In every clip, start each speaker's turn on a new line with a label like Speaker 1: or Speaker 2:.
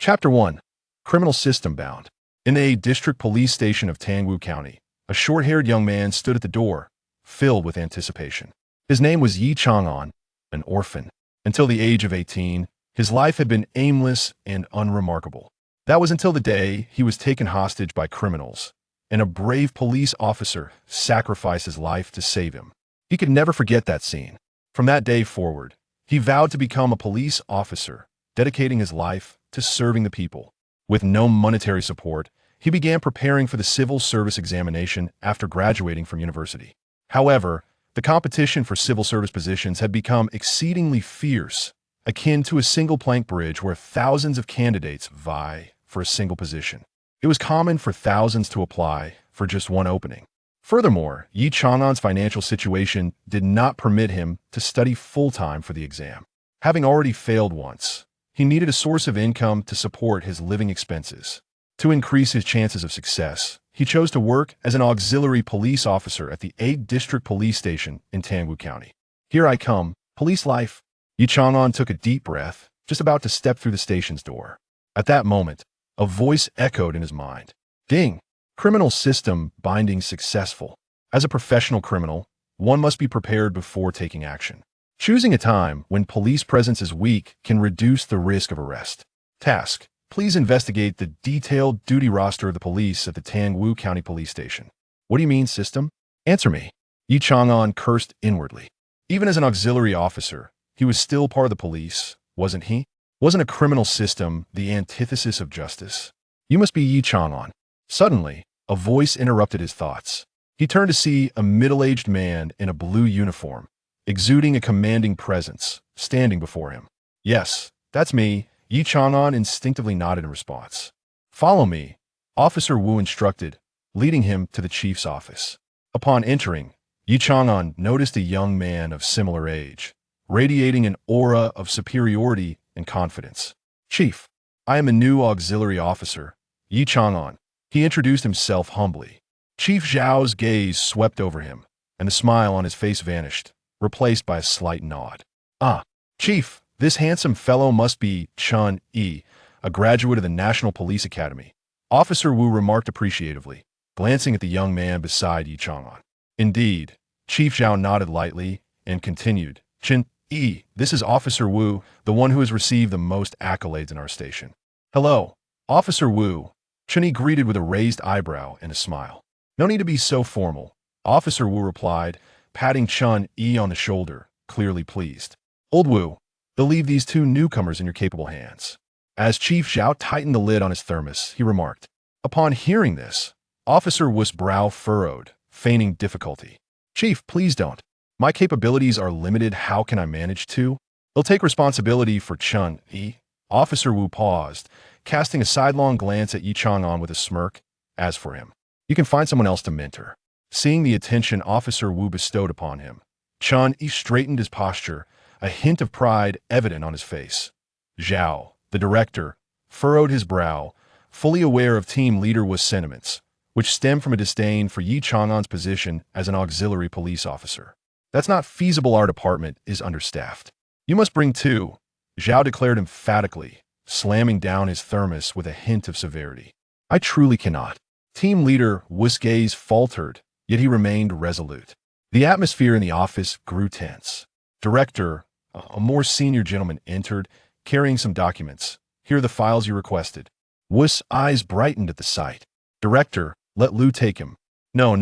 Speaker 1: Chapter 1. Criminal System Bound. In the District Police Station of Tangwu County, a short-haired young man stood at the door, filled with anticipation. His name was Ye Chang'an, an orphan. Until the age of 18, his life had been aimless and unremarkable. That was until the day he was taken hostage by criminals, and a brave police officer sacrificed his life to save him. He could never forget that scene. From that day forward, he vowed to become a police officer, dedicating his life to serving the people. With no monetary support, he began preparing for the civil service examination after graduating from university. However, the competition for civil service positions had become exceedingly fierce, akin to a single plank bridge where thousands of candidates vie for a single position. It was common for thousands to apply for just one opening. Furthermore, Ye Chang'an's financial situation did not permit him to study full-time for the exam. Having already failed once, he needed a source of income to support his living expenses. To increase his chances of success, he chose to work as an auxiliary police officer at the District Police Station in Tangwu County. Here I come, police life. Ye Chang'an took a deep breath, just about to step through the station's door. At that moment, a voice echoed in his mind. Ding! Criminal system binding successful. As a professional criminal, one must be prepared before taking action. Choosing a time when police presence is weak can reduce the risk of arrest. Task: please investigate the detailed duty roster of the police at the Tangwu County Police Station. What do you mean, system? Answer me. Ye Chang'an cursed inwardly. Even as an auxiliary officer, he was still part of the police, wasn't he? Wasn't a criminal system the antithesis of justice? You must be Ye Chang'an. Suddenly, a voice interrupted his thoughts. He turned to see a middle-aged man in a blue uniform, exuding a commanding presence, standing before him. Yes, that's me. Ye Chang'an instinctively nodded in response. Follow me, Officer Wu instructed, leading him to the chief's office. Upon entering, Ye Chang'an noticed a young man of similar age, radiating an aura of superiority and confidence. Chief, I am a new auxiliary officer, Ye Chang'an. He introduced himself humbly. Chief Zhao's gaze swept over him, and the smile on his face vanished, replaced by a slight nod. Ah, Chief, this handsome fellow must be Chun Yi, a graduate of the National Police Academy. Officer Wu remarked appreciatively, glancing at the young man beside Ye Chang'an. Indeed, Chief Zhao nodded lightly and continued. Chun Yi, this is Officer Wu, the one who has received the most accolades in our station. Hello, Officer Wu. Chun Yi greeted with a raised eyebrow and a smile. No need to be so formal, Officer Wu replied, patting Chun Yi on the shoulder, clearly pleased. Old Wu, they'll leave these two newcomers in your capable hands. As Chief Zhao tightened the lid on his thermos, he remarked. Upon hearing this, Officer Wu's brow furrowed, feigning difficulty. Chief, please don't. My capabilities are limited. How can I manage to? They'll take responsibility for Chun Yi. Officer Wu paused, casting a sidelong glance at Ye Chang'an with a smirk. As for him, you can find someone else to mentor. Seeing the attention Officer Wu bestowed upon him, Chun Yi straightened his posture, a hint of pride evident on his face. Zhao, the director, furrowed his brow, fully aware of team leader Wu's sentiments, which stemmed from a disdain for Ye Chang'an's position as an auxiliary police officer. That's not feasible. Our department is understaffed. You must bring two, Zhao declared emphatically, slamming down his thermos with a hint of severity. I truly cannot. Team leader Wu's gaze faltered, yet he remained resolute. The atmosphere in the office grew tense. Director, a more senior gentleman, entered, carrying some documents. Here are the files you requested. Wu's eyes brightened at the sight. Director, let Lu take him. No.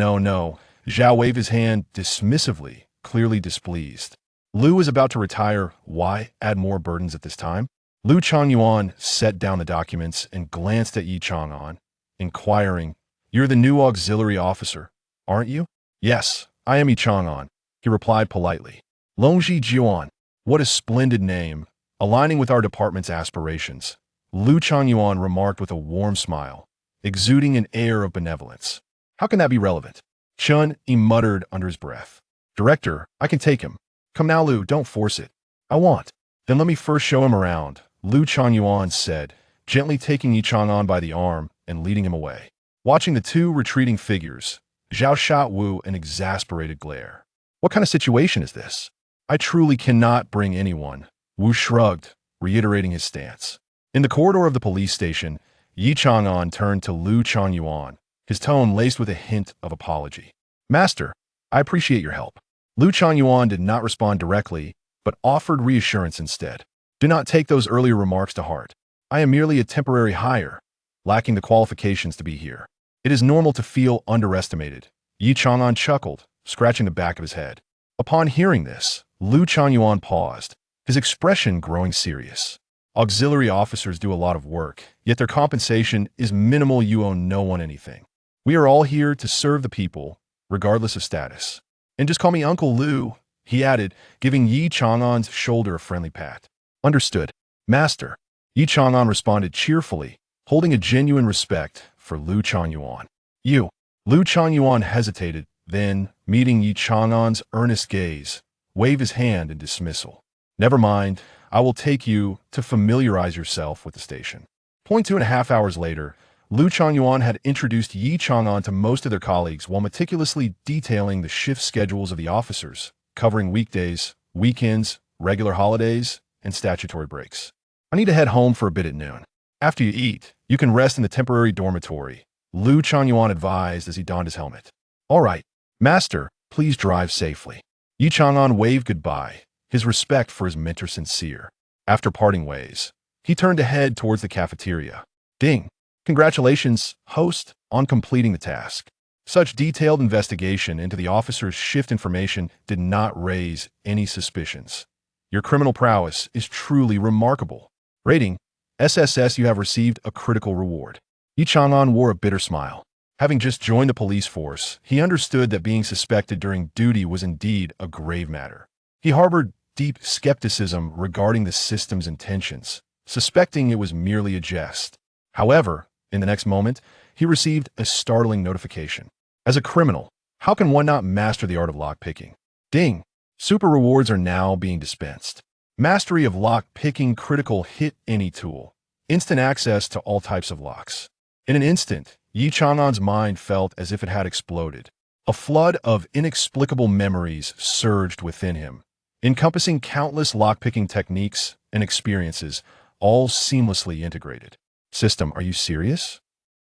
Speaker 1: Zhao waved his hand dismissively, clearly displeased. Lu was about to retire. Why add more burdens at this time? Lu Changyuan set down the documents and glanced at Ye Chang'an, inquiring, You're the new auxiliary officer, aren't you? Yes, I am Ye Chang'an, he replied politely. Longji Jiuan, what a splendid name, aligning with our department's aspirations, Lu Changyuan remarked with a warm smile, exuding an air of benevolence. How can that be relevant? Chun Yi muttered under his breath. Director, I can take him. Come now, Lu, don't force it. I want. Then let me first show him around, Lu Changyuan said, gently taking Ye Chang'an by the arm and leading him away. Watching the two retreating figures, Zhao shot Wu an exasperated glare. What kind of situation is this? I truly cannot bring anyone. Wu shrugged, reiterating his stance. In the corridor of the police station, Ye Chang'an turned to Lu Changyuan, his tone laced with a hint of apology. Master, I appreciate your help. Lu Changyuan did not respond directly, but offered reassurance instead. Do not take those earlier remarks to heart. I am merely a temporary hire, lacking the qualifications to be here. It is normal to feel underestimated. Ye Chang'an chuckled, scratching the back of his head. Upon hearing this, Lu Changyuan paused, his expression growing serious. Auxiliary officers do a lot of work, yet their compensation is minimal. You owe no one anything. We are all here to serve the people, regardless of status. And just call me Uncle Lu, he added, giving Ye Chang'an's shoulder a friendly pat. Understood, Master. Ye Chang'an responded cheerfully, holding a genuine respect for Lu Changyuan. You. Lu Changyuan hesitated, then, meeting Ye Chang'an's earnest gaze, waved his hand in dismissal. Never mind, I will take you to familiarize yourself with the station. 2.5 hours later, Lu Changyuan had introduced Ye Chang'an to most of their colleagues while meticulously detailing the shift schedules of the officers, covering weekdays, weekends, regular holidays, and statutory breaks. I need to head home for a bit at noon. After you eat, you can rest in the temporary dormitory, Lu Changyuan advised as he donned his helmet. All right, Master, please drive safely. Ye Chang'an waved goodbye, his respect for his mentor sincere. After parting ways, he turned to head towards the cafeteria. Ding! Congratulations, host, on completing the task. Such detailed investigation into the officer's shift information did not raise any suspicions. Your criminal prowess is truly remarkable. Rating: SSS. You have received a critical reward. Ye Chang'an wore a bitter smile. Having just joined the police force, he understood that being suspected during duty was indeed a grave matter. He harbored deep skepticism regarding the system's intentions, suspecting it was merely a jest. However, in the next moment, he received a startling notification. As a criminal, how can one not master the art of lockpicking? Ding! Super rewards are now being dispensed. Mastery of lock-picking critical hit any tool. Instant access to all types of locks. In an instant, Ye Chang'an's mind felt as if it had exploded. A flood of inexplicable memories surged within him, encompassing countless lockpicking techniques and experiences, all seamlessly integrated. System, are you serious?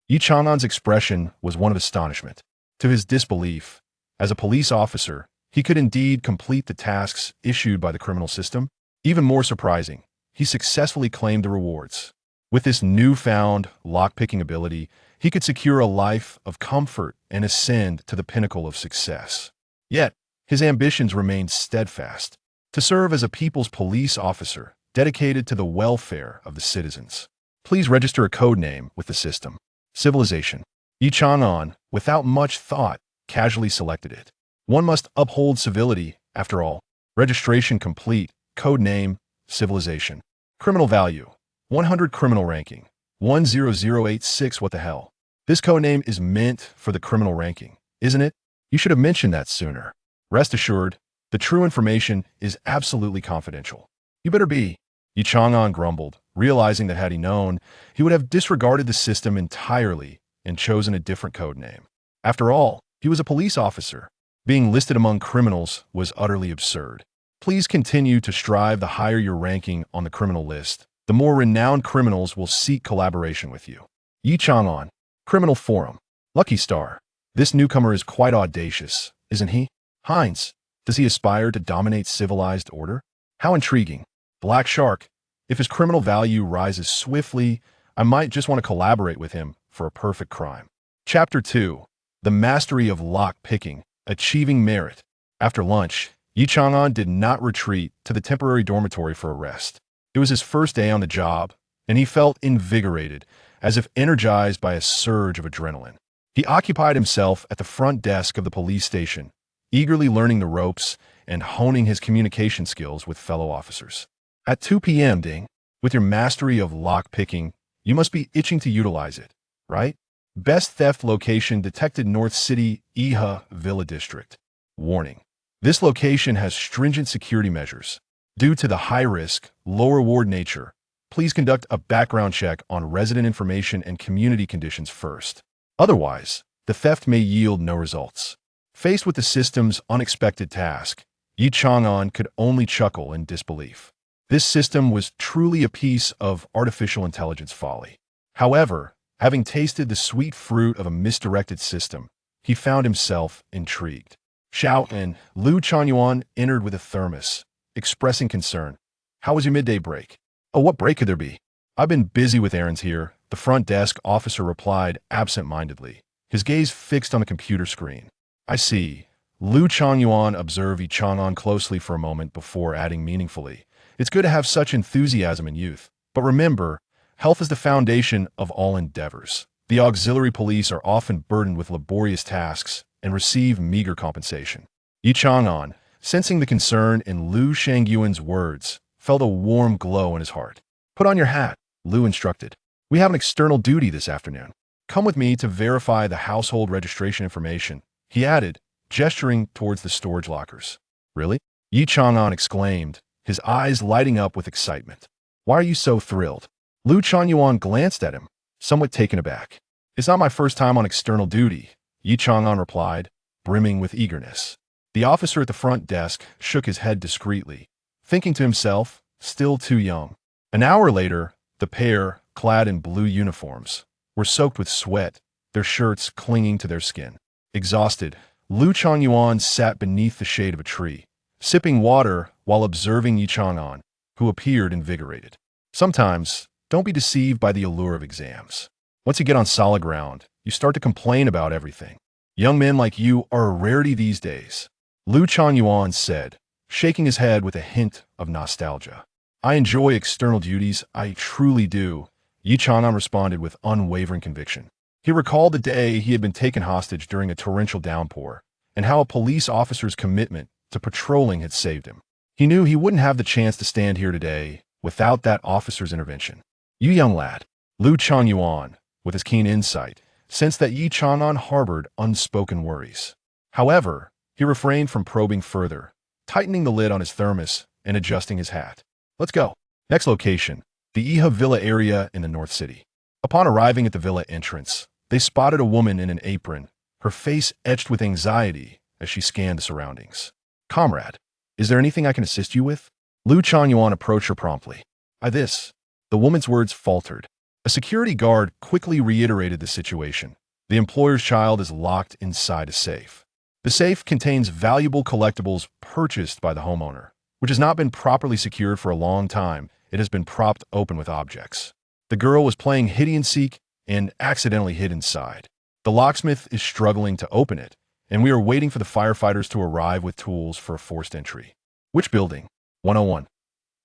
Speaker 1: Ye Chang'an's expression was one of astonishment. To his disbelief, as a police officer, he could indeed complete the tasks issued by the criminal system. Even more surprising, he successfully claimed the rewards. With this newfound lockpicking ability, he could secure a life of comfort and ascend to the pinnacle of success. Yet, his ambitions remained steadfast, to serve as a people's police officer dedicated to the welfare of the citizens. Please register a code name with the system. Civilization. Ye Chang'an, without much thought, casually selected it. One must uphold civility, after all. Registration complete. Code name, Civilization. Criminal value, 100. Criminal ranking, 10086. What the hell? This code name is meant for the criminal ranking, isn't it? You should have mentioned that sooner. Rest assured, the true information is absolutely confidential. You better be. Ye Chang'an grumbled, realizing that had he known, he would have disregarded the system entirely and chosen a different code name. After all, he was a police officer. Being listed among criminals was utterly absurd. Please continue to strive. The higher your ranking on the criminal list, the more renowned criminals will seek collaboration with you. Ye Chang'an, Criminal Forum. Lucky Star. This newcomer is quite audacious, isn't he? Heinz, does he aspire to dominate civilized order? How intriguing. Black Shark. If his criminal value rises swiftly, I might just want to collaborate with him for a perfect crime. Chapter 2. The Mastery of Lock-Picking, Achieving Merit. After lunch, Ye Chang'an did not retreat to the temporary dormitory for a rest. It was his first day on the job, and he felt invigorated, as if energized by a surge of adrenaline. He occupied himself at the front desk of the police station, eagerly learning the ropes and honing his communication skills with fellow officers. At 2 p.m. Ding, with your mastery of lock-picking, you must be itching to utilize it, right? Best theft location detected: North City, Iha Villa District. Warning. This location has stringent security measures. Due to the high-risk, low-reward nature, please conduct a background check on resident information and community conditions first. Otherwise, the theft may yield no results. Faced with the system's unexpected task, Ye Chang'an could only chuckle in disbelief. This system was truly a piece of artificial intelligence folly. However, having tasted the sweet fruit of a misdirected system, he found himself intrigued. Xiao and Lu Changyuan entered with a thermos, expressing concern. "How was your midday break?" "Oh, what break could there be? I've been busy with errands here," the front desk officer replied absent-mindedly, his gaze fixed on the computer screen. "I see." Lu Changyuan observed Ye Chang'an closely for a moment before adding meaningfully, "It's good to have such enthusiasm in youth. But remember, health is the foundation of all endeavors. The auxiliary police are often burdened with laborious tasks and receive meager compensation." Ye Chang'an, sensing the concern in Lu Shangyuan's words, felt a warm glow in his heart. "Put on your hat," Lu instructed. "We have an external duty this afternoon. Come with me to verify the household registration information," he added, gesturing towards the storage lockers. "Really?" Ye Chang'an exclaimed, his eyes lighting up with excitement. "Why are you so thrilled?" Lu Changyuan glanced at him, somewhat taken aback. "It's not my first time on external duty," Ye Chang'an replied, brimming with eagerness. The officer at the front desk shook his head discreetly, thinking to himself, still too young. An hour later, the pair, clad in blue uniforms, were soaked with sweat, their shirts clinging to their skin. Exhausted, Lu Changyuan sat beneath the shade of a tree, sipping water while observing Ye Chang'an, who appeared invigorated. Sometimes, don't be deceived by the allure of exams. Once you get on solid ground, you start to complain about everything. Young men like you are a rarity these days, Lu Changyuan said, shaking his head with a hint of nostalgia. "I enjoy external duties, I truly do," Ye Chang'an responded with unwavering conviction. He recalled the day he had been taken hostage during a torrential downpour, and how a police officer's commitment to patrolling had saved him. He knew he wouldn't have the chance to stand here today without that officer's intervention. "You young lad," Lu Changyuan, with his keen insight, sensed that Ye Chang'an harbored unspoken worries. However, he refrained from probing further, tightening the lid on his thermos and adjusting his hat. "Let's go." Next location, the Iha Villa area in the North City. Upon arriving at the villa entrance, they spotted a woman in an apron, her face etched with anxiety as she scanned the surroundings. "Comrade, is there anything I can assist you with?" Lu Changyuan approached her promptly. "This." The woman's words faltered. A security guard quickly reiterated the situation. The employer's child is locked inside a safe. The safe contains valuable collectibles purchased by the homeowner, which has not been properly secured for a long time. It has been propped open with objects. The girl was playing hide-and-seek and accidentally hid inside. The locksmith is struggling to open it, and we are waiting for the firefighters to arrive with tools for a forced entry. "Which building?" 101.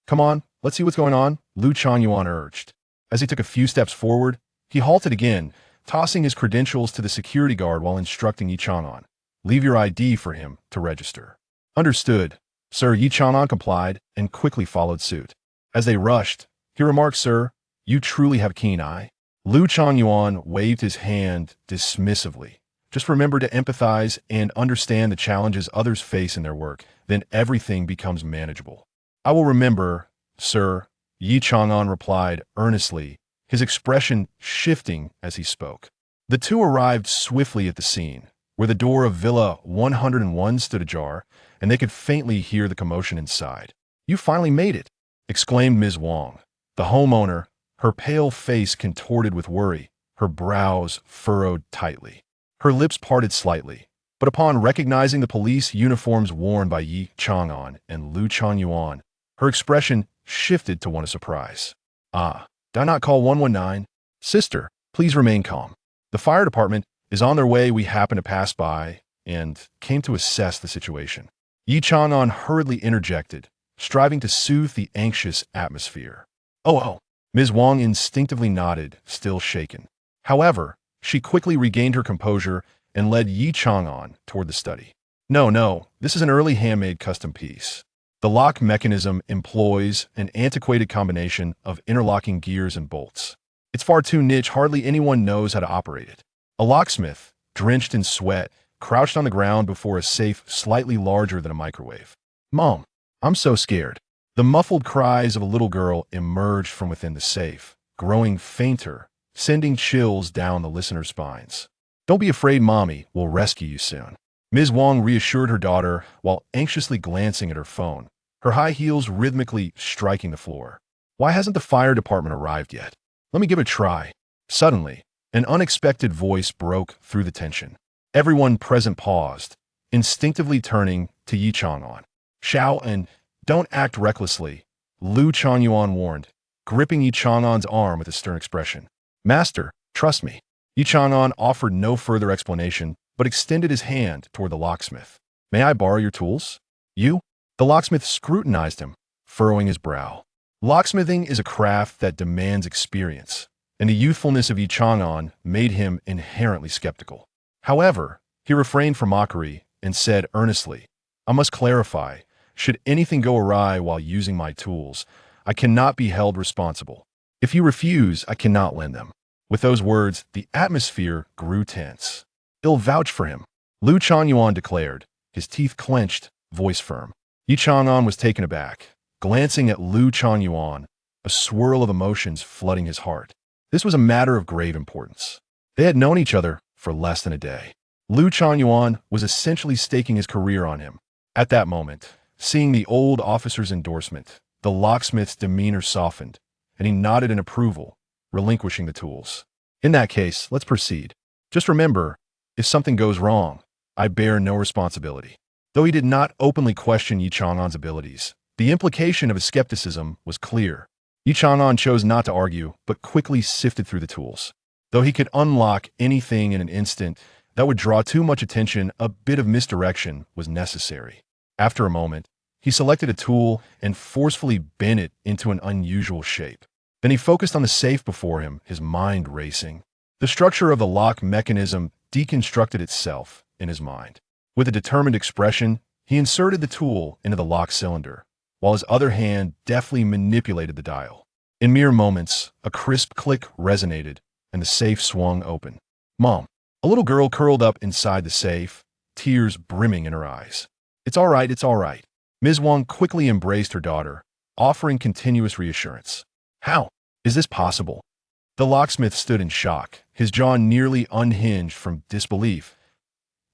Speaker 1: "Come on, let's see what's going on," Lu Changyuan urged. As he took a few steps forward, he halted again, tossing his credentials to the security guard while instructing Ye Chang'an. "Leave your ID for him to register." "Understood, sir." Ye Chang'an complied and quickly followed suit. As they rushed, he remarked, "Sir, you truly have a keen eye." Lu Changyuan waved his hand dismissively. "Just remember to empathize and understand the challenges others face in their work, then everything becomes manageable." "I will remember, sir," Ye Chang'an replied earnestly, his expression shifting as he spoke. The two arrived swiftly at the scene, where the door of Villa 101 stood ajar, and they could faintly hear the commotion inside. "You finally made it," exclaimed Ms. Wong, the homeowner, her pale face contorted with worry, her brows furrowed tightly. Her lips parted slightly, but upon recognizing the police uniforms worn by Ye Chang'an and Lu Changyuan, her expression shifted to one of surprise. "Ah, did I not call 119? Sister, please remain calm. The fire department is on their way. We happened to pass by and came to assess the situation." Ye Chang'an hurriedly interjected, striving to soothe the anxious atmosphere. Oh, Ms. Wong instinctively nodded, still shaken. However, she quickly regained her composure and led Ye Chang'an toward the study. No, this is an early handmade custom piece. The lock mechanism employs an antiquated combination of interlocking gears and bolts. It's far too niche, hardly anyone knows how to operate it. A locksmith, drenched in sweat, crouched on the ground before a safe slightly larger than a microwave. "Mom, I'm so scared." The muffled cries of a little girl emerged from within the safe, growing fainter, sending chills down the listener's spines. "Don't be afraid, Mommy will rescue you soon." Ms. Wong reassured her daughter while anxiously glancing at her phone, her high heels rhythmically striking the floor. Why hasn't the fire department arrived yet? Let me give it a try. Suddenly, an unexpected voice broke through the tension. Everyone present paused, instinctively turning to Ye Chang'an. "Shao and don't act recklessly," Lu Changyuan warned, gripping Ye Chang'an's arm with a stern expression. "Master, trust me." Ye Chang'an offered no further explanation, but extended his hand toward the locksmith. "May I borrow your tools?" "You?" The locksmith scrutinized him, furrowing his brow. Locksmithing is a craft that demands experience, and the youthfulness of Ye Chang'an made him inherently skeptical. However, he refrained from mockery and said earnestly, "I must clarify, should anything go awry while using my tools, I cannot be held responsible. If you refuse, I cannot lend them." With those words, the atmosphere grew tense. "I'll vouch for him," Lu Changyuan declared, his teeth clenched, voice firm. Ye Chang'an was taken aback, glancing at Lu Changyuan, a swirl of emotions flooding his heart. This was a matter of grave importance. They had known each other for less than a day. Lu Changyuan was essentially staking his career on him. At that moment, seeing the old officer's endorsement, the locksmith's demeanor softened, and he nodded in approval, relinquishing the tools. "In that case, let's proceed. Just remember, if something goes wrong, I bear no responsibility." Though he did not openly question Ye Chang'an's abilities, the implication of his skepticism was clear. Ye Chang'an chose not to argue, but quickly sifted through the tools. Though he could unlock anything in an instant that would draw too much attention, a bit of misdirection was necessary. After a moment, he selected a tool and forcefully bent it into an unusual shape. Then he focused on the safe before him, his mind racing. The structure of the lock mechanism deconstructed itself in his mind. With a determined expression, he inserted the tool into the lock cylinder, while his other hand deftly manipulated the dial. In mere moments, a crisp click resonated, and the safe swung open. "Mom." A little girl curled up inside the safe, tears brimming in her eyes. It's all right." Ms. Wang quickly embraced her daughter, offering continuous reassurance. "How is this possible?" The locksmith stood in shock, his jaw nearly unhinged from disbelief.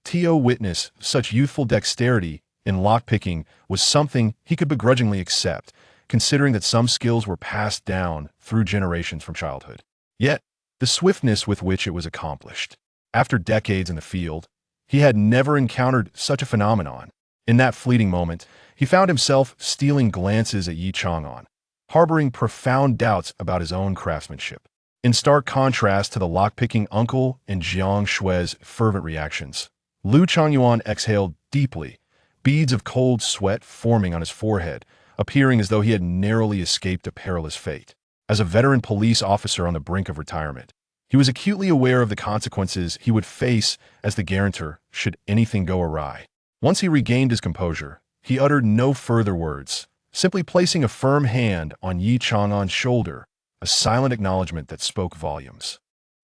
Speaker 1: To witness such youthful dexterity in lockpicking was something he could begrudgingly accept, considering that some skills were passed down through generations from childhood. Yet, the swiftness with which it was accomplished. After decades in the field, he had never encountered such a phenomenon. In that fleeting moment, he found himself stealing glances at Ye Chang'an, harboring profound doubts about his own craftsmanship. In stark contrast to the lockpicking uncle and Jiang Shui's fervent reactions, Lu Changyuan exhaled deeply, beads of cold sweat forming on his forehead, appearing as though he had narrowly escaped a perilous fate. As a veteran police officer on the brink of retirement, he was acutely aware of the consequences he would face as the guarantor should anything go awry. Once he regained his composure, he uttered no further words, simply placing a firm hand on Ye Chang'an's shoulder, a silent acknowledgement that spoke volumes.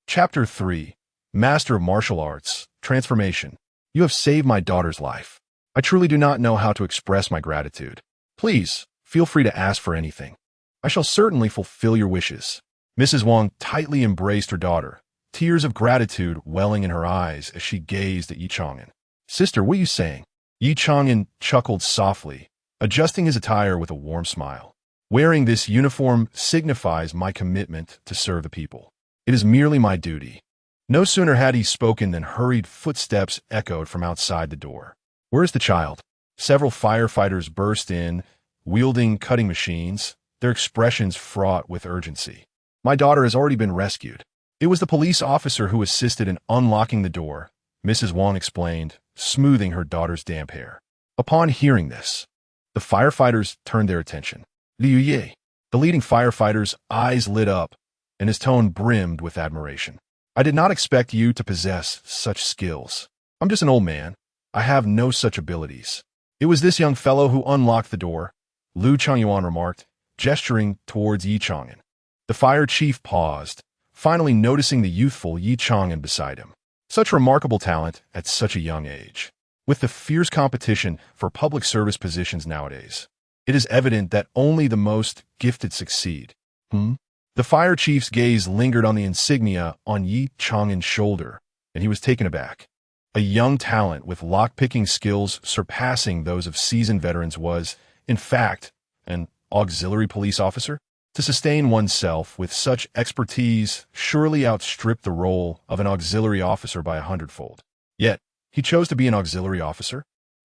Speaker 1: Chapter 3. Master of Martial Arts, Transformation. You have saved my daughter's life. I truly do not know how to express my gratitude. Please, feel free to ask for anything. I shall certainly fulfill your wishes. Mrs. Wang tightly embraced her daughter, tears of gratitude welling in her eyes as she gazed at Ye Chang'an. "Sister, what are you saying?" Ye Chang'an chuckled softly, adjusting his attire with a warm smile. "Wearing this uniform signifies my commitment to serve the people. It is merely my duty." No sooner had he spoken than hurried footsteps echoed from outside the door. "Where is the child?" Several firefighters burst in, wielding cutting machines, their expressions fraught with urgency. "My daughter has already been rescued." It was the police officer who assisted in unlocking the door, Mrs. Wang explained, smoothing her daughter's damp hair. Upon hearing this, the firefighters turned their attention. "Liu Ye." The leading firefighter's eyes lit up, and his tone brimmed with admiration. "I did not expect you to possess such skills. I'm just an old man. I have no such abilities." "It was this young fellow who unlocked the door," Lu Changyuan remarked, gesturing towards Ye Chang'an. The fire chief paused, finally noticing the youthful Ye Chang'an beside him. Such remarkable talent at such a young age. With the fierce competition for public service positions nowadays, it is evident that only the most gifted succeed. The fire chief's gaze lingered on the insignia on Ye Chang'an's shoulder, and he was taken aback. A young talent with lock-picking skills surpassing those of seasoned veterans was, In fact, an auxiliary police officer? To sustain oneself with such expertise surely outstripped the role of an auxiliary officer by 100-fold. Yet, he chose to be an auxiliary officer?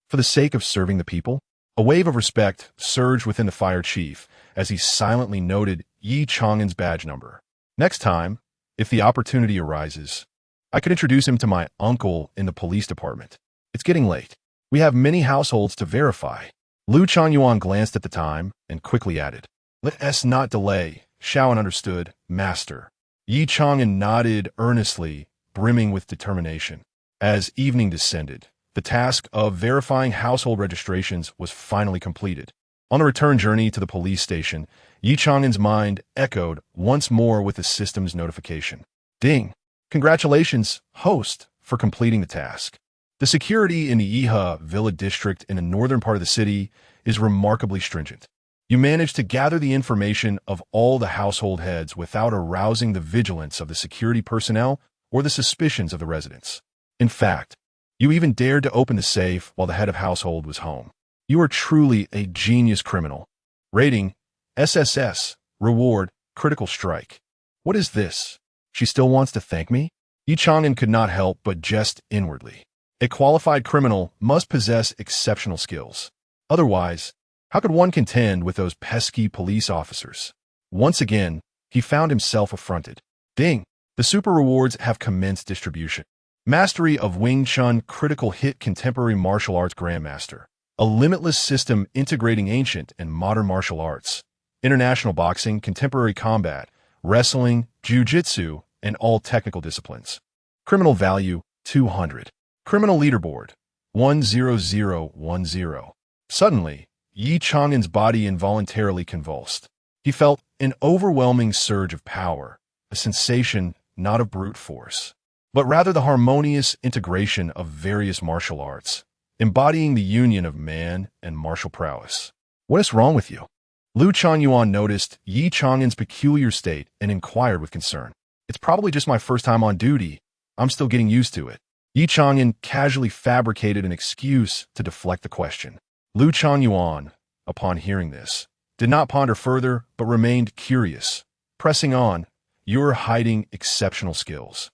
Speaker 1: For the sake of serving the people? A wave of respect surged within the fire chief as he silently noted Ye Chang'an's badge number. Next time, if the opportunity arises, I could introduce him to my uncle in the police department. It's getting late. We have many households to verify. Lu Changyuan glanced at the time and quickly added, "Let us not delay." Shaoan understood, "Master." Ye Chang'an nodded earnestly, brimming with determination. As evening descended, the task of verifying household registrations was finally completed. On the return journey to the police station, Ye Chang'an's mind echoed once more with the system's notification. Ding! Congratulations, host, for completing the task. The security in the Yeha Villa district in the northern part of the city is remarkably stringent. You managed to gather the information of all the household heads without arousing the vigilance of the security personnel or the suspicions of the residents. In fact, you even dared to open the safe while the head of household was home. You are truly a genius criminal. Rating, SSS, reward, critical strike. What is this? She still wants to thank me? Ye Chang'an could not help but jest inwardly. A qualified criminal must possess exceptional skills. Otherwise, how could one contend with those pesky police officers? Once again, he found himself affronted. Ding! The super rewards have commenced distribution. Mastery of Wing Chun Critical Hit Contemporary Martial Arts Grandmaster. A limitless system integrating ancient and modern martial arts. International boxing, contemporary combat, wrestling, jiu-jitsu, and all technical disciplines. Criminal value, 200. Criminal leaderboard, 10010. Suddenly, Ye Chang'an's body involuntarily convulsed. He felt an overwhelming surge of power, a sensation not of brute force, but rather the harmonious integration of various martial arts, embodying the union of man and martial prowess. What is wrong with you? Lu Changyuan noticed Ye Chang'an's peculiar state and inquired with concern. It's probably just my first time on duty. I'm still getting used to it. Ye Chang'an casually fabricated an excuse to deflect the question. Lu Changyuan, upon hearing this, did not ponder further but remained curious. Pressing on, "You're hiding exceptional skills.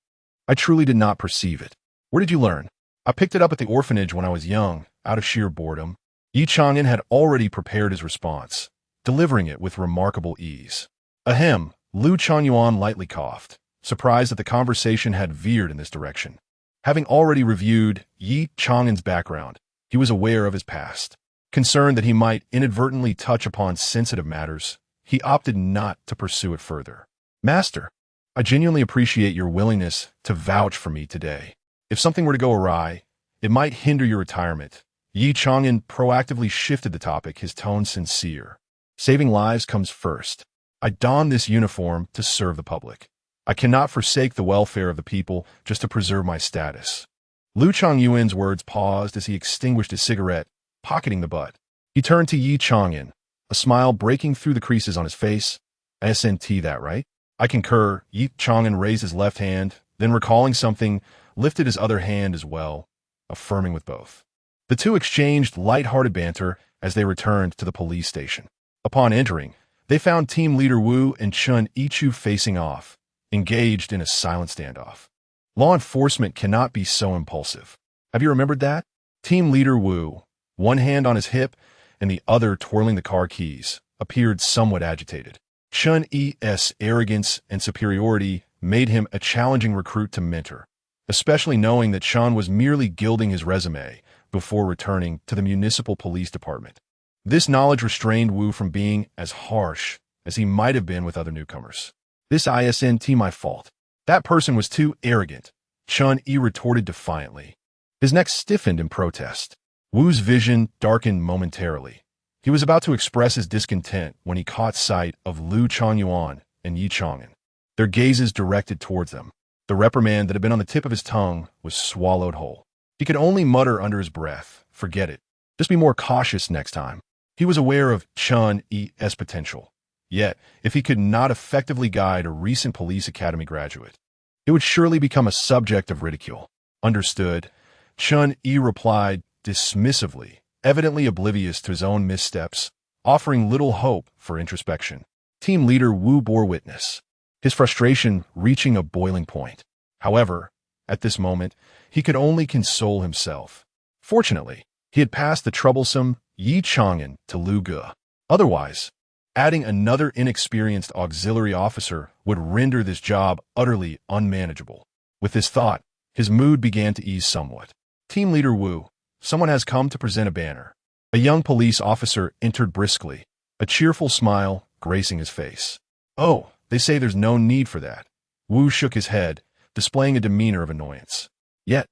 Speaker 1: I truly did not perceive it. Where did you learn?" "I picked it up at the orphanage when I was young, out of sheer boredom." Ye Chang'an had already prepared his response, delivering it with remarkable ease. Ahem, Lu Changyuan lightly coughed, surprised that the conversation had veered in this direction. Having already reviewed Ye Chang'an's background, he was aware of his past. Concerned that he might inadvertently touch upon sensitive matters, he opted not to pursue it further. "Master, I genuinely appreciate your willingness to vouch for me today. If something were to go awry, it might hinder your retirement." Ye Chang'an proactively shifted the topic, his tone sincere. "Saving lives comes first. I don this uniform to serve the public. I cannot forsake the welfare of the people just to preserve my status." Lu Changyuan's words paused as he extinguished his cigarette, pocketing the butt. He turned to Ye Chang'an, a smile breaking through the creases on his face. "SNT that, right?" "I concur." Ye Chang'an raised his left hand, then recalling something, lifted his other hand as well, affirming with both. The two exchanged light-hearted banter as they returned to the police station. Upon entering, they found Team Leader Wu and Chun Ichu facing off, engaged in a silent standoff. Law enforcement cannot be so impulsive. Have you remembered that? Team Leader Wu, one hand on his hip and the other twirling the car keys, appeared somewhat agitated. Chun Yi's arrogance and superiority made him a challenging recruit to mentor, especially knowing that Chun was merely gilding his resume before returning to the municipal police department. This knowledge restrained Wu from being as harsh as he might have been with other newcomers. "This isn't my fault. That person was too arrogant," Chun Yi retorted defiantly. His neck stiffened in protest. Wu's vision darkened momentarily. He was about to express his discontent when he caught sight of Lu Changyuan and Ye Chang'an, their gazes directed towards them. The reprimand that had been on the tip of his tongue was swallowed whole. He could only mutter under his breath, "Forget it. Just be more cautious next time." He was aware of Chun Yi's potential. Yet, if he could not effectively guide a recent police academy graduate, it would surely become a subject of ridicule. "Understood." Chun Yi replied dismissively, evidently oblivious to his own missteps, offering little hope for introspection. Team leader Wu bore witness, his frustration reaching a boiling point. However, at this moment, he could only console himself. Fortunately, he had passed the troublesome Ye Chang'an to Lu Ge. Otherwise, adding another inexperienced auxiliary officer would render this job utterly unmanageable. With this thought, his mood began to ease somewhat. Team leader Wu, someone has come to present a banner. A young police officer entered briskly, a cheerful smile gracing his face. Oh, they say there's no need for that. Wu shook his head, displaying a demeanor of annoyance. Yet,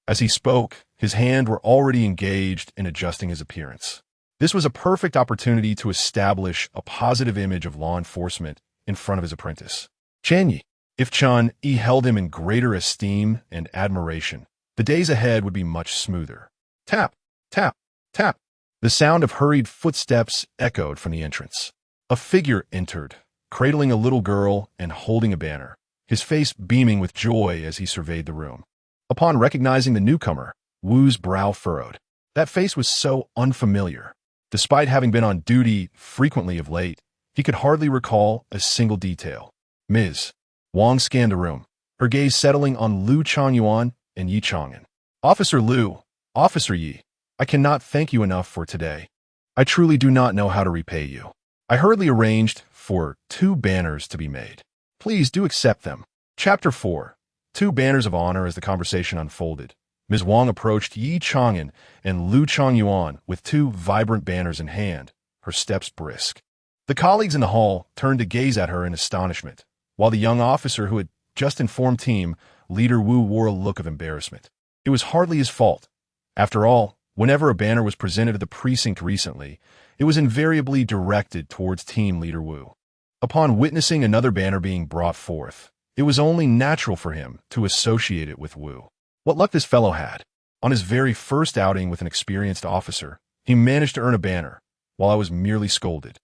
Speaker 1: as he spoke, his hands were already engaged in adjusting his appearance. This was a perfect opportunity to establish a positive image of law enforcement in front of his apprentice. Chang'an, if Chun Yi held him in greater esteem and admiration, the days ahead would be much smoother. Tap, tap, tap. The sound of hurried footsteps echoed from the entrance. A figure entered, cradling a little girl and holding a banner, his face beaming with joy as he surveyed the room. Upon recognizing the newcomer, Wu's brow furrowed. That face was so unfamiliar. Despite having been on duty frequently of late, he could hardly recall a single detail. Ms. Wang scanned the room, her gaze settling on Lu Changyuan and Ye Chang'an. Officer Lu, Officer Yi, I cannot thank you enough for today. I truly do not know how to repay you. I hurriedly arranged for 2 banners to be made. Please do accept them. Chapter 4. 2 banners of honor. As the conversation unfolded, Ms. Wang approached Ye Chang'an and Lu Changyuan with 2 vibrant banners in hand, her steps brisk. The colleagues in the hall turned to gaze at her in astonishment, while the young officer who had just informed team leader Wu wore a look of embarrassment. It was hardly his fault. After all, whenever a banner was presented at the precinct recently, it was invariably directed towards team leader Wu. Upon witnessing another banner being brought forth, it was only natural for him to associate it with Wu. What luck this fellow had. On his very first outing with an experienced officer, he managed to earn a banner, while I was merely scolded.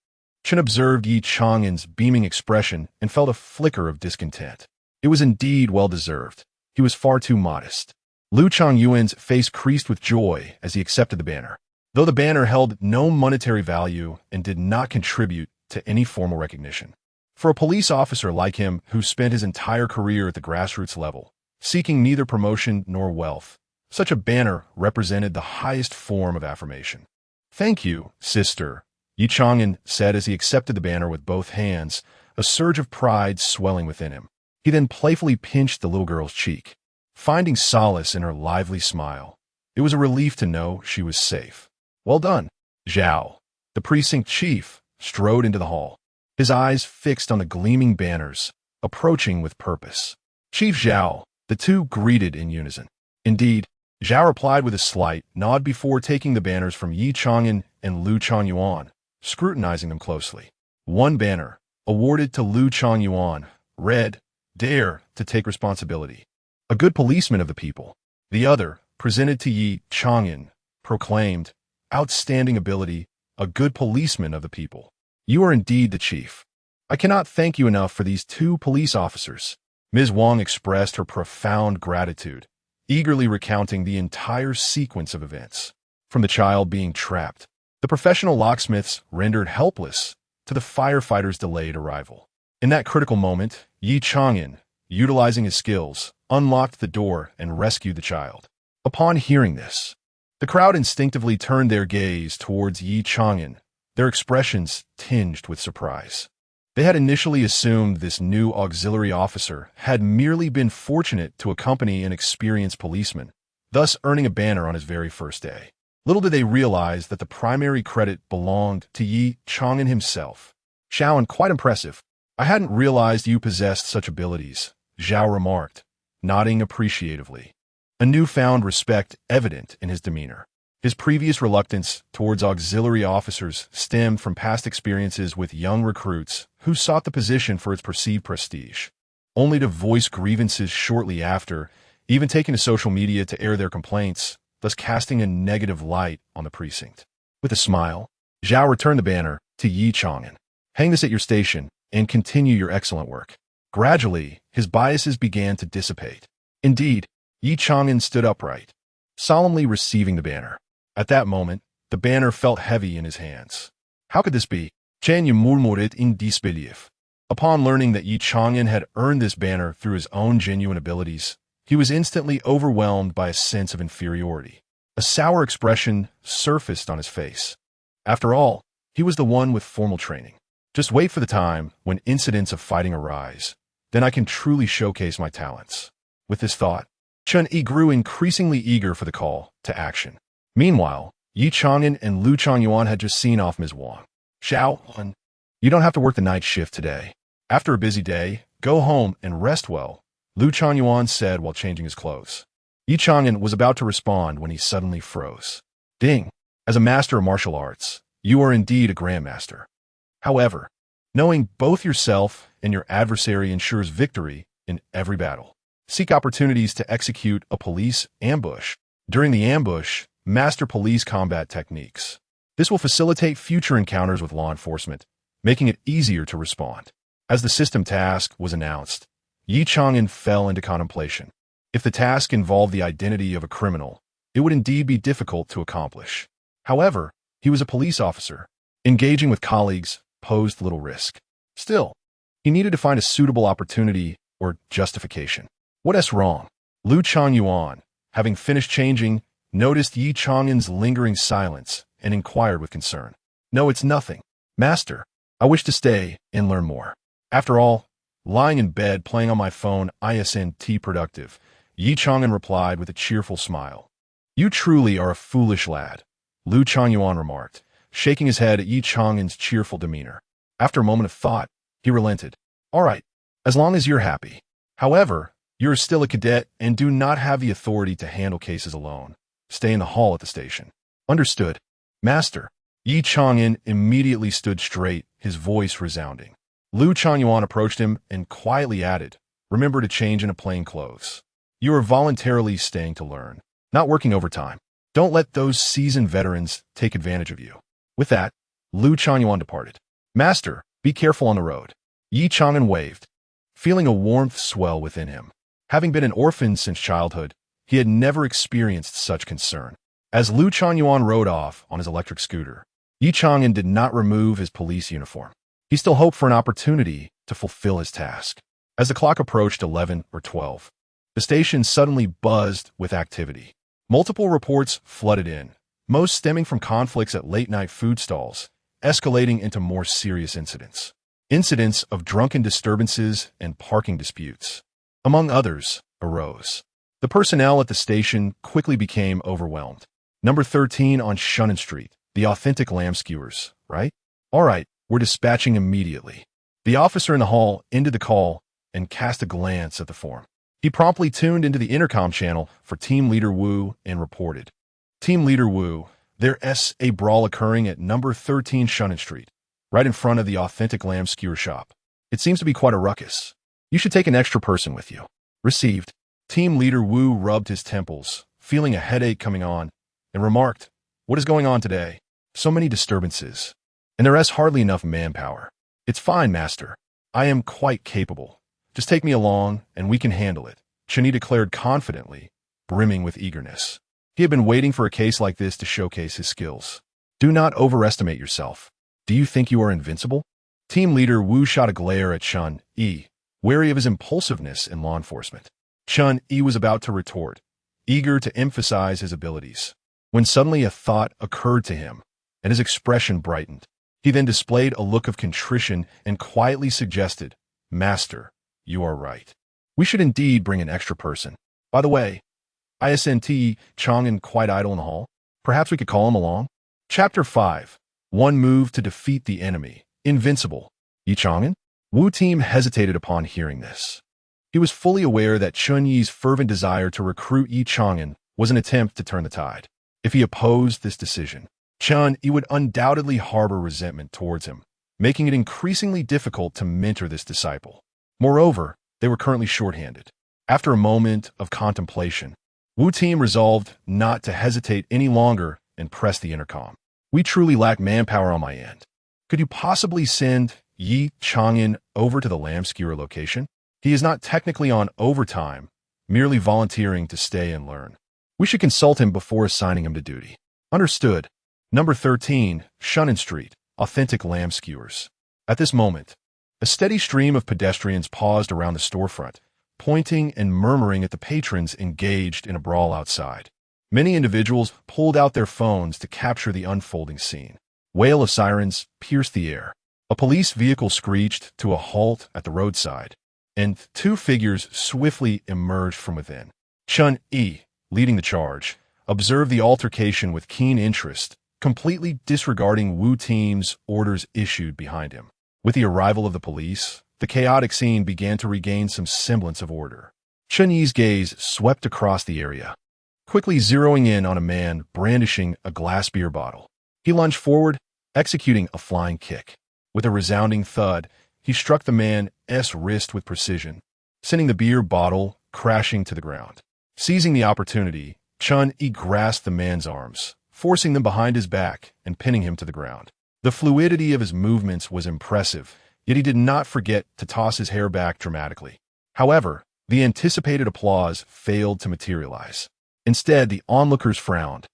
Speaker 1: Chen observed Ye Chang'an's beaming expression and felt a flicker of discontent. It was indeed well-deserved. He was far too modest. Lu Changyuan's face creased with joy as he accepted the banner. Though the banner held no monetary value and did not contribute to any formal recognition. For a police officer like him who spent his entire career at the grassroots level, seeking neither promotion nor wealth, such a banner represented the highest form of affirmation. Thank you, sister, Ye Chang'an said as he accepted the banner with both hands, a surge of pride swelling within him. He then playfully pinched the little girl's cheek, finding solace in her lively smile. It was a relief to know she was safe. Well done. Zhao, the precinct chief, strode into the hall, his eyes fixed on the gleaming banners, approaching with purpose. Chief Zhao, the 2 greeted in unison. Indeed, Zhao replied with a slight nod before taking the banners from Ye Chang'an and Lu Changyuan, scrutinizing them closely. One banner, awarded to Lu Changyuan, read, "Dare to take responsibility. A good policeman of the people." The other, presented to Ye Chang'an, proclaimed, "Outstanding ability, a good policeman of the people. You are indeed the chief. I cannot thank you enough for these 2 police officers." Ms. Wang expressed her profound gratitude, eagerly recounting the entire sequence of events. From the child being trapped, the professional locksmiths rendered helpless, to the firefighters' delayed arrival. In that critical moment, Ye Chang'an, utilizing his skills, unlocked the door and rescued the child. Upon hearing this, the crowd instinctively turned their gaze towards Ye Chang'an, their expressions tinged with surprise. They had initially assumed this new auxiliary officer had merely been fortunate to accompany an experienced policeman, thus earning a banner on his very first day. Little did they realize that the primary credit belonged to Ye Chang'an himself. "Xiaoan, quite impressive. I hadn't realized you possessed such abilities," Zhao remarked, nodding appreciatively, a newfound respect evident in his demeanor. His previous reluctance towards auxiliary officers stemmed from past experiences with young recruits who sought the position for its perceived prestige, only to voice grievances shortly after, even taking to social media to air their complaints, thus casting a negative light on the precinct. With a smile, Zhao returned the banner to Ye Chang'an. "Hang this at your station and continue your excellent work." Gradually, his biases began to dissipate. Indeed, Ye Chang'an stood upright, solemnly receiving the banner. At that moment, The banner felt heavy in his hands. How could this be? Chang murmured in disbelief. Upon learning that Ye Chang'an had earned this banner through his own genuine abilities, he was instantly overwhelmed by a sense of inferiority. A sour expression surfaced on his face. After all, he was the one with formal training. Just wait for the time when incidents of fighting arise. Then I can truly showcase my talents. With this thought, Chun Yi grew increasingly eager for the call to action. Meanwhile, Ye Chang'an and Lu Changyuan had just seen off Ms. Wang. Xiao, you don't have to work the night shift today. After a busy day, go home and rest well, Lu Changyuan said while changing his clothes. Ye Chang'an was about to respond when he suddenly froze. Ding! As a master of martial arts, you are indeed a grandmaster. However, knowing both yourself and your adversary ensures victory in every battle. Seek opportunities to execute a police ambush. During the ambush, master police combat techniques. This will facilitate future encounters with law enforcement, making it easier to respond. As the system task was announced, Ye Chang'an fell into contemplation. If the task involved the identity of a criminal, it would indeed be difficult to accomplish. However, he was a police officer. Engaging with colleagues posed little risk. Still, he needed to find a suitable opportunity or justification. What's wrong? Lu Changyuan, having finished changing, noticed Ye Chang'an's lingering silence and inquired with concern. No, it's nothing. Master, I wish to stay and learn more. After all, lying in bed playing on my phone isn't productive, Ye Chang'an replied with a cheerful smile. You truly are a foolish lad, Lu Changyuan remarked, shaking his head at Ye Chang'an's cheerful demeanor. After a moment of thought, he relented. All right, as long as you're happy. However, you're still a cadet and do not have the authority to handle cases alone. Stay in the hall at the station. Understood. Master. Ye Chang'an immediately stood straight, his voice resounding. Lu Changyuan approached him and quietly added, remember to change into plain clothes. You are voluntarily staying to learn, not working overtime. Don't let those seasoned veterans take advantage of you. With that, Lu Changyuan departed. Master, be careful on the road. Ye Chang'an waved, feeling a warmth swell within him. Having been an orphan since childhood, he had never experienced such concern. As Lu Changyuan rode off on his electric scooter, Ye Chang'an did not remove his police uniform. He still hoped for an opportunity to fulfill his task. As the clock approached 11 or 12, the station suddenly buzzed with activity. Multiple reports flooded in, most stemming from conflicts at late-night food stalls, escalating into more serious incidents. Incidents of drunken disturbances and parking disputes, among others, arose. The personnel at the station quickly became overwhelmed. Number 13 on Shannon Street, the authentic lamb skewers, right? All right, we're dispatching immediately. The officer in the hall ended the call and cast a glance at the form. He promptly tuned into the intercom channel for Team Leader Wu and reported. Team Leader Wu, there's a brawl occurring at number 13 Shannon Street, right in front of the authentic lamb skewer shop. It seems to be quite a ruckus. You should take an extra person with you. Received. Team Leader Wu rubbed his temples, feeling a headache coming on, and remarked, what is going on today? So many disturbances. And there is hardly enough manpower. It's fine, Master. I am quite capable. Just take me along, and we can handle it, Chani declared confidently, brimming with eagerness. He had been waiting for a case like this to showcase his skills. Do not overestimate yourself. Do you think you are invincible? Team Leader Wu shot a glare at Chun Yi, wary of his impulsiveness in law enforcement. Chun Yi was about to retort, eager to emphasize his abilities, when suddenly a thought occurred to him, and his expression brightened. He then displayed a look of contrition and quietly suggested, Master, you are right. We should indeed bring an extra person. By the way, isn't Chang'an quite idle in the hall? Perhaps we could call him along? Chapter 5. One move to defeat the enemy. Invincible. Ye Chang'an? Wu team hesitated upon hearing this. He was fully aware that Chun Yi's fervent desire to recruit Ye Chang'an was an attempt to turn the tide. If he opposed this decision, Chun Yi would undoubtedly harbor resentment towards him, making it increasingly difficult to mentor this disciple. Moreover, they were currently shorthanded. After a moment of contemplation, Wu team resolved not to hesitate any longer and pressed the intercom. We truly lack manpower on my end. Could you possibly send Ye Chang'an over to the lamb skewer location? He is not technically on overtime, merely volunteering to stay and learn. We should consult him before assigning him to duty. Understood. Number 13, Shannon Street, authentic lamb skewers. At this moment, a steady stream of pedestrians paused around the storefront, pointing and murmuring at the patrons engaged in a brawl outside. Many individuals pulled out their phones to capture the unfolding scene. Wail of sirens pierced the air. A police vehicle screeched to a halt at the roadside, and two figures swiftly emerged from within. Chun-Yi, leading the charge, observed the altercation with keen interest, completely disregarding Wu Team's orders issued behind him. With the arrival of the police, the chaotic scene began to regain some semblance of order. Chun-Yi's gaze swept across the area, quickly zeroing in on a man brandishing a glass beer bottle. He lunged forward, executing a flying kick. With a resounding thud, he struck the man's wrist with precision, sending the beer bottle crashing to the ground. Seizing the opportunity, Chun-Yi grasped the man's arms, forcing them behind his back and pinning him to the ground. The fluidity of his movements was impressive, yet he did not forget to toss his hair back dramatically. However, the anticipated applause failed to materialize. Instead, the onlookers frowned,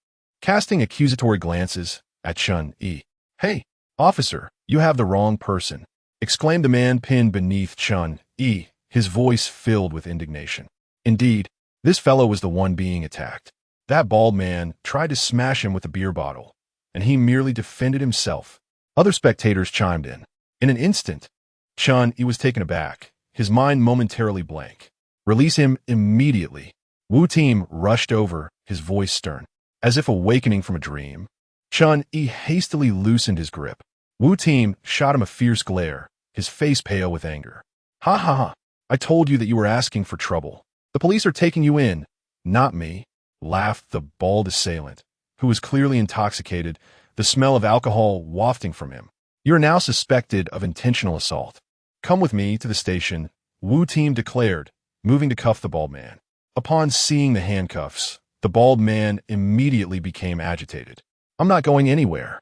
Speaker 1: casting accusatory glances at Chun-Yi. "Hey, officer, you have the wrong person," exclaimed the man pinned beneath Chun-Yi, his voice filled with indignation. Indeed, this fellow was the one being attacked. That bald man tried to smash him with a beer bottle, and he merely defended himself. Other spectators chimed in. In an instant, Chun-Yi was taken aback, his mind momentarily blank. "Release him immediately." Wu Team rushed over, his voice stern. As if awakening from a dream, Chun-Yi hastily loosened his grip. Wu Team shot him a fierce glare, his face pale with anger. "Ha ha ha! I told you that you were asking for trouble. The police are taking you in, not me," laughed the bald assailant, who was clearly intoxicated, the smell of alcohol wafting from him. "You are now suspected of intentional assault. Come with me to the station," Wu Team declared, moving to cuff the bald man. Upon seeing the handcuffs, the bald man immediately became agitated. "I'm not going anywhere.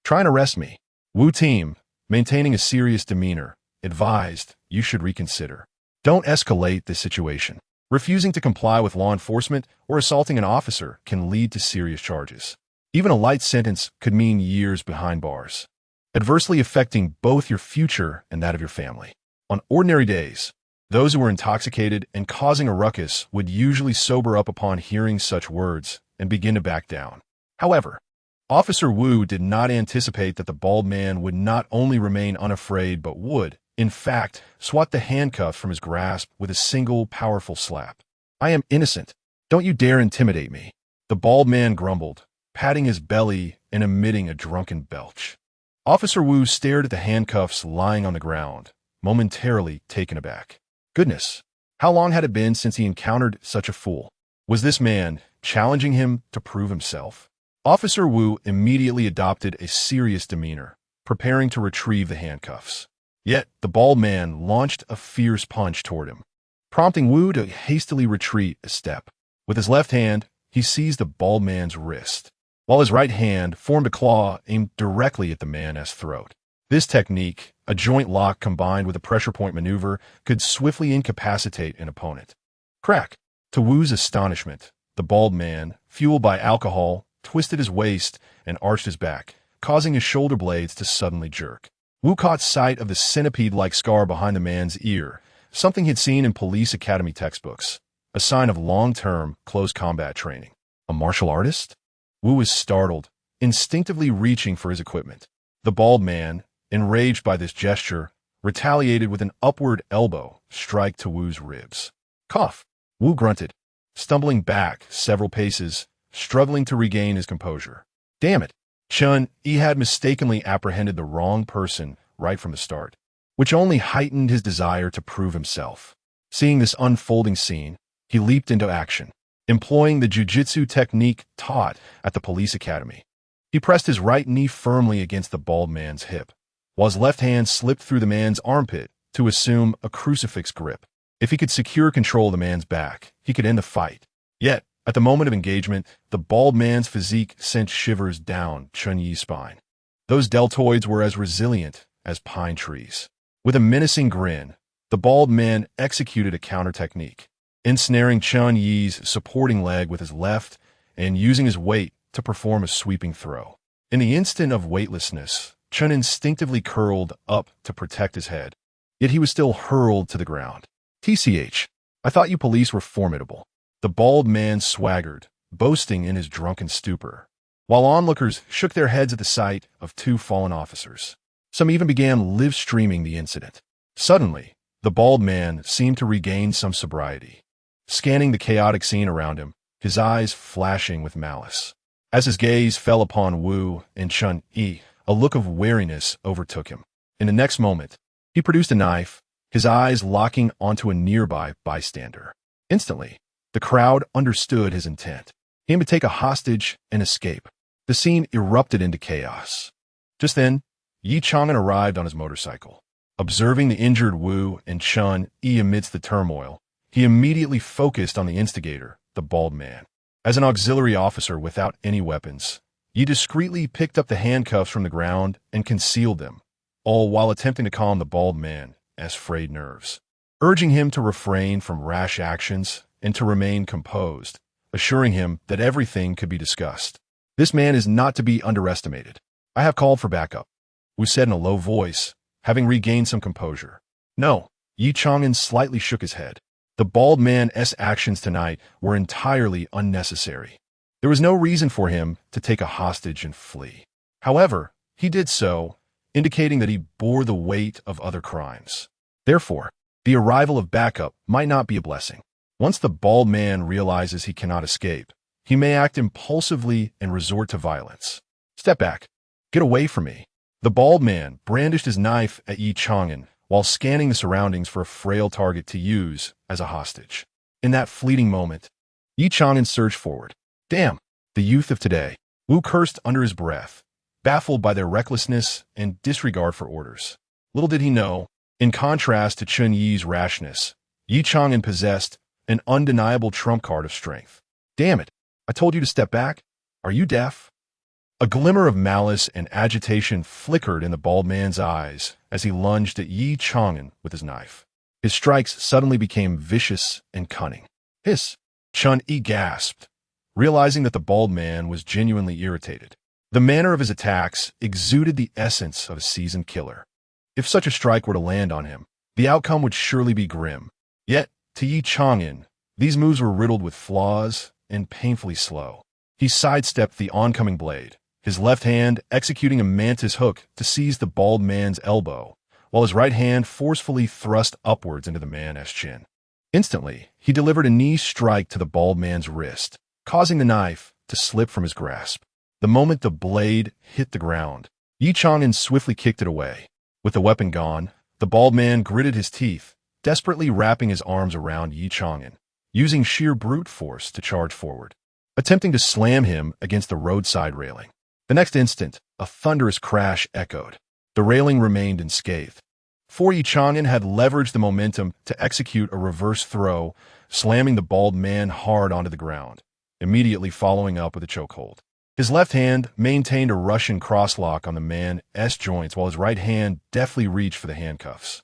Speaker 1: Try and arrest me." Wu Team, maintaining a serious demeanor, advised, "You should reconsider. Don't escalate this situation. Refusing to comply with law enforcement or assaulting an officer can lead to serious charges. Even a light sentence could mean years behind bars, adversely affecting both your future and that of your family." On ordinary days, those who were intoxicated and causing a ruckus would usually sober up upon hearing such words and begin to back down. However, Officer Wu did not anticipate that the bald man would not only remain unafraid but would, in fact, swat the handcuffs from his grasp with a single powerful slap. "I am innocent. Don't you dare intimidate me," the bald man grumbled, patting his belly and emitting a drunken belch. Officer Wu stared at the handcuffs lying on the ground, momentarily taken aback. Goodness, how long had it been since he encountered such a fool? Was this man challenging him to prove himself? Officer Wu immediately adopted a serious demeanor, preparing to retrieve the handcuffs. Yet, the bald man launched a fierce punch toward him, prompting Wu to hastily retreat a step. With his left hand, he seized the bald man's wrist, while his right hand formed a claw aimed directly at the man's throat. This technique, a joint lock combined with a pressure point maneuver, could swiftly incapacitate an opponent. Crack! To Wu's astonishment, the bald man, fueled by alcohol, twisted his waist and arched his back, causing his shoulder blades to suddenly jerk. Wu caught sight of the centipede-like scar behind the man's ear, something he'd seen in police academy textbooks, a sign of long-term, close combat training. A martial artist? Wu was startled, instinctively reaching for his equipment. The bald man, enraged by this gesture, retaliated with an upward elbow strike to Wu's ribs. Cough! Wu grunted, stumbling back several paces, struggling to regain his composure. Damn it! Chun-Yi had mistakenly apprehended the wrong person right from the start, which only heightened his desire to prove himself. Seeing this unfolding scene, he leaped into action, employing the jiu-jitsu technique taught at the police academy. He pressed his right knee firmly against the bald man's hip, while his left hand slipped through the man's armpit to assume a crucifix grip. If he could secure control of the man's back, he could end the fight. Yet, at the moment of engagement, the bald man's physique sent shivers down Chun-Yi's spine. Those deltoids were as resilient as pine trees. With a menacing grin, the bald man executed a counter technique, ensnaring Chun-Yi's supporting leg with his left and using his weight to perform a sweeping throw. In the instant of weightlessness, Chun instinctively curled up to protect his head. Yet he was still hurled to the ground. "TCH, I thought you police were formidable." The bald man swaggered, boasting in his drunken stupor, while onlookers shook their heads at the sight of two fallen officers. Some even began live-streaming the incident. Suddenly, the bald man seemed to regain some sobriety, scanning the chaotic scene around him, his eyes flashing with malice. As his gaze fell upon Wu and Chun-Yi, a look of wariness overtook him. In the next moment, he produced a knife, his eyes locking onto a nearby bystander. Instantly, the crowd understood his intent. He aimed to take a hostage and escape. The scene erupted into chaos. Just then, Ye Chang'an arrived on his motorcycle. Observing the injured Wu and Chun-Yi amidst the turmoil, he immediately focused on the instigator, the bald man. As an auxiliary officer without any weapons, Ye discreetly picked up the handcuffs from the ground and concealed them, all while attempting to calm the bald man's frayed nerves, urging him to refrain from rash actions and to remain composed, assuring him that everything could be discussed. "This man is not to be underestimated. I have called for backup," Wu said in a low voice, having regained some composure. "No," Ye Chang'an slightly shook his head. The bald man's actions tonight were entirely unnecessary. There was no reason for him to take a hostage and flee. However, he did so, indicating that he bore the weight of other crimes. Therefore, the arrival of backup might not be a blessing. Once the bald man realizes he cannot escape, he may act impulsively and resort to violence. "Step back. Get away from me." The bald man brandished his knife at Ye Chang'an while scanning the surroundings for a frail target to use as a hostage. In that fleeting moment, Ye Chang'an surged forward. "Damn, the youth of today," Wu cursed under his breath, baffled by their recklessness and disregard for orders. Little did he know, in contrast to Chun-Yi's rashness, Ye Chang'an possessed an undeniable trump card of strength. "Damn it, I told you to step back. Are you deaf?" A glimmer of malice and agitation flickered in the bald man's eyes as he lunged at Ye Chang'an with his knife. His strikes suddenly became vicious and cunning. "Hiss!" Chun-Yi gasped, realizing that the bald man was genuinely irritated. The manner of his attacks exuded the essence of a seasoned killer. If such a strike were to land on him, the outcome would surely be grim. Yet, to Ye Chang'an, these moves were riddled with flaws and painfully slow. He sidestepped the oncoming blade, his left hand executing a mantis hook to seize the bald man's elbow, while his right hand forcefully thrust upwards into the man's chin. Instantly, he delivered a knee strike to the bald man's wrist, causing the knife to slip from his grasp. The moment the blade hit the ground, Ye Chang'an swiftly kicked it away. With the weapon gone, the bald man gritted his teeth, desperately wrapping his arms around Ye Chang'an, using sheer brute force to charge forward, attempting to slam him against the roadside railing. The next instant, a thunderous crash echoed. The railing remained unscathed. For Ye Chang'an had leveraged the momentum to execute a reverse throw, slamming the bald man hard onto the ground, immediately following up with a chokehold. His left hand maintained a Russian crosslock on the man's joints while his right hand deftly reached for the handcuffs.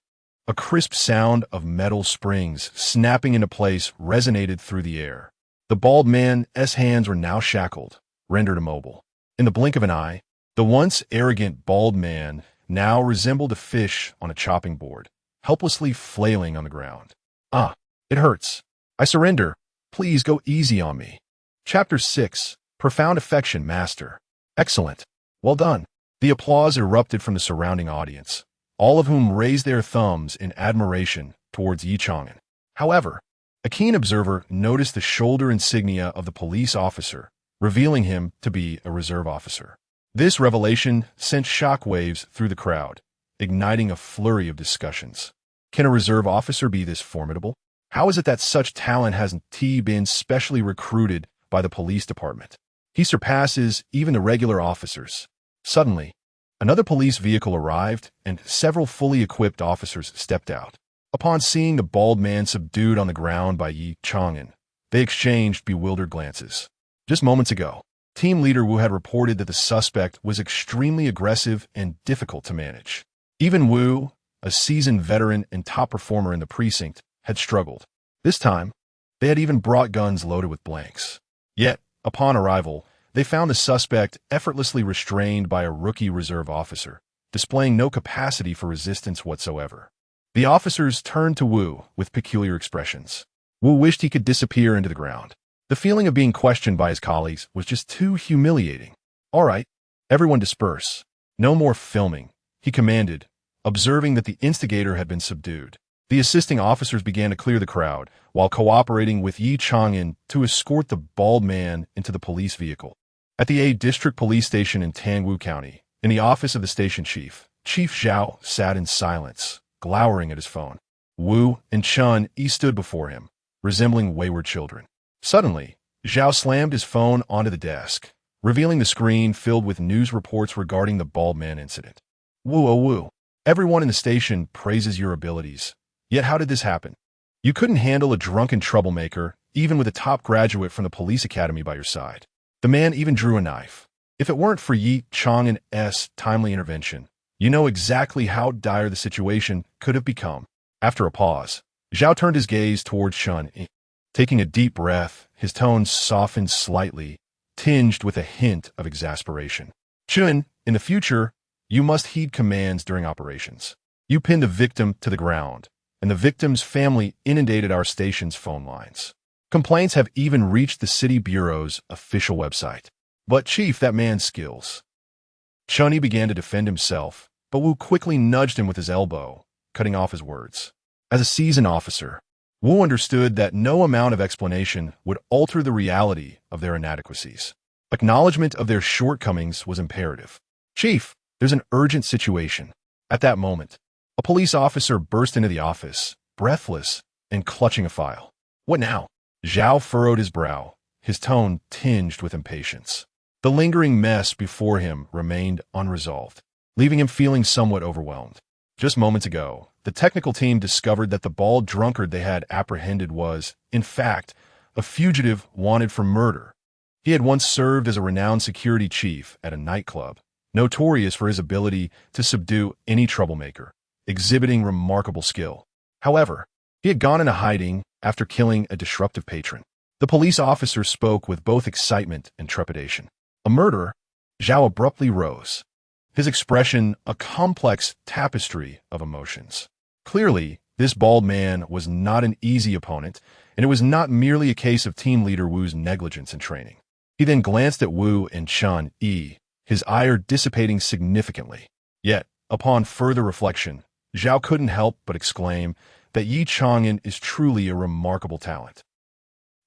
Speaker 1: A crisp sound of metal springs snapping into place resonated through the air. The bald man's hands were now shackled, rendered immobile. In the blink of an eye, the once arrogant bald man now resembled a fish on a chopping board, helplessly flailing on the ground. "Ah, it hurts. I surrender. Please go easy on me." Chapter 6. Profound Affection, Master. "Excellent. Well done." The applause erupted from the surrounding audience, all of whom raised their thumbs in admiration towards Ye Chang'an. However, a keen observer noticed the shoulder insignia of the police officer, revealing him to be a reserve officer. This revelation sent shockwaves through the crowd, igniting a flurry of discussions. Can a reserve officer be this formidable? How is it that such talent hasn't been specially recruited by the police department? He surpasses even the regular officers. Suddenly, another police vehicle arrived, and several fully equipped officers stepped out. Upon seeing the bald man subdued on the ground by Ye Chang'an, they exchanged bewildered glances. Just moments ago, Team Leader Wu had reported that the suspect was extremely aggressive and difficult to manage. Even Wu, a seasoned veteran and top performer in the precinct, had struggled. This time, they had even brought guns loaded with blanks. Yet, upon arrival, They found the suspect effortlessly restrained by a rookie reserve officer, displaying no capacity for resistance whatsoever. The officers turned to Wu with peculiar expressions. Wu wished he could disappear into the ground. The feeling of being questioned by his colleagues was just too humiliating. "All right, everyone disperse. No more filming," he commanded, observing that the instigator had been subdued. The assisting officers began to clear the crowd, while cooperating with Ye Chang'an to escort the bald man into the police vehicle. At the Ye District Police Station in Tangwu County, in the office of the station chief, Chief Zhao sat in silence, glowering at his phone. Wu and Chun stood before him, resembling wayward children. Suddenly, Zhao slammed his phone onto the desk, revealing the screen filled with news reports regarding the bald man incident. "Wu, oh Wu, everyone in the station praises your abilities. Yet how did this happen? You couldn't handle a drunken troublemaker, even with a top graduate from the police academy by your side. The man even drew a knife. If it weren't for Ye Chang'an's timely intervention, you know exactly how dire the situation could have become." After a pause, Zhao turned his gaze towards Chun. Taking a deep breath, his tone softened slightly, tinged with a hint of exasperation. "Chun, in the future, you must heed commands during operations. You pinned a victim to the ground, and the victim's family inundated our station's phone lines. Complaints have even reached the city bureau's official website. But Chief, that man's skills." Chun began to defend himself, but Wu quickly nudged him with his elbow, cutting off his words. As a seasoned officer, Wu understood that no amount of explanation would alter the reality of their inadequacies. Acknowledgement of their shortcomings was imperative. "Chief, there's an urgent situation." At that moment, a police officer burst into the office, breathless and clutching a file. "What now?" Zhao furrowed his brow, his tone tinged with impatience. The lingering mess before him remained unresolved, leaving him feeling somewhat overwhelmed. Just moments ago, the technical team discovered that the bald drunkard they had apprehended was, in fact, a fugitive wanted for murder. He had once served as a renowned security chief at a nightclub, notorious for his ability to subdue any troublemaker, exhibiting remarkable skill. However, he had gone into hiding after killing a disruptive patron. The police officer spoke with both excitement and trepidation. "A murderer?" Zhao abruptly rose, his expression a complex tapestry of emotions. Clearly, this bald man was not an easy opponent, and it was not merely a case of team leader Wu's negligence in training. He then glanced at Wu and Chun, his ire dissipating significantly. Yet, upon further reflection, Zhao couldn't help but exclaim that Ye Chang'an is truly a remarkable talent.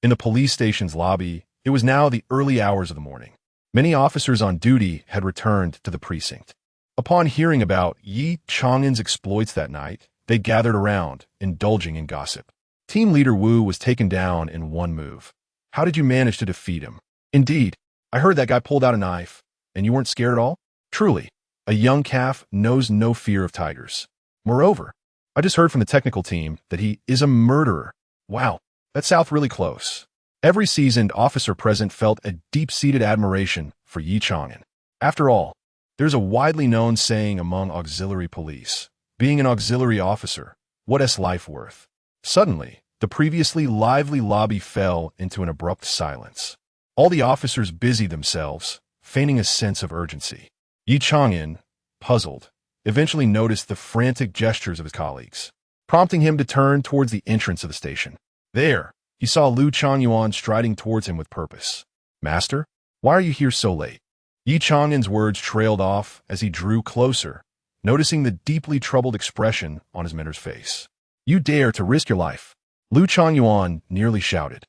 Speaker 1: In the police station's lobby, it was now the early hours of the morning. Many officers on duty had returned to the precinct. Upon hearing about Ye Chang'an's exploits that night, they gathered around, indulging in gossip. Team leader Wu was taken down in one move. "How did you manage to defeat him?" "Indeed, I heard that guy pulled out a knife, and you weren't scared at all?" "Truly, a young calf knows no fear of tigers. Moreover, I just heard from the technical team that he is a murderer." "Wow, that's South really close." Every seasoned officer present felt a deep-seated admiration for Ye Chang'an. After all, there's a widely known saying among auxiliary police, being an auxiliary officer, what is life worth? Suddenly, the previously lively lobby fell into an abrupt silence. All the officers busied themselves, feigning a sense of urgency. Ye Chang'an, puzzled, eventually noticed the frantic gestures of his colleagues, prompting him to turn towards the entrance of the station. There, he saw Lu Changyuan striding towards him with purpose. "Master, why are you here so late?" Ye Chang'an's words trailed off as he drew closer, noticing the deeply troubled expression on his mentor's face. "You dare to risk your life?" Lu Changyuan nearly shouted,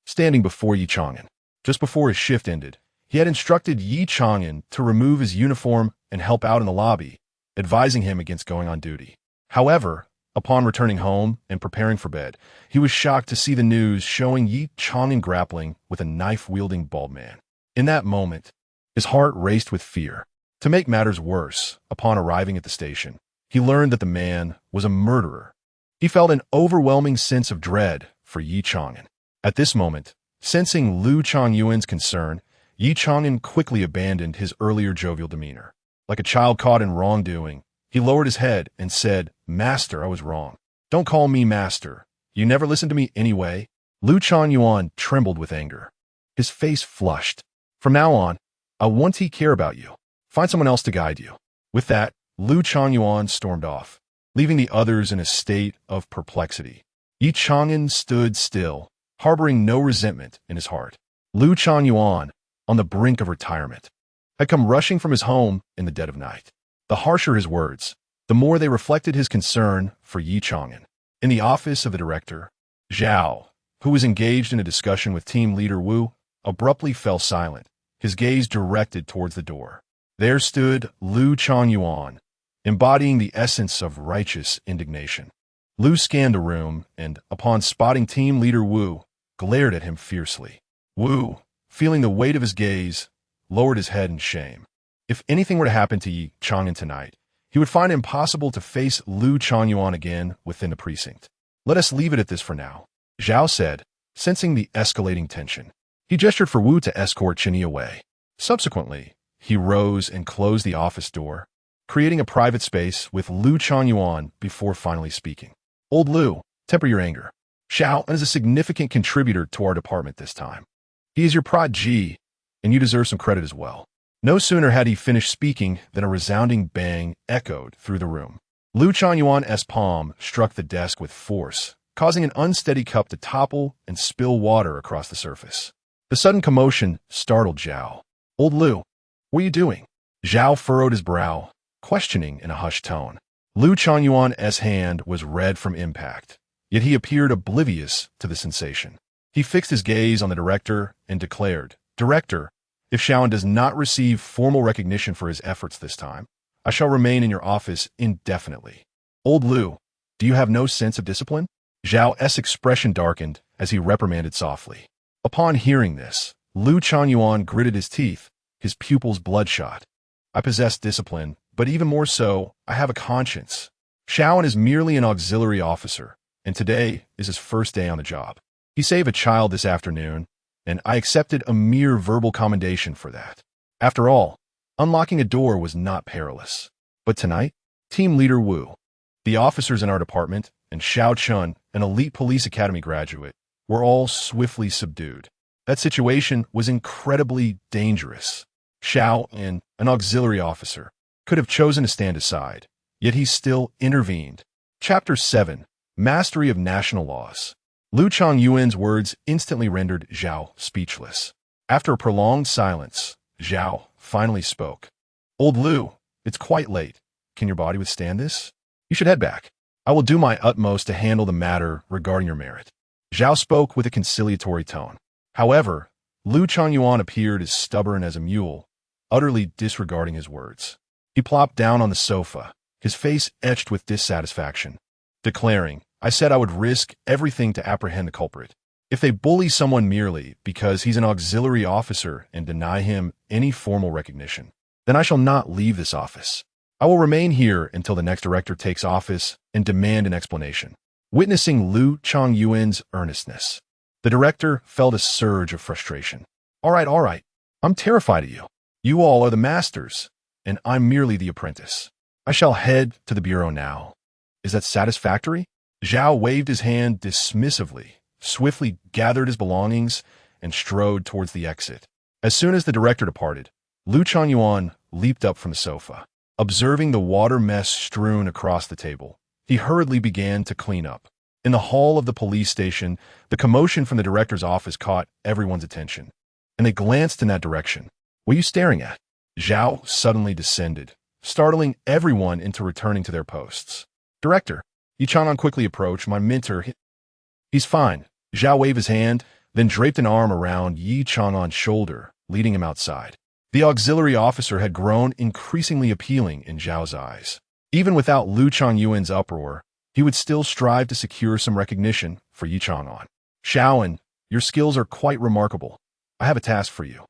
Speaker 1: standing before Ye Chang'an. Just before his shift ended, he had instructed Ye Chang'an to remove his uniform and help out in the lobby, advising him against going on duty. However, upon returning home and preparing for bed, he was shocked to see the news showing Ye Chang'an grappling with a knife-wielding bald man. In that moment, his heart raced with fear. To make matters worse, upon arriving at the station, he learned that the man was a murderer. He felt an overwhelming sense of dread for Ye Chang'an. At this moment, sensing Lu Changyuan's concern, Ye Chang'an quickly abandoned his earlier jovial demeanor. Like a child caught in wrongdoing, he lowered his head and said, "Master, I was wrong. Don't call me master. You never listened to me anyway." Lu Changyuan trembled with anger. His face flushed. From now on, I won't care about you. Find someone else to guide you." With that, Lu Changyuan stormed off, leaving the others in a state of perplexity. Ye Chang'an stood still, harboring no resentment in his heart. Lu Changyuan, on the brink of retirement, had come rushing from his home in the dead of night. The harsher his words, the more they reflected his concern for Ye Chang'an. In the office of the director, Zhao, who was engaged in a discussion with team leader Wu, abruptly fell silent, his gaze directed towards the door. There stood Lu Changyuan, embodying the essence of righteous indignation. Lu scanned the room and, upon spotting team leader Wu, glared at him fiercely. Wu, feeling the weight of his gaze, lowered his head in shame. If anything were to happen to Ye Chang'an tonight, he would find it impossible to face Lu Changyuan again within the precinct. "Let us leave it at this for now," Zhao said, sensing the escalating tension. He gestured for Wu to escort Chenyi away. Subsequently, he rose and closed the office door, creating a private space with Lu Changyuan before finally speaking. "Old Lu, temper your anger. Zhao is a significant contributor to our department this time. He is your protege, and you deserve some credit as well." No sooner had he finished speaking than a resounding bang echoed through the room. Lu Changyuan's palm struck the desk with force, causing an unsteady cup to topple and spill water across the surface. The sudden commotion startled Zhao. "Old Lu, what are you doing?" Zhao furrowed his brow, questioning in a hushed tone. Lu Changyuan's hand was red from impact, yet he appeared oblivious to the sensation. He fixed his gaze on the director and declared, "Director, if Xiaoan does not receive formal recognition for his efforts this time, I shall remain in your office indefinitely." "Old Lu, do you have no sense of discipline?" Zhao's expression darkened as he reprimanded softly. Upon hearing this, Lu Changyuan gritted his teeth, his pupils bloodshot. "I possess discipline, but even more so, I have a conscience. Xiaoan is merely an auxiliary officer, and today is his first day on the job. He saved a child this afternoon, and I accepted a mere verbal commendation for that. After all, unlocking a door was not perilous. But tonight, Team Leader Wu, the officers in our department, and Xiao Chun, an elite police academy graduate, were all swiftly subdued. That situation was incredibly dangerous. Xiao, an auxiliary officer, could have chosen to stand aside, yet he still intervened. Chapter 7, Mastery of National Laws. Lu Changyuan's words instantly rendered Zhao speechless. After a prolonged silence, Zhao finally spoke. "Old Lu, it's quite late. Can your body withstand this? You should head back. I will do my utmost to handle the matter regarding your merit." Zhao spoke with a conciliatory tone. However, Lu Changyuan appeared as stubborn as a mule, utterly disregarding his words. He plopped down on the sofa, his face etched with dissatisfaction, declaring, "I said I would risk everything to apprehend the culprit. If they bully someone merely because he's an auxiliary officer and deny him any formal recognition, then I shall not leave this office. I will remain here until the next director takes office and demand an explanation." Witnessing Lu Changyuan's earnestness, the director felt a surge of frustration. All right. I'm terrified of you. You all are the masters, and I'm merely the apprentice. I shall head to the bureau now. Is that satisfactory?" Zhao waved his hand dismissively, swiftly gathered his belongings, and strode towards the exit. As soon as the director departed, Lu Changyuan leaped up from the sofa. Observing the water mess strewn across the table, he hurriedly began to clean up. In the hall of the police station, the commotion from the director's office caught everyone's attention, and they glanced in that direction. "What are you staring at?" Zhao suddenly descended, startling everyone into returning to their posts. "Director," Ye Chang'an quickly approached. "My mentor, he's fine." Zhao waved his hand, then draped an arm around Ye Chang'an's shoulder, leading him outside. The auxiliary officer had grown increasingly appealing in Zhao's eyes. Even without Lu Changyuan's uproar, he would still strive to secure some recognition for Ye Chang'an. "Xiaoan, your skills are quite remarkable. I have a task for you.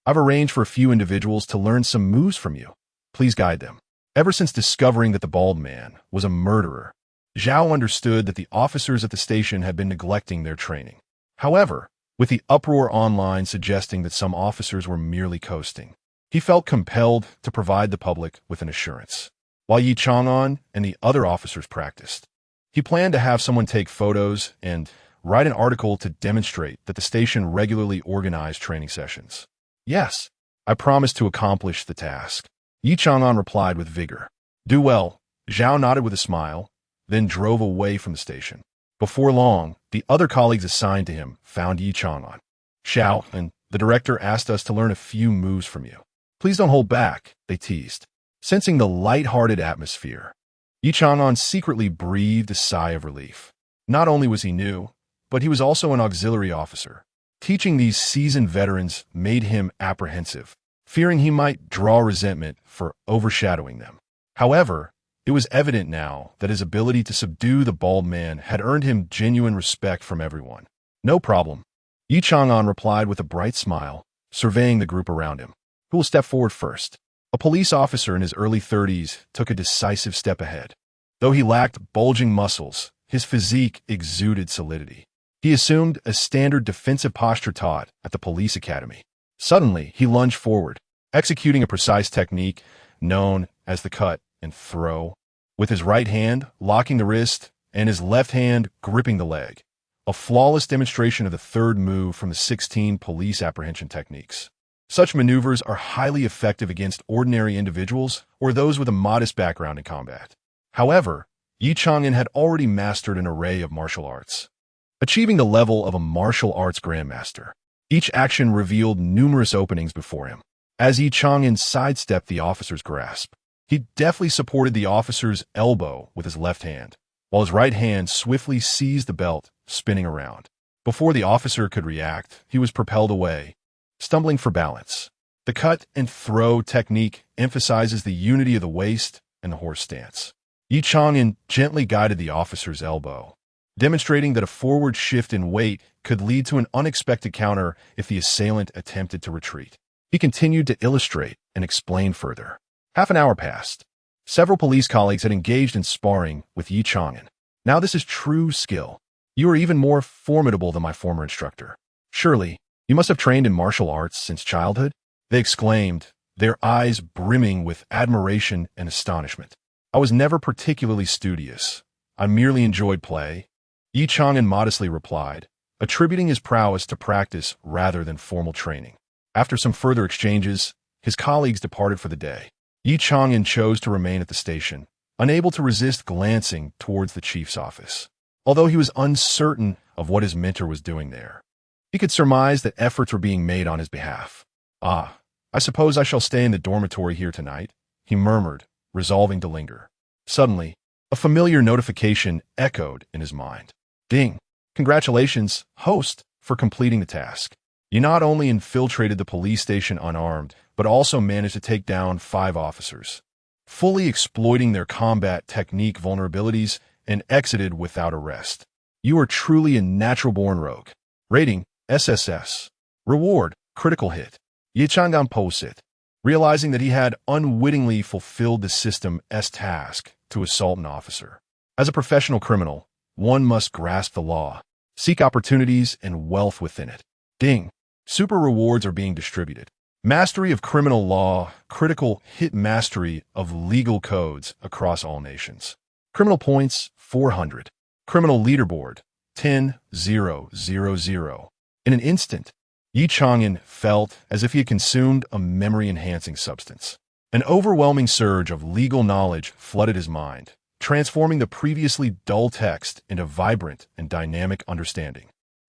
Speaker 1: I've arranged for a few individuals to learn some moves from you. Please guide them." Ever since discovering that the bald man was a murderer, Zhao understood that the officers at the station had been neglecting their training. However, with the uproar online suggesting that some officers were merely coasting, he felt compelled to provide the public with an assurance. While Ye Chang'an and the other officers practiced, he planned to have someone take photos and write an article to demonstrate that the station regularly organized training sessions. Yes, I promise to accomplish the task. Ye Chang'an replied with vigor. Do well. Zhao nodded with a smile, then drove away from the station. Before long, the other colleagues assigned to him found Ye Chang'an. Xiao, and the director asked us to learn a few moves from you. Please don't hold back, they teased. Sensing the light-hearted atmosphere, Ye Chang'an secretly breathed a sigh of relief. Not only was he new, but he was also an auxiliary officer. Teaching these seasoned veterans made him apprehensive, fearing he might draw resentment for overshadowing them. However, it was evident now that his ability to subdue the bald man had earned him genuine respect from everyone. No problem. Ye Chang'an replied with a bright smile, surveying the group around him. Who will step forward first? A police officer in his early 30s took a decisive step ahead. Though he lacked bulging muscles, his physique exuded solidity. He assumed a standard defensive posture taught at the police academy. Suddenly, he lunged forward, executing a precise technique known as the cut and throw, with his right hand locking the wrist and his left hand gripping the leg. A flawless demonstration of the third move from the 16 police apprehension techniques. Such maneuvers are highly effective against ordinary individuals or those with a modest background in combat. However, Ye Chang'an had already mastered an array of martial arts, achieving the level of a martial arts grandmaster. Each action revealed numerous openings before him. As Ye Chang'an sidestepped the officer's grasp, he deftly supported the officer's elbow with his left hand, while his right hand swiftly seized the belt, spinning around. Before the officer could react, he was propelled away, stumbling for balance. The cut and throw technique emphasizes the unity of the waist and the horse stance. Ye Chang'an gently guided the officer's elbow, demonstrating that a forward shift in weight could lead to an unexpected counter if the assailant attempted to retreat. He continued to illustrate and explain further. Half an hour passed. Several police colleagues had engaged in sparring with Ye Chang'an. Now this is true skill. You are even more formidable than my former instructor. Surely, you must have trained in martial arts since childhood? They exclaimed, their eyes brimming with admiration and astonishment. I was never particularly studious. I merely enjoyed play. Ye Chang'an modestly replied, attributing his prowess to practice rather than formal training. After some further exchanges, his colleagues departed for the day. Ye Chang'an chose to remain at the station, unable to resist glancing towards the chief's office. Although he was uncertain of what his mentor was doing there, he could surmise that efforts were being made on his behalf. Ah, I suppose I shall stay in the dormitory here tonight, he murmured, resolving to linger. Suddenly, a familiar notification echoed in his mind. Ding! Congratulations, host, for completing the task. You not only infiltrated the police station unarmed, but also managed to take down 5 officers, fully exploiting their combat technique vulnerabilities and exited without arrest. You are truly a natural-born rogue. Rating, SSS. Reward, critical hit. Ye Chang'an posit. Realizing that he had unwittingly fulfilled the system's task to assault an officer. As a professional criminal, one must grasp the law, seek opportunities and wealth within it. Ding. Super rewards are being distributed. Mastery of criminal law, critical hit mastery of legal codes across all nations. Criminal points, 400. Criminal leaderboard, 10,000. In an instant, Ye Chang'an felt as if he had consumed a memory-enhancing substance. An overwhelming surge of legal knowledge flooded his mind, transforming the previously dull text into vibrant and dynamic understanding.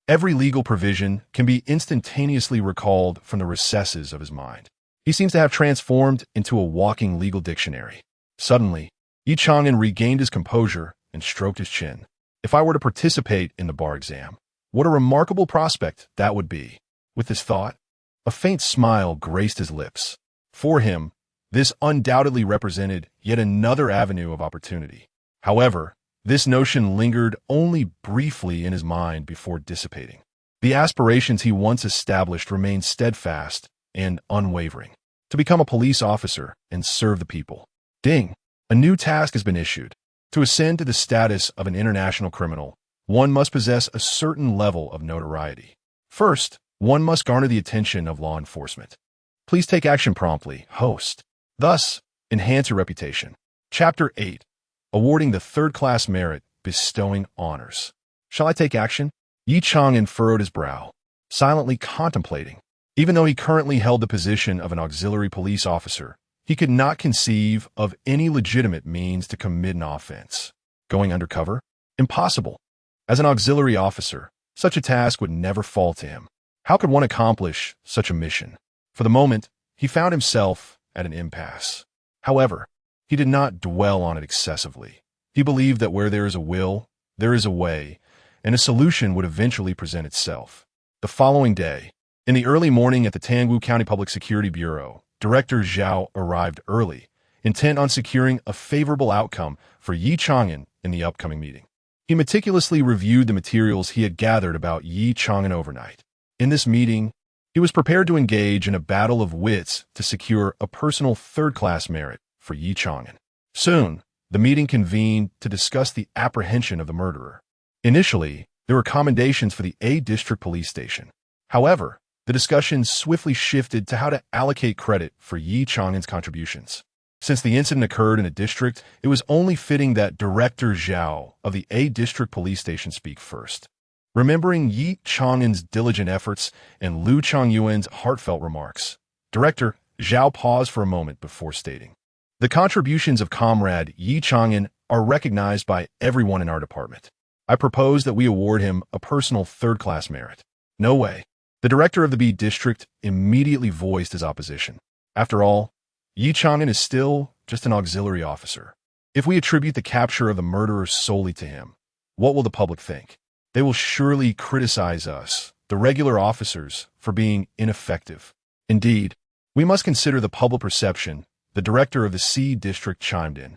Speaker 1: Every legal provision can be instantaneously recalled from the recesses of his mind. He seems to have transformed into a walking legal dictionary. Suddenly, Ye Chang'an regained his composure and stroked his chin. If I were to participate in the bar exam, what a remarkable prospect that would be. With this thought, a faint smile graced his lips. For him, this undoubtedly represented yet another avenue of opportunity. However, this notion lingered only briefly in his mind before dissipating. The aspirations he once established remained steadfast and unwavering. To become a police officer and serve the people. Ding! A new task has been issued. To ascend to the status of an international criminal, one must possess a certain level of notoriety. First, one must garner the attention of law enforcement. Please take action promptly, host. Thus, enhance your reputation. Chapter 8. Awarding the third-class merit, bestowing honors. Shall I take action? Ye Chang'an furrowed his brow, silently contemplating. Even though he currently held the position of an auxiliary police officer, he could not conceive of any legitimate means to commit an offense. Going undercover? Impossible. As an auxiliary officer, such a task would never fall to him. How could one accomplish such a mission? For the moment, he found himself at an impasse. However, he did not dwell on it excessively. He believed that where there is a will, there is a way, and a solution would eventually present itself. The following day, in the early morning at the Tangwu County Public Security Bureau, Director Zhao arrived early, intent on securing a favorable outcome for Ye Chang'an in the upcoming meeting. He meticulously reviewed the materials he had gathered about Ye Chang'an overnight. In this meeting, he was prepared to engage in a battle of wits to secure a personal third-class merit for Ye Chang'an. Soon, the meeting convened to discuss the apprehension of the murderer. Initially, there were commendations for the A District Police Station. However, the discussion swiftly shifted to how to allocate credit for Ye Chang'an's contributions. Since the incident occurred in a district, it was only fitting that Director Zhao of the A District Police Station speak first. Remembering Ye Chang'an's diligent efforts and Liu Changyuan's heartfelt remarks, Director Zhao paused for a moment before stating, "The contributions of Comrade Ye Chang'an are recognized by everyone in our department. I propose that we award him a personal third-class merit." "No way." The director of the B District immediately voiced his opposition. After all, Ye Chang'an is still just an auxiliary officer. If we attribute the capture of the murderer solely to him, what will the public think? They will surely criticize us, the regular officers, for being ineffective. Indeed, we must consider the public perception. The director of the C District chimed in.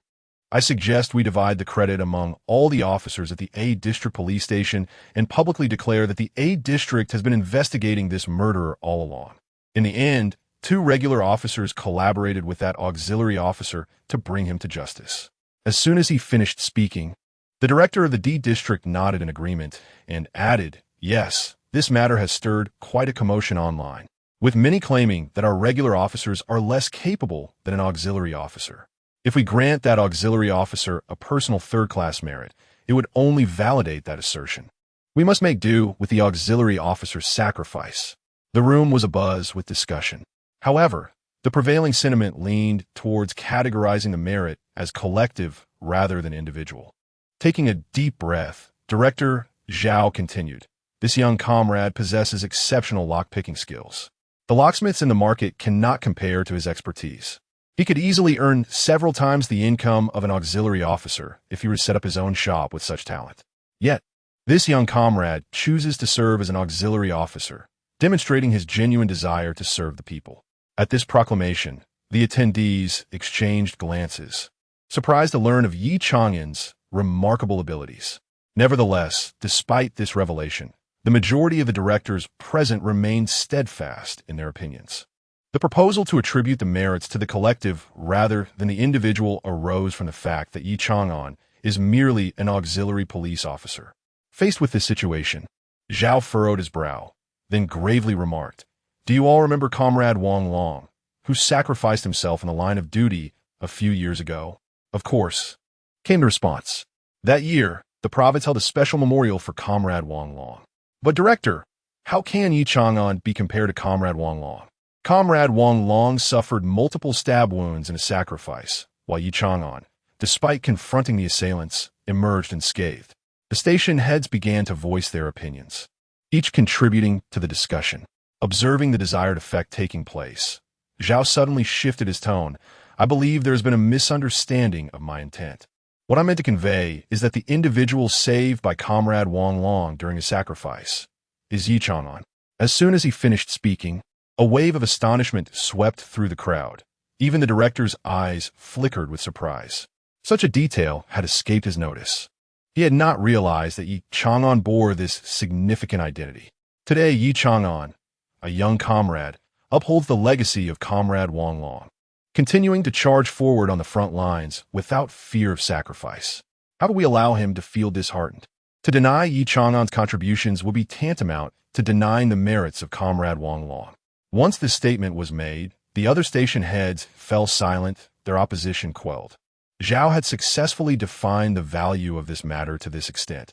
Speaker 1: "I suggest we divide the credit among all the officers at the A District Police Station and publicly declare that the A District has been investigating this murderer all along. In the end, 2 regular officers collaborated with that auxiliary officer to bring him to justice." As soon as he finished speaking, the director of the D District nodded in agreement and added, "Yes, this matter has stirred quite a commotion online, with many claiming that our regular officers are less capable than an auxiliary officer. If we grant that auxiliary officer a personal third-class merit, it would only validate that assertion. We must make do with the auxiliary officer's sacrifice." The room was abuzz with discussion. However, the prevailing sentiment leaned towards categorizing the merit as collective rather than individual. Taking a deep breath, Director Zhao continued, "This young comrade possesses exceptional lock-picking skills. The locksmiths in the market cannot compare to his expertise. He could easily earn several times the income of an auxiliary officer if he were to set up his own shop with such talent. Yet, this young comrade chooses to serve as an auxiliary officer, demonstrating his genuine desire to serve the people." At this proclamation, the attendees exchanged glances, surprised to learn of Ye Chang'an's remarkable abilities. Nevertheless, despite this revelation, the majority of the directors present remained steadfast in their opinions. The proposal to attribute the merits to the collective rather than the individual arose from the fact that Ye Chang'an is merely an auxiliary police officer. Faced with this situation, Zhao furrowed his brow, then gravely remarked, "Do you all remember Comrade Wang Long, who sacrificed himself in the line of duty a few years ago?" "Of course," came the response. That year, the province held a special memorial for Comrade Wang Long. "But Director, how can Ye Chang'an be compared to Comrade Wang Long?" "Comrade Wang Long suffered multiple stab wounds in a sacrifice, while Ye Chang'an, despite confronting the assailants, emerged unscathed." The station heads began to voice their opinions, each contributing to the discussion. Observing the desired effect taking place, Zhao suddenly shifted his tone. "I believe there has been a misunderstanding of my intent. What I meant to convey is that the individual saved by Comrade Wang Long during his sacrifice is Ye Chang'an." As soon as he finished speaking, a wave of astonishment swept through the crowd. Even the director's eyes flickered with surprise. Such a detail had escaped his notice. He had not realized that Ye Chang'an bore this significant identity. Today, Ye Chang'an, a young comrade, upholds the legacy of Comrade Wang Long, continuing to charge forward on the front lines without fear of sacrifice. How do we allow him to feel disheartened? To deny Ye Chang'an's contributions would be tantamount to denying the merits of Comrade Wang Long. Once this statement was made, the other station heads fell silent, their opposition quelled. Zhao had successfully defined the value of this matter to this extent.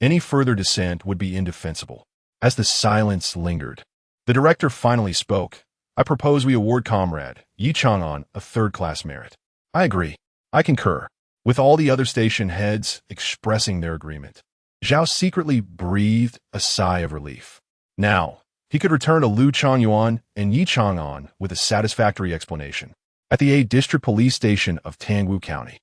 Speaker 1: Any further dissent would be indefensible. As the silence lingered, The director finally spoke. I propose we award Comrade Ye Chang'an a third-class merit. I agree. I concur. With all the other station heads expressing their agreement. Zhao secretly breathed a sigh of relief. Now, he could return to Lu Changyuan and Ye Chang'an with a satisfactory explanation. At the Ye District Police Station of Tangwu County.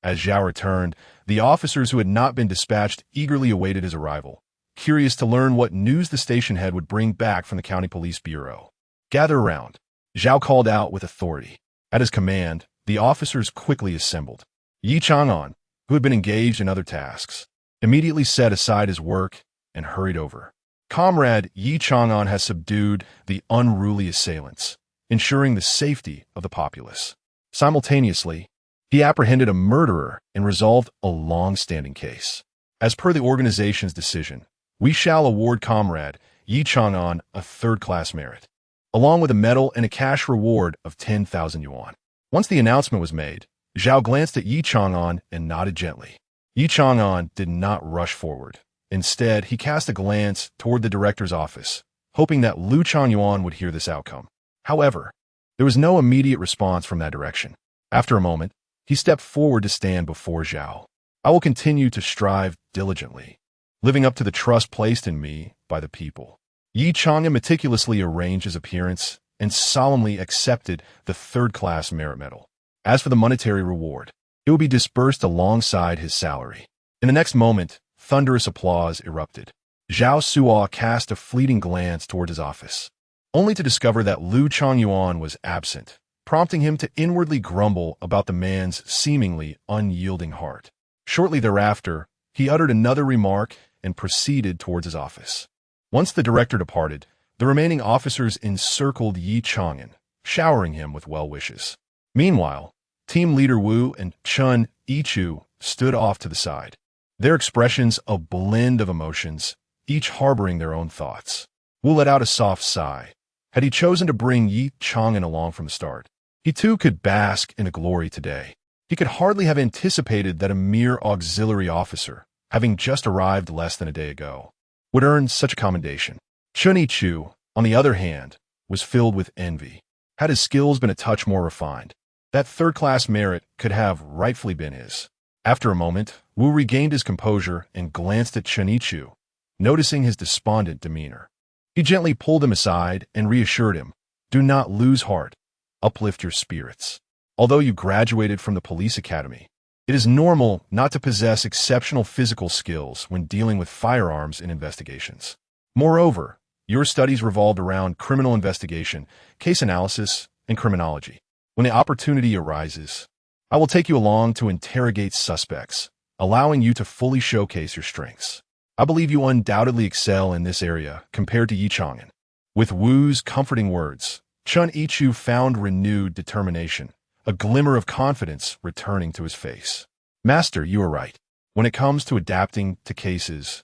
Speaker 1: As Zhao returned, the officers who had not been dispatched eagerly awaited his arrival, curious to learn what news the station head would bring back from the County Police Bureau. Gather around. Zhao called out with authority. At his command, the officers quickly assembled. Ye Chang'an, who had been engaged in other tasks, immediately set aside his work and hurried over. Comrade Ye Chang'an has subdued the unruly assailants, ensuring the safety of the populace. Simultaneously, he apprehended a murderer and resolved a long-standing case. As per the organization's decision, we shall award Comrade Ye Chang'an a third-class merit, along with a medal and a cash reward of 10,000 yuan. Once the announcement was made, Zhao glanced at Ye Chang'an and nodded gently. Ye Chang'an did not rush forward. Instead, he cast a glance toward the director's office, hoping that Lu Changyuan would hear this outcome. However, there was no immediate response from that direction. After a moment, he stepped forward to stand before Zhao. I will continue to strive diligently, living up to the trust placed in me by the people. Ye Chang'an meticulously arranged his appearance and solemnly accepted the third-class merit medal. As for the monetary reward, it would be disbursed alongside his salary. In the next moment, thunderous applause erupted. Zhao Suo cast a fleeting glance toward his office, only to discover that Lu Changyuan was absent, prompting him to inwardly grumble about the man's seemingly unyielding heart. Shortly thereafter, he uttered another remark and proceeded towards his office. Once the director departed, the remaining officers encircled Ye Chang'an, showering him with well wishes. Meanwhile, Team Leader Wu and Chun Yichu stood off to the side, their expressions a blend of emotions, each harboring their own thoughts. Wu let out a soft sigh. Had he chosen to bring Ye Chang'an along from the start, he too could bask in a glory today. He could hardly have anticipated that a mere auxiliary officer, having just arrived less than a day ago, would earn such a commendation. Chun Yichu, on the other hand, was filled with envy. Had his skills been a touch more refined, that third-class merit could have rightfully been his. After a moment, Wu regained his composure and glanced at Chun Yichu, noticing his despondent demeanor. He gently pulled him aside and reassured him, "Do not lose heart. Uplift your spirits. Although you graduated from the police academy, it is normal not to possess exceptional physical skills when dealing with firearms in investigations. Moreover, your studies revolved around criminal investigation, case analysis, and criminology. When the opportunity arises, I will take you along to interrogate suspects, allowing you to fully showcase your strengths. I believe you undoubtedly excel in this area compared to Ye Chang'an." With Wu's comforting words, Chun Yichu found renewed determination, a glimmer of confidence returning to his face. "Master, you are right. When it comes to adapting to cases,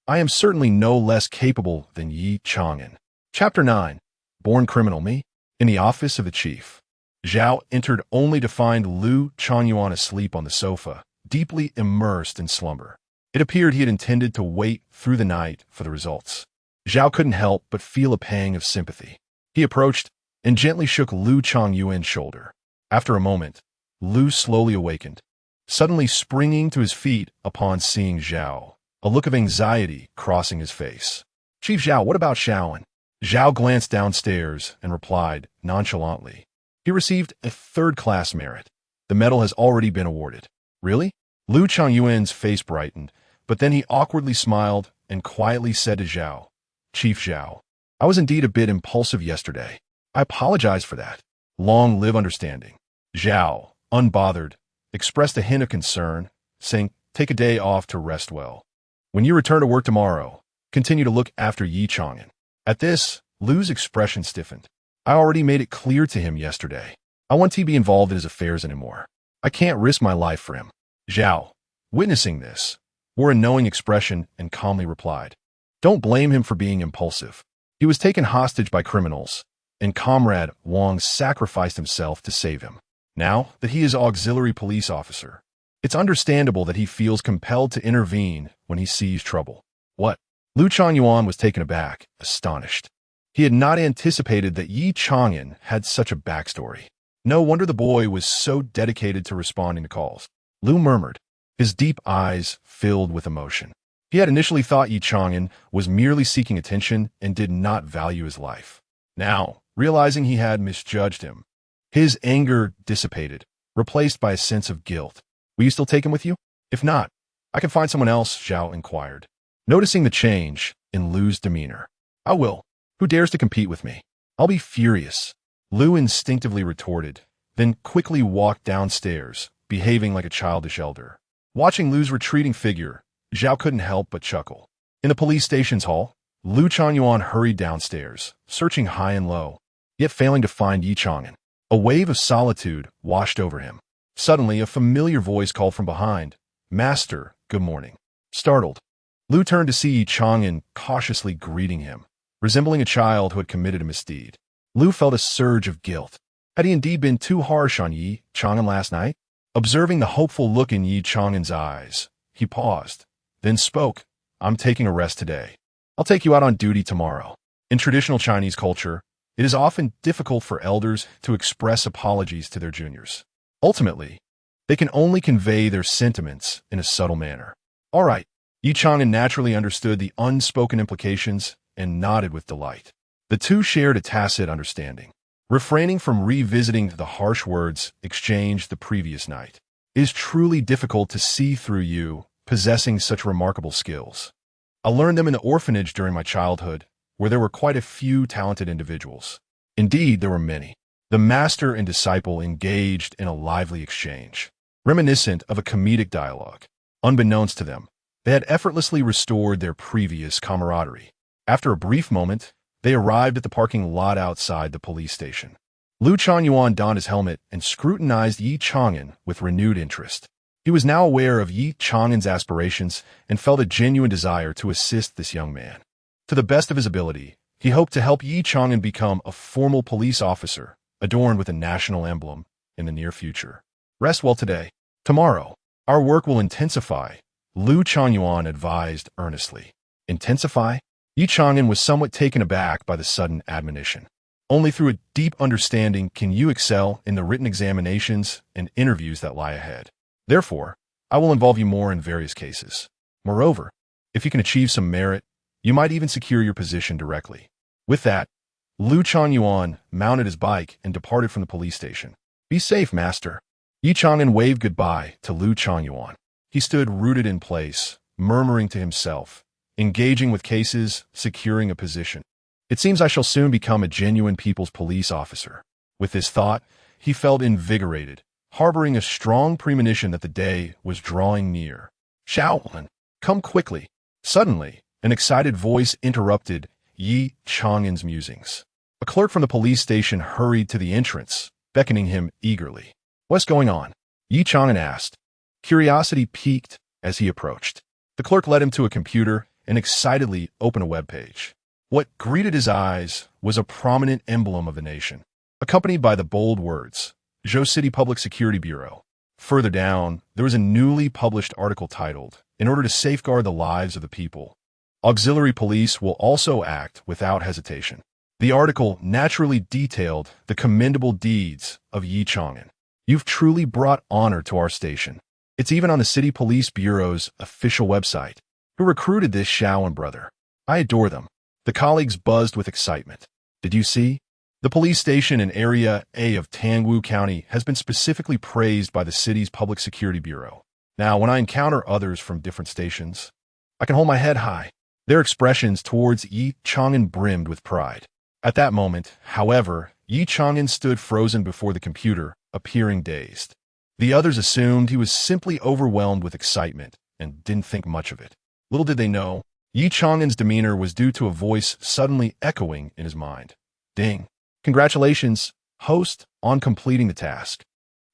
Speaker 1: I am certainly no less capable than Ye Chang'an." Chapter 9. Born Criminal Me? In the office of the chief, Zhao entered only to find Lu Changyuan asleep on the sofa, deeply immersed in slumber. It appeared he had intended to wait through the night for the results. Zhao couldn't help but feel a pang of sympathy. He approached and gently shook Lu Changyuan's shoulder. After a moment, Lu slowly awakened, suddenly springing to his feet upon seeing Zhao, a look of anxiety crossing his face. "Chief Zhao, what about Shaoan?" Zhao glanced downstairs and replied nonchalantly. "He received a third-class merit. The medal has already been awarded." "Really?" Lu Changyuan's face brightened, but then he awkwardly smiled and quietly said to Zhao, "Chief Zhao, I was indeed a bit impulsive yesterday. I apologize for that. Long live understanding." Zhao, unbothered, expressed a hint of concern, saying, "Take a day off to rest well. When you return to work tomorrow, continue to look after Ye Chang'an." At this, Lu's expression stiffened. "I already made it clear to him yesterday. I won't be involved in his affairs anymore. I can't risk my life for him." Zhao, witnessing this, wore a knowing expression and calmly replied, "Don't blame him for being impulsive. He was taken hostage by criminals, and Comrade Wang sacrificed himself to save him. Now that he is auxiliary police officer, it's understandable that he feels compelled to intervene when he sees trouble." "What?" Lu Changyuan was taken aback, astonished. He had not anticipated that Ye Chang'an had such a backstory. No wonder the boy was so dedicated to responding to calls. Lu murmured, his deep eyes filled with emotion. He had initially thought Ye Chang'an was merely seeking attention and did not value his life. Now, realizing he had misjudged him, his anger dissipated, replaced by a sense of guilt. Will you still take him with you? If not, I can find someone else, Zhao inquired. Noticing the change in Lu's demeanor. I will. Who dares to compete with me? I'll be furious. Lu instinctively retorted, then quickly walked downstairs, behaving like a childish elder. Watching Lu's retreating figure, Zhao couldn't help but chuckle. In the police station's hall, Lu Changyuan hurried downstairs, searching high and low, yet failing to find Ye Chang'an. A wave of solitude washed over him. Suddenly, a familiar voice called from behind, Master, good morning. Startled, Lu turned to see Ye Chang'an cautiously greeting him, resembling a child who had committed a misdeed. Lu felt a surge of guilt. Had he indeed been too harsh on Ye Chang'an last night? Observing the hopeful look in Ye Chang'an's eyes, he paused, then spoke, I'm taking a rest today. I'll take you out on duty tomorrow. In traditional Chinese culture, it is often difficult for elders to express apologies to their juniors. Ultimately, they can only convey their sentiments in a subtle manner. All right, Ye Chang'an naturally understood the unspoken implications and nodded with delight. The two shared a tacit understanding, refraining from revisiting the harsh words exchanged the previous night. It is truly difficult to see through you possessing such remarkable skills. I learned them in the orphanage during my childhood, where there were quite a few talented individuals. Indeed, there were many. The master and disciple engaged in a lively exchange, reminiscent of a comedic dialogue. Unbeknownst to them, they had effortlessly restored their previous camaraderie. After a brief moment, they arrived at the parking lot outside the police station. Lu Changyuan donned his helmet and scrutinized Ye Chang'an with renewed interest. He was now aware of Ye Chang'an's aspirations and felt a genuine desire to assist this young man. To the best of his ability, he hoped to help Ye Chang'an become a formal police officer, adorned with a national emblem, in the near future. Rest well today. Tomorrow, our work will intensify, Lu Changyuan advised earnestly. Intensify? Ye Chang'an was somewhat taken aback by the sudden admonition. Only through a deep understanding can you excel in the written examinations and interviews that lie ahead. Therefore, I will involve you more in various cases. Moreover, if you can achieve some merit, you might even secure your position directly. With that, Lu Changyuan mounted his bike and departed from the police station. Be safe, master. Ye Chang'an waved goodbye to Lu Changyuan. He stood rooted in place, murmuring to himself, engaging with cases, securing a position. It seems I shall soon become a genuine people's police officer. With this thought, he felt invigorated, harboring a strong premonition that the day was drawing near. Shaolin, come quickly. Suddenly, an excited voice interrupted Ye Chang'an's musings. A clerk from the police station hurried to the entrance, beckoning him eagerly. What's going on? Ye Chang'an asked. Curiosity piqued as he approached. The clerk led him to a computer and excitedly opened a web page. What greeted his eyes was a prominent emblem of the nation, accompanied by the bold words, Zhou City Public Security Bureau. Further down, there was a newly published article titled, In order to safeguard the lives of the people, auxiliary police will also act without hesitation. The article naturally detailed the commendable deeds of Ye Chang'an. You've truly brought honor to our station. It's even on the City Police Bureau's official website. Who recruited this Shaolin brother? I adore them. The colleagues buzzed with excitement. Did you see? The police station in Area A of Tangwu County has been specifically praised by the city's Public Security Bureau. Now, when I encounter others from different stations, I can hold my head high. Their expressions towards Ye Chang'an brimmed with pride. At that moment, however, Ye Chang'an stood frozen before the computer, appearing dazed. The others assumed he was simply overwhelmed with excitement and didn't think much of it. Little did they know, Ye Chang'an's demeanor was due to a voice suddenly echoing in his mind. Ding. Congratulations, host, on completing the task.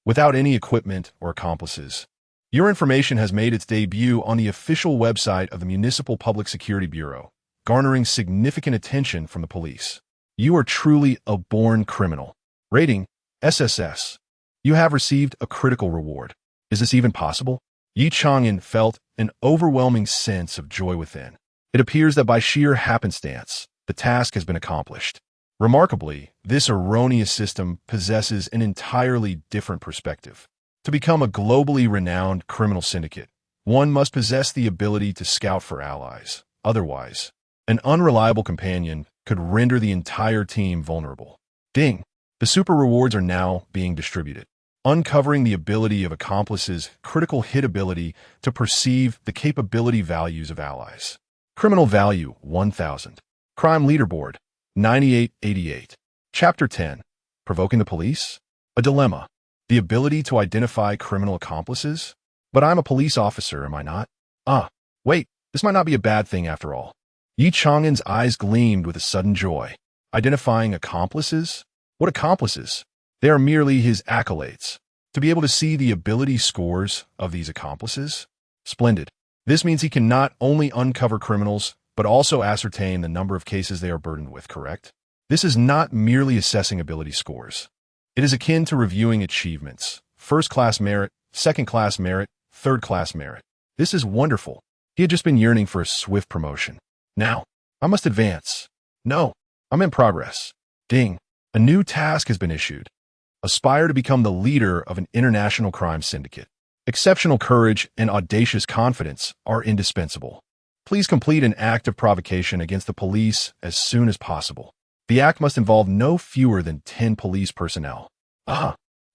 Speaker 1: Without any equipment or accomplices, your information has made its debut on the official website of the Municipal Public Security Bureau, garnering significant attention from the police. You are truly a born criminal. Rating, SSS. You have received a critical reward. Is this even possible? Ye Chang'an felt an overwhelming sense of joy within. It appears that by sheer happenstance, The task has been accomplished. Remarkably, this erroneous system possesses an entirely different perspective. To become a globally renowned criminal syndicate, one must possess the ability to scout for allies. Otherwise, an unreliable companion could render the entire team vulnerable. Ding! The super rewards are now being distributed, uncovering the ability of accomplices' critical hit ability to perceive the capability values of allies. Criminal value 1000. Crime leaderboard 9888. Chapter 10. Provoking the police? A dilemma. The ability to identify criminal accomplices? But I'm a police officer, am I not? Wait, this might not be a bad thing after all. Ye Chang'an's eyes gleamed with a sudden joy. Identifying accomplices? What accomplices? They are merely his accolades. To be able to see the ability scores of these accomplices? Splendid. This means he can not only uncover criminals, but also ascertain the number of cases they are burdened with, correct? This is not merely assessing ability scores. It is akin to reviewing achievements. First-class merit, second-class merit, third-class merit. This is wonderful. He had just been yearning for a swift promotion. Now, I must advance. No, I'm in progress. Ding. A new task has been issued. Aspire to become the leader of an international crime syndicate. Exceptional courage and audacious confidence are indispensable. Please complete an act of provocation against the police as soon as possible. The act must involve no fewer than 10 police personnel.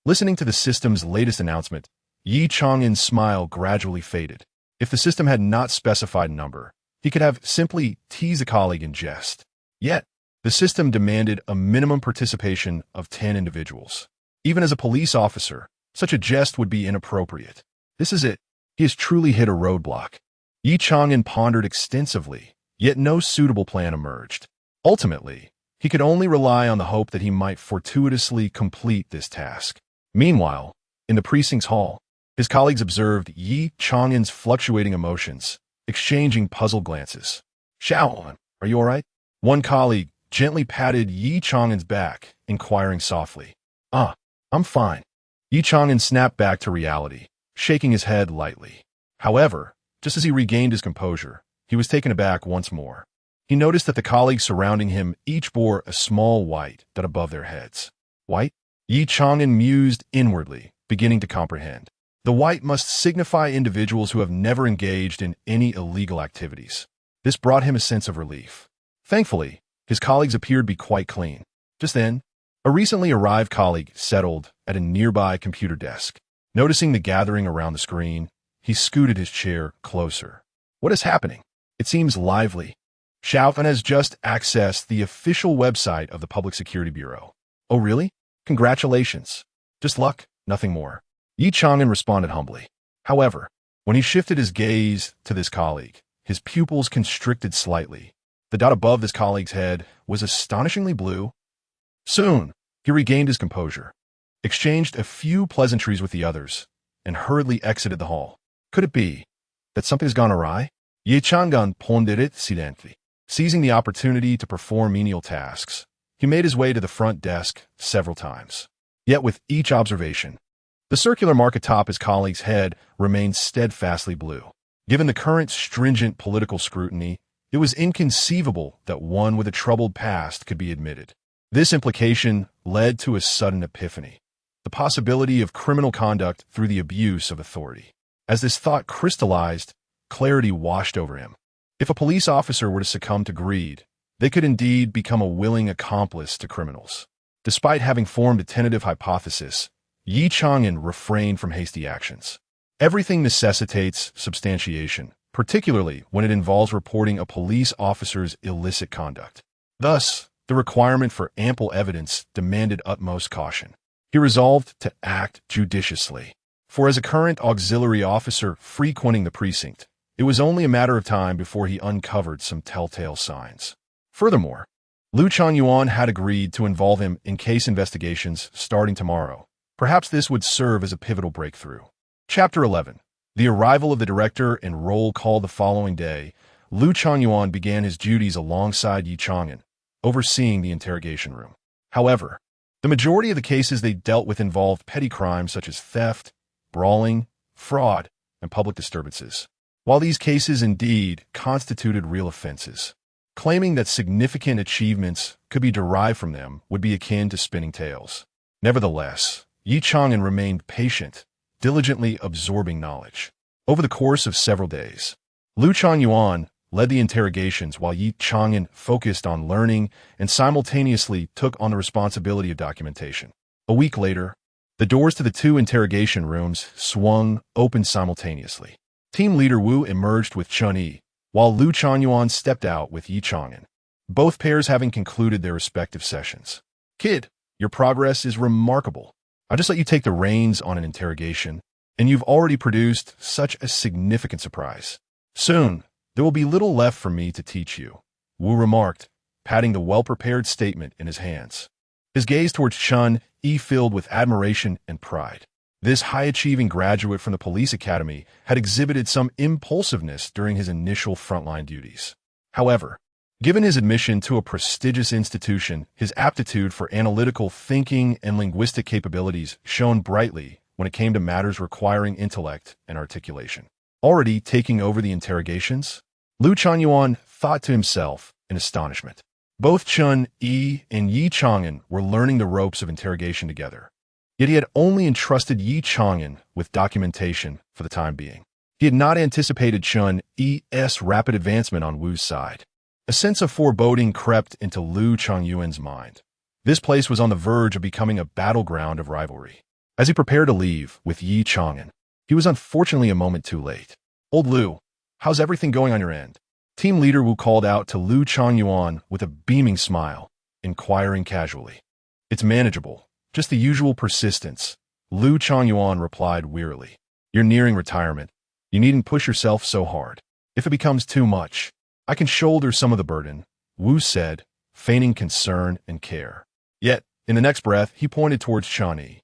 Speaker 1: Listening to the system's latest announcement, Ye Chang'an's smile gradually faded. If the system had not specified a number, he could have simply teased a colleague in jest. Yet, the system demanded a minimum participation of 10 individuals. Even as a police officer, such a jest would be inappropriate. This is it. He has truly hit a roadblock. Ye Chang'an pondered extensively, yet no suitable plan emerged. Ultimately, he could only rely on the hope that he might fortuitously complete this task. Meanwhile, in the precinct's hall, his colleagues observed Ye Chang'an's fluctuating emotions, exchanging puzzled glances. "Xiao, are you all right?" One colleague gently patted Ye Chang'an's back, inquiring softly. I'm fine." Ye Chang'an snapped back to reality, shaking his head lightly. However, just as he regained his composure, he was taken aback once more. He noticed that the colleagues surrounding him each bore a small white dot above their heads. White? Ye Chang'an mused inwardly, beginning to comprehend. The white must signify individuals who have never engaged in any illegal activities. This brought him a sense of relief. Thankfully, his colleagues appeared to be quite clean. Just then, a recently arrived colleague settled at a nearby computer desk. Noticing the gathering around the screen, he scooted his chair closer. "What is happening? It seems lively." Xiaofan has just accessed the official website of the Public Security Bureau. "Oh, really? Congratulations. Just luck, nothing more." Ye Chang'an responded humbly. However, when he shifted his gaze to this colleague, his pupils constricted slightly. The dot above this colleague's head was astonishingly blue. Soon, he regained his composure, exchanged a few pleasantries with the others, and hurriedly exited the hall. Could it be that something's gone awry? Ye Chang'an pondered silently. Seizing the opportunity to perform menial tasks, he made his way to the front desk several times. Yet with each observation, the circular mark atop his colleague's head remained steadfastly blue. Given the current stringent political scrutiny, it was inconceivable that one with a troubled past could be admitted. This implication led to a sudden epiphany, the possibility of criminal conduct through the abuse of authority. As this thought crystallized, clarity washed over him. If a police officer were to succumb to greed, they could indeed become a willing accomplice to criminals. Despite having formed a tentative hypothesis, Ye Chang'an refrained from hasty actions. Everything necessitates substantiation, particularly when it involves reporting a police officer's illicit conduct. Thus, the requirement for ample evidence demanded utmost caution. He resolved to act judiciously. For as a current auxiliary officer frequenting the precinct, it was only a matter of time before he uncovered some telltale signs. Furthermore, Liu Changyuan had agreed to involve him in case investigations starting tomorrow. Perhaps this would serve as a pivotal breakthrough. Chapter 11. The arrival of the director and roll call the following day, Liu Changyuan began his duties alongside Ye Chang'an, overseeing the interrogation room. However, the majority of the cases they dealt with involved petty crimes such as theft, brawling, fraud, and public disturbances. While these cases indeed constituted real offenses, claiming that significant achievements could be derived from them would be akin to spinning tales. Nevertheless, Ye Chang'an remained patient, diligently absorbing knowledge. Over the course of several days, Lu Changyuan led the interrogations while Ye Chang'an focused on learning and simultaneously took on the responsibility of documentation. A week later, the doors to the two interrogation rooms swung open simultaneously. Team leader Wu emerged with Chun Yi, while Lu Changyuan stepped out with Ye Chang'an, both pairs having concluded their respective sessions. "Kid, your progress is remarkable. I just let you take the reins on an interrogation, and you've already produced such a significant surprise. Soon, there will be little left for me to teach you," Wu remarked, patting the well-prepared statement in his hands. His gaze towards Chun Yi filled with admiration and pride. This high-achieving graduate from the police academy had exhibited some impulsiveness during his initial frontline duties. However, given his admission to a prestigious institution, his aptitude for analytical thinking and linguistic capabilities shone brightly when it came to matters requiring intellect and articulation. Already taking over the interrogations, Lu Changyuan thought to himself in astonishment. Both Chun Yi and Ye Chang'an were learning the ropes of interrogation together. Yet he had only entrusted Ye Chang'an with documentation for the time being. He had not anticipated Chun Yi's rapid advancement on Wu's side. A sense of foreboding crept into Lu Changyuan's mind. This place was on the verge of becoming a battleground of rivalry. As he prepared to leave with Ye Chang'an, he was unfortunately a moment too late. "Old Lu, how's everything going on your end?" Team leader Wu called out to Lu Changyuan with a beaming smile, inquiring casually. "It's manageable. Just the usual persistence," Lu Changyuan replied wearily. "You're nearing retirement. You needn't push yourself so hard. If it becomes too much, I can shoulder some of the burden," Wu said, feigning concern and care. Yet, in the next breath, he pointed towards Chun Yi.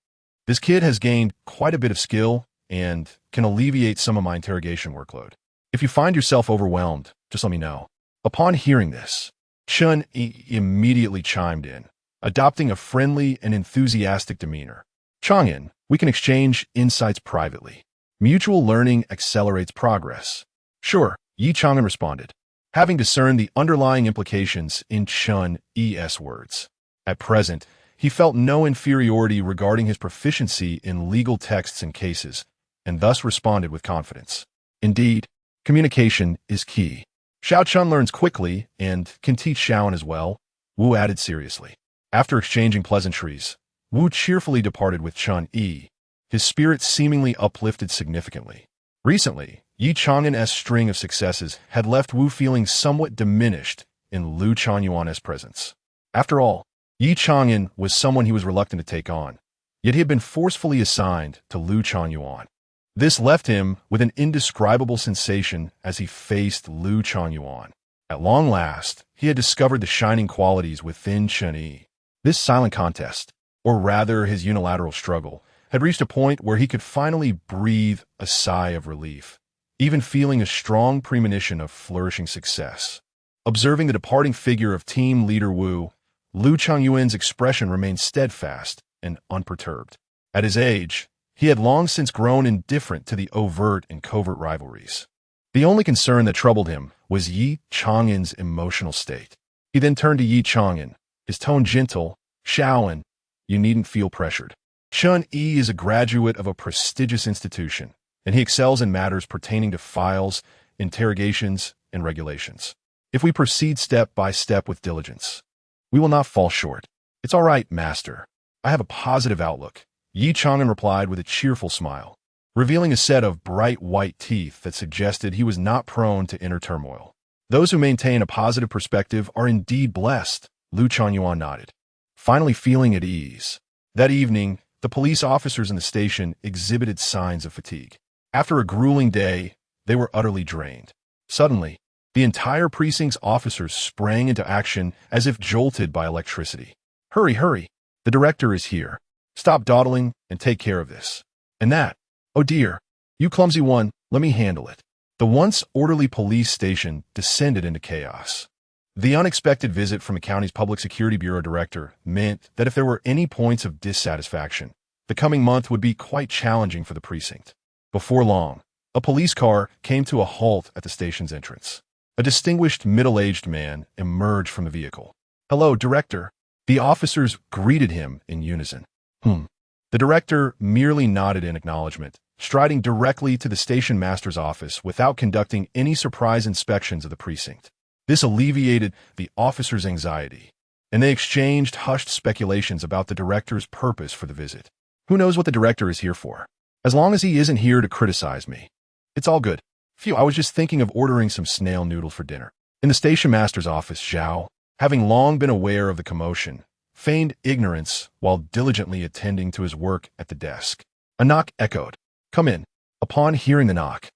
Speaker 1: "This kid has gained quite a bit of skill and can alleviate some of my interrogation workload. If you find yourself overwhelmed, just let me know." Upon hearing this, Chun Yi immediately chimed in, adopting a friendly and enthusiastic demeanor. "Chang'an, we can exchange insights privately. Mutual learning accelerates progress." "Sure," Ye Chang'an responded, having discerned the underlying implications in Chun Yi's words. At present, he felt no inferiority regarding his proficiency in legal texts and cases, and thus responded with confidence. "Indeed, communication is key. Xiao Chun learns quickly and can teach Xiaoan as well," Wu added seriously. After exchanging pleasantries, Wu cheerfully departed with Chun Yi, his spirits seemingly uplifted significantly. Recently, Ye Chang'an's string of successes had left Wu feeling somewhat diminished in Lu Changyuan's presence. After all, Ye Chang'an was someone he was reluctant to take on, yet he had been forcefully assigned to Lu Changyuan. This left him with an indescribable sensation as he faced Lu Changyuan. At long last, he had discovered the shining qualities within Chun Yi. This silent contest, or rather his unilateral struggle, had reached a point where he could finally breathe a sigh of relief, even feeling a strong premonition of flourishing success. Observing the departing figure of team leader Wu, Lu Changyuan's expression remained steadfast and unperturbed. At his age, he had long since grown indifferent to the overt and covert rivalries. The only concern that troubled him was Ye Chang'an's emotional state. He then turned to Ye Chang'an, his tone gentle. "Xiaoan, you needn't feel pressured. Chun Yi is a graduate of a prestigious institution, and he excels in matters pertaining to files, interrogations, and regulations. If we proceed step by step with diligence, we will not fall short." "It's all right, master. I have a positive outlook," Ye Chang'an replied with a cheerful smile, revealing a set of bright white teeth that suggested he was not prone to inner turmoil. "Those who maintain a positive perspective are indeed blessed," Lu Changyuan nodded, finally feeling at ease. That evening, the police officers in the station exhibited signs of fatigue. After a grueling day, they were utterly drained. Suddenly, the entire precinct's officers sprang into action as if jolted by electricity. "Hurry, hurry! The director is here. Stop dawdling and take care of this. And that. Oh dear, you clumsy one, let me handle it." The once orderly police station descended into chaos. The unexpected visit from the county's Public Security Bureau director meant that if there were any points of dissatisfaction, the coming month would be quite challenging for the precinct. Before long, a police car came to a halt at the station's entrance. A distinguished middle-aged man emerged from the vehicle. "Hello, Director." The officers greeted him in unison. The director merely nodded in acknowledgement, striding directly to the station master's office without conducting any surprise inspections of the precinct. This alleviated the officers' anxiety, and they exchanged hushed speculations about the director's purpose for the visit. Who knows what the director is here for? As long as he isn't here to criticize me, it's all good. Phew, I was just thinking of ordering some snail noodles for dinner. In the station master's office, Zhao, having long been aware of the commotion, feigned ignorance while diligently attending to his work at the desk. A knock echoed. "Come in." Upon hearing the knock,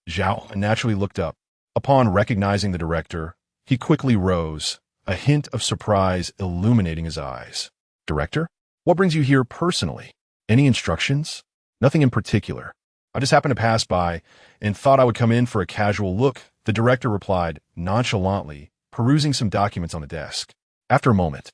Speaker 1: Zhao naturally looked up. Upon recognizing the director, he quickly rose, a hint of surprise illuminating his eyes. "Director? What brings you here personally? Any instructions?" "Nothing in particular. I just happened to pass by and thought I would come in for a casual look," the director replied nonchalantly, perusing some documents on the desk. After a moment,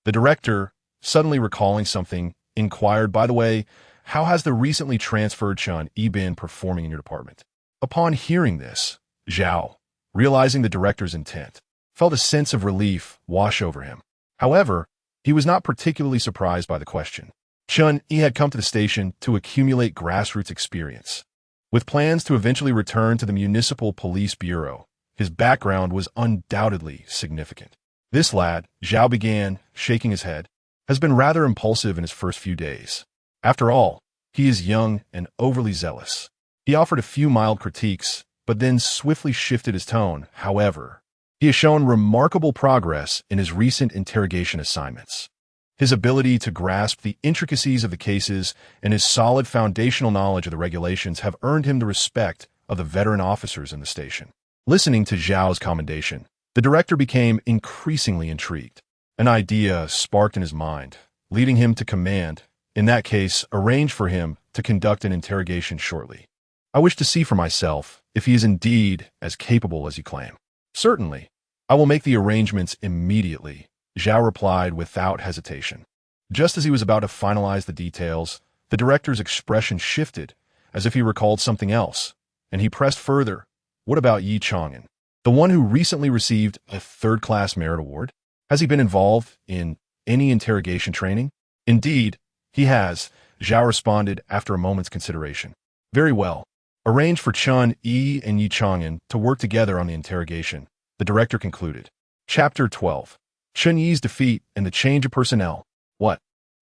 Speaker 1: the director, suddenly recalling something, inquired, "By the way, how has the recently transferred Chun Yi been performing in your department?" Upon hearing this, Zhao, realizing the director's intent, felt a sense of relief wash over him. However, he was not particularly surprised by the question. Chun Yi had come to the station to accumulate grassroots experience. With plans to eventually return to the Municipal Police Bureau, his background was undoubtedly significant. This lad, Zhao began, shaking his head, has been rather impulsive in his first few days. After all, he is young and overly zealous. He offered a few mild critiques, but then swiftly shifted his tone. However, he has shown remarkable progress in his recent interrogation assignments. His ability to grasp the intricacies of the cases and his solid foundational knowledge of the regulations have earned him the respect of the veteran officers in the station. Listening to Zhao's commendation, the director became increasingly intrigued. An idea sparked in his mind, leading him to command, in that case, arrange for him to conduct an interrogation shortly. "I wish to see for myself if he is indeed as capable as you claim." "Certainly. I will make the arrangements immediately," Zhao replied without hesitation. Just as he was about to finalize the details, the director's expression shifted, as if he recalled something else, and he pressed further. "What about Ye Chang'an, the one who recently received a third-class merit award? Has he been involved in any interrogation training?" "Indeed, he has," Zhao responded after a moment's consideration. "Very well. Arrange for Chun Yi and Ye Chang'an to work together on the interrogation," the director concluded. Chapter 12. Chun Yi's defeat and the change of personnel. What?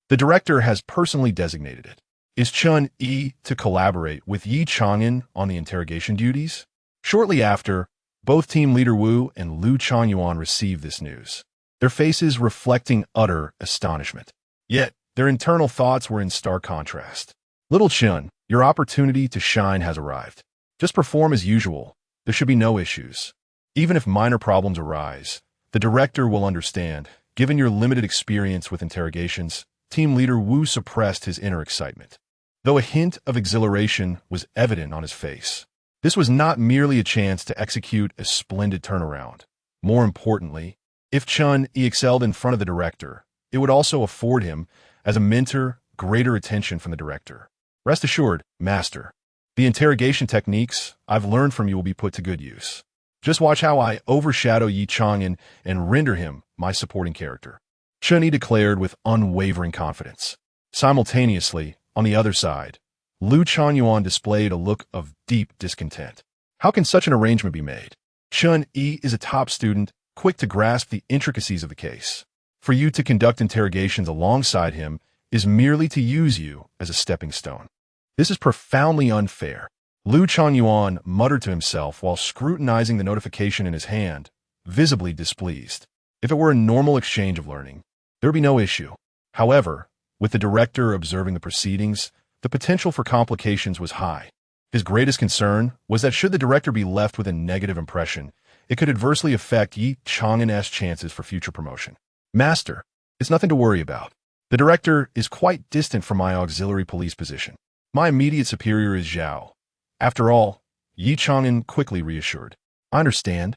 Speaker 1: The director has personally designated it. Is Chun Yi to collaborate with Ye Chang'an on the interrogation duties? Shortly after, both Team Leader Wu and Lu Changyuan received this news, their faces reflecting utter astonishment. Yet, their internal thoughts were in stark contrast. "Little Chun, your opportunity to shine has arrived. Just perform as usual. There should be no issues. Even if minor problems arise, the director will understand." Given your limited experience with interrogations, Team Leader Wu suppressed his inner excitement, though a hint of exhilaration was evident on his face. This was not merely a chance to execute a splendid turnaround. More importantly, if Chun Yi excelled in front of the director, it would also afford him, as a mentor, greater attention from the director. "Rest assured, Master, the interrogation techniques I've learned from you will be put to good use. Just watch how I overshadow Ye Chang'an and render him my supporting character," Chun Yi declared with unwavering confidence. Simultaneously, on the other side, Lu Changyuan displayed a look of deep discontent. How can such an arrangement be made? Chun Yi is a top student, quick to grasp the intricacies of the case. For you to conduct interrogations alongside him is merely to use you as a stepping stone. This is profoundly unfair. Lu Changyuan muttered to himself while scrutinizing the notification in his hand, visibly displeased. If it were a normal exchange of learning, there would be no issue. However, with the director observing the proceedings, the potential for complications was high. His greatest concern was that should the director be left with a negative impression, it could adversely affect Ye Chang'an's chances for future promotion. "Master, it's nothing to worry about. The director is quite distant from my auxiliary police position. My immediate superior is Zhao. After all," Ye Chang'an quickly reassured. "I understand.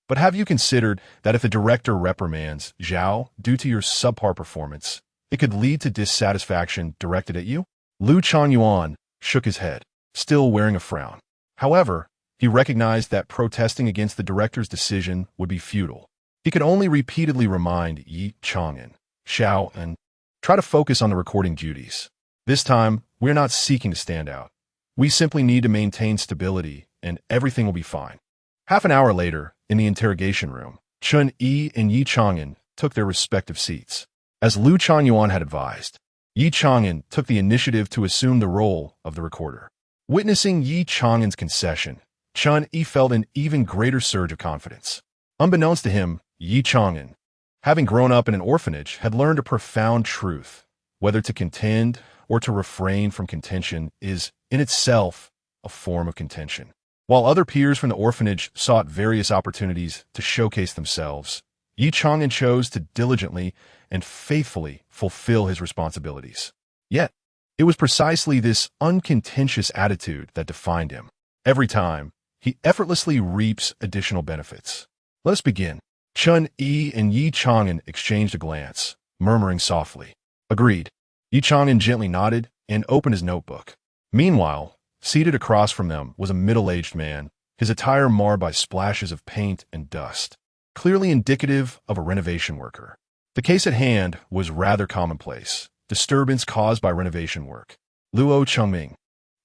Speaker 1: But have you considered that if the director reprimands Zhao due to your subpar performance, it could lead to dissatisfaction directed at you?" Lu Changyuan shook his head, still wearing a frown. However, He recognized that protesting against the director's decision would be futile. He could only repeatedly remind Ye Chang'an, Xiao, and try to focus on the recording duties. This time, we're not seeking to stand out. We simply need to maintain stability, and everything will be fine. Half an hour later, in the interrogation room, Chun Yi and Ye Chang'an took their respective seats. As Liu Changyuan had advised, Ye Chang'an took the initiative to assume the role of the recorder. Witnessing Ye Chang'an's concession, Chun Yi felt an even greater surge of confidence. Unbeknownst to him, Ye Chang'an, having grown up in an orphanage, had learned a profound truth. Whether to contend or to refrain from contention is, in itself, a form of contention. While other peers from the orphanage sought various opportunities to showcase themselves, Ye Chang'an chose to diligently and faithfully fulfill his responsibilities. Yet, it was precisely this uncontentious attitude that defined him. Every time, he effortlessly reaps additional benefits. Let us begin. Chun Yi and Ye Chang'an exchanged a glance, murmuring softly. Agreed. Ye Chang'an gently nodded and opened his notebook. Meanwhile, seated across from them was a middle-aged man, his attire marred by splashes of paint and dust, clearly indicative of a renovation worker. The case at hand was rather commonplace, disturbance caused by renovation work. Luo Chengming,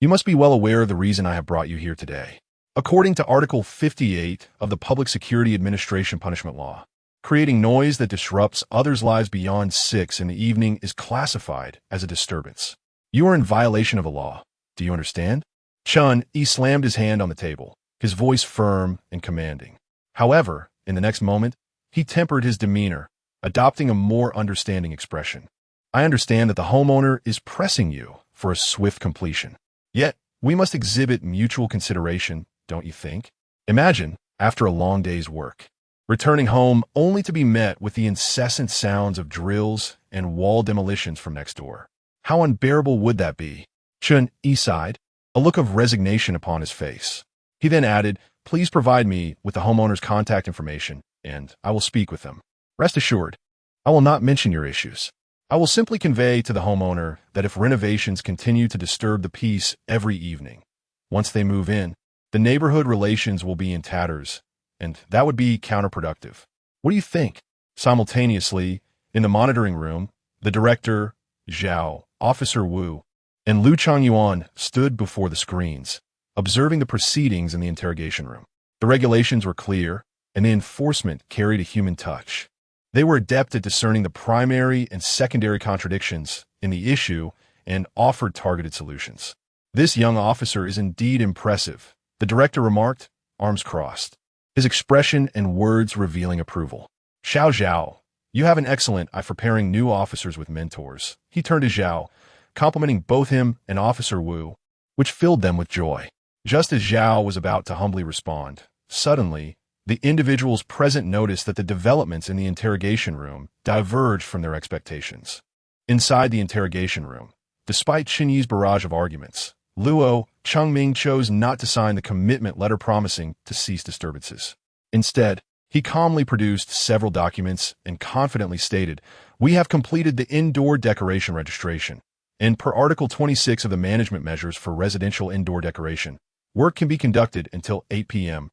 Speaker 1: you must be well aware of the reason I have brought you here today. According to Article 58 of the Public Security Administration Punishment Law, creating noise that disrupts others' lives beyond 6 in the evening is classified as a disturbance. You are in violation of the law. Do you understand? Chun Yi slammed his hand on the table, his voice firm and commanding. However, in the next moment, he tempered his demeanor, adopting a more understanding expression. I understand that the homeowner is pressing you for a swift completion. Yet, we must exhibit mutual consideration, don't you think? Imagine, after a long day's work, returning home only to be met with the incessant sounds of drills and wall demolitions from next door. How unbearable would that be? Chun Yi sighed, a look of resignation upon his face. He then added, please provide me with the homeowner's contact information, and I will speak with them. Rest assured, I will not mention your issues. I will simply convey to the homeowner that if renovations continue to disturb the peace every evening, once they move in, the neighborhood relations will be in tatters, and that would be counterproductive. What do you think? Simultaneously, in the monitoring room, the director, Zhao, Officer Wu, and Liu Changyuan stood before the screens, observing the proceedings in the interrogation room. The regulations were clear, and the enforcement carried a human touch. They were adept at discerning the primary and secondary contradictions in the issue and offered targeted solutions. This young officer is indeed impressive, the director remarked, arms crossed, his expression and words revealing approval. Zhao, you have an excellent eye for pairing new officers with mentors. He turned to Zhao, complimenting both him and Officer Wu, which filled them with joy. Just as Zhao was about to humbly respond, suddenly, the individuals present noticed that the developments in the interrogation room diverged from their expectations. Inside the interrogation room, despite Qin barrage of arguments, Luo Chengming chose not to sign the commitment letter promising to cease disturbances. Instead, he calmly produced several documents and confidently stated, we have completed the indoor decoration registration, and per Article 26 of the Management Measures for Residential Indoor Decoration, work can be conducted until 8 p.m.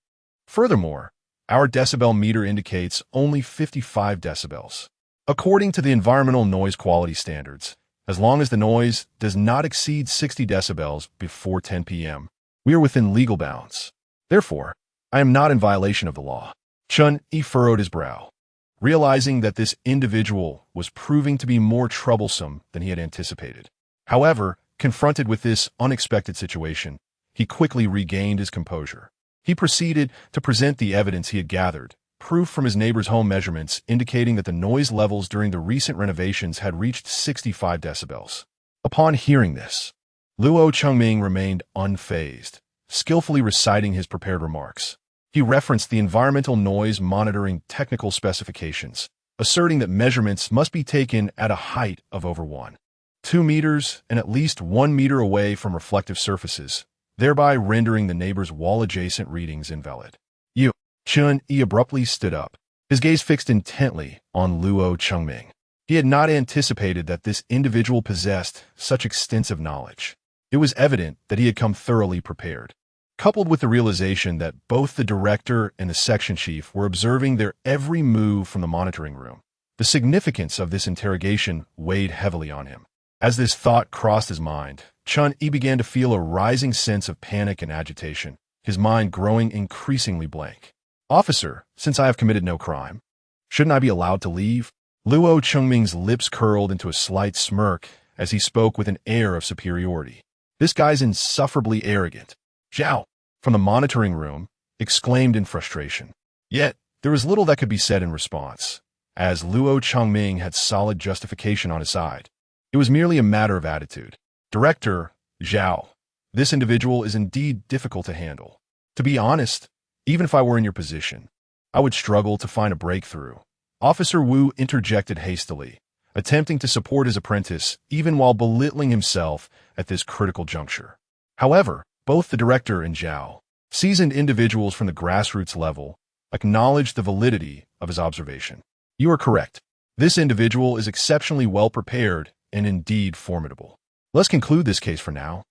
Speaker 1: Furthermore, our decibel meter indicates only 55 decibels. According to the environmental noise quality standards, as long as the noise does not exceed 60 decibels before 10 p.m., we are within legal bounds. Therefore, I am not in violation of the law. Chun Yi furrowed his brow, realizing that this individual was proving to be more troublesome than he had anticipated. However, confronted with this unexpected situation, he quickly regained his composure. He proceeded to present the evidence he had gathered, proof from his neighbor's home measurements indicating that the noise levels during the recent renovations had reached 65 decibels. Upon hearing this, Luo Chengming remained unfazed, skillfully reciting his prepared remarks. He referenced the environmental noise monitoring technical specifications, asserting that measurements must be taken at a height of over 1.2 meters and at least 1 meter away from reflective surfaces, thereby rendering the neighbor's wall-adjacent readings invalid. Chun Yi abruptly stood up, his gaze fixed intently on Luo Chengming. He had not anticipated that this individual possessed such extensive knowledge. It was evident that he had come thoroughly prepared. coupled with the realization that both the director and the section chief were observing their every move from the monitoring room. The significance of this interrogation weighed heavily on him. As this thought crossed his mind, Chun-Yi began to feel a rising sense of panic and agitation, his mind growing increasingly blank. "Officer, since I have committed no crime, shouldn't I be allowed to leave?" Luo Chengming's lips curled into a slight smirk as he spoke with an air of superiority. "This guy's insufferably arrogant." Zhao, from the monitoring room, exclaimed in frustration. Yet, there was little that could be said in response, as Luo Chengming had solid justification on his side. It was merely a matter of attitude. "Director, Zhao, this individual is indeed difficult to handle. To be honest, even if I were in your position, I would struggle to find a breakthrough." Officer Wu interjected hastily, attempting to support his apprentice even while belittling himself at this critical juncture. However, both the director and Zhao, seasoned individuals from the grassroots level, acknowledged the validity of his observation. "You are correct. This individual is exceptionally well prepared and indeed formidable. Let's conclude this case for now,"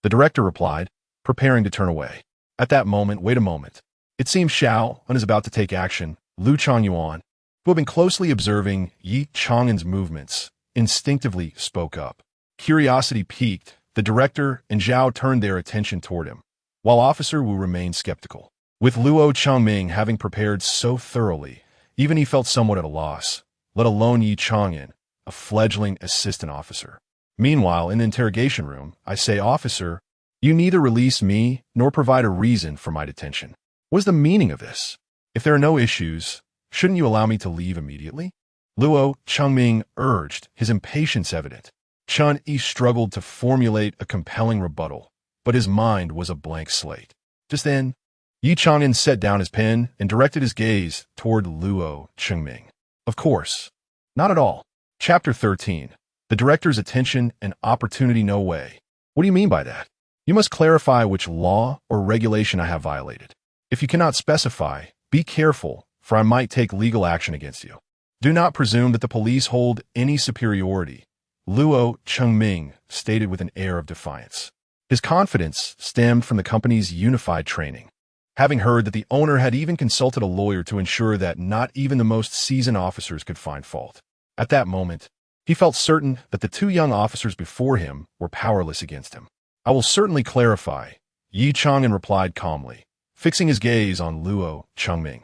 Speaker 1: the director replied, preparing to turn away. At that moment, wait a moment. It seems Xiao is about to take action. Lu Changyuan, who had been closely observing Ye Chang'an's movements, instinctively spoke up. Curiosity piqued, the director and Zhao turned their attention toward him, while Officer Wu remained skeptical. With Luo Chengming having prepared so thoroughly, even he felt somewhat at a loss, let alone Ye Chang'an, a fledgling assistant officer. Meanwhile, in the interrogation room, I say, "Officer, you neither release me nor provide a reason for my detention. What is the meaning of this? If there are no issues, shouldn't you allow me to leave immediately?" Luo Chengming urged, his impatience evident. Chun-Yi struggled to formulate a compelling rebuttal, but his mind was a blank slate. Just then, Ye Chang'an set down his pen and directed his gaze toward Luo Chengming. "Of course. Not at all." Chapter 13. The director's attention and opportunity. "No way. What do you mean by that? You must clarify which law or regulation I have violated. If you cannot specify, be careful, for I might take legal action against you. Do not presume that the police hold any superiority," Luo Chengming stated with an air of defiance. His confidence stemmed from the company's unified training. Having heard that the owner had even consulted a lawyer to ensure that not even the most seasoned officers could find fault. At that moment, he felt certain that the two young officers before him were powerless against him. "I will certainly clarify," Ye Chang'an replied calmly, fixing his gaze on Luo Chengming.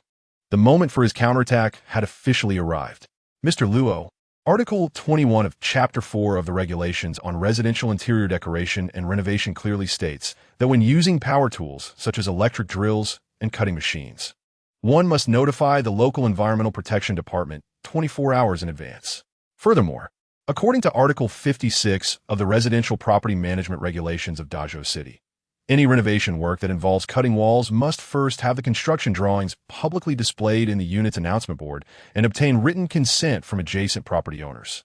Speaker 1: The moment for his counterattack had officially arrived. "Mr. Luo, Article 21 of Chapter 4 of the Regulations on Residential Interior Decoration and Renovation clearly states that when using power tools, such as electric drills and cutting machines, one must notify the local Environmental Protection Department 24 hours in advance. Furthermore, according to Article 56 of the Residential Property Management Regulations of Dazhou City, any renovation work that involves cutting walls must first have the construction drawings publicly displayed in the unit's announcement board and obtain written consent from adjacent property owners.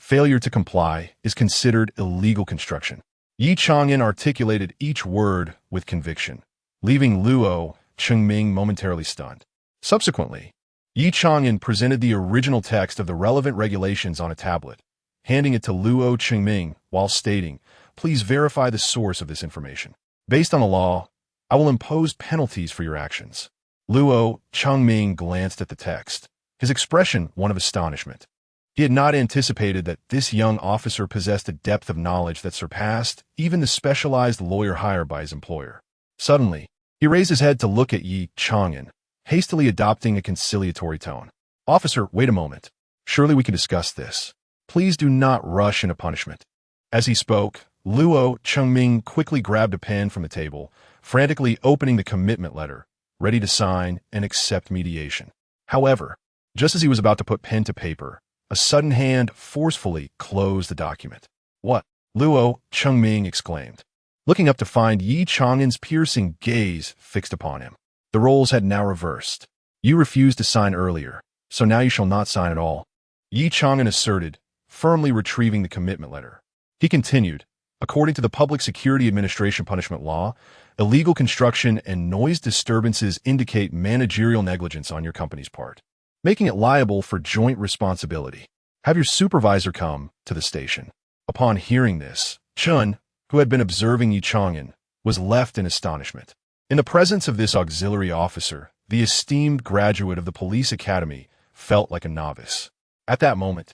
Speaker 1: Failure to comply is considered illegal construction." Ye Chang'an articulated each word with conviction, leaving Luo Chengming momentarily stunned. Subsequently, Ye Chang'an presented the original text of the relevant regulations on a tablet, handing it to Luo Chengming while stating, "Please verify the source of this information. Based on the law, I will impose penalties for your actions." Luo Chengming glanced at the text, his expression one of astonishment. He had not anticipated that this young officer possessed a depth of knowledge that surpassed even the specialized lawyer hired by his employer. Suddenly, he raised his head to look at Ye Chang'an, hastily adopting a conciliatory tone. "Officer, wait a moment. Surely we can discuss this. Please do not rush into punishment." As he spoke, Luo Chengming quickly grabbed a pen from the table, frantically opening the commitment letter, ready to sign and accept mediation. However, just as he was about to put pen to paper, a sudden hand forcefully closed the document. "What?" Luo Chengming exclaimed, looking up to find Ye Chang'an's piercing gaze fixed upon him. The roles had now reversed. "You refused to sign earlier, so now you shall not sign at all," Ye Chang'an asserted, firmly retrieving the commitment letter. He continued, "According to the Public Security Administration punishment law, illegal construction and noise disturbances indicate managerial negligence on your company's part, making it liable for joint responsibility. Have your supervisor come to the station." Upon hearing this, Chun, who had been observing Ye Chang'an, was left in astonishment. In the presence of this auxiliary officer, the esteemed graduate of the police academy felt like a novice. At that moment,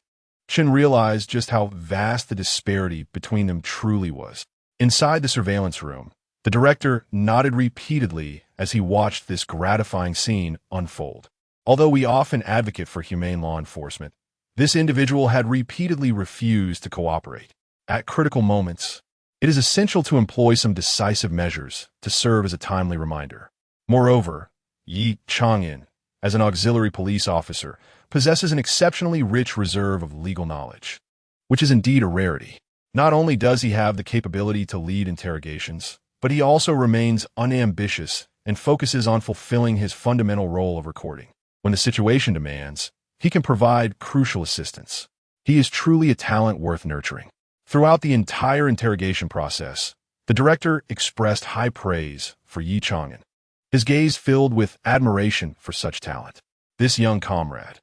Speaker 1: Chen realized just how vast the disparity between them truly was. Inside the surveillance room, the director nodded repeatedly as he watched this gratifying scene unfold. Although we often advocate for humane law enforcement, this individual had repeatedly refused to cooperate. At critical moments, it is essential to employ some decisive measures to serve as a timely reminder. Moreover, Ye Chang'an, as an auxiliary police officer, possesses an exceptionally rich reserve of legal knowledge, which is indeed a rarity. Not only does he have the capability to lead interrogations, but he also remains unambitious and focuses on fulfilling his fundamental role of recording. When the situation demands, he can provide crucial assistance. He is truly a talent worth nurturing. Throughout the entire interrogation process, the director expressed high praise for Ye Chang'an, his gaze filled with admiration for such talent. This young comrade,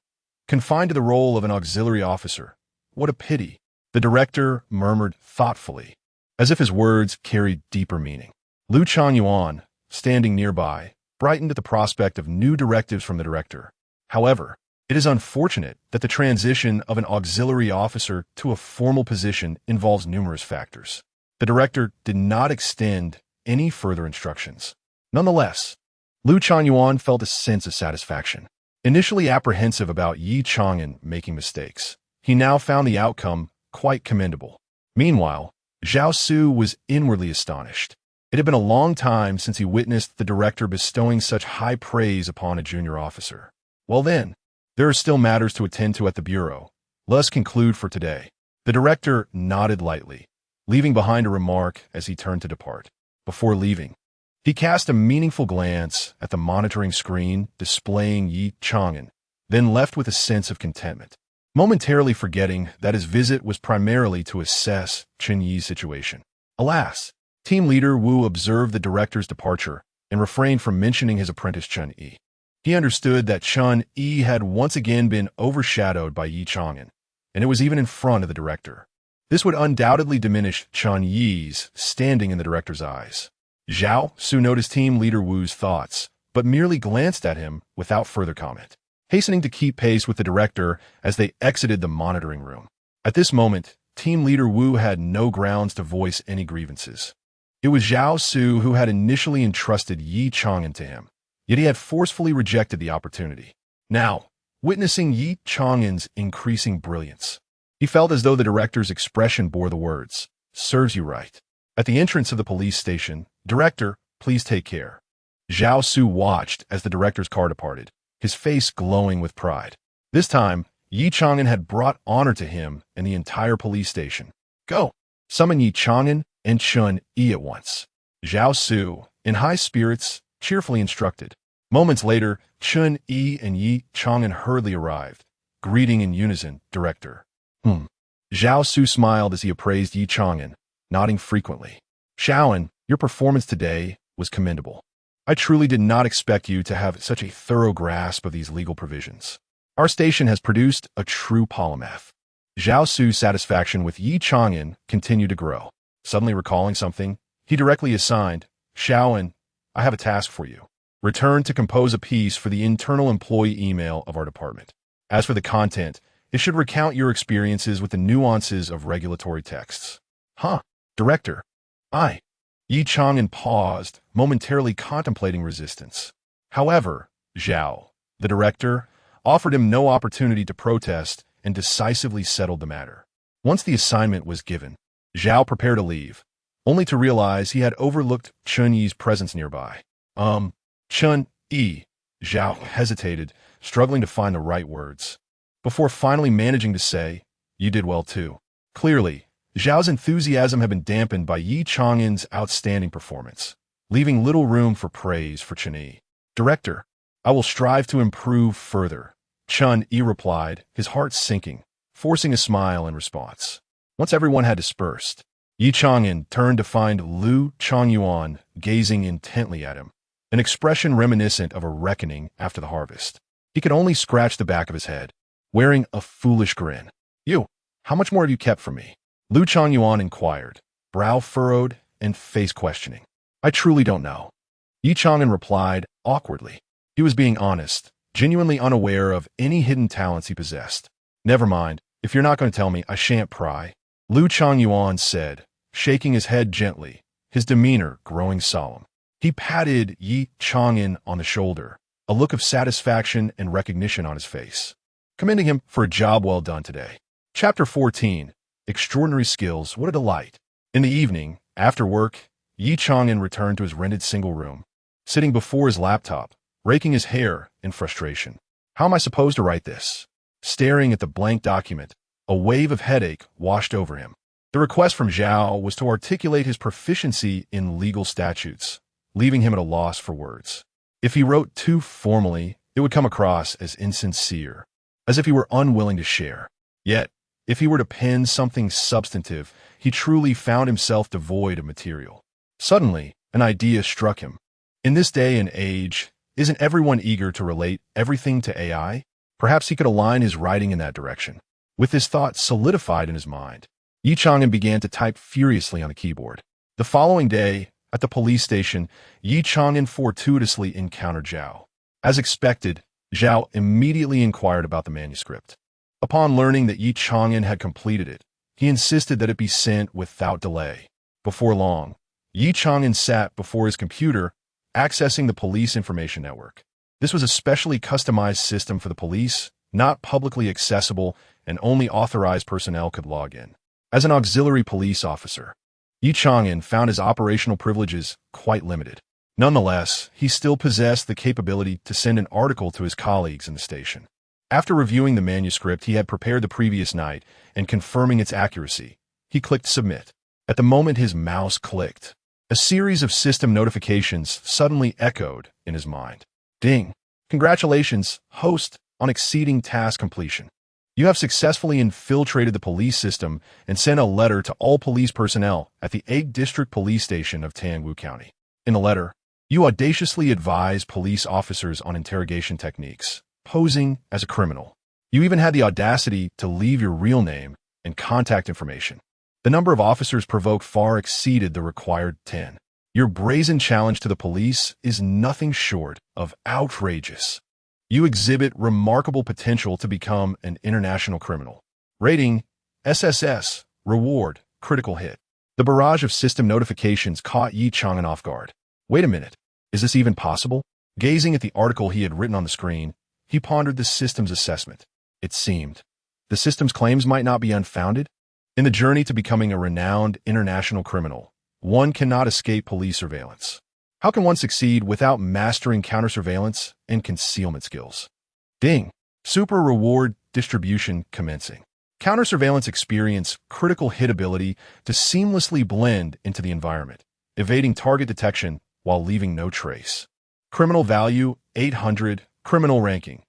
Speaker 1: confined to the role of an auxiliary officer, what a pity, the director murmured thoughtfully, as if his words carried deeper meaning. Ye Chang'an, standing nearby, brightened at the prospect of new directives from the director. However, it is unfortunate that the transition of an auxiliary officer to a formal position involves numerous factors. The director did not extend any further instructions. Nonetheless, Ye Chang'an felt a sense of satisfaction. Initially apprehensive about Ye Chang'an making mistakes, he now found the outcome quite commendable. Meanwhile, Zhao Su was inwardly astonished. It had been a long time since he witnessed the director bestowing such high praise upon a junior officer. Well then, there are still matters to attend to at the bureau. Let us conclude for today. The director nodded lightly, leaving behind a remark as he turned to depart. Before leaving, he cast a meaningful glance at the monitoring screen displaying Ye Chang'an, then left with a sense of contentment, momentarily forgetting that his visit was primarily to assess Chen Yi's situation. Alas, team leader Wu observed the director's departure and refrained from mentioning his apprentice Chen Yi. He understood that Chen Yi had once again been overshadowed by Ye Chang'an, and it was even in front of the director. This would undoubtedly diminish Chen Yi's standing in the director's eyes. Zhao Su noticed team leader Wu's thoughts, but merely glanced at him without further comment, hastening to keep pace with the director as they exited the monitoring room. At this moment, team leader Wu had no grounds to voice any grievances. It was Zhao Su who had initially entrusted Ye Chang'an to him, yet he had forcefully rejected the opportunity. Now, witnessing Ye Chang'an's increasing brilliance, he felt as though the director's expression bore the words, "Serves you right." At the entrance of the police station, "Director, please take care." Zhao Su watched as the director's car departed, his face glowing with pride. This time, Ye Chang'an had brought honor to him and the entire police station. "Go! Summon Ye Chang'an and Chen Yi at once." Zhao Su, in high spirits, cheerfully instructed. Moments later, Chen Yi and Ye Chang'an hurriedly arrived, greeting in unison, "Director." Zhao Su smiled as he appraised Ye Chang'an, nodding frequently. "Xiaoan, your performance today was commendable. I truly did not expect you to have such a thorough grasp of these legal provisions. Our station has produced a true polymath." Zhao Su's satisfaction with Ye Chang'an continued to grow. Suddenly recalling something, he directly assigned, "Xiaoan, I have a task for you. Return to compose a piece for the internal employee email of our department. As for the content, it should recount your experiences with the nuances of regulatory texts." "Huh, Director, Ye Chang'an paused, momentarily contemplating resistance. However, Zhao, the director, offered him no opportunity to protest and decisively settled the matter. Once the assignment was given, Zhao prepared to leave, only to realize he had overlooked Chen Yi's presence nearby. Chen Yi, Zhao hesitated, struggling to find the right words, before finally managing to say, "You did well too." Clearly, Zhao's enthusiasm had been dampened by Ye Chang'an's outstanding performance, leaving little room for praise for Chen Yi. "Director, I will strive to improve further," Chen Yi replied, his heart sinking, forcing a smile in response. Once everyone had dispersed, Ye Chang'an turned to find Ye Chang'an gazing intently at him, an expression reminiscent of a reckoning after the harvest. He could only scratch the back of his head, wearing a foolish grin. "You, how much more have you kept from me?" Ye Chang'an inquired, brow furrowed and face questioning. "I truly don't know." Ye Chang'an replied awkwardly. He was being honest, genuinely unaware of any hidden talents he possessed. Never mind, if you're not going to tell me, I shan't pry, Lu Changyuan said, shaking his head gently, his demeanor growing solemn. He patted Ye Chang'an on the shoulder, a look of satisfaction and recognition on his face, commending him for a job well done today. Chapter 14. Extraordinary Skills. What a delight. In the evening, after work, Ye Chang'an returned to his rented single room, sitting before his laptop, raking his hair in frustration. How am I supposed to write this? Staring at the blank document, a wave of headache washed over him. The request from Zhao was to articulate his proficiency in legal statutes, leaving him at a loss for words. If he wrote too formally, it would come across as insincere, as if he were unwilling to share. Yet, if he were to pen something substantive, he truly found himself devoid of material. Suddenly, an idea struck him. In this day and age, isn't everyone eager to relate everything to AI? Perhaps he could align his writing in that direction. With this thought solidified in his mind, Ye Chang'an began to type furiously on the keyboard. The following day, at the police station, Ye Chang'an fortuitously encountered Zhao. As expected, Zhao immediately inquired about the manuscript. Upon learning that Ye Chang'an had completed it, he insisted that it be sent without delay. Before long, Ye Chang'an sat before his computer, accessing the police information network. This was a specially customized system for the police, not publicly accessible, and only authorized personnel could log in. As an auxiliary police officer, Ye Chang'an found his operational privileges quite limited. Nonetheless, he still possessed the capability to send an article to his colleagues in the station. After reviewing the manuscript he had prepared the previous night and confirming its accuracy, he clicked submit. At the moment his mouse clicked, a series of system notifications suddenly echoed in his mind. Ding! Congratulations, host, on exceeding task completion. You have successfully infiltrated the police system and sent a letter to all police personnel at the 8th District Police Station of Tangwu County. In the letter, you audaciously advise police officers on interrogation techniques, posing as a criminal. You even had the audacity to leave your real name and contact information. The number of officers provoked far exceeded the required 10. Your brazen challenge to the police is nothing short of outrageous. You exhibit remarkable potential to become an international criminal. Rating, SSS, reward, critical hit. The barrage of system notifications caught Ye Chang'an off guard. Wait a minute, is this even possible? Gazing at the article he had written on the screen, he pondered the system's assessment. It seemed the system's claims might not be unfounded. In the journey to becoming a renowned international criminal, one cannot escape police surveillance. How can one succeed without mastering counter-surveillance and concealment skills? Ding! Super reward distribution commencing. Counter-surveillance experience critical hit ability to seamlessly blend into the environment, evading target detection while leaving no trace. Criminal value 800, criminal ranking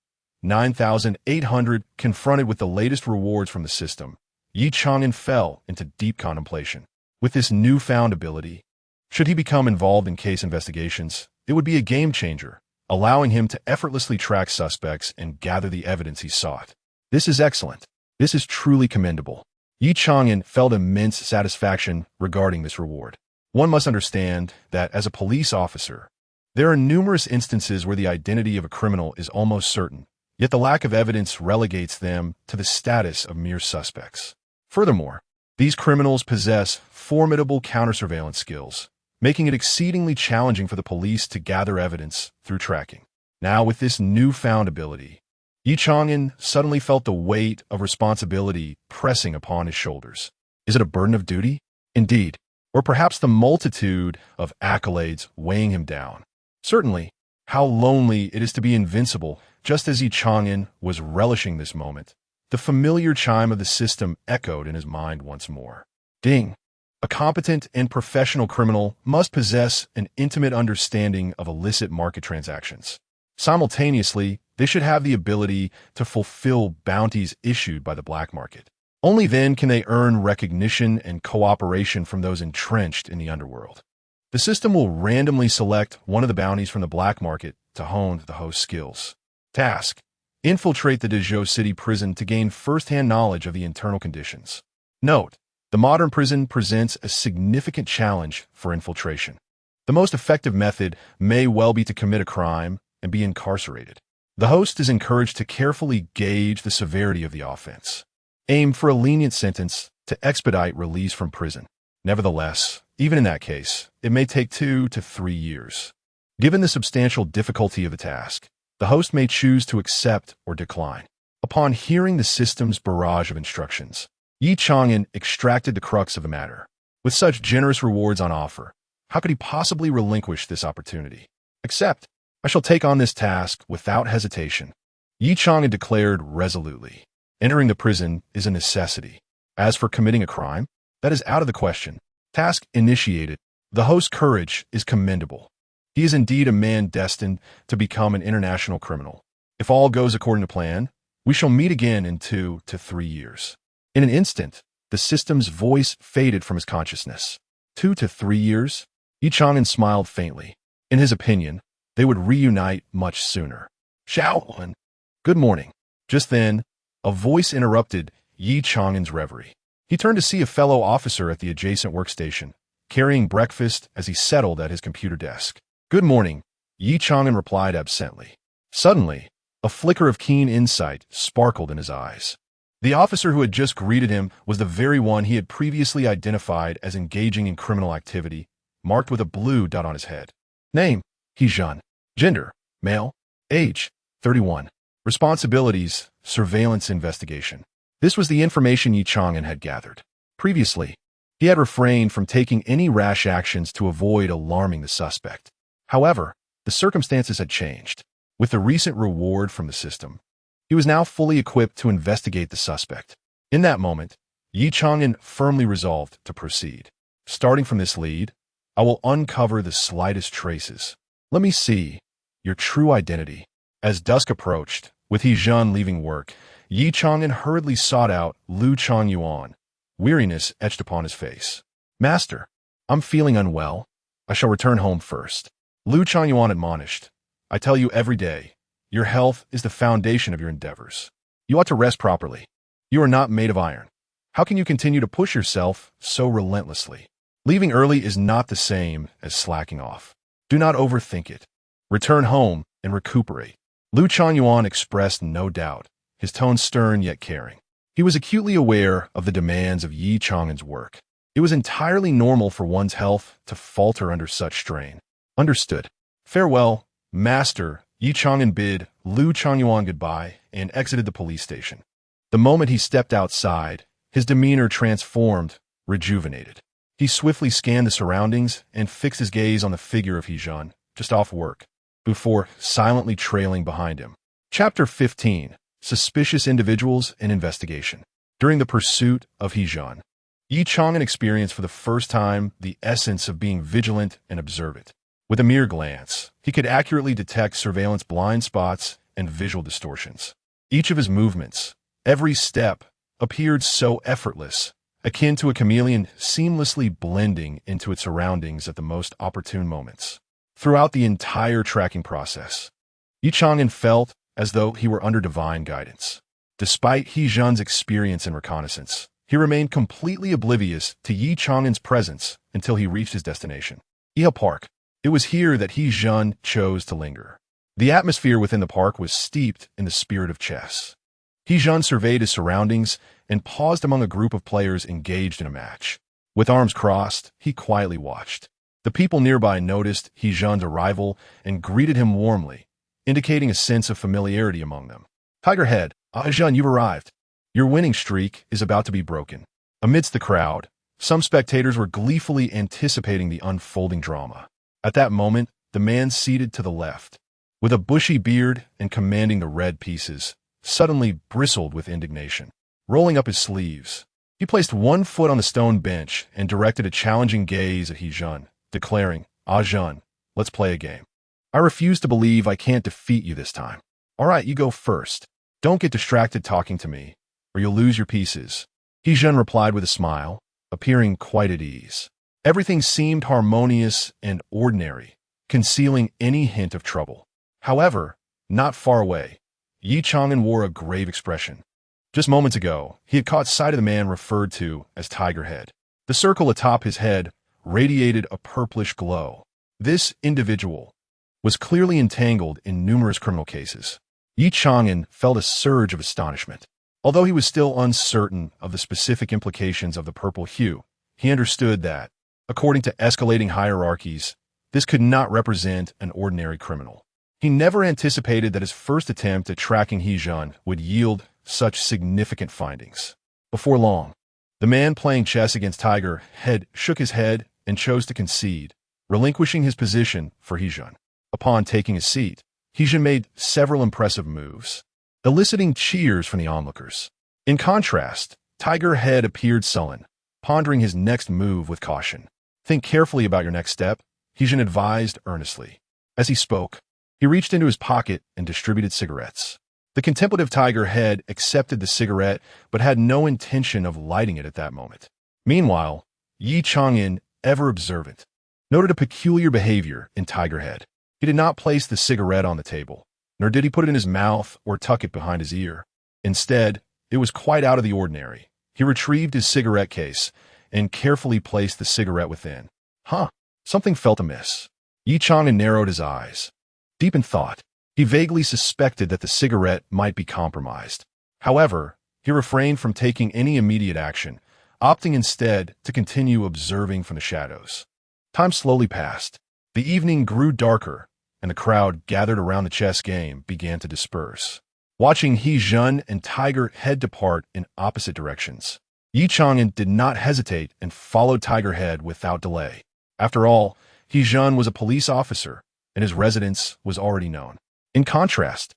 Speaker 1: 9,800. Confronted with the latest rewards from the system, Ye Chang'an fell into deep contemplation. With this newfound ability, should he become involved in case investigations, it would be a game-changer, allowing him to effortlessly track suspects and gather the evidence he sought. This is excellent. This is truly commendable. Ye Chang'an felt immense satisfaction regarding this reward. One must understand that, as a police officer, there are numerous instances where the identity of a criminal is almost certain, yet the lack of evidence relegates them to the status of mere suspects. Furthermore, these criminals possess formidable counter-surveillance skills, making it exceedingly challenging for the police to gather evidence through tracking. Now, with this newfound ability, Ye Chang'an suddenly felt the weight of responsibility pressing upon his shoulders. Is it a burden of duty? Indeed. Or perhaps the multitude of accolades weighing him down. Certainly, how lonely it is to be invincible. Just as Ye Chang'an was relishing this moment, the familiar chime of the system echoed in his mind once more. Ding! A competent and professional criminal must possess an intimate understanding of illicit market transactions. Simultaneously, they should have the ability to fulfill bounties issued by the black market. Only then can they earn recognition and cooperation from those entrenched in the underworld. The system will randomly select one of the bounties from the black market to hone the host's skills. Task: infiltrate the Dezhou City prison to gain first-hand knowledge of the internal conditions. Note: the modern prison presents a significant challenge for infiltration. The most effective method may well be to commit a crime and be incarcerated. The host is encouraged to carefully gauge the severity of the offense. Aim for a lenient sentence to expedite release from prison. Nevertheless, even in that case, it may take 2 to 3 years. Given the substantial difficulty of the task, the host may choose to accept or decline. Upon hearing the system's barrage of instructions, Ye Chang'an extracted the crux of the matter. With such generous rewards on offer, how could he possibly relinquish this opportunity? Accept. I shall take on this task without hesitation. Ye Chang'an declared resolutely. Entering the prison is a necessity. As for committing a crime, that is out of the question. Task initiated. The host's courage is commendable. He is indeed a man destined to become an international criminal. If all goes according to plan, we shall meet again in 2 to 3 years. In an instant, the system's voice faded from his consciousness. 2 to 3 years? Ye Chang'an smiled faintly. In his opinion, they would reunite much sooner. Shaolin. Good morning. Just then, a voice interrupted Ye Chang'an's reverie. He turned to see a fellow officer at the adjacent workstation, carrying breakfast as he settled at his computer desk. Good morning, Ye Chang'an replied absently. Suddenly, a flicker of keen insight sparkled in his eyes. The officer who had just greeted him was the very one he had previously identified as engaging in criminal activity, marked with a blue dot on his head. Name, Ye Chang'an. Gender, male. Age, 31. Responsibilities, surveillance investigation. This was the information Ye Chang'an had gathered. Previously, he had refrained from taking any rash actions to avoid alarming the suspect. However, the circumstances had changed. With the recent reward from the system, he was now fully equipped to investigate the suspect. In that moment, Ye Chang'an firmly resolved to proceed. Starting from this lead, I will uncover the slightest traces. Let me see your true identity. As dusk approached, with Ye Chang'an leaving work, Ye Chang'an hurriedly sought out Lu Changyuan. Weariness etched upon his face. Master, I'm feeling unwell. I shall return home first. Lu Changyuan admonished. I tell you every day, your health is the foundation of your endeavors. You ought to rest properly. You are not made of iron. How can you continue to push yourself so relentlessly? Leaving early is not the same as slacking off. Do not overthink it. Return home and recuperate. Lu Changyuan expressed no doubt, his tone stern yet caring. He was acutely aware of the demands of Ye Chang'an's work. It was entirely normal for one's health to falter under such strain. Understood. Farewell, Master. Ye Chang'an bid Lu Changyuan goodbye and exited the police station. The moment he stepped outside, his demeanor transformed, rejuvenated. He swiftly scanned the surroundings and fixed his gaze on the figure of Ye Chang'an, just off work, before silently trailing behind him. Chapter 15. Suspicious Individuals and Investigation. During the pursuit of Ye Chang'an, Ye Chang'an experienced for the first time the essence of being vigilant and observant. With a mere glance, he could accurately detect surveillance blind spots and visual distortions. Each of his movements, every step, appeared so effortless, akin to a chameleon seamlessly blending into its surroundings at the most opportune moments. Throughout the entire tracking process, Ye Chang'an felt as though he were under divine guidance. Despite Ye Chang'an's experience in reconnaissance, he remained completely oblivious to Ye Chang'an's presence until he reached his destination, Ye Park. It was here that Ye Chang'an chose to linger. The atmosphere within the park was steeped in the spirit of chess. Ye Chang'an surveyed his surroundings and paused among a group of players engaged in a match. With arms crossed, he quietly watched. The people nearby noticed Ye Chang'an's arrival and greeted him warmly, indicating a sense of familiarity among them. Tigerhead, Ye Chang'an, you've arrived. Your winning streak is about to be broken. Amidst the crowd, some spectators were gleefully anticipating the unfolding drama. At that moment, the man seated to the left, with a bushy beard and commanding the red pieces, suddenly bristled with indignation. Rolling up his sleeves, he placed one foot on the stone bench and directed a challenging gaze at Ye Chang'an, declaring, Ye Chang'an, let's play a game. I refuse to believe I can't defeat you this time. All right, you go first. Don't get distracted talking to me, or you'll lose your pieces. Ye Chang'an replied with a smile, appearing quite at ease. Everything seemed harmonious and ordinary, concealing any hint of trouble. However, not far away, Ye Chang'an wore a grave expression. Just moments ago, he had caught sight of the man referred to as Tigerhead. The circle atop his head radiated a purplish glow, This individual was clearly entangled in numerous criminal cases. Ye Chang'an felt a surge of astonishment. Although he was still uncertain of the specific implications of the purple hue, he understood that, according to escalating hierarchies, this could not represent an ordinary criminal. He never anticipated that his first attempt at tracking Ye Chang'an would yield such significant findings. Before long, the man playing chess against Tiger Head shook his head and chose to concede, relinquishing his position for Ye Chang'an. Upon taking a seat, Ye Chang'an made several impressive moves, eliciting cheers from the onlookers. In contrast, Tiger Head appeared sullen, pondering his next move with caution. "Think carefully about your next step," Ye Chang'an advised earnestly. As he spoke, he reached into his pocket and distributed cigarettes. The contemplative Tiger Head accepted the cigarette but had no intention of lighting it at that moment. Meanwhile, Ye Chang'an, ever observant, noted a peculiar behavior in Tiger Head. He did not place the cigarette on the table, nor did he put it in his mouth or tuck it behind his ear. Instead, it was quite out of the ordinary. He retrieved his cigarette case and carefully placed the cigarette within. Something felt amiss. Ye Chang'an narrowed his eyes. Deep in thought, he vaguely suspected that the cigarette might be compromised. However, he refrained from taking any immediate action, opting instead to continue observing from the shadows. Time slowly passed. The evening grew darker, and the crowd gathered around the chess game began to disperse. Watching Ye Chang'an and Tiger Head depart in opposite directions, Ye Chang'an did not hesitate and followed Tiger Head without delay. After all, Ye Chang'an was a police officer, and his residence was already known. In contrast,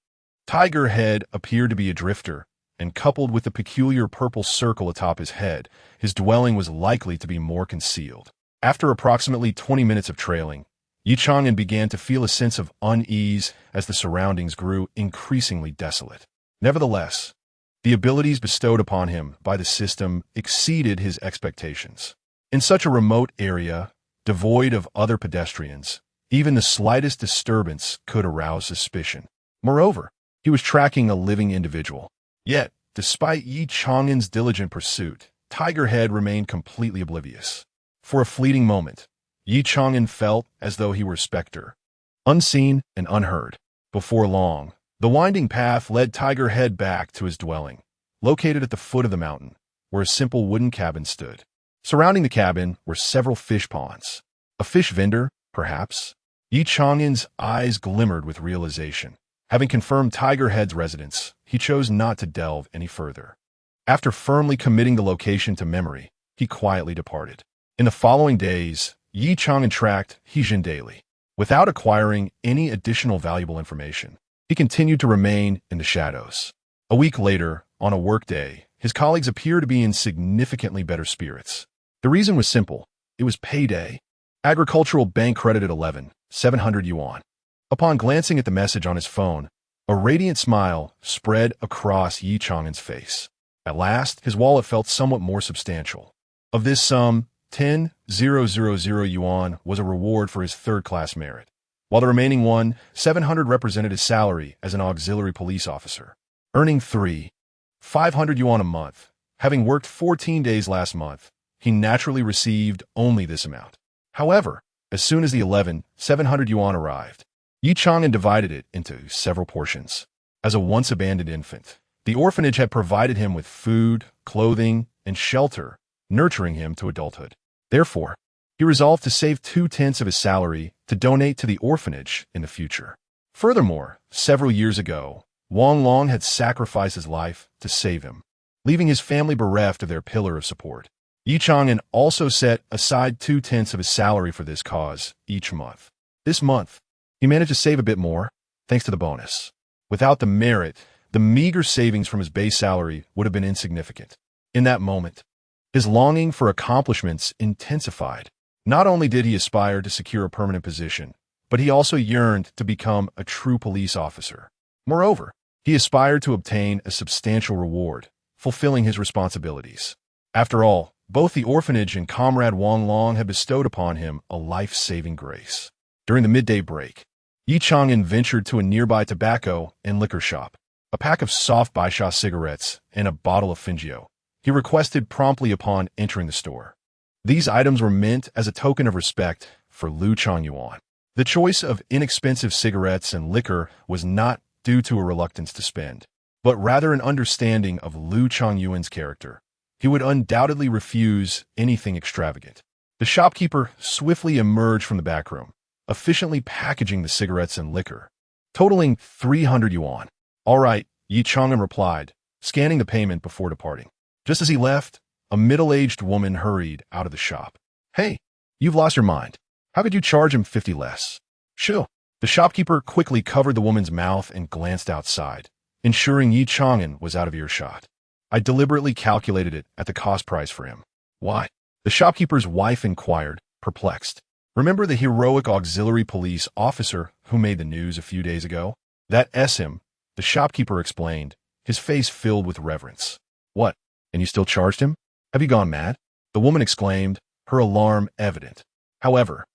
Speaker 1: Tiger Head appeared to be a drifter, and coupled with the peculiar purple circle atop his head, his dwelling was likely to be more concealed. After approximately 20 minutes of trailing, Ye Chang'an began to feel a sense of unease as the surroundings grew increasingly desolate. Nevertheless, the abilities bestowed upon him by the system exceeded his expectations. In such a remote area, devoid of other pedestrians, even the slightest disturbance could arouse suspicion. Moreover, he was tracking a living individual. Yet, despite Ye Chang'an's diligent pursuit, Tiger Head remained completely oblivious. For a fleeting moment, Ye Chang'an felt as though he were a specter, unseen and unheard. Before long, the winding path led Tiger Head back to his dwelling, located at the foot of the mountain, where a simple wooden cabin stood. Surrounding the cabin were several fish ponds. A fish vendor, perhaps? Ye Chang'an's eyes glimmered with realization. Having confirmed Tiger Head's residence, he chose not to delve any further. After firmly committing the location to memory, he quietly departed. In the following days, Ye Chang'an tracked Ye Chang'an daily. Without acquiring any additional valuable information, he continued to remain in the shadows. A week later, on a workday, his colleagues appeared to be in significantly better spirits. The reason was simple. It was payday. Agricultural bank credited 700 yuan. Upon glancing at the message on his phone, a radiant smile spread across Ye Chang'an's face. At last, his wallet felt somewhat more substantial. Of this sum, 10,000 yuan was a reward for his third-class merit, while the remaining 700 represented his salary as an auxiliary police officer. Earning 500 yuan a month, having worked 14 days last month, he naturally received only this amount. However, as soon as the 700 yuan arrived, Ye Chang'an divided it into several portions. As a once-abandoned infant, the orphanage had provided him with food, clothing, and shelter, nurturing him to adulthood. Therefore, he resolved to save 2/10 of his salary to donate to the orphanage in the future. Furthermore, several years ago, Wang Long had sacrificed his life to save him, leaving his family bereft of their pillar of support. Ye Chang'an also set aside 2/10 of his salary for this cause each month. This month, he managed to save a bit more, thanks to the bonus. Without the merit, the meager savings from his base salary would have been insignificant. In that moment, his longing for accomplishments intensified. Not only did he aspire to secure a permanent position, but he also yearned to become a true police officer. Moreover, he aspired to obtain a substantial reward, fulfilling his responsibilities. After all, both the orphanage and Comrade Wang Long had bestowed upon him a life-saving grace. During the midday break, Ye Chang'an ventured to a nearby tobacco and liquor shop. A pack of soft Baisha cigarettes and a bottle of Fingio, he requested promptly upon entering the store. These items were meant as a token of respect for Lu Chongyuan. The choice of inexpensive cigarettes and liquor was not due to a reluctance to spend, but rather an understanding of Lu Changyuan's character. He would undoubtedly refuse anything extravagant. The shopkeeper swiftly emerged from the back room, efficiently packaging the cigarettes and liquor, totaling 300 yuan. "All right," Ye Chang'an replied, scanning the payment before departing. Just as he left, a middle-aged woman hurried out of the shop. "Hey, you've lost your mind. How could you charge him 50 less?" "Shoo." The shopkeeper quickly covered the woman's mouth and glanced outside, ensuring Ye Chang'an was out of earshot. "I deliberately calculated it at the cost price for him." "Why?" The shopkeeper's wife inquired, perplexed. "Remember the heroic auxiliary police officer who made the news a few days ago? That's him," the shopkeeper explained, his face filled with reverence. "What? And you still charged him? Have you gone mad?" the woman exclaimed, her alarm evident. However,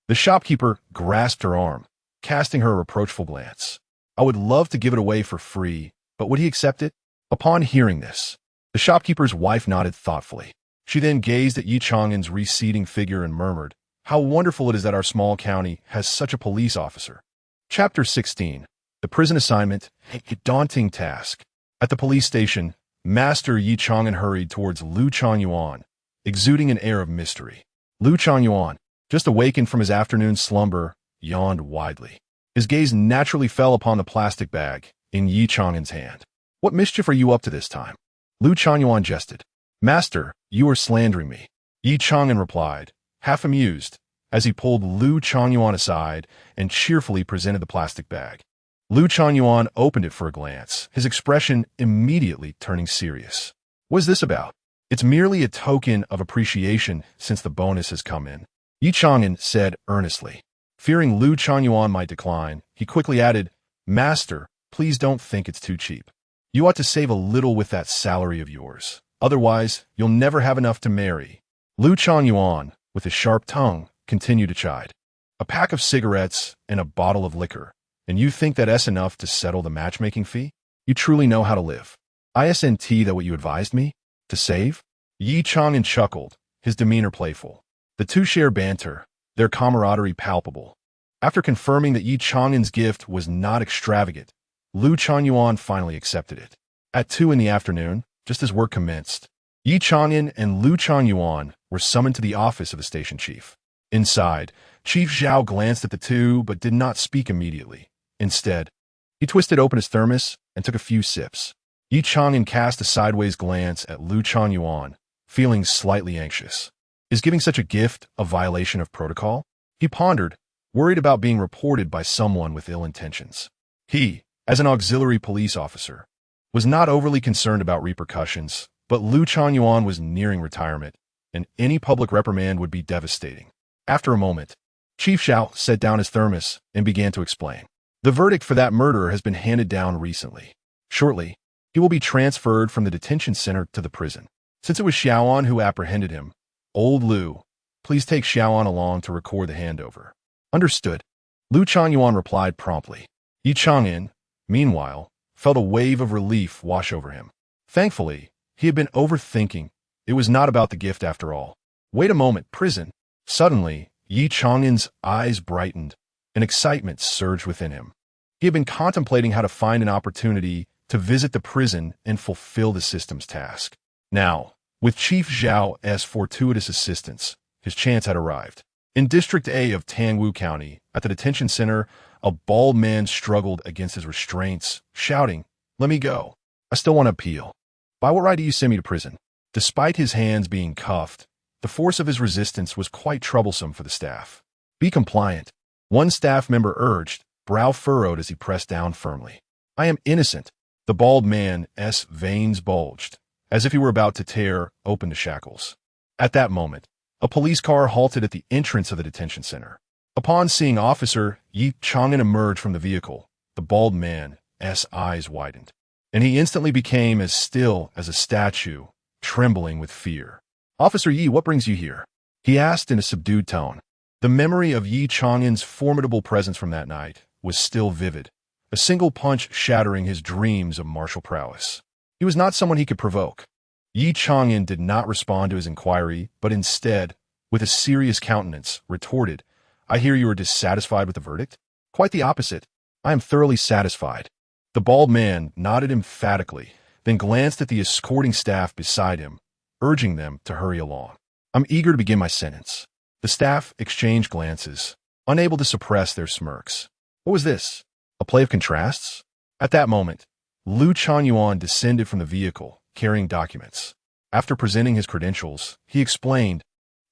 Speaker 1: the shopkeeper grasped her arm, casting her a reproachful glance. "I would love to give it away for free, but would he accept it?" Upon hearing this, the shopkeeper's wife nodded thoughtfully. She then gazed at Ye Chang'an's receding figure and murmured, "How wonderful it is that our small county has such a police officer." Chapter 16. The Prison Assignment, a daunting task. At the police station, Master Ye Chang'an hurried towards Lu Changyuan, exuding an air of mystery. Lu Changyuan, just awakened from his afternoon slumber, yawned widely. His gaze naturally fell upon the plastic bag in Ye Chang'an's hand. "What mischief are you up to this time?" Lu Changyuan jested. "Master, you are slandering me," Ye Chang'an replied, half amused, as he pulled Lu Changyuan aside and cheerfully presented the plastic bag. Lu Changyuan opened it for a glance, his expression immediately turning serious. "What is this about?" "It's merely a token of appreciation since the bonus has come in," Ye Chang'an said earnestly. Fearing Lu Changyuan might decline, he quickly added, "Master, please don't think it's too cheap. You ought to save a little with that salary of yours. Otherwise, you'll never have enough to marry." Lu Changyuan, with his sharp tongue, continued to chide. "A pack of cigarettes and a bottle of liquor, and you think that's enough to settle the matchmaking fee? You truly know how to live. Isn't that what you advised me? To save?" Ye Chang'an chuckled, his demeanor playful. The two share banter, their camaraderie palpable. After confirming that Ye Chang'an's gift was not extravagant, Lu Changyuan finally accepted it. At 2 in the afternoon, just as work commenced, Ye Chang'an and Lu Changyuan were summoned to the office of the station chief. Inside, Chief Zhao glanced at the two but did not speak immediately. Instead, he twisted open his thermos and took a few sips. Ye Chang'an cast a sideways glance at Lu Changyuan, feeling slightly anxious. Is giving such a gift a violation of protocol? He pondered, worried about being reported by someone with ill intentions. He, as an auxiliary police officer, was not overly concerned about repercussions, but Lu Changyuan was nearing retirement, and any public reprimand would be devastating. After a moment, Chief Zhao set down his thermos and began to explain. "The verdict for that murderer has been handed down recently. Shortly, he will be transferred from the detention center to the prison. Since it was Xiaoan who apprehended him, old Lu, please take Xiaoan along to record the handover." "Understood," Lu Changyuan replied promptly. Ye Chang'an, meanwhile, felt a wave of relief wash over him. Thankfully, he had been overthinking. It was not about the gift after all. "Wait a moment, prison." Suddenly, Ye Chang'an's eyes brightened, and excitement surged within him. He had been contemplating how to find an opportunity to visit the prison and fulfill the system's task. Now, with Chief Zhao's fortuitous assistance, his chance had arrived. In District A of Tangwu County, at the detention center, a bald man struggled against his restraints, shouting, "Let me go. I still want to appeal. By what right do you send me to prison?" Despite his hands being cuffed, the force of his resistance was quite troublesome for the staff. "Be compliant," one staff member urged, brow furrowed as he pressed down firmly. "I am innocent." The bald man's veins bulged, as if he were about to tear open the shackles. At that moment, a police car halted at the entrance of the detention center. Upon seeing Officer Ye Chang'an emerge from the vehicle, the bald man's eyes widened, and he instantly became as still as a statue, trembling with fear. "Officer Ye, what brings you here?" he asked in a subdued tone. The memory of Ye Chang'an's formidable presence from that night was still vivid, a single punch shattering his dreams of martial prowess. He was not someone he could provoke. Ye Chang'an did not respond to his inquiry, but instead, with a serious countenance, retorted, I hear you are dissatisfied with the verdict? Quite the opposite. I am thoroughly satisfied. The bald man nodded emphatically, then glanced at the escorting staff beside him, urging them to hurry along. I'm eager to begin my sentence. The staff exchanged glances, unable to suppress their smirks. What was this? A play of contrasts? At that moment, Ye Chang'an descended from the vehicle, carrying documents. After presenting his credentials, he explained,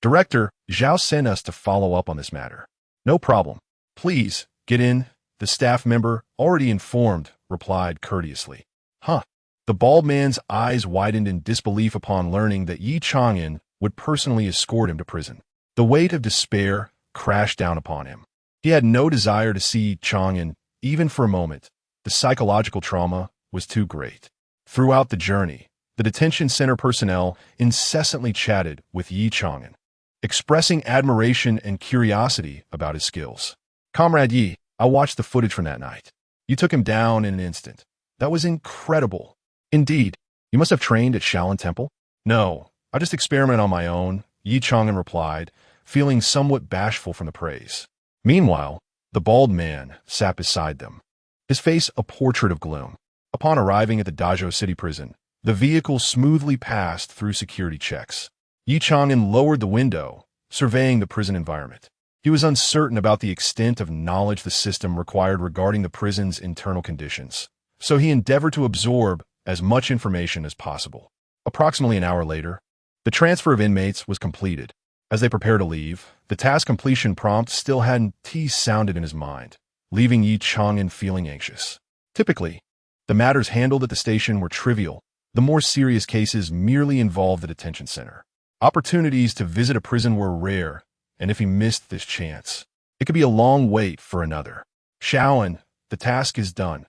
Speaker 1: Director, Zhao sent us to follow up on this matter. No problem. Please, get in, the staff member, already informed, replied courteously. Huh. The bald man's eyes widened in disbelief upon learning that Ye Chang'an would personally escort him to prison. The weight of despair crashed down upon him. He had no desire to see Chang'an, even for a moment. The psychological trauma was too great. Throughout the journey, the detention center personnel incessantly chatted with Ye Chang'an, expressing admiration and curiosity about his skills. Comrade Yi, I watched the footage from that night. You took him down in an instant. That was incredible. Indeed. You must have trained at Shaolin Temple? No, I just experimented on my own, Ye Chang'an replied, feeling somewhat bashful from the praise. Meanwhile, the bald man sat beside them, his face a portrait of gloom. Upon arriving at the Dazhou City Prison, the vehicle smoothly passed through security checks. Ye Chang'an lowered the window, surveying the prison environment. He was uncertain about the extent of knowledge the system required regarding the prison's internal conditions, so he endeavored to absorb as much information as possible. Approximately an hour later, the transfer of inmates was completed. As they prepared to leave, the task completion prompt still hadn't sounded in his mind, leaving Ye Chang'an feeling anxious. Typically, the matters handled at the station were trivial. The more serious cases merely involved the detention center. Opportunities to visit a prison were rare, and if he missed this chance, it could be a long wait for another. Shaolin, the task is done.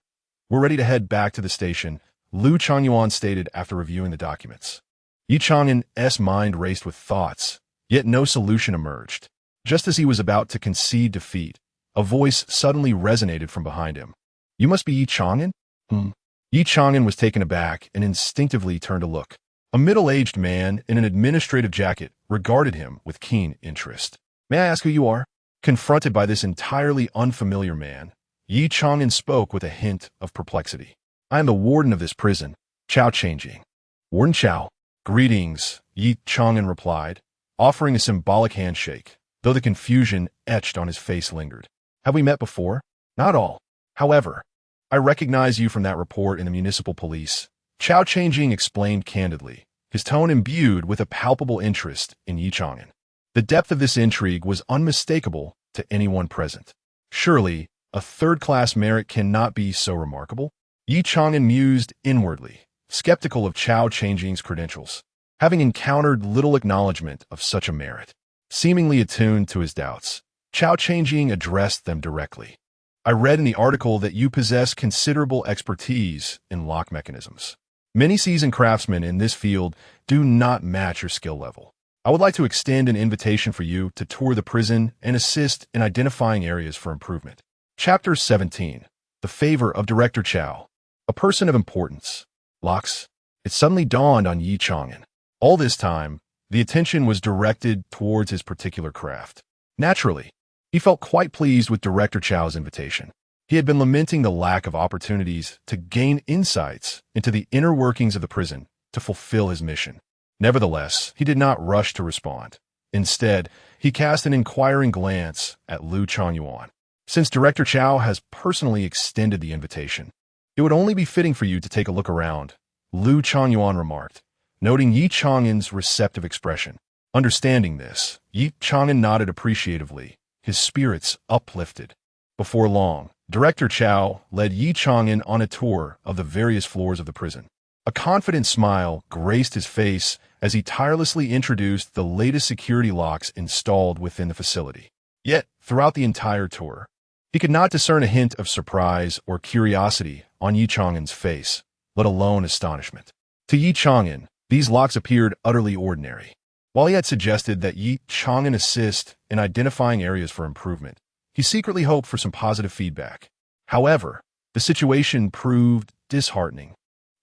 Speaker 1: We're ready to head back to the station, Ye Chang'an stated after reviewing the documents. Ye Chang'an's mind raced with thoughts, yet no solution emerged. Just as he was about to concede defeat, a voice suddenly resonated from behind him. You must be Ye Chang'an? Ye Chang'an was taken aback and instinctively turned to look. A middle-aged man in an administrative jacket regarded him with keen interest. May I ask who you are? Confronted by this entirely unfamiliar man, Ye Chang'an spoke with a hint of perplexity. I am the warden of this prison, Chao Changing. Warden Chao. Greetings, Ye Chang'an replied, offering a symbolic handshake, though the confusion etched on his face lingered. Have we met before? Not all. However, I recognize you from that report in the municipal police. Chao Changing explained candidly, his tone imbued with a palpable interest in Ye Chang'an. The depth of this intrigue was unmistakable to anyone present. Surely, a third-class merit cannot be so remarkable? Ye Chang'an mused inwardly, skeptical of Chao Changing's credentials, having encountered little acknowledgement of such a merit. Seemingly attuned to his doubts, Chao Changing addressed them directly. I read in the article that you possess considerable expertise in lock mechanisms. Many seasoned craftsmen in this field do not match your skill level. I would like to extend an invitation for you to tour the prison and assist in identifying areas for improvement. Chapter 17. The Favor of Director Chao. A person of importance. Locks. It suddenly dawned on Ye Chang'an. All this time, the attention was directed towards his particular craft. Naturally, he felt quite pleased with Director Chao's invitation. He had been lamenting the lack of opportunities to gain insights into the inner workings of the prison to fulfill his mission. Nevertheless, he did not rush to respond. Instead, he cast an inquiring glance at Ye Chang'an. Since Director Chao has personally extended the invitation, it would only be fitting for you to take a look around, Ye Chang'an remarked, noting Ye Chang'an's receptive expression. Understanding this, Ye Chang'an nodded appreciatively, his spirits uplifted. Before long, Director Chao led Ye Chang'an on a tour of the various floors of the prison. A confident smile graced his face as he tirelessly introduced the latest security locks installed within the facility. Yet, throughout the entire tour, he could not discern a hint of surprise or curiosity on Ye Chang'an's face, let alone astonishment. To Ye Chang'an, these locks appeared utterly ordinary. While he had suggested that Ye Chang'an assist in identifying areas for improvement, he secretly hoped for some positive feedback. However, the situation proved disheartening,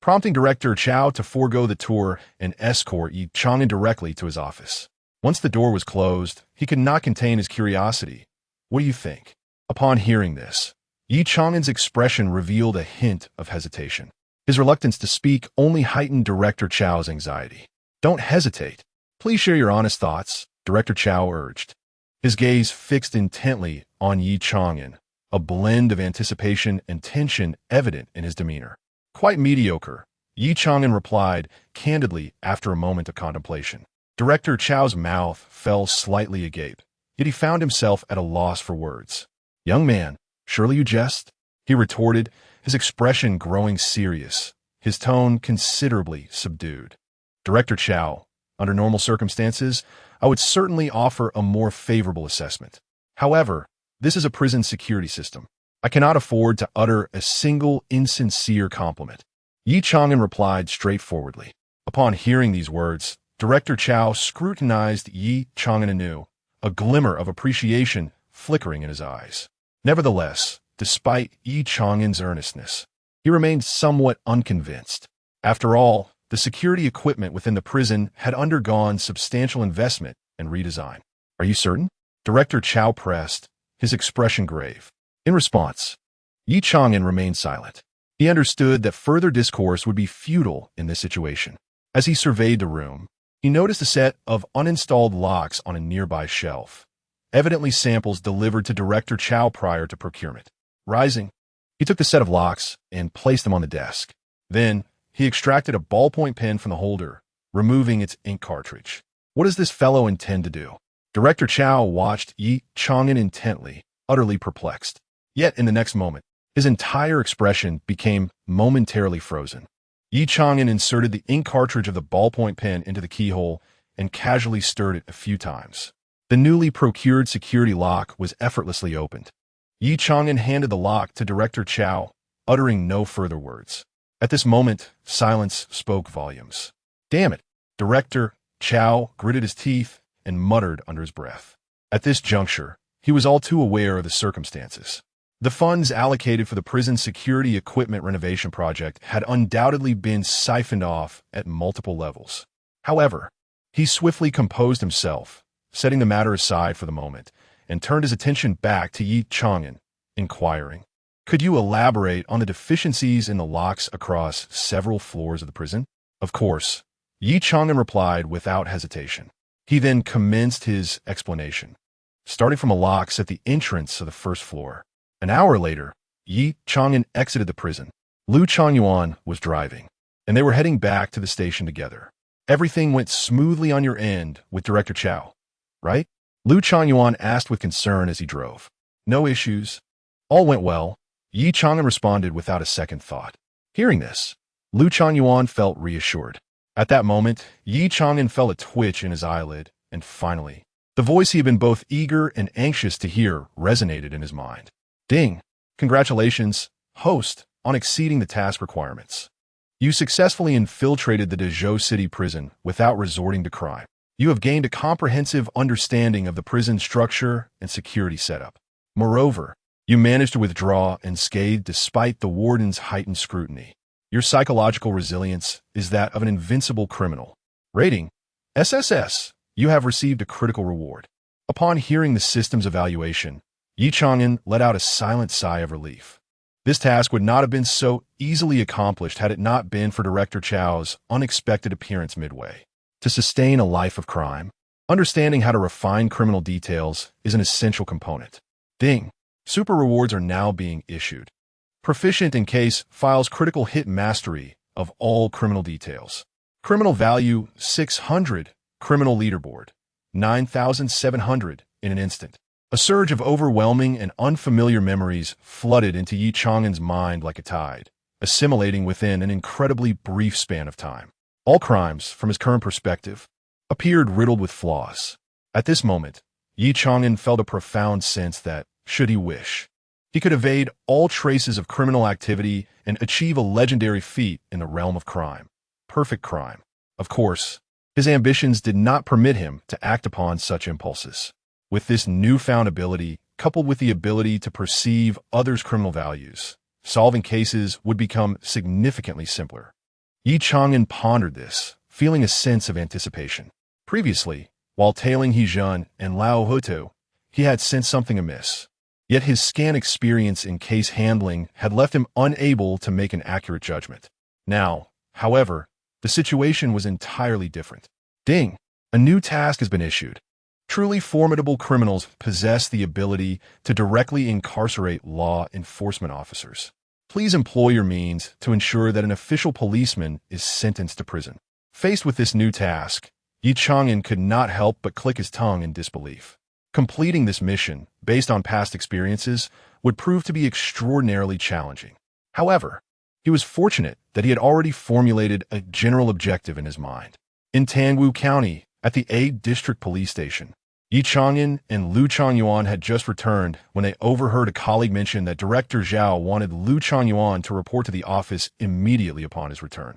Speaker 1: prompting Director Chao to forego the tour and escort Ye Chang'an directly to his office. Once the door was closed, he could not contain his curiosity, What do you think? Upon hearing this, Ye Chang'an's expression revealed a hint of hesitation. His reluctance to speak only heightened Director Chow's anxiety. Don't hesitate. Please share your honest thoughts, Director Chow urged. His gaze fixed intently on Ye Chang'an, a blend of anticipation and tension evident in his demeanor. Quite mediocre, Ye Chang'an replied candidly after a moment of contemplation. Director Chow's mouth fell slightly agape, yet he found himself at a loss for words. Young man, surely you jest? He retorted, his expression growing serious, his tone considerably subdued. Director Chow, under normal circumstances, I would certainly offer a more favorable assessment. However, this is a prison security system. I cannot afford to utter a single insincere compliment. Ye Chang'an replied straightforwardly. Upon hearing these words, Director Chow scrutinized Ye Chang'an anew, a glimmer of appreciation flickering in his eyes. Nevertheless, despite Ye Chang'an's earnestness, he remained somewhat unconvinced. After all, the security equipment within the prison had undergone substantial investment and redesign. Are you certain? Director Chow pressed, his expression grave. In response, Ye Chang'an remained silent. He understood that further discourse would be futile in this situation. As he surveyed the room, he noticed a set of uninstalled locks on a nearby shelf, evidently samples delivered to Director Chow prior to procurement. Rising, he took the set of locks and placed them on the desk. Then, he extracted a ballpoint pen from the holder, removing its ink cartridge. What does this fellow intend to do? Director Chow watched Ye Chang'an intently, utterly perplexed. Yet in the next moment, his entire expression became momentarily frozen. Ye Chang'an inserted the ink cartridge of the ballpoint pen into the keyhole and casually stirred it a few times. The newly procured security lock was effortlessly opened. Ye Chang'an handed the lock to Director Chow, uttering no further words. At this moment, silence spoke volumes. Damn it! Director Chow gritted his teeth and muttered under his breath. At this juncture, he was all too aware of the circumstances. The funds allocated for the prison security equipment renovation project had undoubtedly been siphoned off at multiple levels. However, he swiftly composed himself, setting the matter aside for the moment, and turned his attention back to Ye Chang'an, inquiring, "Could you elaborate on the deficiencies in the locks across several floors of the prison?" Of course, Ye Chang'an replied without hesitation. He then commenced his explanation, starting from the locks at the entrance of the first floor. An hour later, Ye Chang'an exited the prison. Liu Changyuan was driving, and they were heading back to the station together. Everything went smoothly on your end with Director Chow, right? Liu Changyuan asked with concern as he drove. No issues. All went well, Ye Chang'an responded without a second thought. Hearing this, Liu Changyuan felt reassured. At that moment, Ye Chang'an felt a twitch in his eyelid, and finally, the voice he had been both eager and anxious to hear resonated in his mind. Ding! Congratulations, host, on exceeding the task requirements. You successfully infiltrated the Dezhou City prison without resorting to crime. You have gained a comprehensive understanding of the prison structure and security setup. Moreover, you managed to withdraw unscathed despite the warden's heightened scrutiny. Your psychological resilience is that of an invincible criminal. Rating: SSS. You have received a critical reward. Upon hearing the system's evaluation, Ye Chang'an let out a silent sigh of relief. This task would not have been so easily accomplished had it not been for Director Chow's unexpected appearance midway. To sustain a life of crime, understanding how to refine criminal details is an essential component. Ding! Super rewards are now being issued. Proficient in case files critical hit mastery of all criminal details. Criminal value 600. Criminal leaderboard 9,700 in an instant. A surge of overwhelming and unfamiliar memories flooded into Ye Chang'an's mind like a tide, assimilating within an incredibly brief span of time. All crimes, from his current perspective, appeared riddled with flaws. At this moment, Ye Chang'an felt a profound sense that, should he wish, he could evade all traces of criminal activity and achieve a legendary feat in the realm of crime. Perfect crime. Of course, his ambitions did not permit him to act upon such impulses. With this newfound ability, coupled with the ability to perceive others' criminal values, solving cases would become significantly simpler. Ye Chang'an pondered this, feeling a sense of anticipation. Previously, while tailing He Zhen and Lao Hutu, he had sensed something amiss. Yet his scant experience in case handling had left him unable to make an accurate judgment. Now, however, the situation was entirely different. Ding! A new task has been issued. Truly formidable criminals possess the ability to directly incarcerate law enforcement officers. Please employ your means to ensure that an official policeman is sentenced to prison. Faced with this new task, Ye Chang'an could not help but click his tongue in disbelief. Completing this mission, based on past experiences, would prove to be extraordinarily challenging. However, he was fortunate that he had already formulated a general objective in his mind. In Tangwu County, at the Ye District Police Station, Ye Chang'an and Ye Chang'an had just returned when they overheard a colleague mention that Director Zhao wanted Ye Chang'an to report to the office immediately upon his return.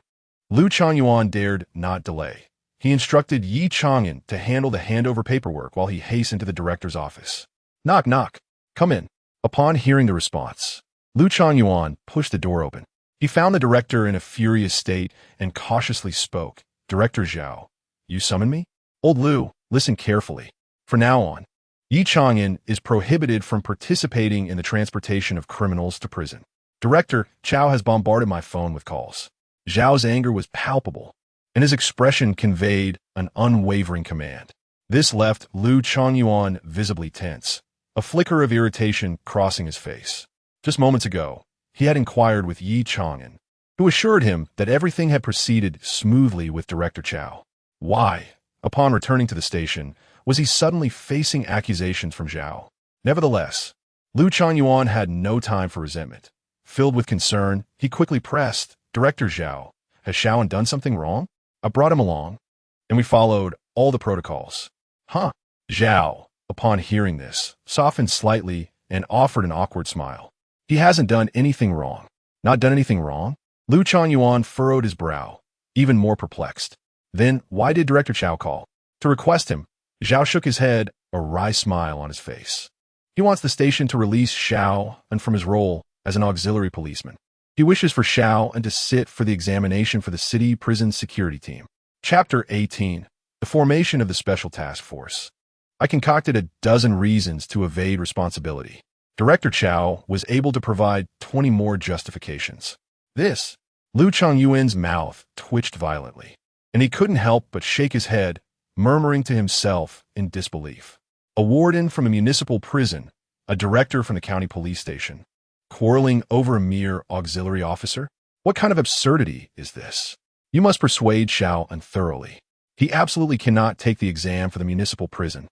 Speaker 1: Ye Chang'an dared not delay. He instructed Ye Chang'an to handle the handover paperwork while he hastened to the director's office. Knock, knock. Come in. Upon hearing the response, Ye Chang'an pushed the door open. He found the director in a furious state and cautiously spoke. Director Zhao, you summoned me? Old Liu, listen carefully. From now on, Ye Chang'an is prohibited from participating in the transportation of criminals to prison. Director Zhao has bombarded my phone with calls. Zhao's anger was palpable, and his expression conveyed an unwavering command. This left Ye Chang'an visibly tense, a flicker of irritation crossing his face. Just moments ago, he had inquired with Ye Chang'an, who assured him that everything had proceeded smoothly with Director Zhao. Why, upon returning to the station, was he suddenly facing accusations from Zhao? Nevertheless, Ye Chang'an had no time for resentment. Filled with concern, he quickly pressed, Director Zhao, has Zhao done something wrong? I brought him along, and we followed all the protocols. Huh? Zhao, upon hearing this, softened slightly and offered an awkward smile. He hasn't done anything wrong. Not done anything wrong? Ye Chang'an furrowed his brow, even more perplexed. Then, why did Director Zhao call? To request him. Zhao shook his head, a wry smile on his face. He wants the station to release Zhao and from his role as an auxiliary policeman. He wishes for Zhao and to sit for the examination for the city prison security team. Chapter 18. The formation of the Special Task Force. I concocted a dozen reasons to evade responsibility. Director Zhao was able to provide 20 more justifications. Ye Chang'an's mouth twitched violently, and he couldn't help but shake his head, murmuring to himself in disbelief. A warden from a municipal prison, a director from the county police station, quarreling over a mere auxiliary officer? What kind of absurdity is this? You must persuade Zhao thoroughly. He absolutely cannot take the exam for the municipal prison.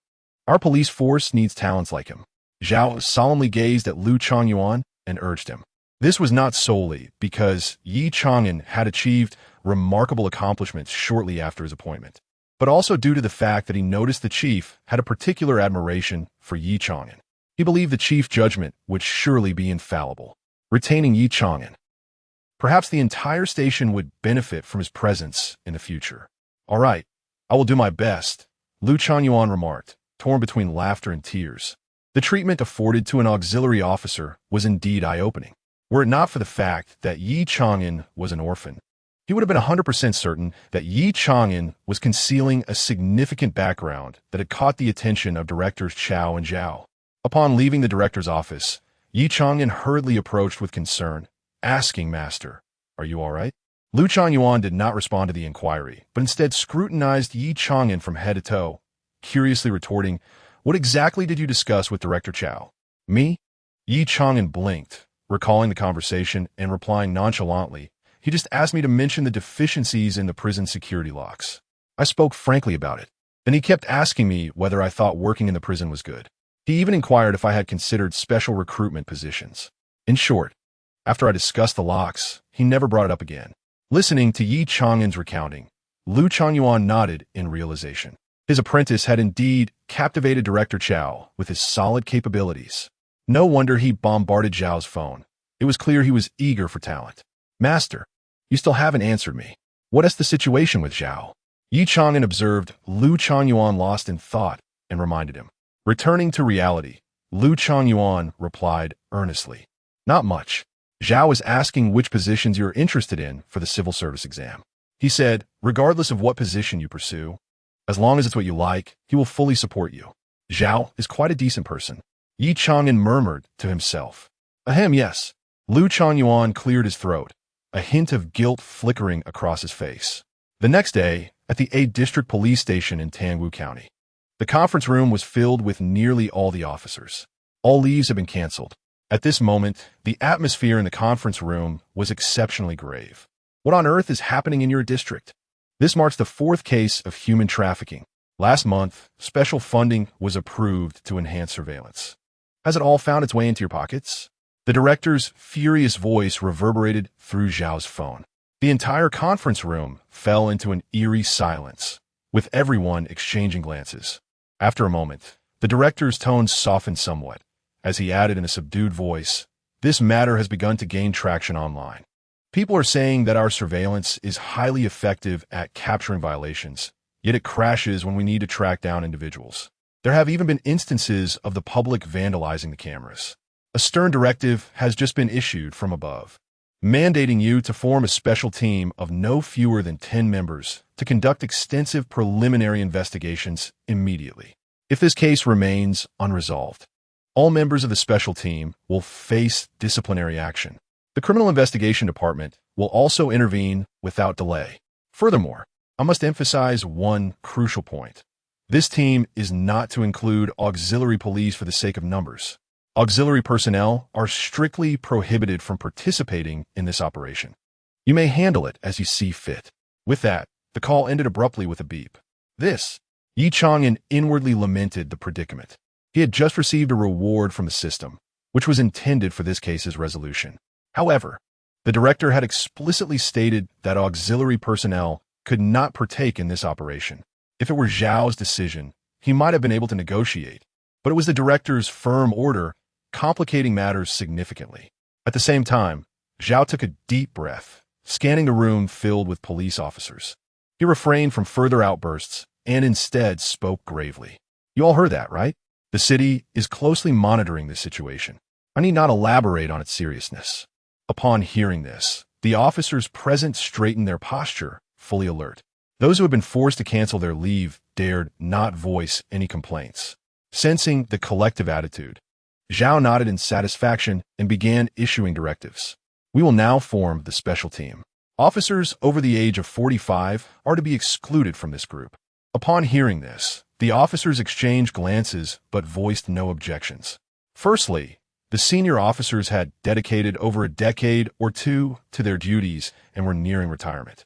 Speaker 1: Our police force needs talents like him. Zhao solemnly gazed at Ye Chang'an and urged him. This was not solely because Ye Chang'an had achieved remarkable accomplishments shortly after his appointment, but also due to the fact that he noticed the chief had a particular admiration for Ye Chang'an. He believed the chief's judgment would surely be infallible. Retaining Ye Chang'an. Perhaps the entire station would benefit from his presence in the future. All right, I will do my best, Ye Chang'an remarked, torn between laughter and tears. The treatment afforded to an auxiliary officer was indeed eye-opening. Were it not for the fact that Ye Chang'an was an orphan, he would have been 100% certain that Ye Chang'an was concealing a significant background that had caught the attention of Directors Zhao and Zhao. Upon leaving the director's office, Ye Chang'an hurriedly approached with concern, asking, Master, are you all right? Ye Chang'an did not respond to the inquiry, but instead scrutinized Ye Chang'an from head to toe, curiously retorting, What exactly did you discuss with Director Zhao? Me? Ye Chang'an blinked, recalling the conversation and replying nonchalantly, He just asked me to mention the deficiencies in the prison security locks. I spoke frankly about it. Then he kept asking me whether I thought working in the prison was good. He even inquired if I had considered special recruitment positions. In short, after I discussed the locks, he never brought it up again. Listening to Ye Chang'an's recounting, Ye Chang'an nodded in realization. His apprentice had indeed captivated Director Zhao with his solid capabilities. No wonder he bombarded Zhao's phone. It was clear he was eager for talent. Master, you still haven't answered me. What is the situation with Zhao? Ye Chang'an observed Ye Chang'an lost in thought and reminded him. Returning to reality, Ye Chang'an replied earnestly. Not much. Zhao is asking which positions you're interested in for the civil service exam. He said, regardless of what position you pursue, as long as it's what you like, he will fully support you. Zhao is quite a decent person. Ye Chang'an murmured to himself. Ahem, yes. Lu Changyuan cleared his throat, a hint of guilt flickering across his face. The next day, at the A District Police Station in Tangwu County, the conference room was filled with nearly all the officers. All leaves had been canceled. At this moment, the atmosphere in the conference room was exceptionally grave. What on earth is happening in your district? This marks the fourth case of human trafficking. Last month, special funding was approved to enhance surveillance. Has it all found its way into your pockets? The director's furious voice reverberated through Zhao's phone. The entire conference room fell into an eerie silence, with everyone exchanging glances. After a moment, the director's tone softened somewhat, as he added in a subdued voice, "This matter has begun to gain traction online. People are saying that our surveillance is highly effective at capturing violations, yet it crashes when we need to track down individuals. There have even been instances of the public vandalizing the cameras. A stern directive has just been issued from above, mandating you to form a special team of no fewer than 10 members to conduct extensive preliminary investigations immediately. If this case remains unresolved, all members of the special team will face disciplinary action. The Criminal Investigation Department will also intervene without delay. Furthermore, I must emphasize one crucial point. This team is not to include auxiliary police for the sake of numbers. Auxiliary personnel are strictly prohibited from participating in this operation. You may handle it as you see fit." With that, the call ended abruptly with a beep. Ye Chang'an inwardly lamented the predicament. He had just received a reward from the system, which was intended for this case's resolution. However, the director had explicitly stated that auxiliary personnel could not partake in this operation. If it were Zhao's decision, he might have been able to negotiate, but it was the director's firm order, complicating matters significantly. At the same time, Zhao took a deep breath, scanning the room filled with police officers. He refrained from further outbursts and instead spoke gravely. "You all heard that, right? The city is closely monitoring this situation. I need not elaborate on its seriousness." Upon hearing this, the officers present straightened their posture, fully alert. Those who had been forced to cancel their leave dared not voice any complaints. Sensing the collective attitude, Zhao nodded in satisfaction and began issuing directives. "We will now form the special team. Officers over the age of 45 are to be excluded from this group." Upon hearing this, the officers exchanged glances but voiced no objections. Firstly, the senior officers had dedicated over a decade or two to their duties and were nearing retirement.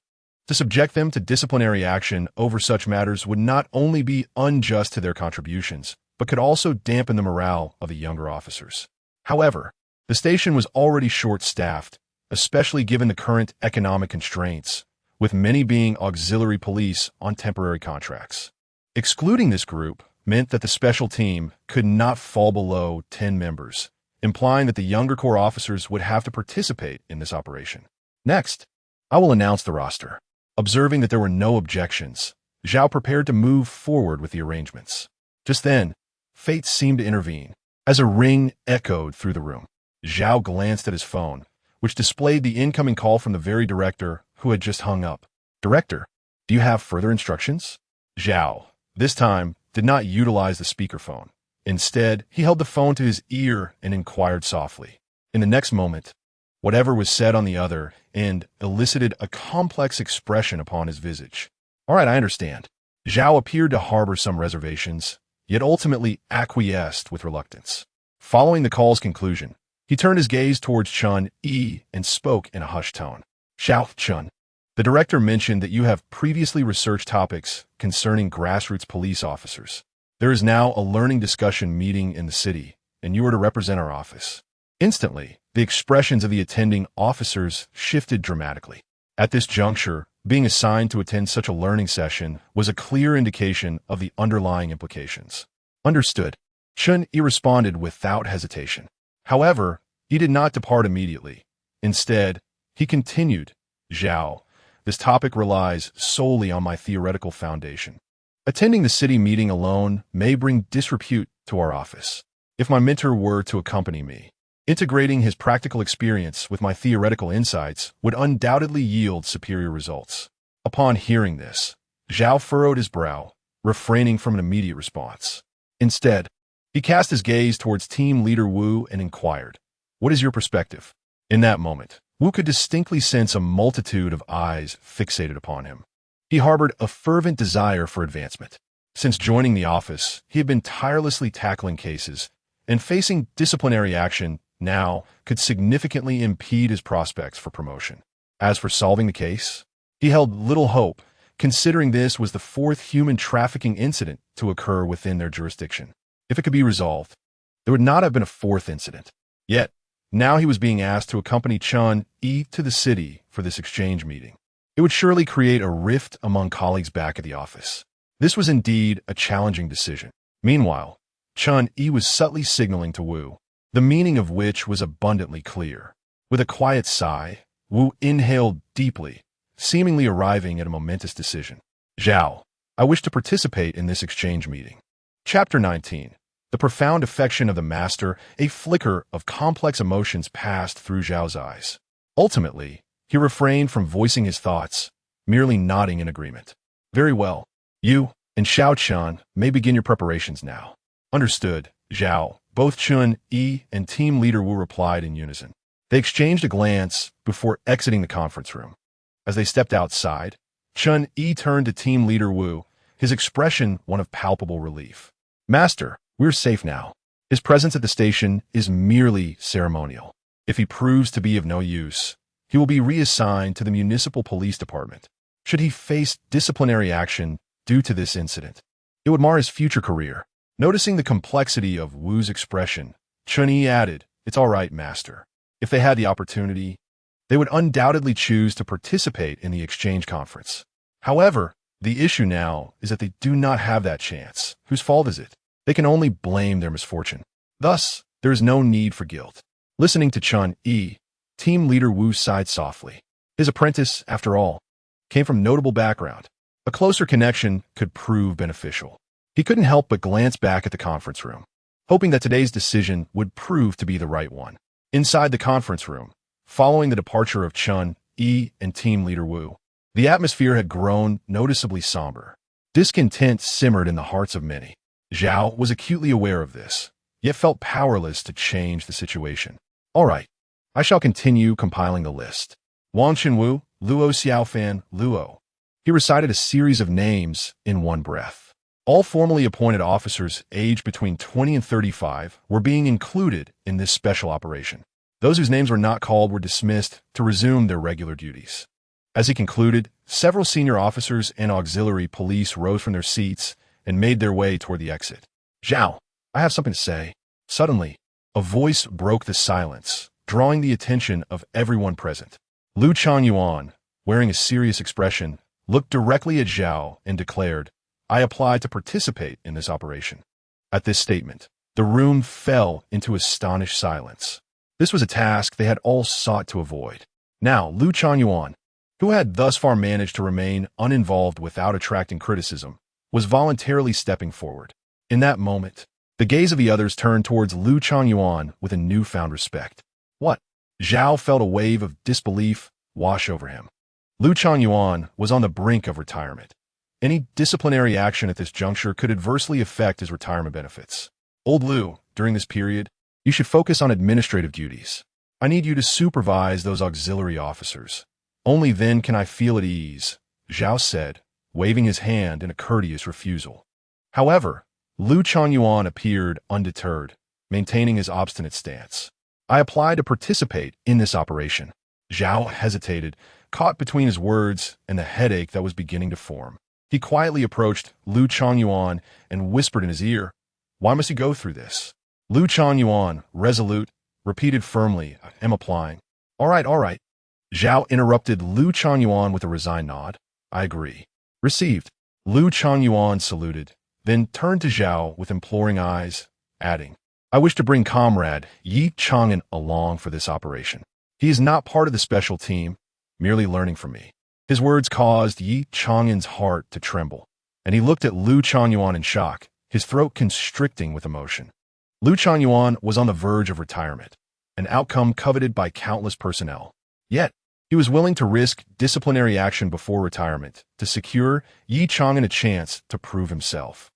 Speaker 1: To subject them to disciplinary action over such matters would not only be unjust to their contributions, but could also dampen the morale of the younger officers. However, the station was already short-staffed, especially given the current economic constraints, with many being auxiliary police on temporary contracts. Excluding this group meant that the special team could not fall below 10 members, implying that the younger corps officers would have to participate in this operation. Next, I will announce the roster. Observing that there were no objections, Zhao prepared to move forward with the arrangements. Just then, fate seemed to intervene. As a ring echoed through the room, Zhao glanced at his phone, which displayed the incoming call from the very director who had just hung up. "Director, do you have further instructions?" Zhao, this time, did not utilize the speakerphone. Instead, he held the phone to his ear and inquired softly. In the next moment, whatever was said on the other end elicited a complex expression upon his visage. "All right, I understand." Zhao appeared to harbor some reservations, yet ultimately acquiesced with reluctance. Following the call's conclusion, he turned his gaze towards Chun Yi and spoke in a hushed tone. "Xiao Chun, the director mentioned that you have previously researched topics concerning grassroots police officers. There is now a learning discussion meeting in the city, and you are to represent our office." Instantly, the expressions of the attending officers shifted dramatically. At this juncture, being assigned to attend such a learning session was a clear indication of the underlying implications. "Understood." Chun Yi responded without hesitation. However, he did not depart immediately. Instead, he continued, "Zhao, this topic relies solely on my theoretical foundation. Attending the city meeting alone may bring disrepute to our office. If my mentor were to accompany me, integrating his practical experience with my theoretical insights would undoubtedly yield superior results." Upon hearing this, Zhao furrowed his brow, refraining from an immediate response. Instead, he cast his gaze towards team leader Wu and inquired, "What is your perspective?" In that moment, Wu could distinctly sense a multitude of eyes fixated upon him. He harbored a fervent desire for advancement. Since joining the office, he had been tirelessly tackling cases, and facing disciplinary action now could significantly impede his prospects for promotion. As for solving the case, he held little hope, considering this was the fourth human trafficking incident to occur within their jurisdiction. If it could be resolved, there would not have been a fourth incident. Yet, now he was being asked to accompany Chun Yi to the city for this exchange meeting. It would surely create a rift among colleagues back at the office. This was indeed a challenging decision. Meanwhile, Chun Yi was subtly signaling to Wu, the meaning of which was abundantly clear. With a quiet sigh, Wu inhaled deeply, seemingly arriving at a momentous decision. "Zhao, I wish to participate in this exchange meeting." Chapter 19. The profound affection of the master, a flicker of complex emotions passed through Zhao's eyes. Ultimately, he refrained from voicing his thoughts, merely nodding in agreement. "Very well. You and Xiao Chun may begin your preparations now." "Understood, Zhao," both Chun Yi and team leader Wu replied in unison. They exchanged a glance before exiting the conference room. As they stepped outside, Chun Yi turned to team leader Wu, his expression one of palpable relief. "Master, we're safe now. His presence at the station is merely ceremonial. If he proves to be of no use, he will be reassigned to the municipal police department. Should he face disciplinary action due to this incident, it would mar his future career." Noticing the complexity of Wu's expression, Chun Yi added, "It's all right, master. If they had the opportunity, they would undoubtedly choose to participate in the exchange conference. However, the issue now is that they do not have that chance. Whose fault is it? They can only blame their misfortune. Thus, there is no need for guilt." Listening to Chun Yi, team leader Wu sighed softly. His apprentice, after all, came from notable background. A closer connection could prove beneficial. He couldn't help but glance back at the conference room, hoping that today's decision would prove to be the right one. Inside the conference room, following the departure of Chun Yi and team leader Wu, the atmosphere had grown noticeably somber. Discontent simmered in the hearts of many. Zhao was acutely aware of this, yet felt powerless to change the situation. "All right, I shall continue compiling the list. Wang Chenwu, Luo Xiaofan, Luo." He recited a series of names in one breath. All formally appointed officers aged between 20 and 35 were being included in this special operation. Those whose names were not called were dismissed to resume their regular duties. As he concluded, several senior officers and auxiliary police rose from their seats and made their way toward the exit. "Zhao, I have something to say." Suddenly, a voice broke the silence, drawing the attention of everyone present. Ye Chang'an, wearing a serious expression, looked directly at Zhao and declared, "I apply to participate in this operation." At this statement, the room fell into astonished silence. This was a task they had all sought to avoid. Now, Ye Chang'an, who had thus far managed to remain uninvolved without attracting criticism, was voluntarily stepping forward. In that moment, the gaze of the others turned towards Ye Chang'an with a newfound respect. "What?" Zhao felt a wave of disbelief wash over him. Ye Chang'an was on the brink of retirement. Any disciplinary action at this juncture could adversely affect his retirement benefits. "Old Liu, during this period, you should focus on administrative duties. I need you to supervise those auxiliary officers. Only then can I feel at ease," Zhao said, waving his hand in a courteous refusal. However, Ye Chang'an appeared undeterred, maintaining his obstinate stance. "I apply to participate in this operation." Zhao hesitated, caught between his words and the headache that was beginning to form. He quietly approached Ye Chang'an and whispered in his ear, "Why must you go through this?" Ye Chang'an, resolute, repeated firmly, "I am applying." All right. Zhao interrupted Ye Chang'an with a resigned nod. "I agree." "Received." Ye Chang'an saluted, then turned to Zhao with imploring eyes, adding, "I wish to bring comrade Ye Chang'an along for this operation. He is not part of the special team, merely learning from me." His words caused Ye Chang'an's heart to tremble, and he looked at Ye Chang'an in shock, his throat constricting with emotion. Ye Chang'an was on the verge of retirement, an outcome coveted by countless personnel. Yet, he was willing to risk disciplinary action before retirement to secure Ye Chang'an a chance to prove himself.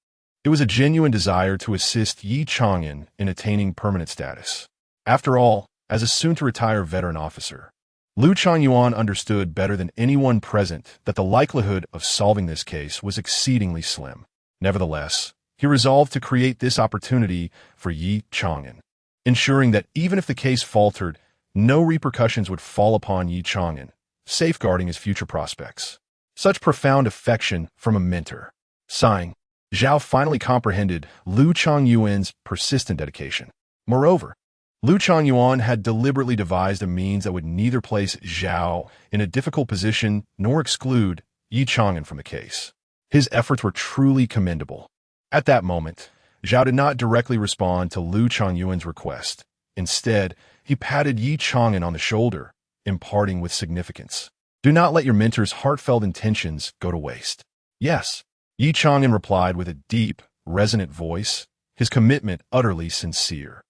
Speaker 1: It was a genuine desire to assist Ye Chang'an in attaining permanent status. After all, as a soon-to-retire veteran officer, Liu Changyuan understood better than anyone present that the likelihood of solving this case was exceedingly slim. Nevertheless, he resolved to create this opportunity for Ye Chang'an, ensuring that even if the case faltered, no repercussions would fall upon Ye Chang'an, safeguarding his future prospects. Such profound affection from a mentor. Sighing, Zhao finally comprehended Liu Changyuan's persistent dedication. Moreover, Liu Changyuan had deliberately devised a means that would neither place Zhao in a difficult position nor exclude Ye Chang'an from the case. His efforts were truly commendable. At that moment, Zhao did not directly respond to Liu Changyuan's request. Instead, he patted Ye Chang'an on the shoulder, imparting with significance. Do not let your mentor's heartfelt intentions go to waste. Yes, Ye Chang'an replied with a deep, resonant voice, his commitment utterly sincere.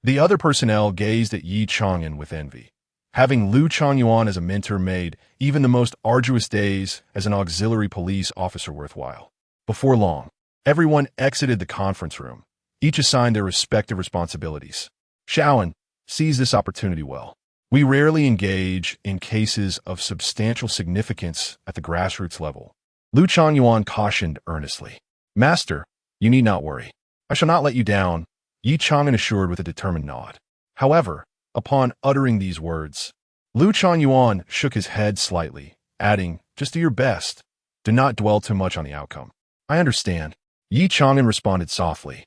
Speaker 1: The other personnel gazed at Ye Chang'an with envy. Having Liu Changyuan as a mentor made even the most arduous days as an auxiliary police officer worthwhile. Before long, everyone exited the conference room, each assigned their respective responsibilities. Shaoan seized this opportunity well. We rarely engage in cases of substantial significance at the grassroots level. Liu Changyuan cautioned earnestly. Master, you need not worry. I shall not let you down, Ye Chang'an assured with a determined nod. However, upon uttering these words, Liu Changyuan shook his head slightly, adding, just do your best. Do not dwell too much on the outcome. I understand. Ye Chang'an responded softly.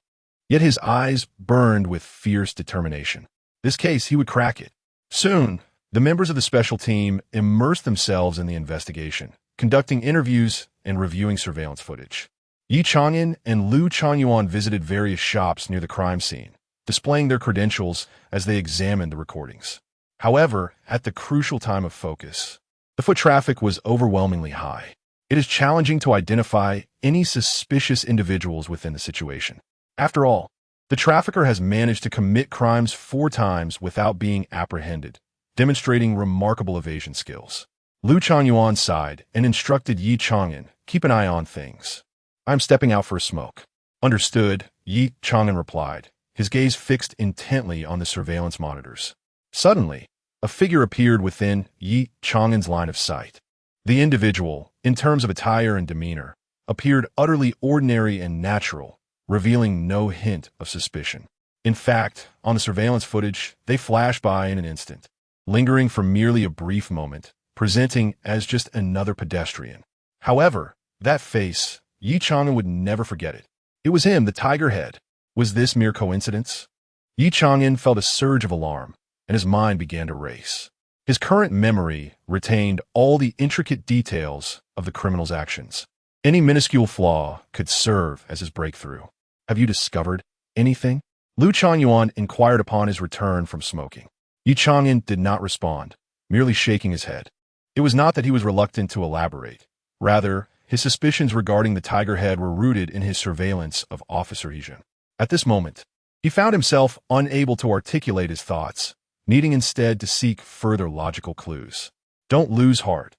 Speaker 1: Yet his eyes burned with fierce determination. This case, he would crack it. Soon, the members of the special team immersed themselves in the investigation, conducting interviews and reviewing surveillance footage. Ye Chang'an and Liu Changyuan visited various shops near the crime scene, displaying their credentials as they examined the recordings. However, at the crucial time of focus, the foot traffic was overwhelmingly high. It is challenging to identify any suspicious individuals within the situation. After all, the trafficker has managed to commit crimes 4 times without being apprehended, demonstrating remarkable evasion skills. Liu Changyuan sighed and instructed Ye Chang'an, keep an eye on things. I'm stepping out for a smoke. Understood, Ye Chang'an replied, his gaze fixed intently on the surveillance monitors. Suddenly, a figure appeared within Ye Chang'an's line of sight. The individual, in terms of attire and demeanor, appeared utterly ordinary and natural, revealing no hint of suspicion. In fact, on the surveillance footage, they flashed by in an instant, lingering for merely a brief moment, presenting as just another pedestrian. However, that face, Ye Chang'an would never forget it. It was him, the tiger head. Was this mere coincidence? Ye Chang'an felt a surge of alarm, and his mind began to race. His current memory retained all the intricate details of the criminal's actions. Any minuscule flaw could serve as his breakthrough. Have you discovered anything? Liu Changyuan inquired upon his return from smoking. Ye Chang'an did not respond, merely shaking his head. It was not that he was reluctant to elaborate. Rather, his suspicions regarding the tiger head were rooted in his surveillance of Officer Ye Chang'an. At this moment, he found himself unable to articulate his thoughts, needing instead to seek further logical clues. Don't lose heart.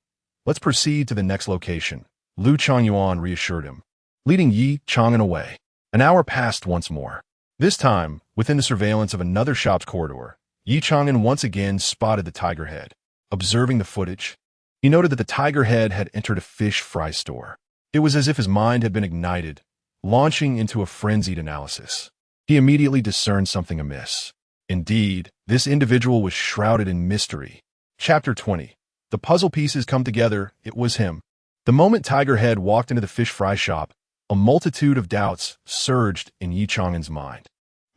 Speaker 1: Let's proceed to the next location, Liu Changyuan reassured him, leading Ye Chang'an away. An hour passed once more. This time, within the surveillance of another shop's corridor, Ye Chang'an once again spotted the tiger head. Observing the footage, he noted that the tiger head had entered a fish fry store. It was as if his mind had been ignited, launching into a frenzied analysis. He immediately discerned something amiss. Indeed, this individual was shrouded in mystery. Chapter 20. The puzzle pieces come together. It was him. The moment Tiger Head walked into the fish fry shop, a multitude of doubts surged in Ye Chang'an's mind.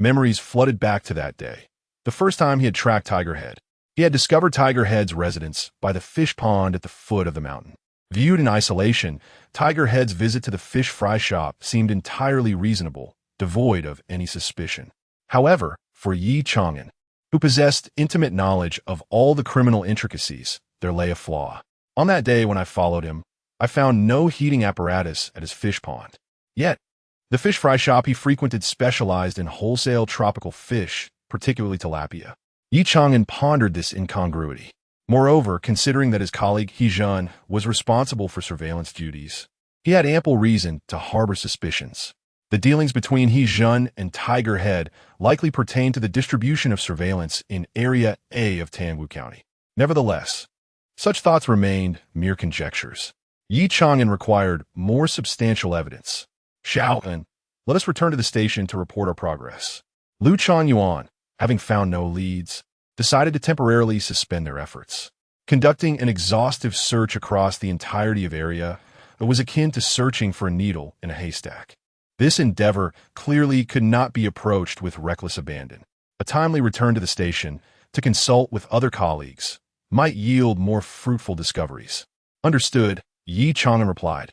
Speaker 1: Memories flooded back to that day, the first time he had tracked Tiger Head. He had discovered Tiger Head's residence by the fish pond at the foot of the mountain. Viewed in isolation, Tiger Head's visit to the fish fry shop seemed entirely reasonable, devoid of any suspicion. However, for Ye Chang'an, who possessed intimate knowledge of all the criminal intricacies, there lay a flaw. On that day when I followed him, I found no heating apparatus at his fish pond. Yet, the fish fry shop he frequented specialized in wholesale tropical fish, particularly tilapia. Ye Chang'an pondered this incongruity. Moreover, considering that his colleague He Zhen was responsible for surveillance duties, he had ample reason to harbor suspicions. The dealings between Ye Chang'an and Tiger Head likely pertain to the distribution of surveillance in Area A of Tangwu County. Nevertheless, such thoughts remained mere conjectures. Ye Chang'an required more substantial evidence. Xiaoan, let us return to the station to report our progress. Lu Chuanyuan, having found no leads, decided to temporarily suspend their efforts. Conducting an exhaustive search across the entirety of area was akin to searching for a needle in a haystack. This endeavor clearly could not be approached with reckless abandon. A timely return to the station to consult with other colleagues might yield more fruitful discoveries. Understood, Ye Chang'an replied,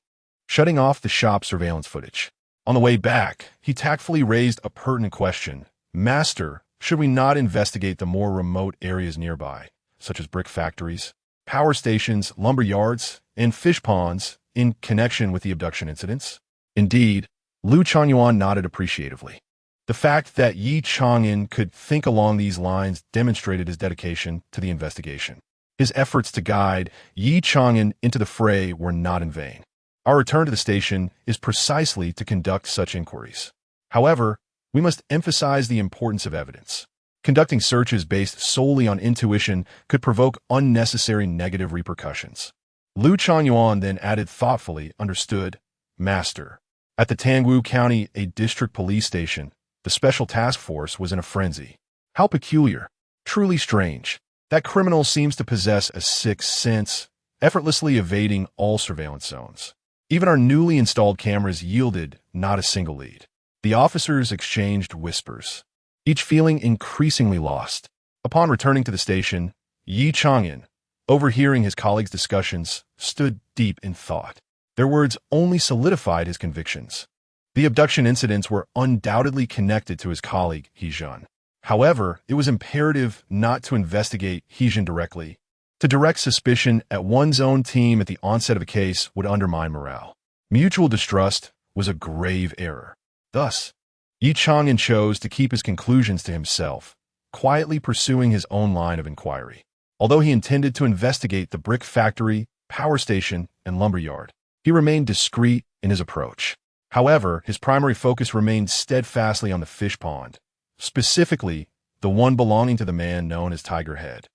Speaker 1: shutting off the shop surveillance footage. On the way back, he tactfully raised a pertinent question. Master, should we not investigate the more remote areas nearby, such as brick factories, power stations, lumber yards, and fish ponds, in connection with the abduction incidents? Indeed, Lu Chuanyuan nodded appreciatively. The fact that Ye Chang'an could think along these lines demonstrated his dedication to the investigation. His efforts to guide Ye Chang'an into the fray were not in vain. Our return to the station is precisely to conduct such inquiries. However, we must emphasize the importance of evidence. Conducting searches based solely on intuition could provoke unnecessary negative repercussions. Lu Chuanyuan then added thoughtfully, understood, Master. At the Tangwu County, a district police station, the special task force was in a frenzy. How peculiar, truly strange. That criminal seems to possess a sixth sense, effortlessly evading all surveillance zones. Even our newly installed cameras yielded not a single lead. The officers exchanged whispers, each feeling increasingly lost. Upon returning to the station, Ye Chang'an, overhearing his colleagues' discussions, stood deep in thought. Their words only solidified his convictions. The abduction incidents were undoubtedly connected to his colleague, Ye Chang'an. However, it was imperative not to investigate Ye Chang'an directly. To direct suspicion at one's own team at the onset of a case would undermine morale. Mutual distrust was a grave error. Thus, Ye Chang'an chose to keep his conclusions to himself, quietly pursuing his own line of inquiry. Although he intended to investigate the brick factory, power station, and lumberyard, he remained discreet in his approach. However, his primary focus remained steadfastly on the fish pond, specifically the one belonging to the man known as Tiger Head.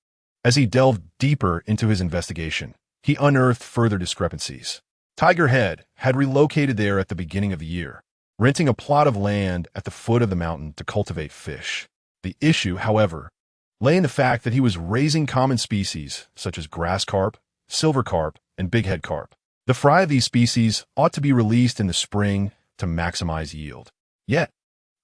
Speaker 1: As he delved deeper into his investigation, he unearthed further discrepancies. Tiger Head had relocated there at the beginning of the year, renting a plot of land at the foot of the mountain to cultivate fish. The issue, however, lay in the fact that he was raising common species such as grass carp, silver carp, and bighead carp. The fry of these species ought to be released in the spring to maximize yield. Yet,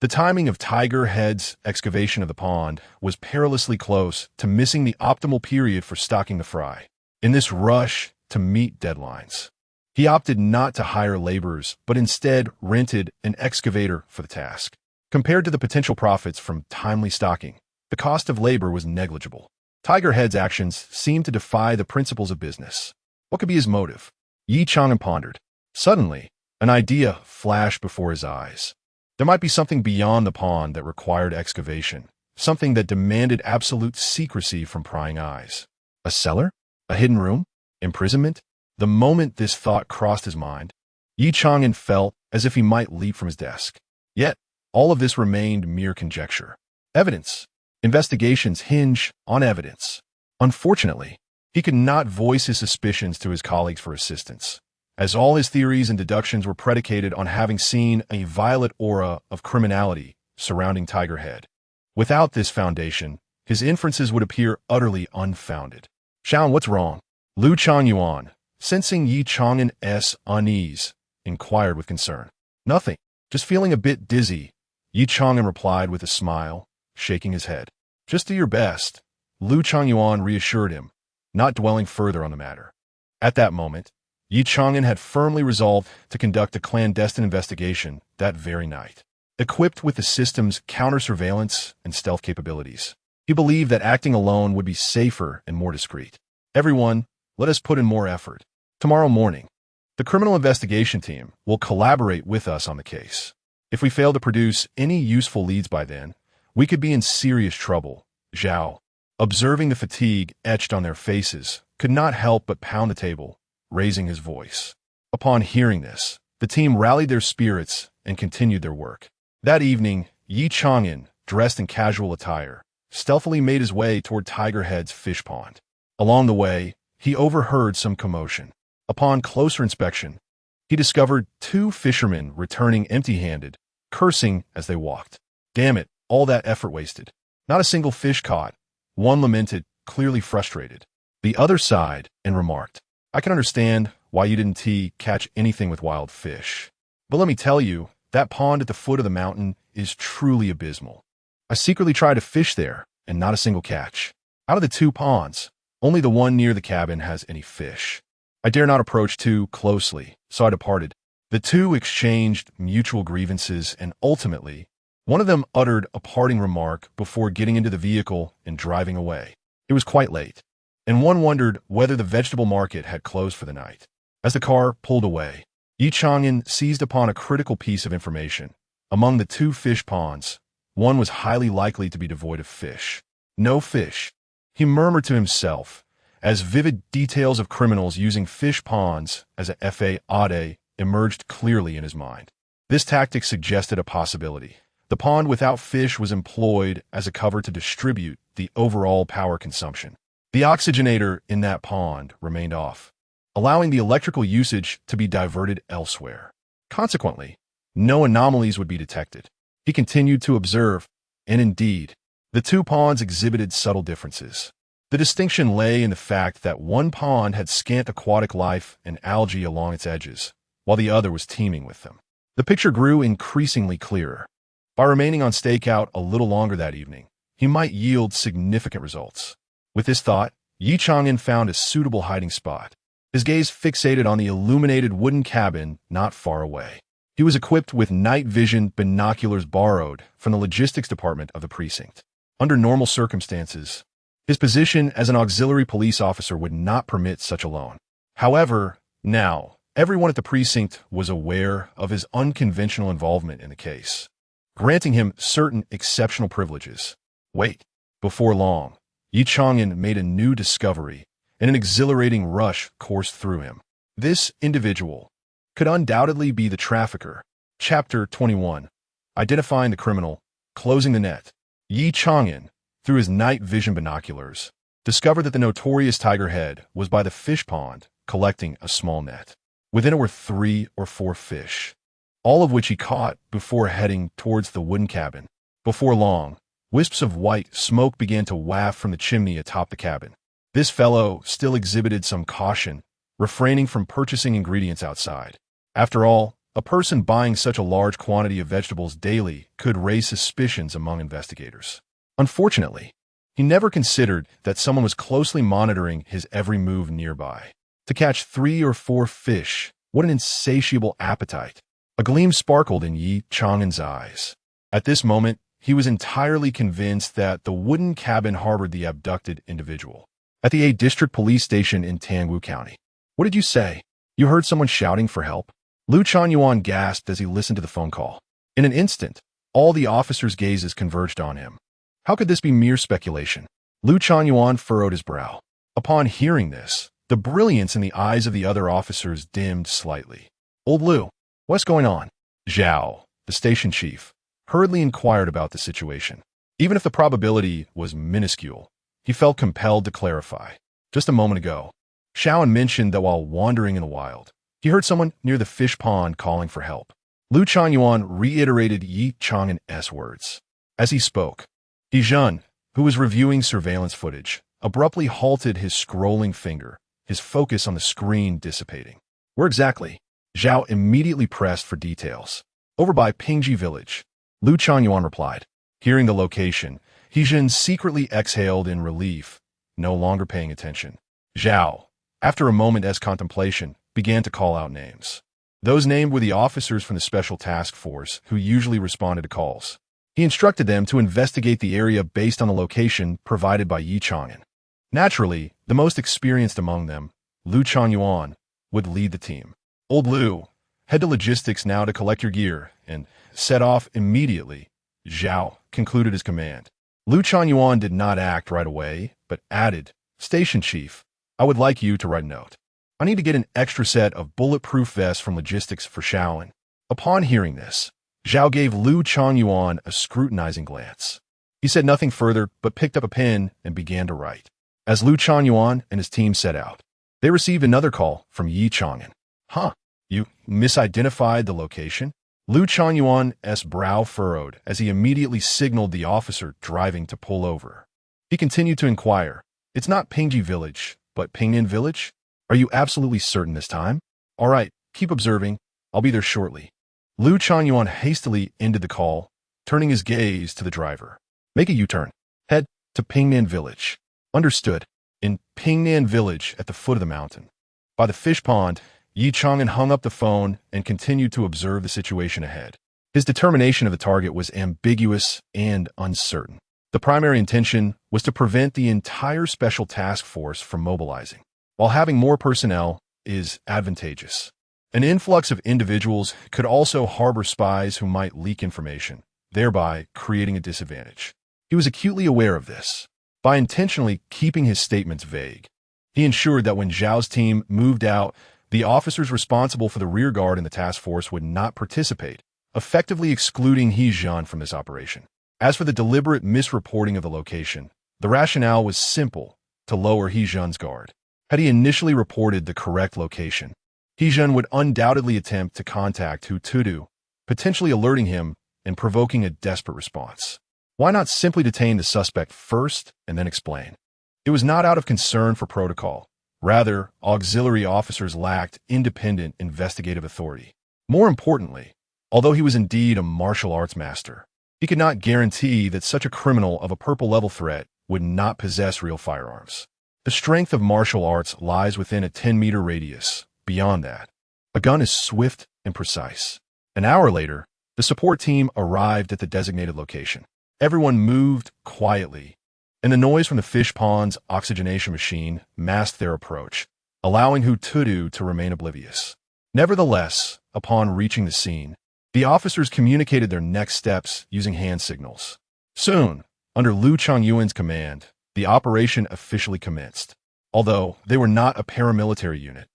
Speaker 1: the timing of Tiger Head's excavation of the pond was perilously close to missing the optimal period for stocking the fry. In this rush to meet deadlines, he opted not to hire laborers, but instead rented an excavator for the task. Compared to the potential profits from timely stocking, the cost of labor was negligible. Tiger Head's actions seemed to defy the principles of business. What could be his motive? Ye Chang'an pondered. Suddenly, an idea flashed before his eyes. There might be something beyond the pond that required excavation, something that demanded absolute secrecy from prying eyes. A cellar? A hidden room? Imprisonment? The moment this thought crossed his mind, Ye Chang'an felt as if he might leap from his desk. Yet, all of this remained mere conjecture. Evidence. Investigations hinge on evidence. Unfortunately, he could not voice his suspicions to his colleagues for assistance, as all his theories and deductions were predicated on having seen a violet aura of criminality surrounding Tiger Head. Without this foundation, his inferences would appear utterly unfounded. Xiaoan, what's wrong? Lu Chuanyuan, sensing Ye Chang'an's unease, inquired with concern. Nothing, just feeling a bit dizzy, Ye Chang'an replied with a smile, shaking his head. Just do your best, Lu Chuanyuan reassured him, not dwelling further on the matter. At that moment, Ye Chang'an had firmly resolved to conduct a clandestine investigation that very night. Equipped with the system's counter-surveillance and stealth capabilities, he believed that acting alone would be safer and more discreet. Everyone, let us put in more effort. Tomorrow morning, the criminal investigation team will collaborate with us on the case. If we fail to produce any useful leads by then, we could be in serious trouble. Zhao, observing the fatigue etched on their faces, could not help but pound the table, raising his voice. Upon hearing this, the team rallied their spirits and continued their work. That evening, Ye Chang'an, dressed in casual attire, stealthily made his way toward Tiger Head's fish pond. Along the way, he overheard some commotion. Upon closer inspection, he discovered two fishermen returning empty-handed, cursing as they walked. "Damn it, all that effort wasted. Not a single fish caught," one lamented, clearly frustrated. The other sighed and remarked, "I can understand why you didn't catch anything with wild fish. But let me tell you, that pond at the foot of the mountain is truly abysmal. I secretly tried to fish there, and not a single catch. Out of the two ponds, only the one near the cabin has any fish. I dare not approach too closely, so I departed." The two exchanged mutual grievances, and ultimately, one of them uttered a parting remark before getting into the vehicle and driving away. It was quite late, and one wondered whether the vegetable market had closed for the night. As the car pulled away, Ye Chang'an seized upon a critical piece of information. Among the two fish ponds, one was highly likely to be devoid of fish. "No fish," he murmured to himself, as vivid details of criminals using fish ponds as a FAAD emerged clearly in his mind. This tactic suggested a possibility. The pond without fish was employed as a cover to distribute the overall power consumption. The oxygenator in that pond remained off, allowing the electrical usage to be diverted elsewhere. Consequently, no anomalies would be detected. He continued to observe, and indeed, the two ponds exhibited subtle differences. The distinction lay in the fact that one pond had scant aquatic life and algae along its edges, while the other was teeming with them. The picture grew increasingly clearer. By remaining on stakeout a little longer that evening, he might yield significant results. With this thought, Ye Chang'an found a suitable hiding spot, his gaze fixated on the illuminated wooden cabin not far away. He was equipped with night vision binoculars borrowed from the logistics department of the precinct. Under normal circumstances, his position as an auxiliary police officer would not permit such a loan. However, now, everyone at the precinct was aware of his unconventional involvement in the case, granting him certain exceptional privileges. Wait. Before long, Ye Chang'an made a new discovery, and an exhilarating rush coursed through him. This individual could undoubtedly be the trafficker. Chapter 21. Identifying the criminal, closing the net. Ye Chang'an, through his night vision binoculars, discovered that the notorious Tiger Head was by the fish pond collecting a small net. Within it were 3 or 4 fish, all of which he caught before heading towards the wooden cabin. Before long, wisps of white smoke began to waft from the chimney atop the cabin. This fellow still exhibited some caution, refraining from purchasing ingredients outside. After all, a person buying such a large quantity of vegetables daily could raise suspicions among investigators. Unfortunately, he never considered that someone was closely monitoring his every move nearby. To catch 3 or 4 fish, what an insatiable appetite! A gleam sparkled in Ye Chang'an's eyes. At this moment, he was entirely convinced that the wooden cabin harbored the abducted individual. At the Ye District Police Station in Tangwu County. "What did you say? You heard someone shouting for help?" Lu Chanyuan gasped as he listened to the phone call. In an instant, all the officers' gazes converged on him. How could this be mere speculation? Lu Chanyuan furrowed his brow. Upon hearing this, the brilliance in the eyes of the other officers dimmed slightly. "Old Lu, what's going on?" Zhao, the station chief, hurriedly inquired about the situation. Even if the probability was minuscule, he felt compelled to clarify. Just a moment ago, Shaoan mentioned that while wandering in the wild, he heard someone near the fish pond calling for help. Lu Chanyuan reiterated Ye Chang'an's words. As he spoke, He Zhen, who was reviewing surveillance footage, abruptly halted his scrolling finger, his focus on the screen dissipating. "Where exactly?" Zhao immediately pressed for details. "Over by Pingji village," Lu Chanyuan replied. Hearing the location, He Zhen secretly exhaled in relief, no longer paying attention. Zhao, after a moment's contemplation, began to call out names. Those named were the officers from the Special Task Force who usually responded to calls. He instructed them to investigate the area based on the location provided by Ye Chang'an. Naturally, the most experienced among them, Lu Chanyuan, would lead the team. "Old Lu, head to logistics now to collect your gear, and set off immediately," Zhao concluded his command. Lu Chanyuan did not act right away, but added, "Station chief, I would like you to write a note. I need to get an extra set of bulletproof vests from logistics for Shaoan. Upon hearing this, Zhao gave Lu Changyuan a scrutinizing glance. He said nothing further but picked up a pen and began to write. As Lu Changyuan and his team set out, they received another call from Ye Chang'an. Huh, you misidentified the location? Lu Changyuan's brow furrowed as he immediately signaled the officer driving to pull over. He continued to inquire, "It's not Pingji Village, but Pingnan Village? Are you absolutely certain this time? All right, keep observing. I'll be there shortly." Lu Changyuan hastily ended the call, turning his gaze to the driver. "Make a U-turn. Head to Pingnan Village." "Understood." In Pingnan Village at the foot of the mountain, by the fish pond, Ye Chang'an hung up the phone and continued to observe the situation ahead. His determination of the target was ambiguous and uncertain. The primary intention was to prevent the entire special task force from mobilizing, while having more personnel is advantageous. An influx of individuals could also harbor spies who might leak information, thereby creating a disadvantage. He was acutely aware of this. By intentionally keeping his statements vague, he ensured that when Zhao's team moved out, the officers responsible for the rear guard in the task force would not participate, effectively excluding He Zhan from this operation. As for the deliberate misreporting of the location, the rationale was simple: to lower He Zhan's guard. Had he initially reported the correct location, He Zhan would undoubtedly attempt to contact Hu Tudu, potentially alerting him and provoking a desperate response. Why not simply detain the suspect first and then explain? It was not out of concern for protocol. Rather, auxiliary officers lacked independent investigative authority. More importantly, although he was indeed a martial arts master, he could not guarantee that such a criminal of a purple-level threat would not possess real firearms. The strength of martial arts lies within a 10-meter radius. Beyond that, a gun is swift and precise. An hour later, the support team arrived at the designated location. Everyone moved quietly, and the noise from the fish pond's oxygenation machine masked their approach, allowing Hu Tudu to remain oblivious. Nevertheless, upon reaching the scene, the officers communicated their next steps using hand signals. Soon, under Lu Changyuan's command, the operation officially commenced. Although they were not a paramilitary unit,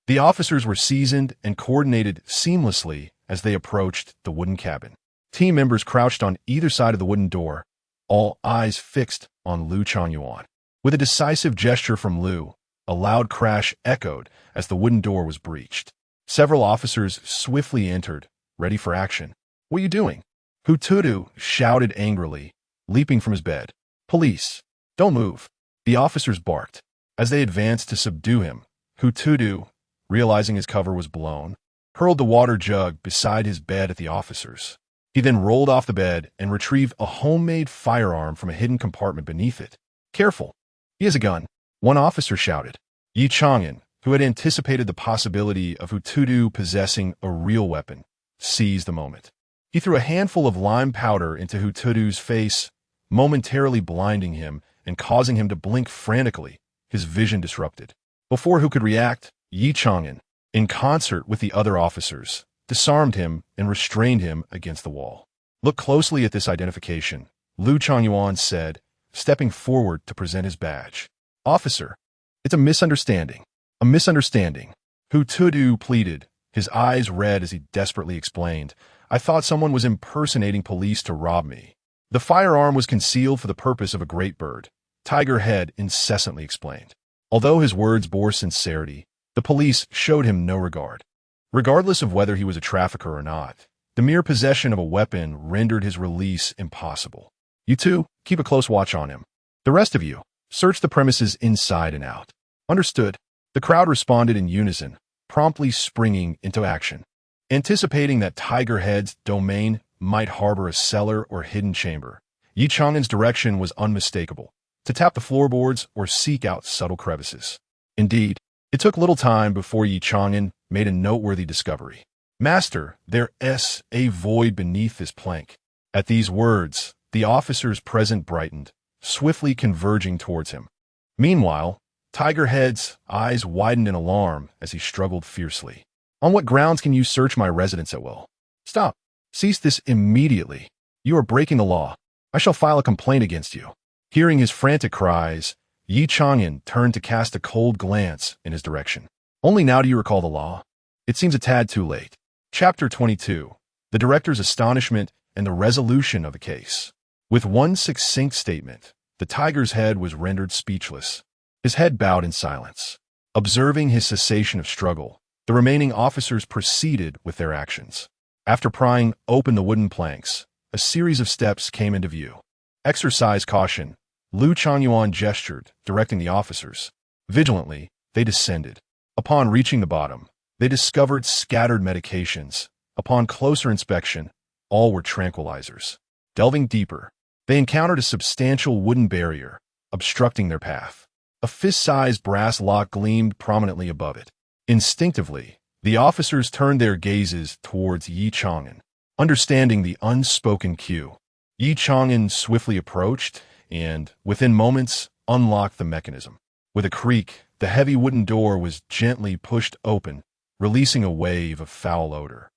Speaker 1: the officers were seasoned and coordinated seamlessly as they approached the wooden cabin. Team members crouched on either side of the wooden door, all eyes fixed on Lu Changyuan. With a decisive gesture from Lu, a loud crash echoed as the wooden door was breached. Several officers swiftly entered, ready for action. "What are you doing?" Hu Tudu shouted angrily, leaping from his bed. "Police, don't move!" The officers barked. As they advanced to subdue him, Hu Tudu, realizing his cover was blown, hurled the water jug beside his bed at the officers. He then rolled off the bed and retrieved a homemade firearm from a hidden compartment beneath it. "Careful, he has a gun," one officer shouted. Ye Chang'an, who had anticipated the possibility of Hu Tudu possessing a real weapon, seized the moment. He threw a handful of lime powder into Hu Tudu's face, momentarily blinding him and causing him to blink frantically, his vision disrupted. Before Hu could react, Ye Chang'an, in concert with the other officers, disarmed him and restrained him against the wall. "Look closely at this identification," Lu Changyuan said, stepping forward to present his badge. "Officer, it's a misunderstanding. A misunderstanding." Hu Tudu pleaded, his eyes red as he desperately explained, "I thought someone was impersonating police to rob me." "The firearm was concealed for the purpose of a great bird," Tiger Head incessantly explained. Although his words bore sincerity, the police showed him no regard. Regardless of whether he was a trafficker or not, the mere possession of a weapon rendered his release impossible. "You two, keep a close watch on him. The rest of you, search the premises inside and out." "Understood." The crowd responded in unison, promptly springing into action. Anticipating that Tiger Head's domain might harbor a cellar or hidden chamber, Ye Chang'an's direction was unmistakable: to tap the floorboards or seek out subtle crevices. Indeed, it took little time before Ye Chang'an made a noteworthy discovery. "Master, there's a void beneath this plank." At these words, the officers present brightened, swiftly converging towards him. Meanwhile, Tiger Head's eyes widened in alarm as he struggled fiercely. "On what grounds can you search my residence at will?" "Stop! Cease this immediately! You are breaking the law. I shall file a complaint against you." Hearing his frantic cries, Ye Chang'an turned to cast a cold glance in his direction. "Only now do you recall the law? It seems a tad too late." Chapter 22. The Director's Astonishment and the Resolution of the Case. With one succinct statement, the tiger's head was rendered speechless. His head bowed in silence. Observing his cessation of struggle, the remaining officers proceeded with their actions. After prying open the wooden planks, a series of steps came into view. Exercise caution, Ye Chang'an gestured, directing the officers. Vigilantly, they descended. Upon reaching the bottom, they discovered scattered medications. Upon closer inspection, all were tranquilizers. Delving deeper, they encountered a substantial wooden barrier, obstructing their path. A fist-sized brass lock gleamed prominently above it. Instinctively, the officers turned their gazes towards Ye Chang'an. Understanding the unspoken cue, Ye Chang'an swiftly approached and, within moments, unlocked the mechanism. With a creak, the heavy wooden door was gently pushed open, releasing a wave of foul odor.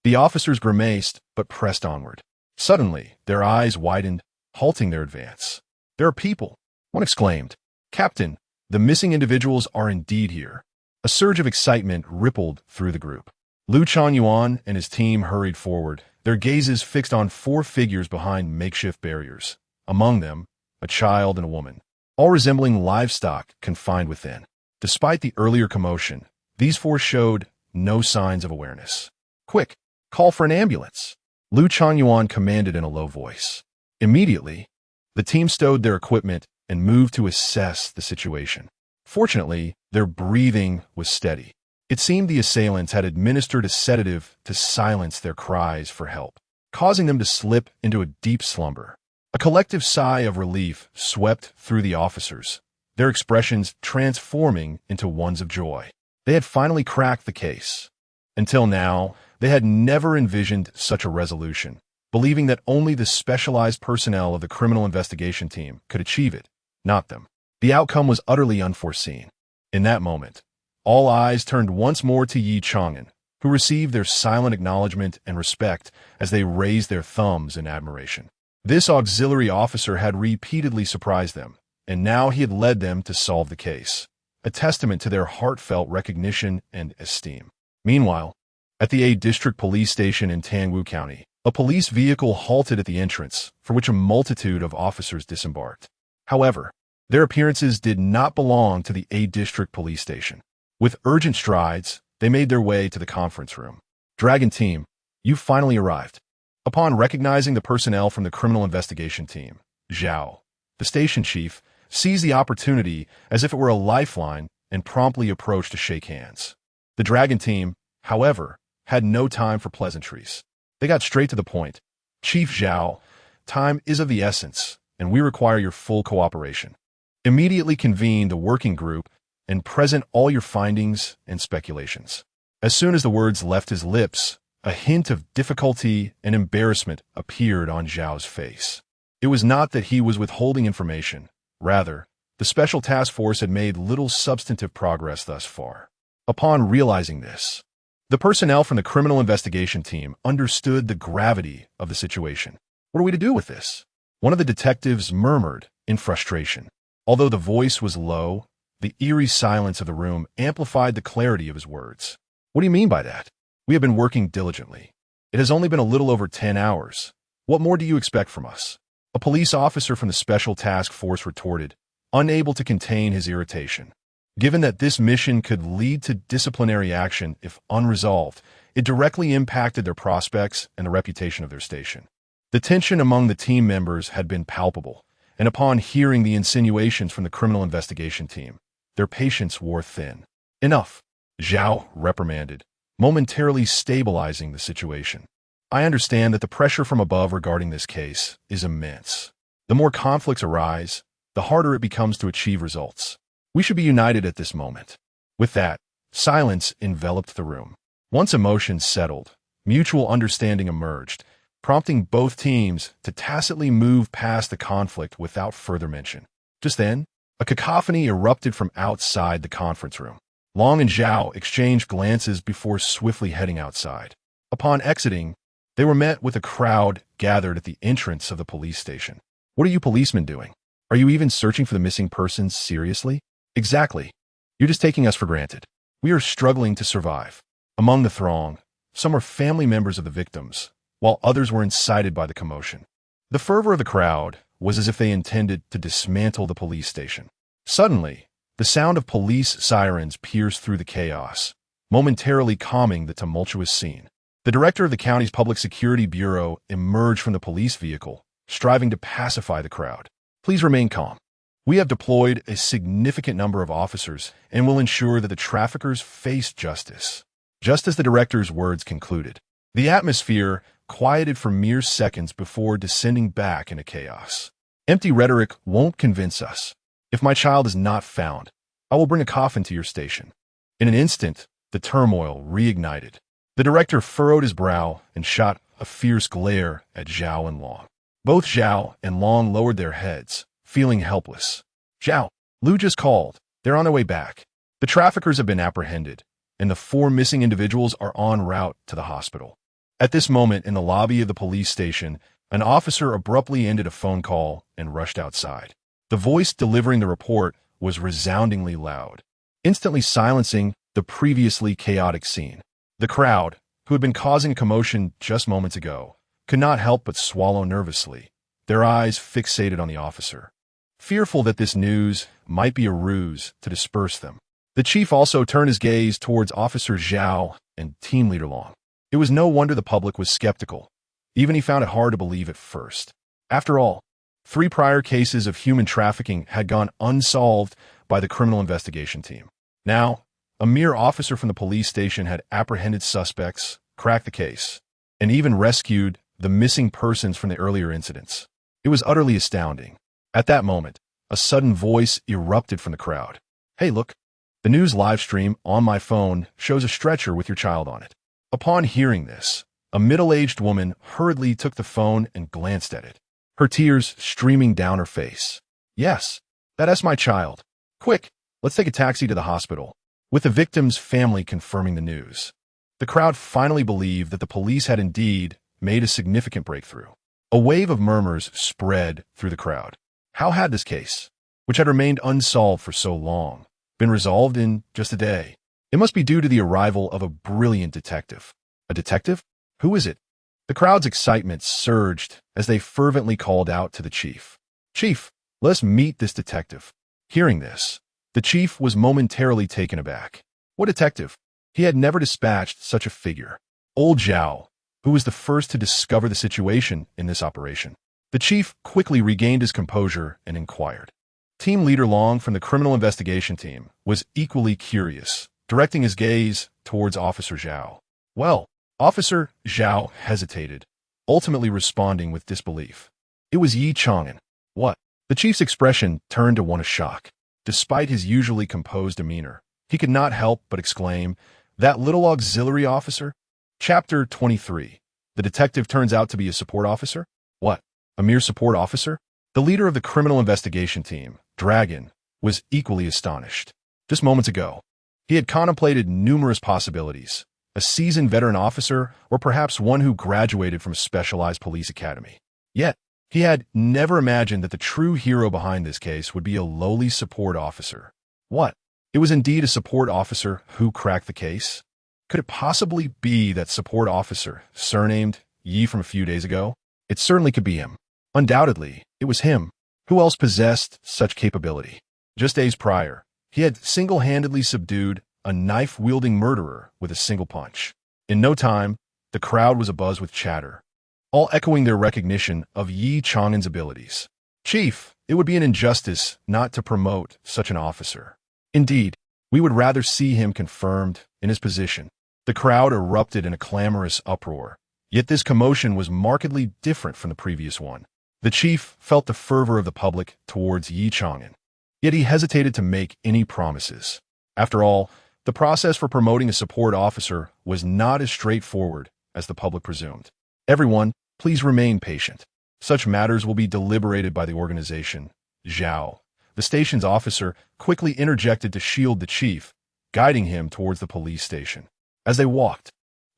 Speaker 1: The officers grimaced, but pressed onward. Suddenly, their eyes widened, halting their advance. "There are people!" one exclaimed. "Captain, the missing individuals are indeed here." A surge of excitement rippled through the group. Ye Chang'an and his team hurried forward, their gazes fixed on 4 figures behind makeshift barriers. Among them, a child and a woman, all resembling livestock confined within. Despite the earlier commotion, these 4 showed no signs of awareness. "Quick, call for an ambulance," Ye Chang'an commanded in a low voice. Immediately, the team stowed their equipment and moved to assess the situation. Fortunately, their breathing was steady. It seemed the assailants had administered a sedative to silence their cries for help, causing them to slip into a deep slumber. A collective sigh of relief swept through the officers, their expressions transforming into ones of joy. They had finally cracked the case. Until now, they had never envisioned such a resolution, believing that only the specialized personnel of the criminal investigation team could achieve it, not them. The outcome was utterly unforeseen. In that moment, all eyes turned once more to Ye Chang'an, who received their silent acknowledgement and respect as they raised their thumbs in admiration. This auxiliary officer had repeatedly surprised them, and now he had led them to solve the case, a testament to their heartfelt recognition and esteem. Meanwhile, at the Ye District Police Station in Tangwu County, a police vehicle halted at the entrance, for which a multitude of officers disembarked. However, their appearances did not belong to the Ye District Police Station. With urgent strides, they made their way to the conference room. "Dragon Team, you've finally arrived." Upon recognizing the personnel from the criminal investigation team, Zhao, the station chief, seized the opportunity as if it were a lifeline and promptly approached to shake hands. The Dragon Team, however, had no time for pleasantries. They got straight to the point. "Chief Zhao, time is of the essence, and we require your full cooperation. Immediately convene the working group and present all your findings and speculations." As soon as the words left his lips, a hint of difficulty and embarrassment appeared on Zhao's face. It was not that he was withholding information. Rather, the special task force had made little substantive progress thus far. Upon realizing this, the personnel from the criminal investigation team understood the gravity of the situation. "What are we to do with this?" one of the detectives murmured in frustration. Although the voice was low, the eerie silence of the room amplified the clarity of his words. "What do you mean by that? We have been working diligently. It has only been a little over 10 hours. What more do you expect from us?" A police officer from the special task force retorted, unable to contain his irritation. Given that this mission could lead to disciplinary action if unresolved, it directly impacted their prospects and the reputation of their station. The tension among the team members had been palpable, and upon hearing the insinuations from the criminal investigation team, their patience wore thin. "Enough," Zhao reprimanded, momentarily stabilizing the situation. "I understand that the pressure from above regarding this case is immense. The more conflicts arise, the harder it becomes to achieve results. We should be united at this moment." With that, silence enveloped the room. Once emotions settled, mutual understanding emerged, prompting both teams to tacitly move past the conflict without further mention. Just then, a cacophony erupted from outside the conference room. Long and Zhao exchanged glances before swiftly heading outside. Upon exiting, they were met with a crowd gathered at the entrance of the police station. "What are you policemen doing? Are you even searching for the missing persons seriously?" "Exactly. You're just taking us for granted. We are struggling to survive." Among the throng, Some were family members of the victims, while others were incited by the commotion. The fervor of the crowd was as if they intended to dismantle the police station. Suddenly, the sound of police sirens pierced through the chaos, momentarily calming the tumultuous scene. The director of the county's Public Security Bureau emerged from the police vehicle, striving to pacify the crowd. Please remain calm. We have deployed a significant number of officers and will ensure that the traffickers face justice. Just as the director's words concluded, the atmosphere quieted for mere seconds before descending back into chaos. Empty rhetoric won't convince us. If my child is not found, I will bring a coffin to your station. In an instant, the turmoil reignited. The director furrowed his brow and shot a fierce glare at Zhao and Long. Both Zhao and Long lowered their heads, feeling helpless. Zhao, Lu just called. They're on their way back. The traffickers have been apprehended, and the 4 missing individuals are en route to the hospital. At this moment, in the lobby of the police station, an officer abruptly ended a phone call and rushed outside. The voice delivering the report was resoundingly loud, instantly silencing the previously chaotic scene. The crowd, who had been causing a commotion just moments ago, could not help but swallow nervously, their eyes fixated on the officer, fearful that this news might be a ruse to disperse them. The chief also turned his gaze towards Officer Zhao and Team Leader Long. It was no wonder the public was skeptical. Even he found it hard to believe at first. After all, 3 prior cases of human trafficking had gone unsolved by the criminal investigation team. Now, a mere officer from the police station had apprehended suspects, cracked the case, and even rescued the missing persons from the earlier incidents. It was utterly astounding. At that moment, a sudden voice erupted from the crowd. Hey, look, the news live stream on my phone shows a stretcher with your child on it. Upon hearing this, a middle-aged woman hurriedly took the phone and glanced at it, her tears streaming down her face. Yes, that's my child. Quick, let's take a taxi to the hospital. With the victim's family confirming the news, the crowd finally believed that the police had indeed made a significant breakthrough. A wave of murmurs spread through the crowd. How had this case, which had remained unsolved for so long, been resolved in just a day? It must be due to the arrival of a brilliant detective. A detective? Who is it? The crowd's excitement surged as they fervently called out to the chief. Chief, let's meet this detective. Hearing this, the chief was momentarily taken aback. What detective? He had never dispatched such a figure. Old Zhao, who was the first to discover the situation in this operation. The chief quickly regained his composure and inquired. Team Leader Long from the criminal investigation team was equally curious, directing his gaze towards Officer Zhao. Well, Officer Zhao hesitated, ultimately responding with disbelief. It was Ye Chang'an. What? The chief's expression turned to one of shock. Despite his usually composed demeanor, he could not help but exclaim, "That little auxiliary officer?" Chapter 23. The detective turns out to be a support officer? What? A mere support officer? The leader of the criminal investigation team, Dragon, was equally astonished. Just moments ago, he had contemplated numerous possibilities. A seasoned veteran officer, or perhaps one who graduated from a specialized police academy. Yet, he had never imagined that the true hero behind this case would be a lowly support officer. What? It was indeed a support officer who cracked the case? Could it possibly be that support officer, surnamed Yi from a few days ago? It certainly could be him. Undoubtedly, it was him. Who else possessed such capability? Just days prior, he had single-handedly subdued a knife-wielding murderer with a single punch. In no time, the crowd was abuzz with chatter, all echoing their recognition of Ye Chang'an's abilities. Chief, it would be an injustice not to promote such an officer. Indeed, we would rather see him confirmed in his position. The crowd erupted in a clamorous uproar, yet this commotion was markedly different from the previous one. The chief felt the fervor of the public towards Ye Chang'an, yet he hesitated to make any promises. After all, the process for promoting a support officer was not as straightforward as the public presumed. Everyone, please remain patient. Such matters will be deliberated by the organization. Zhao, the station's officer, quickly interjected to shield the chief, guiding him towards the police station. As they walked,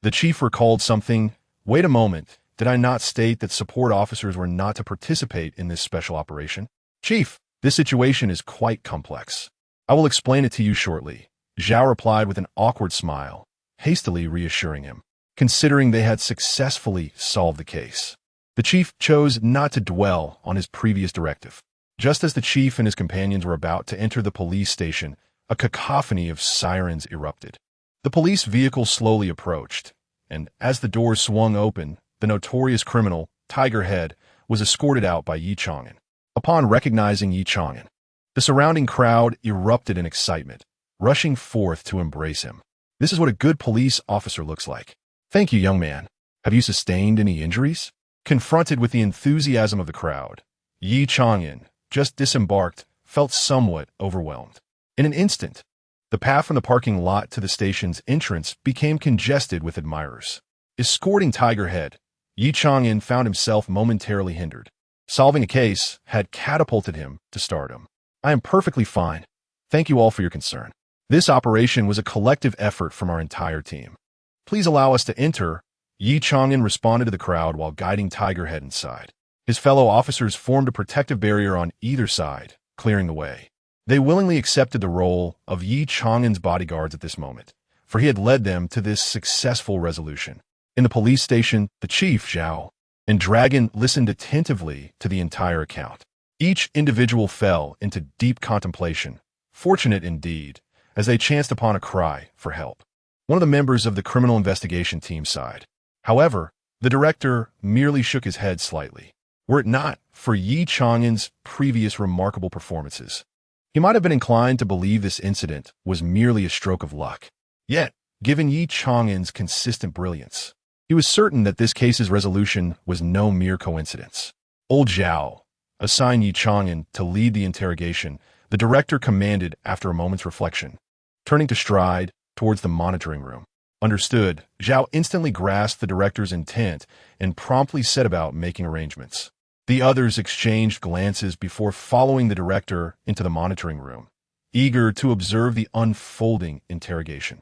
Speaker 1: the chief recalled something. Wait a moment, did I not state that support officers were not to participate in this special operation? Chief, this situation is quite complex. I will explain it to you shortly. Zhao replied with an awkward smile, hastily reassuring him. considering they had successfully solved the case. The chief chose not to dwell on his previous directive. Just as the chief and his companions were about to enter the police station, a cacophony of sirens erupted. The police vehicle slowly approached, and as the doors swung open, the notorious criminal, Tiger Head, was escorted out by Ye Chang'an. Upon recognizing Ye Chang'an, the surrounding crowd erupted in excitement, rushing forth to embrace him. This is what a good police officer looks like. Thank you, young man. Have you sustained any injuries? Confronted with the enthusiasm of the crowd, Ye Chang'an, just disembarked, felt somewhat overwhelmed. In an instant, the path from the parking lot to the station's entrance became congested with admirers. Escorting Tiger Head, Ye Chang'an found himself momentarily hindered. Solving a case had catapulted him to stardom. I am perfectly fine. Thank you all for your concern. This operation was a collective effort from our entire team. Please allow us to enter. Ye Chang'an responded to the crowd while guiding Tiger Head inside. His fellow officers formed a protective barrier on either side, clearing the way. They willingly accepted the role of Ye Chang'an's bodyguards at this moment, for he had led them to this successful resolution. In the police station, the chief, Zhao, and Dragon listened attentively to the entire account. Each individual fell into deep contemplation, fortunate indeed, as they chanced upon a cry for help. One of the members of the criminal investigation team sighed. However, the director merely shook his head slightly. Were it not for Ye Chang'an's previous remarkable performances, he might have been inclined to believe this incident was merely a stroke of luck. Yet, given Ye Chang'an's consistent brilliance, he was certain that this case's resolution was no mere coincidence. Old Zhao assigned Ye Chang'an to lead the interrogation, the director commanded after a moment's reflection, turning to stride towards the monitoring room. Understood, Zhao instantly grasped the director's intent and promptly set about making arrangements. The others exchanged glances before following the director into the monitoring room, eager to observe the unfolding interrogation.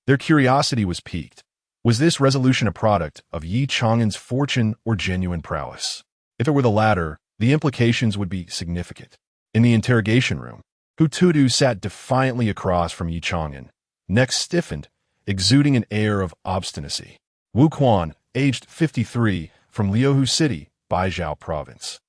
Speaker 1: Their curiosity was piqued. Was this resolution a product of Ye Chang'an's fortune or genuine prowess? If it were the latter, the implications would be significant. In the interrogation room, Hutudu sat defiantly across from Ye Chang'an, neck stiffened, exuding an air of obstinacy. Wu Quan, aged 53, from Liuhu City, Baizhou Province.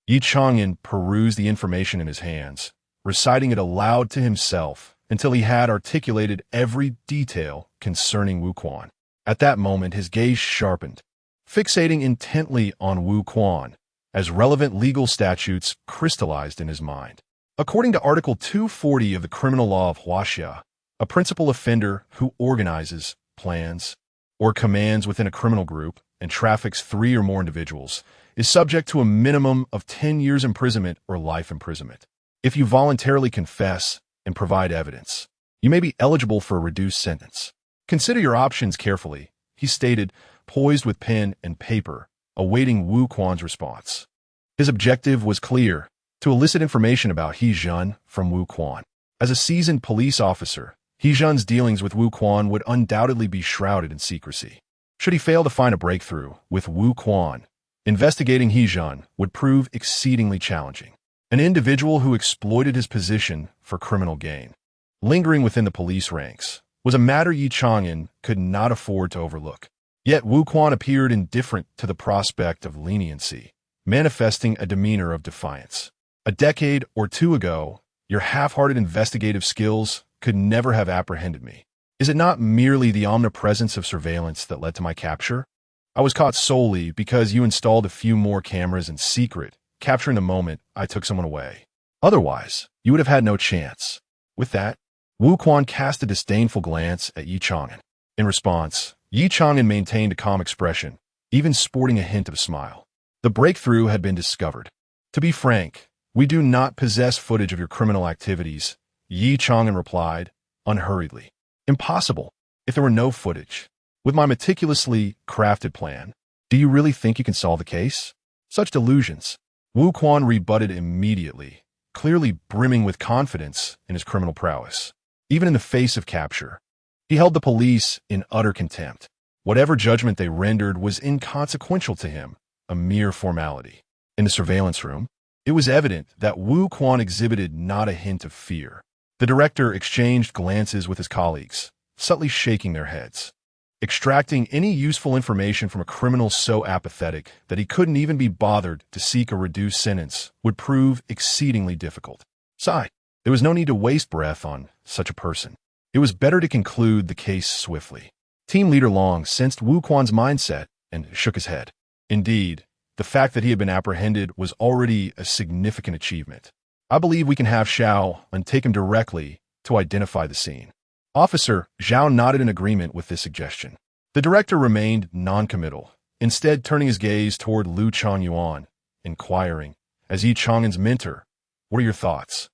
Speaker 1: Ye Chang'an perused the information in his hands, reciting it aloud to himself until he had articulated every detail concerning Wu Quan. At that moment, his gaze sharpened, fixating intently on Wu Quan, as relevant legal statutes crystallized in his mind. According to Article 240 of the Criminal Law of Huaxia, a principal offender who organizes, plans, or commands within a criminal group and traffics 3 or more individuals is subject to a minimum of 10 years imprisonment or life imprisonment. If you voluntarily confess and provide evidence, you may be eligible for a reduced sentence. Consider your options carefully, he stated, poised with pen and paper, awaiting Wu Quan's response. His objective was clear, to elicit information about He Zhen from Wu Quan. As a seasoned police officer, He Zhen's dealings with Wu Quan would undoubtedly be shrouded in secrecy. Should he fail to find a breakthrough with Wu Quan, investigating He Zhen would prove exceedingly challenging. An individual who exploited his position for criminal gain, lingering within the police ranks, was a matter Ye Chang'an could not afford to overlook. Yet Wu Quan appeared indifferent to the prospect of leniency, manifesting a demeanor of defiance. A decade or two ago, your half-hearted investigative skills could never have apprehended me. Is it not merely the omnipresence of surveillance that led to my capture? I was caught solely because you installed a few more cameras in secret, capturing the moment I took someone away. Otherwise, you would have had no chance. With that, Wu Quan cast a disdainful glance at Ye Chang'an. In response, Ye Chang'an maintained a calm expression, even sporting a hint of a smile. The breakthrough had been discovered. To be frank, we do not possess footage of your criminal activities, Ye Chang'an replied, unhurriedly. Impossible, if there were no footage. With my meticulously crafted plan, do you really think you can solve the case? Such delusions. Wu Quan rebutted immediately, clearly brimming with confidence in his criminal prowess. Even in the face of capture, he held the police in utter contempt. Whatever judgment they rendered was inconsequential to him, a mere formality. In the surveillance room, it was evident that Wu Quan exhibited not a hint of fear. The director exchanged glances with his colleagues, subtly shaking their heads. Extracting any useful information from a criminal so apathetic that he couldn't even be bothered to seek a reduced sentence would prove exceedingly difficult. Sigh. There was no need to waste breath on such a person. It was better to conclude the case swiftly. Team Leader Long sensed Wu Quan's mindset and shook his head. Indeed, the fact that he had been apprehended was already a significant achievement. I believe we can have Xiao and take him directly to identify the scene. Officer Zhao nodded in agreement with this suggestion. The director remained non-committal, instead turning his gaze toward Lu Changyuan, inquiring, as Ye Chang'an's mentor, "What are your thoughts?"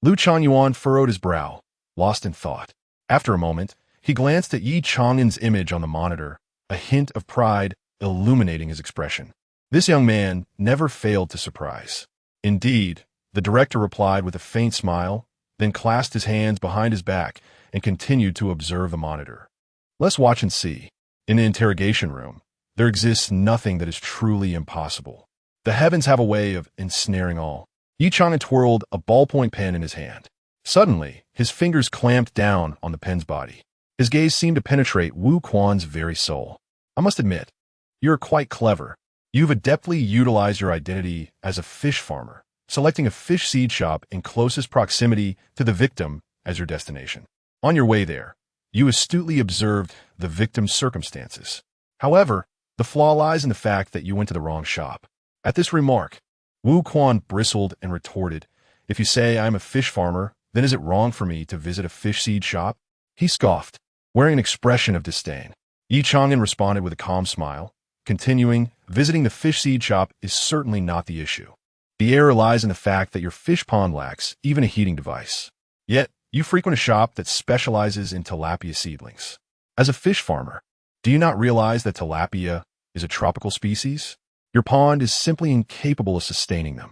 Speaker 1: Lu Changyuan furrowed his brow, lost in thought. After a moment, he glanced at Ye Chang'an's image on the monitor, a hint of pride illuminating his expression. This young man never failed to surprise. Indeed, the director replied with a faint smile, then clasped his hands behind his back and continued to observe the monitor. Let's watch and see. In the interrogation room, there exists nothing that is truly impossible. The heavens have a way of ensnaring all. Ye Chang'an twirled a ballpoint pen in his hand. Suddenly, his fingers clamped down on the pen's body. His gaze seemed to penetrate Wu Quan's very soul. I must admit, you're quite clever. You've adeptly utilized your identity as a fish farmer, selecting a fish seed shop in closest proximity to the victim as your destination. On your way there, you astutely observed the victim's circumstances. However, the flaw lies in the fact that you went to the wrong shop. At this remark, Wu Quan bristled and retorted, "If you say I'm a fish farmer, then is it wrong for me to visit a fish seed shop?" He scoffed, wearing an expression of disdain. Ye Chang'an responded with a calm smile, continuing, "Visiting the fish seed shop is certainly not the issue. The error lies in the fact that your fish pond lacks even a heating device. Yet, you frequent a shop that specializes in tilapia seedlings. As a fish farmer, do you not realize that tilapia is a tropical species? Your pond is simply incapable of sustaining them,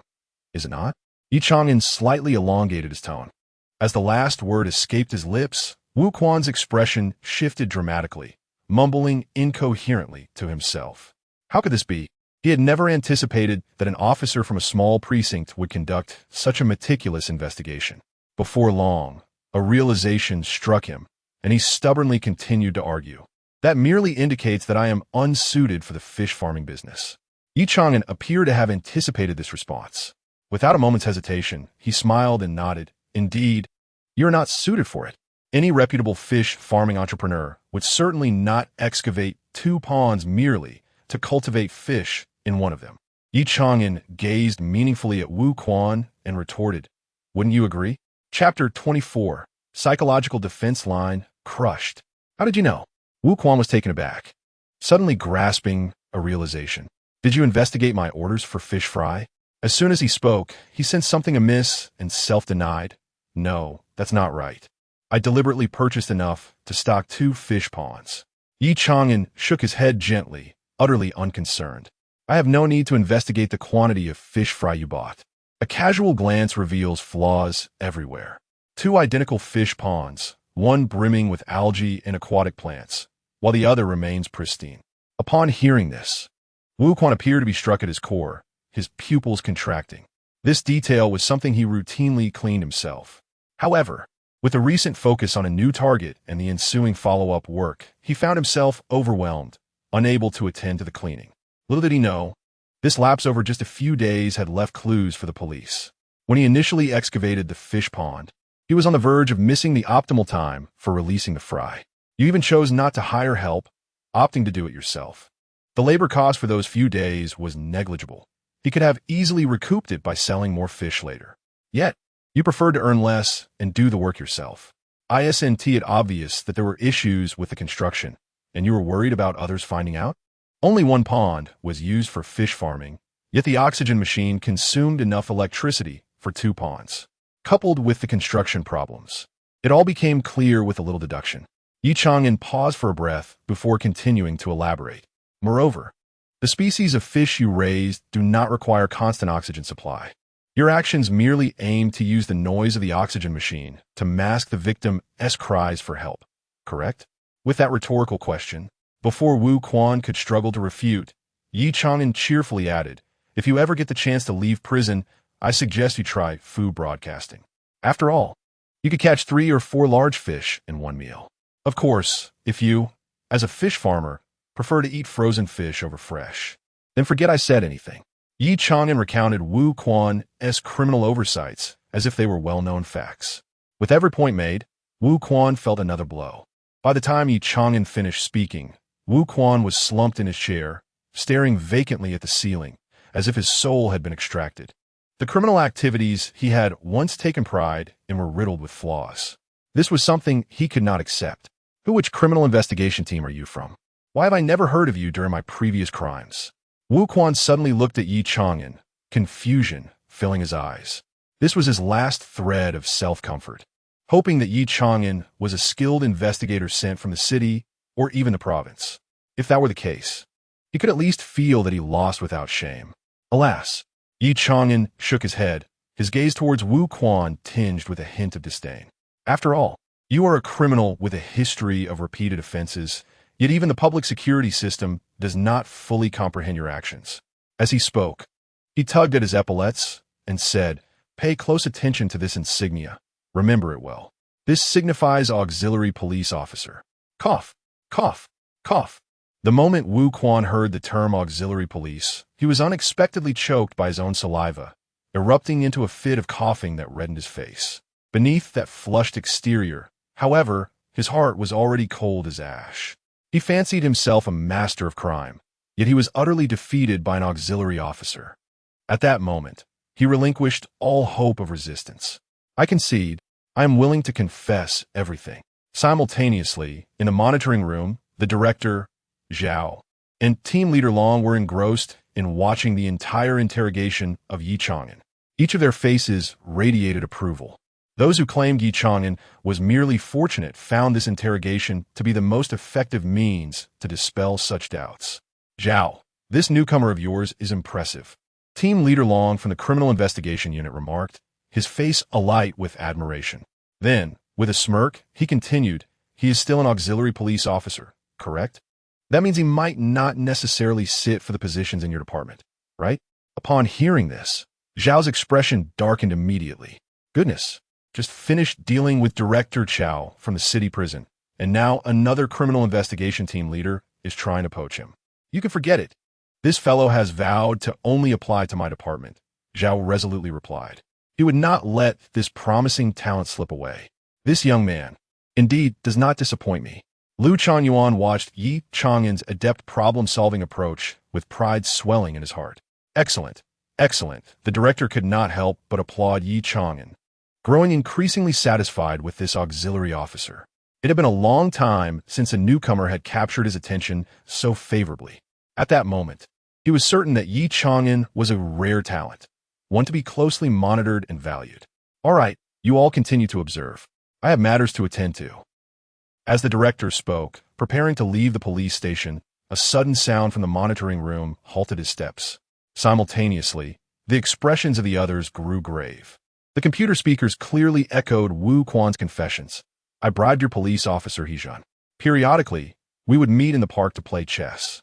Speaker 1: is it not?" Ye Chang'an slightly elongated his tone. As the last word escaped his lips, Wu Quan's expression shifted dramatically, mumbling incoherently to himself. How could this be? He had never anticipated that an officer from a small precinct would conduct such a meticulous investigation. Before long, a realization struck him, and he stubbornly continued to argue. "That merely indicates that I am unsuited for the fish farming business." Ye Chang'an appeared to have anticipated this response. Without a moment's hesitation, he smiled and nodded. "Indeed, you are not suited for it. Any reputable fish farming entrepreneur would certainly not excavate 2 ponds merely to cultivate fish in one of them." Ye Chang'an gazed meaningfully at Wu Quan and retorted, "Wouldn't you agree?" Chapter 24, Psychological Defense Line, Crushed. "How did you know?" Wu Quan was taken aback, suddenly grasping a realization. "Did you investigate my orders for fish fry?" As soon as he spoke, he sensed something amiss and self-denied. "No, that's not right. I deliberately purchased enough to stock 2 fish ponds." Ye Chang'an shook his head gently, utterly unconcerned. "I have no need to investigate the quantity of fish fry you bought. A casual glance reveals flaws everywhere. 2 identical fish ponds, one brimming with algae and aquatic plants, while the other remains pristine." Upon hearing this, Wu Quan appeared to be struck at his core, his pupils contracting. This detail was something he routinely cleaned himself. However, with the recent focus on a new target and the ensuing follow-up work, he found himself overwhelmed, unable to attend to the cleaning. Little did he know, this lapse over just a few days had left clues for the police. When he initially excavated the fish pond, he was on the verge of missing the optimal time for releasing the fry. You even chose not to hire help, opting to do it yourself. The labor cost for those few days was negligible. He could have easily recouped it by selling more fish later. Yet, you preferred to earn less and do the work yourself. Isn't it obvious that there were issues with the construction, and you were worried about others finding out? Only 1 pond was used for fish farming, yet the oxygen machine consumed enough electricity for 2 ponds. Coupled with the construction problems, it all became clear with a little deduction. Ye Chang'an paused for a breath before continuing to elaborate. Moreover, the species of fish you raised do not require constant oxygen supply. Your actions merely aim to use the noise of the oxygen machine to mask the victim's cries for help, correct? With that rhetorical question, before Wu Quan could struggle to refute, Ye Chang'an cheerfully added, "If you ever get the chance to leave prison, I suggest you try food broadcasting. After all, you could catch 3 or 4 large fish in one meal. Of course, if you as a fish farmer, prefer to eat frozen fish over fresh. Then forget I said anything. Ye Chang'an recounted Wu Quan's criminal oversights as if they were well-known facts. With every point made, Wu Quan felt another blow. By the time Ye Chang'an finished speaking, Wu Quan was slumped in his chair, staring vacantly at the ceiling, as if his soul had been extracted. The criminal activities he had once taken pride in were riddled with flaws. This was something he could not accept. Which criminal investigation team are you from? Why have I never heard of you during my previous crimes? Wu Quan suddenly looked at Ye Chang'an, confusion filling his eyes. This was his last thread of self-comfort, hoping that Ye Chang'an was a skilled investigator sent from the city or even the province. If that were the case, he could at least feel that he lost without shame. Alas, Ye Chang'an shook his head, his gaze towards Wu Quan tinged with a hint of disdain. After all, you are a criminal with a history of repeated offenses, yet even the public security system does not fully comprehend your actions. As he spoke, he tugged at his epaulets and said, "Pay close attention to this insignia. Remember it well. This signifies auxiliary police officer." Cough, cough, cough. The moment Wu Quan heard the term auxiliary police, he was unexpectedly choked by his own saliva, erupting into a fit of coughing that reddened his face. Beneath that flushed exterior, however, his heart was already cold as ash. He fancied himself a master of crime, yet he was utterly defeated by an auxiliary officer. At that moment, he relinquished all hope of resistance. "I concede. I am willing to confess everything." Simultaneously, in the monitoring room, the director, Zhao, and team leader Long were engrossed in watching the entire interrogation of Ye Chang'an. Each of their faces radiated approval. Those who claimed Ye Chang'an was merely fortunate found this interrogation to be the most effective means to dispel such doubts. "Zhao, this newcomer of yours is impressive," Team Leader Long from the Criminal Investigation Unit remarked, his face alight with admiration. Then, with a smirk, he continued, "He is still an auxiliary police officer, correct? That means he might not necessarily sit for the positions in your department, right?" Upon hearing this, Zhao's expression darkened immediately. Goodness, just finished dealing with Director Chow from the city prison, and now another criminal investigation team leader is trying to poach him. "You can forget it. This fellow has vowed to only apply to my department," Zhao resolutely replied. He would not let this promising talent slip away. "This young man, indeed, does not disappoint me." Liu Chuanyuan watched Ye Chang'an's adept problem-solving approach with pride swelling in his heart. "Excellent, excellent." The director could not help but applaud Ye Chang'an, growing increasingly satisfied with this auxiliary officer. It had been a long time since a newcomer had captured his attention so favorably. At that moment, he was certain that Ye Chang'an was a rare talent, one to be closely monitored and valued. "All right, you all continue to observe. I have matters to attend to." As the director spoke, preparing to leave the police station, a sudden sound from the monitoring room halted his steps. Simultaneously, the expressions of the others grew grave. The computer speakers clearly echoed Wu Quan's confessions. "I bribed your police officer, He Zhan. Periodically, we would meet in the park to play chess.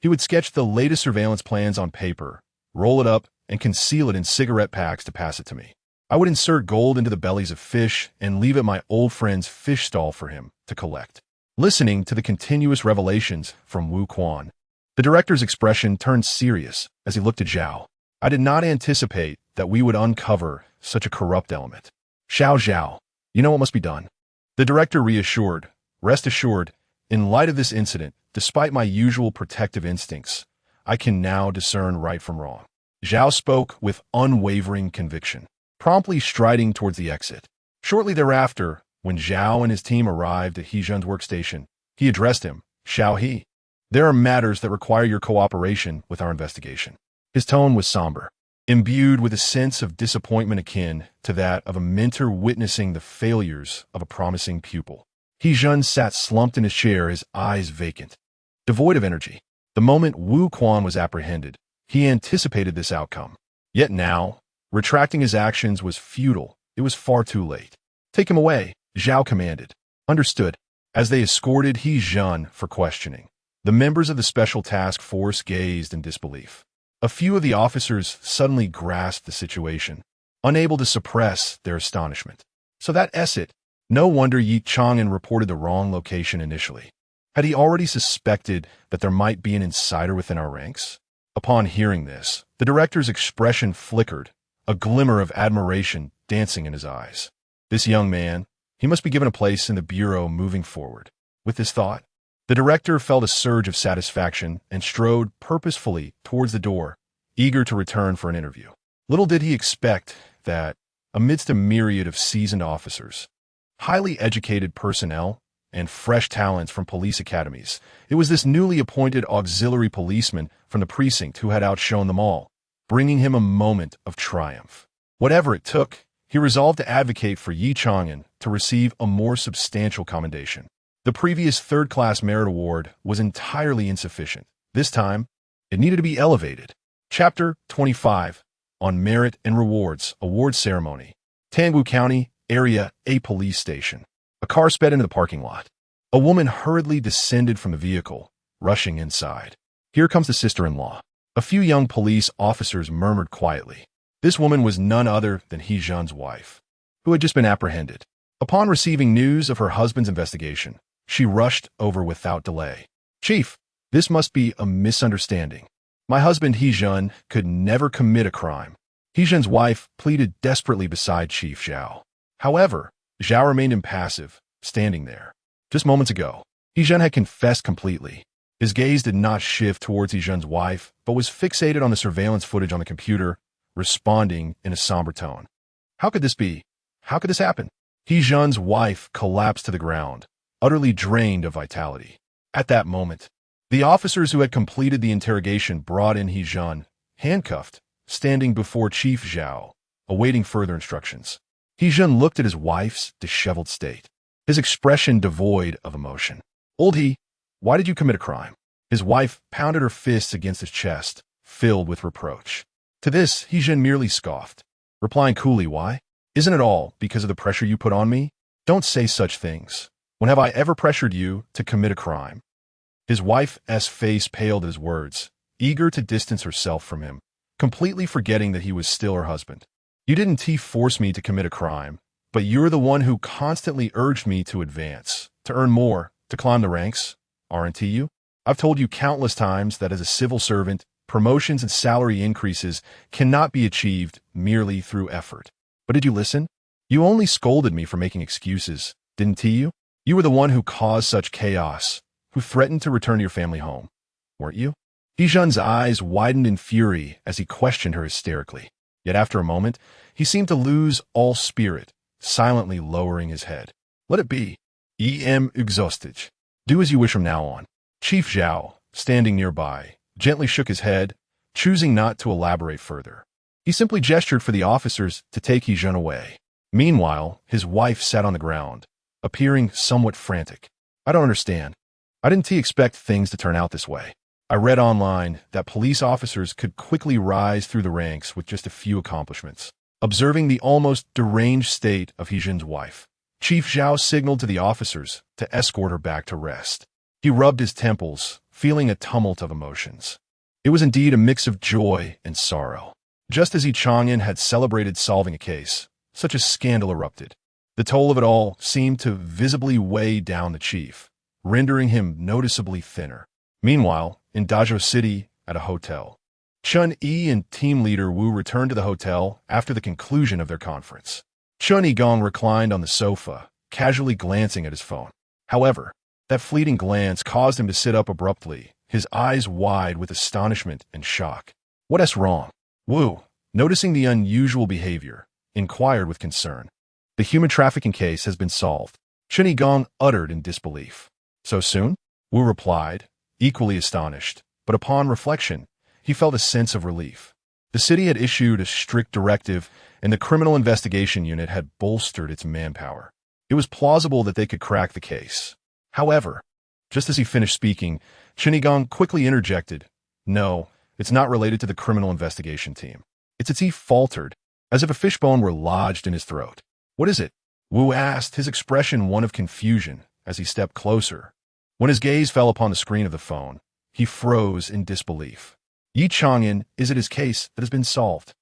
Speaker 1: He would sketch the latest surveillance plans on paper, roll it up, and conceal it in cigarette packs to pass it to me. I would insert gold into the bellies of fish and leave at my old friend's fish stall for him to collect." Listening to the continuous revelations from Wu Quan, the director's expression turned serious as he looked at Zhao. "I did not anticipate that we would uncover such a corrupt element. Zhao, you know what must be done." The director reassured, "Rest assured, in light of this incident, despite my usual protective instincts, I can now discern right from wrong." Zhao spoke with unwavering conviction, promptly striding towards the exit. Shortly thereafter, when Zhao and his team arrived at He Zhan's workstation, he addressed him, "Xiao He, there are matters that require your cooperation with our investigation." His tone was somber, imbued with a sense of disappointment akin to that of a mentor witnessing the failures of a promising pupil. He Zhan sat slumped in his chair, his eyes vacant, devoid of energy. The moment Wu Quan was apprehended, he anticipated this outcome. Yet now, retracting his actions was futile. It was far too late. "Take him away," Zhao commanded. "Understood." As they escorted He Zhan for questioning, the members of the special task force gazed in disbelief. A few of the officers suddenly grasped the situation, unable to suppress their astonishment. "So that's it. No wonder Ye Chang'an reported the wrong location initially." Had he already suspected that there might be an insider within our ranks? Upon hearing this, the director's expression flickered, a glimmer of admiration dancing in his eyes. This young man, he must be given a place in the bureau moving forward. With this thought, the director felt a surge of satisfaction and strode purposefully towards the door, eager to return for an interview. Little did he expect that, amidst a myriad of seasoned officers, highly educated personnel, and fresh talents from police academies, it was this newly appointed auxiliary policeman from the precinct who had outshone them all, bringing him a moment of triumph. Whatever it took, he resolved to advocate for Ye Chang'an to receive a more substantial commendation. The previous third-class merit award was entirely insufficient. This time, it needed to be elevated. Chapter 25 on Merit and Rewards Award Ceremony. Tangwu County, Area A Police Station. A car sped into the parking lot. A woman hurriedly descended from the vehicle, rushing inside. Here comes the sister-in-law. A few young police officers murmured quietly. This woman was none other than Ye Chang'an's wife, who had just been apprehended. Upon receiving news of her husband's investigation, she rushed over without delay. "Chief, this must be a misunderstanding. My husband Ye Chang'an could never commit a crime." Ye Chang'an's wife pleaded desperately beside Chief Zhao. However, Zhao remained impassive, standing there. Just moments ago, Ye Chang'an had confessed completely. His gaze did not shift towards Ye Chang'an's wife, but was fixated on the surveillance footage on the computer, responding in a somber tone. How could this be? How could this happen? Ye Chang'an's wife collapsed to the ground, utterly drained of vitality. At that moment, the officers who had completed the interrogation brought in Ye Chang'an, handcuffed, standing before Chief Zhao, awaiting further instructions. Ye Chang'an looked at his wife's disheveled state, his expression devoid of emotion. "Old He, why did you commit a crime?" His wife pounded her fists against his chest, filled with reproach. To this, Ye Chang'an merely scoffed, replying coolly, "Why? Isn't it all because of the pressure you put on me? Don't say such things. When have I ever pressured you to commit a crime?" His wife's face paled at his words, eager to distance herself from him, completely forgetting that he was still her husband. "You didn't force me to commit a crime, but you're the one who constantly urged me to advance, to earn more, to climb the ranks, aren't you? I've told you countless times that as a civil servant, promotions and salary increases cannot be achieved merely through effort. But did you listen? You only scolded me for making excuses, didn't you? You were the one who caused such chaos, who threatened to return to your family home, weren't you?" Ye Chang'an's eyes widened in fury as he questioned her hysterically. Yet after a moment, he seemed to lose all spirit, silently lowering his head. "Let it be. Em exhausted. Do as you wish from now on." Chief Zhao, standing nearby, gently shook his head, choosing not to elaborate further. He simply gestured for the officers to take Ye Chang'an away. Meanwhile, his wife sat on the ground, appearing somewhat frantic. "I don't understand. I didn't expect things to turn out this way. I read online that police officers could quickly rise through the ranks with just a few accomplishments." Observing the almost deranged state of Ye Chang'an's wife, Chief Zhao signaled to the officers to escort her back to rest. He rubbed his temples, feeling a tumult of emotions. It was indeed a mix of joy and sorrow. Just as Ye Chang'an had celebrated solving a case, such a scandal erupted. The toll of it all seemed to visibly weigh down the chief, rendering him noticeably thinner. Meanwhile, in Dazhou City, at a hotel, Chun Yi and team leader Wu returned to the hotel after the conclusion of their conference. Chun Yigong reclined on the sofa, casually glancing at his phone. However, that fleeting glance caused him to sit up abruptly, his eyes wide with astonishment and shock. "What's wrong?" Wu, noticing the unusual behavior, inquired with concern. "The human trafficking case has been solved," Chun Yigong uttered in disbelief. "So soon?" Wu replied, equally astonished, but upon reflection, he felt a sense of relief. The city had issued a strict directive, and the Criminal Investigation Unit had bolstered its manpower. It was plausible that they could crack the case. However, just as he finished speaking, Chun Yigong quickly interjected, "No, it's not related to the Criminal Investigation Team." He faltered, as if a fishbone were lodged in his throat. "What is it?" Wu asked, his expression one of confusion, as he stepped closer. When his gaze fell upon the screen of the phone, he froze in disbelief. "Ye Chang'an, is it his case that has been solved?"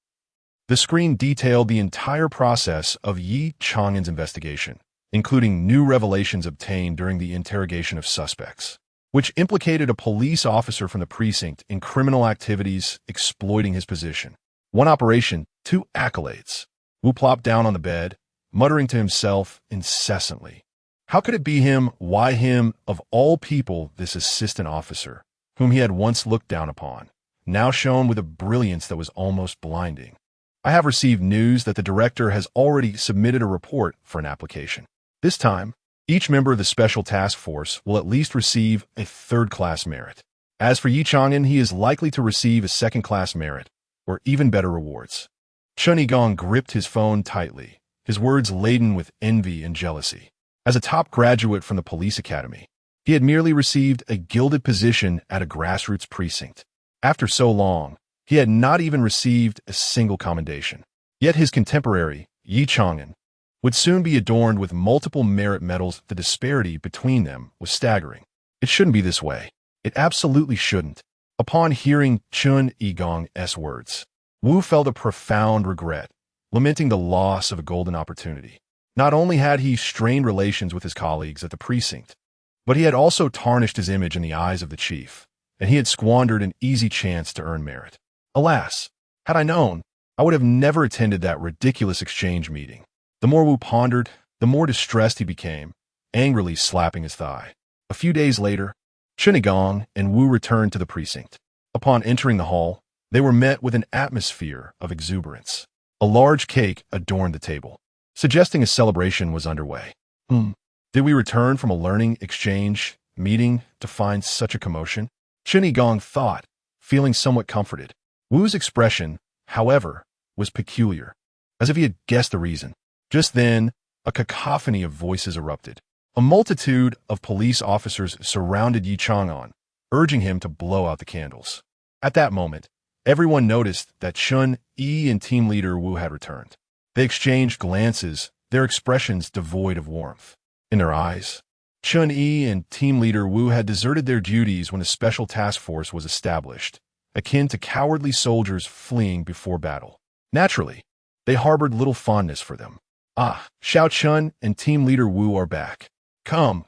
Speaker 1: The screen detailed the entire process of Ye Chang'an's investigation, including new revelations obtained during the interrogation of suspects, which implicated a police officer from the precinct in criminal activities exploiting his position. One operation, 2 accolades. Wu plopped down on the bed, muttering to himself incessantly. How could it be him? Why him? Of all people, this assistant officer, whom he had once looked down upon, now shone with a brilliance that was almost blinding. I have received news that the director has already submitted a report for an application. This time, each member of the special task force will at least receive a 3rd-class merit. As for Ye Chang'an, he is likely to receive a 2nd-class merit, or even better rewards. Chen Yigong gripped his phone tightly, his words laden with envy and jealousy. As a top graduate from the police academy, he had merely received a gilded position at a grassroots precinct. After so long, he had not even received a single commendation. Yet his contemporary, Ye Chang'an, would soon be adorned with multiple merit medals. The disparity between them was staggering. It shouldn't be this way. It absolutely shouldn't. Upon hearing Chen Yigong's words, Wu felt a profound regret, lamenting the loss of a golden opportunity. Not only had he strained relations with his colleagues at the precinct, but he had also tarnished his image in the eyes of the chief, and he had squandered an easy chance to earn merit. Alas, had I known, I would have never attended that ridiculous exchange meeting. The more Wu pondered, the more distressed he became, angrily slapping his thigh. A few days later, Chen Yigong and Wu returned to the precinct. Upon entering the hall, they were met with an atmosphere of exuberance. A large cake adorned the table, suggesting a celebration was underway. Did we return from a learning exchange meeting to find such a commotion? Chen Yigong thought, feeling somewhat comforted. Wu's expression, however, was peculiar, as if he had guessed the reason. Just then, a cacophony of voices erupted. A multitude of police officers surrounded Ye Chang'an, urging him to blow out the candles. At that moment, everyone noticed that Chun Yi and team leader Wu had returned. They exchanged glances, their expressions devoid of warmth. In their eyes, Chun Yi and team leader Wu had deserted their duties when a special task force was established, akin to cowardly soldiers fleeing before battle. Naturally, they harbored little fondness for them. Xiao Chun and team leader Wu are back. Come,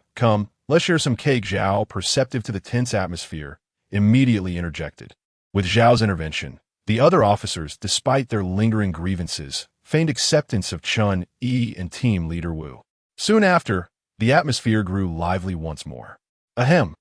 Speaker 1: let's share some cake. Zhao, perceptive to the tense atmosphere, immediately interjected. With Zhao's intervention, the other officers, despite their lingering grievances, feigned acceptance of Chun Yi and team leader Wu. Soon after, the atmosphere grew lively once more. Ahem.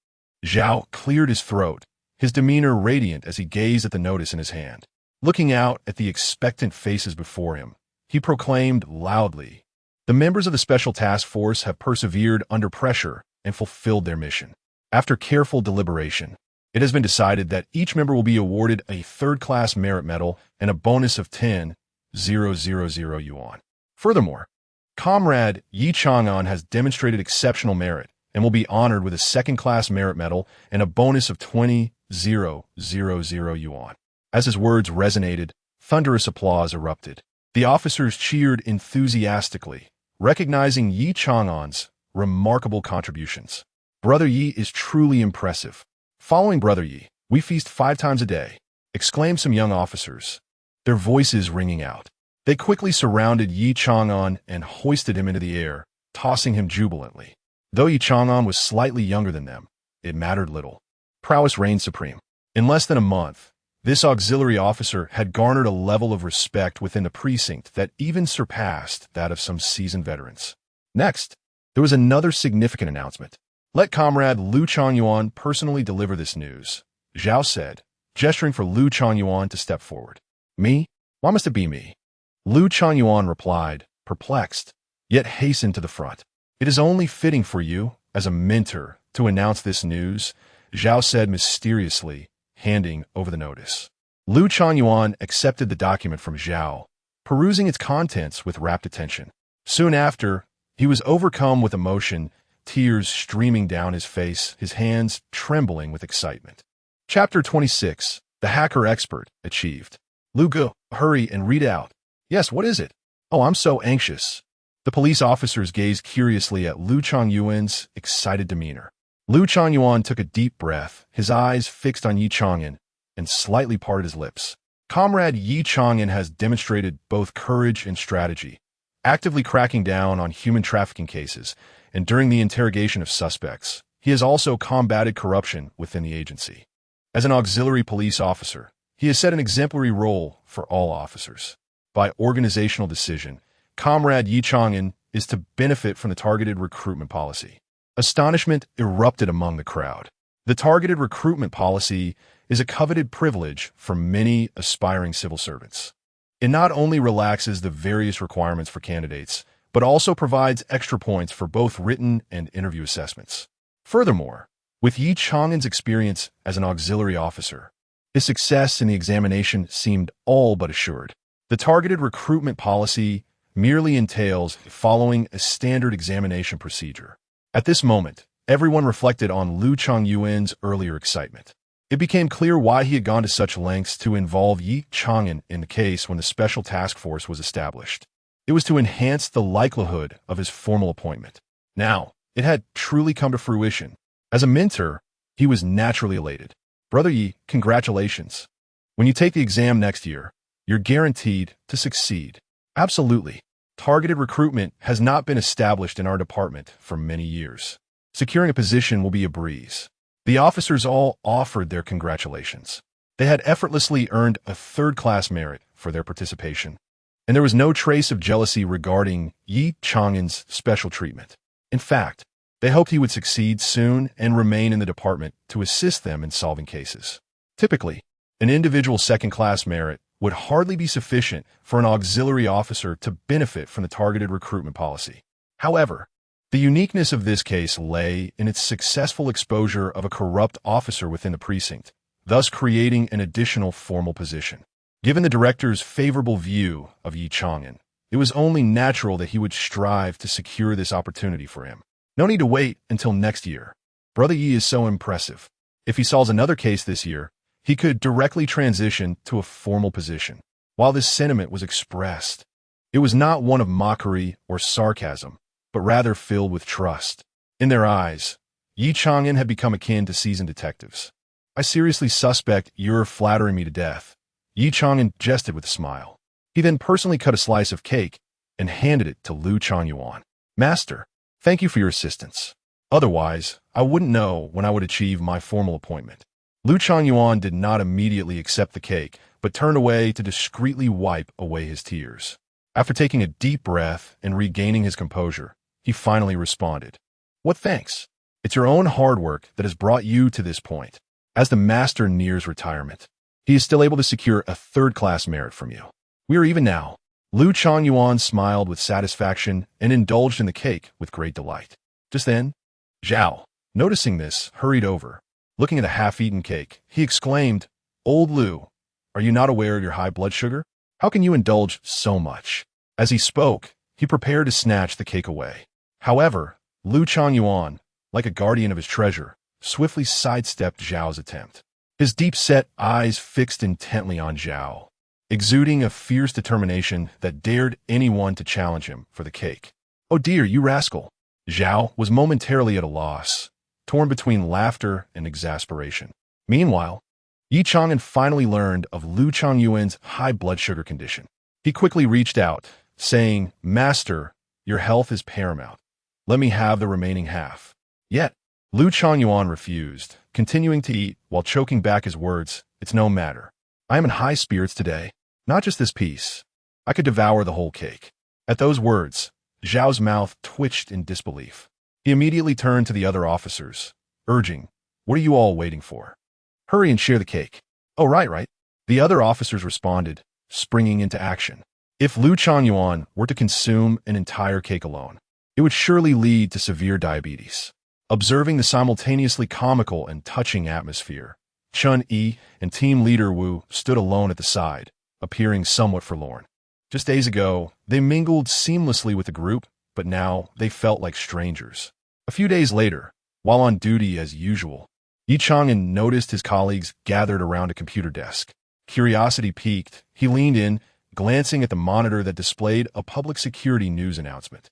Speaker 1: Zhao cleared his throat, his demeanor radiant as he gazed at the notice in his hand. Looking out at the expectant faces before him, he proclaimed loudly, "The members of the Special Task Force have persevered under pressure and fulfilled their mission. After careful deliberation, it has been decided that each member will be awarded a 3rd-class merit medal and a bonus of 10,000 yuan. Furthermore, Comrade Ye Chang'an has demonstrated exceptional merit and will be honored with a 2nd-class merit medal and a bonus of 20,000 yuan." As his words resonated, thunderous applause erupted. The officers cheered enthusiastically, recognizing Ye Chang'an's remarkable contributions. "Brother Yi is truly impressive. Following Brother Yi, we feast 5 times a day," exclaimed some young officers, their voices ringing out. They quickly surrounded Ye Chang'an and hoisted him into the air, tossing him jubilantly. Though Ye Chang'an was slightly younger than them, it mattered little. Prowess reigned supreme. In less than a month, this auxiliary officer had garnered a level of respect within the precinct that even surpassed that of some seasoned veterans. Next, there was another significant announcement. "Let Comrade Liu Changyuan personally deliver this news," Zhao said, gesturing for Liu Changyuan to step forward. "Me? Why must it be me?" Liu Changyuan replied, perplexed, yet hastened to the front. "It is only fitting for you, as a mentor, to announce this news," Zhao said mysteriously, handing over the notice. Liu Changyuan accepted the document from Zhao, perusing its contents with rapt attention. Soon after, he was overcome with emotion, tears streaming down his face, his hands trembling with excitement. Chapter 26. The Hacker Expert Achieved. "Lu Ge, hurry and read out." "Yes, what is it?" "Oh, I'm so anxious." The police officers gazed curiously at Liu Changyuan's excited demeanor. Liu Changyuan took a deep breath, his eyes fixed on Ye Chang'an, and slightly parted his lips. "Comrade Ye Chang'an has demonstrated both courage and strategy, actively cracking down on human trafficking cases, and during the interrogation of suspects, he has also combated corruption within the agency. As an auxiliary police officer, he has set an exemplary role for all officers. By organizational decision, Comrade Ye Chang'an is to benefit from the targeted recruitment policy. Astonishment erupted among the crowd. The targeted recruitment policy is a coveted privilege for many aspiring civil servants. It not only relaxes the various requirements for candidates, but also provides extra points for both written and interview assessments. Furthermore, with Ye Chang'an's experience as an auxiliary officer, his success in the examination seemed all but assured. The targeted recruitment policy merely entails following a standard examination procedure. At this moment, everyone reflected on Liu Changyuan's earlier excitement. It became clear why he had gone to such lengths to involve Ye Chang'an in the case when the special task force was established. It was to enhance the likelihood of his formal appointment. Now, it had truly come to fruition. As a mentor, he was naturally elated. Brother Ye, congratulations. When you take the exam next year, you're guaranteed to succeed. Absolutely. Targeted recruitment has not been established in our department for many years. Securing a position will be a breeze. The officers all offered their congratulations. They had effortlessly earned a third-class merit for their participation, and there was no trace of jealousy regarding Ye Chang'an's special treatment. In fact, they hoped he would succeed soon and remain in the department to assist them in solving cases. Typically, an individual second-class merit would hardly be sufficient for an auxiliary officer to benefit from the targeted recruitment policy. However, the uniqueness of this case lay in its successful exposure of a corrupt officer within the precinct, thus creating an additional formal position. Given the director's favorable view of Ye Chang'an, it was only natural that he would strive to secure this opportunity for him. No need to wait until next year. Brother Ye is so impressive. If he solves another case this year, he could directly transition to a formal position. While this sentiment was expressed, it was not one of mockery or sarcasm, but rather filled with trust. In their eyes, Ye Chang'an had become akin to seasoned detectives. I seriously suspect you're flattering me to death. Ye Chang'an jested with a smile. He then personally cut a slice of cake and handed it to Liu Changyuan. Master, thank you for your assistance. Otherwise, I wouldn't know when I would achieve my formal appointment. Liu Changyuan did not immediately accept the cake, but turned away to discreetly wipe away his tears. After taking a deep breath and regaining his composure, he finally responded, "What thanks? It's your own hard work that has brought you to this point." As the master nears retirement, he is still able to secure a third-class merit from you. We are even now. Liu Changyuan smiled with satisfaction and indulged in the cake with great delight. Just then, Zhao, noticing this, hurried over. Looking at the half-eaten cake, he exclaimed, "Old Liu, are you not aware of your high blood sugar? How can you indulge so much?" As he spoke, he prepared to snatch the cake away. However, Liu Changyuan, like a guardian of his treasure, swiftly sidestepped Zhao's attempt. His deep-set eyes fixed intently on Zhao, exuding a fierce determination that dared anyone to challenge him for the cake. "Oh dear, you rascal!" Zhao was momentarily at a loss, torn between laughter and exasperation. Meanwhile, Ye Chang'an finally learned of Liu Changyuan's high blood sugar condition. He quickly reached out, saying, "Master, your health is paramount. Let me have the remaining half." Yet, Liu Changyuan refused, continuing to eat while choking back his words. "It's no matter. I am in high spirits today. Not just this piece. I could devour the whole cake." At those words, Zhao's mouth twitched in disbelief. He immediately turned to the other officers, urging, "What are you all waiting for? Hurry and share the cake." "Oh, right. The other officers responded, springing into action. If Liu Changyuan were to consume an entire cake alone, it would surely lead to severe diabetes. Observing the simultaneously comical and touching atmosphere, Chun Yi and team leader Wu stood alone at the side, appearing somewhat forlorn. Just days ago, they mingled seamlessly with the group, but now they felt like strangers. A few days later, while on duty as usual, Ye Chang'an noticed his colleagues gathered around a computer desk. Curiosity piqued, he leaned in, glancing at the monitor that displayed a public security news announcement.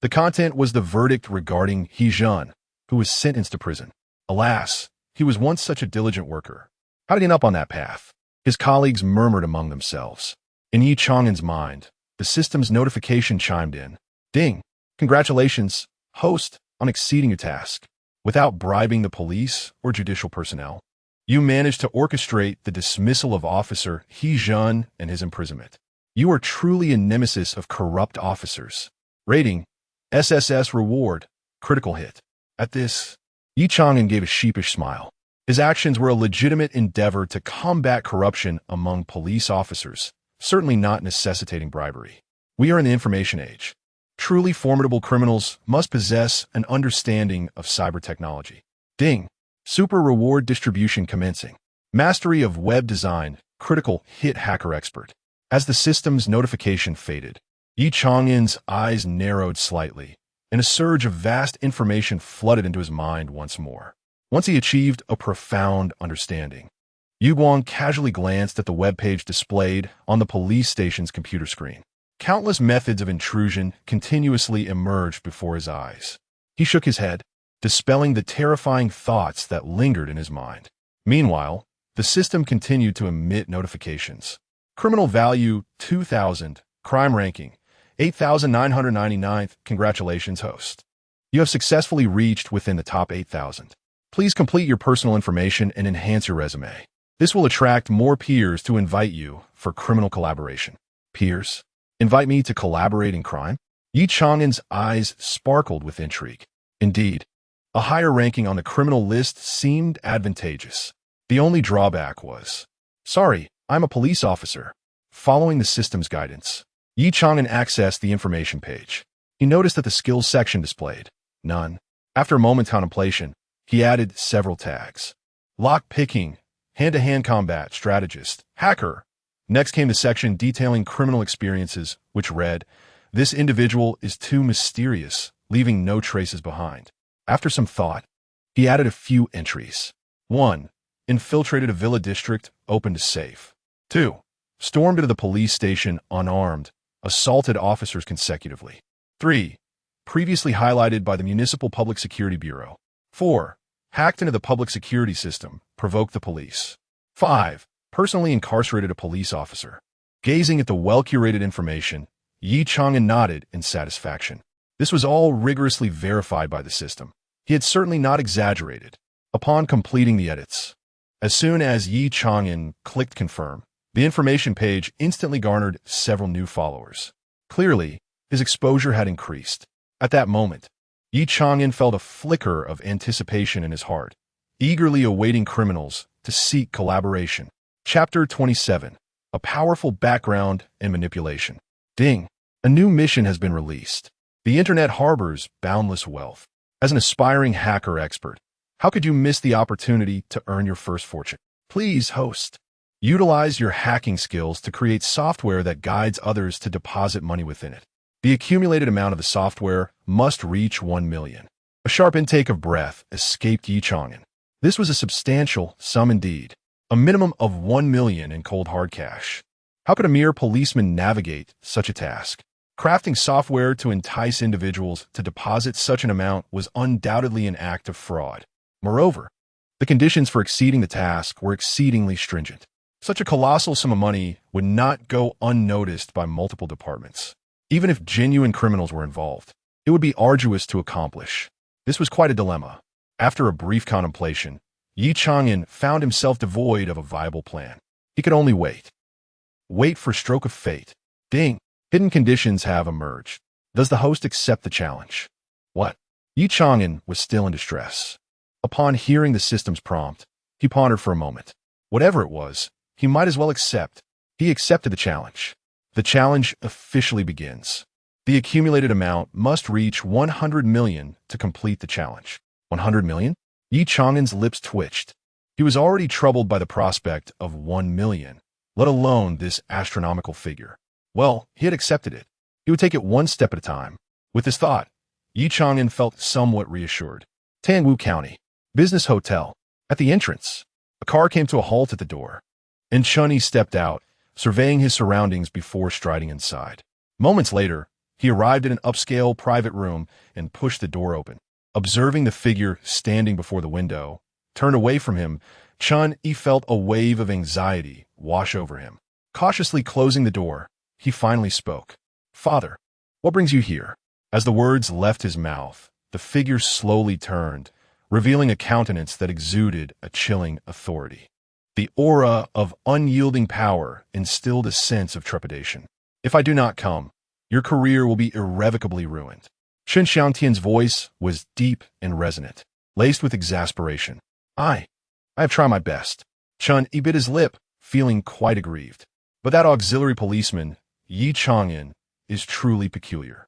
Speaker 1: The content was the verdict regarding Ye Chang'an, who was sentenced to prison. Alas, he was once such a diligent worker. How did he end up on that path? His colleagues murmured among themselves. In Ye Chang'an's mind, The system's notification chimed in. Ding! Congratulations, host, on exceeding your task. Without bribing the police or judicial personnel, you managed to orchestrate the dismissal of Officer Ye Chang'an and his imprisonment. You are truly a nemesis of corrupt officers. Rating: SSS reward, critical hit. At this, Ye Chang'an gave a sheepish smile. His actions were a legitimate endeavor to combat corruption among police officers, certainly not necessitating bribery. We are in the information age. Truly formidable criminals must possess an understanding of cyber technology. Ding! Super reward distribution commencing. Mastery of web design, critical hit hacker expert. As the system's notification faded, Ye Chang'an's eyes narrowed slightly, and a surge of vast information flooded into his mind once more. Once he achieved a profound understanding, Yu Guang casually glanced at the webpage displayed on the police station's computer screen. Countless methods of intrusion continuously emerged before his eyes. He shook his head, dispelling the terrifying thoughts that lingered in his mind. Meanwhile, the system continued to emit notifications. Criminal value 2,000, crime ranking 8,999th. Congratulations, host. You have successfully reached within the top 8,000. Please complete your personal information and enhance your resume. This will attract more peers to invite you for criminal collaboration. Peers? Invite me to collaborate in crime? Ye Chang'an's eyes sparkled with intrigue. Indeed, a higher ranking on the criminal list seemed advantageous. The only drawback was, sorry, I'm a police officer. Following the system's guidance, Ye Chang'an accessed the information page. He noticed that the skills section displayed none. After a moment's contemplation, he added several tags. Lock-picking, hand-to-hand combat, strategist, hacker. Next came the section detailing criminal experiences, which read, this individual is too mysterious, leaving no traces behind. After some thought, he added a few entries. 1. Infiltrated a villa district, opened a safe. 2. Stormed into the police station unarmed, assaulted officers consecutively. 3. Previously highlighted by the Municipal Public Security Bureau. 4. Hacked into the public security system, provoked the police. 5. Personally incarcerated a police officer. Gazing at the well-curated information, Ye Chang'an nodded in satisfaction. This was all rigorously verified by the system. He had certainly not exaggerated. Upon completing the edits, as soon as Ye Chang'an clicked confirm, the information page instantly garnered several new followers. Clearly, his exposure had increased. At that moment, Ye Chang'an felt a flicker of anticipation in his heart, eagerly awaiting criminals to seek collaboration. Chapter 27. A powerful background and manipulation. Ding! A new mission has been released. The internet harbors boundless wealth. As an aspiring hacker expert, how could you miss the opportunity to earn your first fortune? Please, host, utilize your hacking skills to create software that guides others to deposit money within it. The accumulated amount of the software must reach 1 million. A sharp intake of breath escaped Ye Chang'an. This was a substantial sum indeed. A minimum of 1 million in cold hard cash. How could a mere policeman navigate such a task? Crafting software to entice individuals to deposit such an amount was undoubtedly an act of fraud. Moreover, the conditions for exceeding the task were exceedingly stringent. Such a colossal sum of money would not go unnoticed by multiple departments. Even if genuine criminals were involved, it would be arduous to accomplish. This was quite a dilemma. After a brief contemplation, Ye Chang'an found himself devoid of a viable plan. He could only wait. Wait for stroke of fate. Ding! Hidden conditions have emerged. Does the host accept the challenge? What? Ye Chang'an was still in distress. Upon hearing the system's prompt, he pondered for a moment. Whatever it was, he might as well accept. He accepted the challenge. The challenge officially begins. The accumulated amount must reach 100 million to complete the challenge. 100 million? Ye Chang'an's lips twitched. He was already troubled by the prospect of 1 million, let alone this astronomical figure. Well, he had accepted it. He would take it one step at a time. With this thought, Ye Chang'an felt somewhat reassured. Tangwu County Business Hotel. At the entrance, a car came to a halt at the door, and Chunny stepped out, surveying his surroundings before striding inside. Moments later, he arrived at an upscale private room and pushed the door open. Observing the figure standing before the window, turned away from him, Chun-Yi felt a wave of anxiety wash over him. Cautiously closing the door, he finally spoke. Father, what brings you here? As the words left his mouth, the figure slowly turned, revealing a countenance that exuded a chilling authority. The aura of unyielding power instilled a sense of trepidation. If I do not come, your career will be irrevocably ruined. Chen Xiangtian's voice was deep and resonant, laced with exasperation. I have tried my best. Chen Yi bit his lip, feeling quite aggrieved. But that auxiliary policeman, Ye Chang'an, is truly peculiar.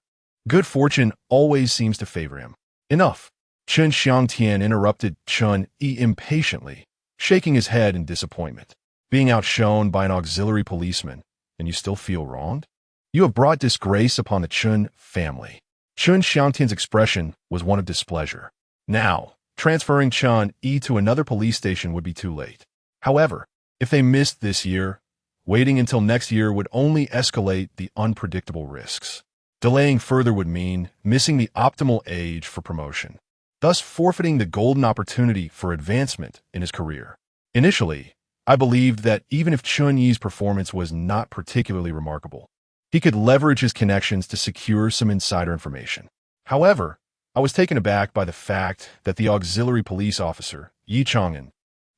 Speaker 1: Good fortune always seems to favor him. Enough. Chen Xiangtian interrupted Chen Yi impatiently, shaking his head in disappointment. Being outshone by an auxiliary policeman, and you still feel wronged? You have brought disgrace upon the Chen family. Chen Xiangtian's expression was one of displeasure. Now, transferring Chen Yi to another police station would be too late. However, if they missed this year, waiting until next year would only escalate the unpredictable risks. Delaying further would mean missing the optimal age for promotion, thus forfeiting the golden opportunity for advancement in his career. Initially, I believed that even if Chun Yi's performance was not particularly remarkable, he could leverage his connections to secure some insider information. However, I was taken aback by the fact that the auxiliary police officer, Ye Chang'an,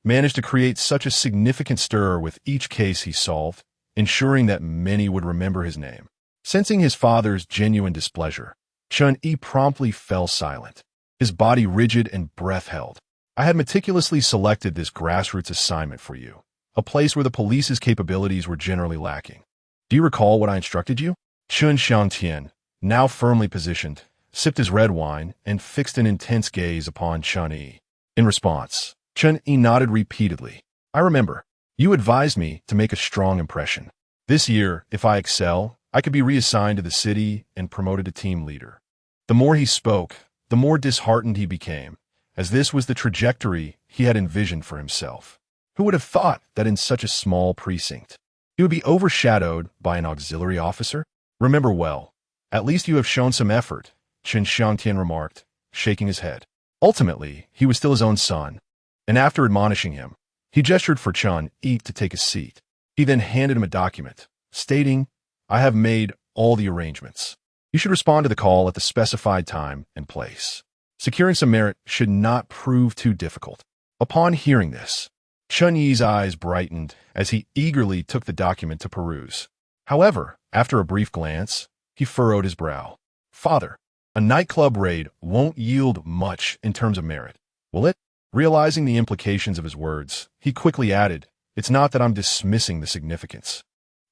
Speaker 1: managed to create such a significant stir with each case he solved, ensuring that many would remember his name. Sensing his father's genuine displeasure, Chun Yi promptly fell silent, his body rigid and breath held. I had meticulously selected this grassroots assignment for you, a place where the police's capabilities were generally lacking. Do you recall what I instructed you? Chen Xiangtian, now firmly positioned, sipped his red wine and fixed an intense gaze upon Chen Yi. In response, Chen Yi nodded repeatedly. I remember. You advised me to make a strong impression. This year, if I excel, I could be reassigned to the city and promoted to team leader. The more he spoke, the more disheartened he became, as this was the trajectory he had envisioned for himself. Who would have thought that in such a small precinct, he would be overshadowed by an auxiliary officer? Remember well, at least you have shown some effort, Chen Xiangtian remarked, shaking his head. Ultimately, he was still his own son, and after admonishing him, he gestured for Chen Yi to take a seat. He then handed him a document, stating, I have made all the arrangements. You should respond to the call at the specified time and place. Securing some merit should not prove too difficult. Upon hearing this, Chen Yi's eyes brightened as he eagerly took the document to peruse. However, after a brief glance, he furrowed his brow. Father, a nightclub raid won't yield much in terms of merit, will it? Realizing the implications of his words, he quickly added, It's not that I'm dismissing the significance.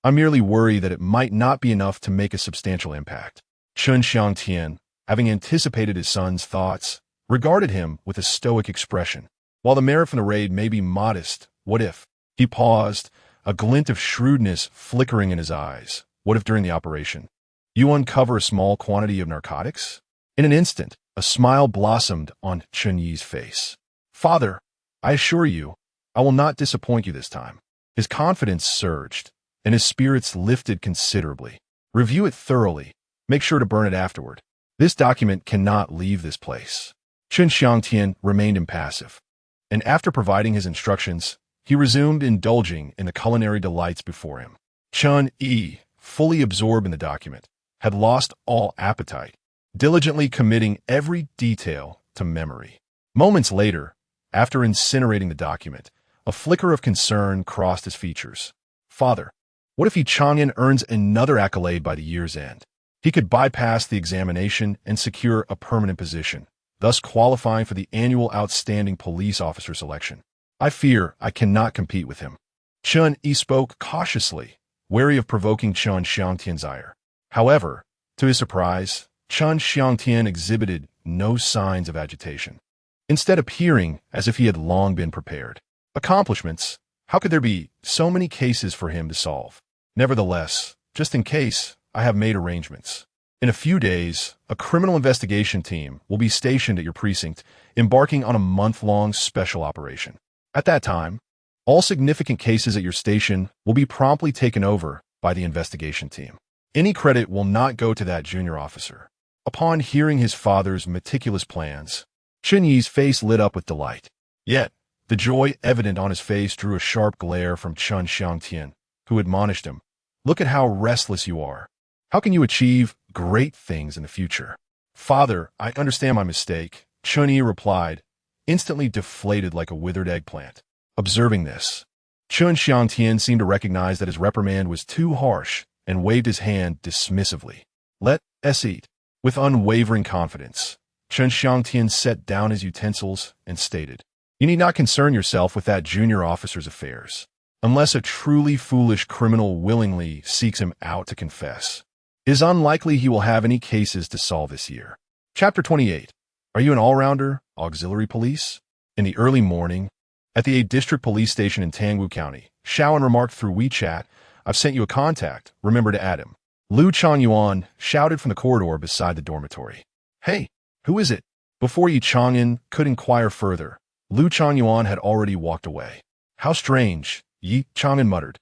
Speaker 1: I merely worry that it might not be enough to make a substantial impact. Chen Xiangtian, having anticipated his son's thoughts, regarded him with a stoic expression. While the merit from the raid may be modest, what if? He paused, a glint of shrewdness flickering in his eyes. What if during the operation, you uncover a small quantity of narcotics? In an instant, a smile blossomed on Chen Yi's face. Father, I assure you, I will not disappoint you this time. His confidence surged, and his spirits lifted considerably. Review it thoroughly. Make sure to burn it afterward. This document cannot leave this place. Chen Xiangtian remained impassive, and after providing his instructions, he resumed indulging in the culinary delights before him. Chen Yi, fully absorbed in the document, had lost all appetite, diligently committing every detail to memory. Moments later, after incinerating the document, a flicker of concern crossed his features. Father, what if Ye Chang'an earns another accolade by the year's end? He could bypass the examination and secure a permanent position, thus qualifying for the annual Outstanding Police Officer selection. I fear I cannot compete with him. Chen Yi spoke cautiously, wary of provoking Chen Xiangtian's ire. However, to his surprise, Chen Xiangtian exhibited no signs of agitation, instead appearing as if he had long been prepared. Accomplishments? How could there be so many cases for him to solve? Nevertheless, just in case, I have made arrangements. In a few days, a criminal investigation team will be stationed at your precinct, embarking on a month-long special operation. At that time, all significant cases at your station will be promptly taken over by the investigation team. Any credit will not go to that junior officer. Upon hearing his father's meticulous plans, Chen Yi's face lit up with delight. Yet, the joy evident on his face drew a sharp glare from Chen Xiangtian, who admonished him, Look at how restless you are. How can you achieve great things in the future? Father, I understand my mistake, Chun-Yi replied, instantly deflated like a withered eggplant. Observing this, Chun Xiangtian seemed to recognize that his reprimand was too harsh and waved his hand dismissively. Let us eat. With unwavering confidence, Chun Xiangtian set down his utensils and stated, You need not concern yourself with that junior officer's affairs, unless a truly foolish criminal willingly seeks him out to confess. It is unlikely he will have any cases to solve this year. Chapter 28. Are you an all-rounder, auxiliary police? In the early morning, at the Ye District Police Station in Tangwu County, Xiaoan remarked through WeChat, I've sent you a contact, remember to add him. Lu Changyuan shouted from the corridor beside the dormitory. Hey, who is it? Before Ye Chang'an could inquire further, Lu Changyuan had already walked away. How strange, Ye Chang'an muttered,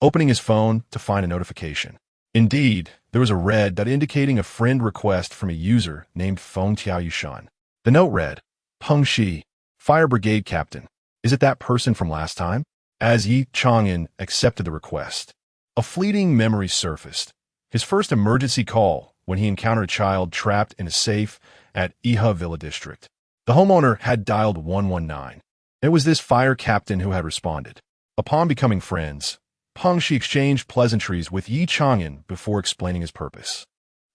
Speaker 1: opening his phone to find a notification. Indeed, there was a red dot indicating a friend request from a user named Feng Tiaoyushan. The note read, Peng Shi, Fire Brigade Captain. Is it that person from last time? As Ye Chang'an accepted the request, a fleeting memory surfaced. His first emergency call when he encountered a child trapped in a safe at Iha Villa District. The homeowner had dialed 119. It was this fire captain who had responded. Upon becoming friends, Peng Shi exchanged pleasantries with Ye Chang'an before explaining his purpose.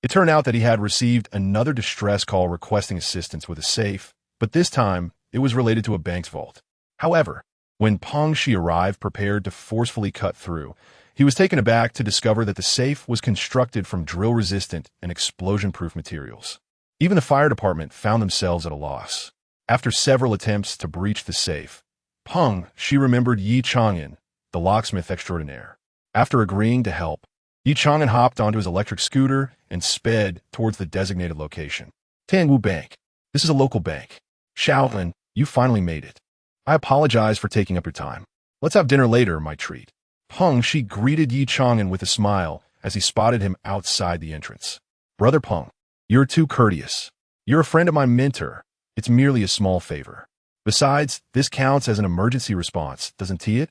Speaker 1: It turned out that he had received another distress call requesting assistance with a safe, but this time it was related to a bank's vault. However, when Peng Shi arrived prepared to forcefully cut through, he was taken aback to discover that the safe was constructed from drill-resistant and explosion-proof materials. Even the fire department found themselves at a loss. After several attempts to breach the safe, Peng Shi remembered Ye Chang'an, the locksmith extraordinaire. After agreeing to help, Ye Chang'an hopped onto his electric scooter and sped towards the designated location. Tangwu Bank. This is a local bank. Xiaoan, you finally made it. I apologize for taking up your time. Let's have dinner later, my treat. Peng Shi greeted Ye Chang'an with a smile as he spotted him outside the entrance. Brother Peng, you're too courteous. You're a friend of my mentor. It's merely a small favor. Besides, this counts as an emergency response, doesn't it?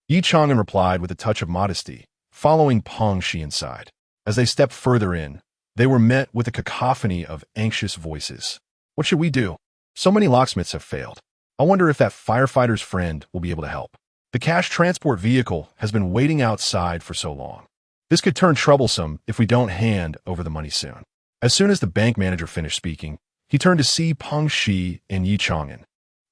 Speaker 1: Ye Chang'an replied with a touch of modesty, following Peng Shi inside. As they stepped further in, they were met with a cacophony of anxious voices. What should we do? So many locksmiths have failed. I wonder if that firefighter's friend will be able to help. The cash transport vehicle has been waiting outside for so long. This could turn troublesome if we don't hand over the money soon. As soon as the bank manager finished speaking, he turned to see Peng Shi and Ye Chang'an,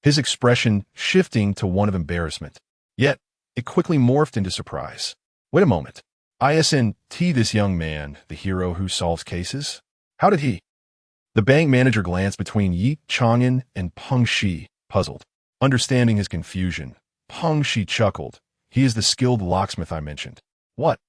Speaker 1: his expression shifting to one of embarrassment. Yet, it quickly morphed into surprise. Wait a moment. Isn't this young man the hero who solves cases? How did he? The bank manager glanced between Ye Chang'an and Peng Shi, puzzled. Understanding his confusion, Peng Shi chuckled. He is the skilled locksmith I mentioned. What?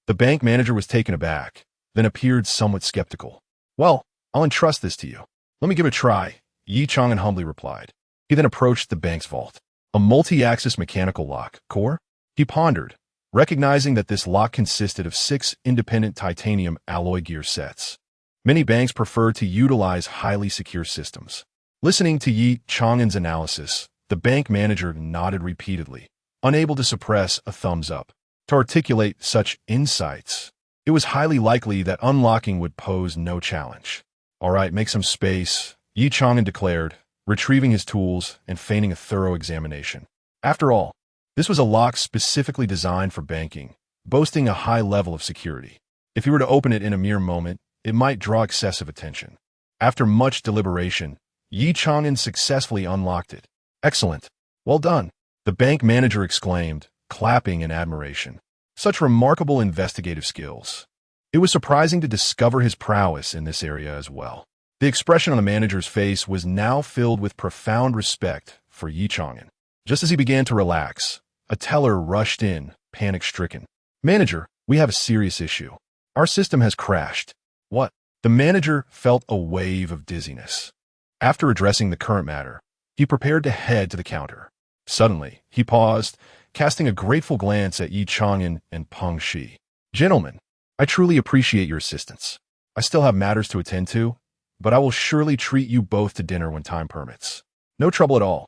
Speaker 1: The bank manager was taken aback, then appeared somewhat skeptical. Well, I'll entrust this to you. Let me give it a try, Ye Chang'an humbly replied. He then approached the bank's vault. A multi-axis mechanical lock, core? He pondered, recognizing that this lock consisted of 6 independent titanium alloy gear sets. Many banks prefer to utilize highly secure systems. Listening to Ye Chang'an's analysis, the bank manager nodded repeatedly, unable to suppress a thumbs up. To articulate such insights, it was highly likely that unlocking would pose no challenge. All right, make some space, Ye Chang'an declared, retrieving his tools and feigning a thorough examination. After all, this was a lock specifically designed for banking, boasting a high level of security. If he were to open it in a mere moment, it might draw excessive attention. After much deliberation, Ye Chang'an successfully unlocked it. Excellent. Well done, the bank manager exclaimed, clapping in admiration. Such remarkable investigative skills. It was surprising to discover his prowess in this area as well. The expression on the manager's face was now filled with profound respect for Ye Chang'an. Just as he began to relax, a teller rushed in, panic-stricken. Manager, we have a serious issue. Our system has crashed. What? The manager felt a wave of dizziness. After addressing the current matter, he prepared to head to the counter. Suddenly, he paused, casting a grateful glance at Ye Chang'an and Peng Shi. Gentlemen, I truly appreciate your assistance. I still have matters to attend to, but I will surely treat you both to dinner when time permits. No trouble at all,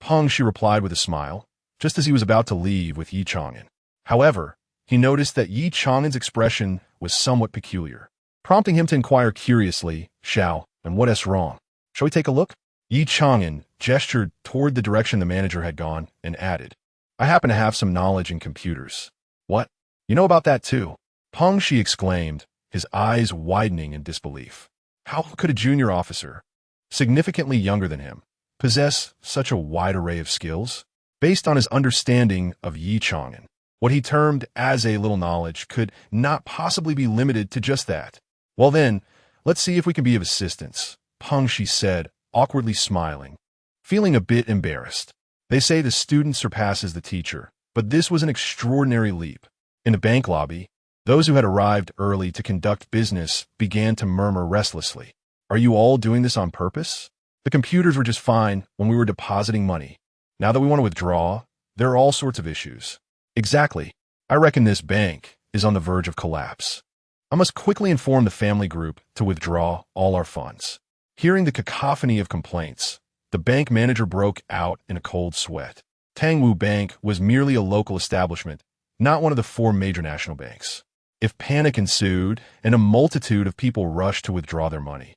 Speaker 1: Peng Shi replied with a smile, just as he was about to leave with Ye Chang'an. However, he noticed that Ye Chang'an's expression was somewhat peculiar. prompting him to inquire curiously, and what's wrong? Shall we take a look? Ye Chang'an gestured toward the direction the manager had gone and added, I happen to have some knowledge in computers. What? You know about that too? Peng Shi exclaimed, his eyes widening in disbelief. How could a junior officer, significantly younger than him, possess such a wide array of skills? Based on his understanding of Ye Chang'an, what he termed as a little knowledge could not possibly be limited to just that. Well then, let's see if we can be of assistance, Peng Shi said, awkwardly smiling, feeling a bit embarrassed. They say the student surpasses the teacher, but this was an extraordinary leap. In the bank lobby, those who had arrived early to conduct business began to murmur restlessly. Are you all doing this on purpose? The computers were just fine when we were depositing money. Now that we want to withdraw, there are all sorts of issues. Exactly. I reckon this bank is on the verge of collapse. I must quickly inform the family group to withdraw all our funds. Hearing the cacophony of complaints, the bank manager broke out in a cold sweat. Tangwu Bank was merely a local establishment, not one of the 4 major national banks. If panic ensued and a multitude of people rushed to withdraw their money,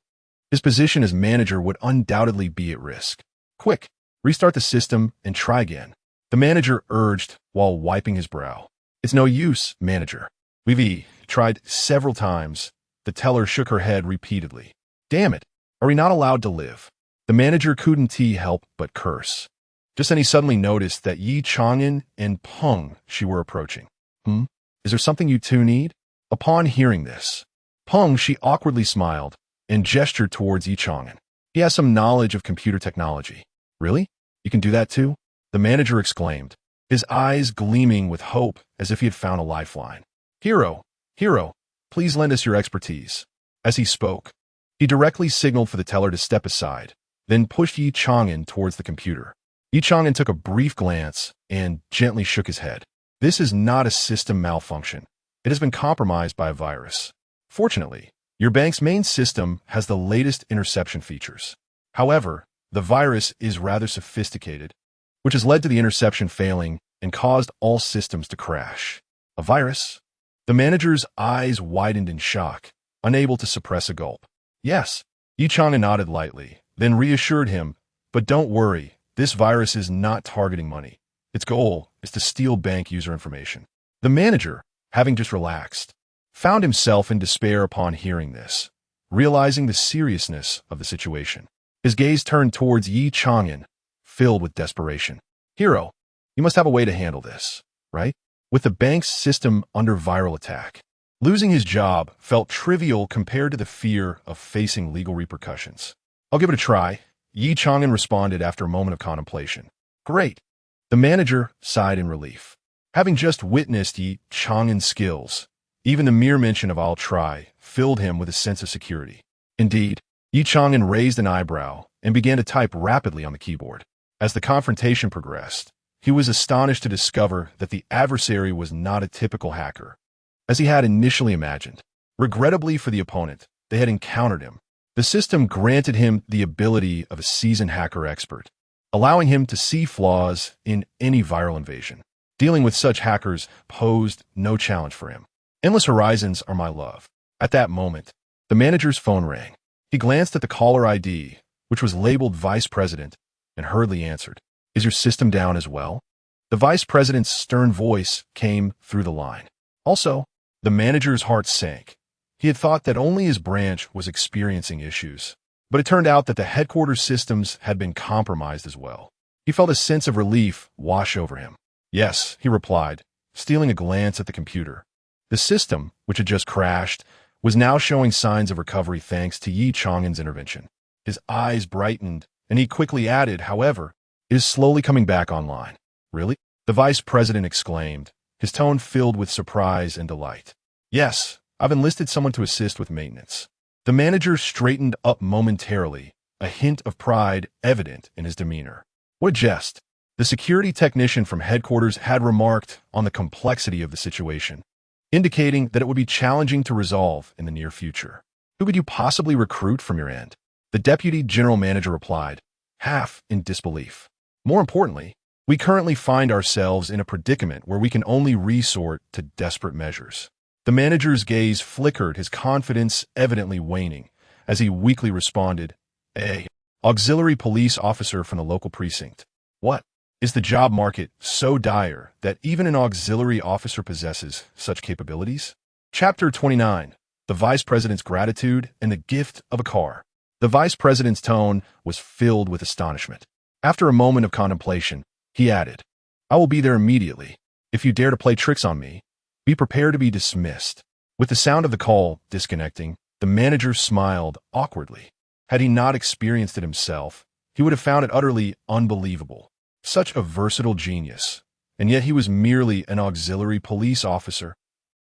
Speaker 1: his position as manager would undoubtedly be at risk. Quick, restart the system and try again, the manager urged while wiping his brow. It's no use, manager. We've tried several times. The teller shook her head repeatedly. Damn it, are we not allowed to live? The manager couldn't help but curse. Just then he suddenly noticed that Ye Chang'an and Peng Shi were approaching. Is there something you two need? Upon hearing this, Peng Shi awkwardly smiled and gestured towards Ye Chang'an. He has some knowledge of computer technology. Really? You can do that too? The manager exclaimed, his eyes gleaming with hope as if he had found a lifeline. Hero, please lend us your expertise. As he spoke, he directly signaled for the teller to step aside, then pushed Ye Chang'an towards the computer. Ye Chang'an took a brief glance and gently shook his head. This is not a system malfunction. It has been compromised by a virus. Fortunately, your bank's main system has the latest interception features. However, the virus is rather sophisticated, which has led to the interception failing and caused all systems to crash. A virus? The manager's eyes widened in shock, unable to suppress a gulp. Yes, Ye Chang'an nodded lightly, then reassured him, but don't worry, this virus is not targeting money. Its goal is to steal bank user information. The manager, having just relaxed, found himself in despair upon hearing this, realizing the seriousness of the situation. His gaze turned towards Ye Chang'an, filled with desperation. Hero, you must have a way to handle this, right? With the bank's system under viral attack, losing his job felt trivial compared to the fear of facing legal repercussions. I'll give it a try, Ye Chang'an responded after a moment of contemplation. Great. The manager sighed in relief. Having just witnessed Ye Chang'an's skills, even the mere mention of I'll try filled him with a sense of security. Indeed, Ye Chang'an raised an eyebrow and began to type rapidly on the keyboard. As the confrontation progressed, he was astonished to discover that the adversary was not a typical hacker, as he had initially imagined. Regrettably for the opponent, they had encountered him. The system granted him the ability of a seasoned hacker expert, allowing him to see flaws in any viral invasion. Dealing with such hackers posed no challenge for him. Endless horizons are my love. At that moment, the manager's phone rang. He glanced at the caller ID, which was labeled Vice President, and hurriedly answered. Is your system down as well? The Vice President's stern voice came through the line. Also, the manager's heart sank. He had thought that only his branch was experiencing issues, but it turned out that the headquarters systems had been compromised as well. He felt a sense of relief wash over him. Yes, he replied, stealing a glance at the computer. The system, which had just crashed, was now showing signs of recovery thanks to Ye Chang'an's intervention. His eyes brightened, and he quickly added, however, it is slowly coming back online. Really? The vice president exclaimed, his tone filled with surprise and delight. Yes, I've enlisted someone to assist with maintenance. The manager straightened up momentarily, a hint of pride evident in his demeanor. What a jest! The security technician from headquarters had remarked on the complexity of the situation, indicating that it would be challenging to resolve in the near future. Who could you possibly recruit from your end? The deputy general manager replied, half in disbelief. More importantly, we currently find ourselves in a predicament where we can only resort to desperate measures. The manager's gaze flickered, his confidence evidently waning, as he weakly responded, auxiliary police officer from the local precinct. What? Is the job market so dire that even an auxiliary officer possesses such capabilities? Chapter 29. The Vice President's Gratitude and the Gift of a Car. The Vice President's tone was filled with astonishment. After a moment of contemplation, he added, I will be there immediately. If you dare to play tricks on me, be prepared to be dismissed. With the sound of the call disconnecting, the manager smiled awkwardly. Had he not experienced it himself, he would have found it utterly unbelievable. Such a versatile genius, and yet he was merely an auxiliary police officer.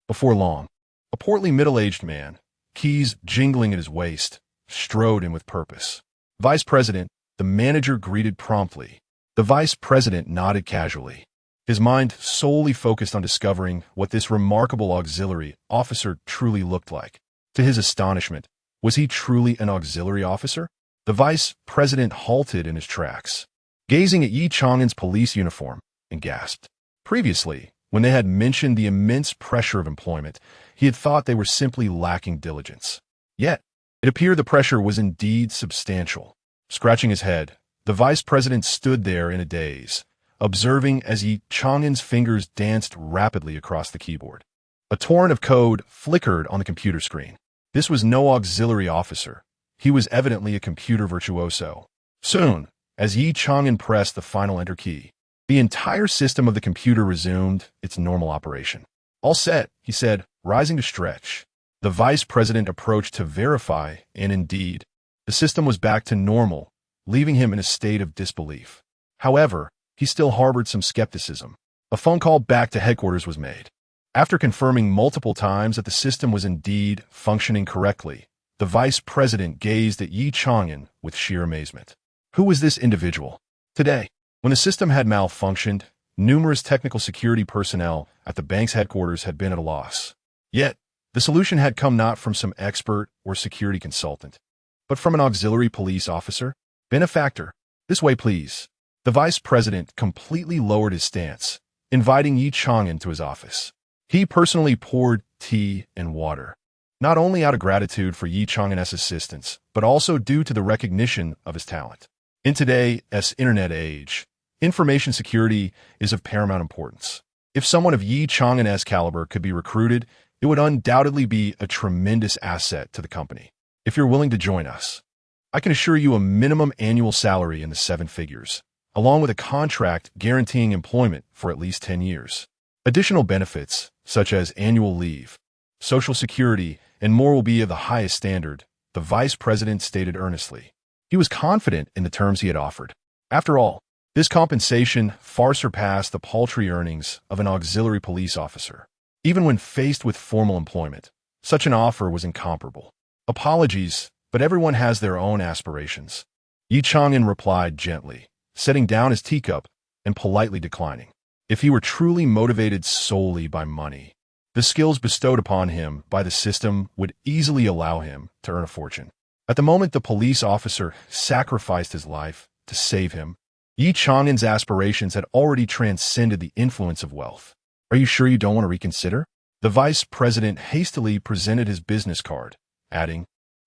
Speaker 1: Before long, a portly middle-aged man, keys jingling at his waist, strode in with purpose. Vice President, the manager greeted promptly. The Vice President nodded casually, his mind solely focused on discovering what this remarkable auxiliary officer truly looked like. To his astonishment, was he truly an auxiliary officer? The Vice President halted in his tracks, gazing at Ye Chang'an's police uniform, and gasped. Previously, when they had mentioned the immense pressure of employment, he had thought they were simply lacking diligence. Yet, it appeared the pressure was indeed substantial. Scratching his head, the Vice President stood there in a daze, observing as Ye Chang'an's fingers danced rapidly across the keyboard. A torrent of code flickered on the computer screen. This was no auxiliary officer. He was evidently a computer virtuoso. Soon, as Ye Chang'an pressed the final enter key, the entire system of the computer resumed its normal operation. All set, he said, rising to stretch. The Vice President approached to verify, and indeed, the system was back to normal, leaving him in a state of disbelief. However, he still harbored some skepticism. A phone call back to headquarters was made. After confirming multiple times that the system was indeed functioning correctly, the Vice President gazed at Ye Chang'an with sheer amazement. Who was this individual? Today, when the system had malfunctioned, numerous technical security personnel at the bank's headquarters had been at a loss. Yet, the solution had come not from some expert or security consultant, but from an auxiliary police officer. Benefactor, this way please. The Vice President completely lowered his stance, inviting Ye Chang'an to his office. He personally poured tea and water, not only out of gratitude for Ye Chang'an's assistance, but also due to the recognition of his talent. In today's internet age, information security is of paramount importance. If someone of Ye Chang'an's caliber could be recruited, it would undoubtedly be a tremendous asset to the company. If you're willing to join us, I can assure you a minimum annual salary in the 7 figures, along with a contract guaranteeing employment for at least 10 years. Additional benefits, such as annual leave, Social Security, and more will be of the highest standard, the Vice President stated earnestly. He was confident in the terms he had offered. After all, this compensation far surpassed the paltry earnings of an auxiliary police officer. Even when faced with formal employment, such an offer was incomparable. Apologies, but everyone has their own aspirations. Ye Chang'an replied gently, setting down his teacup and politely declining. If he were truly motivated solely by money, the skills bestowed upon him by the system would easily allow him to earn a fortune. At the moment the police officer sacrificed his life to save him, Ye Chang'an's aspirations had already transcended the influence of wealth. Are you sure you don't want to reconsider? The Vice President hastily presented his business card, adding,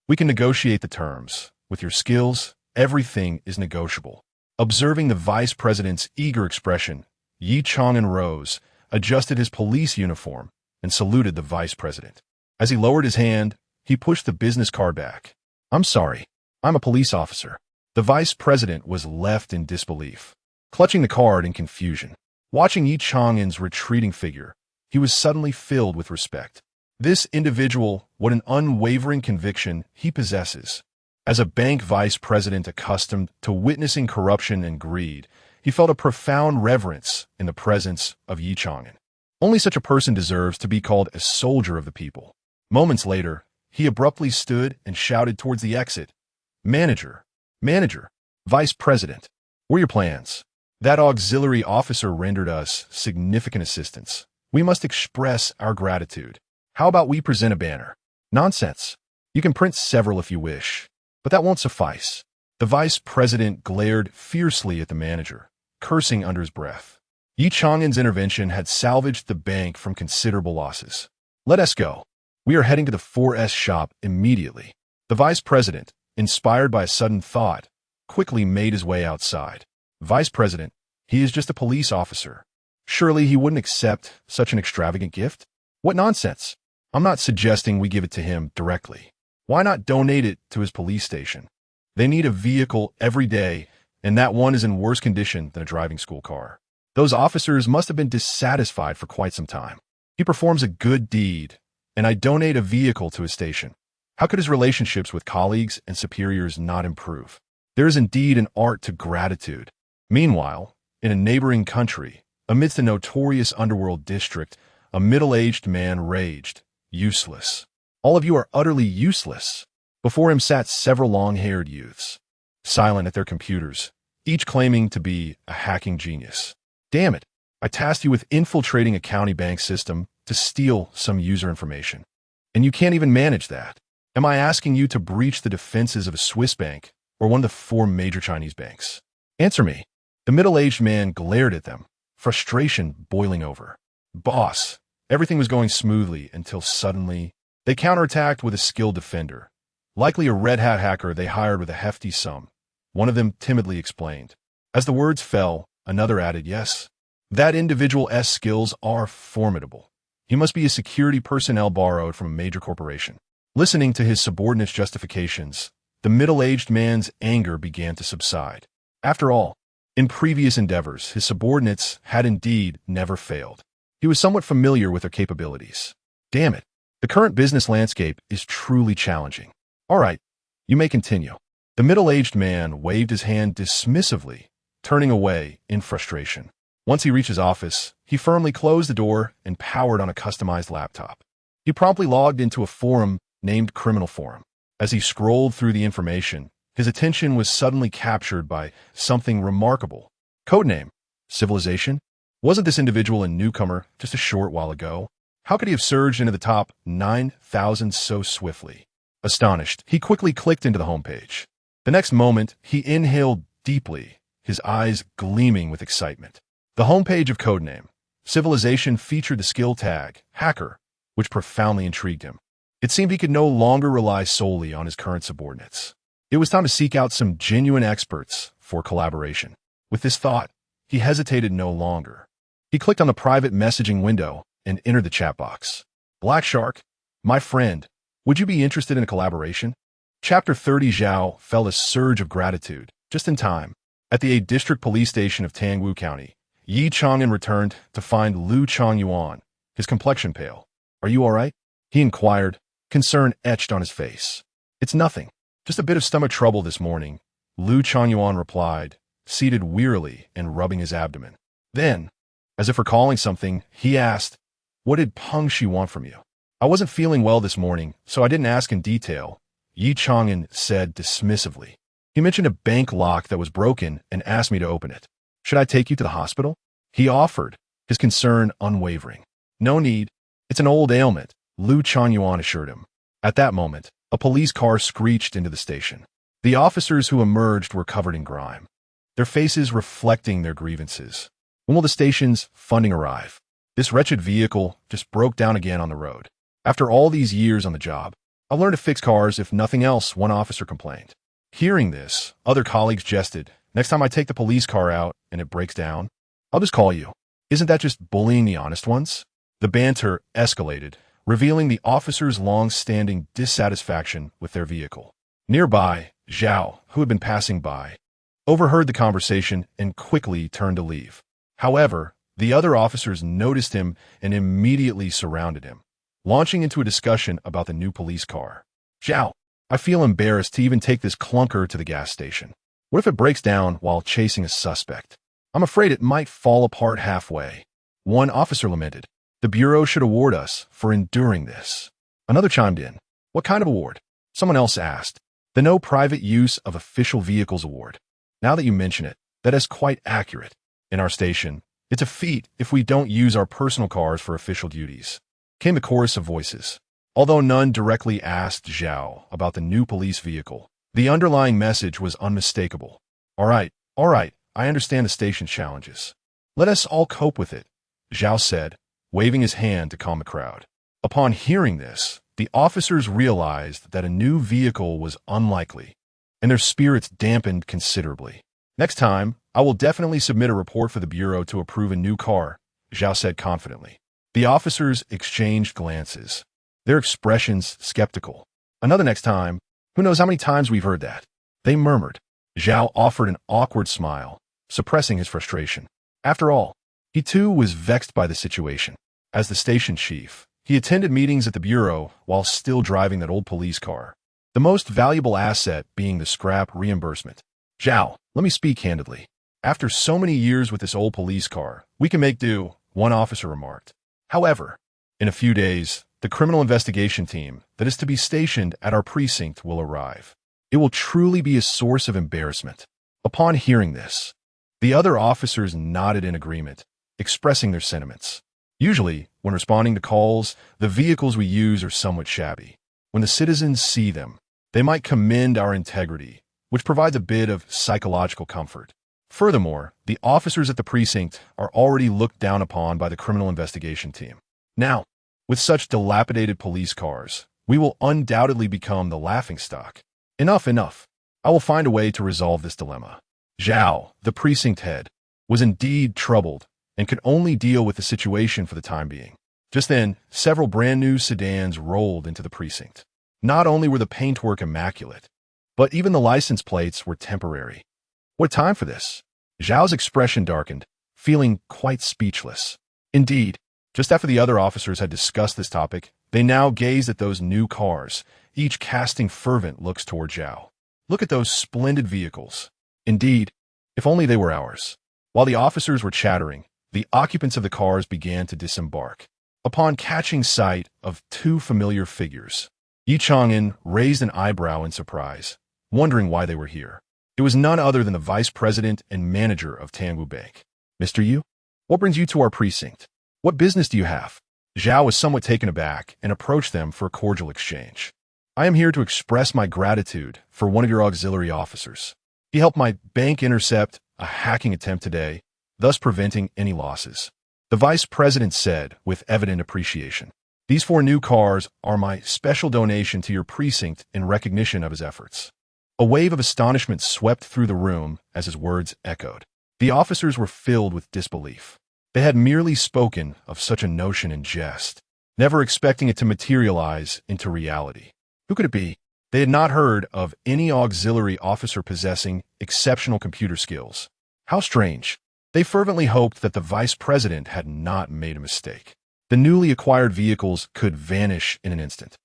Speaker 1: we can negotiate the terms. With your skills, everything is negotiable. Observing the Vice President's eager expression, Ye Chang'an rose, adjusted his police uniform, and saluted the Vice President. As he lowered his hand, he pushed the business card back. I'm sorry, I'm a police officer. The Vice President was left in disbelief, clutching the card in confusion. Watching Ye Chang'an's retreating figure, he was suddenly filled with respect. This individual, what an unwavering conviction he possesses. As a bank vice president accustomed to witnessing corruption and greed, he felt a profound reverence in the presence of Ye Chang'an. Only such a person deserves to be called a soldier of the people. Moments later, he abruptly stood and shouted towards the exit, Manager, Vice President, what are your plans? That auxiliary officer rendered us significant assistance. We must express our gratitude. How about we present a banner? Nonsense. You can print several if you wish, but that won't suffice. The Vice President glared fiercely at the manager, cursing under his breath. Ye Chang'an's intervention had salvaged the bank from considerable losses. Let us go. We are heading to the 4S shop immediately. The vice president, inspired by a sudden thought, quickly made his way outside. Vice president, he is just a police officer. Surely he wouldn't accept such an extravagant gift? What nonsense. I'm not suggesting we give it to him directly. Why not donate it to his police station? They need a vehicle every day, and that one is in worse condition than a driving school car. Those officers must have been dissatisfied for quite some time. He performs a good deed, and I donate a vehicle to his station. How could his relationships with colleagues and superiors not improve? There is indeed an art to gratitude. Meanwhile, in a neighboring country, amidst a notorious underworld district, a middle-aged man raged, "Useless. All of you are utterly useless." Before him sat several long-haired youths, silent at their computers, each claiming to be a hacking genius. Damn it, I tasked you with infiltrating a county bank system to steal some user information. And you can't even manage that. Am I asking you to breach the defenses of a Swiss bank or one of the 4 major Chinese banks? Answer me. The middle-aged man glared at them, frustration boiling over. Boss, everything was going smoothly until suddenly they counterattacked with a skilled defender. Likely a red hat hacker they hired with a hefty sum. One of them timidly explained. As the words fell, another added, "Yes, that individual's skills are formidable. He must be a security personnel borrowed from a major corporation." Listening to his subordinate's justifications, the middle-aged man's anger began to subside. After all, in previous endeavors, his subordinates had indeed never failed. He was somewhat familiar with their capabilities. Damn it, the current business landscape is truly challenging. All right, you may continue. The middle-aged man waved his hand dismissively, turning away in frustration. Once he reached his office, he firmly closed the door and powered on a customized laptop. He promptly logged into a forum named Criminal Forum. As he scrolled through the information, his attention was suddenly captured by something remarkable. Codename: Civilization? Wasn't this individual a newcomer just a short while ago? How could he have surged into the top 9,000 so swiftly? Astonished, he quickly clicked into the homepage. The next moment, he inhaled deeply, his eyes gleaming with excitement. The homepage of Codename Civilization featured the skill tag, Hacker, which profoundly intrigued him. It seemed he could no longer rely solely on his current subordinates. It was time to seek out some genuine experts for collaboration. With this thought, he hesitated no longer. He clicked on the private messaging window and entered the chat box. Black Shark, my friend, would you be interested in a collaboration? Chapter 30. Zhao felt a surge of gratitude, just in time. At the District Police Station of Tangwu County, Ye Chang'an returned to find Ye Chang'an, his complexion pale. "Are you all right?" he inquired, concern etched on his face. "It's nothing. Just a bit of stomach trouble this morning," Ye Chang'an replied, seated wearily and rubbing his abdomen. Then, as if recalling something, he asked, "What did Peng Shi want from you?" "I wasn't feeling well this morning, so I didn't ask in detail," Ye Chang'an said dismissively. "He mentioned a bank lock that was broken and asked me to open it. Should I take you to the hospital?" he offered, his concern unwavering. "No need. It's an old ailment," Ye Chang'an assured him. At that moment, a police car screeched into the station. The officers who emerged were covered in grime, their faces reflecting their grievances. "When will the station's funding arrive? This wretched vehicle just broke down again on the road. After all these years on the job, I'll learn to fix cars if nothing else," one officer complained. Hearing this, other colleagues jested. "Next time I take the police car out and it breaks down, I'll just call you. Isn't that just bullying the honest ones?" The banter escalated, revealing the officers' long-standing dissatisfaction with their vehicle. Nearby, Zhao, who had been passing by, overheard the conversation and quickly turned to leave. However, the other officers noticed him and immediately surrounded him, launching into a discussion about the new police car. "Zhao, I feel embarrassed to even take this clunker to the gas station. What if it breaks down while chasing a suspect? I'm afraid it might fall apart halfway," one officer lamented. "The Bureau should award us for enduring this." Another chimed in. "What kind of award?" Someone else asked. "The No Private Use of Official Vehicles Award. Now that you mention it, that is quite accurate. In our station, it's a feat if we don't use our personal cars for official duties," came the chorus of voices. Although none directly asked Zhao about the new police vehicle, the underlying message was unmistakable. All right, I understand the station's challenges. Let us all cope with it," Zhao said, waving his hand to calm the crowd. Upon hearing this, the officers realized that a new vehicle was unlikely, and their spirits dampened considerably. Next time, I will definitely submit a report for the Bureau to approve a new car, Zhao said confidently. The officers exchanged glances, their expressions skeptical. Another next time, who knows how many times we've heard that? They murmured. Zhao offered an awkward smile, suppressing his frustration. After all, he too was vexed by the situation. As the station chief, he attended meetings at the Bureau while still driving that old police car, the most valuable asset being the scrap reimbursement. Zhao, let me speak candidly. After so many years with this old police car, we can make do, one officer remarked. However, in a few days, the criminal investigation team that is to be stationed at our precinct will arrive. It will truly be a source of embarrassment. Upon hearing this, the other officers nodded in agreement, expressing their sentiments. Usually, when responding to calls, the vehicles we use are somewhat shabby. When the citizens see them, they might commend our integrity, which provides a bit of psychological comfort. Furthermore, the officers at the precinct are already looked down upon by the criminal investigation team. Now, with such dilapidated police cars, we will undoubtedly become the laughingstock. Enough. I will find a way to resolve this dilemma. Zhao, the precinct head, was indeed troubled and could only deal with the situation for the time being. Just then, several brand new sedans rolled into the precinct. Not only were the paintwork immaculate, but even the license plates were temporary. What time for this? Zhao's expression darkened, feeling quite speechless. Indeed, just after the other officers had discussed this topic, they now gazed at those new cars, each casting fervent looks toward Zhao. Look at those splendid vehicles. Indeed, if only they were ours. While the officers were chattering, the occupants of the cars began to disembark. Upon catching sight of two familiar figures, Ye Chang'an raised an eyebrow in surprise, wondering why they were here. It was none other than the vice president and manager of Tangwu Bank. Mr. Yu, what brings you to our precinct? What business do you have? Zhao was somewhat taken aback and approached them for a cordial exchange. I am here to express my gratitude for one of your auxiliary officers. He helped my bank intercept a hacking attempt today, thus preventing any losses. The vice president said with evident appreciation. These 4 new cars are my special donation to your precinct in recognition of his efforts. A wave of astonishment swept through the room as his words echoed. The officers were filled with disbelief. They had merely spoken of such a notion in jest, never expecting it to materialize into reality. Who could it be? They had not heard of any auxiliary officer possessing exceptional computer skills. How strange. They fervently hoped that the vice president had not made a mistake. The newly acquired vehicles could vanish in an instant.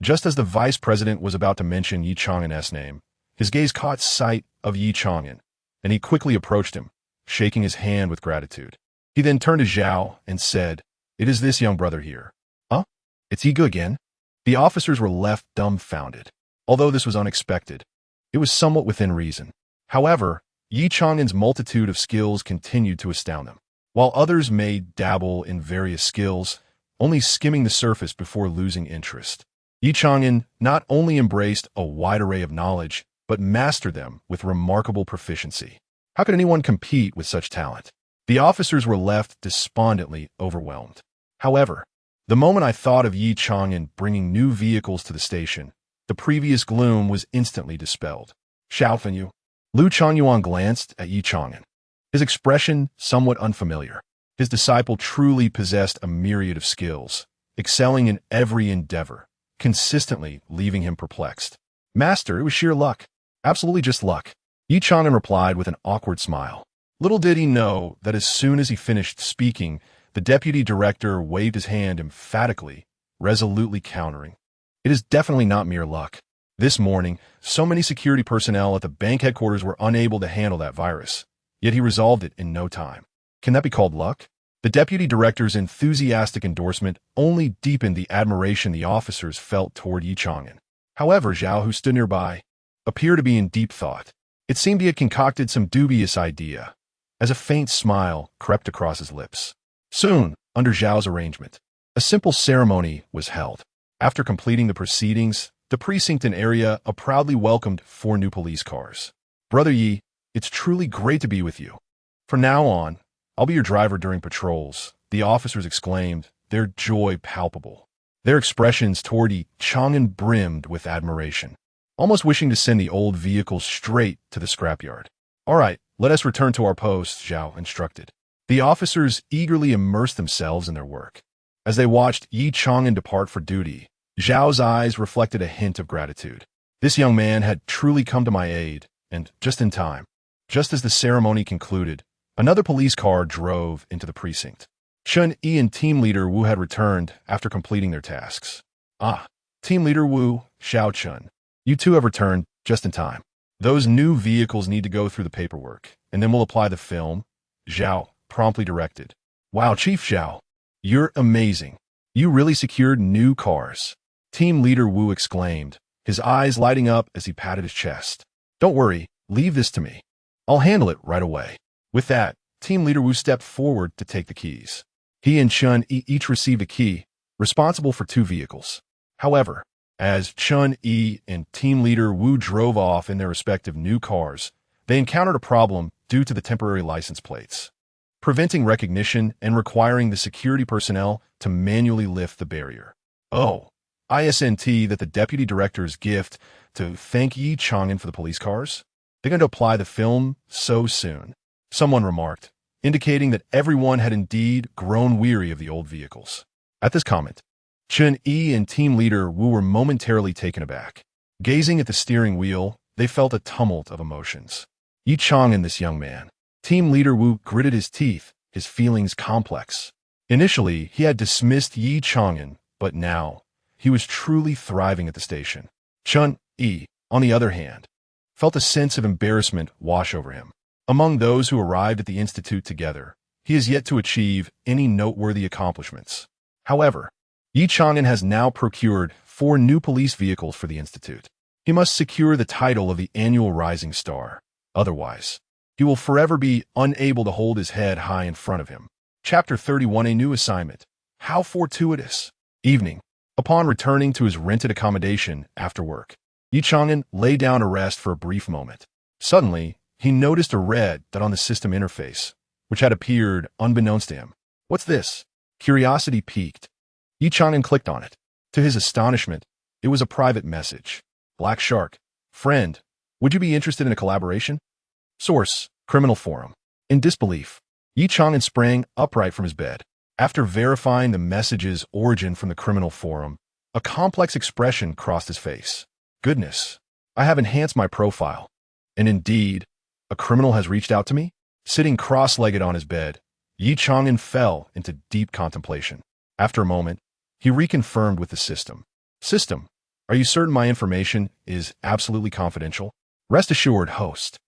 Speaker 1: Just as the vice president was about to mention Ye Chang'an's name, his gaze caught sight of Ye Chang'an, and he quickly approached him, shaking his hand with gratitude. He then turned to Zhao and said, "It is this young brother here." Huh? It's Ye again? The officers were left dumbfounded. Although this was unexpected, it was somewhat within reason. However, Ye Chang'an's multitude of skills continued to astound them. While others may dabble in various skills, only skimming the surface before losing interest, Ye Chang'an not only embraced a wide array of knowledge, but mastered them with remarkable proficiency. How could anyone compete with such talent? The officers were left despondently overwhelmed. However, the moment I thought of Ye Chang'an bringing new vehicles to the station, the previous gloom was instantly dispelled. Xiao Yu. Lu Changyuan glanced at Ye Chang'an, his expression somewhat unfamiliar. His disciple truly possessed a myriad of skills, excelling in every endeavor, consistently leaving him perplexed. Master, it was sheer luck. Absolutely just luck. Ye Chang'an replied with an awkward smile. Little did he know that as soon as he finished speaking, the deputy director waved his hand emphatically, resolutely countering. It is definitely not mere luck. This morning, so many security personnel at the bank headquarters were unable to handle that virus, yet he resolved it in no time. Can that be called luck? The deputy director's enthusiastic endorsement only deepened the admiration the officers felt toward Ye Chang'an. However, Zhao, who stood nearby, appeared to be in deep thought. It seemed he had concocted some dubious idea, as a faint smile crept across his lips. Soon, under Zhao's arrangement, a simple ceremony was held. After completing the proceedings, the precinct and area proudly welcomed 4 new police cars. Brother Yi, it's truly great to be with you. From now on, I'll be your driver during patrols, the officers exclaimed, their joy palpable. Their expressions toward Ye Chang'an brimmed with admiration, almost wishing to send the old vehicle straight to the scrapyard. "All right, let us return to our posts," Zhao instructed. The officers eagerly immersed themselves in their work. As they watched Ye Chang'an depart for duty, Zhao's eyes reflected a hint of gratitude. This young man had truly come to my aid, and just in time. Just as the ceremony concluded, another police car drove into the precinct. Chun Yi and Team Leader Wu had returned after completing their tasks. "Ah, Team Leader Wu, Xiao Chun. You two have returned just in time. Those new vehicles need to go through the paperwork, and then we'll apply the film," Zhao promptly directed. "Wow, Chief Zhao, you're amazing. You really secured new cars," Team Leader Wu exclaimed, his eyes lighting up as he patted his chest. "Don't worry, leave this to me. I'll handle it right away." With that, Team Leader Wu stepped forward to take the keys. He and Chun Yi each received a key, responsible for 2 vehicles. However, as Chun Yi and Team Leader Wu drove off in their respective new cars, they encountered a problem due to the temporary license plates, preventing recognition and requiring the security personnel to manually lift the barrier. "Oh, isn't that the deputy director's gift to thank Ye Chang'an for the police cars? They're going to apply the film so soon," someone remarked, indicating that everyone had indeed grown weary of the old vehicles. At this comment, Chun Yi and Team Leader Wu were momentarily taken aback. Gazing at the steering wheel, they felt a tumult of emotions. Ye Chang'an, this young man. Team Leader Wu gritted his teeth, his feelings complex. Initially, he had dismissed Ye Chang'an, but now, he was truly thriving at the station. Chun Yi, on the other hand, felt a sense of embarrassment wash over him. Among those who arrived at the institute together, he has yet to achieve any noteworthy accomplishments. However, Ye Chang'an has now procured 4 new police vehicles for the institute. He must secure the title of the annual Rising Star. Otherwise, he will forever be unable to hold his head high in front of him. Chapter 31, a new assignment. How fortuitous. Evening. Upon returning to his rented accommodation after work, Ye Chang'an lay down to rest for a brief moment. Suddenly, he noticed a red dot on the system interface, which had appeared unbeknownst to him. "What's this?" Curiosity piqued. Ye Chang'an clicked on it. To his astonishment, it was a private message. "Black Shark. Friend, would you be interested in a collaboration?" Source, Criminal Forum. In disbelief, Ye Chang'an sprang upright from his bed. After verifying the message's origin from the Criminal Forum, a complex expression crossed his face. "Goodness, I have enhanced my profile. And indeed, a criminal has reached out to me?" Sitting cross-legged on his bed, Ye Chang'an fell into deep contemplation. After a moment, he reconfirmed with the system. "System, are you certain my information is absolutely confidential?" "Rest assured, host.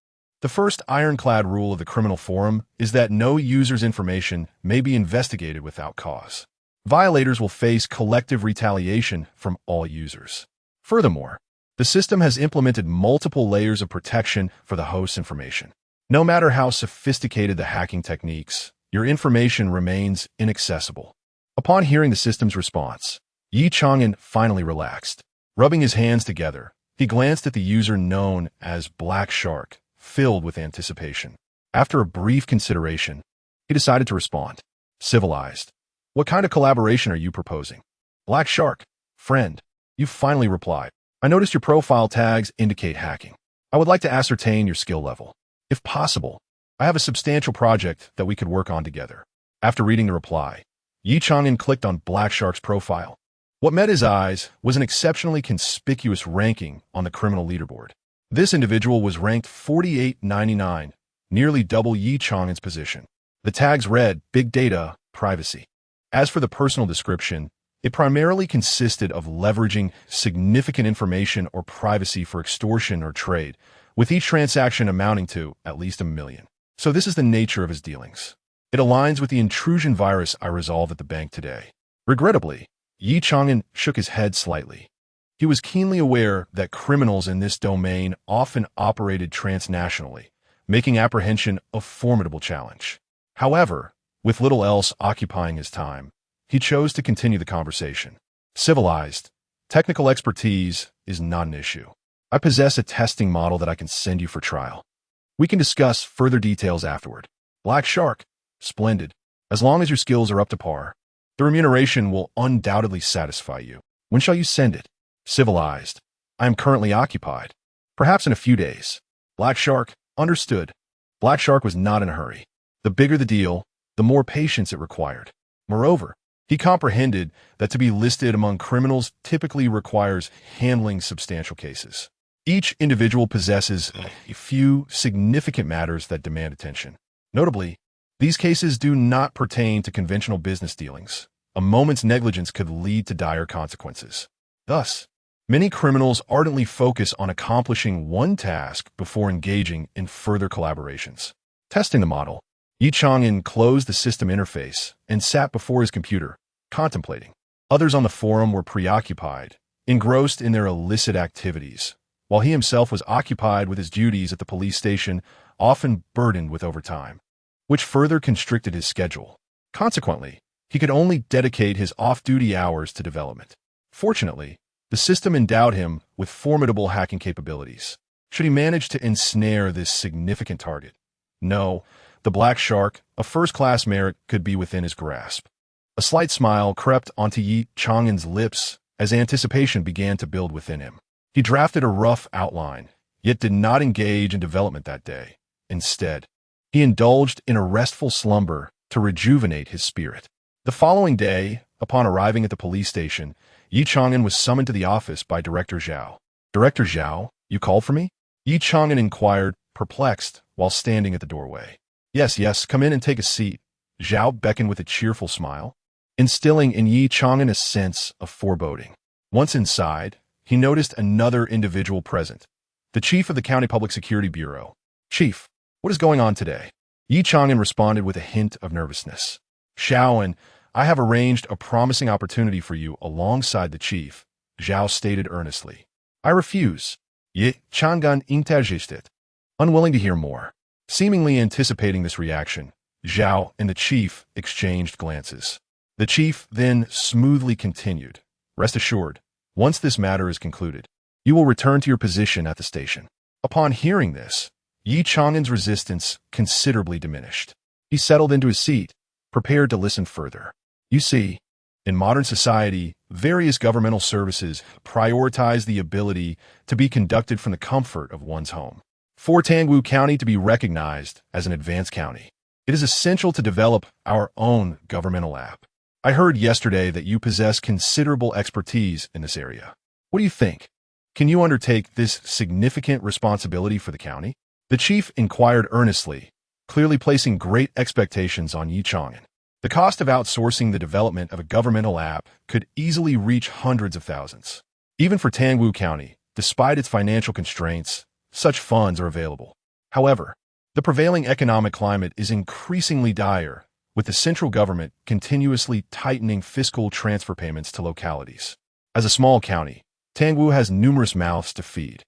Speaker 1: The first ironclad rule of the Criminal Forum is that no user's information may be investigated without cause. Violators will face collective retaliation from all users. Furthermore, the system has implemented multiple layers of protection for the host's information. No matter how sophisticated the hacking techniques, your information remains inaccessible." Upon hearing the system's response, Ye Chang'an finally relaxed. Rubbing his hands together, he glanced at the user known as Black Shark, filled with anticipation. After a brief consideration, he decided to respond. "Civilized. What kind of collaboration are you proposing?" "Black Shark. Friend, you finally replied. I noticed your profile tags indicate hacking. I would like to ascertain your skill level. If possible, I have a substantial project that we could work on together." After reading the reply, Ye Chang'an clicked on Black Shark's profile. What met his eyes was an exceptionally conspicuous ranking on the criminal leaderboard. This individual was ranked 4899, nearly double Ye Chang'an's position. The tags read Big Data, Privacy. As for the personal description, it primarily consisted of leveraging significant information or privacy for extortion or trade, with each transaction amounting to at least $1 million. So this is the nature of his dealings. It aligns with the intrusion virus I resolved at the bank today. Regrettably, Ye Chang'an shook his head slightly. He was keenly aware that criminals in this domain often operated transnationally, making apprehension a formidable challenge. However, with little else occupying his time, he chose to continue the conversation. "Civilized, technical expertise is not an issue. I possess a testing model that I can send you for trial. We can discuss further details afterward." "Black Shark. Splendid. As long as your skills are up to par, The remuneration will undoubtedly satisfy you. When shall you send it? Civilized. I am currently occupied. Perhaps in a few days. Black Shark, understood. Black Shark was not in a hurry. The bigger the deal, the more patience it required. Moreover, he comprehended that to be listed among criminals typically requires handling substantial cases. Each individual possesses a few significant matters that demand attention. Notably, these cases do not pertain to conventional business dealings. A moment's negligence could lead to dire consequences. Thus, many criminals ardently focus on accomplishing one task before engaging in further collaborations. Testing the model, Ye Chang'an closed the system interface and sat before his computer, contemplating. Others on the forum were preoccupied, engrossed in their illicit activities, while he himself was occupied with his duties at the police station, often burdened with overtime, which further constricted his schedule. Consequently, he could only dedicate his off-duty hours to development. Fortunately, the system endowed him with formidable hacking capabilities. Should he manage to ensnare this significant target? No, the Black Shark, a first-class merit, could be within his grasp. A slight smile crept onto Ye Chang'an's lips as anticipation began to build within him. He drafted a rough outline, yet did not engage in development that day. Instead, he indulged in a restful slumber to rejuvenate his spirit. The following day, upon arriving at the police station, Ye Chang'an was summoned to the office by Director Zhao. Director Zhao, you called for me? Ye Chang'an inquired, perplexed, while standing at the doorway. Yes, come in and take a seat. Zhao beckoned with a cheerful smile, instilling in Ye Chang'an a sense of foreboding. Once inside, he noticed another individual present, the chief of the County Public Security Bureau. Chief, what is going on today? Ye Chang'an responded with a hint of nervousness. Zhao and I have arranged a promising opportunity for you alongside the chief, Zhao stated earnestly. I refuse. Ye Chang'an interjected, unwilling to hear more. Seemingly anticipating this reaction, Zhao and the chief exchanged glances. The chief then smoothly continued. Rest assured, once this matter is concluded, you will return to your position at the station. Upon hearing this, Ye Chang'an's resistance considerably diminished. He settled into his seat, prepared to listen further. You see, in modern society, various governmental services prioritize the ability to be conducted from the comfort of one's home. For Tangwu County to be recognized as an advanced county, it is essential to develop our own governmental app. I heard yesterday that you possess considerable expertise in this area. What do you think? Can you undertake this significant responsibility for the county? The chief inquired earnestly, clearly placing great expectations on Ye Chang'an. The cost of outsourcing the development of a governmental app could easily reach hundreds of thousands. Even for Tangwu County, despite its financial constraints, such funds are available. However, the prevailing economic climate is increasingly dire, with the central government continuously tightening fiscal transfer payments to localities. As a small county, Tangwu has numerous mouths to feed.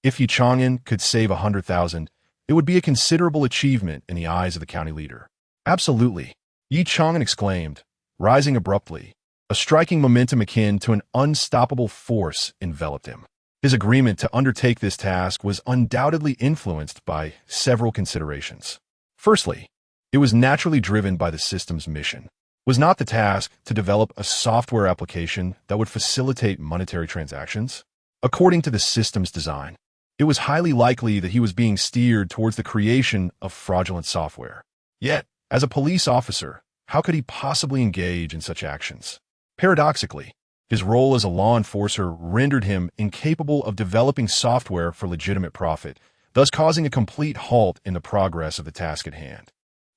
Speaker 1: If Ye Chang'an could save 100,000, it would be a considerable achievement in the eyes of the county leader. Absolutely, Ye Chang'an exclaimed, rising abruptly. A striking momentum akin to an unstoppable force enveloped him. His agreement to undertake this task was undoubtedly influenced by several considerations. Firstly, it was naturally driven by the system's mission. Was not the task to develop a software application that would facilitate monetary transactions? According to the system's design, it was highly likely that he was being steered towards the creation of fraudulent software. Yet, as a police officer, how could he possibly engage in such actions? Paradoxically, his role as a law enforcer rendered him incapable of developing software for legitimate profit, thus causing a complete halt in the progress of the task at hand.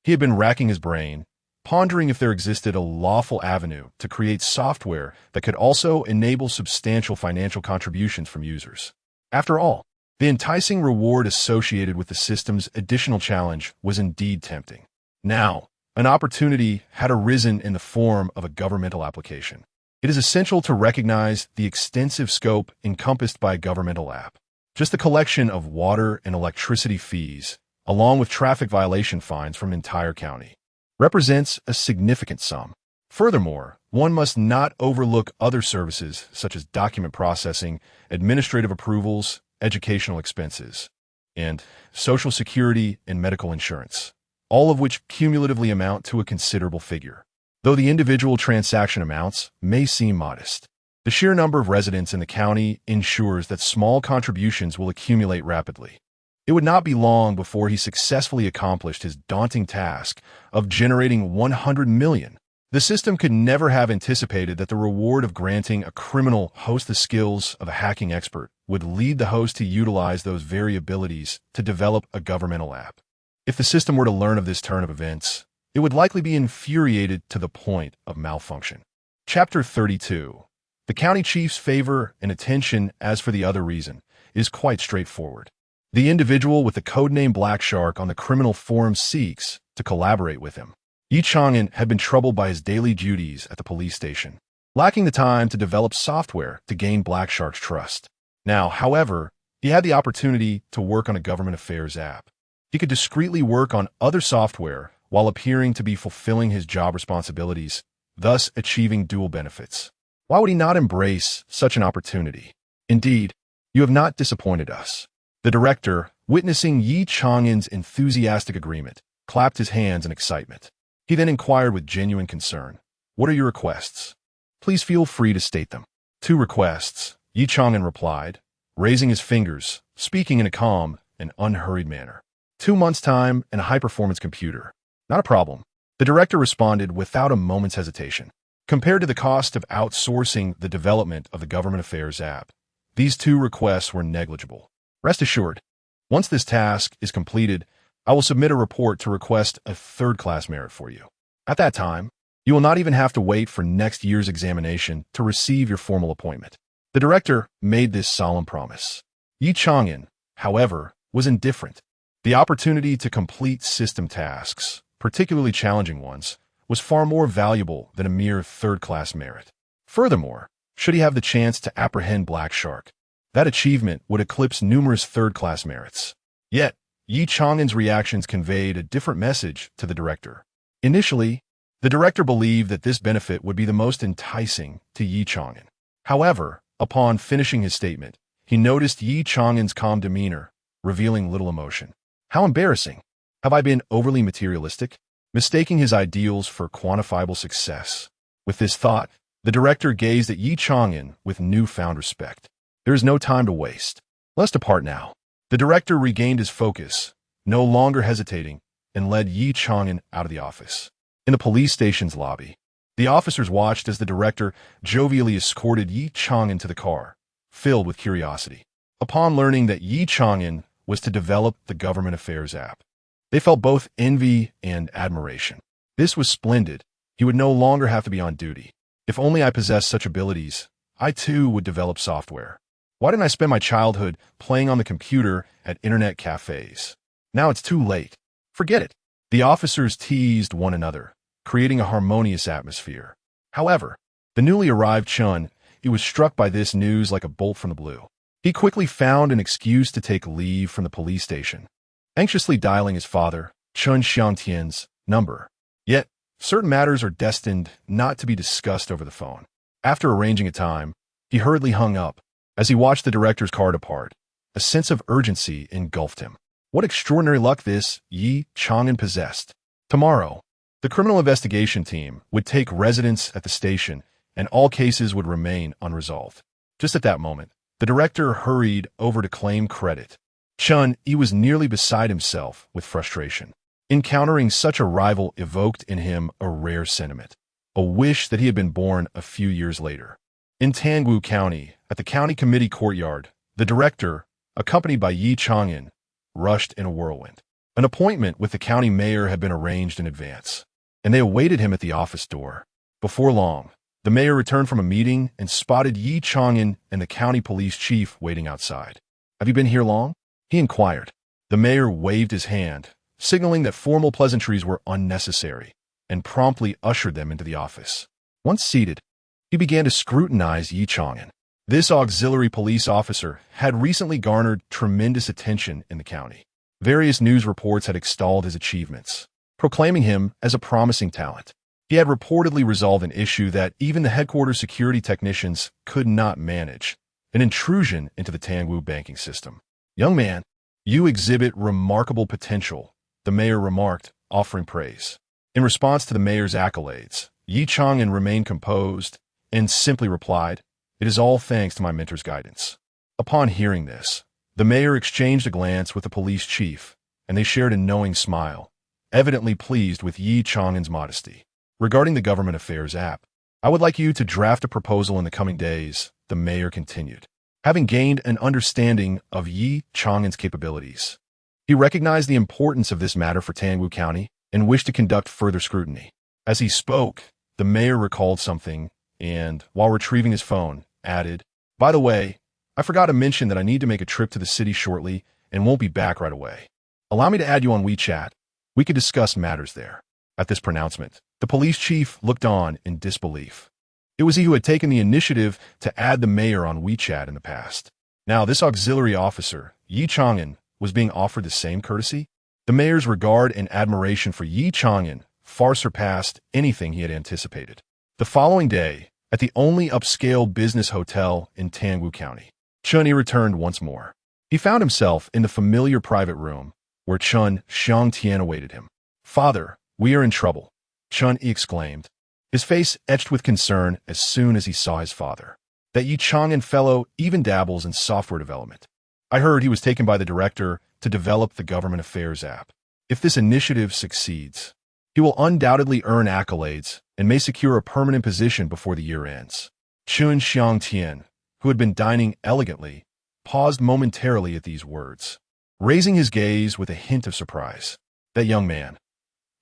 Speaker 1: He had been racking his brain, pondering if there existed a lawful avenue to create software that could also enable substantial financial contributions from users. After all, the enticing reward associated with the system's additional challenge was indeed tempting. Now, an opportunity had arisen in the form of a governmental application. It is essential to recognize the extensive scope encompassed by a governmental app. Just the collection of water and electricity fees, along with traffic violation fines from an entire county, represents a significant sum. Furthermore, one must not overlook other services such as document processing, administrative approvals, educational expenses, and Social Security and medical insurance, all of which cumulatively amount to a considerable figure. Though the individual transaction amounts may seem modest, the sheer number of residents in the county ensures that small contributions will accumulate rapidly. It would not be long before he successfully accomplished his daunting task of generating 100 million. The system could never have anticipated that the reward of granting a criminal host the skills of a hacking expert would lead the host to utilize those very abilities to develop a governmental app. If the system were to learn of this turn of events, it would likely be infuriated to the point of malfunction. Chapter 32. The county chief's favor and attention. As for the other reason, is quite straightforward. The individual with the codename Black Shark on the criminal forum seeks to collaborate with him. Ye Chang'an had been troubled by his daily duties at the police station, lacking the time to develop software to gain Black Shark's trust. Now, however, he had the opportunity to work on a government affairs app. He could discreetly work on other software while appearing to be fulfilling his job responsibilities, thus achieving dual benefits. Why would he not embrace such an opportunity? Indeed, you have not disappointed us. The director, witnessing Ye Chang'an's enthusiastic agreement, clapped his hands in excitement. He then inquired with genuine concern, "What are your requests? Please feel free to state them." "Two requests," Ye Chang'an replied, raising his fingers, speaking in a calm and unhurried manner. 2 months' time and a high-performance computer. Not a problem. The director responded without a moment's hesitation. Compared to the cost of outsourcing the development of the government affairs app, these two requests were negligible. Rest assured, once this task is completed, I will submit a report to request a third-class merit for you. At that time, you will not even have to wait for next year's examination to receive your formal appointment. The director made this solemn promise. Ye Chang'an, however, was indifferent. The opportunity to complete system tasks, particularly challenging ones, was far more valuable than a mere third-class merit. Furthermore, should he have the chance to apprehend Black Shark, that achievement would eclipse numerous third-class merits. Yet, Ye Chang'an's reactions conveyed a different message to the director. Initially, the director believed that this benefit would be the most enticing to Ye Chang'an. However, upon finishing his statement, he noticed Ye Chang'an's calm demeanor, revealing little emotion. How embarrassing! Have I been overly materialistic, mistaking his ideals for quantifiable success? With this thought, the director gazed at Ye Chang'an with newfound respect. There is no time to waste. Let's depart now. The director regained his focus, no longer hesitating, and led Ye Chang'an out of the office. In the police station's lobby, the officers watched as the director jovially escorted Ye Chang'an to the car, filled with curiosity. Upon learning that Ye Chang'an was to develop the government affairs app, they felt both envy and admiration. This was splendid. He would no longer have to be on duty. If only I possessed such abilities, I too would develop software. Why didn't I spend my childhood playing on the computer at internet cafes? Now it's too late. Forget it. The officers teased one another, creating a harmonious atmosphere. However, the newly arrived Chun, he was struck by this news like a bolt from the blue. He quickly found an excuse to take leave from the police station, anxiously dialing his father, Chun Xiangtian's, number. Yet, certain matters are destined not to be discussed over the phone. After arranging a time, he hurriedly hung up. As he watched the director's car depart, a sense of urgency engulfed him. What extraordinary luck this Ye Chang'an possessed. Tomorrow, the criminal investigation team would take residence at the station, and all cases would remain unresolved. Just at that moment, the director hurried over to claim credit. Chun, he was nearly beside himself with frustration. Encountering such a rival evoked in him a rare sentiment, a wish that he had been born a few years later. In Tangwu County, at the county committee courtyard, the director, accompanied by Ye Chang'an, rushed in a whirlwind. An appointment with the county mayor had been arranged in advance, and they awaited him at the office door. Before long, the mayor returned from a meeting and spotted Ye Chang'an and the county police chief waiting outside. "Have you been here long?" he inquired. The mayor waved his hand, signaling that formal pleasantries were unnecessary, and promptly ushered them into the office. Once seated, he began to scrutinize Ye Chang'an. This auxiliary police officer had recently garnered tremendous attention in the county. Various news reports had extolled his achievements, proclaiming him as a promising talent. He had reportedly resolved an issue that even the headquarters security technicians could not manage, an intrusion into the Tangwu banking system. "Young man, you exhibit remarkable potential," the mayor remarked, offering praise. In response to the mayor's accolades, Ye Chang'an remained composed and simply replied, "It is all thanks to my mentor's guidance." Upon hearing this, the mayor exchanged a glance with the police chief, and they shared a knowing smile, evidently pleased with Ye Chang'an's modesty. "Regarding the government affairs app, I would like you to draft a proposal in the coming days," the mayor continued. Having gained an understanding of Ye Chang'an's capabilities, he recognized the importance of this matter for Tangwu County and wished to conduct further scrutiny. As he spoke, the mayor recalled something and, while retrieving his phone, added, "By the way, I forgot to mention that I need to make a trip to the city shortly and won't be back right away. Allow me to add you on WeChat. We could discuss matters there." At this pronouncement, the police chief looked on in disbelief. It was he who had taken the initiative to add the mayor on WeChat in the past. Now this auxiliary officer, Ye Chang'an, was being offered the same courtesy? The mayor's regard and admiration for Ye Chang'an far surpassed anything he had anticipated. The following day, at the only upscale business hotel in Tangwu County, Chun-Yi returned once more. He found himself in the familiar private room where Chun Xiangtian awaited him. "Father, we are in trouble," Chun-Yi exclaimed, his face etched with concern as soon as he saw his father. "That Ye Chang'an fellow even dabbles in software development. I heard he was taken by the director to develop the government affairs app. If this initiative succeeds, he will undoubtedly earn accolades and may secure a permanent position before the year ends." Chun Xiangtian, who had been dining elegantly, paused momentarily at these words, raising his gaze with a hint of surprise. That young man,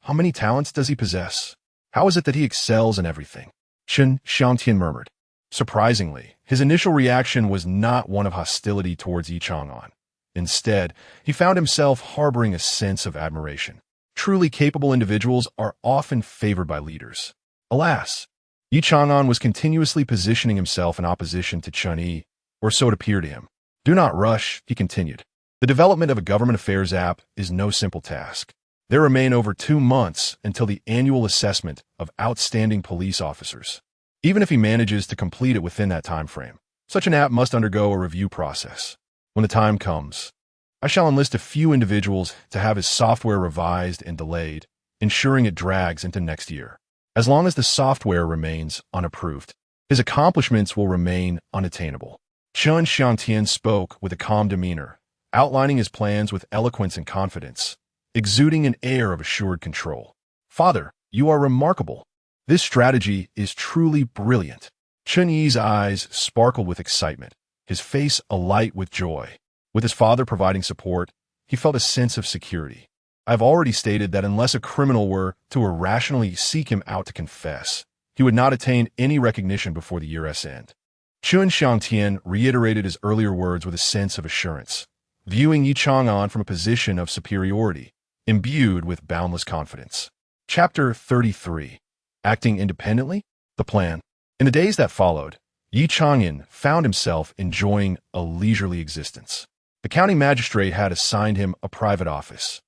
Speaker 1: how many talents does he possess? How is it that he excels in everything? Chun Xiangtian murmured. Surprisingly, his initial reaction was not one of hostility towards Ye Chang'an. Instead, he found himself harboring a sense of admiration. Truly capable individuals are often favored by leaders. Alas, Ye Chang'an was continuously positioning himself in opposition to Chun-Yi, or so it appeared to him. "Do not rush," he continued. "The development of a government affairs app is no simple task. There remain over 2 months until the annual assessment of outstanding police officers. Even if he manages to complete it within that time frame, such an app must undergo a review process. When the time comes, I shall enlist a few individuals to have his software revised and delayed, ensuring it drags into next year. As long as the software remains unapproved, his accomplishments will remain unattainable." Chun Xiangtian spoke with a calm demeanor, outlining his plans with eloquence and confidence, exuding an air of assured control. "Father, you are remarkable. This strategy is truly brilliant." Chun-Yi's eyes sparkled with excitement, his face alight with joy. With his father providing support, he felt a sense of security. "I've already stated that unless a criminal were to irrationally seek him out to confess, he would not attain any recognition before the year's end." Chun Xiangtian reiterated his earlier words with a sense of assurance, viewing Ye Chang'an from a position of superiority, imbued with boundless confidence. Chapter 33. Acting independently? The plan. In the days that followed, Ye Chang'an found himself enjoying a leisurely existence. The county magistrate had assigned him a private office,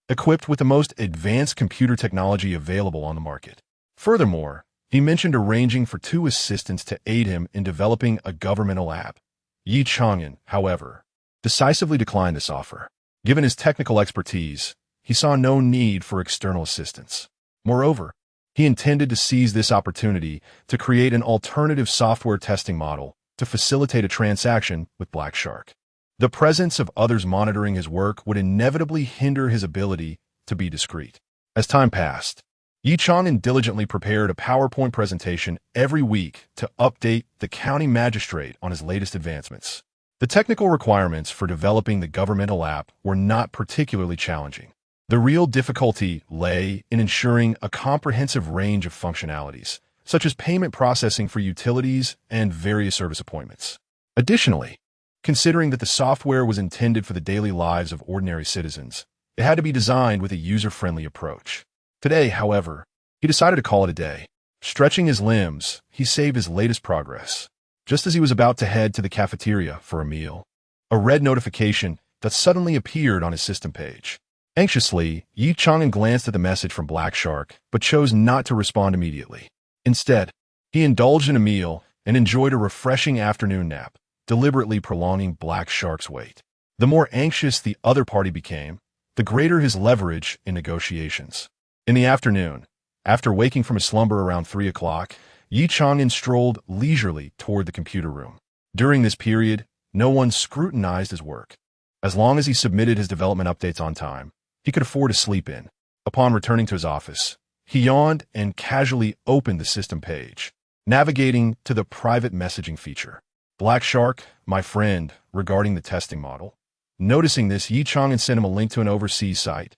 Speaker 1: equipped with the most advanced computer technology available on the market. Furthermore, he mentioned arranging for 2 assistants to aid him in developing a governmental app. Ye Chang'an, however, decisively declined this offer. Given his technical expertise, he saw no need for external assistance. Moreover, he intended to seize this opportunity to create an alternative software testing model to facilitate a transaction with Black Shark. The presence of others monitoring his work would inevitably hinder his ability to be discreet. As time passed, Ye Chang'an diligently prepared a PowerPoint presentation every week to update the county magistrate on his latest advancements. The technical requirements for developing the governmental app were not particularly challenging. The real difficulty lay in ensuring a comprehensive range of functionalities, such as payment processing for utilities and various service appointments. Additionally, considering that the software was intended for the daily lives of ordinary citizens, it had to be designed with a user-friendly approach. Today, however, he decided to call it a day. Stretching his limbs, he saved his latest progress. Just as he was about to head to the cafeteria for a meal, a red notification that suddenly appeared on his system page. Anxiously, Ye Chang'an glanced at the message from Black Shark, but chose not to respond immediately. Instead, he indulged in a meal and enjoyed a refreshing afternoon nap, deliberately prolonging Black Shark's wait. The more anxious the other party became, the greater his leverage in negotiations. In the afternoon, After waking from his slumber around 3 o'clock, Ye Chang'an strolled leisurely toward the computer room. During this period, no one scrutinized his work. As long as he submitted his development updates on time, he could afford to sleep in. Upon returning to his office, he yawned and casually opened the system page, navigating to the private messaging feature. Black Shark, my friend, regarding the testing model. Noticing this, Ye Chang'an sent him a link to an overseas site,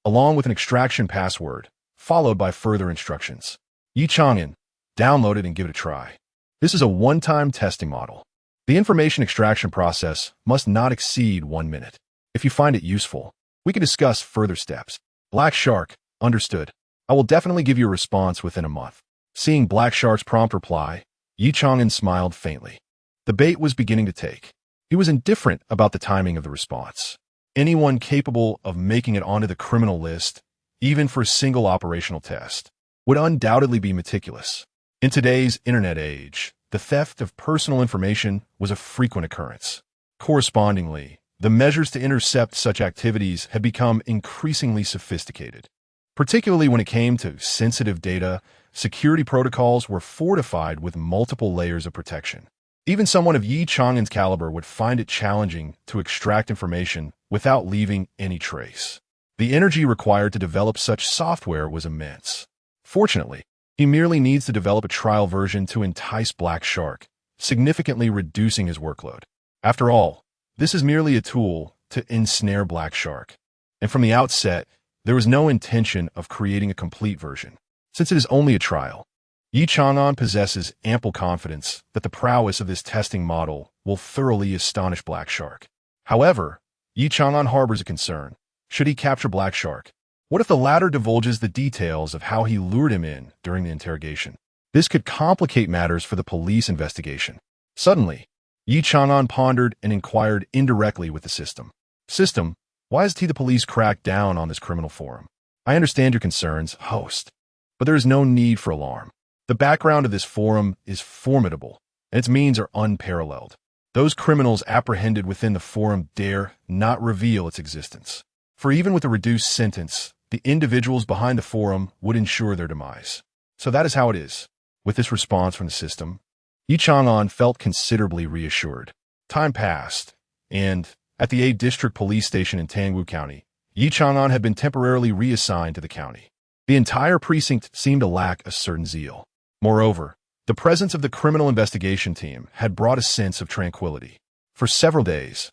Speaker 1: along with an extraction password, followed by further instructions. Ye Chang'an, download it and give it a try. This is a one-time testing model. The information extraction process must not exceed 1 minute. If you find it useful, we can discuss further steps. Black Shark, understood. I will definitely give you a response within a month. Seeing Black Shark's prompt reply, Ye Chang'an smiled faintly. The bait was beginning to take. He was indifferent about the timing of the response. Anyone capable of making it onto the criminal list, even for a single operational test, would undoubtedly be meticulous. In today's internet age, the theft of personal information was a frequent occurrence. Correspondingly, the measures to intercept such activities had become increasingly sophisticated. Particularly when it came to sensitive data, security protocols were fortified with multiple layers of protection. Even someone of Ye Chang'an's caliber would find it challenging to extract information without leaving any trace. The energy required to develop such software was immense. Fortunately, he merely needs to develop a trial version to entice Black Shark, significantly reducing his workload. After all, this is merely a tool to ensnare Black Shark. And from the outset, there was no intention of creating a complete version. Since it is only a trial, Ye Chang'an possesses ample confidence that the prowess of this testing model will thoroughly astonish Black Shark. However, Ye Chang'an harbors a concern. Should he capture Black Shark? What if the latter divulges the details of how he lured him in during the interrogation? This could complicate matters for the police investigation. Suddenly, Ye Chang'an pondered and inquired indirectly with the system. System, why has the police cracked down on this criminal forum? I understand your concerns, host, but there is no need for alarm. The background of this forum is formidable, and its means are unparalleled. Those criminals apprehended within the forum dare not reveal its existence. For even with a reduced sentence, the individuals behind the forum would ensure their demise. So that is how it is. With this response from the system, Ye Chang'an felt considerably reassured. Time passed, and at the Ye District Police Station in Tangwu County, Ye Chang'an had been temporarily reassigned to the county. The entire precinct seemed to lack a certain zeal. Moreover, the presence of the criminal investigation team had brought a sense of tranquility. For several days,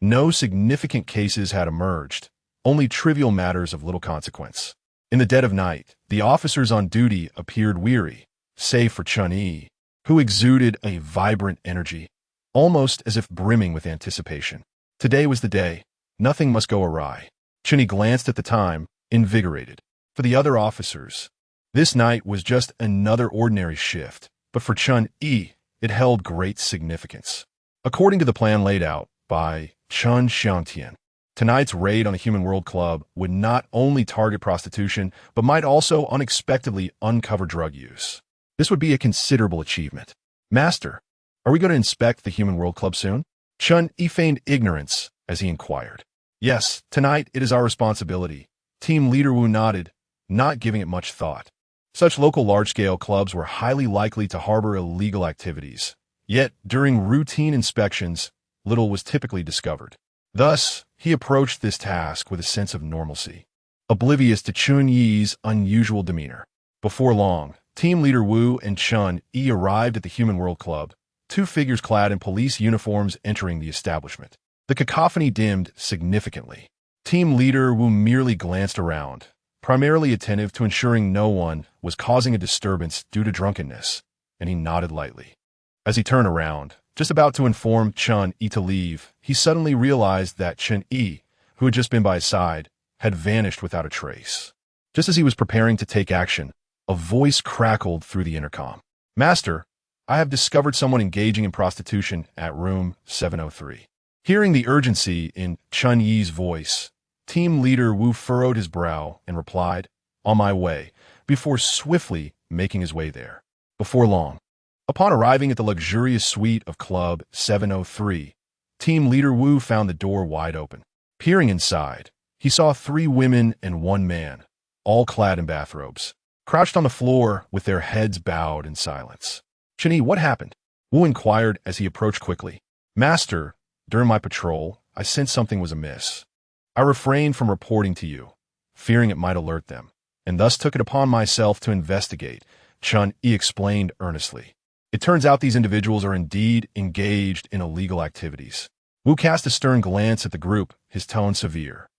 Speaker 1: no significant cases had emerged, only trivial matters of little consequence. In the dead of night, the officers on duty appeared weary, save for Chun-Yi, who exuded a vibrant energy, almost as if brimming with anticipation. Today was the day. Nothing must go awry. Chun-Yi glanced at the time, invigorated. For the other officers, this night was just another ordinary shift, but for Chun-Yi, it held great significance. According to the plan laid out by Chun Xiangtian, tonight's raid on the Human World Club would not only target prostitution, but might also unexpectedly uncover drug use. This would be a considerable achievement. Master, are we going to inspect the Human World Club soon? Chun-Yi feigned ignorance as he inquired. Yes, tonight it is our responsibility. Team Leader Wu nodded, not giving it much thought. Such local large-scale clubs were highly likely to harbor illegal activities. Yet, during routine inspections, little was typically discovered. Thus, he approached this task with a sense of normalcy, oblivious to Chun-Yi's unusual demeanor. Before long, Team Leader Wu and Chun-Yi arrived at the Human World Club, two figures clad in police uniforms entering the establishment. The cacophony dimmed significantly. Team Leader Wu merely glanced around, primarily attentive to ensuring no one was causing a disturbance due to drunkenness, and he nodded lightly. As he turned around, just about to inform Chun-Yi to leave, he suddenly realized that Chun-Yi, who had just been by his side, had vanished without a trace. Just as he was preparing to take action, a voice crackled through the intercom. Master, I have discovered someone engaging in prostitution at room 703. Hearing the urgency in Chun-Yi's voice, Team Leader Wu furrowed his brow and replied, On my way, before swiftly making his way there. Before long, upon arriving at the luxurious suite of Club 703, Team Leader Wu found the door wide open. Peering inside, he saw 3 women and 1 man, all clad in bathrobes. crouched on the floor with their heads bowed in silence. "Chini, what happened?" Wu inquired as he approached quickly. "Master, during my patrol, I sensed something was amiss. I refrained from reporting to you, fearing it might alert them, and thus took it upon myself to investigate," Chun-Yi explained earnestly. "It turns out these individuals are indeed engaged in illegal activities." Wu cast a stern glance at the group, his tone severe.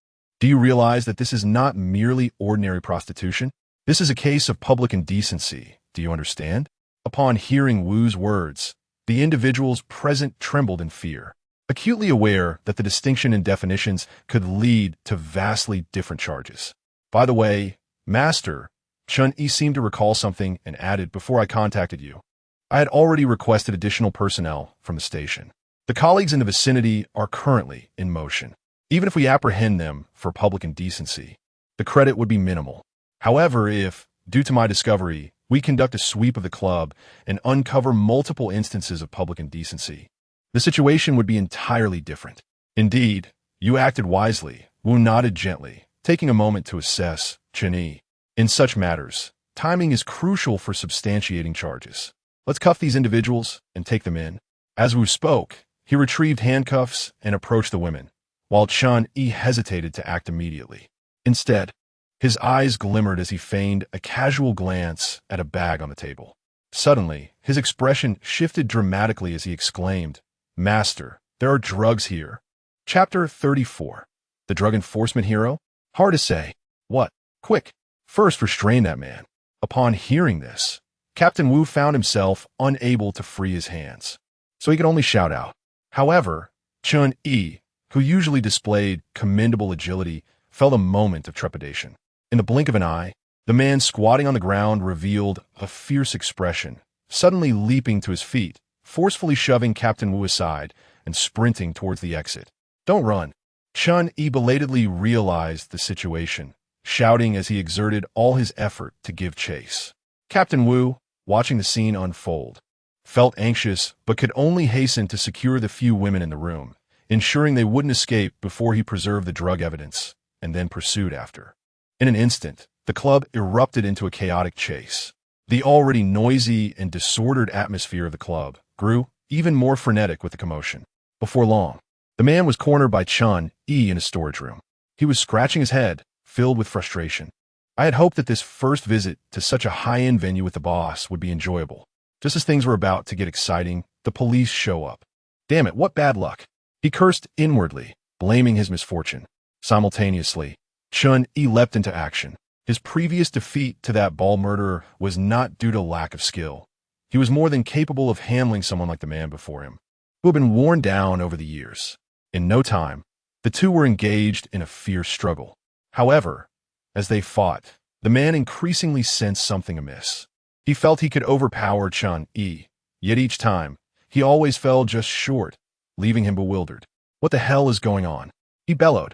Speaker 1: "Do you realize that this is not merely ordinary prostitution? This is a case of public indecency. Do you understand?" Upon hearing Wu's words, the individuals present trembled in fear, acutely aware that the distinction in definitions could lead to vastly different charges. "By the way, Master," Chun-Yi seemed to recall something and added, "Before I contacted you, I had already requested additional personnel from the station. The colleagues in the vicinity are currently in motion. Even if we apprehend them for public indecency, the credit would be minimal. However, if, due to my discovery, we conduct a sweep of the club and uncover multiple instances of public indecency, the situation would be entirely different." "Indeed, you acted wisely," Wu nodded gently, taking a moment to assess Chun-Yi. "In such matters, timing is crucial for substantiating charges. Let's cuff these individuals and take them in." As Wu spoke, he retrieved handcuffs and approached the women, while Chun-Yi hesitated to act immediately. Instead, his eyes glimmered as he feigned a casual glance at a bag on the table. Suddenly, his expression shifted dramatically as he exclaimed, "Master, there are drugs here." Chapter 34. The Drug Enforcement Hero? Hard to say. What? Quick! First, restrain that man. Upon hearing this, Captain Wu found himself unable to free his hands, so he could only shout out. However, Chun-Yi, who usually displayed commendable agility, felt a moment of trepidation. In the blink of an eye, the man squatting on the ground revealed a fierce expression, suddenly leaping to his feet, forcefully shoving Captain Wu aside and sprinting towards the exit. "Don't run!" Chun-Yi belatedly realized the situation, shouting as he exerted all his effort to give chase. Captain Wu, watching the scene unfold, felt anxious but could only hasten to secure the few women in the room, ensuring they wouldn't escape before he preserved the drug evidence and then pursued after. In an instant, the club erupted into a chaotic chase. The already noisy and disordered atmosphere of the club grew even more frenetic with the commotion. Before long, the man was cornered by Chun-Yi in a storage room. He was scratching his head, filled with frustration. I had hoped that this first visit to such a high-end venue with the boss would be enjoyable. Just as things were about to get exciting, the police show up. Damn it, what bad luck! He cursed inwardly, blaming his misfortune. Simultaneously, Chun-Yi leapt into action. His previous defeat to that ball murderer was not due to lack of skill. He was more than capable of handling someone like the man before him, who had been worn down over the years. In no time, the two were engaged in a fierce struggle. However, as they fought, the man increasingly sensed something amiss. He felt he could overpower Chun-Yi, yet each time, he always fell just short, leaving him bewildered. "What the hell is going on?" he bellowed,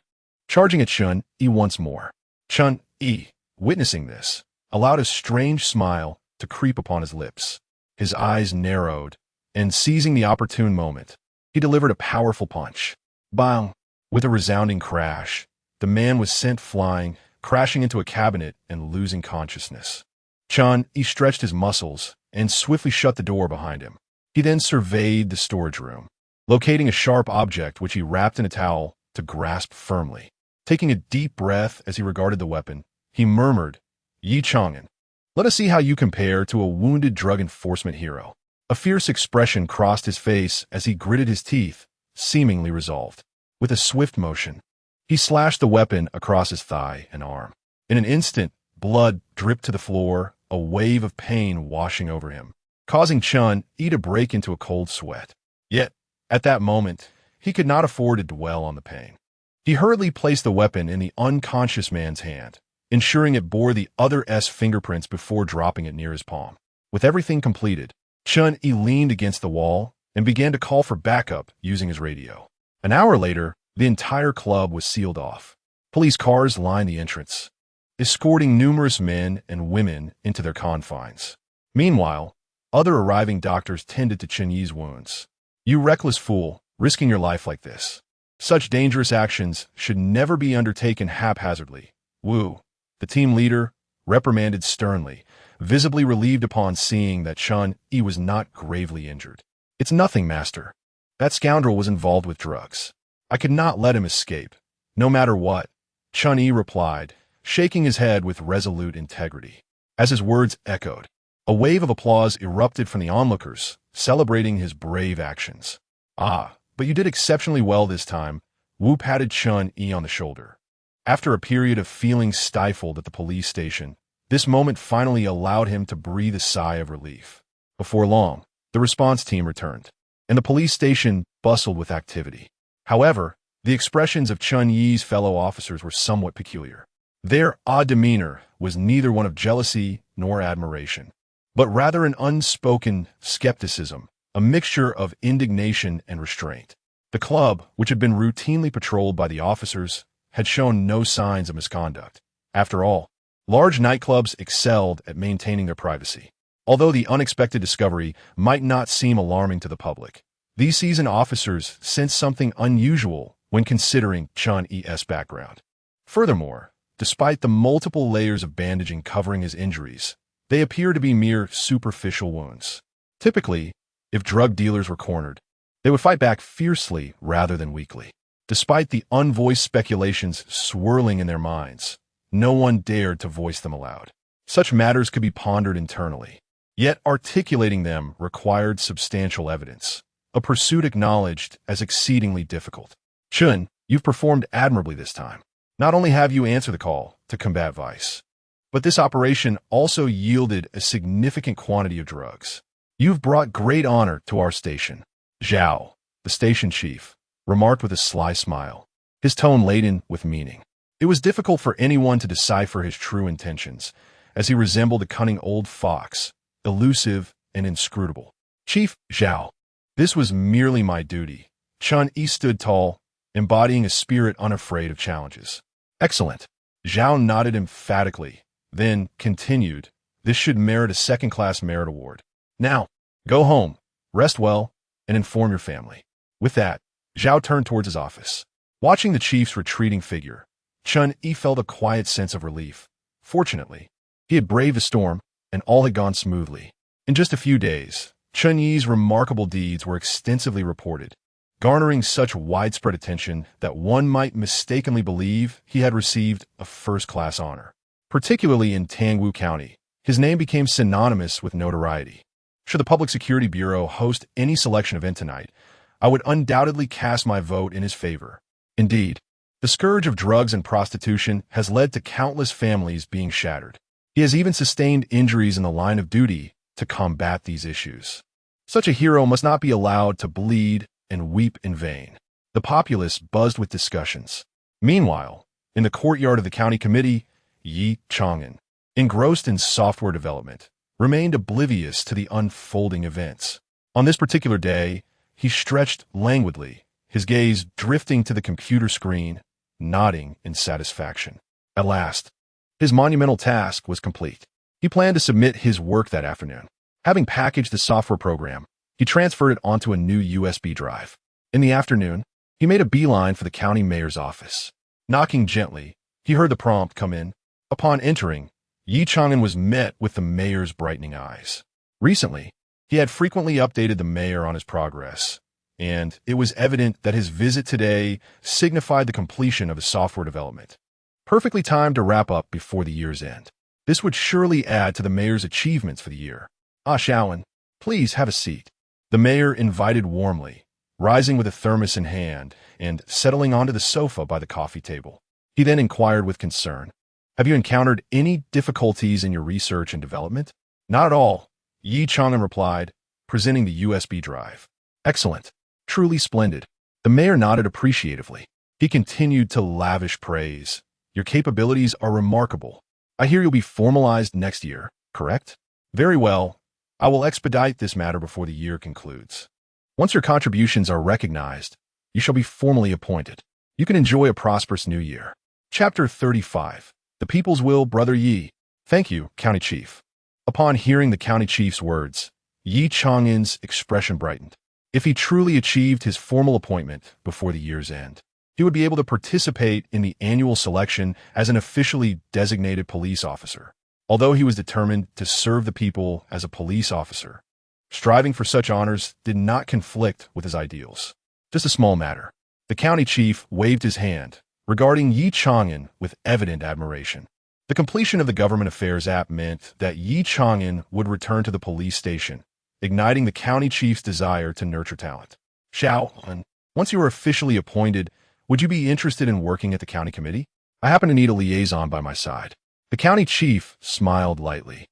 Speaker 1: charging at Chun-Yi once more. Chun-Yi, witnessing this, allowed a strange smile to creep upon his lips. His eyes narrowed, and seizing the opportune moment, he delivered a powerful punch. Bang! With a resounding crash, the man was sent flying, crashing into a cabinet and losing consciousness. Chun-Yi stretched his muscles and swiftly shut the door behind him. He then surveyed the storage room, locating a sharp object which he wrapped in a towel to grasp firmly. Taking a deep breath as he regarded the weapon, he murmured, "Ye Chang'an, let us see how you compare to a wounded drug enforcement hero." A fierce expression crossed his face as he gritted his teeth, seemingly resolved. With a swift motion, he slashed the weapon across his thigh and arm. In an instant, blood dripped to the floor, a wave of pain washing over him, causing Chun-Yi to break into a cold sweat. Yet, at that moment, he could not afford to dwell on the pain. He hurriedly placed the weapon in the unconscious man's hand, ensuring it bore the other's fingerprints before dropping it near his palm. With everything completed, Chun-Yi leaned against the wall and began to call for backup using his radio. An hour later, the entire club was sealed off. Police cars lined the entrance, escorting numerous men and women into their confines. Meanwhile, other arriving doctors tended to Chun-Yi's wounds. "You reckless fool, risking your life like this. Such dangerous actions should never be undertaken haphazardly." Wu, the team leader, reprimanded sternly, visibly relieved upon seeing that Chun-Yi was not gravely injured. "It's nothing, master. That scoundrel was involved with drugs. I could not let him escape, no matter what," Chun-Yi replied, shaking his head with resolute integrity. As his words echoed, a wave of applause erupted from the onlookers, celebrating his brave actions. "Ah, but you did exceptionally well this time," Wu patted Chun-Yi on the shoulder. After a period of feeling stifled at the police station, this moment finally allowed him to breathe a sigh of relief. Before long, the response team returned, and the police station bustled with activity. However, the expressions of Chun-Yi's fellow officers were somewhat peculiar. Their odd demeanor was neither one of jealousy nor admiration, but rather an unspoken skepticism, a mixture of indignation and restraint. The club, which had been routinely patrolled by the officers, had shown no signs of misconduct. After all, large nightclubs excelled at maintaining their privacy. Although the unexpected discovery might not seem alarming to the public, these seasoned officers sensed something unusual when considering Chun-Yi's background. Furthermore, despite the multiple layers of bandaging covering his injuries, they appear to be mere superficial wounds. Typically, if drug dealers were cornered, they would fight back fiercely rather than weakly. Despite the unvoiced speculations swirling in their minds, no one dared to voice them aloud. Such matters could be pondered internally, yet articulating them required substantial evidence, a pursuit acknowledged as exceedingly difficult. "Chun, you've performed admirably this time. Not only have you answered the call to combat vice, but this operation also yielded a significant quantity of drugs. You've brought great honor to our station," Zhao, the station chief, remarked with a sly smile, his tone laden with meaning. It was difficult for anyone to decipher his true intentions, as he resembled a cunning old fox, elusive and inscrutable. "Chief Zhao, this was merely my duty." Chun-Yi stood tall, embodying a spirit unafraid of challenges. "Excellent." Zhao nodded emphatically, then continued, "This should merit a second-class merit award. Now, go home, rest well, and inform your family." With that, Zhao turned towards his office. Watching the chief's retreating figure, Chun-Yi felt a quiet sense of relief. Fortunately, he had braved the storm, and all had gone smoothly. In just a few days, Chun-Yi's remarkable deeds were extensively reported, garnering such widespread attention that one might mistakenly believe he had received a first-class honor. Particularly in Tangwu County, his name became synonymous with notoriety. Should the Public Security Bureau host any selection event tonight, I would undoubtedly cast my vote in his favor. Indeed, the scourge of drugs and prostitution has led to countless families being shattered. He has even sustained injuries in the line of duty to combat these issues. Such a hero must not be allowed to bleed and weep in vain. The populace buzzed with discussions. Meanwhile, in the courtyard of the county committee, Ye Chang'an, engrossed in software development, remained oblivious to the unfolding events. On this particular day, he stretched languidly, his gaze drifting to the computer screen, nodding in satisfaction. At last, his monumental task was complete. He planned to submit his work that afternoon. Having packaged the software program, he transferred it onto a new USB drive. In the afternoon, he made a beeline for the county mayor's office. Knocking gently, he heard the prompt come in. Upon entering, Ye Chang'an was met with the mayor's brightening eyes. Recently, he had frequently updated the mayor on his progress, and it was evident that his visit today signified the completion of his software development. Perfectly timed to wrap up before the year's end. This would surely add to the mayor's achievements for the year. "Ah, Shaoan, please have a seat." The mayor invited warmly, rising with a thermos in hand and settling onto the sofa by the coffee table. He then inquired with concern, "Have you encountered any difficulties in your research and development?" "Not at all," Ye Chang'an replied, presenting the USB drive. "Excellent. Truly splendid." The mayor nodded appreciatively. He continued to lavish praise. "Your capabilities are remarkable. I hear you'll be formalized next year, correct?" "Very well. I will expedite this matter before the year concludes. Once your contributions are recognized, you shall be formally appointed. You can enjoy a prosperous new year." Chapter 35. The People's Will, Brother Yi. "Thank you, County Chief." Upon hearing the county chief's words, Ye Chang'an's expression brightened. If he truly achieved his formal appointment before the year's end, he would be able to participate in the annual selection as an officially designated police officer. although he was determined to serve the people as a police officer. Striving for such honors did not conflict with his ideals. Just a small matter. The county chief waved his hand, regarding Ye Chang'an with evident admiration. The completion of the Government Affairs app meant that Ye Chang'an would return to the police station, igniting the county chief's desire to nurture talent. Xiao, once you are officially appointed, would you be interested in working at the county committee? I happen to need a liaison by my side. The county chief smiled lightly,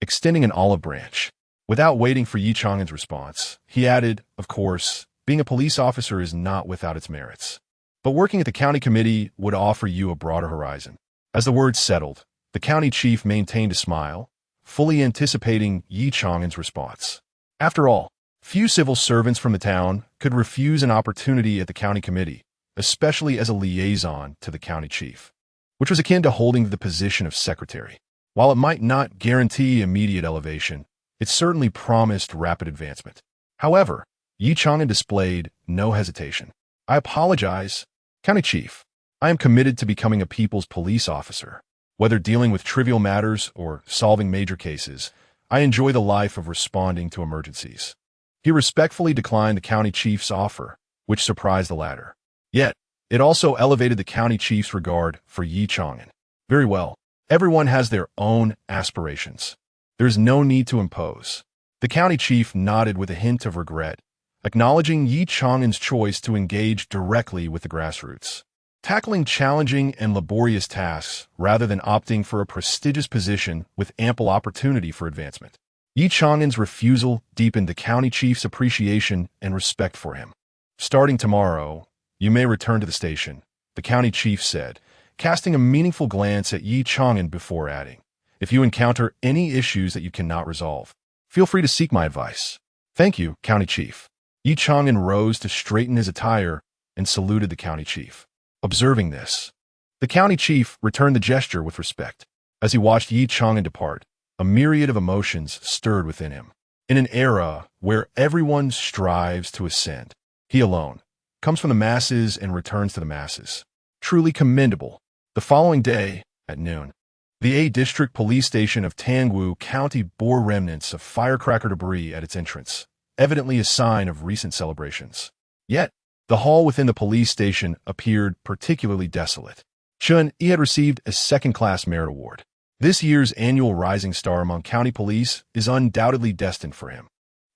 Speaker 1: extending an olive branch. Without waiting for Ye Chang'an's response, he added, of course, being a police officer is not without its merits. But working at the county committee would offer you a broader horizon. As the words settled, the county chief maintained a smile, fully anticipating Ye Chang'an's response. After all, few civil servants from the town could refuse an opportunity at the county committee, especially as a liaison to the county chief, which was akin to holding the position of secretary. While it might not guarantee immediate elevation, it certainly promised rapid advancement. However, Ye Chang'an displayed no hesitation. I apologize, County Chief. I am committed to becoming a people's police officer. Whether dealing with trivial matters or solving major cases, I enjoy the life of responding to emergencies. He respectfully declined the county chief's offer, which surprised the latter. Yet, it also elevated the county chief's regard for Ye Chang'an. Very well, everyone has their own aspirations. There is no need to impose. The county chief nodded with a hint of regret, acknowledging Ye Chang'an's choice to engage directly with the grassroots, tackling challenging and laborious tasks rather than opting for a prestigious position with ample opportunity for advancement. Ye Chang'an's refusal deepened the county chief's appreciation and respect for him. Starting tomorrow, you may return to the station, the county chief said, casting a meaningful glance at Ye Chang'an before adding, if you encounter any issues that you cannot resolve, feel free to seek my advice. Thank you, county chief. Ye Chang'an rose to straighten his attire and saluted the county chief. Observing this, the county chief returned the gesture with respect. As he watched Ye Chang'an depart, a myriad of emotions stirred within him. In an era where everyone strives to ascend, he alone comes from the masses and returns to the masses. Truly commendable. The following day, at noon, the A District Police Station of Tangwu County bore remnants of firecracker debris at its entrance, evidently a sign of recent celebrations. Yet, the hall within the police station appeared particularly desolate. Chun-Yi had received a second-class merit award. This year's annual Rising Star among county police is undoubtedly destined for him.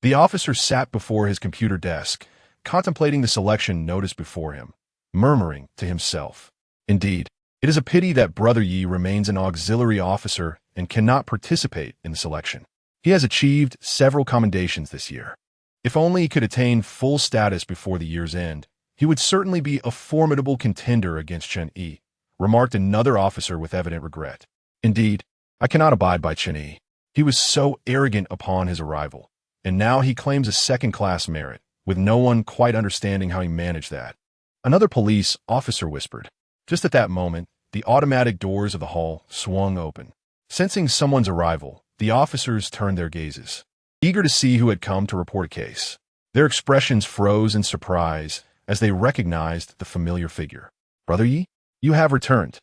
Speaker 1: The officer sat before his computer desk, contemplating the selection notice before him, murmuring to himself, indeed, it is a pity that Brother Yi remains an auxiliary officer and cannot participate in the selection. He has achieved several commendations this year. If only he could attain full status before the year's end, he would certainly be a formidable contender against Chun-Yi, remarked another officer with evident regret. Indeed, I cannot abide by Chun-Yi. He was so arrogant upon his arrival, and now he claims a second-class merit, with no one quite understanding how he managed that. Another police officer whispered. Just at that moment, the automatic doors of the hall swung open. Sensing someone's arrival, the officers turned their gazes, eager to see who had come to report a case. Their expressions froze in surprise as they recognized the familiar figure. Brother Yi, you have returned.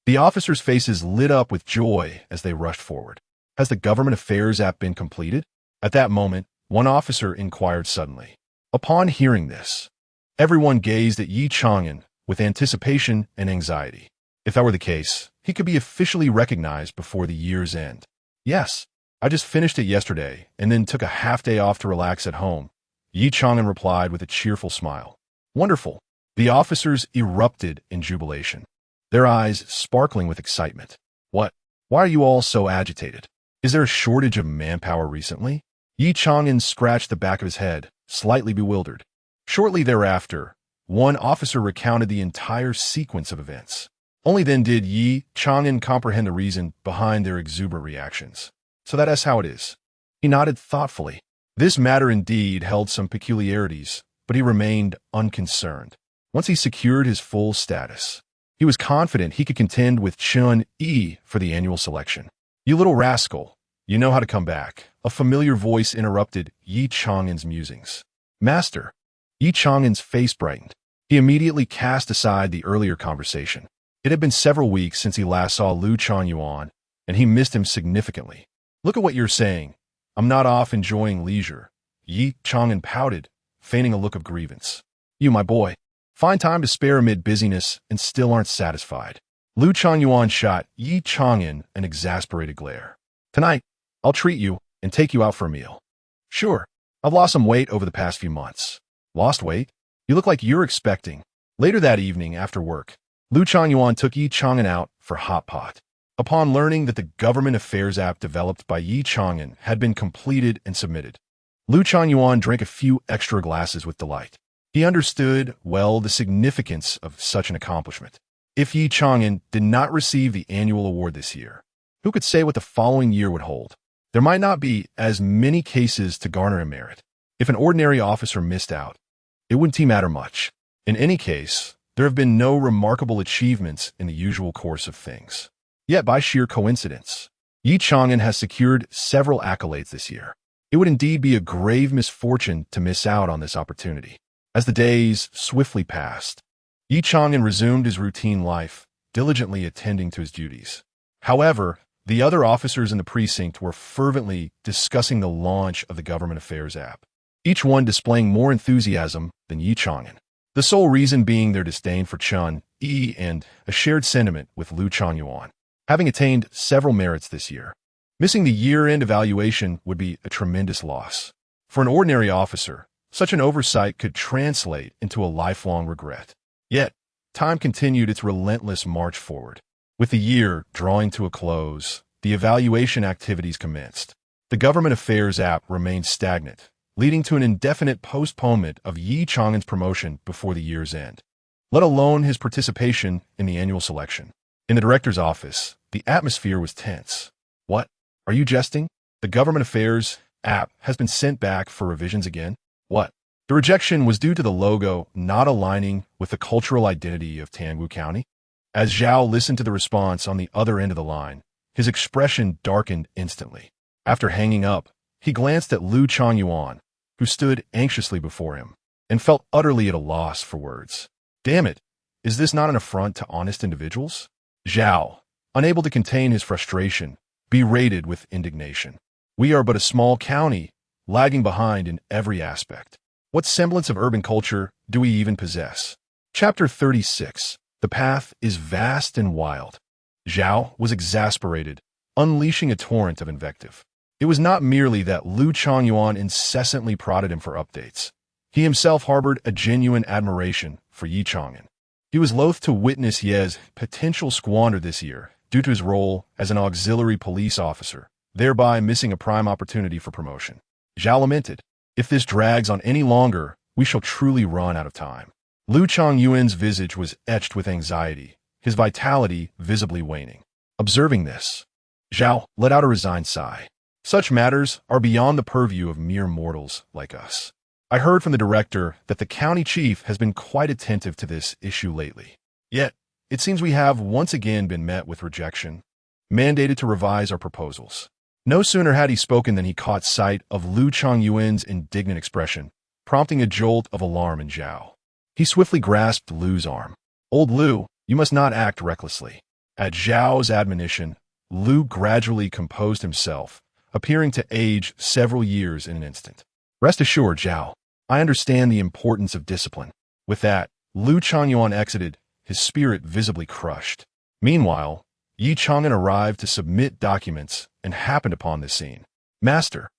Speaker 1: The officers' faces lit up with joy as they rushed forward. Has the Government Affairs app been completed? At that moment, one officer inquired suddenly. Upon hearing this, everyone gazed at Ye Chang'an with anticipation and anxiety. If that were the case, he could be officially recognized before the year's end. Yes, I just finished it yesterday and then took a half-day off to relax at home, Ye Chang'an replied with a cheerful smile. Wonderful. The officers erupted in jubilation, their eyes sparkling with excitement. What? Why are you all so agitated? Is there a shortage of manpower recently? Ye Chang'an scratched the back of his head, slightly bewildered. Shortly thereafter, one officer recounted the entire sequence of events. Only then did Ye Chang'an comprehend the reason behind their exuberant reactions. So that is how it is. He nodded thoughtfully. This matter indeed held some peculiarities, but he remained unconcerned. Once he secured his full status, he was confident he could contend with Chun-Yi for the annual selection. You little rascal, you know how to come back. A familiar voice interrupted Ye Chang'an's musings. Master. Ye Chang'an's face brightened. He immediately cast aside the earlier conversation. It had been several weeks since he last saw Lu Chuanyuan, and he missed him significantly. Look at what you're saying. I'm not off enjoying leisure. Ye Chang'an pouted, feigning a look of grievance. You, my boy, find time to spare amid busyness and still aren't satisfied. Lu Changyuan shot Ye Chang'an an exasperated glare. Tonight, I'll treat you and take you out for a meal. Sure, I've lost some weight over the past few months. Lost weight? You look like you're expecting. Later that evening, after work, Lu Changyuan took Ye Chang'an out for hot pot. Upon learning that the government affairs app developed by Ye Chang'an had been completed and submitted, Lu Changyuan drank a few extra glasses with delight. He understood, well, the significance of such an accomplishment. If Ye Chang'an did not receive the annual award this year, who could say what the following year would hold? There might not be as many cases to garner a merit. If an ordinary officer missed out, it wouldn't matter much. In any case, there have been no remarkable achievements in the usual course of things. Yet by sheer coincidence, Ye Chang'an has secured several accolades this year. It would indeed be a grave misfortune to miss out on this opportunity. As the days swiftly passed, Ye Chang'an resumed his routine life, diligently attending to his duties. However, the other officers in the precinct were fervently discussing the launch of the government affairs app, each one displaying more enthusiasm than Ye Chang'an. The sole reason being their disdain for Chun Yi and a shared sentiment with Lu Changyuan. Having attained several merits this year, missing the year-end evaluation would be a tremendous loss. For an ordinary officer, such an oversight could translate into a lifelong regret. Yet, time continued its relentless march forward. With the year drawing to a close, the evaluation activities commenced. The government affairs app remained stagnant, leading to an indefinite postponement of Ye Chang'an's promotion before the year's end, let alone his participation in the annual selection. In the director's office, the atmosphere was tense. What? Are you jesting? The government affairs app has been sent back for revisions again? What? The rejection was due to the logo not aligning with the cultural identity of Tangwu County? As Zhao listened to the response on the other end of the line, his expression darkened instantly. After hanging up, he glanced at Lu Changyuan, who stood anxiously before him, and felt utterly at a loss for words. Damn it, is this not an affront to honest individuals? Zhao, unable to contain his frustration, berated with indignation. We are but a small county, lagging behind in every aspect. What semblance of urban culture do we even possess? Chapter 36. The path is vast and wild. Zhao was exasperated, unleashing a torrent of invective. It was not merely that Lu Changyuan incessantly prodded him for updates. He himself harbored a genuine admiration for Ye Chang'an. He was loath to witness Ye's potential squander this year due to his role as an auxiliary police officer, thereby missing a prime opportunity for promotion. Zhao lamented, if this drags on any longer, we shall truly run out of time. Lu Changyuan's visage was etched with anxiety, his vitality visibly waning. Observing this, Zhao let out a resigned sigh. Such matters are beyond the purview of mere mortals like us. I heard from the director that the county chief has been quite attentive to this issue lately. Yet, it seems we have once again been met with rejection, mandated to revise our proposals. No sooner had he spoken than he caught sight of Lu Changyuan's indignant expression, prompting a jolt of alarm in Zhao. He swiftly grasped Lu's arm. Old Lu, you must not act recklessly. At Zhao's admonition, Lu gradually composed himself, appearing to age several years in an instant. Rest assured, Zhao, I understand the importance of discipline. With that, Lu Changyuan exited, his spirit visibly crushed. Meanwhile, Ye Chang'an arrived to submit documents and happened upon this scene. Master,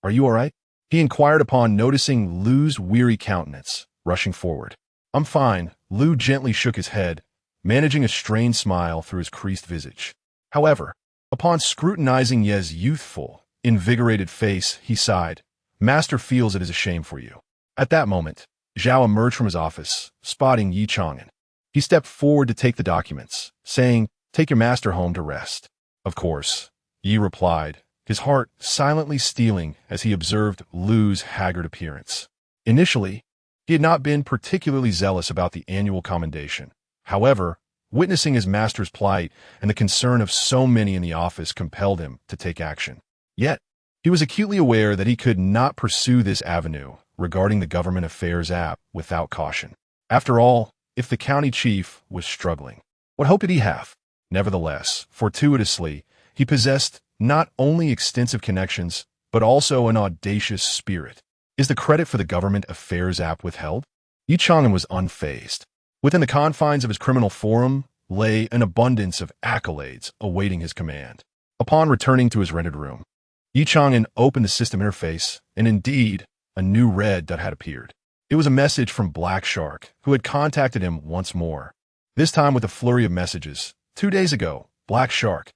Speaker 1: are you all right? He inquired upon noticing Lu's weary countenance, rushing forward. I'm fine. Lu gently shook his head, managing a strained smile through his creased visage. However, upon scrutinizing Ye's youthful, invigorated face, he sighed. Master feels it is a shame for you. At that moment, Zhao emerged from his office, spotting Ye Chang'an. He stepped forward to take the documents, saying, take your master home to rest. Of course, Ye replied, his heart silently steeling as he observed Lu's haggard appearance. Initially, he had not been particularly zealous about the annual commendation. However, witnessing his master's plight and the concern of so many in the office compelled him to take action. Yet, he was acutely aware that he could not pursue this avenue regarding the government affairs app without caution. After all, if the county chief was struggling, what hope did he have? Nevertheless, fortuitously, He possessed not only extensive connections, but also an audacious spirit. Is the credit for the government affairs app withheld? Ye Chang'an was unfazed. Within the confines of his criminal forum lay an abundance of accolades awaiting his command. Upon returning to his rented room, Ye Chang'an opened the system interface, and indeed, a new red dot had appeared. It was a message from Black Shark, who had contacted him once more. This time with a flurry of messages. 2 days ago, Black Shark,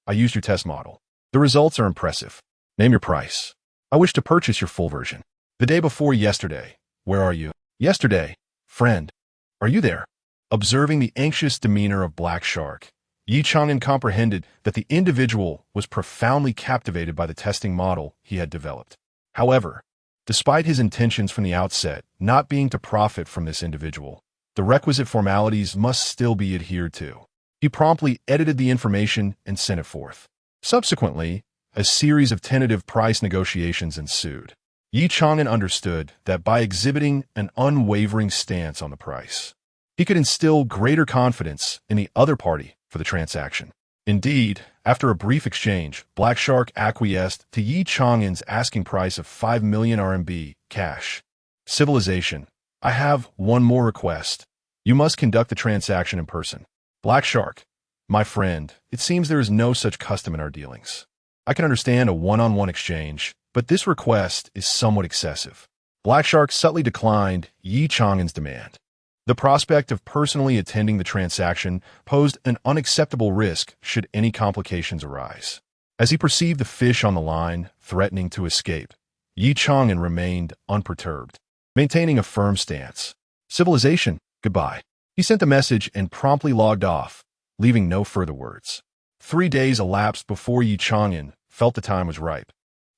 Speaker 1: I used your test model. The results are impressive. Name your price. I wish to purchase your full version. The day before yesterday, where are you? Yesterday, friend, are you there? Observing the anxious demeanor of Black Shark, Ye Chang'an comprehended that the individual was profoundly captivated by the testing model he had developed. However, despite his intentions from the outset not being to profit from this individual, the requisite formalities must still be adhered to. He promptly edited the information and sent it forth. Subsequently, a series of tentative price negotiations ensued. Ye Chang'an understood that by exhibiting an unwavering stance on the price, he could instill greater confidence in the other party for the transaction. Indeed, after a brief exchange, Black Shark acquiesced to Ye Chang'an's asking price of 5 million RMB cash. Civilization, I have one more request. You must conduct the transaction in person. Black Shark, my friend, it seems there is no such custom in our dealings. I can understand a one-on-one exchange, but this request is somewhat excessive. Black Shark subtly declined Ye Chang'an's demand. The prospect of personally attending the transaction posed an unacceptable risk should any complications arise. As he perceived the fish on the line threatening to escape, Ye Chang'an remained unperturbed, maintaining a firm stance. Civilization, goodbye. He sent the message and promptly logged off, leaving no further words. 3 days elapsed before Ye Chang'an felt the time was ripe,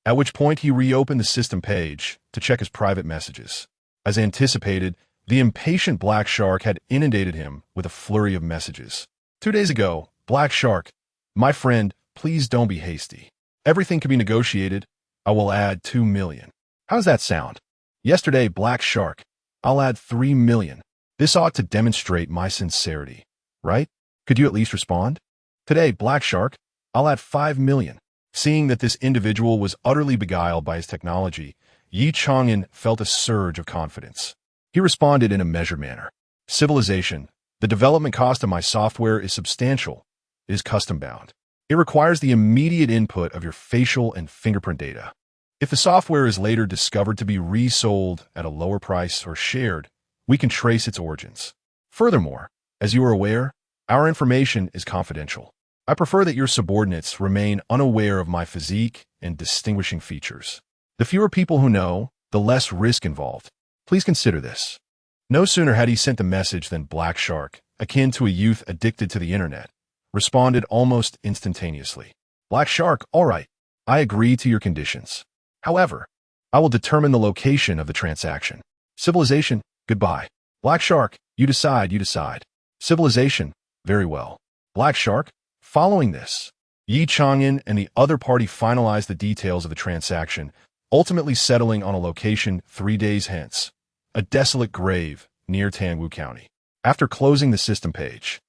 Speaker 1: at which point he reopened the system page to check his private messages. As anticipated, the impatient Black Shark had inundated him with a flurry of messages. 2 days ago, Black Shark, my friend, please don't be hasty. Everything can be negotiated. I will add 2 million. How does that sound? Yesterday, Black Shark, I'll add 3 million. This ought to demonstrate my sincerity, right? Could you at least respond? Today, Black Shark, I'll add 5 million. Seeing that this individual was utterly beguiled by his technology, Ye Chang'an felt a surge of confidence. He responded in a measured manner. Civilization, the development cost of my software is substantial. It is custom-bound. It requires the immediate input of your facial and fingerprint data. If the software is later discovered to be resold at a lower price or shared, we can trace its origins. Furthermore, as you are aware, our information is confidential. I prefer that your subordinates remain unaware of my physique and distinguishing features. The fewer people who know, the less risk involved. Please consider this. No sooner had he sent the message than Black Shark, akin to a youth addicted to the internet, responded almost instantaneously. Black Shark, all right, I agree to your conditions. However, I will determine the location of the transaction. Civilization, goodbye. Black Shark, you decide. Civilization, very well. Black Shark, following this, Ye Chang'an and the other party finalized the details of the transaction, ultimately settling on a location 3 days hence, a desolate grave near Tangwu County. After closing the system page,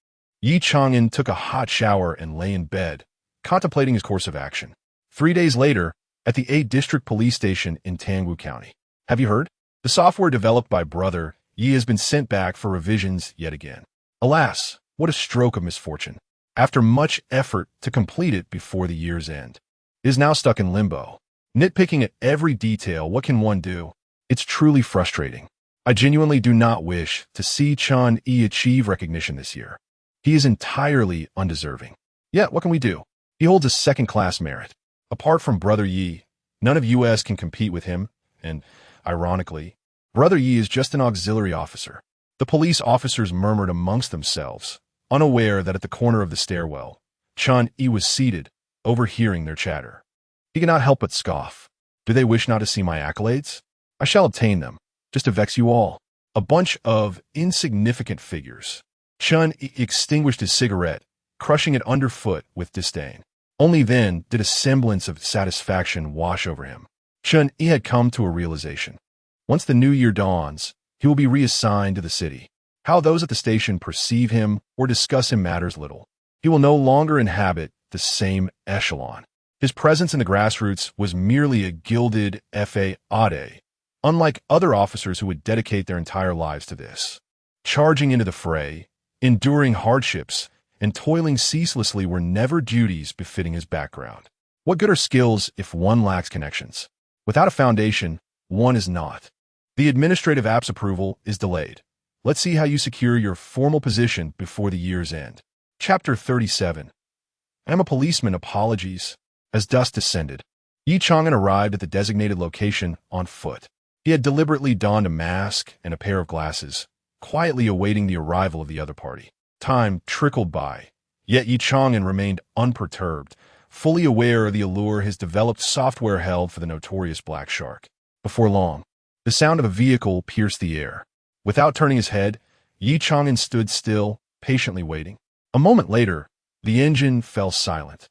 Speaker 1: Ye Chang'an took a hot shower and lay in bed, contemplating his course of action. 3 days later, at the Ye District Police Station in Tangwu County. Have you heard? The software developed by Brother Ye has been sent back for revisions yet again. Alas, what a stroke of misfortune. After much effort to complete it before the year's end, it is now stuck in limbo. Nitpicking at every detail, what can one do? It's truly frustrating. I genuinely do not wish to see Chang'an achieve recognition this year. He is entirely undeserving. Yet, what can we do? He holds a second-class merit. Apart from Brother Ye, none of US can compete with him, and, ironically, Brother Ye is just an auxiliary officer. The police officers murmured amongst themselves, unaware that at the corner of the stairwell, Chang'an was seated, overhearing their chatter. He cannot help but scoff. Do they wish not to see my accolades? I shall obtain them, just to vex you all. A bunch of insignificant figures. Chang'an extinguished his cigarette, crushing it underfoot with disdain. Only then did a semblance of satisfaction wash over him. Chang'an had come to a realization. Once the new year dawns, he will be reassigned to the city. How those at the station perceive him or discuss him matters little. He will no longer inhabit the same echelon. His presence in the grassroots was merely a gilded fade, unlike other officers who would dedicate their entire lives to this. Charging into the fray, enduring hardships, and toiling ceaselessly were never duties befitting his background. What good are skills if one lacks connections? Without a foundation, one is naught. The administrative app's approval is delayed. Let's see how you secure your formal position before the year's end. Chapter 37. I'm a policeman, apologies. As dusk descended, Ye Chang'an arrived at the designated location on foot. He had deliberately donned a mask and a pair of glasses, quietly awaiting the arrival of the other party. Time trickled by, yet Ye Chang'an remained unperturbed, fully aware of the allure his developed software held for the notorious Black Shark. Before long, the sound of a vehicle pierced the air. Without turning his head, Ye Chang'an stood still, patiently waiting. A moment later, the engine fell silent.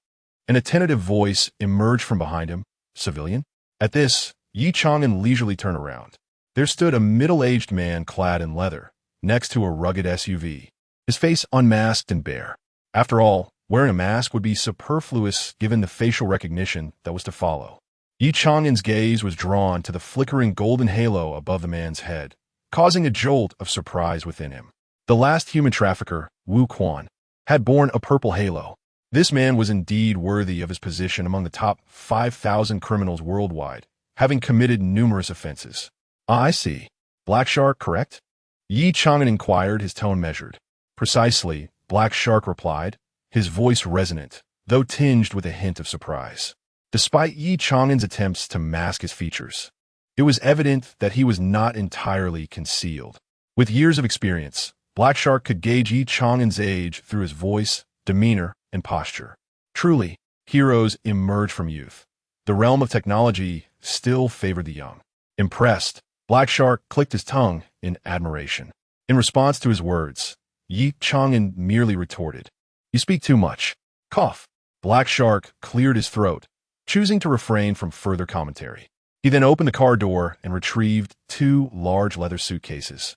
Speaker 1: An attentive voice emerged from behind him. "Civilian?" At this, Ye Chang'an leisurely turned around. There stood a middle-aged man clad in leather, next to a rugged SUV, his face unmasked and bare. After all, wearing a mask would be superfluous given the facial recognition that was to follow. Ye Chang'an's gaze was drawn to the flickering golden halo above the man's head, causing a jolt of surprise within him. The last human trafficker, Wu Quan, had borne a purple halo. This man was indeed worthy of his position among the top 5,000 criminals worldwide, having committed numerous offenses. I see. Black Shark, correct? Ye Chang'an inquired, his tone measured. Precisely, Black Shark replied, his voice resonant, though tinged with a hint of surprise. Despite Ye Chang'an's attempts to mask his features, it was evident that he was not entirely concealed. With years of experience, Black Shark could gauge Ye Chang'an's age through his voice, demeanor, and posture. Truly, heroes emerge from youth. The realm of technology still favored the young. Impressed, Black Shark clicked his tongue in admiration. In response to his words, Ye Chang'an merely retorted, "You speak too much." Cough. Black Shark cleared his throat, choosing to refrain from further commentary. He then opened the car door and retrieved 2 large leather suitcases,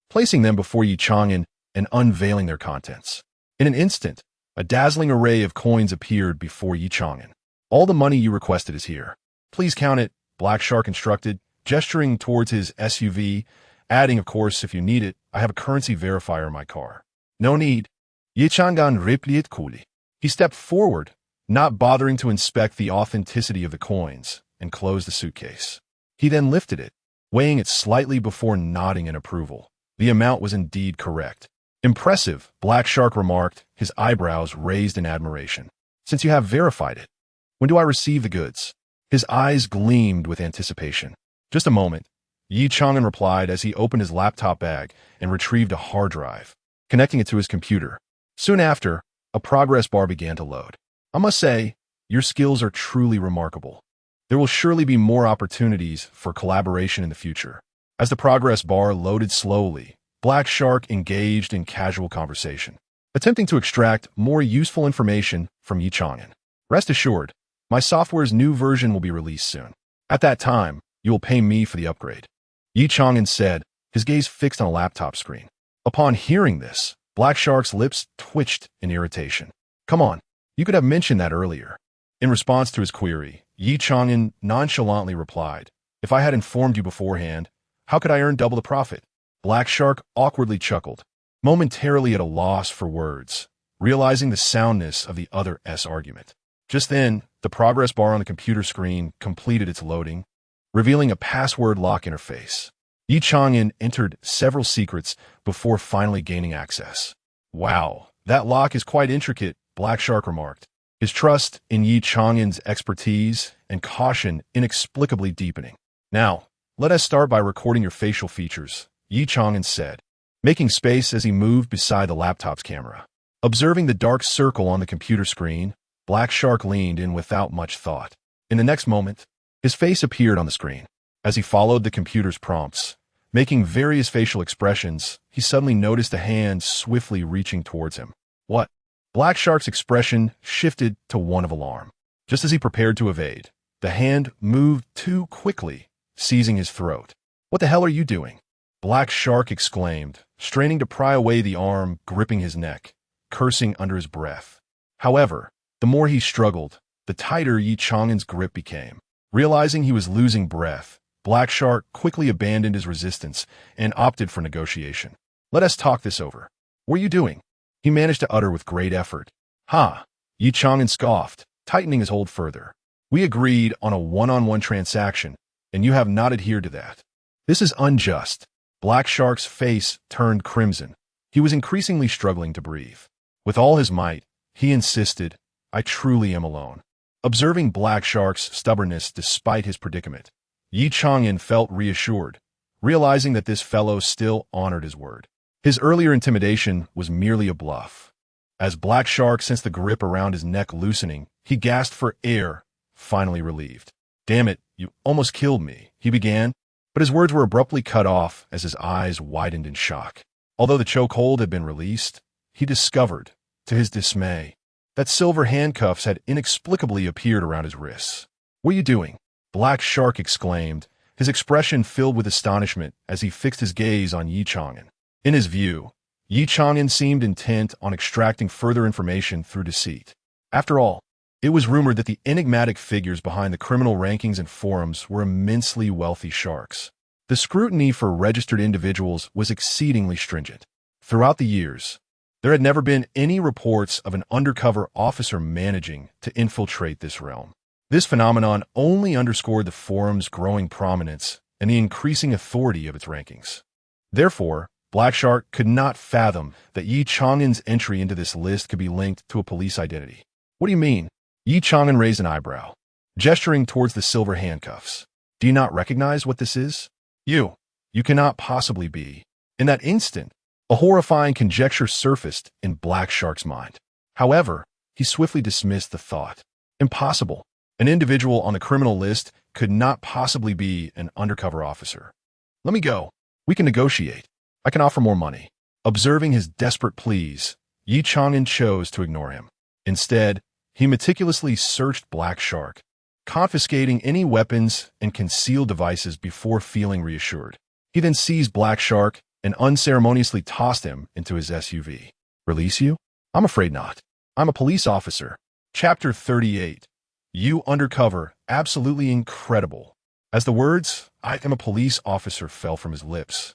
Speaker 1: placing them before Ye Chang'an and unveiling their contents. In an instant, a dazzling array of coins appeared before Ye Chang'an. "All the money you requested is here. Please count it," Black Shark instructed, gesturing towards his SUV, adding, "Of course, if you need it, I have a currency verifier in my car." "No need." Ye Chang'an replied coolly. He stepped forward, not bothering to inspect the authenticity of the coins, and closed the suitcase. He then lifted it, weighing it slightly before nodding in approval. The amount was indeed correct. "Impressive," Black Shark remarked, his eyebrows raised in admiration. "Since you have verified it, when do I receive the goods?" His eyes gleamed with anticipation. "Just a moment," Ye Chang'an replied as he opened his laptop bag and retrieved a hard drive, connecting it to his computer. Soon after, a progress bar began to load. "I must say, your skills are truly remarkable. There will surely be more opportunities for collaboration in the future." As the progress bar loaded slowly, Black Shark engaged in casual conversation, attempting to extract more useful information from Ye Chang'an. "Rest assured, my software's new version will be released soon. At that time, you will pay me for the upgrade," Ye Chang'an said, his gaze fixed on a laptop screen. Upon hearing this, Black Shark's lips twitched in irritation. "Come on, you could have mentioned that earlier." In response to his query, Ye Chang'an nonchalantly replied, "If I had informed you beforehand, how could I earn double the profit?" Black Shark awkwardly chuckled, momentarily at a loss for words, realizing the soundness of the other's argument. Just then, the progress bar on the computer screen completed its loading, revealing a password lock interface. Ye Chang'an entered several secrets before finally gaining access. "Wow, that lock is quite intricate," Black Shark remarked, his trust in Ye Chang'an's expertise and caution inexplicably deepening. "Now, let us start by recording your facial features," Ye Chang'an said, making space as he moved beside the laptop's camera. Observing the dark circle on the computer screen, Black Shark leaned in without much thought. In the next moment, his face appeared on the screen. As he followed the computer's prompts, making various facial expressions, he suddenly noticed a hand swiftly reaching towards him. "What?" Black Shark's expression shifted to one of alarm. Just as he prepared to evade, the hand moved too quickly, seizing his throat. "What the hell are you doing?" Black Shark exclaimed, straining to pry away the arm gripping his neck, cursing under his breath. However, The more he struggled, the tighter Ye Chang'an's grip became. Realizing he was losing breath, Black Shark quickly abandoned his resistance and opted for negotiation. "Let us talk this over. What are you doing?" he managed to utter with great effort. "Ha!" Ye Chang'an scoffed, tightening his hold further. "We agreed on a one-on-one transaction, and you have not adhered to that. This is unjust." Black Shark's face turned crimson. He was increasingly struggling to breathe. With all his might, he insisted, "I truly am alone." Observing Black Shark's stubbornness despite his predicament, Ye Chang'an felt reassured, realizing that this fellow still honored his word. His earlier intimidation was merely a bluff. As Black Shark sensed the grip around his neck loosening, he gasped for air, finally relieved. "Damn it, you almost killed me," he began, but his words were abruptly cut off as his eyes widened in shock. Although the chokehold had been released, he discovered, to his dismay, that silver handcuffs had inexplicably appeared around his wrists. "What are you doing?" Black Shark exclaimed, his expression filled with astonishment as he fixed his gaze on Ye Chang'an. In his view, Ye Chang'an seemed intent on extracting further information through deceit. After all, it was rumored that the enigmatic figures behind the criminal rankings and forums were immensely wealthy sharks. The scrutiny for registered individuals was exceedingly stringent. Throughout the years, there had never been any reports of an undercover officer managing to infiltrate this realm. This phenomenon only underscored the forum's growing prominence and the increasing authority of its rankings. Therefore, Black Shark could not fathom that Ye Chang'an's entry into this list could be linked to a police identity. "What do you mean?" Ye Chang'an raised an eyebrow, gesturing towards the silver handcuffs. "Do you not recognize what this is? You cannot possibly be." In that instant, a horrifying conjecture surfaced in Black Shark's mind. However, he swiftly dismissed the thought. Impossible. An individual on the criminal list could not possibly be an undercover officer. "Let me go. We can negotiate. I can offer more money." Observing his desperate pleas, Ye Chang'an chose to ignore him. Instead, he meticulously searched Black Shark, confiscating any weapons and concealed devices before feeling reassured. He then seized Black Shark and unceremoniously tossed him into his SUV. "Release you? I'm afraid not. I'm a police officer." Chapter 38. You undercover, absolutely incredible. As the words, "I am a police officer," fell from his lips,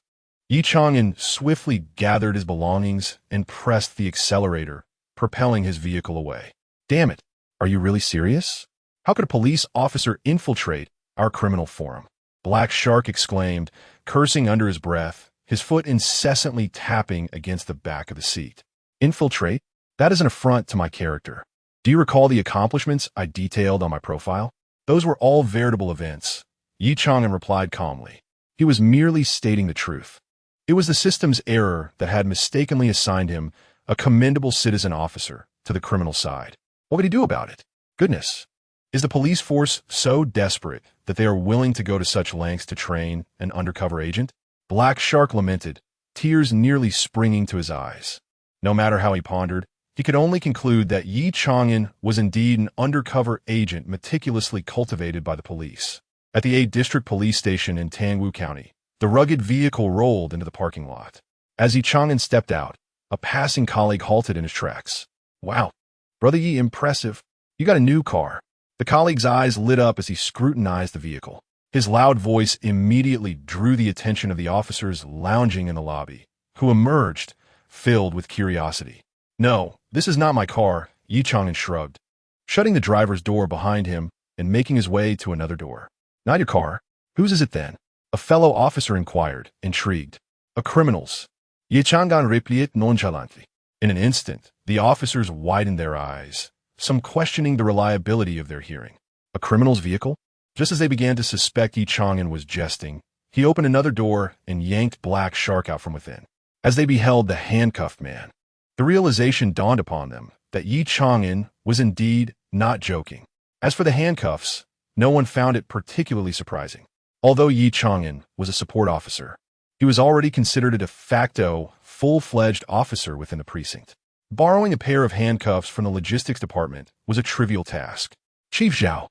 Speaker 1: Ye Chang'an swiftly gathered his belongings and pressed the accelerator, propelling his vehicle away. "Damn it, are you really serious? How could a police officer infiltrate our criminal forum?" Black Shark exclaimed, cursing under his breath, his foot incessantly tapping against the back of the seat. "Infiltrate? That is an affront to my character. Do you recall the accomplishments I detailed on my profile? Those were all veritable events." Ye Chang'an replied calmly. He was merely stating the truth. It was the system's error that had mistakenly assigned him a commendable citizen officer to the criminal side. What would he do about it? Goodness. Is the police force so desperate that they are willing to go to such lengths to train an undercover agent? Black Shark lamented, tears nearly springing to his eyes. No matter how he pondered, he could only conclude that Ye Chang'an was indeed an undercover agent meticulously cultivated by the police. At the Ye District Police Station in Tangwu County, the rugged vehicle rolled into the parking lot. As Ye Chang'an stepped out, a passing colleague halted in his tracks. "Wow, Brother Ye, impressive. You got a new car." The colleague's eyes lit up as he scrutinized the vehicle. His loud voice immediately drew the attention of the officers lounging in the lobby, who emerged, filled with curiosity. "No, this is not my car," Ye Chang'an shrugged, shutting the driver's door behind him and making his way to another door. "Not your car? Whose is it then?" a fellow officer inquired, intrigued. "A criminal's." Ye Chang'an replied nonchalantly. In an instant, the officers widened their eyes, some questioning the reliability of their hearing. A criminal's vehicle? Just as they began to suspect Ye Chang'an was jesting, he opened another door and yanked Black Shark out from within. As they beheld the handcuffed man, the realization dawned upon them that Ye Chang'an was indeed not joking. As for the handcuffs, no one found it particularly surprising. Although Ye Chang'an was a support officer, he was already considered a de facto, full-fledged officer within the precinct. Borrowing a pair of handcuffs from the logistics department was a trivial task. Chief Zhao,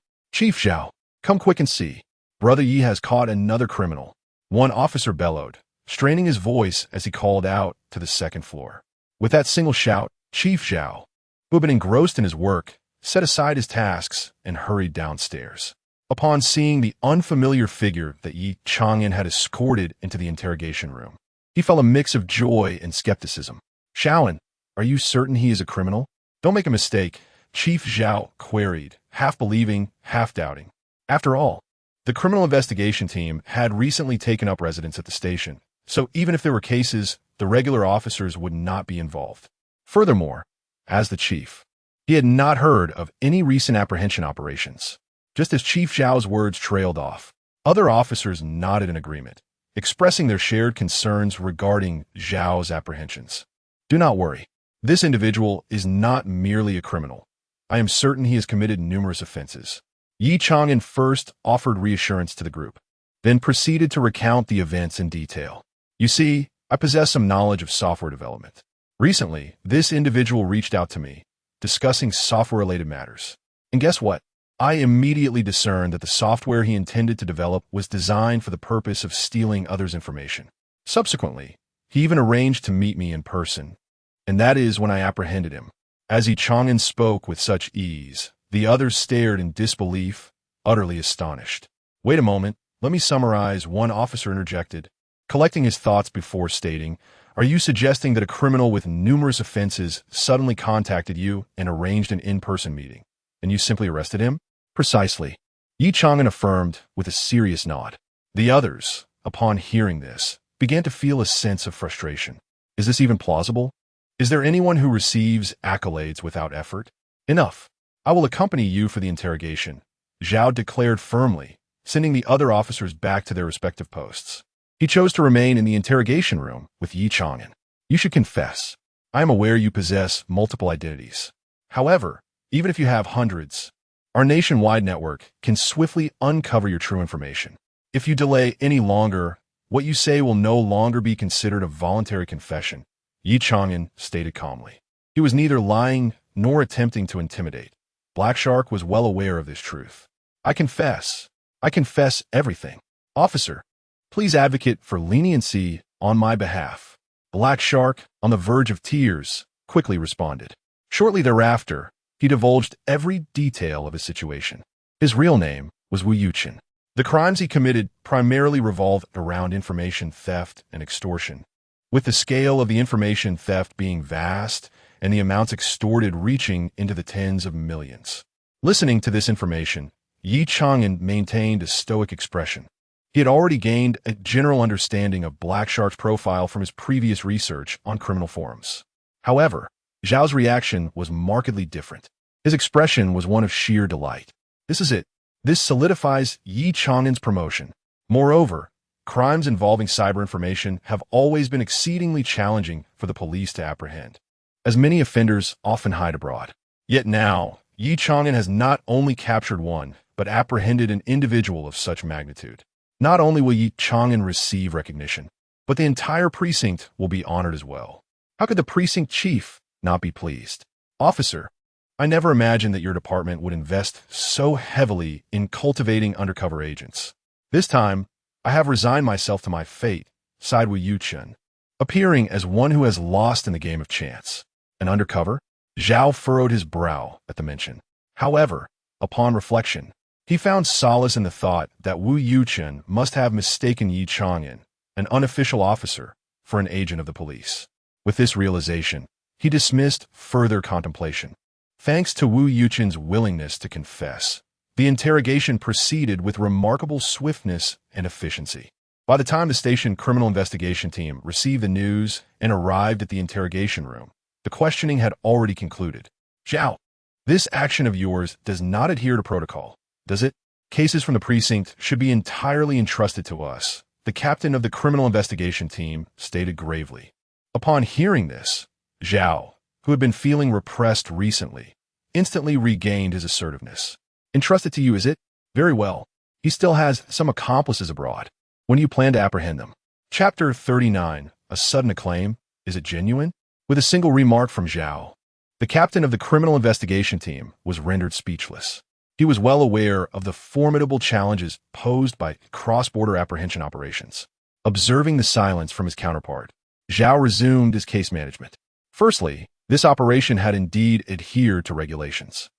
Speaker 1: come quick and see. Brother Ye has caught another criminal," one officer bellowed, straining his voice as he called out to the second floor. With that single shout, Chief Zhao, who had been engrossed in his work, set aside his tasks, and hurried downstairs. Upon seeing the unfamiliar figure that Ye Chang'an had escorted into the interrogation room, he felt a mix of joy and skepticism. "Shaoan, are you certain he is a criminal?" "Don't make a mistake," Chief Zhao queried, half believing, half doubting. After all, the criminal investigation team had recently taken up residence at the station, so even if there were cases, the regular officers would not be involved. Furthermore, as the chief, he had not heard of any recent apprehension operations. Just as Chief Zhao's words trailed off, other officers nodded in agreement, expressing their shared concerns regarding Zhao's apprehensions. "Do not worry. This individual is not merely a criminal. I am certain he has committed numerous offenses." Ye Chang'an first offered reassurance to the group, then proceeded to recount the events in detail. "You see, I possess some knowledge of software development. Recently, this individual reached out to me, discussing software-related matters. And guess what? I immediately discerned that the software he intended to develop was designed for the purpose of stealing others' information. Subsequently, he even arranged to meet me in person, and that is when I apprehended him." As Ye Chang'an spoke with such ease, the others stared in disbelief, utterly astonished. "Wait a moment, let me summarize," one officer interjected, collecting his thoughts before stating, "Are you suggesting that a criminal with numerous offenses suddenly contacted you and arranged an in-person meeting, and you simply arrested him?" "Precisely," Ye Chang'an affirmed with a serious nod. The others, upon hearing this, began to feel a sense of frustration. Is this even plausible? Is there anyone who receives accolades without effort? "Enough. I will accompany you for the interrogation," Zhao declared firmly, sending the other officers back to their respective posts. He chose to remain in the interrogation room with Ye Chang'an. "You should confess. I am aware you possess multiple identities. However, even if you have hundreds, our nationwide network can swiftly uncover your true information. If you delay any longer, what you say will no longer be considered a voluntary confession," Ye Chang'an stated calmly. He was neither lying nor attempting to intimidate. Black Shark was well aware of this truth. I confess everything. "Officer, please advocate for leniency on my behalf," Black Shark, on the verge of tears, quickly responded. Shortly thereafter, he divulged every detail of his situation. His real name was Wu Yuchen. The crimes he committed primarily revolved around information theft and extortion, with the scale of the information theft being vast and the amounts extorted reaching into the tens of millions. Listening to this information, Ye Chang'an maintained a stoic expression. He had already gained a general understanding of Black Shark's profile from his previous research on criminal forums. However, Zhao's reaction was markedly different. His expression was one of sheer delight. "This is it. This solidifies Ye Chang'an's promotion. Moreover, crimes involving cyber information have always been exceedingly challenging for the police to apprehend, as many offenders often hide abroad. Yet now, Ye Chang'an has not only captured one, but apprehended an individual of such magnitude. Not only will Ye Chang'an receive recognition, but the entire precinct will be honored as well. How could the precinct chief not be pleased? Officer, I never imagined that your department would invest so heavily in cultivating undercover agents. This time, I have resigned myself to my fate," sighed Wu Yuchen, appearing as one who has lost in the game of chance. "An undercover?" Zhao furrowed his brow at the mention. However, upon reflection, he found solace in the thought that Wu Yuchen must have mistaken Ye Chang'an, an unofficial officer, for an agent of the police. With this realization, he dismissed further contemplation. Thanks to Wu Yuchen's willingness to confess, the interrogation proceeded with remarkable swiftness and efficiency. By the time the station criminal investigation team received the news and arrived at the interrogation room, the questioning had already concluded. "Zhao, this action of yours does not adhere to protocol, does it? Cases from the precinct should be entirely entrusted to us," the captain of the criminal investigation team stated gravely. Upon hearing this, Zhao, who had been feeling repressed recently, instantly regained his assertiveness. "Entrusted to you, is it? Very well. He still has some accomplices abroad. When do you plan to apprehend them?" Chapter 39, A Sudden Acclaim. Is it genuine? With a single remark from Zhao, the captain of the criminal investigation team was rendered speechless. He was well aware of the formidable challenges posed by cross-border apprehension operations. Observing the silence from his counterpart, Zhao resumed his case management. Firstly, this operation had indeed adhered to regulations.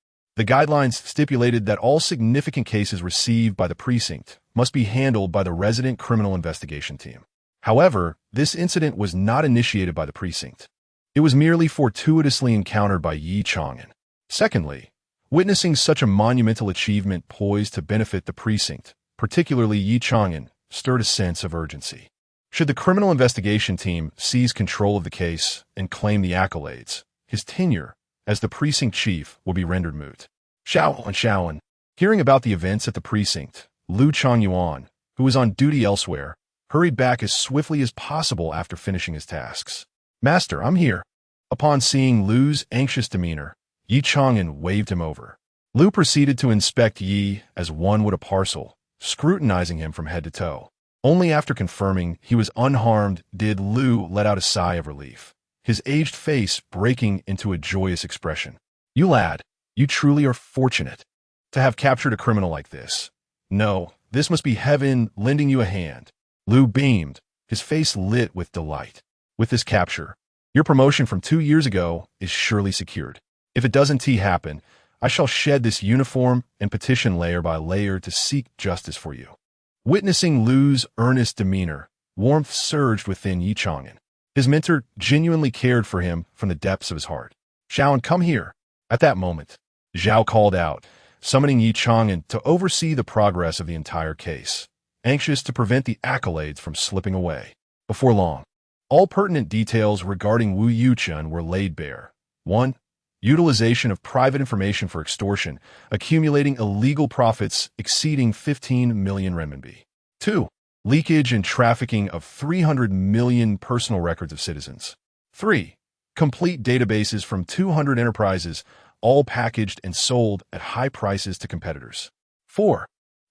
Speaker 1: The guidelines stipulated that all significant cases received by the precinct must be handled by the resident criminal investigation team. However, this incident was not initiated by the precinct. It was merely fortuitously encountered by Ye Chang'an. Secondly, witnessing such a monumental achievement poised to benefit the precinct, particularly Ye Chang'an, stirred a sense of urgency. Should the criminal investigation team seize control of the case and claim the accolades, his tenure as the precinct chief will be rendered moot. Shaoan. Hearing about the events at the precinct, Lu Changyuan, who was on duty elsewhere, hurried back as swiftly as possible after finishing his tasks. "Master, I'm here." Upon seeing Lu's anxious demeanor, Ye Chang'an waved him over. Lu proceeded to inspect Yi as one would a parcel, scrutinizing him from head to toe. Only after confirming he was unharmed did Lu let out a sigh of relief, his aged face breaking into a joyous expression. "You lad, you truly are fortunate to have captured a criminal like this. No, this must be heaven lending you a hand." Lu beamed, his face lit with delight. "With this capture, your promotion from 2 years ago is surely secured. If it doesn't happen, I shall shed this uniform and petition layer by layer to seek justice for you." Witnessing Lu's earnest demeanor, warmth surged within Ye Chang'an. His mentor genuinely cared for him from the depths of his heart. "Shaoan, come here." At that moment, Zhao called out, summoning Ye Chang'an to oversee the progress of the entire case, anxious to prevent the accolades from slipping away. Before long, all pertinent details regarding Wu Yuchun were laid bare. 1. Utilization of private information for extortion, accumulating illegal profits exceeding 15 million renminbi. 2. Leakage and trafficking of 300 million personal records of citizens. 3. Complete databases from 200 enterprises, all packaged and sold at high prices to competitors. 4.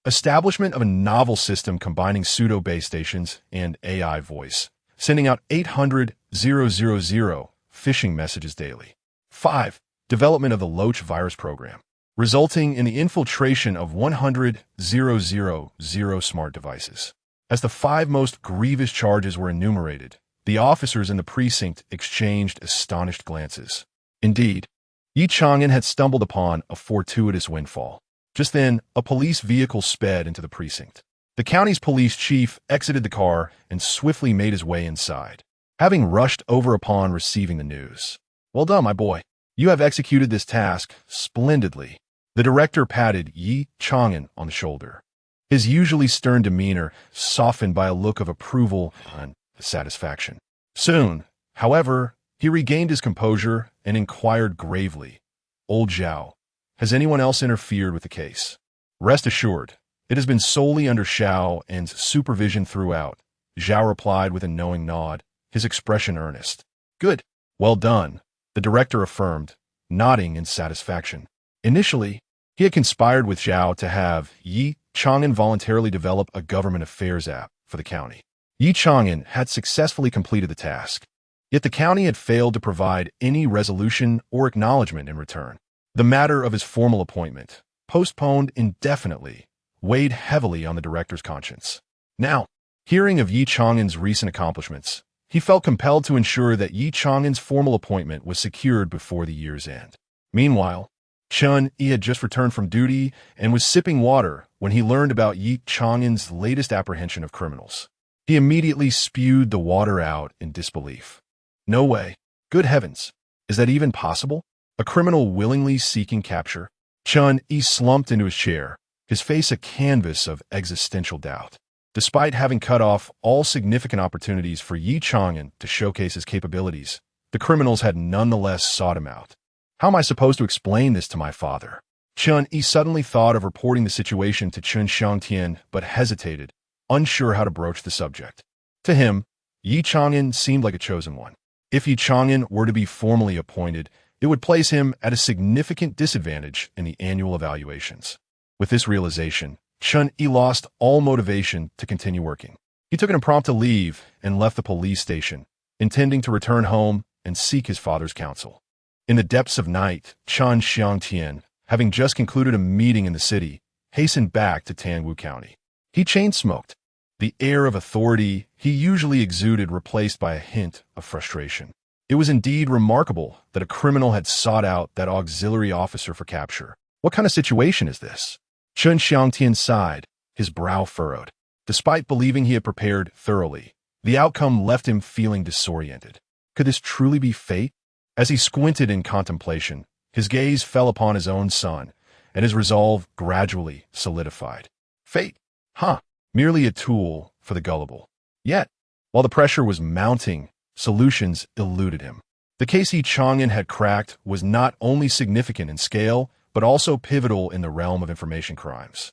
Speaker 1: Establishment of a novel system combining pseudo base stations and AI voice, sending out 800,000 phishing messages daily. 5. Development of the Loach virus program, resulting in the infiltration of 100,000 smart devices. As the 5 most grievous charges were enumerated, the officers in the precinct exchanged astonished glances. Indeed, Ye Chang'an had stumbled upon a fortuitous windfall. Just then, a police vehicle sped into the precinct. The county's police chief exited the car and swiftly made his way inside, having rushed over upon receiving the news. "Well done, my boy. You have executed this task splendidly." The director patted Ye Chang'an on the shoulder, his usually stern demeanor softened by a look of approval and satisfaction. Soon, however, he regained his composure and inquired gravely, "Old Zhao, has anyone else interfered with the case?" "Rest assured, it has been solely under Shaoan's supervision throughout," Zhao replied with a knowing nod, his expression earnest. "Good. Well done," the director affirmed, nodding in satisfaction. Initially, he had conspired with Zhao to have Ye Chang'an voluntarily develop a government affairs app for the county. Ye Chang'an had successfully completed the task, yet the county had failed to provide any resolution or acknowledgement in return. The matter of his formal appointment, postponed indefinitely, weighed heavily on the director's conscience. Now, hearing of Ye Chang'an's recent accomplishments, he felt compelled to ensure that Ye Chang'an's formal appointment was secured before the year's end. Meanwhile, Chun Yi had just returned from duty and was sipping water when he learned about Ye Chang'an's latest apprehension of criminals. He immediately spewed the water out in disbelief. "No way. Good heavens. Is that even possible? A criminal willingly seeking capture?" Chun Yi slumped into his chair, his face a canvas of existential doubt. Despite having cut off all significant opportunities for Ye Chang'an to showcase his capabilities, the criminals had nonetheless sought him out. "How am I supposed to explain this to my father?" Chun Yi suddenly thought of reporting the situation to Chun Xiangtian, but hesitated, unsure how to broach the subject. To him, Ye Chang'an seemed like a chosen one. If Ye Chang'an were to be formally appointed, it would place him at a significant disadvantage in the annual evaluations. With this realization, Chun Yi lost all motivation to continue working. He took an impromptu leave and left the police station, intending to return home and seek his father's counsel. In the depths of night, Chun Xiangtian, having just concluded a meeting in the city, hastened back to Tangwu County. He chain-smoked, the air of authority he usually exuded replaced by a hint of frustration. It was indeed remarkable that a criminal had sought out that auxiliary officer for capture, What kind of situation is this? Chun Xiangtian sighed, his brow furrowed. Despite believing he had prepared thoroughly, the outcome left him feeling disoriented. Could this truly be fate? As he squinted in contemplation, his gaze fell upon his own son, and his resolve gradually solidified. Fate? Huh. Merely a tool for the gullible. Yet, while the pressure was mounting, solutions eluded him. The case Ye Chang'an had cracked was not only significant in scale, but also pivotal in the realm of information crimes.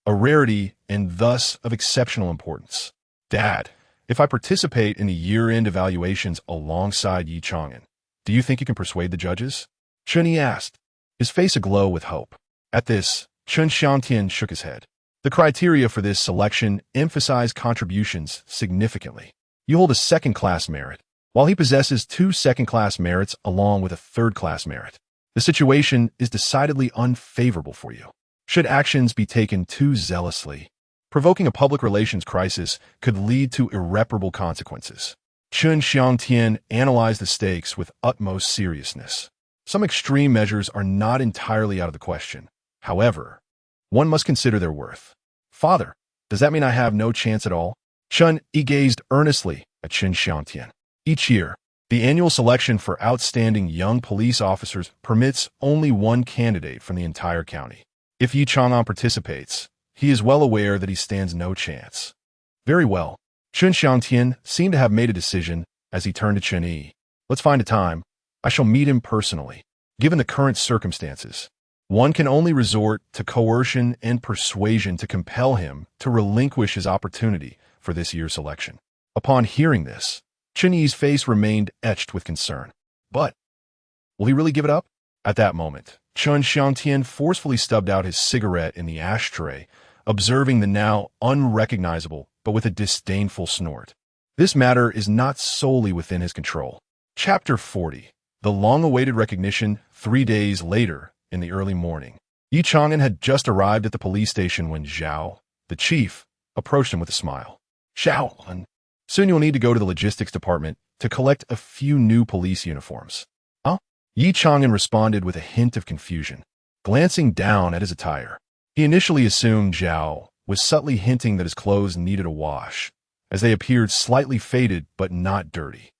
Speaker 1: A rarity and thus of exceptional importance. Dad, if I participate in the year-end evaluations alongside Ye Chang'an, do you think you can persuade the judges? Chun-Yi asked, his face aglow with hope. At this, Chun Xiangtian shook his head. The criteria for this selection emphasize contributions significantly. You hold a second-class merit, while he possesses 2 second-class merits along with a third-class merit. The situation is decidedly unfavorable for you. Should actions be taken too zealously, provoking a public relations crisis could lead to irreparable consequences. Chun Xiangtian analyzed the stakes with utmost seriousness. Some extreme measures are not entirely out of the question. However, one must consider their worth. Father, does that mean I have no chance at all? Chun-Yi gazed earnestly at Chun Xiangtian. Each year, the annual selection for outstanding young police officers permits only one candidate from the entire county. If Ye Chang'an participates, he is well aware that he stands no chance. Very well. Chun Xiangtian seemed to have made a decision as he turned to Chun-Yi. Let's find a time. I shall meet him personally. Given the current circumstances, one can only resort to coercion and persuasion to compel him to relinquish his opportunity for this year's selection. Upon hearing this, Chun-Yi's face remained etched with concern. But, will he really give it up? At that moment, Chun Xiangtian forcefully stubbed out his cigarette in the ashtray, observing the now unrecognizable but with a disdainful snort. This matter is not solely within his control. Chapter 40. The long-awaited recognition 3 days later in the early morning. Ye Chang'an had just arrived at the police station when Zhao, the chief, approached him with a smile. Zhao, soon you'll need to go to the logistics department to collect a few new police uniforms. Huh? Ye Chang'an responded with a hint of confusion, glancing down at his attire. He initially assumed Zhao was subtly hinting that his clothes needed a wash, as they appeared slightly faded but not dirty.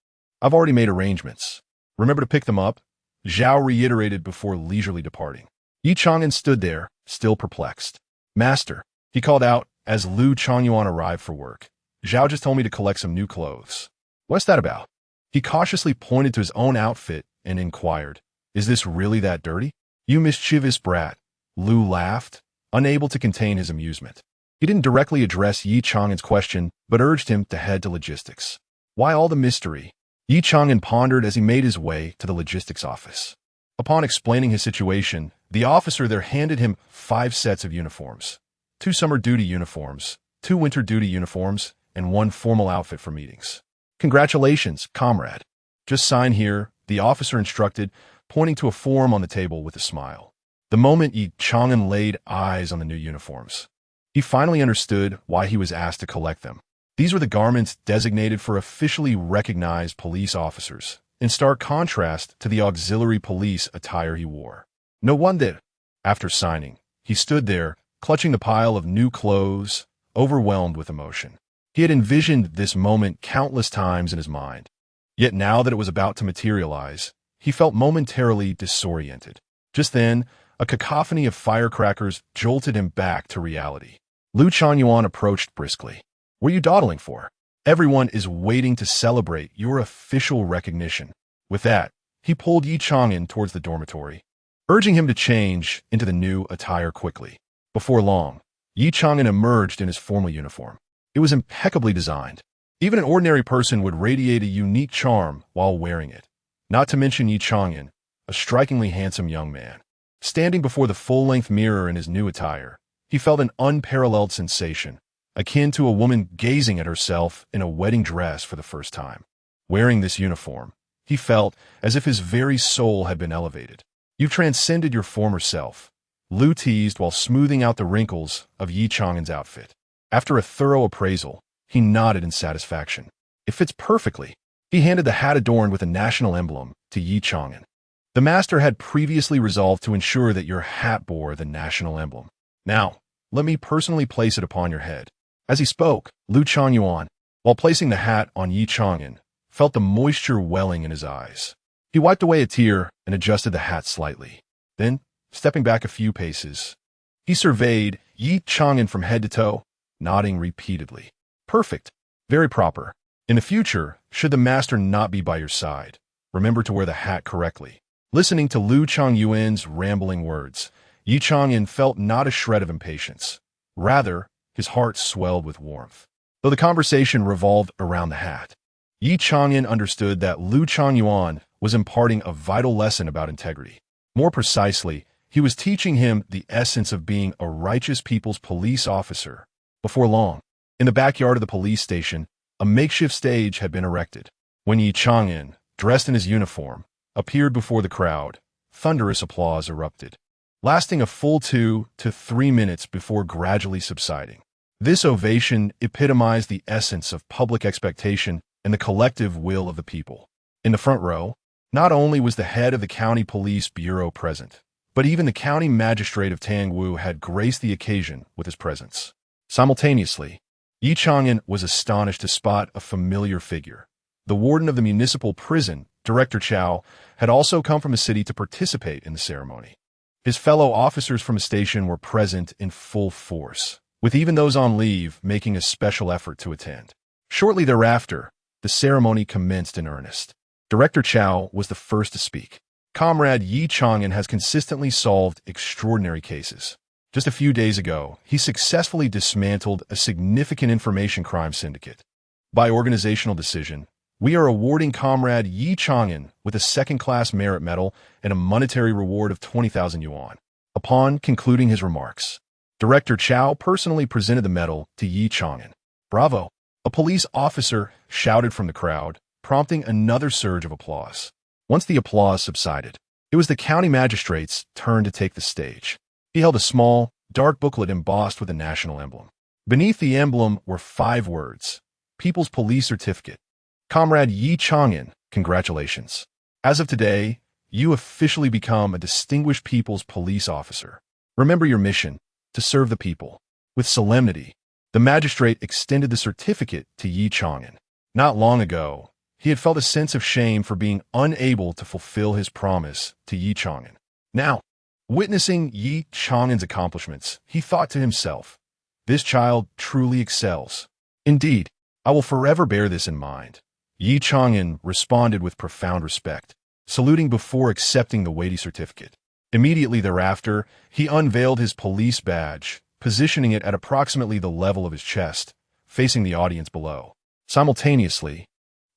Speaker 1: I've already made arrangements. Remember to pick them up? Zhao reiterated before leisurely departing. Ye Chang'an stood there, still perplexed. Master, he called out as Lu Changyuan arrived for work. Zhao just told me to collect some new clothes. What's that about? He cautiously pointed to his own outfit and inquired, is this really that dirty? You mischievous brat. Lu laughed, unable to contain his amusement. He didn't directly address Ye Chang'an's question, but urged him to head to logistics. Why all the mystery? Ye Chang'an pondered as he made his way to the logistics office. Upon explaining his situation, the officer there handed him 5 sets of uniforms. 2 summer duty uniforms, 2 winter duty uniforms, and 1 formal outfit for meetings. Congratulations, comrade. Just sign here, the officer instructed, pointing to a form on the table with a smile. The moment Ye Chang'an laid eyes on the new uniforms, he finally understood why he was asked to collect them. These were the garments designated for officially recognized police officers, in stark contrast to the auxiliary police attire he wore. No wonder, after signing, he stood there, clutching the pile of new clothes, overwhelmed with emotion. He had envisioned this moment countless times in his mind. Yet now that it was about to materialize, he felt momentarily disoriented. Just then, a cacophony of firecrackers jolted him back to reality. Lu Changyuan approached briskly. What are you dawdling for? Everyone is waiting to celebrate your official recognition. With that, he pulled Ye Chang'an towards the dormitory, urging him to change into the new attire quickly. Before long, Ye Chang'an emerged in his formal uniform. It was impeccably designed. Even an ordinary person would radiate a unique charm while wearing it. Not to mention Ye Chang'an, a strikingly handsome young man. Standing before the full-length mirror in his new attire, he felt an unparalleled sensation, akin to a woman gazing at herself in a wedding dress for the first time. Wearing this uniform, he felt as if his very soul had been elevated. You've transcended your former self, Lu teased while smoothing out the wrinkles of Ye Chang'an's outfit. After a thorough appraisal, he nodded in satisfaction. It fits perfectly. He handed the hat adorned with a national emblem to Ye Chang'an. The master had previously resolved to ensure that your hat bore the national emblem. Now, let me personally place it upon your head. As he spoke, Ye Chang'an, while placing the hat on Ye Chang'an, felt the moisture welling in his eyes. He wiped away a tear and adjusted the hat slightly. Then, stepping back a few paces, he surveyed Ye Chang'an from head to toe, nodding repeatedly. Perfect. Very proper. In the future, should the master not be by your side, remember to wear the hat correctly. Listening to Ye Chang'an's rambling words, Ye Chang'an felt not a shred of impatience. Rather, his heart swelled with warmth. Though the conversation revolved around the hat, Ye Chang'an understood that Ye Chang'an was imparting a vital lesson about integrity. More precisely, he was teaching him the essence of being a righteous people's police officer. Before long, in the backyard of the police station, a makeshift stage had been erected. When Ye Chang'an, dressed in his uniform, appeared before the crowd, thunderous applause erupted, lasting a full 2 to 3 minutes before gradually subsiding. This ovation epitomized the essence of public expectation and the collective will of the people. In the front row, not only was the head of the county police bureau present, but even the county magistrate of Tangwu had graced the occasion with his presence. Simultaneously, Ye Chang'an was astonished to spot a familiar figure. The warden of the municipal prison, Director Chow, had also come from the city to participate in the ceremony. His fellow officers from the station were present in full force, with even those on leave making a special effort to attend. Shortly thereafter, the ceremony commenced in earnest. Director Chow was the first to speak. Comrade Ye Chang'an has consistently solved extraordinary cases. Just a few days ago, he successfully dismantled a significant information crime syndicate. By organizational decision, we are awarding Comrade Ye Chang'an with a second-class merit medal and a monetary reward of 20,000 yuan. Upon concluding his remarks, Director Chow personally presented the medal to Ye Chang'an. Bravo! A police officer shouted from the crowd, prompting another surge of applause. Once the applause subsided, it was the county magistrate's turn to take the stage. He held a small, dark booklet embossed with a national emblem. Beneath the emblem were 5 words: People's Police Certificate. Comrade Ye Chang'an, congratulations. As of today, you officially become a distinguished people's police officer. Remember your mission, to serve the people. With solemnity, the magistrate extended the certificate to Ye Chang'an. Not long ago, he had felt a sense of shame for being unable to fulfill his promise to Ye Chang'an. Now, witnessing Ye Chang'an's accomplishments, he thought to himself, this child truly excels. Indeed, I will forever bear this in mind. Ye Chang'an responded with profound respect, saluting before accepting the weighty certificate. Immediately thereafter, he unveiled his police badge, positioning it at approximately the level of his chest, facing the audience below. Simultaneously,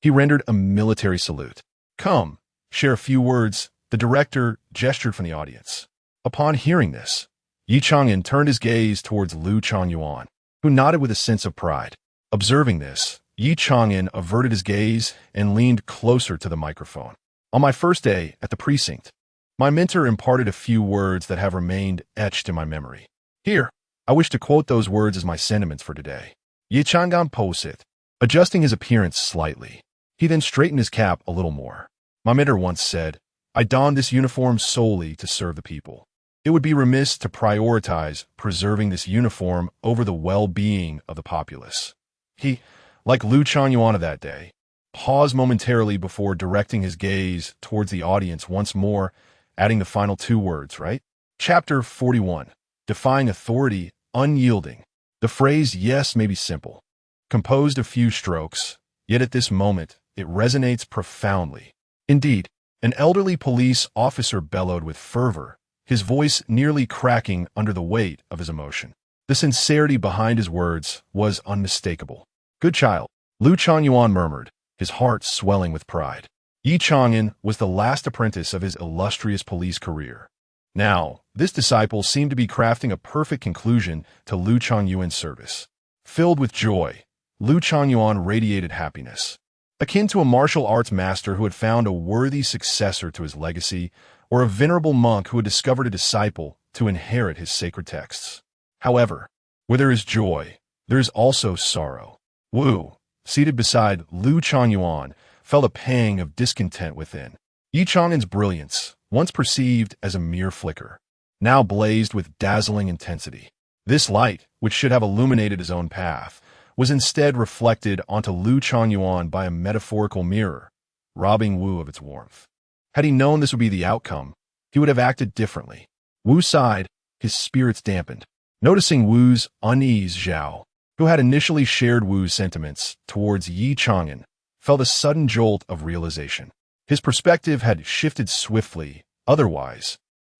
Speaker 1: he rendered a military salute. Come, share a few words, the director gestured from the audience. Upon hearing this, Ye Chang'an turned his gaze towards Ye Chang'an, who nodded with a sense of pride. Observing this, Ye Chang'an averted his gaze and leaned closer to the microphone. On my first day at the precinct, my mentor imparted a few words that have remained etched in my memory. Here, I wish to quote those words as my sentiments for today. Ye Chang'an posed, adjusting his appearance slightly. He then straightened his cap a little more. My mentor once said, I donned this uniform solely to serve the people. It would be remiss to prioritize preserving this uniform over the well-being of the populace. He, like Ye Chang'an of that day, paused momentarily before directing his gaze towards the audience once more, adding the final 2 words, right? Chapter 41. Defying authority, unyielding. The phrase yes may be simple, composed of few strokes, yet at this moment, it resonates profoundly. Indeed, an elderly police officer bellowed with fervor, his voice nearly cracking under the weight of his emotion. The sincerity behind his words was unmistakable. Good child, Ye Chang'an murmured, his heart swelling with pride. Ye Chang'an was the last apprentice of his illustrious police career. Now, this disciple seemed to be crafting a perfect conclusion to Ye Chang'an's service. Filled with joy, Ye Chang'an radiated happiness. Akin to a martial arts master who had found a worthy successor to his legacy, or a venerable monk who had discovered a disciple to inherit his sacred texts. However, where there is joy, there is also sorrow. Wu, seated beside Ye Chang'an, felt a pang of discontent within. Ye Chang'an's brilliance, once perceived as a mere flicker, now blazed with dazzling intensity. This light, which should have illuminated his own path, was instead reflected onto Ye Chang'an by a metaphorical mirror, robbing Wu of its warmth. Had he known this would be the outcome, he would have acted differently. Wu sighed, his spirits dampened. Noticing Wu's unease, Zhao, who had initially shared Wu's sentiments towards Ye Chang'an, felt a sudden jolt of realization. His perspective had shifted swiftly, otherwise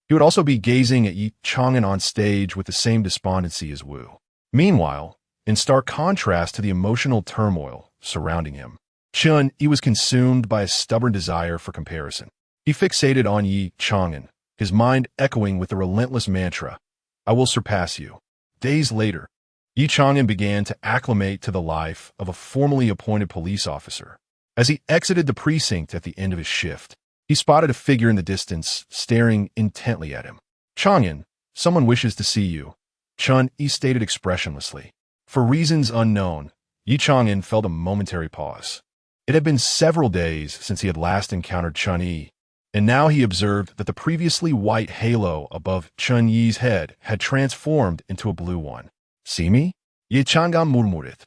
Speaker 1: he would also be gazing at Ye Chang'an on stage with the same despondency as Wu. Meanwhile, in stark contrast to the emotional turmoil surrounding him, Chun-Yi was consumed by a stubborn desire for comparison. He fixated on Ye Chang'an, his mind echoing with the relentless mantra, "I will surpass you." Days later, Ye Chang'an began to acclimate to the life of a formally appointed police officer. As he exited the precinct at the end of his shift, he spotted a figure in the distance, staring intently at him. "Chang'an, someone wishes to see you," Chun-Yi stated expressionlessly. For reasons unknown, Ye Chang'an felt a momentary pause. It had been several days since he had last encountered Chun-Yi, and now he observed that the previously white halo above Chun-Yi's head had transformed into a blue one. "See me?" Ye Chang'an murmured,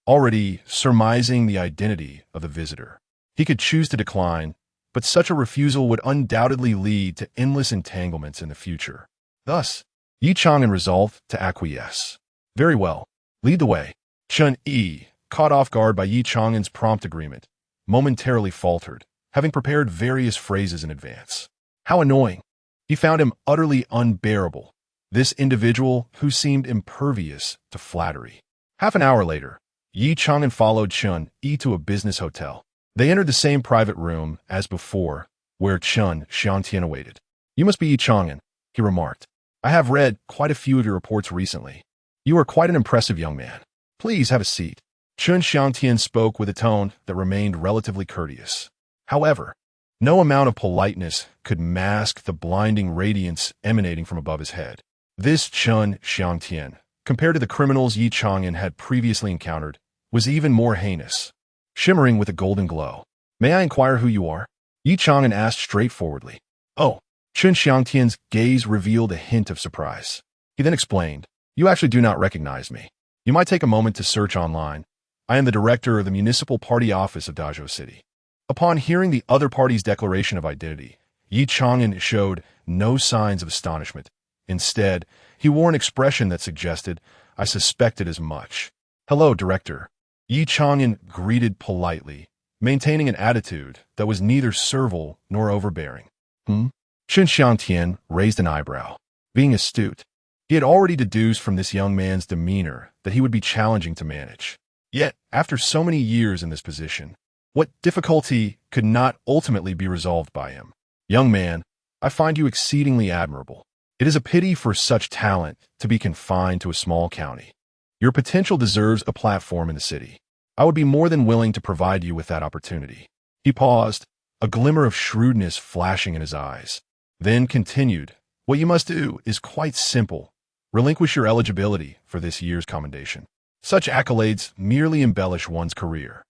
Speaker 1: already surmising the identity of the visitor. He could choose to decline, but such a refusal would undoubtedly lead to endless entanglements in the future. Thus, Ye Chang'an resolved to acquiesce. "Very well. Lead the way." Chun-Yi, caught off guard by Ye Chang'an's prompt agreement, momentarily faltered, having prepared various phrases in advance. How annoying! He found him utterly unbearable, this individual who seemed impervious to flattery. Half an hour later, Ye Chang'an followed Chun-Yi to a business hotel. They entered the same private room as before, where Chun Xiangtian awaited. "You must be Ye Chang'an," he remarked. "I have read quite a few of your reports recently. You are quite an impressive young man. Please have a seat." Chun Xiangtian spoke with a tone that remained relatively courteous. However, no amount of politeness could mask the blinding radiance emanating from above his head. This Chun Xiangtian, compared to the criminals Ye Chang'an had previously encountered, was even more heinous, shimmering with a golden glow. "May I inquire who you are?" Ye Chang'an asked straightforwardly. "Oh." Chun Xiangtian's gaze revealed a hint of surprise. He then explained, "You actually do not recognize me. You might take a moment to search online. I am the director of the municipal party office of Dazhou City." Upon hearing the other party's declaration of identity, Ye Chang'an showed no signs of astonishment. Instead, he wore an expression that suggested, "I suspected as much." "Hello, Director." Ye Chang'an greeted politely, maintaining an attitude that was neither servile nor overbearing. Chun Xiangtian raised an eyebrow. Being astute, he had already deduced from this young man's demeanor that he would be challenging to manage. Yet, after so many years in this position, what difficulty could not ultimately be resolved by him? "Young man, I find you exceedingly admirable. It is a pity for such talent to be confined to a small county. Your potential deserves a platform in the city. I would be more than willing to provide you with that opportunity." He paused, a glimmer of shrewdness flashing in his eyes, then continued, "What you must do is quite simple. Relinquish your eligibility for this year's commendation. Such accolades merely embellish one's career.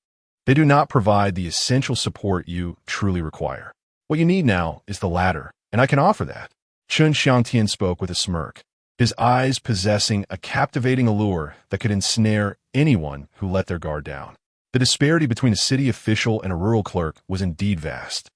Speaker 1: They do not provide the essential support you truly require. What you need now is the latter, and I can offer that." Chun Xiangtian spoke with a smirk, his eyes possessing a captivating allure that could ensnare anyone who let their guard down. The disparity between a city official and a rural clerk was indeed vast.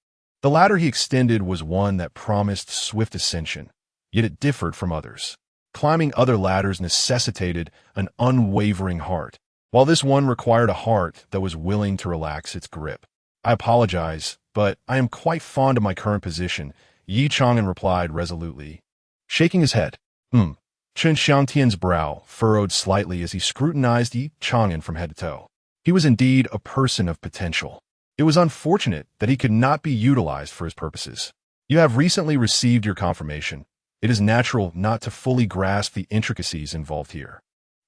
Speaker 1: The ladder he extended was one that promised swift ascension, yet it differed from others. Climbing other ladders necessitated an unwavering heart, while this one required a heart that was willing to relax its grip. "I apologize, but I am quite fond of my current position," Ye Chang'an replied resolutely, shaking his head. Chun Xiangtian's brow furrowed slightly as he scrutinized Ye Chang'an from head to toe. He was indeed a person of potential. It was unfortunate that he could not be utilized for his purposes. "You have recently received your confirmation. It is natural not to fully grasp the intricacies involved here.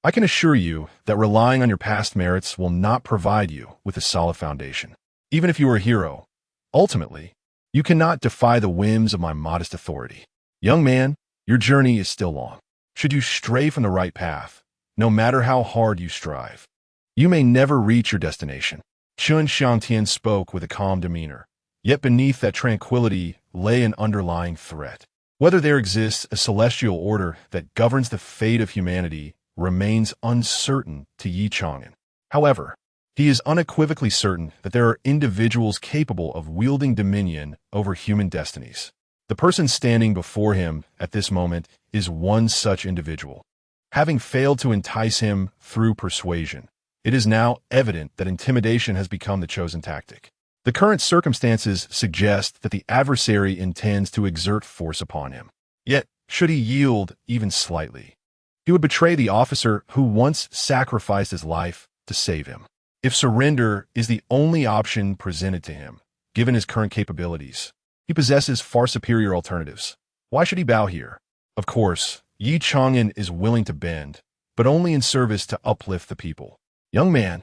Speaker 1: I can assure you that relying on your past merits will not provide you with a solid foundation. Even if you are a hero, ultimately, you cannot defy the whims of my modest authority. Young man, your journey is still long. Should you stray from the right path, no matter how hard you strive, you may never reach your destination." Chun Xiangtian spoke with a calm demeanor, yet beneath that tranquility lay an underlying threat. Whether there exists a celestial order that governs the fate of humanity remains uncertain to Ye Chang'an. However, he is unequivocally certain that there are individuals capable of wielding dominion over human destinies. The person standing before him at this moment is one such individual. Having failed to entice him through persuasion, it is now evident that intimidation has become the chosen tactic. The current circumstances suggest that the adversary intends to exert force upon him. Yet, should he yield even slightly, he would betray the officer who once sacrificed his life to save him. If surrender is the only option presented to him, given his current capabilities, he possesses far superior alternatives. Why should he bow here? Of course, Ye Chang'an is willing to bend, but only in service to uplift the people. Young man,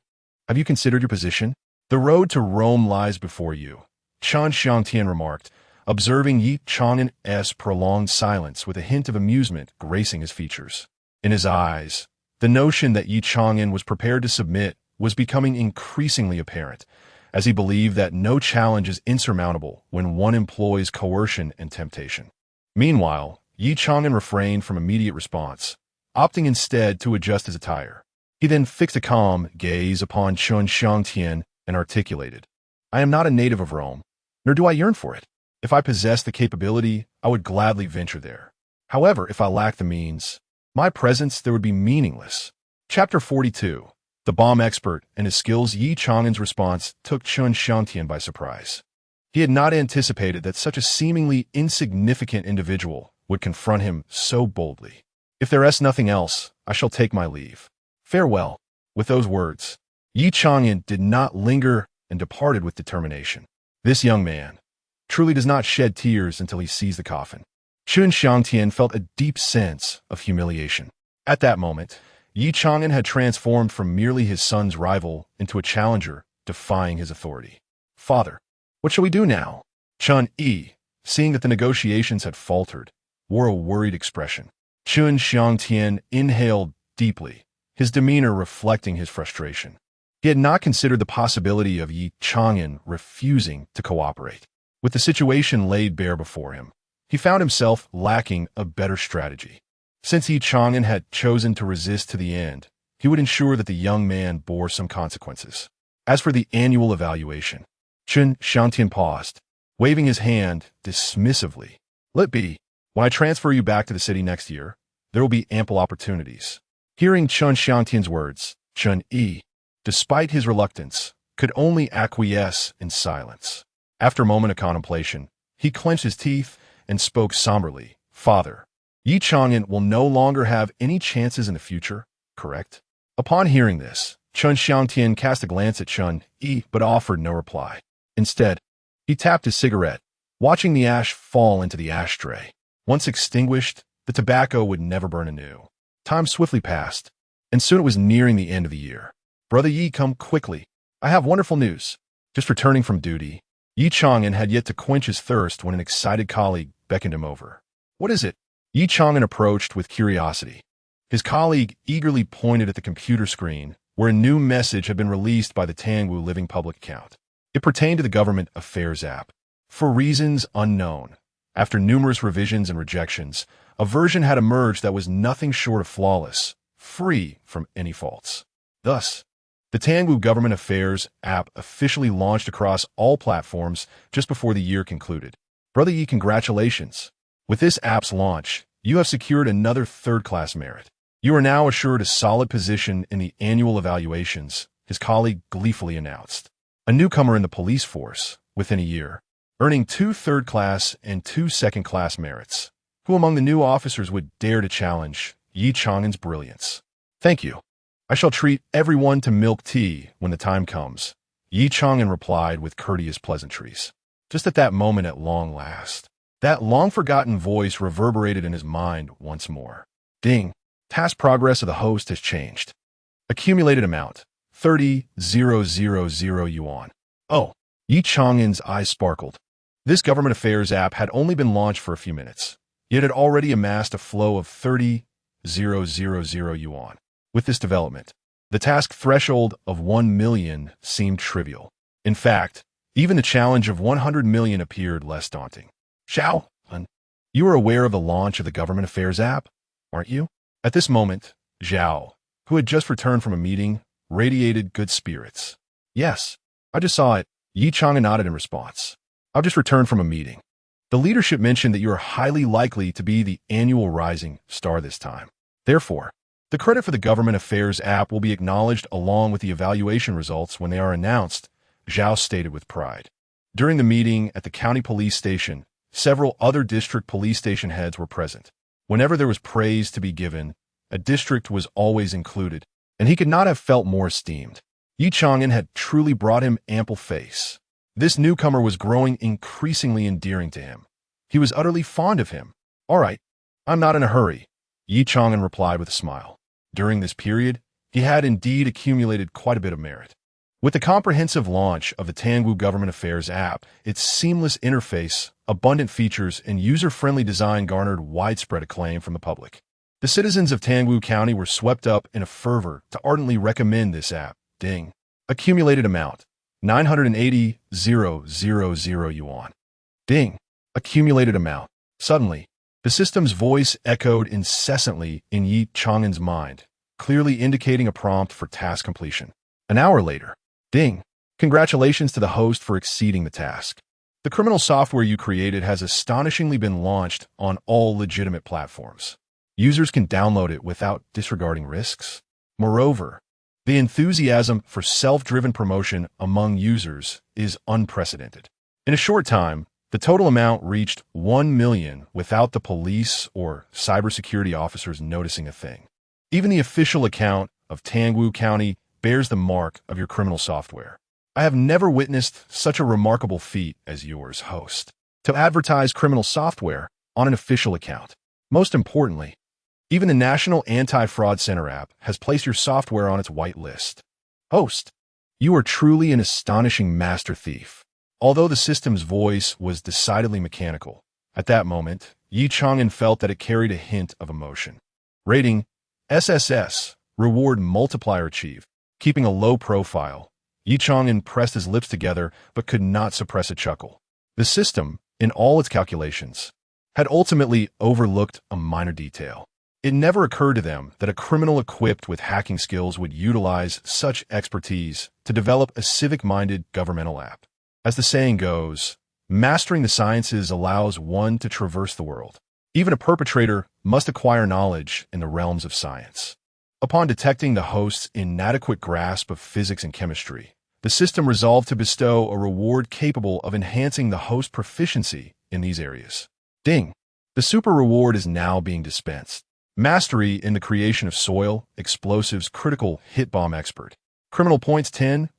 Speaker 1: have you considered your position? The road to Rome lies before you, Chen Xiangtian remarked, observing Ye Chang'an's prolonged silence with a hint of amusement gracing his features. In his eyes, the notion that Ye Chang'an was prepared to submit was becoming increasingly apparent, as he believed that no challenge is insurmountable when one employs coercion and temptation. Meanwhile, Ye Chang'an refrained from immediate response, opting instead to adjust his attire. He then fixed a calm gaze upon Chen Xiangtian and articulated, "I am not a native of Rome, nor do I yearn for it. If I possessed the capability, I would gladly venture there. However, if I lack the means, my presence there would be meaningless." Chapter 42. The bomb expert and his skills. Ye Chang'an's response took Chen Xiangtian by surprise. He had not anticipated that such a seemingly insignificant individual would confront him so boldly. "If there is nothing else, I shall take my leave. Farewell." With those words, Ye Chang'an did not linger and departed with determination. This young man truly does not shed tears until he sees the coffin. Chen Xiangtian felt a deep sense of humiliation. At that moment, Ye Chang'an had transformed from merely his son's rival into a challenger, defying his authority. "Father, what shall we do now?" Chen Yi, seeing that the negotiations had faltered, wore a worried expression. Chen Xiangtian inhaled deeply, his demeanor reflecting his frustration. He had not considered the possibility of Ye Chang'an refusing to cooperate. With the situation laid bare before him, he found himself lacking a better strategy. Since Ye Chang'an had chosen to resist to the end, he would ensure that the young man bore some consequences. As for the annual evaluation, Chen Xiangtian paused, waving his hand dismissively. "Let be. When I transfer you back to the city next year, there will be ample opportunities." Hearing Chen Xiangtian's words, Chen Yi, despite his reluctance, could only acquiesce in silence. After a moment of contemplation, he clenched his teeth and spoke somberly. "Father, Ye Chang'an will no longer have any chances in the future, correct?" Upon hearing this, Chen Xiangtian cast a glance at Chen Yi but offered no reply. Instead, he tapped his cigarette, watching the ash fall into the ashtray. Once extinguished, the tobacco would never burn anew. Time swiftly passed, and soon it was nearing the end of the year. "Brother Yi, come quickly. I have wonderful news." Just returning from duty, Ye Chang'an had yet to quench his thirst when an excited colleague beckoned him over. "What is it?" Ye Chang'an approached with curiosity. His colleague eagerly pointed at the computer screen, where a new message had been released by the Tangwu Living Public Account. It pertained to the Government Affairs app. For reasons unknown, after numerous revisions and rejections, a version had emerged that was nothing short of flawless, free from any faults. Thus, the Tangwu Government Affairs app officially launched across all platforms just before the year concluded. Brother Yi, congratulations. With this app's launch, you have secured another third-class merit. You are now assured a solid position in the annual evaluations, his colleague gleefully announced. A newcomer in the police force, within a year, earning 2 third-class and 2 second-class merits. Who among the new officers would dare to challenge Ye Chang'an's brilliance? "Thank you. I shall treat everyone to milk tea when the time comes," Ye Chang'an replied with courteous pleasantries. Just at that moment, at long last, that long-forgotten voice reverberated in his mind once more. Ding! Task progress of the host has changed. Accumulated amount, 30,000 yuan. Oh! Ye Chang'an's eyes sparkled. This government affairs app had only been launched for a few minutes, yet had already amassed a flow of 30,000 yuan. With this development, the task threshold of 1 million seemed trivial. In fact, even the challenge of 100 million appeared less daunting. Xiao, you are aware of the launch of the Government Affairs app, aren't you? At this moment, Zhao, who had just returned from a meeting, radiated good spirits. Yes, I just saw it. Ye Chang'an nodded in response. I've just returned from a meeting. The leadership mentioned that you are highly likely to be the annual rising star this time. Therefore, the credit for the Government Affairs app will be acknowledged along with the evaluation results when they are announced, Zhao stated with pride. During the meeting at the county police station, several other district police station heads were present. Whenever there was praise to be given, a district was always included, and he could not have felt more esteemed. Ye Chang'an had truly brought him ample face. This newcomer was growing increasingly endearing to him. He was utterly fond of him. All right, I'm not in a hurry, Ye Chang'an replied with a smile. During this period, he had indeed accumulated quite a bit of merit. With the comprehensive launch of the Tangwu Government Affairs app, its seamless interface, abundant features, and user-friendly design garnered widespread acclaim from the public. The citizens of Tangwu County were swept up in a fervor to ardently recommend this app. Ding. Accumulated amount, 980,000 yuan. Ding. Accumulated amount. Suddenly, the system's voice echoed incessantly in Ye Chang'an's mind, clearly indicating a prompt for task completion. An hour later, ding. Congratulations to the host for exceeding the task. The criminal software you created has astonishingly been launched on all legitimate platforms. Users can download it without disregarding risks. Moreover, the enthusiasm for self-driven promotion among users is unprecedented. In a short time, the total amount reached 1 million without the police or cybersecurity officers noticing a thing. Even the official account of Tangwu County bears the mark of your criminal software. I have never witnessed such a remarkable feat as yours, host, to advertise criminal software on an official account. Most importantly, even the National Anti-Fraud Center app has placed your software on its white list. Host, you are truly an astonishing master thief. Although the system's voice was decidedly mechanical, at that moment, Ye Chang'an felt that it carried a hint of emotion. Rating, SSS, reward multiplier achieved. Keeping a low profile, Ye Chang'an pressed his lips together but could not suppress a chuckle. The system, in all its calculations, had ultimately overlooked a minor detail. It never occurred to them that a criminal equipped with hacking skills would utilize such expertise to develop a civic-minded governmental app. As the saying goes, mastering the sciences allows one to traverse the world. Even a perpetrator must acquire knowledge in the realms of science. Upon detecting the host's inadequate grasp of physics and chemistry, the system resolved to bestow a reward capable of enhancing the host's proficiency in these areas. Ding! The super reward is now being dispensed. Mastery in the creation of soil, explosives, critical hit bomb expert. Criminal points 10,000.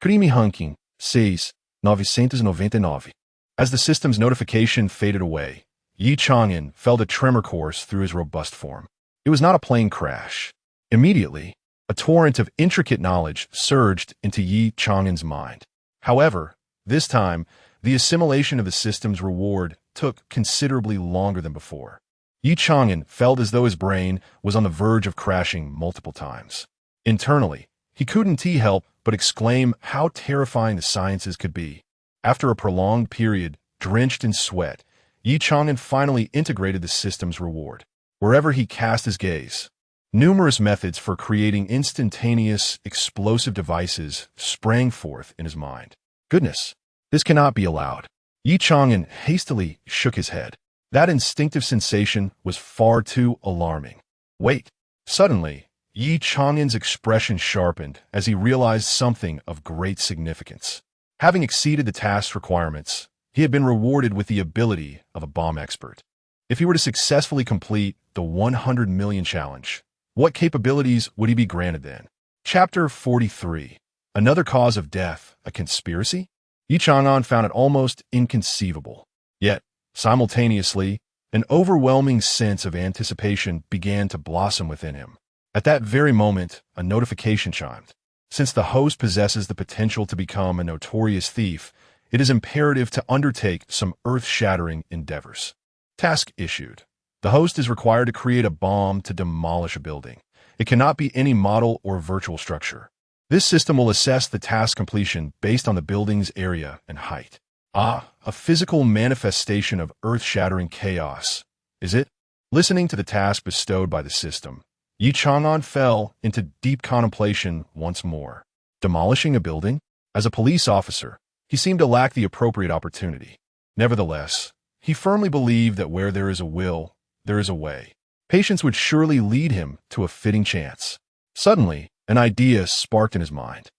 Speaker 1: Crime ranking 6,999. As the system's notification faded away, Ye Chang'an felt a tremor course through his robust form. It was not a plane crash. Immediately, a torrent of intricate knowledge surged into Ye Chang'an's mind. However, this time, the assimilation of the system's reward took considerably longer than before. Ye Chang'an felt as though his brain was on the verge of crashing multiple times. Internally, he couldn't help but exclaim how terrifying the sciences could be. After a prolonged period, drenched in sweat, Ye Chang'an finally integrated the system's reward. Wherever he cast his gaze, numerous methods for creating instantaneous, explosive devices sprang forth in his mind. Goodness, this cannot be allowed. Ye Chang'an hastily shook his head. That instinctive sensation was far too alarming. Wait. Suddenly, Ye Chang'an's expression sharpened as he realized something of great significance. Having exceeded the task's requirements, he had been rewarded with the ability of a bomb expert. If he were to successfully complete the 100 million challenge, what capabilities would he be granted then? Chapter 43. Another cause of death, a conspiracy? Ye Chang'an found it almost inconceivable. Yet, simultaneously, an overwhelming sense of anticipation began to blossom within him. At that very moment, a notification chimed. Since the host possesses the potential to become a notorious thief, it is imperative to undertake some earth-shattering endeavors. Task issued. The host is required to create a bomb to demolish a building. It cannot be any model or virtual structure. This system will assess the task completion based on the building's area and height. Ah, a physical manifestation of earth-shattering chaos, is it? Listening to the task bestowed by the system, Ye Chang'an fell into deep contemplation once more. Demolishing a building? As a police officer, he seemed to lack the appropriate opportunity. Nevertheless, he firmly believed that where there is a will, there is a way. Patience would surely lead him to a fitting chance. Suddenly, an idea sparked in his mind.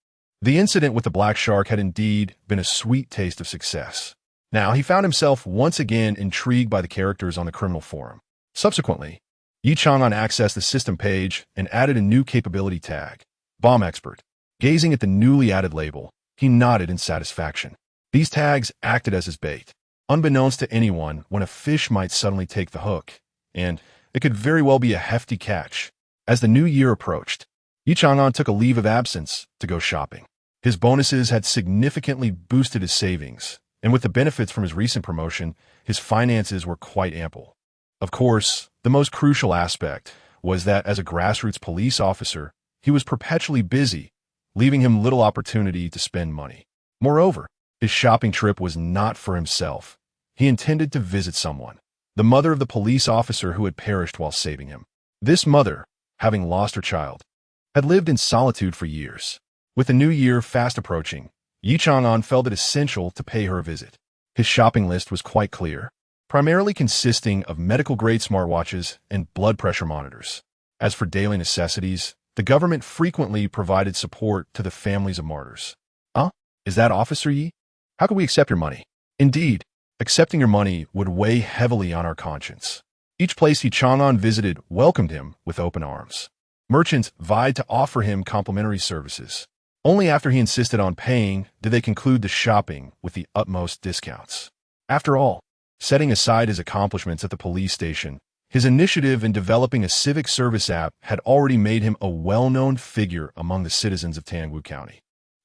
Speaker 1: The incident with the black shark had indeed been a sweet taste of success. Now he found himself once again intrigued by the characters on the criminal forum. Subsequently, Ye Chang'an accessed the system page and added a new capability tag, Bomb Expert. Gazing at the newly added label, he nodded in satisfaction. These tags acted as his bait, unbeknownst to anyone when a fish might suddenly take the hook, and it could very well be a hefty catch. As the new year approached, Ye Chang'an took a leave of absence to go shopping. His bonuses had significantly boosted his savings, and with the benefits from his recent promotion, his finances were quite ample. Of course, the most crucial aspect was that as a grassroots police officer, he was perpetually busy, leaving him little opportunity to spend money. Moreover, his shopping trip was not for himself. He intended to visit someone, the mother of the police officer who had perished while saving him. This mother, having lost her child, had lived in solitude for years. With the new year fast approaching, Ye Chang'an felt it essential to pay her a visit. His shopping list was quite clear, primarily consisting of medical-grade smartwatches and blood pressure monitors. As for daily necessities, the government frequently provided support to the families of martyrs. Is that Officer Yi? How can we accept your money? Indeed, accepting your money would weigh heavily on our conscience. Each place Ye Chang'an visited welcomed him with open arms. Merchants vied to offer him complimentary services. Only after he insisted on paying did they conclude the shopping with the utmost discounts. After all, setting aside his accomplishments at the police station, his initiative in developing a civic service app had already made him a well-known figure among the citizens of Tangwu County.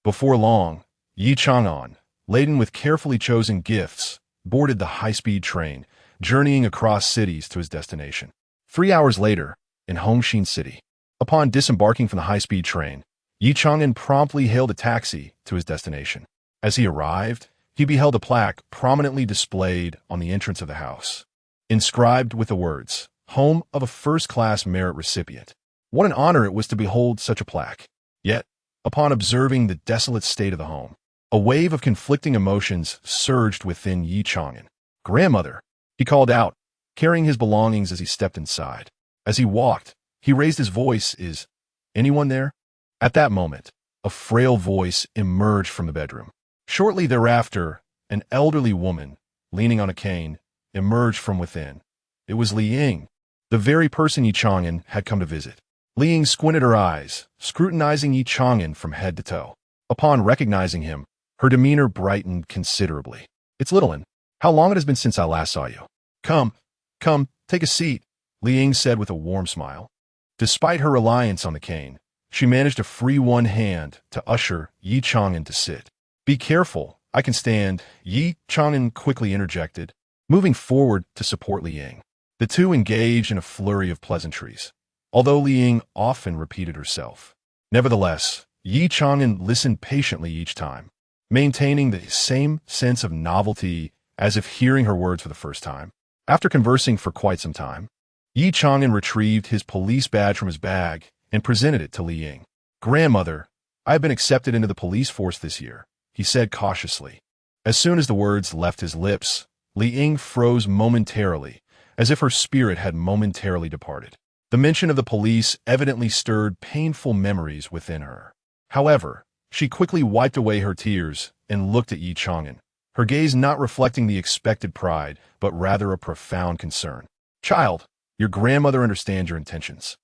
Speaker 1: Before long, Ye Chang'an, laden with carefully chosen gifts, boarded the high-speed train, journeying across cities to his destination. 3 hours later, in Hongshin City. Upon disembarking from the high-speed train, Ye Chang'an promptly hailed a taxi to his destination. As he arrived, he beheld a plaque prominently displayed on the entrance of the house, inscribed with the words, "Home of a first-class merit recipient." What an honor it was to behold such a plaque. Yet, upon observing the desolate state of the home, a wave of conflicting emotions surged within Ye Chang'an. "Grandmother," he called out, carrying his belongings as he stepped inside. As he walked, he raised his voice, "Is anyone there?" At that moment, a frail voice emerged from the bedroom. Shortly thereafter, an elderly woman, leaning on a cane, emerged from within. It was Li Ying, the very person Ye Chang'an had come to visit. Li Ying squinted her eyes, scrutinizing Ye Chang'an from head to toe. Upon recognizing him, her demeanor brightened considerably. "It's little one. How long it has been since I last saw you." Come, take a seat," Li Ying said with a warm smile. Despite her reliance on the cane, she managed to free one hand to usher Ye Chang'an to sit. "Be careful, I can stand," Ye Chang'an quickly interjected, moving forward to support Li Ying. The two engaged in a flurry of pleasantries, although Li Ying often repeated herself. Nevertheless, Ye Chang'an listened patiently each time, maintaining the same sense of novelty as if hearing her words for the first time. After conversing for quite some time, Ye Chang'an retrieved his police badge from his bag and presented it to Li Ying. "Grandmother, I have been accepted into the police force this year," he said cautiously. As soon as the words left his lips, Li Ying froze momentarily, as if her spirit had momentarily departed. The mention of the police evidently stirred painful memories within her. However, she quickly wiped away her tears and looked at Ye Chang'an, her gaze not reflecting the expected pride, but rather a profound concern. "Child, your grandmother understands your intentions.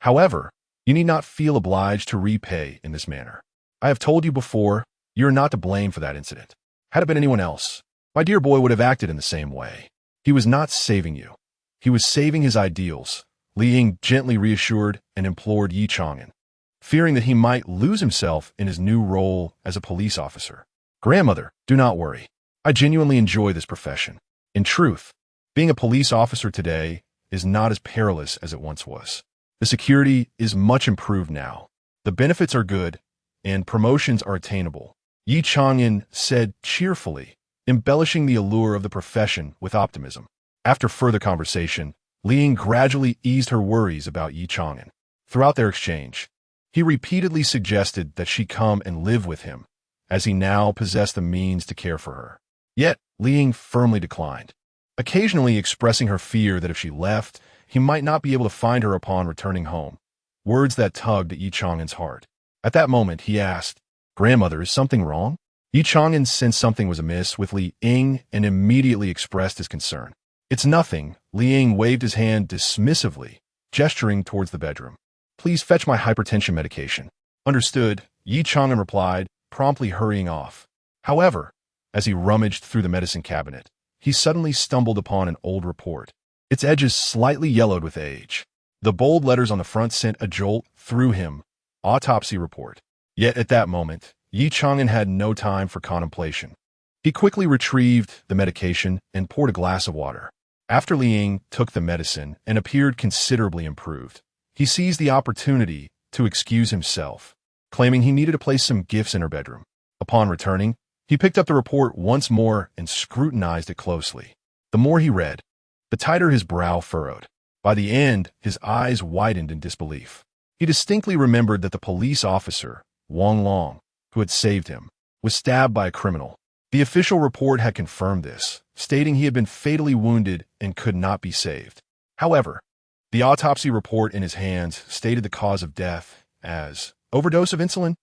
Speaker 1: However, you need not feel obliged to repay in this manner. I have told you before, you are not to blame for that incident. Had it been anyone else, my dear boy would have acted in the same way. He was not saving you. He was saving his ideals," Li Ying gently reassured and implored Ye Chang'an, fearing that he might lose himself in his new role as a police officer. "Grandmother, do not worry. I genuinely enjoy this profession. In truth, being a police officer today is not as perilous as it once was. The security is much improved now. The benefits are good, and promotions are attainable," Ye Chang'an said cheerfully, embellishing the allure of the profession with optimism. After further conversation, Li gradually eased her worries about Ye Chang'an. Throughout their exchange, he repeatedly suggested that she come and live with him, as he now possessed the means to care for her. Yet, Li firmly declined, occasionally expressing her fear that if she left, he might not be able to find her upon returning home, words that tugged at Ye Chang'an's heart. At that moment, he asked, "Grandmother, is something wrong?" Ye Chang'an sensed something was amiss with Li Ying and immediately expressed his concern. "It's nothing." Li Ying waved his hand dismissively, gesturing towards the bedroom. "Please fetch my hypertension medication." "Understood," Ye Chang'an replied, promptly hurrying off. However, as he rummaged through the medicine cabinet, he suddenly stumbled upon an old report. Its edges slightly yellowed with age. The bold letters on the front sent a jolt through him. Autopsy report. Yet at that moment, Ye Chang'an had no time for contemplation. He quickly retrieved the medication and poured a glass of water. After Li Ying took the medicine and appeared considerably improved, he seized the opportunity to excuse himself, claiming he needed to place some gifts in her bedroom. Upon returning, he picked up the report once more and scrutinized it closely. The more he read, the tighter his brow furrowed. By the end, his eyes widened in disbelief. He distinctly remembered that the police officer, Wang Long, who had saved him, was stabbed by a criminal. The official report had confirmed this, stating he had been fatally wounded and could not be saved. However, the autopsy report in his hands stated the cause of death as overdose of insulin.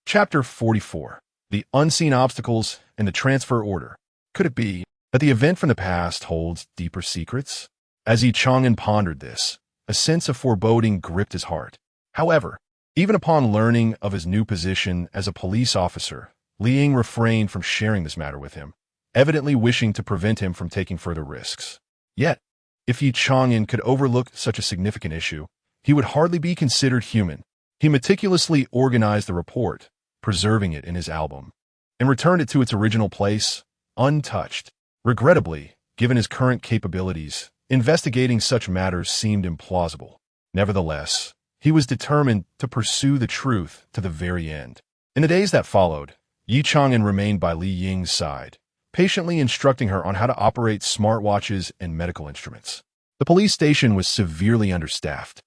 Speaker 1: Chapter 44. The Unseen Obstacles and the Transfer Order. Could it be that the event from the past holds deeper secrets? As Ye Chang'an pondered this, a sense of foreboding gripped his heart. However, even upon learning of his new position as a police officer, Li Ying refrained from sharing this matter with him, evidently wishing to prevent him from taking further risks. Yet, if Ye Chang'an could overlook such a significant issue, he would hardly be considered human. He meticulously organized the report, preserving it in his album, and returned it to its original place, untouched. Regrettably, given his current capabilities, investigating such matters seemed implausible. Nevertheless, he was determined to pursue the truth to the very end. In the days that followed, Ye Chang'an remained by Li Ying's side, patiently instructing her on how to operate smartwatches and medical instruments. The police station was severely understaffed,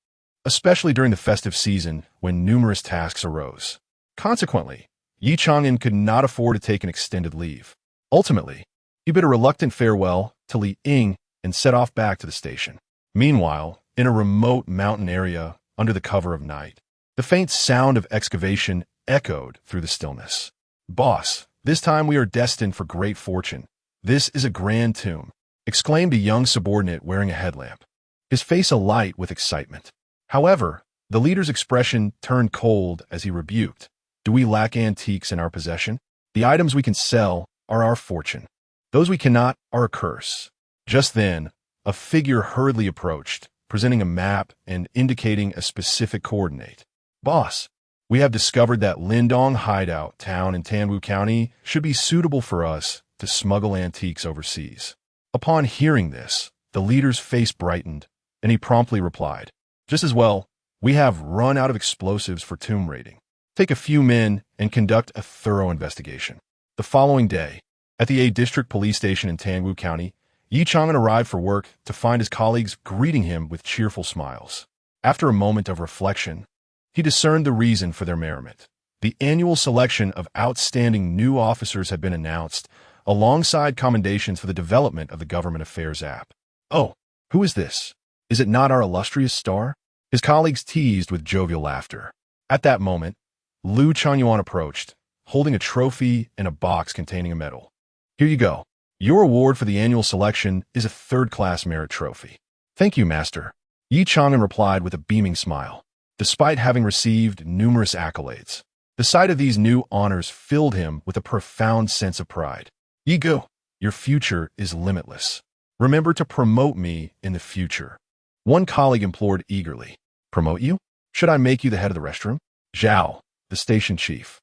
Speaker 1: especially during the festive season when numerous tasks arose. Consequently, Ye Chang'an could not afford to take an extended leave. Ultimately, he bid a reluctant farewell to Li Ying and set off back to the station. Meanwhile, in a remote mountain area under the cover of night, the faint sound of excavation echoed through the stillness. "Boss, this time we are destined for great fortune. This is a grand tomb," exclaimed a young subordinate wearing a headlamp, his face alight with excitement. However, the leader's expression turned cold as he rebuked, "Do we lack antiques in our possession? The items we can sell are our fortune. Those we cannot are a curse." Just then, a figure hurriedly approached, presenting a map and indicating a specific coordinate. "Boss, we have discovered that Lindong hideout town in Tangwu County should be suitable for us to smuggle antiques overseas." Upon hearing this, the leader's face brightened, and he promptly replied, "Just as well, we have run out of explosives for tomb raiding. Take a few men and conduct a thorough investigation." The following day, at the Ye District Police Station in Tangwu County, Ye Chang'an arrived for work to find his colleagues greeting him with cheerful smiles. After a moment of reflection, he discerned the reason for their merriment. The annual selection of outstanding new officers had been announced, alongside commendations for the development of the Government Affairs app. "Oh, who is this? Is it not our illustrious star?" His colleagues teased with jovial laughter. At that moment, Lu Changyuan approached, holding a trophy and a box containing a medal. "Here you go. Your award for the annual selection is a third-class merit trophy." "Thank you, Master," Ye Chang'an replied with a beaming smile. Despite having received numerous accolades, the sight of these new honors filled him with a profound sense of pride. "Ye Go, your future is limitless. Remember to promote me in the future." One colleague implored eagerly. "Promote you? Should I make you the head of the restroom?" Zhao, the station chief,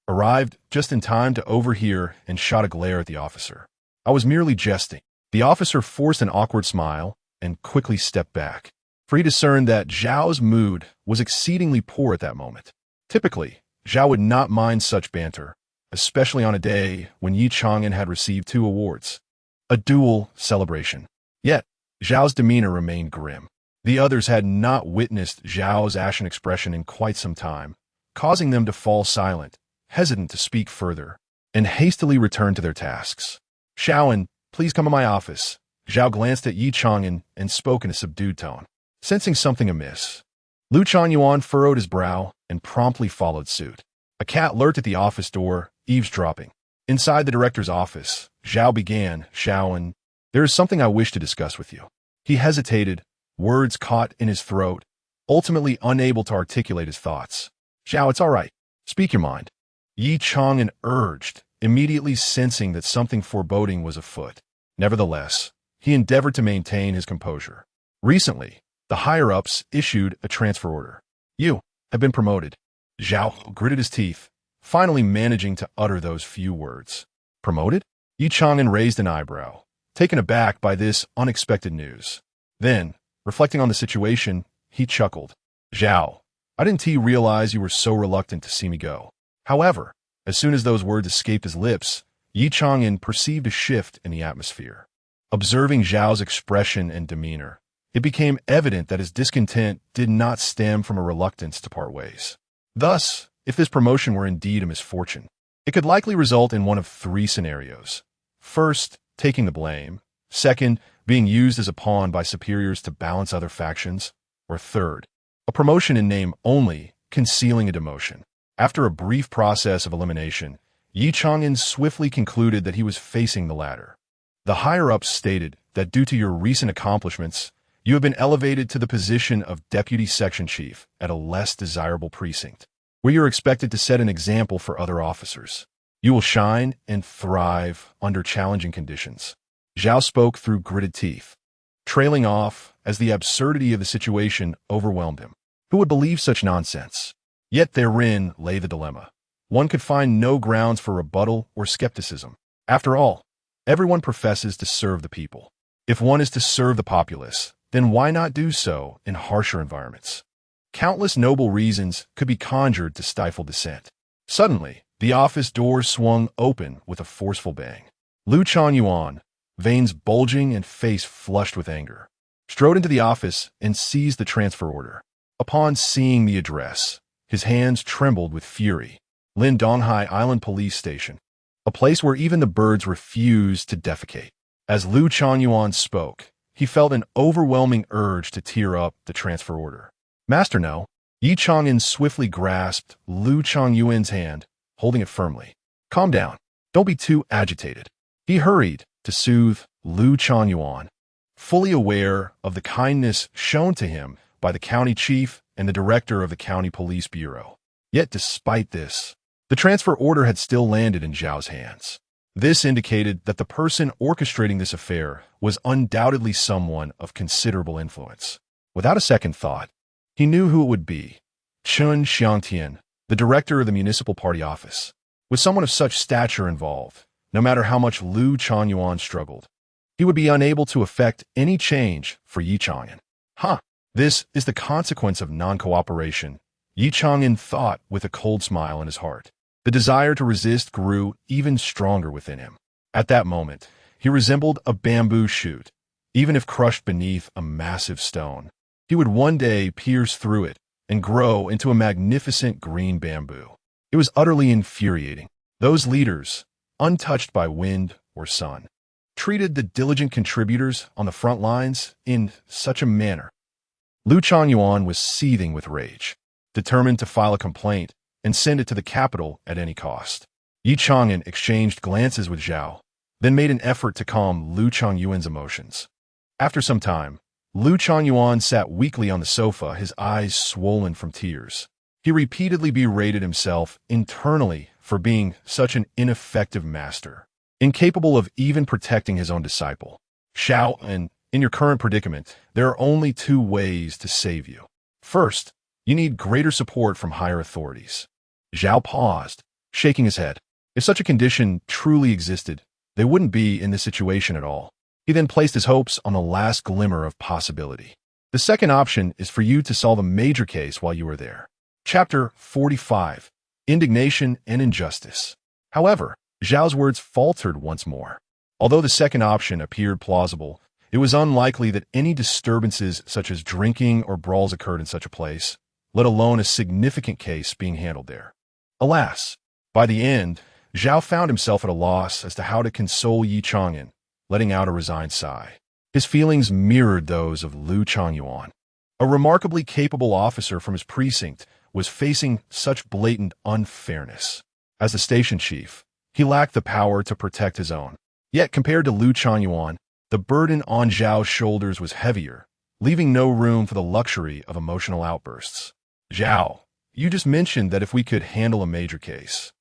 Speaker 1: arrived just in time to overhear and shot a glare at the officer. "I was merely jesting." The officer forced an awkward smile and quickly stepped back, for he discerned that Zhao's mood was exceedingly poor at that moment. Typically, Zhao would not mind such banter, especially on a day when Ye Chang'an had received 2 awards. A dual celebration. Yet, Zhao's demeanor remained grim. The others had not witnessed Zhao's ashen expression in quite some time, causing them to fall silent, hesitant to speak further, and hastily return to their tasks. "Xiaoan, please come to my office." Zhao glanced at Ye Chang'an and spoke in a subdued tone, sensing something amiss. Lu Changyuan furrowed his brow and promptly followed suit. A cat lurked at the office door, eavesdropping. Inside the director's office, Zhao began, "Xiaoan, there is something I wish to discuss with you." He hesitated, words caught in his throat, ultimately unable to articulate his thoughts. "Zhao, it's all right. Speak your mind." Ye Chang'an urged, immediately sensing that something foreboding was afoot. Nevertheless, he endeavored to maintain his composure. Recently, the higher-ups issued a transfer order. "You have been promoted." Zhao gritted his teeth, finally managing to utter those few words. "Promoted?" Ye Chang'an raised an eyebrow, taken aback by this unexpected news. Then, reflecting on the situation, he chuckled. "Zhao, I didn't realize you were so reluctant to see me go." However, as soon as those words escaped his lips, Ye Chang'an perceived a shift in the atmosphere. Observing Zhao's expression and demeanor, it became evident that his discontent did not stem from a reluctance to part ways. Thus, if this promotion were indeed a misfortune, it could likely result in one of 3 scenarios. First, taking the blame. Second, being used as a pawn by superiors to balance other factions. Or third, a promotion in name only, concealing a demotion. After a brief process of elimination, Ye Chang'an swiftly concluded that he was facing the latter. The higher-ups stated that due to your recent accomplishments, you have been elevated to the position of Deputy Section Chief at a less desirable precinct, where you are expected to set an example for other officers. You will shine and thrive under challenging conditions. Zhao spoke through gritted teeth, trailing off as the absurdity of the situation overwhelmed him. Who would believe such nonsense? Yet therein lay the dilemma. One could find no grounds for rebuttal or skepticism. After all, everyone professes to serve the people. If one is to serve the populace, then why not do so in harsher environments? Countless noble reasons could be conjured to stifle dissent. Suddenly, the office door swung open with a forceful bang. Lu Changyuan, veins bulging and face flushed with anger, strode into the office and seized the transfer order. Upon seeing the address, his hands trembled with fury. Lindonghai Island Police Station, a place where even the birds refused to defecate. As Lu Changyuan spoke, he felt an overwhelming urge to tear up the transfer order. "Master, no." Ye Chang'an swiftly grasped Lu Changyuan's hand, holding it firmly. "Calm down. Don't be too agitated." He hurried to soothe Lu Changyuan, fully aware of the kindness shown to him by the county chief and the director of the county police bureau. Yet despite this, the transfer order had still landed in Zhao's hands. This indicated that the person orchestrating this affair was undoubtedly someone of considerable influence. Without a second thought, he knew who it would be. Chun Xiangtian, the director of the municipal party office. With someone of such stature involved, no matter how much Lu Changyuan struggled, he would be unable to effect any change for Ye Chang'an. This is the consequence of non-cooperation, Ye Chang'an thought with a cold smile in his heart. The desire to resist grew even stronger within him. At that moment, he resembled a bamboo shoot. Even if crushed beneath a massive stone, he would one day pierce through it and grow into a magnificent green bamboo. It was utterly infuriating. Those leaders, untouched by wind or sun, treated the diligent contributors on the front lines in such a manner. Lu Changyuan was seething with rage, determined to file a complaint and send it to the capital at any cost. Ye Chang'an exchanged glances with Zhao, then made an effort to calm Lu Changyuan's emotions. After some time, Lu Changyuan sat weakly on the sofa, his eyes swollen from tears. He repeatedly berated himself internally for being such an ineffective master, incapable of even protecting his own disciple. "Xiao, in your current predicament, there are only 2 ways to save you. First, you need greater support from higher authorities." Zhao paused, shaking his head. If such a condition truly existed, they wouldn't be in this situation at all. He then placed his hopes on the last glimmer of possibility. "The second option is for you to solve a major case while you are there." Chapter 45. Indignation and Injustice. However, Zhao's words faltered once more. Although the second option appeared plausible, it was unlikely that any disturbances such as drinking or brawls occurred in such a place, let alone a significant case being handled there. Alas, by the end, Zhao found himself at a loss as to how to console Ye Chang'an, letting out a resigned sigh. His feelings mirrored those of Lu Changyuan. A remarkably capable officer from his precinct was facing such blatant unfairness. As the station chief, he lacked the power to protect his own. Yet compared to Lu Changyuan, the burden on Zhao's shoulders was heavier, leaving no room for the luxury of emotional outbursts. Zhao, you just mentioned that if we could handle a major case,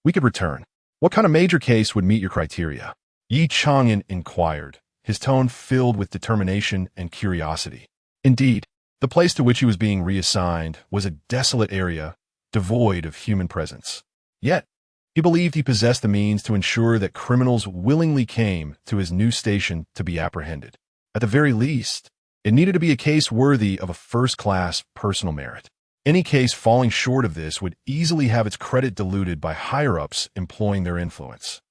Speaker 1: we could return. What kind of major case would meet your criteria? Ye Chang'an inquired, his tone filled with determination and curiosity. Indeed, the place to which he was being reassigned was a desolate area, devoid of human presence. Yet, he believed he possessed the means to ensure that criminals willingly came to his new station to be apprehended. At the very least, it needed to be a case worthy of a first-class personal merit. Any case falling short of this would easily have its credit diluted by higher-ups employing their influence.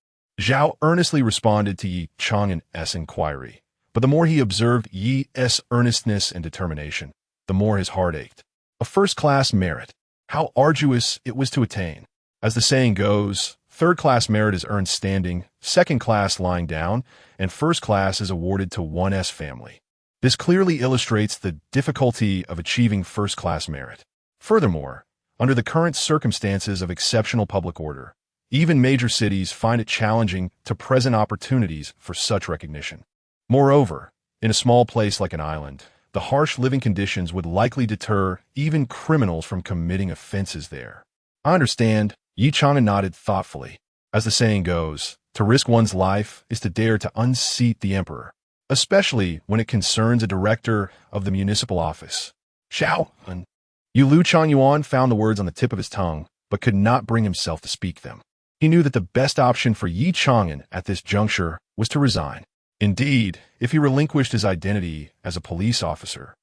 Speaker 1: Zhao earnestly responded to Ye Chang'an's inquiry, but the more he observed Ye's earnestness and determination, the more his heart ached. A first-class merit. How arduous it was to attain. As the saying goes, third-class merit is earned standing, second-class lying down, and first-class is awarded to one's family. This clearly illustrates the difficulty of achieving first-class merit. Furthermore, under the current circumstances of exceptional public order, even major cities find it challenging to present opportunities for such recognition. Moreover, in a small place like an island, the harsh living conditions would likely deter even criminals from committing offenses there. I understand, Ye Chang'an nodded thoughtfully. As the saying goes, to risk one's life is to dare to unseat the emperor, especially when it concerns a director of the municipal office. Xiao, Lu Changyuan found the words on the tip of his tongue, but could not bring himself to speak them. He knew that the best option for Ye Chang'an at this juncture was to resign. Indeed, if he relinquished his identity as a police officer,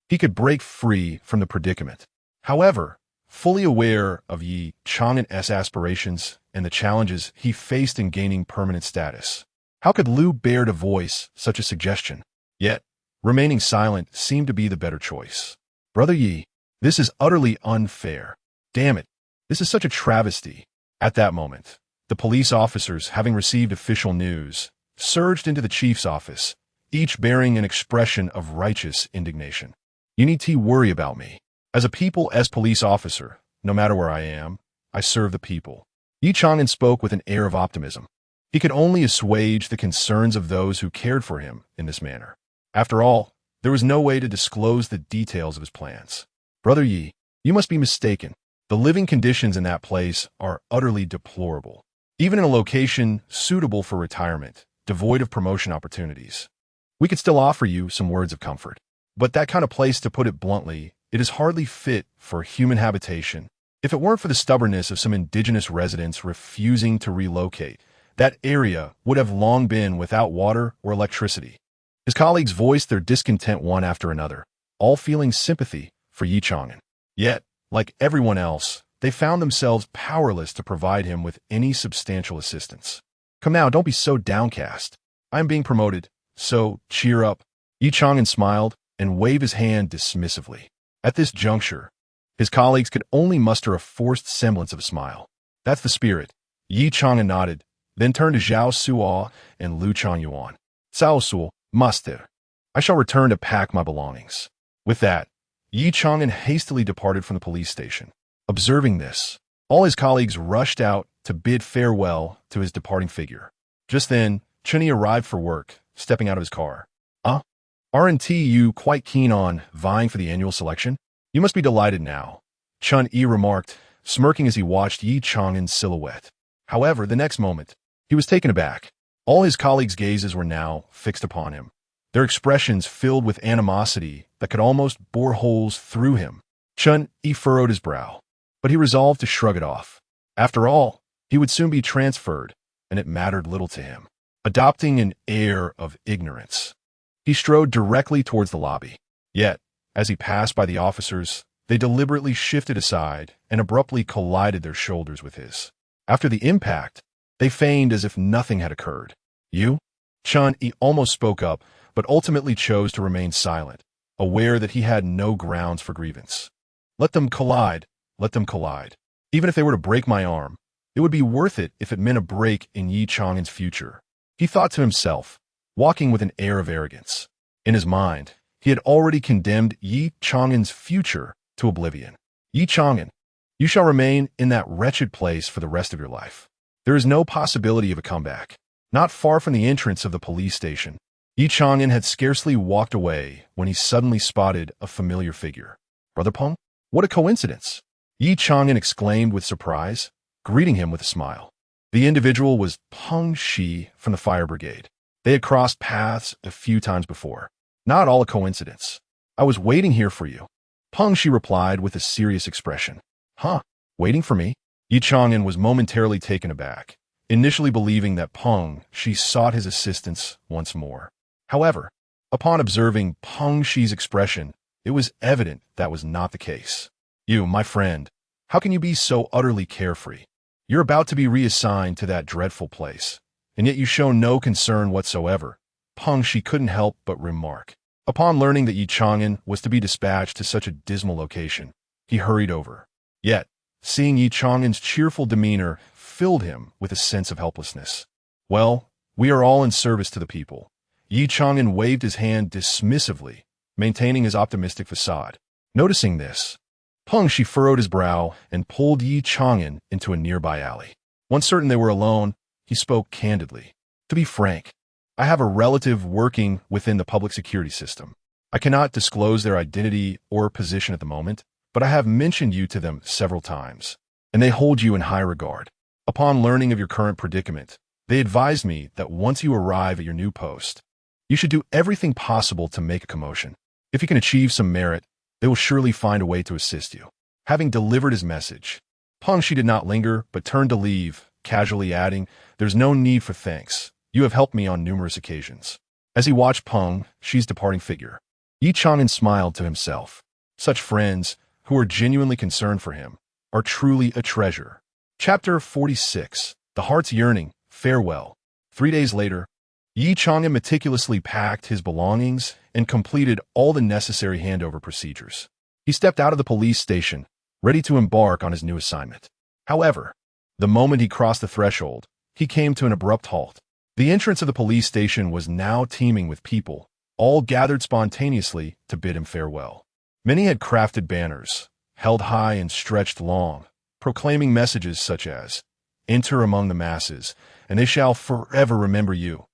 Speaker 1: he could break free from the predicament. However, fully aware of Ye Chang'an's aspirations and the challenges he faced in gaining permanent status, how could Lu bear to voice such a suggestion? Yet, remaining silent seemed to be the better choice. Brother Ye, this is utterly unfair. Damn it, this is such a travesty. At that moment, the police officers, having received official news, surged into the chief's office, each bearing an expression of righteous indignation. You need to worry about me. As a people's police officer, no matter where I am, I serve the people. Ye Chang'an spoke with an air of optimism. He could only assuage the concerns of those who cared for him in this manner. After all, there was no way to disclose the details of his plans. Brother Ye, you must be mistaken. The living conditions in that place are utterly deplorable. Even in a location suitable for retirement, devoid of promotion opportunities, we could still offer you some words of comfort. But that kind of place, to put it bluntly, it is hardly fit for human habitation. If it weren't for the stubbornness of some indigenous residents refusing to relocate, that area would have long been without water or electricity. His colleagues voiced their discontent one after another, all feeling sympathy for Ye Chang'an. Yet, like everyone else, they found themselves powerless to provide him with any substantial assistance. Come now, don't be so downcast. I am being promoted, so cheer up. Ye Chang'an smiled and waved his hand dismissively. At this juncture, his colleagues could only muster a forced semblance of a smile. That's the spirit. Ye Chang'an nodded, then turned to Zhao Suo and Lu Changyuan. Cao Suo, master. I shall return to pack my belongings. With that, Ye Chang'an hastily departed from the police station. Observing this, all his colleagues rushed out to bid farewell to his departing figure. Just then, Chun-Yi arrived for work, stepping out of his car. Aren't you quite keen on vying for the annual selection? You must be delighted now, Chun-Yi remarked, smirking as he watched Ye Chang'an's silhouette. However, the next moment, he was taken aback. All his colleagues' gazes were now fixed upon him, their expressions filled with animosity that could almost bore holes through him. Chun-Yi furrowed his brow, but he resolved to shrug it off. After all, he would soon be transferred, and it mattered little to him. Adopting an air of ignorance, he strode directly towards the lobby. Yet, as he passed by the officers, they deliberately shifted aside and abruptly collided their shoulders with his. After the impact, They feigned as if nothing had occurred. You? Chun-Yi almost spoke up, but ultimately chose to remain silent, aware that he had no grounds for grievance. Let them collide. Let them collide. Even if they were to break my arm, it would be worth it if it meant a break in Ye Chang'an's future. He thought to himself, walking with an air of arrogance. In his mind, he had already condemned Ye Chang'an's future to oblivion. Ye Chang'an, you shall remain in that wretched place for the rest of your life. There is no possibility of a comeback. Not far from the entrance of the police station, Ye Chang'an had scarcely walked away when he suddenly spotted a familiar figure. Brother Peng? What a coincidence! Ye Chang'an exclaimed with surprise, greeting him with a smile. The individual was Peng Shi from the fire brigade. They had crossed paths a few times before. Not all a coincidence. I was waiting here for you. Peng Shi replied with a serious expression. Huh? Waiting for me? Ye Chang'an was momentarily taken aback, initially believing that Peng Shi sought his assistance once more. However, upon observing Peng Shi's expression, it was evident that was not the case. You, my friend, how can you be so utterly carefree? You're about to be reassigned to that dreadful place, and yet you show no concern whatsoever, Peng Shi couldn't help but remark. Upon learning that Ye Chang'an was to be dispatched to such a dismal location, he hurried over. Yet, seeing Ye Chang'an's cheerful demeanor filled him with a sense of helplessness. Well, we are all in service to the people. Ye Chang'an waved his hand dismissively, maintaining his optimistic facade. Noticing this, Peng Shi furrowed his brow and pulled Ye Chang'an into a nearby alley. Once certain they were alone, he spoke candidly. To be frank, I have a relative working within the public security system. I cannot disclose their identity or position at the moment, but I have mentioned you to them several times, and they hold you in high regard. Upon learning of your current predicament, they advised me that once you arrive at your new post, you should do everything possible to make a commotion. If you can achieve some merit, they will surely find a way to assist you. Having delivered his message, Peng Shi did not linger, but turned to leave, casually adding, There's no need for thanks. You have helped me on numerous occasions. As he watched Peng Shi's departing figure, Ye Chang'an smiled to himself. Such friends, who are genuinely concerned for him, are truly a treasure. Chapter 46. The Heart's Yearning. Farewell. 3 days later, Ye Chang'an meticulously packed his belongings and completed all the necessary handover procedures. He stepped out of the police station, ready to embark on his new assignment. However, the moment he crossed the threshold, he came to an abrupt halt. The entrance of the police station was now teeming with people, all gathered spontaneously to bid him farewell. Many had crafted banners, held high and stretched long, proclaiming messages such as, Enter among the masses, and they shall forever remember you.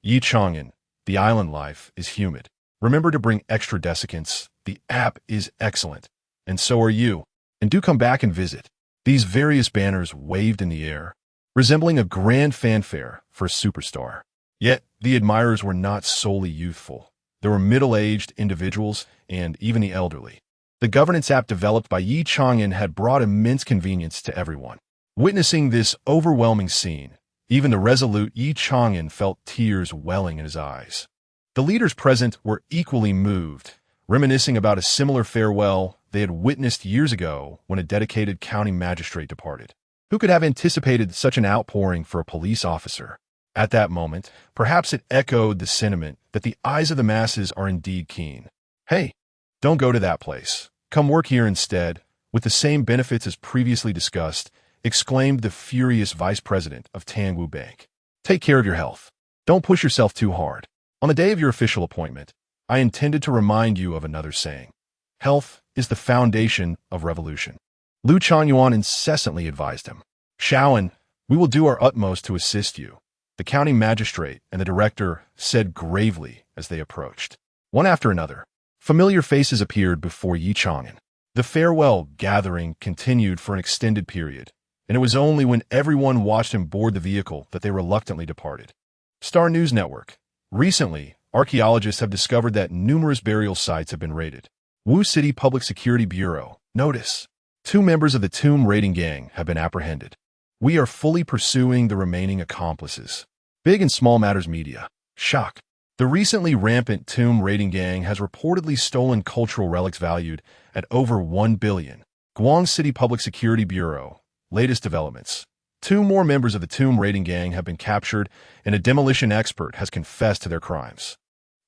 Speaker 1: Ye Chang'an, the island life is humid. Remember to bring extra desiccants. The app is excellent, and so are you. And do come back and visit. These various banners waved in the air, resembling a grand fanfare for a superstar. Yet, the admirers were not solely youthful. There were middle-aged individuals and even the elderly. The governance app developed by Ye Chang'an had brought immense convenience to everyone. Witnessing this overwhelming scene, even the resolute Ye Chang'an felt tears welling in his eyes. The leaders present were equally moved, reminiscing about a similar farewell they had witnessed years ago when a dedicated county magistrate departed. Who could have anticipated such an outpouring for a police officer? At that moment, perhaps it echoed the sentiment that the eyes of the masses are indeed keen. Hey, don't go to that place. Come work here instead, with the same benefits as previously discussed, exclaimed the furious vice president of Tangwu Bank. Take care of your health. Don't push yourself too hard. On the day of your official appointment, I intended to remind you of another saying. Health is the foundation of revolution. Lu Changyuan incessantly advised him. Shaoan, we will do our utmost to assist you, the county magistrate and the director said gravely as they approached. One after another, familiar faces appeared before Ye Chang'an. The farewell gathering continued for an extended period, and it was only when everyone watched him board the vehicle that they reluctantly departed. Star News Network. Recently, archaeologists have discovered that numerous burial sites have been raided. Wu City Public Security Bureau. Notice. 2 members of the tomb raiding gang have been apprehended. We are fully pursuing the remaining accomplices. Big and Small Matters Media. Shock. The recently rampant tomb raiding gang has reportedly stolen cultural relics valued at over 1 billion. Guang City Public Security Bureau. Latest developments. 2 more members of the tomb raiding gang have been captured, and a demolition expert has confessed to their crimes.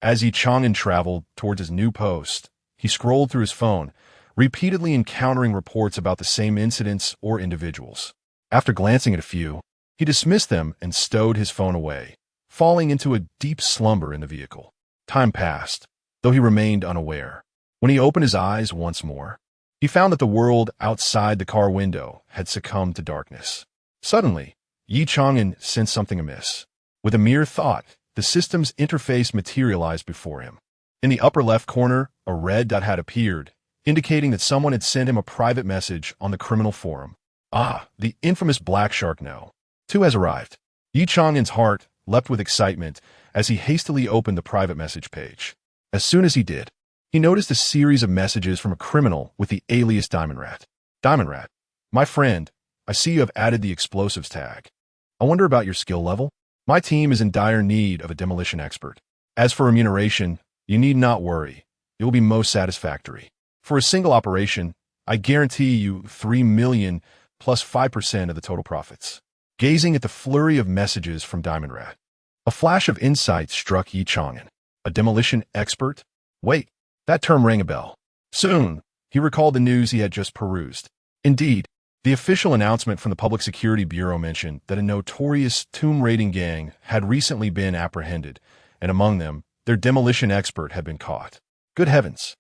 Speaker 1: As Ye Chang'an traveled towards his new post, he scrolled through his phone, repeatedly encountering reports about the same incidents or individuals. After glancing at a few, he dismissed them and stowed his phone away, falling into a deep slumber in the vehicle. Time passed, though he remained unaware. When he opened his eyes once more, he found that the world outside the car window had succumbed to darkness. Suddenly, Ye Chang'an sensed something amiss. With a mere thought, the system's interface materialized before him. In the upper left corner, a red dot had appeared, indicating that someone had sent him a private message on the criminal forum. Ah, the infamous Black Shark No. 2 has arrived. Ye Chang'an's heart leapt with excitement as he hastily opened the private message page. As soon as he did, he noticed a series of messages from a criminal with the alias Diamond Rat. Diamond Rat, my friend, I see you have added the explosives tag. I wonder about your skill level. My team is in dire need of a demolition expert. As for remuneration, you need not worry. It will be most satisfactory. For a single operation, I guarantee you 3 million plus 5% of the total profits. Gazing at the flurry of messages from Diamond Rat, a flash of insight struck Ye Chang'an. A demolition expert? Wait, that term rang a bell. Soon, he recalled the news he had just perused. Indeed, the official announcement from the Public Security Bureau mentioned that a notorious tomb raiding gang had recently been apprehended, and among them, their demolition expert had been caught. Good heavens!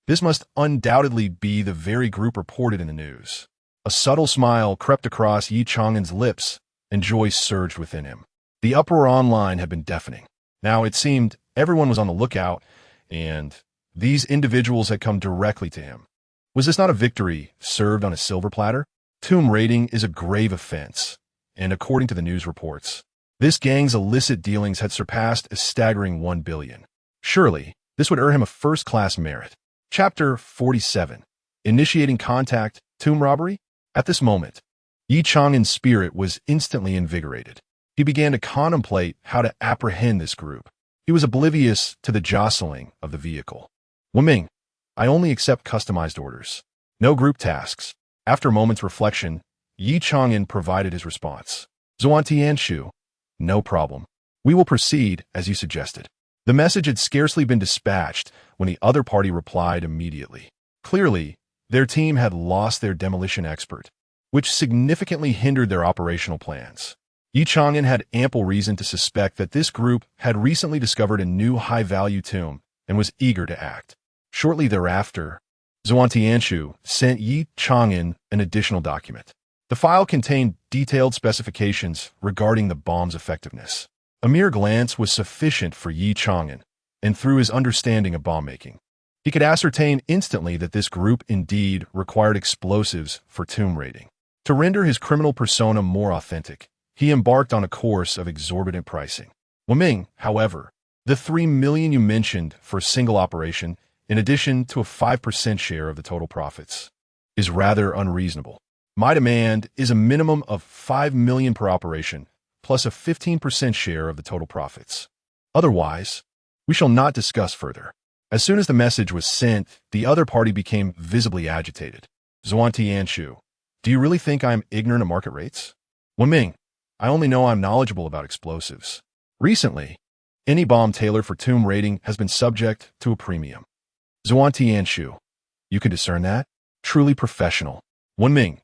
Speaker 1: This must undoubtedly be the very group reported in the news. A subtle smile crept across Ye Chang'an's lips, and joy surged within him. The uproar online had been deafening. Now it seemed everyone was on the lookout, and these individuals had come directly to him. Was this not a victory served on a silver platter? Tomb raiding is a grave offense, and according to the news reports, this gang's illicit dealings had surpassed a staggering 1 billion. Surely, this would earn him a first-class merit. Chapter 47. Initiating contact, tomb robbery? At this moment, Ye Chang'an's spirit was instantly invigorated. He began to contemplate how to apprehend this group. He was oblivious to the jostling of the vehicle. Wuming, I only accept customized orders. No group tasks. After a moment's reflection, Ye Chang'an provided his response. Zuantianshu, no problem. We will proceed as you suggested. The message had scarcely been dispatched when the other party replied immediately. Clearly, their team had lost their demolition expert, which significantly hindered their operational plans. Ye Chang'an had ample reason to suspect that this group had recently discovered a new high-value tomb and was eager to act. Shortly thereafter, Zuantianshu sent Ye Chang'an an additional document. The file contained detailed specifications regarding the bomb's effectiveness. A mere glance was sufficient for Ye Chang'an, and through his understanding of bomb-making, he could ascertain instantly that this group indeed required explosives for tomb raiding. To render his criminal persona more authentic, he embarked on a course of exorbitant pricing. Wuming, however, the 3 million you mentioned for a single operation, in addition to a 5% share of the total profits, is rather unreasonable. My demand is a minimum of 5 million per operation, plus a 15% share of the total profits. Otherwise, we shall not discuss further. As soon as the message was sent, the other party became visibly agitated. Zuantianshu, do you really think I am ignorant of market rates? Wuming, I only know I'm knowledgeable about explosives. Recently, any bomb tailored for tomb raiding has been subject to a premium. Zuantianshu, you can discern that? Truly professional. Wuming,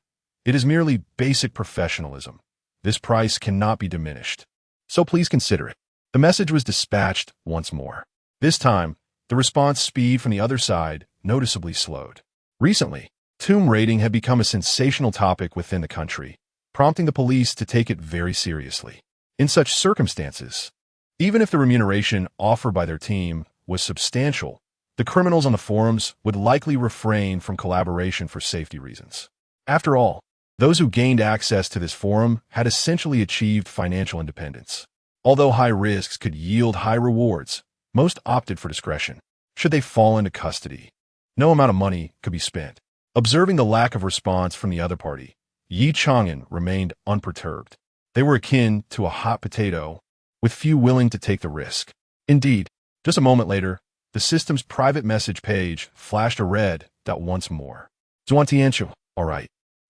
Speaker 1: it is merely basic professionalism. This price cannot be diminished. So please consider it. The message was dispatched once more. This time, the response speed from the other side noticeably slowed. Recently, tomb raiding had become a sensational topic within the country, prompting the police to take it very seriously. In such circumstances, even if the remuneration offered by their team was substantial, the criminals on the forums would likely refrain from collaboration for safety reasons. After all, those who gained access to this forum had essentially achieved financial independence. Although high risks could yield high rewards, most opted for discretion. Should they fall into custody, no amount of money could be spent. Observing the lack of response from the other party, Ye Chang'an remained unperturbed. They were akin to a hot potato, with few willing to take the risk. Indeed, just a moment later, the system's private message page flashed a red dot once more. Zuantianshu, all right.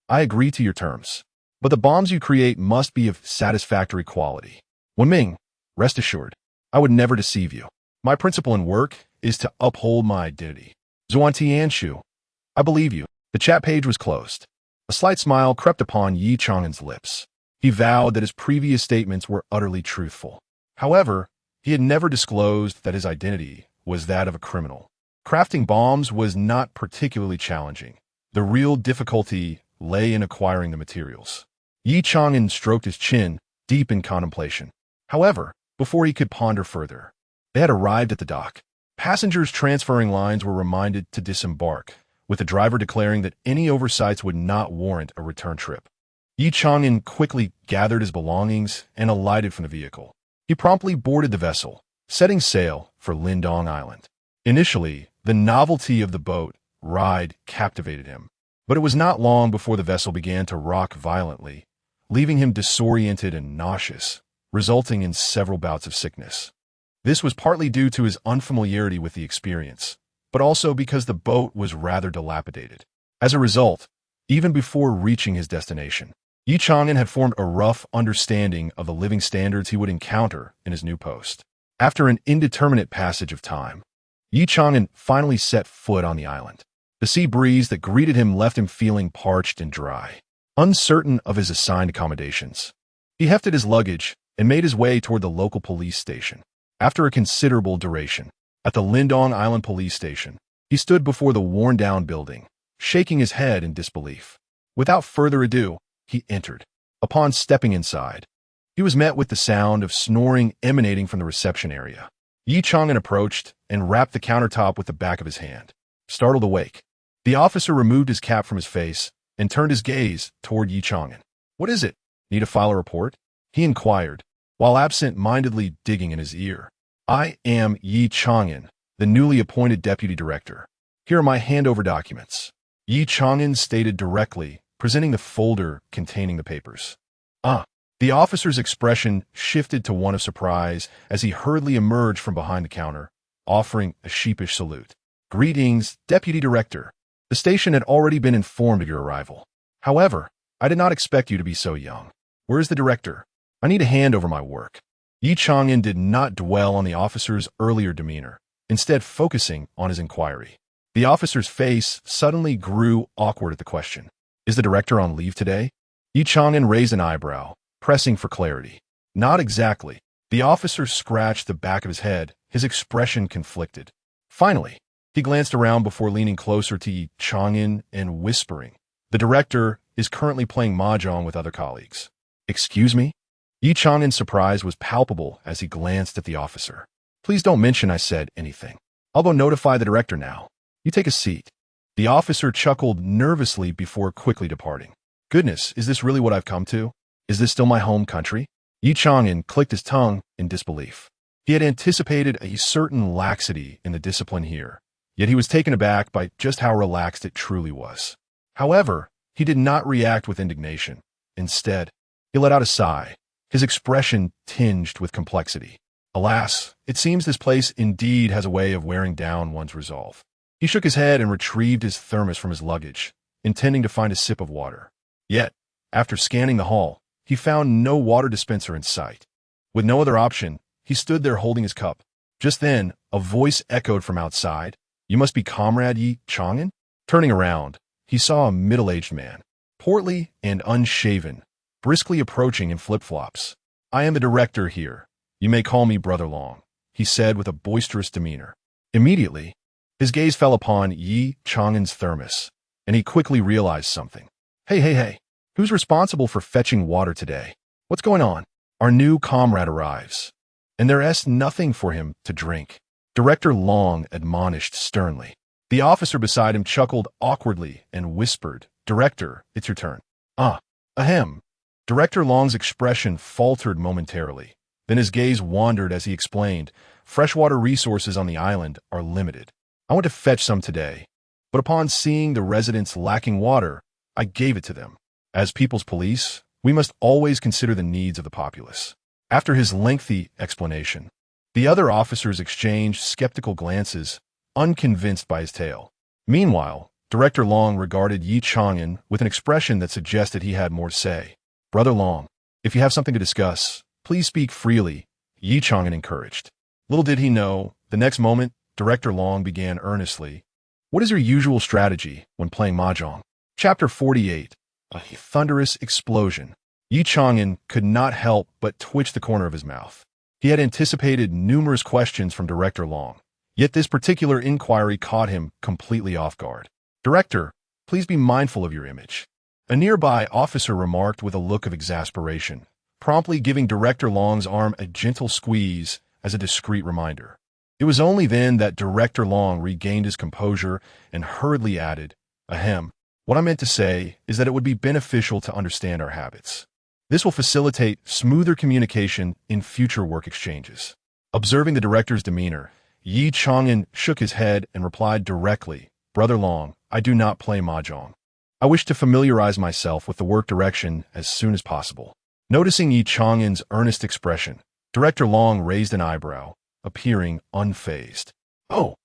Speaker 1: I agree to your terms. But the bombs you create must be of satisfactory quality. Wenming, rest assured, I would never deceive you. My principle in work is to uphold my identity. Zuantianshu, I believe you. The chat page was closed. A slight smile crept upon Ye Chang'an's lips. He vowed that his previous statements were utterly truthful. However, he had never disclosed that his identity was that of a criminal. Crafting bombs was not particularly challenging. The real difficulty lay in acquiring the materials. Ye Chang'an stroked his chin, deep in contemplation. However, before he could ponder further, they had arrived at the dock. Passengers transferring lines were reminded to disembark, with the driver declaring that any oversights would not warrant a return trip. Ye Chang'an quickly gathered his belongings and alighted from the vehicle. He promptly boarded the vessel, setting sail for Lindong Island. Initially, the novelty of the boat ride captivated him, but it was not long before the vessel began to rock violently, leaving him disoriented and nauseous, resulting in several bouts of sickness. This was partly due to his unfamiliarity with the experience, but also because the boat was rather dilapidated. As a result, even before reaching his destination, Ye Chang'an had formed a rough understanding of the living standards he would encounter in his new post. After an indeterminate passage of time, Ye Chang'an finally set foot on the island. The sea breeze that greeted him left him feeling parched and dry. Uncertain of his assigned accommodations, he hefted his luggage and made his way toward the local police station. After a considerable duration, at the Lindong Island Police Station, he stood before the worn-down building, shaking his head in disbelief. Without further ado, he entered. Upon stepping inside, he was met with the sound of snoring emanating from the reception area. Ye Chang'an approached and rapped the countertop with the back of his hand. Startled awake, the officer removed his cap from his face and turned his gaze toward Ye Chang'an. "What is it? Need to file a report?" he inquired, while absent-mindedly digging in his ear. "I am Ye Chang'an, the newly appointed deputy director. Here are my handover documents," Ye Chang'an stated directly, presenting the folder containing the papers. The officer's expression shifted to one of surprise as he hurriedly emerged from behind the counter, offering a sheepish salute. "Greetings, Deputy Director. The station had already been informed of your arrival. However, I did not expect you to be so young. Where is the director? I need to hand over my work." Ye Chang'an did not dwell on the officer's earlier demeanor, instead focusing on his inquiry. The officer's face suddenly grew awkward at the question. "Is the director on leave today?" Ye Chang'an raised an eyebrow, pressing for clarity. "Not exactly." The officer scratched the back of his head, his expression conflicted. Finally, he glanced around before leaning closer to Ye Chang'an and whispering, "The director is currently playing mahjong with other colleagues." "Excuse me?" Ye Chang'an's surprise was palpable as he glanced at the officer. "Please don't mention I said anything. I'll go notify the director now. You take a seat." The officer chuckled nervously before quickly departing. "Goodness, is this really what I've come to? Is this still my home country?" Ye Chang'an clicked his tongue in disbelief. He had anticipated a certain laxity in the discipline here, yet he was taken aback by just how relaxed it truly was. However, he did not react with indignation. Instead, he let out a sigh, his expression tinged with complexity. Alas, it seems this place indeed has a way of wearing down one's resolve. He shook his head and retrieved his thermos from his luggage, intending to find a sip of water. Yet, after scanning the hall, he found no water dispenser in sight. With no other option, he stood there holding his cup. Just then, a voice echoed from outside. "You must be Comrade Ye Chang'an?" Turning around, he saw a middle-aged man, portly and unshaven, briskly approaching in flip-flops. "I am the director here. You may call me Brother Long," he said with a boisterous demeanor. Immediately, his gaze fell upon Ye Chang'an's thermos, and he quickly realized something. Hey, who's responsible for fetching water today? What's going on?" Our new comrade arrives, and there's nothing for him to drink, Director Long admonished sternly. The officer beside him chuckled awkwardly and whispered, "Director, it's your turn." Ahem. Director Long's expression faltered momentarily. Then his gaze wandered as he explained, "Freshwater resources on the island are limited. I went to fetch some today, but upon seeing the residents lacking water, I gave it to them. As people's police, we must always consider the needs of the populace." After his lengthy explanation, the other officers exchanged skeptical glances, unconvinced by his tale. Meanwhile, Director Long regarded Ye Chang'an with an expression that suggested he had more say. Brother Long, if you have something to discuss, please speak freely, Ye Chang'an encouraged. Little did he know, the next moment, Director Long began earnestly. What is your usual strategy when playing mahjong? Chapter 48. A thunderous explosion. Ye Chang'an could not help but twitch the corner of his mouth. He had anticipated numerous questions from Director Long, yet this particular inquiry caught him completely off guard. Director, please be mindful of your image. A nearby officer remarked with a look of exasperation, promptly giving Director Long's arm a gentle squeeze as a discreet reminder. It was only then that Director Long regained his composure and hurriedly added, Ahem. What I meant to say is that it would be beneficial to understand our habits. This will facilitate smoother communication in future work exchanges. Observing the director's demeanor, Ye Chang'an shook his head and replied directly, Brother Long, I do not play mahjong. I wish to familiarize myself with the work direction as soon as possible. Noticing Ye Chang'an's earnest expression, Director Long raised an eyebrow, appearing unfazed. Oh,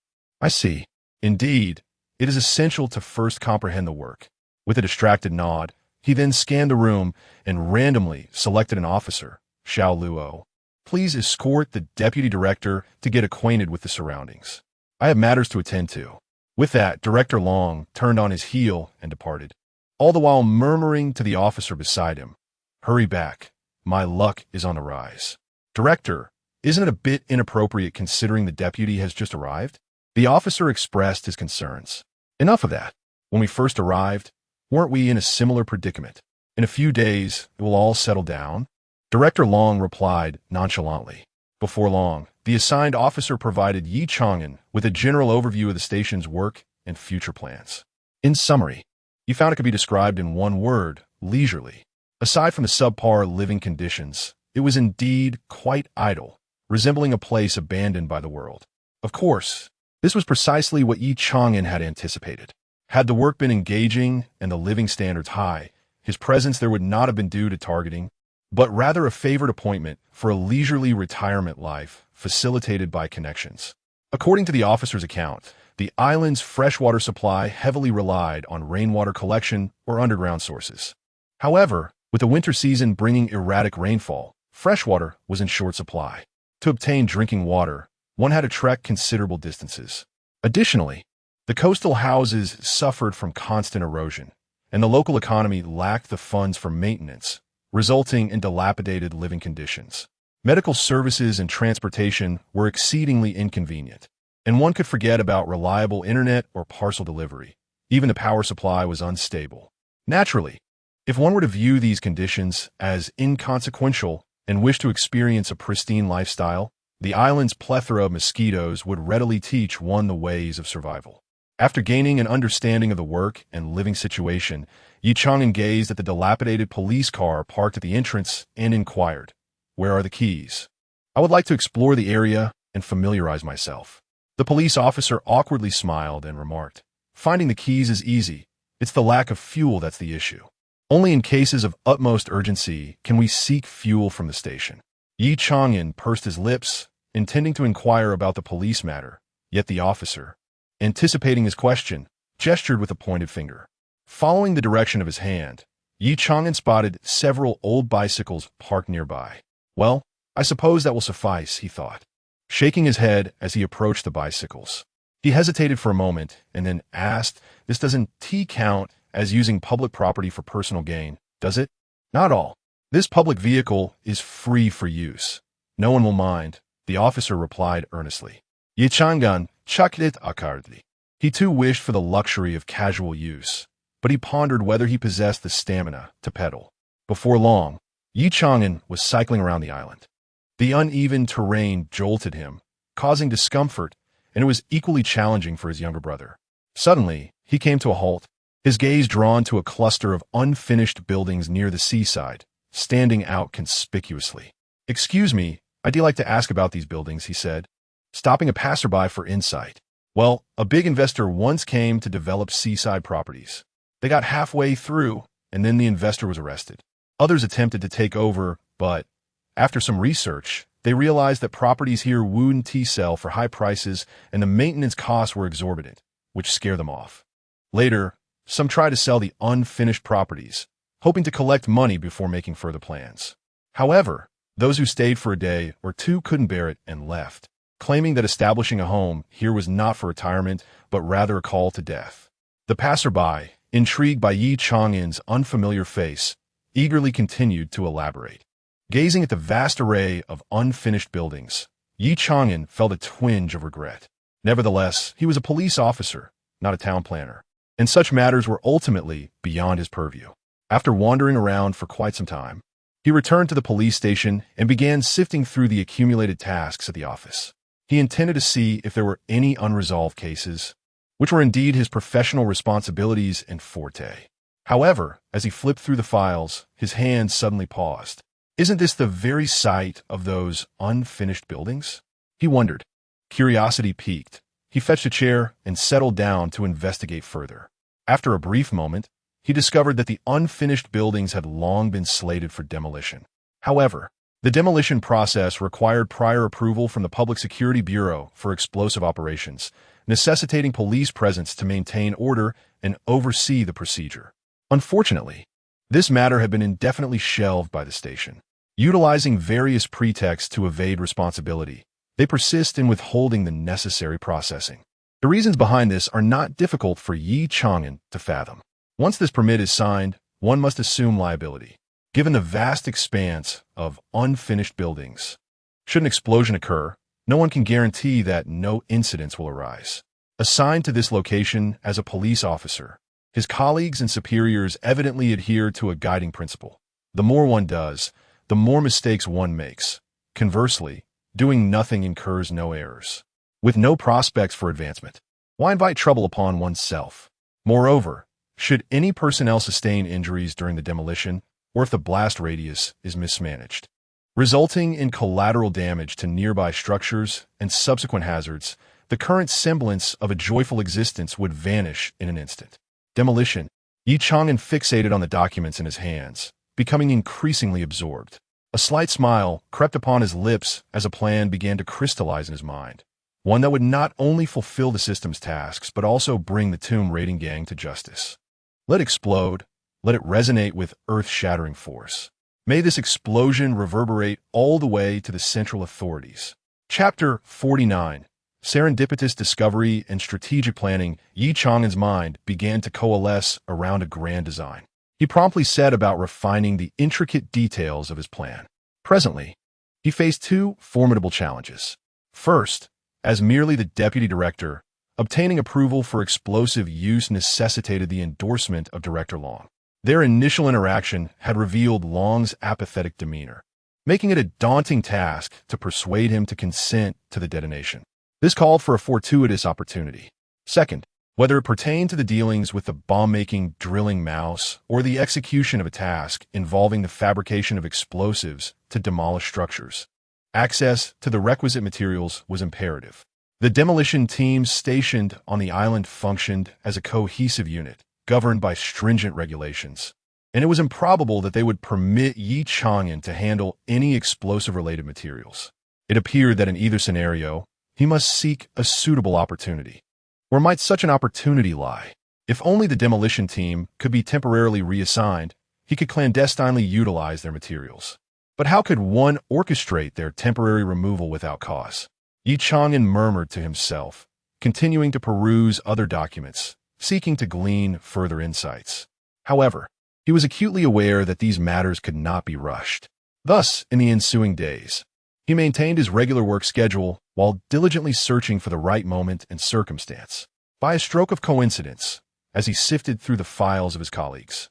Speaker 1: I see. Indeed, it is essential to first comprehend the work. With a distracted nod, he then scanned the room and randomly selected an officer, Xiao Luo. Please escort the deputy director to get acquainted with the surroundings. I have matters to attend to. With that, Director Long turned on his heel and departed, all the while murmuring to the officer beside him, Hurry back. My luck is on the rise. Director, isn't it a bit inappropriate considering the deputy has just arrived? The officer expressed his concerns. Enough of that. When we first arrived, weren't we in a similar predicament? In a few days, it will all settle down? Director Long replied nonchalantly. Before long, the assigned officer provided Ye Chang'an with a general overview of the station's work and future plans. In summary, he found it could be described in one word, leisurely. Aside from the subpar living conditions, it was indeed quite idle, resembling a place abandoned by the world. Of course, this was precisely what Ye Chang'an had anticipated. Had the work been engaging and the living standards high, his presence there would not have been due to targeting, but rather a favored appointment for a leisurely retirement life facilitated by connections. According to the officer's account, the island's freshwater supply heavily relied on rainwater collection or underground sources. However, with the winter season bringing erratic rainfall, freshwater was in short supply. To obtain drinking water, one had to trek considerable distances. Additionally, the coastal houses suffered from constant erosion, and the local economy lacked the funds for maintenance, resulting in dilapidated living conditions. Medical services and transportation were exceedingly inconvenient, and one could forget about reliable internet or parcel delivery. Even the power supply was unstable. Naturally, if one were to view these conditions as inconsequential and wish to experience a pristine lifestyle, the island's plethora of mosquitoes would readily teach one the ways of survival. After gaining an understanding of the work and living situation, Ye Chang'an gazed at the dilapidated police car parked at the entrance and inquired, Where are the keys? I would like to explore the area and familiarize myself. The police officer awkwardly smiled and remarked, Finding the keys is easy. It's the lack of fuel that's the issue. Only in cases of utmost urgency can we seek fuel from the station. Ye Chang'an pursed his lips, intending to inquire about the police matter, yet the officer, anticipating his question, gestured with a pointed finger. Following the direction of his hand, Ye Chang'an spotted several old bicycles parked nearby. Well, I suppose that will suffice, he thought, shaking his head as he approached the bicycles. He hesitated for a moment and then asked, This doesn't count as using public property for personal gain, does it? Not all. This public vehicle is free for use. No one will mind, the officer replied earnestly. Ye Chang'an chucked it awkwardly. He too wished for the luxury of casual use, but he pondered whether he possessed the stamina to pedal. Before long, Ye Chang'an was cycling around the island. The uneven terrain jolted him, causing discomfort, and it was equally challenging for his younger brother. Suddenly, he came to a halt, his gaze drawn to a cluster of unfinished buildings near the seaside, standing out conspicuously. Excuse me, I'd like to ask about these buildings, he said, stopping a passerby for insight. Well, a big investor once came to develop seaside properties. They got halfway through, and then the investor was arrested. Others attempted to take over, but after some research, they realized that properties here wouldn't sell for high prices and the maintenance costs were exorbitant, which scared them off. Later, some tried to sell the unfinished properties, hoping to collect money before making further plans. However, those who stayed for a day or two couldn't bear it and left, claiming that establishing a home here was not for retirement, but rather a call to death. The passerby, intrigued by Ye Chang'an's unfamiliar face, eagerly continued to elaborate. Gazing at the vast array of unfinished buildings, Ye Chang'an felt a twinge of regret. Nevertheless, he was a police officer, not a town planner, and such matters were ultimately beyond his purview. After wandering around for quite some time, he returned to the police station and began sifting through the accumulated tasks at the office. He intended to see if there were any unresolved cases, which were indeed his professional responsibilities and forte. However, as he flipped through the files, his hands suddenly paused. Isn't this the very site of those unfinished buildings? He wondered. Curiosity piqued. He fetched a chair and settled down to investigate further. After a brief moment, he discovered that the unfinished buildings had long been slated for demolition. However, the demolition process required prior approval from the Public Security Bureau for explosive operations, necessitating police presence to maintain order and oversee the procedure. Unfortunately, this matter had been indefinitely shelved by the station. Utilizing various pretexts to evade responsibility, they persist in withholding the necessary processing. The reasons behind this are not difficult for Ye Chang'an to fathom. Once this permit is signed, one must assume liability. Given the vast expanse of unfinished buildings, should an explosion occur, no one can guarantee that no incidents will arise. Assigned to this location as a police officer, his colleagues and superiors evidently adhere to a guiding principle. The more one does, the more mistakes one makes. Conversely, doing nothing incurs no errors. With no prospects for advancement, why invite trouble upon oneself? Moreover, should any personnel sustain injuries during the demolition, or if the blast radius is mismanaged, resulting in collateral damage to nearby structures and subsequent hazards, the current semblance of a joyful existence would vanish in an instant. Demolition. Ye Chang'an fixated on the documents in his hands, becoming increasingly absorbed. A slight smile crept upon his lips as a plan began to crystallize in his mind, one that would not only fulfill the system's tasks but also bring the tomb raiding gang to justice. Let it explode. Let it resonate with earth-shattering force. May this explosion reverberate all the way to the central authorities. Chapter 49. Serendipitous discovery and strategic planning. Ye Chang'an's mind began to coalesce around a grand design. He promptly set about refining the intricate details of his plan. Presently, he faced two formidable challenges. First, as merely the deputy director, obtaining approval for explosive use necessitated the endorsement of Director Long. Their initial interaction had revealed Long's apathetic demeanor, making it a daunting task to persuade him to consent to the detonation. This called for a fortuitous opportunity. Second, whether it pertained to the dealings with the bomb-making drilling mouse or the execution of a task involving the fabrication of explosives to demolish structures, access to the requisite materials was imperative. The demolition teams stationed on the island functioned as a cohesive unit, governed by stringent regulations, and it was improbable that they would permit Ye Chang'an to handle any explosive-related materials. It appeared that in either scenario, he must seek a suitable opportunity. Where might such an opportunity lie? If only the demolition team could be temporarily reassigned, he could clandestinely utilize their materials. But how could one orchestrate their temporary removal without cause? Ye Chang'an murmured to himself, continuing to peruse other documents, seeking to glean further insights. However, he was acutely aware that these matters could not be rushed. Thus, in the ensuing days, he maintained his regular work schedule while diligently searching for the right moment and circumstance. By a stroke of coincidence, as he sifted through the files of his colleagues,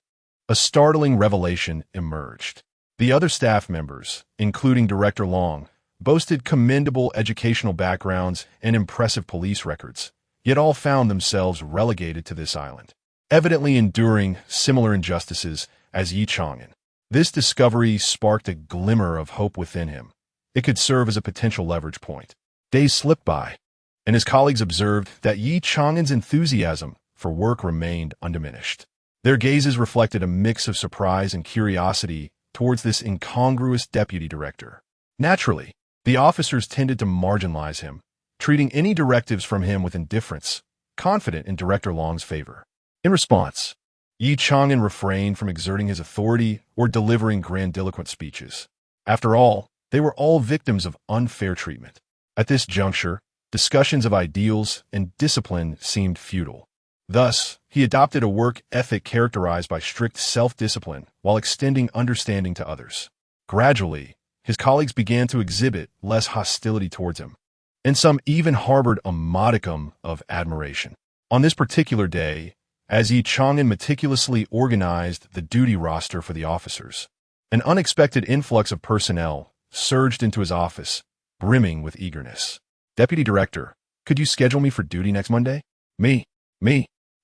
Speaker 1: a startling revelation emerged. The other staff members, including Director Long, boasted commendable educational backgrounds and impressive police records, yet all found themselves relegated to this island, evidently enduring similar injustices as Ye Chang'an. This discovery sparked a glimmer of hope within him. It could serve as a potential leverage point. Days slipped by, and his colleagues observed that Ye Chang'an's enthusiasm for work remained undiminished. Their gazes reflected a mix of surprise and curiosity towards this incongruous deputy director. Naturally, the officers tended to marginalize him, treating any directives from him with indifference, confident in Director Long's favor. In response, Ye Chang'an refrained from exerting his authority or delivering grandiloquent speeches. After all, they were all victims of unfair treatment. At this juncture, discussions of ideals and discipline seemed futile. Thus, he adopted a work ethic characterized by strict self-discipline while extending understanding to others. Gradually, his colleagues began to exhibit less hostility towards him, and some even harbored a modicum of admiration. On this particular day, as Ye Chang'an meticulously organized the duty roster for the officers, an unexpected influx of personnel surged into his office, brimming with eagerness. "Deputy Director, could you schedule me for duty next Monday?" Me.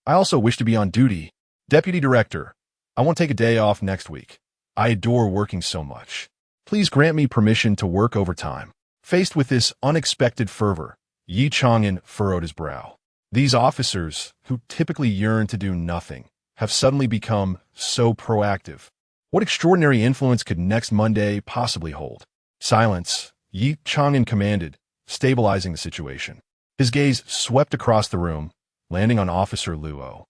Speaker 1: I also wish to be on duty." "Deputy Director, I won't take a day off next week. I adore working so much. Please grant me permission to work overtime." Faced with this unexpected fervor, Ye Chang'an furrowed his brow. These officers, who typically yearn to do nothing, have suddenly become so proactive. What extraordinary influence could next Monday possibly hold? "Silence," Ye Chang'an commanded, stabilizing the situation. His gaze swept across the room, landing on Officer Luo,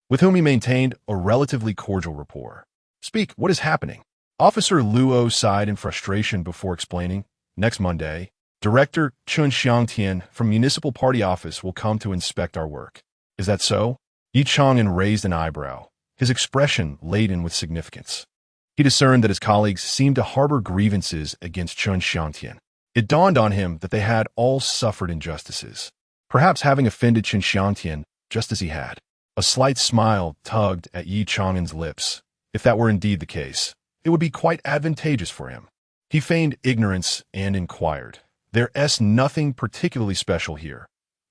Speaker 1: with whom he maintained a relatively cordial rapport. "Speak, what is happening?" Officer Luo sighed in frustration before explaining. "Next Monday, Director Chun Xiangtian from Municipal Party Office will come to inspect our work." "Is that so?" Ye Chang'an raised an eyebrow, his expression laden with significance. He discerned that his colleagues seemed to harbor grievances against Chun Xiangtian. It dawned on him that they had all suffered injustices, perhaps having offended Chun Xiangtian just as he had. A slight smile tugged at Ye Chang'an's lips. If that were indeed the case, it would be quite advantageous for him. He feigned ignorance and inquired, "There's nothing particularly special here.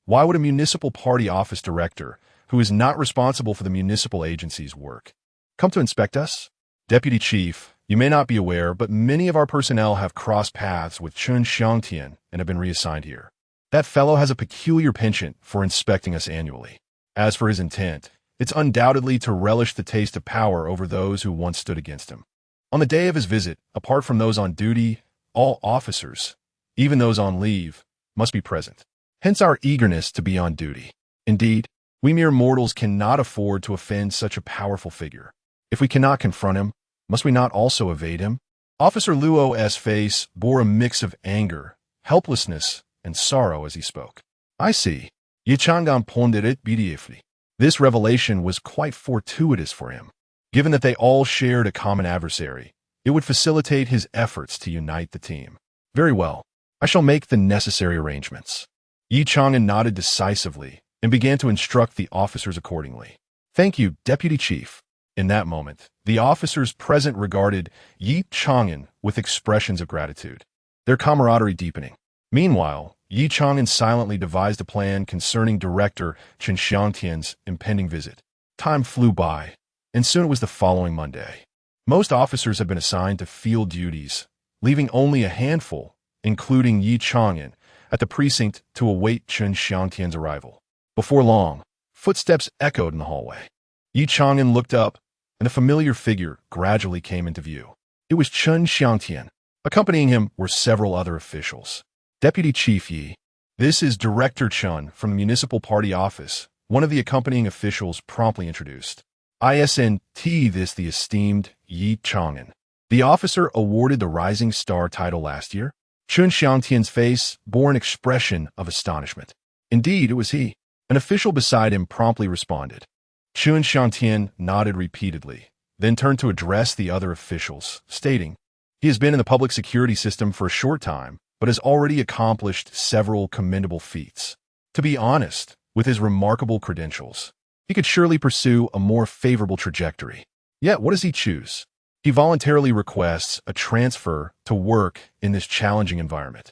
Speaker 1: Why would a municipal party office director, who is not responsible for the municipal agency's work, come to inspect us?" "Deputy Chief, you may not be aware, but many of our personnel have crossed paths with Chun Xiangtian and have been reassigned here. That fellow has a peculiar penchant for inspecting us annually. As for his intent, it's undoubtedly to relish the taste of power over those who once stood against him. On the day of his visit, apart from those on duty, all officers, even those on leave, must be present. Hence our eagerness to be on duty. Indeed, we mere mortals cannot afford to offend such a powerful figure. If we cannot confront him, must we not also evade him?" Officer Luo's face bore a mix of anger, helplessness, and sorrow as he spoke. "I see." Ye Chang'an pondered briefly. This revelation was quite fortuitous for him. Given that they all shared a common adversary, it would facilitate his efforts to unite the team. "Very well. I shall make the necessary arrangements." Ye Chang'an nodded decisively and began to instruct the officers accordingly. "Thank you, Deputy Chief." In that moment, the officers present regarded Ye Chang'an with expressions of gratitude, their camaraderie deepening. Meanwhile, Ye Chang'an silently devised a plan concerning Director Chun Xiangtian's impending visit. Time flew by, and soon it was the following Monday. Most officers had been assigned to field duties, leaving only a handful, including Ye Chang'an, at the precinct to await Chun Xiangtian's arrival. Before long, footsteps echoed in the hallway. Ye Chang'an looked up, and a familiar figure gradually came into view. It was Chun Xiangtian. Accompanying him were several other officials. "Deputy Chief Yi, this is Director Chun from the Municipal Party Office," one of the accompanying officials promptly introduced. "ISNT this the esteemed Ye Chang'an. The officer awarded the Rising Star title last year." Chun Xiangtian's face bore an expression of astonishment. Indeed, it was he. An official beside him promptly responded. Chun Xiangtian nodded repeatedly, then turned to address the other officials, stating, "He has been in the public security system for a short time, but has already accomplished several commendable feats. To be honest, with his remarkable credentials, he could surely pursue a more favorable trajectory. Yet what does he choose? He voluntarily requests a transfer to work in this challenging environment.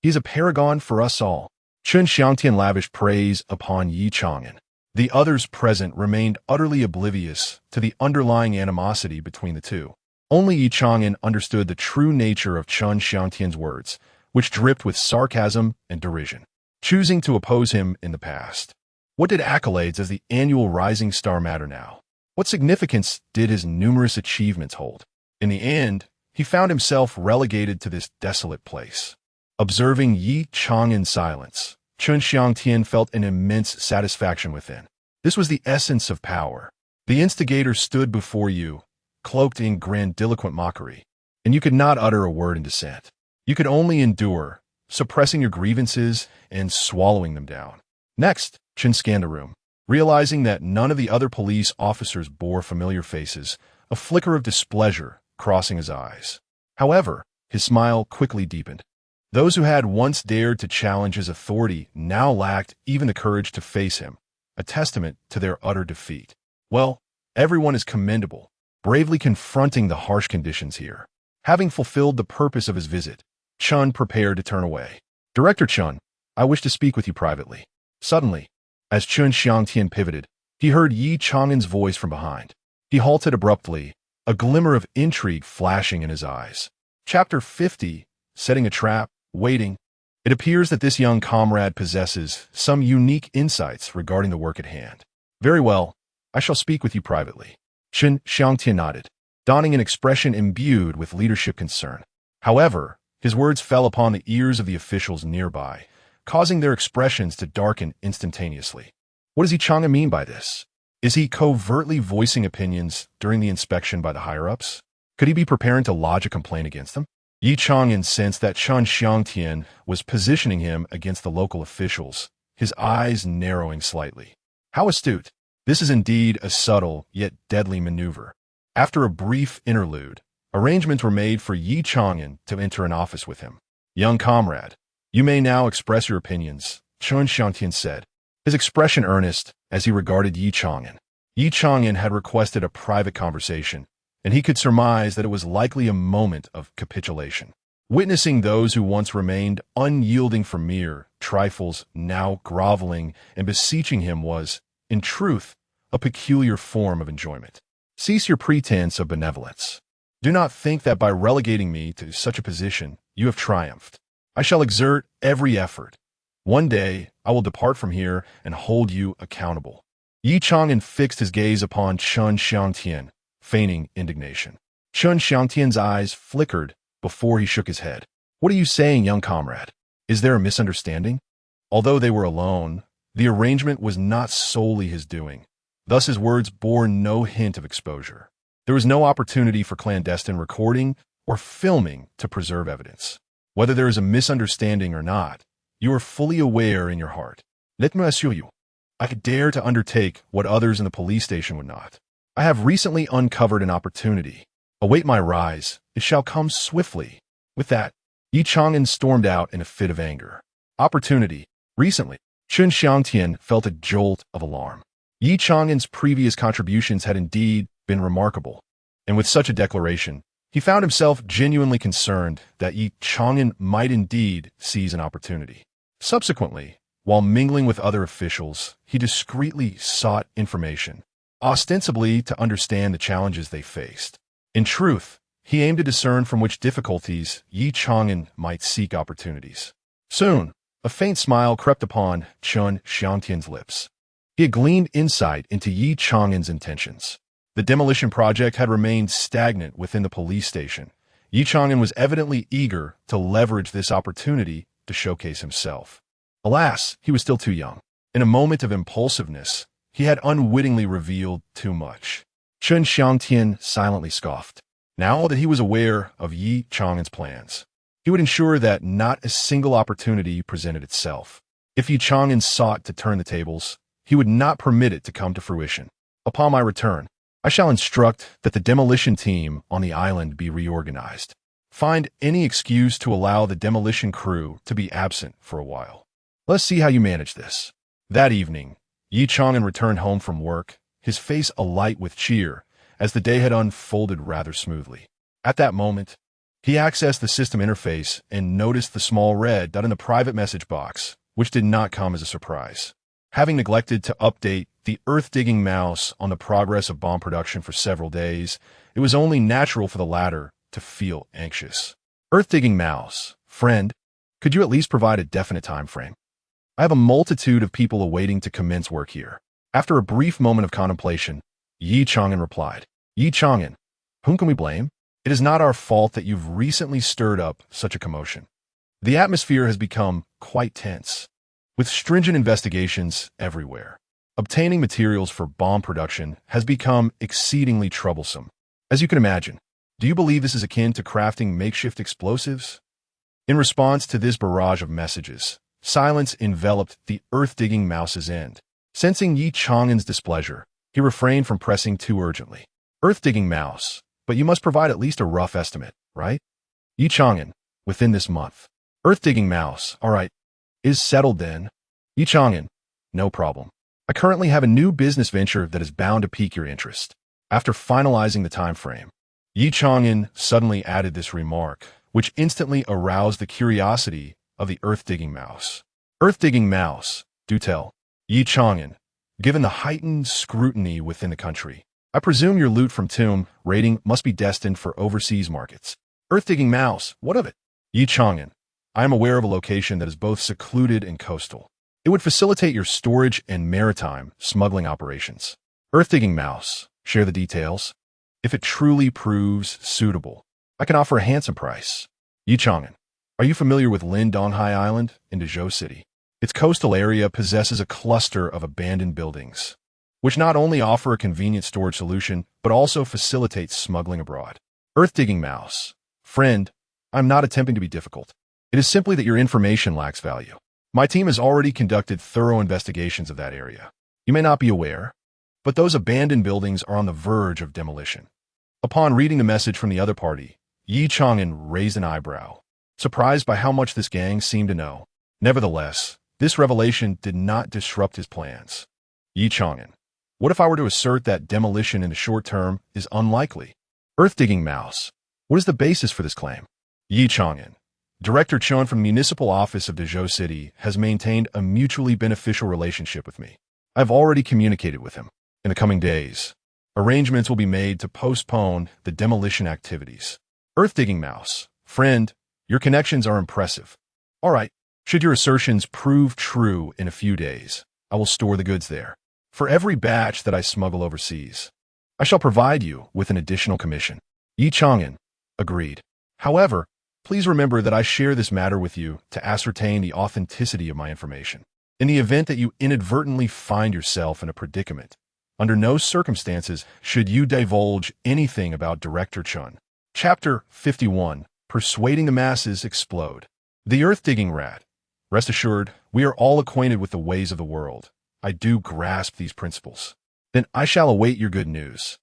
Speaker 1: He is a paragon for us all." Chun Xiangtian lavished praise upon Ye Chang'an. The others present remained utterly oblivious to the underlying animosity between the two. Only Ye Chang'an understood the true nature of Chun Xiangtian's words, which dripped with sarcasm and derision. Choosing to oppose him in the past, what did accolades as the annual Rising Star matter now? What significance did his numerous achievements hold? In the end, he found himself relegated to this desolate place. Observing Ye Chang'an's silence, Chun Xiangtian felt an immense satisfaction within. This was the essence of power, The instigator stood before you, cloaked in grandiloquent mockery, and you could not utter a word in dissent. You could only endure, suppressing your grievances and swallowing them down. Next, Chen scanned the room. Realizing that none of the other police officers bore familiar faces, a flicker of displeasure crossing his eyes. However, his smile quickly deepened. Those who had once dared to challenge his authority now lacked even the courage to face him, a testament to their utter defeat. Well, everyone is commendable, bravely confronting the harsh conditions here. Having fulfilled the purpose of his visit, Chun prepared to turn away. Director Chun, I wish to speak with you privately. Suddenly, as Chun Xiangtian pivoted, he heard Ye Chang'an's voice from behind. He halted abruptly, a glimmer of intrigue flashing in his eyes. Chapter 50, Setting a Trap, Waiting. It appears that this young comrade possesses some unique insights regarding the work at hand. Very well, I shall speak with you privately. Chun Xiangtian nodded, donning an expression imbued with leadership concern. However, his words fell upon the ears of the officials nearby, causing their expressions to darken instantaneously. What does Ye Chang'an mean by this? Is he covertly voicing opinions during the inspection by the higher-ups? Could he be preparing to lodge a complaint against them? Ye Chang'an sensed that Chun Xiangtian was positioning him against the local officials, his eyes narrowing slightly. How astute! This is indeed a subtle yet deadly maneuver. After a brief interlude, arrangements were made for Ye Chang'an to enter an office with him. Young comrade, you may now express your opinions, Chun Xiangtian said, his expression earnest as he regarded Ye Chang'an. Ye Chang'an had requested a private conversation, and he could surmise that it was likely a moment of capitulation. Witnessing those who once remained unyielding for mere trifles now groveling and beseeching him was, in truth, a peculiar form of enjoyment. Cease your pretense of benevolence. Do not think that by relegating me to such a position, you have triumphed. I shall exert every effort. One day, I will depart from here and hold you accountable. Ye Chang'an fixed his gaze upon Chun Xiangtian, feigning indignation. Chun Xiangtian's eyes flickered before he shook his head. What are you saying, young comrade? Is there a misunderstanding? Although they were alone, the arrangement was not solely his doing. Thus his words bore no hint of exposure. There was no opportunity for clandestine recording or filming to preserve evidence. Whether there is a misunderstanding or not, you are fully aware in your heart. Let me assure you, I could dare to undertake what others in the police station would not. I have recently uncovered an opportunity. Await my rise. It shall come swiftly. With that, Ye Chang'an stormed out in a fit of anger. Opportunity. Recently, Chun Xiangtian felt a jolt of alarm. Ye Chang'an's previous contributions had indeed been remarkable, and with such a declaration, he found himself genuinely concerned that Ye Chang'an might indeed seize an opportunity. Subsequently, while mingling with other officials, he discreetly sought information, ostensibly to understand the challenges they faced. In truth, he aimed to discern from which difficulties Ye Chang'an might seek opportunities. Soon, a faint smile crept upon Chun Xiangtian's lips. He had gleaned insight into Ye Chang'an's intentions. The demolition project had remained stagnant within the police station. Ye Chang'an was evidently eager to leverage this opportunity to showcase himself. Alas, he was still too young. In a moment of impulsiveness, he had unwittingly revealed too much. Chun Xiangtian silently scoffed. Now that he was aware of Ye Chang'an's plans, he would ensure that not a single opportunity presented itself. If Ye Chang'an sought to turn the tables, he would not permit it to come to fruition. Upon my return, I shall instruct that the demolition team on the island be reorganized. Find any excuse to allow the demolition crew to be absent for a while. Let's see how you manage this. That evening, Ye Chang'an returned home from work, his face alight with cheer, as the day had unfolded rather smoothly. At that moment, he accessed the system interface and noticed the small red dot in the private message box, which did not come as a surprise. Having neglected to update the earth-digging mouse on the progress of bomb production for several days, it was only natural for the latter to feel anxious. Earth-digging mouse, friend, could you at least provide a definite time frame? I have a multitude of people awaiting to commence work here. After a brief moment of contemplation, Ye Chang'an replied, Ye Chang'an, whom can we blame? It is not our fault that you've recently stirred up such a commotion. The atmosphere has become quite tense, with stringent investigations everywhere. Obtaining materials for bomb production has become exceedingly troublesome. As you can imagine, do you believe this is akin to crafting makeshift explosives? In response to this barrage of messages, silence enveloped the earth-digging mouse's end. Sensing Ye Chang'an's displeasure, he refrained from pressing too urgently. Earth-digging mouse, but you must provide at least a rough estimate, right? Ye Chang'an, within this month. Earth-digging mouse, all right. Is settled then. Ye Chang'an, no problem. I currently have a new business venture that is bound to pique your interest. After finalizing the time frame, Ye Chang'an suddenly added this remark, which instantly aroused the curiosity of the earth-digging mouse. Earth-digging mouse, do tell. Ye Chang'an, given the heightened scrutiny within the country, I presume your loot from tomb raiding must be destined for overseas markets. Earth-digging mouse, what of it? Ye Chang'an, I am aware of a location that is both secluded and coastal. It would facilitate your storage and maritime smuggling operations. Earth-digging mouse, share the details. If it truly proves suitable, I can offer a handsome price. Ye Chang'an, are you familiar with Lindonghai Island in Dezhou City? Its coastal area possesses a cluster of abandoned buildings, which not only offer a convenient storage solution, but also facilitate smuggling abroad. Earth-digging mouse, friend, I'm not attempting to be difficult. It is simply that your information lacks value. My team has already conducted thorough investigations of that area. You may not be aware, but those abandoned buildings are on the verge of demolition. Upon reading the message from the other party, Ye Chang'an raised an eyebrow, surprised by how much this gang seemed to know. Nevertheless, this revelation did not disrupt his plans. Ye Chang'an, what if I were to assert that demolition in the short term is unlikely? Earth-digging mouse, what is the basis for this claim? Ye Chang'an, Director Chun from the Municipal Office of Dezhou City has maintained a mutually beneficial relationship with me. I've already communicated with him. In the coming days, arrangements will be made to postpone the demolition activities. Earth-digging mouse, friend, your connections are impressive. All right, should your assertions prove true in a few days, I will store the goods there. For every batch that I smuggle overseas, I shall provide you with an additional commission. Ye Chang'an, agreed. However, please remember that I share this matter with you to ascertain the authenticity of my information. In the event that you inadvertently find yourself in a predicament, under no circumstances should you divulge anything about Director Chun. Chapter 51, Persuading the Masses Explode. The Earth-Digging Rat. Rest assured, we are all acquainted with the ways of the world. I do grasp these principles. Then I shall await your good news.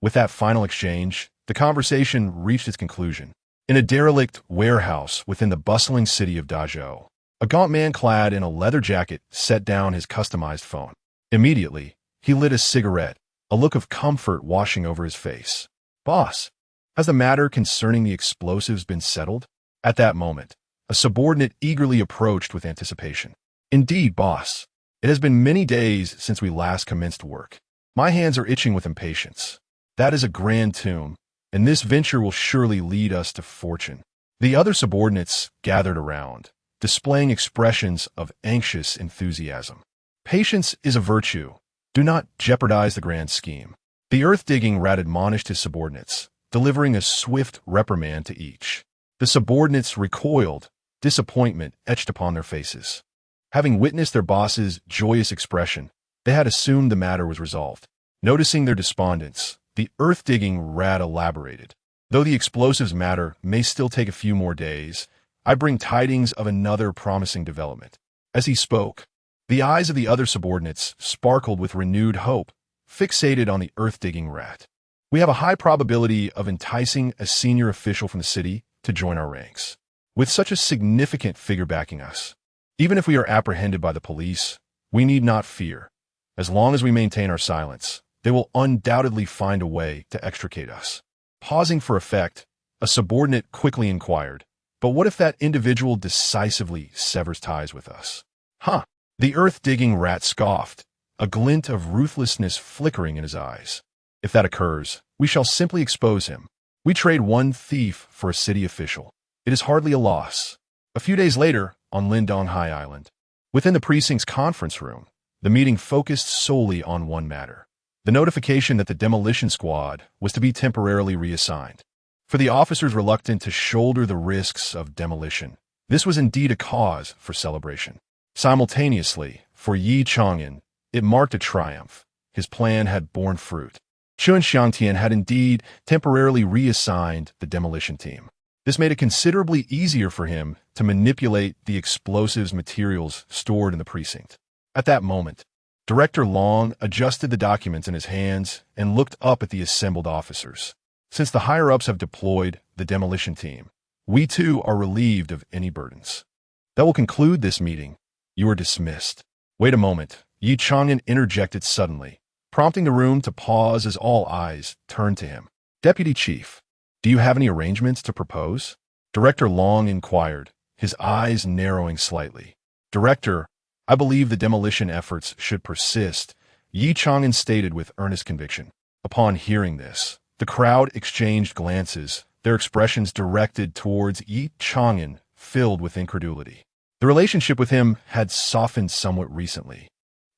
Speaker 1: With that final exchange, the conversation reached its conclusion. In a derelict warehouse within the bustling city of Dezhou, a gaunt man clad in a leather jacket set down his customized phone. Immediately, he lit a cigarette, a look of comfort washing over his face. Boss, has the matter concerning the explosives been settled? At that moment, a subordinate eagerly approached with anticipation. Indeed, boss. It has been many days since we last commenced work. My hands are itching with impatience. That is a grand tune, and this venture will surely lead us to fortune. The other subordinates gathered around, displaying expressions of anxious enthusiasm. Patience is a virtue. Do not jeopardize the grand scheme. The earth-digging rat admonished his subordinates, delivering a swift reprimand to each. The subordinates recoiled, disappointment etched upon their faces. Having witnessed their boss's joyous expression, they had assumed the matter was resolved. Noticing their despondence, the earth-digging rat elaborated. Though the explosives matter may still take a few more days, I bring tidings of another promising development. As he spoke, the eyes of the other subordinates sparkled with renewed hope, fixated on the earth-digging rat. We have a high probability of enticing a senior official from the city to join our ranks. With such a significant figure backing us, even if we are apprehended by the police, we need not fear. As long as we maintain our silence, they will undoubtedly find a way to extricate us. Pausing for effect, a subordinate quickly inquired, but what if that individual decisively severs ties with us? Huh! The earth-digging rat scoffed, a glint of ruthlessness flickering in his eyes. If that occurs, we shall simply expose him. We trade one thief for a city official. It is hardly a loss. A few days later, on Lindonghai Island, within the precinct's conference room, the meeting focused solely on one matter: the notification that the demolition squad was to be temporarily reassigned. For the officers reluctant to shoulder the risks of demolition, this was indeed a cause for celebration. Simultaneously, for Ye Chang'an, It marked a triumph. His plan had borne fruit. Chun Xiangtian had indeed temporarily reassigned the demolition team. This made it considerably easier for him to manipulate the explosives materials stored in the precinct. At that moment, Director Long adjusted the documents in his hands and looked up at the assembled officers. Since the higher-ups have deployed the demolition team, we too are relieved of any burdens. That will conclude this meeting. You are dismissed. Wait a moment. Ye Chang'an interjected suddenly, prompting the room to pause as all eyes turned to him. Deputy Chief, do you have any arrangements to propose? Director Long inquired, his eyes narrowing slightly. Director, I believe the demolition efforts should persist, Ye Chang'an stated with earnest conviction. Upon hearing this, the crowd exchanged glances, their expressions directed towards Ye Chang'an, filled with incredulity. The relationship with him had softened somewhat recently,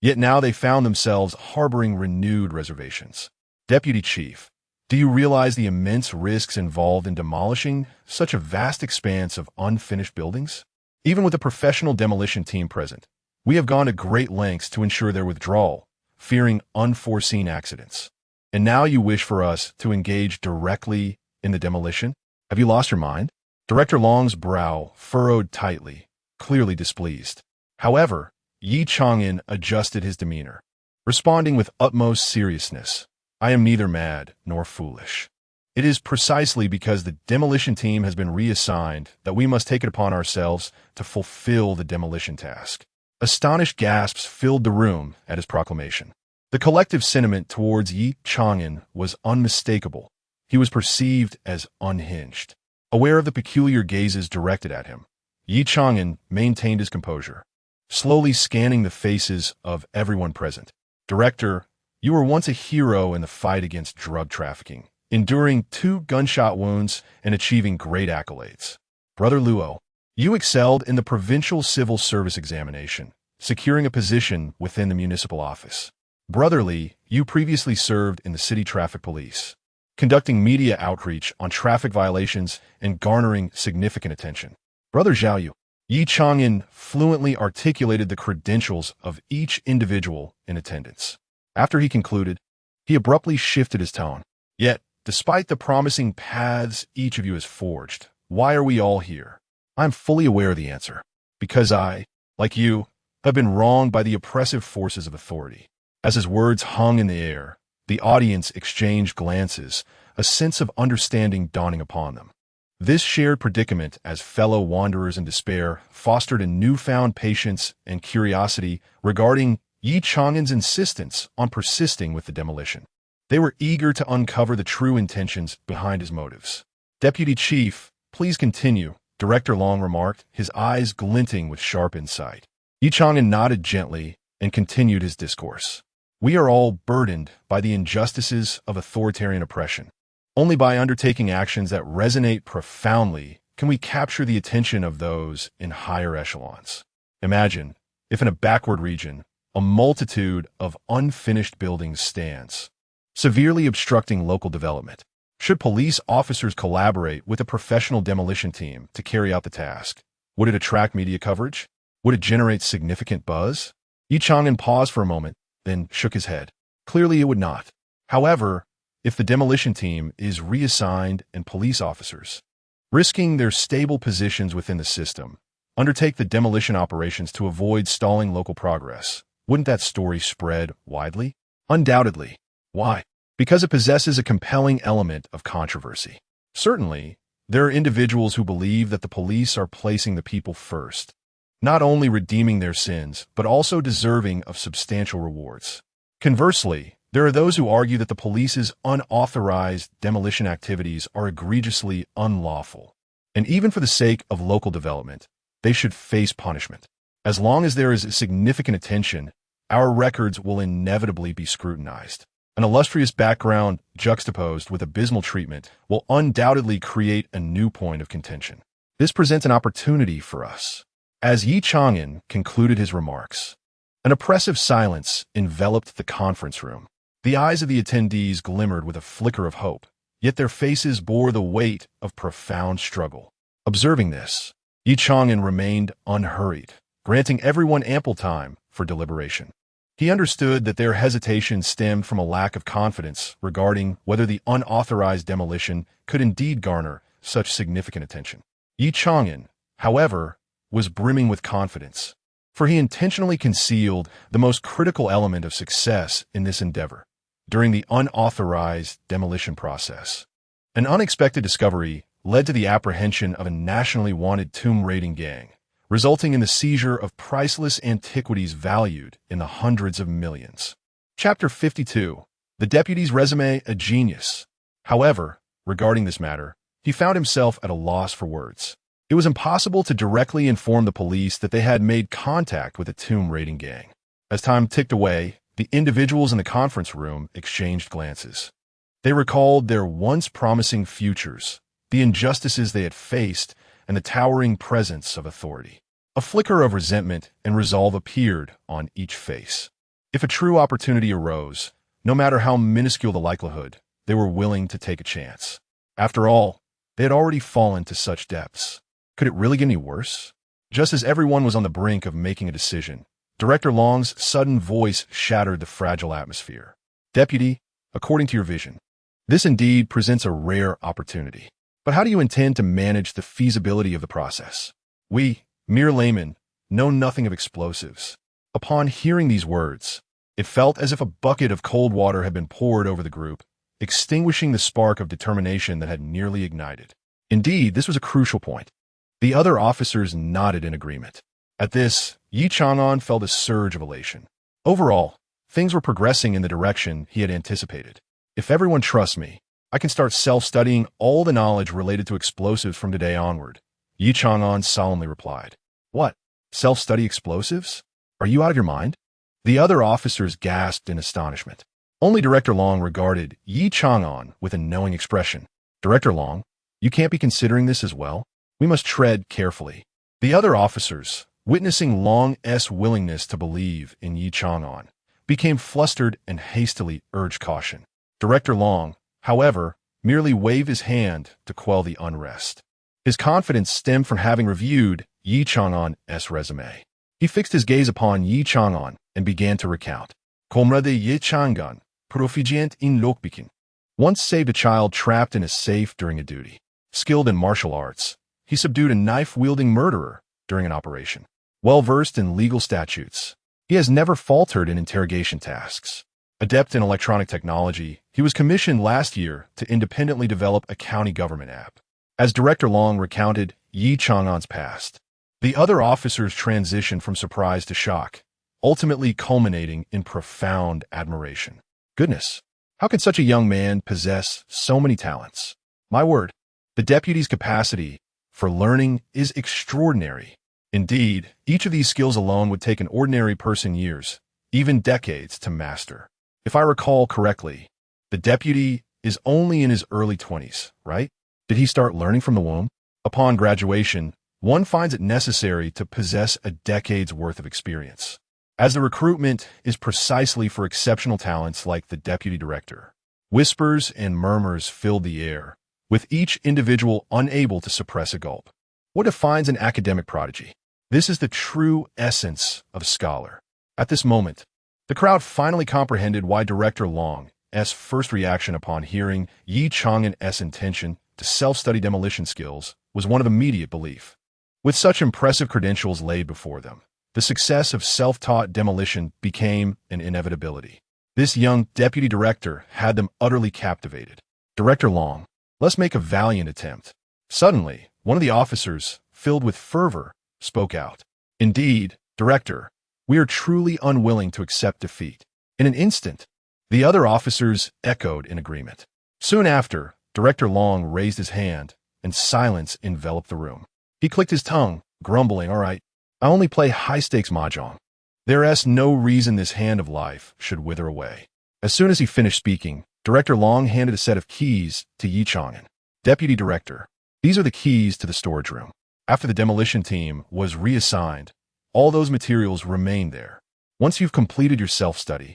Speaker 1: yet now they found themselves harboring renewed reservations. Deputy Chief, do you realize the immense risks involved in demolishing such a vast expanse of unfinished buildings? Even with a professional demolition team present, we have gone to great lengths to ensure their withdrawal, fearing unforeseen accidents. And now you wish for us to engage directly in the demolition? Have you lost your mind? Director Long's brow furrowed tightly, clearly displeased. However, Ye Chang'an adjusted his demeanor, responding with utmost seriousness. I am neither mad nor foolish. It is precisely because the demolition team has been reassigned that we must take it upon ourselves to fulfill the demolition task. Astonished gasps filled the room at his proclamation. The collective sentiment towards Ye Chang'an was unmistakable. He was perceived as unhinged. Aware of the peculiar gazes directed at him, Ye Chang'an maintained his composure, slowly scanning the faces of everyone present. Director, you were once a hero in the fight against drug trafficking, enduring 2 gunshot wounds and achieving great accolades. Brother Luo, you excelled in the provincial civil service examination, securing a position within the municipal office. Brother Li, you previously served in the city traffic police, conducting media outreach on traffic violations and garnering significant attention. Brother Zhao, Ye Chang'an fluently articulated the credentials of each individual in attendance. After he concluded, he abruptly shifted his tone. Yet, despite the promising paths each of you has forged, why are we all here? I'm fully aware of the answer. Because I, like you, have been wronged by the oppressive forces of authority. As his words hung in the air, the audience exchanged glances, a sense of understanding dawning upon them. This shared predicament as fellow wanderers in despair fostered a newfound patience and curiosity regarding Ye Chang'an's insistence on persisting with the demolition. They were eager to uncover the true intentions behind his motives. Deputy Chief, please continue, Director Long remarked, his eyes glinting with sharp insight. Ye Chang'an nodded gently and continued his discourse. We are all burdened by the injustices of authoritarian oppression. Only by undertaking actions that resonate profoundly can we capture the attention of those in higher echelons. Imagine if in a backward region, a multitude of unfinished buildings stands, severely obstructing local development. Should police officers collaborate with a professional demolition team to carry out the task? Would it attract media coverage? Would it generate significant buzz? Ye Chang'an paused for a moment, then shook his head. Clearly it would not. However, if the demolition team is reassigned and police officers, risking their stable positions within the system, undertake the demolition operations to avoid stalling local progress, wouldn't that story spread widely? Undoubtedly. Why? Because it possesses a compelling element of controversy. Certainly, there are individuals who believe that the police are placing the people first, not only redeeming their sins, but also deserving of substantial rewards. Conversely, there are those who argue that the police's unauthorized demolition activities are egregiously unlawful, and even for the sake of local development, they should face punishment. As long as there is significant attention, our records will inevitably be scrutinized. An illustrious background juxtaposed with abysmal treatment will undoubtedly create a new point of contention. This presents an opportunity for us. As Ye Chang'an concluded his remarks, an oppressive silence enveloped the conference room. The eyes of the attendees glimmered with a flicker of hope, yet their faces bore the weight of profound struggle. Observing this, Ye Chang'an remained unhurried, granting everyone ample time for deliberation. He understood that their hesitation stemmed from a lack of confidence regarding whether the unauthorized demolition could indeed garner such significant attention. Ye Chang'an, however, was brimming with confidence, for he intentionally concealed the most critical element of success in this endeavor during the unauthorized demolition process. An unexpected discovery led to the apprehension of a nationally wanted tomb raiding gang, resulting in the seizure of priceless antiquities valued in the hundreds of millions. Chapter 52. The deputy's resume, a genius. However, regarding this matter, he found himself at a loss for words. It was impossible to directly inform the police that they had made contact with a tomb raiding gang. As time ticked away, the individuals in the conference room exchanged glances. They recalled their once promising futures, the injustices they had faced, and the towering presence of authority. A flicker of resentment and resolve appeared on each face. If a true opportunity arose, no matter how minuscule the likelihood, they were willing to take a chance. After all, they had already fallen to such depths. Could it really get any worse? Just as everyone was on the brink of making a decision, Director Long's sudden voice shattered the fragile atmosphere. Deputy, according to your vision, this indeed presents a rare opportunity. But how do you intend to manage the feasibility of the process? We, mere laymen, know nothing of explosives. Upon hearing these words, it felt as if a bucket of cold water had been poured over the group, extinguishing the spark of determination that had nearly ignited. Indeed, this was a crucial point. The other officers nodded in agreement. At this, Ye Chang'an felt a surge of elation. Overall, things were progressing in the direction he had anticipated. If everyone trusts me, I can start self-studying all the knowledge related to explosives from today onward, Ye Chang'an solemnly replied. What? Self-study explosives? Are you out of your mind? The other officers gasped in astonishment. Only Director Long regarded Ye Chang'an with a knowing expression. Director Long, you can't be considering this as well? We must tread carefully. The other officers, witnessing Long's willingness to believe in Ye Chang'an, became flustered and hastily urged caution. Director Long, however, merely waved his hand to quell the unrest. His confidence stemmed from having reviewed Ye Chang'an's resume. He fixed his gaze upon Ye Chang'an and began to recount. Comrade Ye Chang'an, proficient in lockpicking. Once saved a child trapped in a safe during a duty. Skilled in martial arts, he subdued a knife-wielding murderer during an operation. Well-versed in legal statutes, he has never faltered in interrogation tasks. Adept in electronic technology, he was commissioned last year to independently develop a county government app. As Director Long recounted Ye Chang'an's past, the other officers transitioned from surprise to shock, ultimately culminating in profound admiration. Goodness, how could such a young man possess so many talents? My word, the deputy's capacity for learning is extraordinary. Indeed, each of these skills alone would take an ordinary person years, even decades, to master. If I recall correctly, the deputy is only in his early 20s, right? Did he start learning from the womb? Upon graduation, one finds it necessary to possess a decade's worth of experience, as the recruitment is precisely for exceptional talents like the deputy director. Whispers and murmurs filled the air, with each individual unable to suppress a gulp. What defines an academic prodigy? This is the true essence of a scholar. At this moment, the crowd finally comprehended why Director Long's first reaction upon hearing Ye Chang'an's intention to self-study demolition skills was one of immediate belief. With such impressive credentials laid before them, the success of self-taught demolition became an inevitability. This young deputy director had them utterly captivated. Director Long, let's make a valiant attempt. Suddenly, one of the officers, filled with fervor, spoke out. Indeed, Director, we are truly unwilling to accept defeat. In an instant, the other officers echoed in agreement. Soon after, Director Long raised his hand, and silence enveloped the room. He clicked his tongue, grumbling, all right, I only play high-stakes mahjong. There's no reason this hand of life should wither away. As soon as he finished speaking, Director Long handed a set of keys to Ye Chang'an. Deputy Director, these are the keys to the storage room. After the demolition team was reassigned, all those materials remain there. Once you've completed your self-study,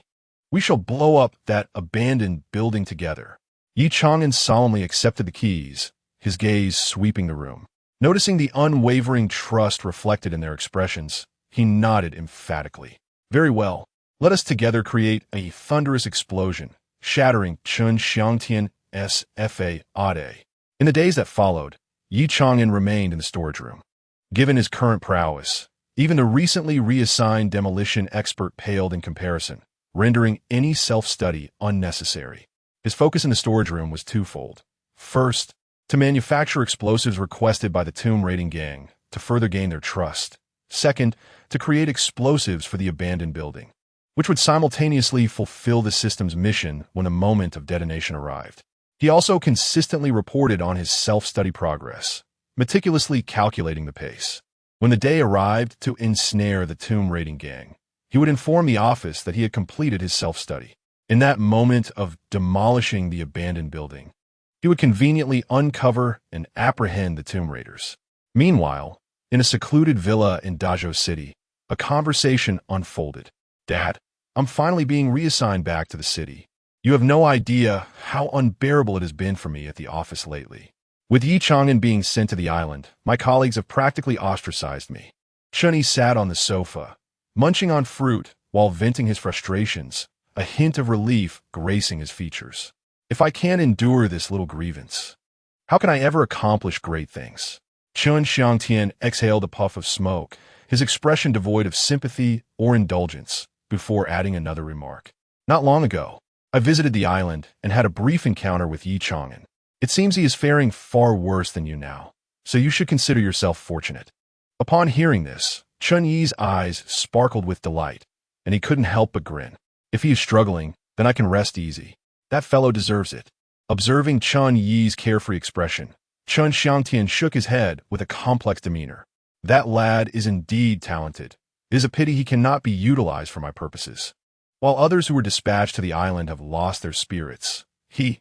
Speaker 1: we shall blow up that abandoned building together. Ye Chang'an solemnly accepted the keys, his gaze sweeping the room. Noticing the unwavering trust reflected in their expressions, he nodded emphatically. Very well. Let us together create a thunderous explosion, shattering Chun Xiangtian's Fa Ade. In the days that followed, Ye Chang'an remained in the storage room. Given his current prowess, even the recently reassigned demolition expert paled in comparison, rendering any self-study unnecessary. His focus in the storage room was twofold. First, to manufacture explosives requested by the tomb raiding gang to further gain their trust. Second, to create explosives for the abandoned building, which would simultaneously fulfill the system's mission when a moment of detonation arrived. He also consistently reported on his self-study progress, meticulously calculating the pace. When the day arrived to ensnare the tomb raiding gang, he would inform the office that he had completed his self-study. In that moment of demolishing the abandoned building, he would conveniently uncover and apprehend the tomb raiders. Meanwhile, in a secluded villa in Dazhou City, a conversation unfolded. "Dad, I'm finally being reassigned back to the city. You have no idea how unbearable it has been for me at the office lately. With Ye Chang'an being sent to the island, my colleagues have practically ostracized me." Chun-Yi sat on the sofa, munching on fruit while venting his frustrations, a hint of relief gracing his features. "If I can't endure this little grievance, how can I ever accomplish great things?" Chun Xiangtian exhaled a puff of smoke, his expression devoid of sympathy or indulgence, before adding another remark. "Not long ago, I visited the island and had a brief encounter with Ye Chang'an. It seems he is faring far worse than you now, so you should consider yourself fortunate." Upon hearing this, Chun Yi's eyes sparkled with delight, and he couldn't help but grin. "If he is struggling, then I can rest easy. That fellow deserves it." Observing Chun Yi's carefree expression, Chun Xiangtian shook his head with a complex demeanor. "That lad is indeed talented. It is a pity he cannot be utilized for my purposes. While others who were dispatched to the island have lost their spirits, he,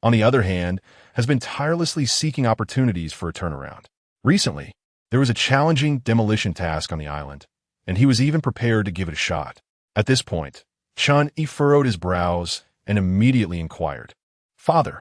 Speaker 1: on the other hand, has been tirelessly seeking opportunities for a turnaround. Recently, there was a challenging demolition task on the island, and he was even prepared to give it a shot." At this point, Chun-Yi furrowed his brows and immediately inquired, "Father,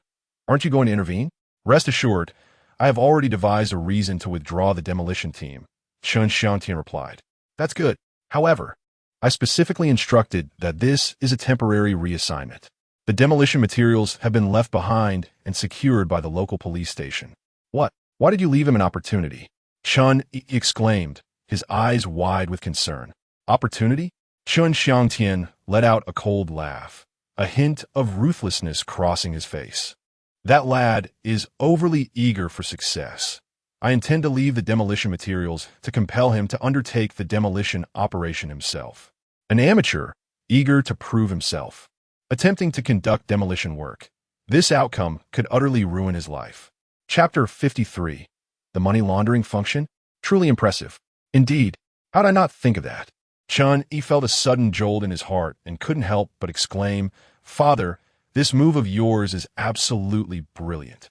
Speaker 1: aren't you going to intervene?" "Rest assured, I have already devised a reason to withdraw the demolition team," Chun Xiangtian replied. "That's good. However, I specifically instructed that this is a temporary reassignment. The demolition materials have been left behind and secured by the local police station." "What? Why did you leave him an opportunity?" Chun exclaimed, his eyes wide with concern. "Opportunity?" Chun Xiangtian let out a cold laugh, a hint of ruthlessness crossing his face. "That lad is overly eager for success. I intend to leave the demolition materials to compel him to undertake the demolition operation himself. An amateur, eager to prove himself, attempting to conduct demolition work. This outcome could utterly ruin his life." Chapter 53. The money laundering function? Truly impressive. Indeed, how'd I not think of that? Chun-Yi felt a sudden jolt in his heart and couldn't help but exclaim, "Father, this move of yours is absolutely brilliant.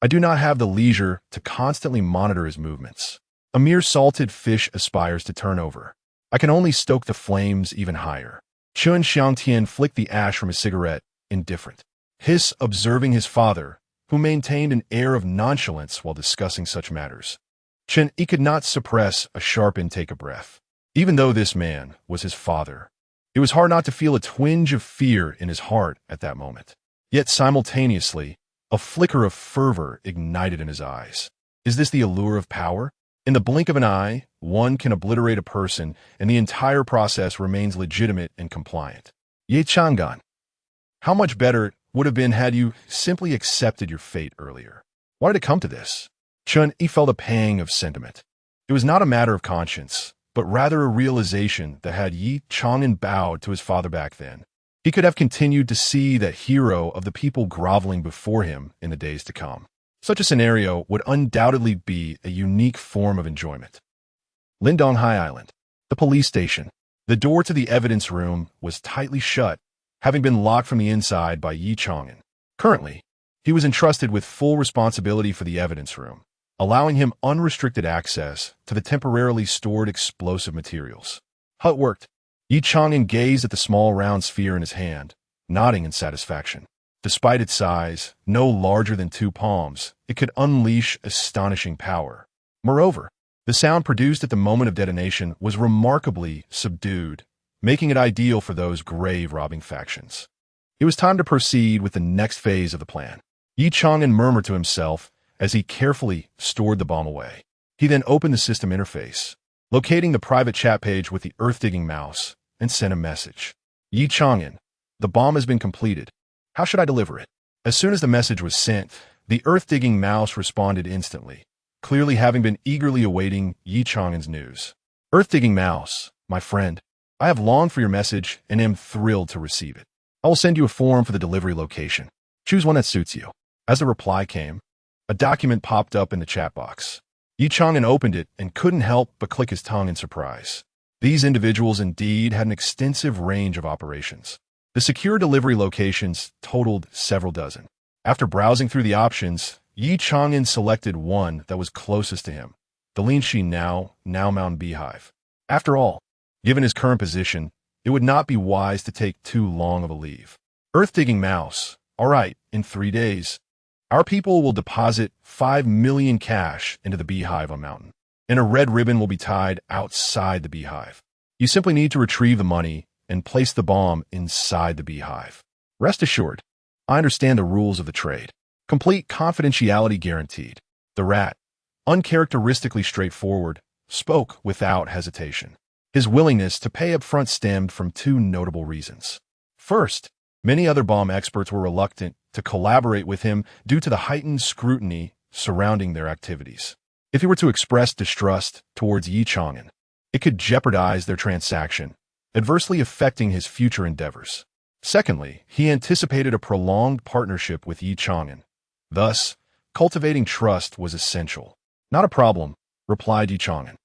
Speaker 1: I do not have the leisure to constantly monitor his movements. A mere salted fish aspires to turn over. I can only stoke the flames even higher." Chun Xiangtian flicked the ash from his cigarette, indifferent. Hiss observing his father, who maintained an air of nonchalance while discussing such matters. Chun-Yi could not suppress a sharp intake of breath. Even though this man was his father, it was hard not to feel a twinge of fear in his heart at that moment. Yet simultaneously, a flicker of fervor ignited in his eyes. Is this the allure of power? In the blink of an eye, one can obliterate a person, and the entire process remains legitimate and compliant. Ye Chang'an. How much better it would have been had you simply accepted your fate earlier. Why did it come to this? Chun-Yi felt a pang of sentiment. It was not a matter of conscience, but rather a realization that had Ye Chang'an bowed to his father back then, he could have continued to see that hero of the people groveling before him in the days to come. Such a scenario would undoubtedly be a unique form of enjoyment. Lindonghai Island, the police station. The door to the evidence room was tightly shut, having been locked from the inside by Ye Chang'an. Currently, he was entrusted with full responsibility for the evidence room, allowing him unrestricted access to the temporarily stored explosive materials. How it worked. Ye Chang'an gazed at the small round sphere in his hand, nodding in satisfaction. Despite its size, no larger than 2 palms, it could unleash astonishing power. Moreover, the sound produced at the moment of detonation was remarkably subdued, making it ideal for those grave-robbing factions. It was time to proceed with the next phase of the plan. Ye Chang'an murmured to himself as he carefully stored the bomb away. He then opened the system interface, locating the private chat page with the earth-digging mouse, and sent a message. Ye Chang'an, the bomb has been completed. How should I deliver it? As soon as the message was sent, the earth-digging mouse responded instantly, clearly having been eagerly awaiting Ye Chang'an's news. Earth-digging mouse, my friend, I have longed for your message and am thrilled to receive it. I will send you a form for the delivery location. Choose one that suits you. As the reply came, a document popped up in the chat box. Ye Chang'an opened it and couldn't help but click his tongue in surprise. These individuals indeed had an extensive range of operations. The secure delivery locations totaled several dozen. After browsing through the options, Ye Chang'an selected one that was closest to him, the Linxi Now Mountain Beehive. After all, given his current position, it would not be wise to take too long of a leave. Earth-digging mouse, all right, in 3 days, our people will deposit 5 million cash into the beehive on mountain, and a red ribbon will be tied outside the beehive. You simply need to retrieve the money and place the bomb inside the beehive. Rest assured, I understand the rules of the trade. Complete confidentiality guaranteed. The rat, uncharacteristically straightforward, spoke without hesitation. His willingness to pay up front stemmed from 2 notable reasons. First, many other bomb experts were reluctant to collaborate with him due to the heightened scrutiny surrounding their activities. If he were to express distrust towards Ye Chang'an, it could jeopardize their transaction, adversely affecting his future endeavors. Secondly, he anticipated a prolonged partnership with Ye Chang'an. Thus, cultivating trust was essential. Not a problem, replied Ye Chang'an.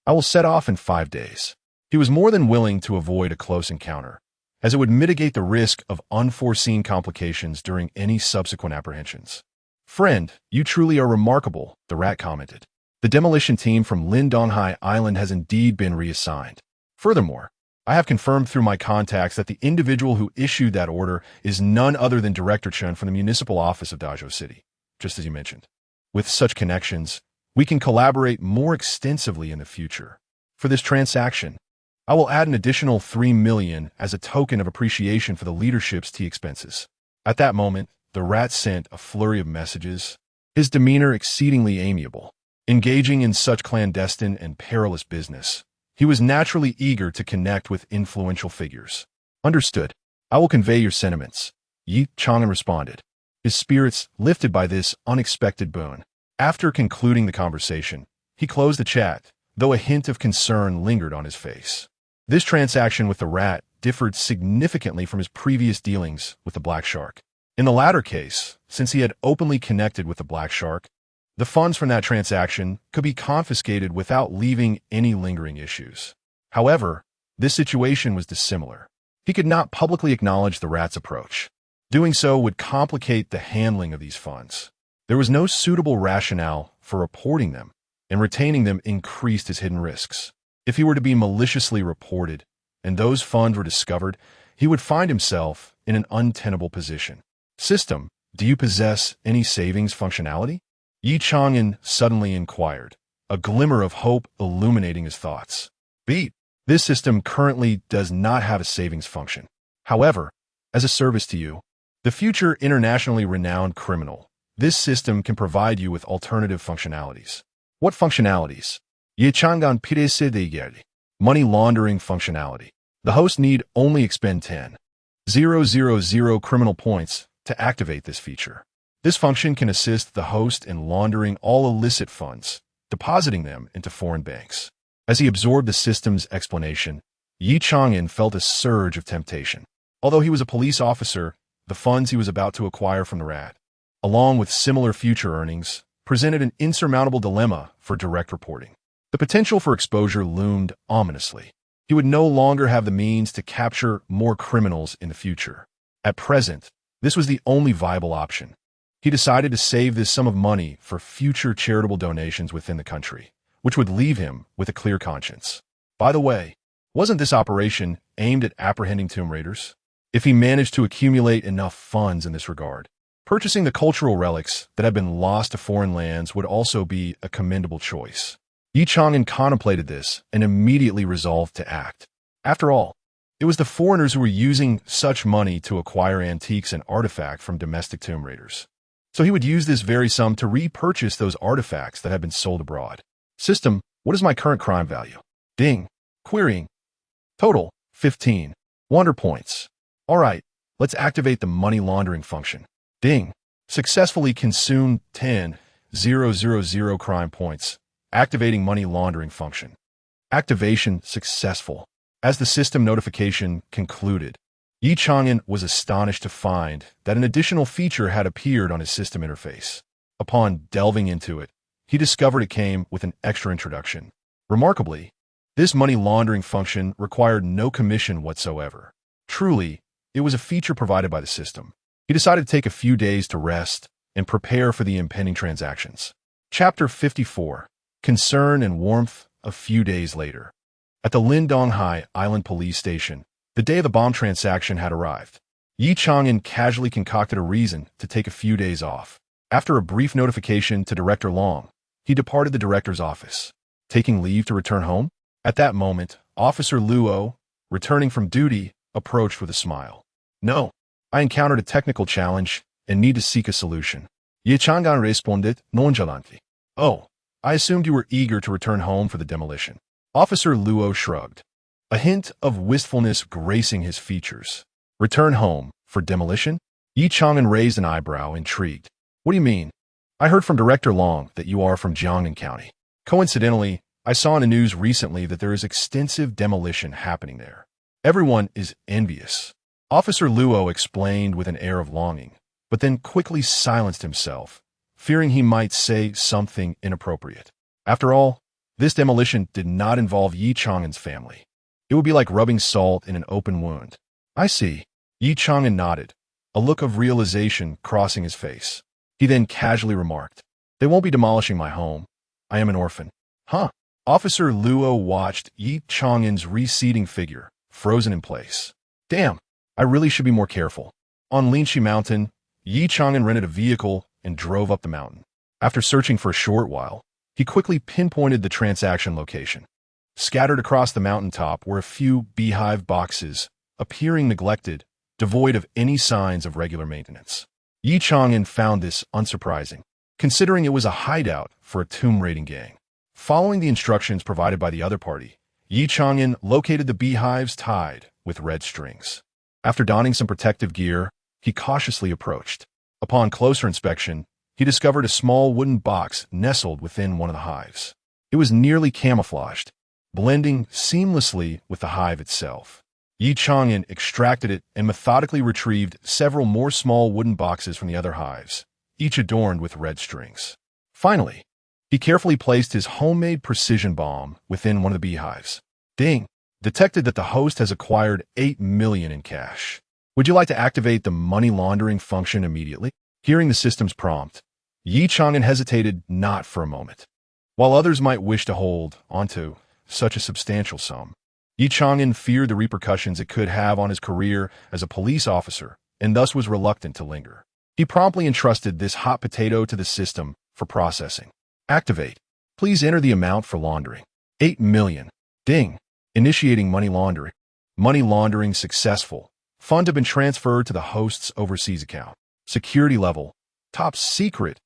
Speaker 1: I will set off in 5 days. He was more than willing to avoid a close encounter, as it would mitigate the risk of unforeseen complications during any subsequent apprehensions. Friend, you truly are remarkable, the rat commented. The demolition team from Lindonghai Island has indeed been reassigned. Furthermore, I have confirmed through my contacts that the individual who issued that order is none other than Director Chen from the municipal office of Dazhou City, just as you mentioned. With such connections, we can collaborate more extensively in the future. For this transaction, I will add an additional 3 million as a token of appreciation for the leadership's tea expenses. At that moment, the rat sent a flurry of messages, his demeanor exceedingly amiable. Engaging in such clandestine and perilous business, he was naturally eager to connect with influential figures. Understood. I will convey your sentiments, Ye Chang'an responded, his spirits lifted by this unexpected boon. After concluding the conversation, he closed the chat, though a hint of concern lingered on his face. This transaction with the rat differed significantly from his previous dealings with the black shark. In the latter case, since he had openly connected with the black shark, the funds from that transaction could be confiscated without leaving any lingering issues. However, this situation was dissimilar. He could not publicly acknowledge the rat's approach. Doing so would complicate the handling of these funds. There was no suitable rationale for reporting them, and retaining them increased his hidden risks. If he were to be maliciously reported, and those funds were discovered, he would find himself in an untenable position. System, do you possess any savings functionality? Ye Chang'an suddenly inquired, a glimmer of hope illuminating his thoughts. Beat. This system currently does not have a savings function. However, as a service to you, the future internationally renowned criminal, this system can provide you with alternative functionalities. What functionalities? Ye Chang'an pirese de money laundering functionality. The host need only expend 10,000 criminal points to activate this feature. This function can assist the host in laundering all illicit funds, depositing them into foreign banks. As he absorbed the system's explanation, Ye Chang'an felt a surge of temptation. Although he was a police officer, the funds he was about to acquire from the rat, along with similar future earnings, presented an insurmountable dilemma for direct reporting. The potential for exposure loomed ominously. He would no longer have the means to capture more criminals in the future. At present, this was the only viable option. He decided to save this sum of money for future charitable donations within the country, which would leave him with a clear conscience. By the way, wasn't this operation aimed at apprehending tomb raiders? If he managed to accumulate enough funds in this regard, purchasing the cultural relics that had been lost to foreign lands would also be a commendable choice. Ye Chang'an contemplated this and immediately resolved to act. After all, It was the foreigners who were using such money to acquire antiques and artifacts from domestic tomb raiders. So he would use this very sum to repurchase those artifacts that had been sold abroad. System, what is my current crime value? Ding. Querying. Total, 15. Wonder points. Alright, let's activate the money laundering function. Ding. Successfully consumed 10,000 crime points. Activating money laundering function. Activation successful. As the system notification concluded, Ye Chang'an was astonished to find that an additional feature had appeared on his system interface. Upon delving into it, he discovered it came with an extra introduction. Remarkably, this money laundering function required no commission whatsoever. Truly, it was a feature provided by the system. He decided to take a few days to rest and prepare for the impending transactions. Chapter 54. Concern and warmth a few days later. At the Lindonghai Island Police Station, the day of the bomb transaction had arrived. Ye Chang'an casually concocted a reason to take a few days off. After a brief notification to Director Long, he departed the director's office. Taking leave to return home? At that moment, Officer Luo, returning from duty, approached with a smile. No, I encountered a technical challenge and need to seek a solution. Ye Chang'an responded nonchalantly. Oh, I assumed you were eager to return home for the demolition. Officer Luo shrugged, a hint of wistfulness gracing his features. Return home for demolition? Ye Chang'an raised an eyebrow, intrigued. What do you mean? I heard from Director Long that you are from Tangwu County. Coincidentally, I saw in the news recently that there is extensive demolition happening there. Everyone is envious. Officer Luo explained with an air of longing, but then quickly silenced himself, fearing he might say something inappropriate. After all, this demolition did not involve Ye Chang'an's family. It would be like rubbing salt in an open wound. I see. Ye Chang'an nodded, a look of realization crossing his face. He then casually remarked, they won't be demolishing my home. I am an orphan. Huh? Officer Luo watched Ye Chang'an's receding figure, frozen in place. Damn, I really should be more careful. On Linshi Mountain, Ye Chang'an rented a vehicle and drove up the mountain. After searching for a short while, he quickly pinpointed the transaction location. Scattered across the mountaintop were a few beehive boxes, appearing neglected, devoid of any signs of regular maintenance. Ye Chang'an found this unsurprising, considering it was a hideout for a tomb raiding gang. Following the instructions provided by the other party, Ye Chang'an located the beehives tied with red strings. After donning some protective gear, he cautiously approached. Upon closer inspection, he discovered a small wooden box nestled within one of the hives. It was nearly camouflaged, blending seamlessly with the hive itself. Ye Chang'an extracted it and methodically retrieved several more small wooden boxes from the other hives, each adorned with red strings. Finally, he carefully placed his homemade precision bomb within one of the beehives. Ding! Detected that the host has acquired 8 million in cash. Would you like to activate the money laundering function immediately? Hearing the system's prompt, Ye Chang'an hesitated not for a moment. While others might wish to hold onto such a substantial sum, Ye Chang'an feared the repercussions it could have on his career as a police officer and thus was reluctant to linger. He promptly entrusted this hot potato to the system for processing. Activate. Please enter the amount for laundering. 8 million. Ding. Initiating money laundering. Money laundering successful. Funds have been transferred to the host's overseas account. Security level. Top secret.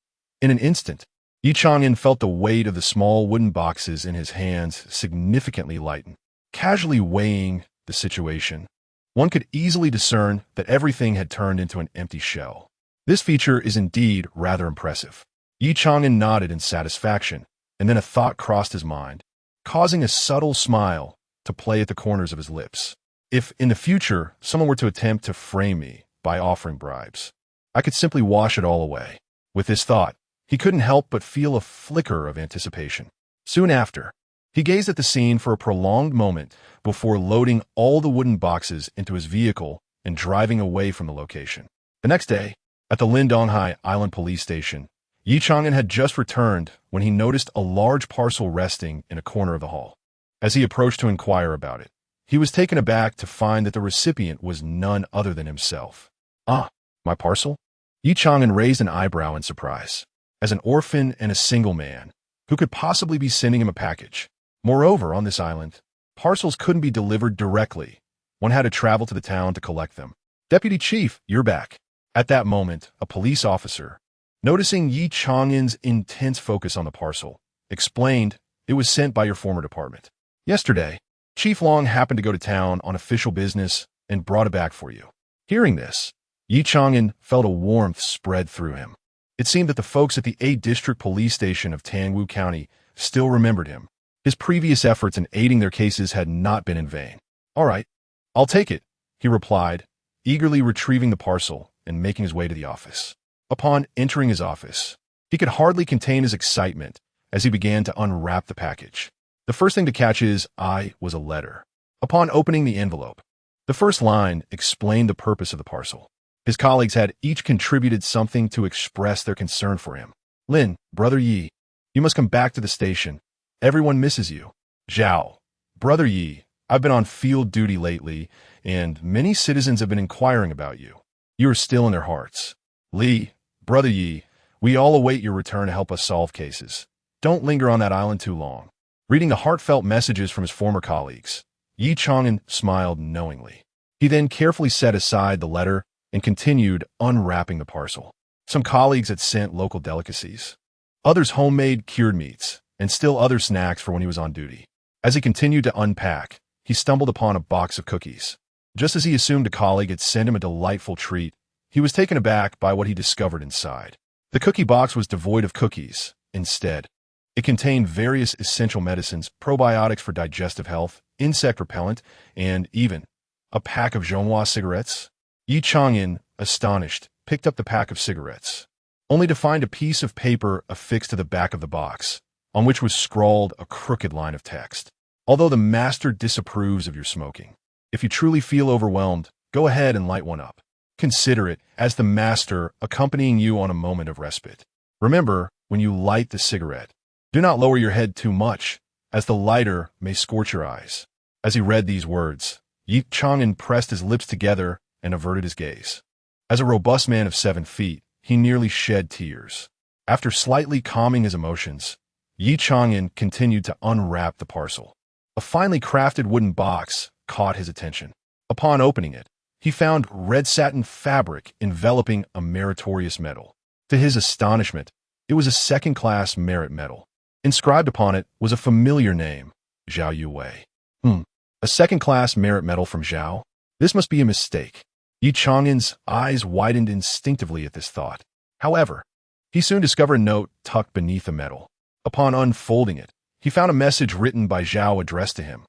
Speaker 1: In an instant, Ye Chang'an felt the weight of the small wooden boxes in his hands significantly lighten. Casually weighing the situation, one could easily discern that everything had turned into an empty shell. This feature is indeed rather impressive. Ye Chang'an nodded in satisfaction, and then a thought crossed his mind, causing a subtle smile to play at the corners of his lips. If, in the future, someone were to attempt to frame me by offering bribes, I could simply wash it all away. With this thought, he couldn't help but feel a flicker of anticipation. Soon after, he gazed at the scene for a prolonged moment before loading all the wooden boxes into his vehicle and driving away from the location. The next day, at the Lindonghai Island Police Station, Ye Chang'an had just returned when he noticed a large parcel resting in a corner of the hall. As he approached to inquire about it, he was taken aback to find that the recipient was none other than himself. Ah, my parcel? Ye Chang'an raised an eyebrow in surprise. As an orphan and a single man, who could possibly be sending him a package? Moreover, on this island, parcels couldn't be delivered directly, One had to travel to the town to collect them. Deputy Chief, you're back. At that moment, a police officer, noticing Ye Chang'an's intense focus on the parcel, explained, it was sent by your former department. Yesterday, Chief Long happened to go to town on official business and brought it back for you. Hearing this, Ye Chang'an felt a warmth spread through him. It seemed that the folks at the A District Police Station of Tangwu County still remembered him. His previous efforts in aiding their cases had not been in vain. All right, I'll take it, he replied, eagerly retrieving the parcel and making his way to the office. Upon entering his office, he could hardly contain his excitement as he began to unwrap the package. The first thing to catch his eye was a letter. Upon opening the envelope, the first line explained the purpose of the parcel. His colleagues had each contributed something to express their concern for him. Lin, Brother Yi, you must come back to the station. Everyone misses you. Zhao, Brother Yi, I've been on field duty lately, and many citizens have been inquiring about you. You are still in their hearts. Li, Brother Yi, we all await your return to help us solve cases. Don't linger on that island too long. Reading the heartfelt messages from his former colleagues, Ye Chang'an smiled knowingly. He then carefully set aside the letter and continued unwrapping the parcel. Some colleagues had sent local delicacies, others homemade cured meats, and still other snacks for when he was on duty. As he continued to unpack, he stumbled upon a box of cookies. Just as he assumed a colleague had sent him a delightful treat, he was taken aback by what he discovered inside. The cookie box was devoid of cookies. Instead, it contained various essential medicines, probiotics for digestive health, insect repellent, and even a pack of Zhonghua cigarettes. Ye Chang'an, astonished, picked up the pack of cigarettes, only to find a piece of paper affixed to the back of the box, on which was scrawled a crooked line of text. Although the master disapproves of your smoking, if you truly feel overwhelmed, go ahead and light one up. Consider it as the master accompanying you on a moment of respite. Remember, when you light the cigarette, do not lower your head too much, as the lighter may scorch your eyes. As he read these words, Ye Chang'an pressed his lips together and averted his gaze. As a robust man of 7 feet, he nearly shed tears. After slightly calming his emotions, Ye Chang'an continued to unwrap the parcel. A finely crafted wooden box caught his attention. Upon opening it, he found red satin fabric enveloping a meritorious medal. To his astonishment, it was a second-class merit medal. Inscribed upon it was a familiar name, Zhao Yuwei. A second-class merit medal from Zhao? This must be a mistake. Ye Chang'an's eyes widened instinctively at this thought. However, he soon discovered a note tucked beneath the medal. Upon unfolding it, he found a message written by Zhao addressed to him.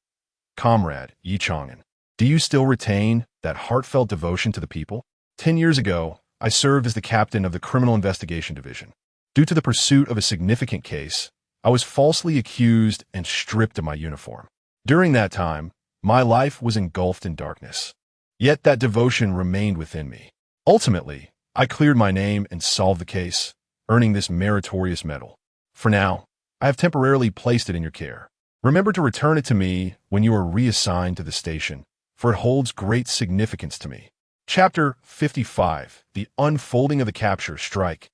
Speaker 1: Comrade Ye Chang'an, do you still retain that heartfelt devotion to the people? 10 years ago, I served as the captain of the Criminal Investigation Division. Due to the pursuit of a significant case, I was falsely accused and stripped of my uniform. During that time, my life was engulfed in darkness. Yet that devotion remained within me. Ultimately, I cleared my name and solved the case, earning this meritorious medal. For now, I have temporarily placed it in your care. Remember to return it to me when you are reassigned to the station, for it holds great significance to me. Chapter 55, The Unfolding of the Capture Strike.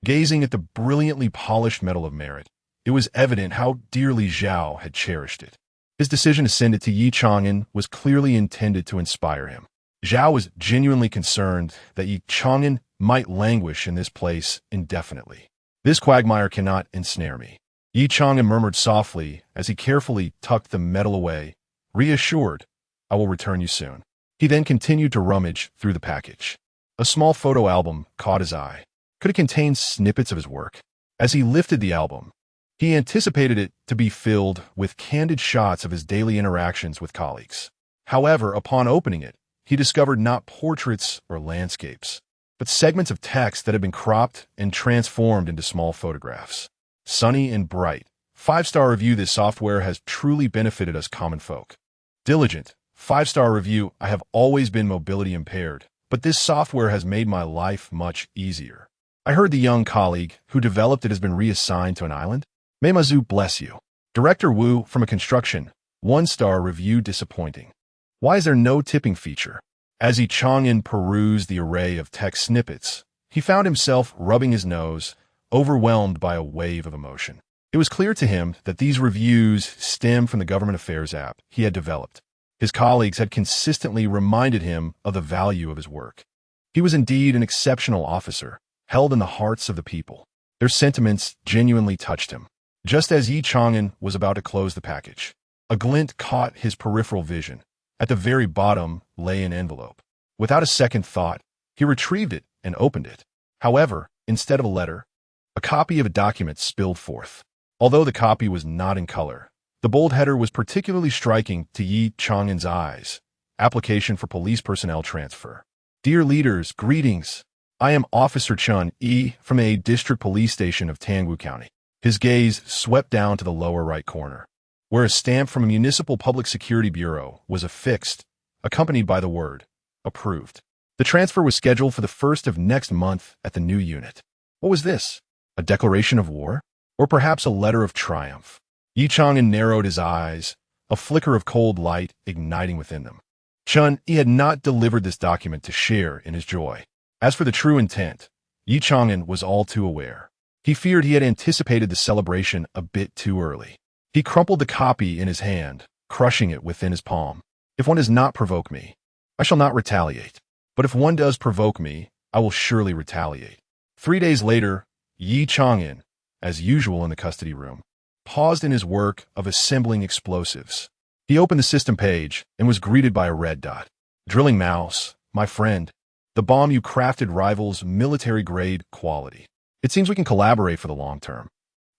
Speaker 1: Gazing at the brilliantly polished Medal of Merit, it was evident how dearly Zhao had cherished it. His decision to send it to Ye Chang'an was clearly intended to inspire him. Zhao was genuinely concerned that Ye Chang'an might languish in this place indefinitely. This quagmire cannot ensnare me, Ye Chang'an murmured softly as he carefully tucked the medal away. Reassured, I will return you soon. He then continued to rummage through the package. A small photo album caught his eye. Could it contain snippets of his work? As he lifted the album, he anticipated it to be filled with candid shots of his daily interactions with colleagues. However, upon opening it, he discovered not portraits or landscapes, but segments of text that had been cropped and transformed into small photographs. Sunny and bright. 5-star review. This software has truly benefited us common folk. Diligent. 5-star review. I have always been mobility impaired, but this software has made my life much easier. I heard the young colleague who developed it has been reassigned to an island. May Mazu bless you. Director Wu from a construction. 1-star review. Disappointing. Why is there no tipping feature? As Ye Chang'an perused the array of text snippets, he found himself rubbing his nose, overwhelmed by a wave of emotion. It was clear to him that these reviews stemmed from the government affairs app he had developed. His colleagues had consistently reminded him of the value of his work. He was indeed an exceptional officer, held in the hearts of the people. Their sentiments genuinely touched him. Just as Ye Chang'an was about to close the package, a glint caught his peripheral vision. At the very bottom lay an envelope. Without a second thought, he retrieved it and opened it. However, instead of a letter, a copy of a document spilled forth. Although the copy was not in color, the bold header was particularly striking to Ye Chang'an's eyes. Application for police personnel transfer. Dear leaders, greetings. I am Officer Chun E from a district police station of Tangwu County. His gaze swept down to the lower right corner, where a stamp from a municipal public security bureau was affixed, accompanied by the word, approved. The transfer was scheduled for the 1st of next month at the new unit. What was this? A declaration of war? Or perhaps a letter of triumph? Ye Chang'an narrowed his eyes, a flicker of cold light igniting within them. Chun-Yi had not delivered this document to share in his joy. As for the true intent, Ye Chang'an was all too aware. He feared he had anticipated the celebration a bit too early. He crumpled the copy in his hand, crushing it within his palm. If one does not provoke me, I shall not retaliate. But if one does provoke me, I will surely retaliate. 3 days later, Ye Chang'an, as usual in the custody room, paused in his work of assembling explosives. He opened the system page and was greeted by a red dot. Drilling mouse, my friend, the bomb you crafted rivals military-grade quality. It seems we can collaborate for the long term.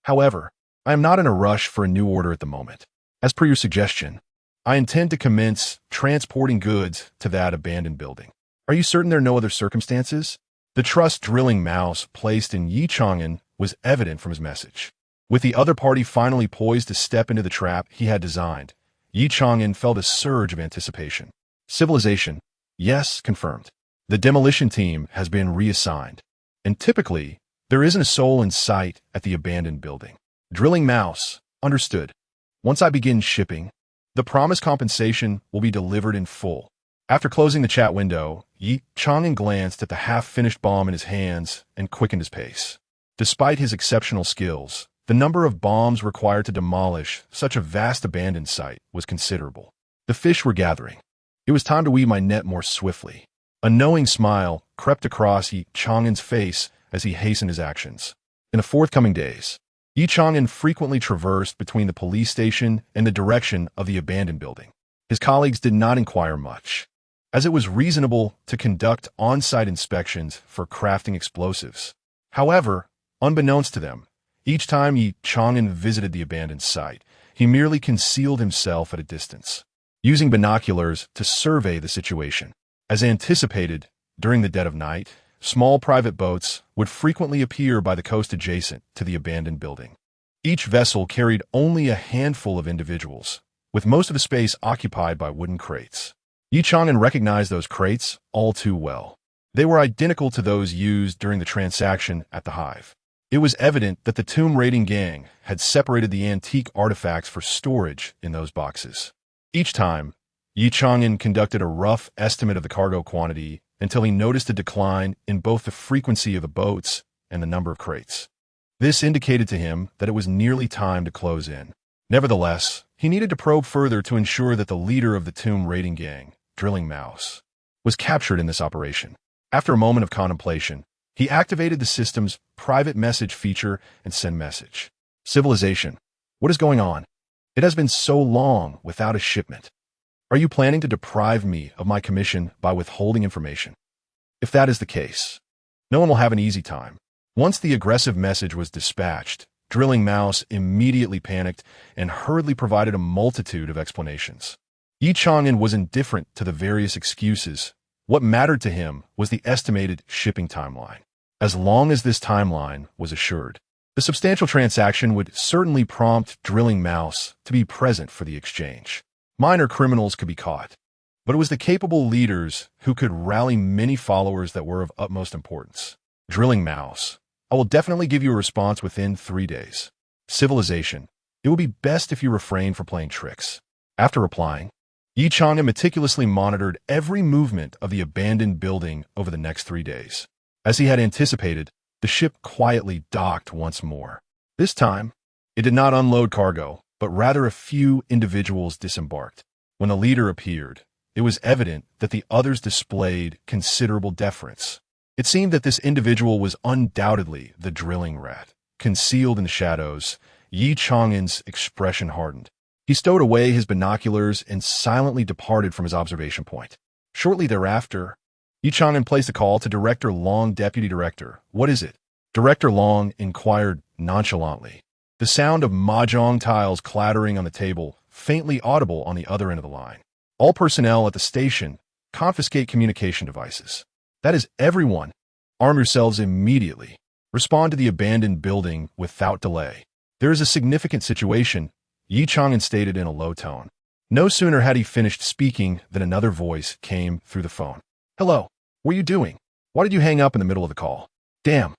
Speaker 1: However, I am not in a rush for a new order at the moment. As per your suggestion, I intend to commence transporting goods to that abandoned building. Are you certain there are no other circumstances? The trust drilling mouse placed in Ye Chang'an was evident from his message. With the other party finally poised to step into the trap he had designed, Ye Chang'an felt a surge of anticipation. Civilization, yes, confirmed. The demolition team has been reassigned. And typically, there isn't a soul in sight at the abandoned building. Drilling mouse, understood. Once I begin shipping, the promised compensation will be delivered in full. After closing the chat window, Ye Chang'an glanced at the half-finished bomb in his hands and quickened his pace. Despite his exceptional skills, the number of bombs required to demolish such a vast abandoned site was considerable. The fish were gathering. It was time to weave my net more swiftly. A knowing smile crept across Ye Chang'an's face as he hastened his actions. In the forthcoming days, Ye Chang'an frequently traversed between the police station and the direction of the abandoned building. His colleagues did not inquire much, as it was reasonable to conduct on-site inspections for crafting explosives. However, unbeknownst to them, each time Ye Chang'an visited the abandoned site, he merely concealed himself at a distance, using binoculars to survey the situation. As anticipated, during the dead of night, small private boats would frequently appear by the coast adjacent to the abandoned building. Each vessel carried only a handful of individuals, with most of the space occupied by wooden crates. Ye Chang'an recognized those crates all too well. They were identical to those used during the transaction at the Hive. It was evident that the tomb raiding gang had separated the antique artifacts for storage in those boxes. Each time, Ye Chang'an conducted a rough estimate of the cargo quantity until he noticed a decline in both the frequency of the boats and the number of crates. This indicated to him that it was nearly time to close in. Nevertheless, he needed to probe further to ensure that the leader of the tomb raiding gang, Drilling Mouse, was captured in this operation. After a moment of contemplation, he activated the system's private message feature and sent message. Civilization, what is going on? It has been so long without a shipment. Are you planning to deprive me of my commission by withholding information? If that is the case, no one will have an easy time. Once the aggressive message was dispatched, Drilling Mouse immediately panicked and hurriedly provided a multitude of explanations. Ye Chang'an was indifferent to the various excuses. What mattered to him was the estimated shipping timeline. As long as this timeline was assured, the substantial transaction would certainly prompt Drilling Mouse to be present for the exchange. Minor criminals could be caught, but it was the capable leaders who could rally many followers that were of utmost importance. Drilling Mouse, I will definitely give you a response within 3 days. Civilization, it would be best if you refrain from playing tricks. After replying, Ye Chang'an meticulously monitored every movement of the abandoned building over the next 3 days. As he had anticipated, the ship quietly docked once more. This time, it did not unload cargo, but rather a few individuals disembarked. When the leader appeared, it was evident that the others displayed considerable deference. It seemed that this individual was undoubtedly the drilling rat. Concealed in the shadows, Ye Chang'an's expression hardened. He stowed away his binoculars and silently departed from his observation point. Shortly thereafter, Ye Chang'an placed a call to Director Long. Deputy Director, what is it? Director Long inquired nonchalantly. The sound of mahjong tiles clattering on the table, faintly audible on the other end of the line. All personnel at the station confiscate communication devices. That is everyone. Arm yourselves immediately. Respond to the abandoned building without delay. There is a significant situation, Ye Chang'an stated in a low tone. No sooner had he finished speaking than another voice came through the phone. Hello, what are you doing? Why did you hang up in the middle of the call? Damn.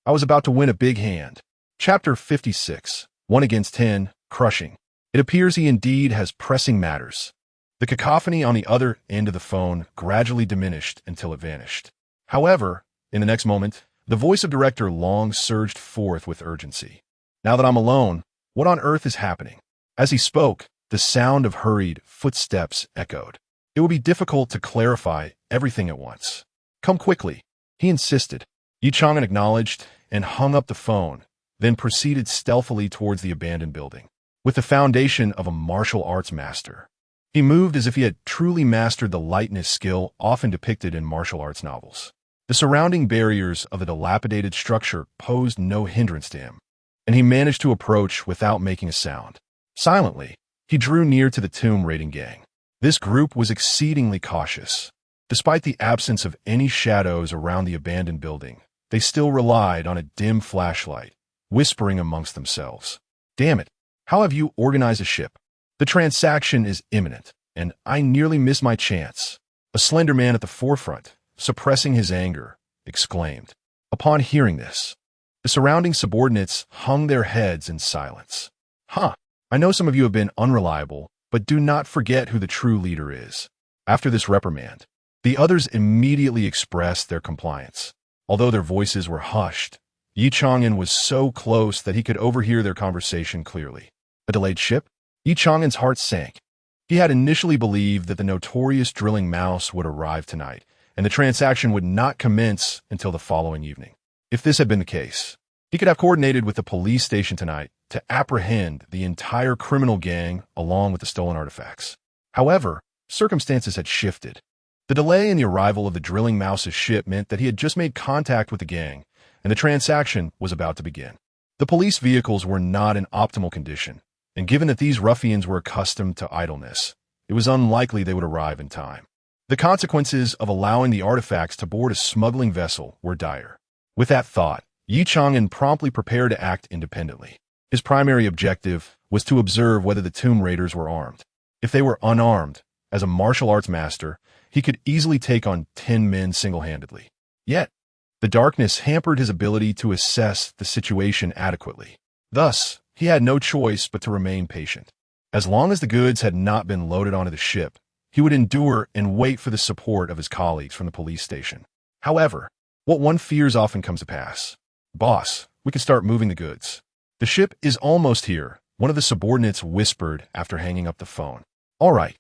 Speaker 1: I was about to win a big hand. Chapter 56, 1 against 10, crushing. It appears he indeed has pressing matters. The cacophony on the other end of the phone gradually diminished until it vanished. However, in the next moment, the voice of Director Long surged forth with urgency. Now that I'm alone, what on earth is happening? As he spoke, the sound of hurried footsteps echoed. It would be difficult to clarify everything at once. Come quickly, he insisted. Ye Chang'an acknowledged and hung up the phone, then proceeded stealthily towards the abandoned building. With the foundation of a martial arts master, he moved as if he had truly mastered the lightness skill often depicted in martial arts novels. The surrounding barriers of the dilapidated structure posed no hindrance to him, and he managed to approach without making a sound. Silently, he drew near to the tomb raiding gang. This group was exceedingly cautious. Despite the absence of any shadows around the abandoned building, they still relied on a dim flashlight, whispering amongst themselves. Damn it, how have you organized a ship? The transaction is imminent, and I nearly missed my chance. A slender man at the forefront, suppressing his anger, exclaimed. Upon hearing this, the surrounding subordinates hung their heads in silence. I know some of you have been unreliable, but do not forget who the true leader is. After this reprimand, the others immediately expressed their compliance. Although their voices were hushed, Ye Chang'an was so close that he could overhear their conversation clearly. A delayed ship? Ye Chang'an's heart sank. He had initially believed that the notorious drilling mouse would arrive tonight, and the transaction would not commence until the following evening. If this had been the case, he could have coordinated with the police station tonight to apprehend the entire criminal gang along with the stolen artifacts. However, circumstances had shifted. The delay in the arrival of the drilling mouse's ship meant that he had just made contact with the gang, and the transaction was about to begin. The police vehicles were not in optimal condition, and given that these ruffians were accustomed to idleness, it was unlikely they would arrive in time. The consequences of allowing the artifacts to board a smuggling vessel were dire. With that thought, Ye Chang'an promptly prepared to act independently. His primary objective was to observe whether the tomb raiders were armed. If they were unarmed, as a martial arts master, he could easily take on 10 men single-handedly. Yet, the darkness hampered his ability to assess the situation adequately. Thus, he had no choice but to remain patient. As long as the goods had not been loaded onto the ship, he would endure and wait for the support of his colleagues from the police station. However, what one fears often comes to pass. Boss, we can start moving the goods. The ship is almost here, one of the subordinates whispered after hanging up the phone. All right.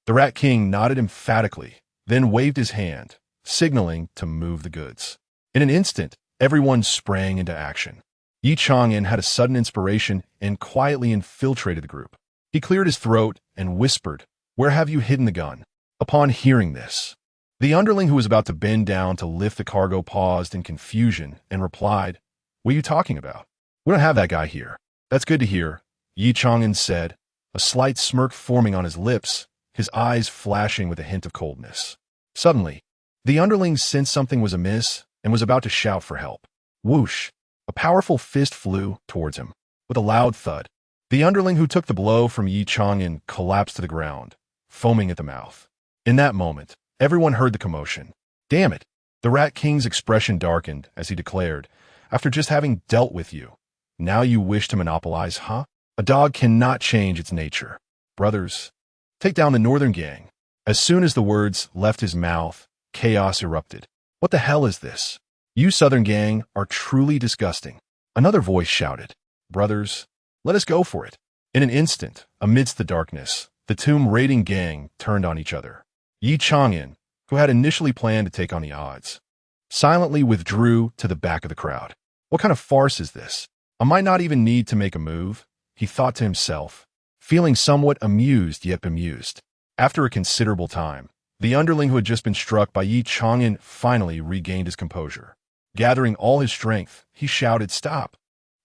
Speaker 1: The Rat King nodded emphatically, then waved his hand, signaling to move the goods. In an instant, everyone sprang into action. Ye Chang'an had a sudden inspiration and quietly infiltrated the group. He cleared his throat and whispered, "Where have you hidden the gun?" Upon hearing this, the underling who was about to bend down to lift the cargo paused in confusion and replied, "What are you talking about? We don't have that guy here." "That's good to hear," Ye Chang'an said, a slight smirk forming on his lips, his eyes flashing with a hint of coldness. Suddenly, the underling sensed something was amiss and was about to shout for help. Whoosh! A powerful fist flew towards him. With a loud thud, the underling who took the blow from Ye Chang'an collapsed to the ground, foaming at the mouth. In that moment, everyone heard the commotion. "Damn it!" The Rat King's expression darkened as he declared, "After just having dealt with you, now you wish to monopolize, huh? A dog cannot change its nature. Brothers, take down the northern gang." As soon as the words left his mouth, chaos erupted. "What the hell is this? You southern gang are truly disgusting." Another voice shouted, "Brothers, let us go for it." In an instant, amidst the darkness, the tomb raiding gang turned on each other. Ye Chang'an, who had initially planned to take on the odds, silently withdrew to the back of the crowd. What kind of farce is this? I might not even need to make a move, he thought to himself, feeling somewhat amused yet bemused. After a considerable time, the underling who had just been struck by Ye Chang'an finally regained his composure. Gathering all his strength, he shouted, "Stop!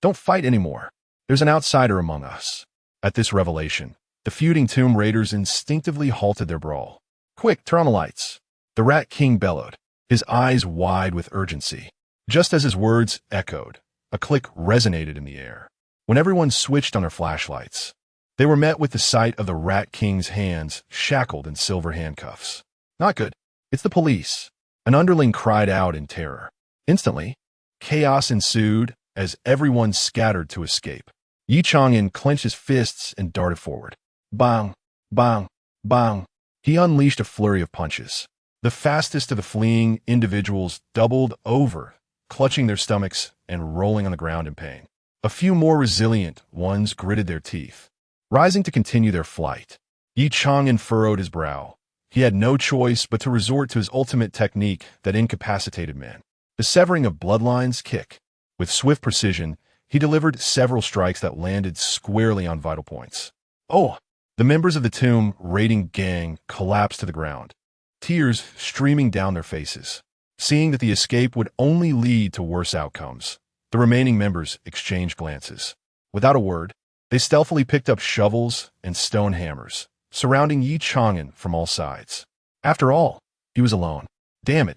Speaker 1: Don't fight anymore. There's an outsider among us." At this revelation, the feuding tomb raiders instinctively halted their brawl. "Quick, turn on the lights!" The Rat King bellowed, his eyes wide with urgency. Just as his words echoed, a click resonated in the air. When everyone switched on their flashlights, they were met with the sight of the Rat King's hands shackled in silver handcuffs. "Not good. It's the police," an underling cried out in terror. Instantly, chaos ensued as everyone scattered to escape. Ye Chang'an clenched his fists and darted forward. Bang! Bang! Bang! He unleashed a flurry of punches. The fastest of the fleeing individuals doubled over, clutching their stomachs and rolling on the ground in pain. A few more resilient ones gritted their teeth, rising to continue their flight. Ye Chang'an furrowed his brow. He had no choice but to resort to his ultimate technique that incapacitated men, the severing of bloodlines kick. With swift precision, he delivered several strikes that landed squarely on vital points. Oh! The members of the tomb raiding gang collapsed to the ground, tears streaming down their faces. Seeing that the escape would only lead to worse outcomes, the remaining members exchanged glances. Without a word, they stealthily picked up shovels and stone hammers, surrounding Ye Chang'an from all sides. After all, he was alone. Damn it.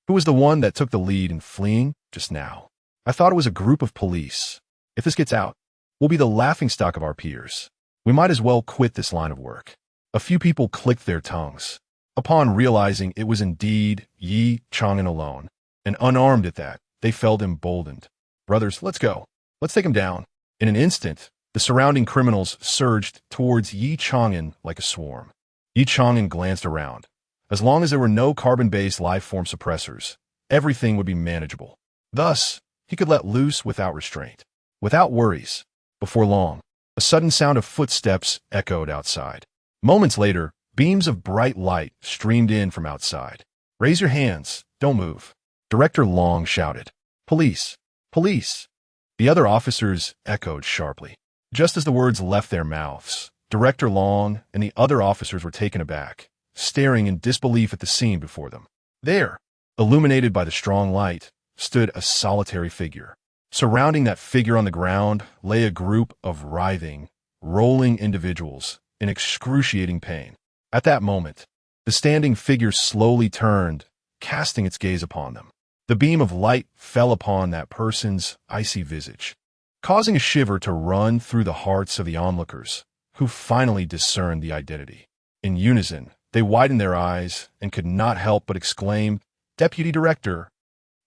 Speaker 1: Who was the one that took the lead in fleeing just now? I thought it was a group of police. If this gets out, we'll be the laughingstock of our peers. We might as well quit this line of work. A few people clicked their tongues. Upon realizing it was indeed Ye Chang'an alone, and unarmed at that, they felt emboldened. "Brothers, let's go. Let's take him down." In an instant, the surrounding criminals surged towards Ye Chang'an like a swarm. Ye Chang'an glanced around. As long as there were no carbon-based life-form suppressors, everything would be manageable. Thus, he could let loose without restraint, without worries. Before long, a sudden sound of footsteps echoed outside. Moments later, beams of bright light streamed in from outside. "Raise your hands. Don't move." Director Long shouted. "Police! Police!" The other officers echoed sharply. Just as the words left their mouths, Director Long and the other officers were taken aback, staring in disbelief at the scene before them. There, illuminated by the strong light, stood a solitary figure. Surrounding that figure on the ground lay a group of writhing, rolling individuals in excruciating pain. At that moment, the standing figure slowly turned, casting its gaze upon them. The beam of light fell upon that person's icy visage, causing a shiver to run through the hearts of the onlookers, who finally discerned the identity. In unison, they widened their eyes and could not help but exclaim, "Deputy Director!"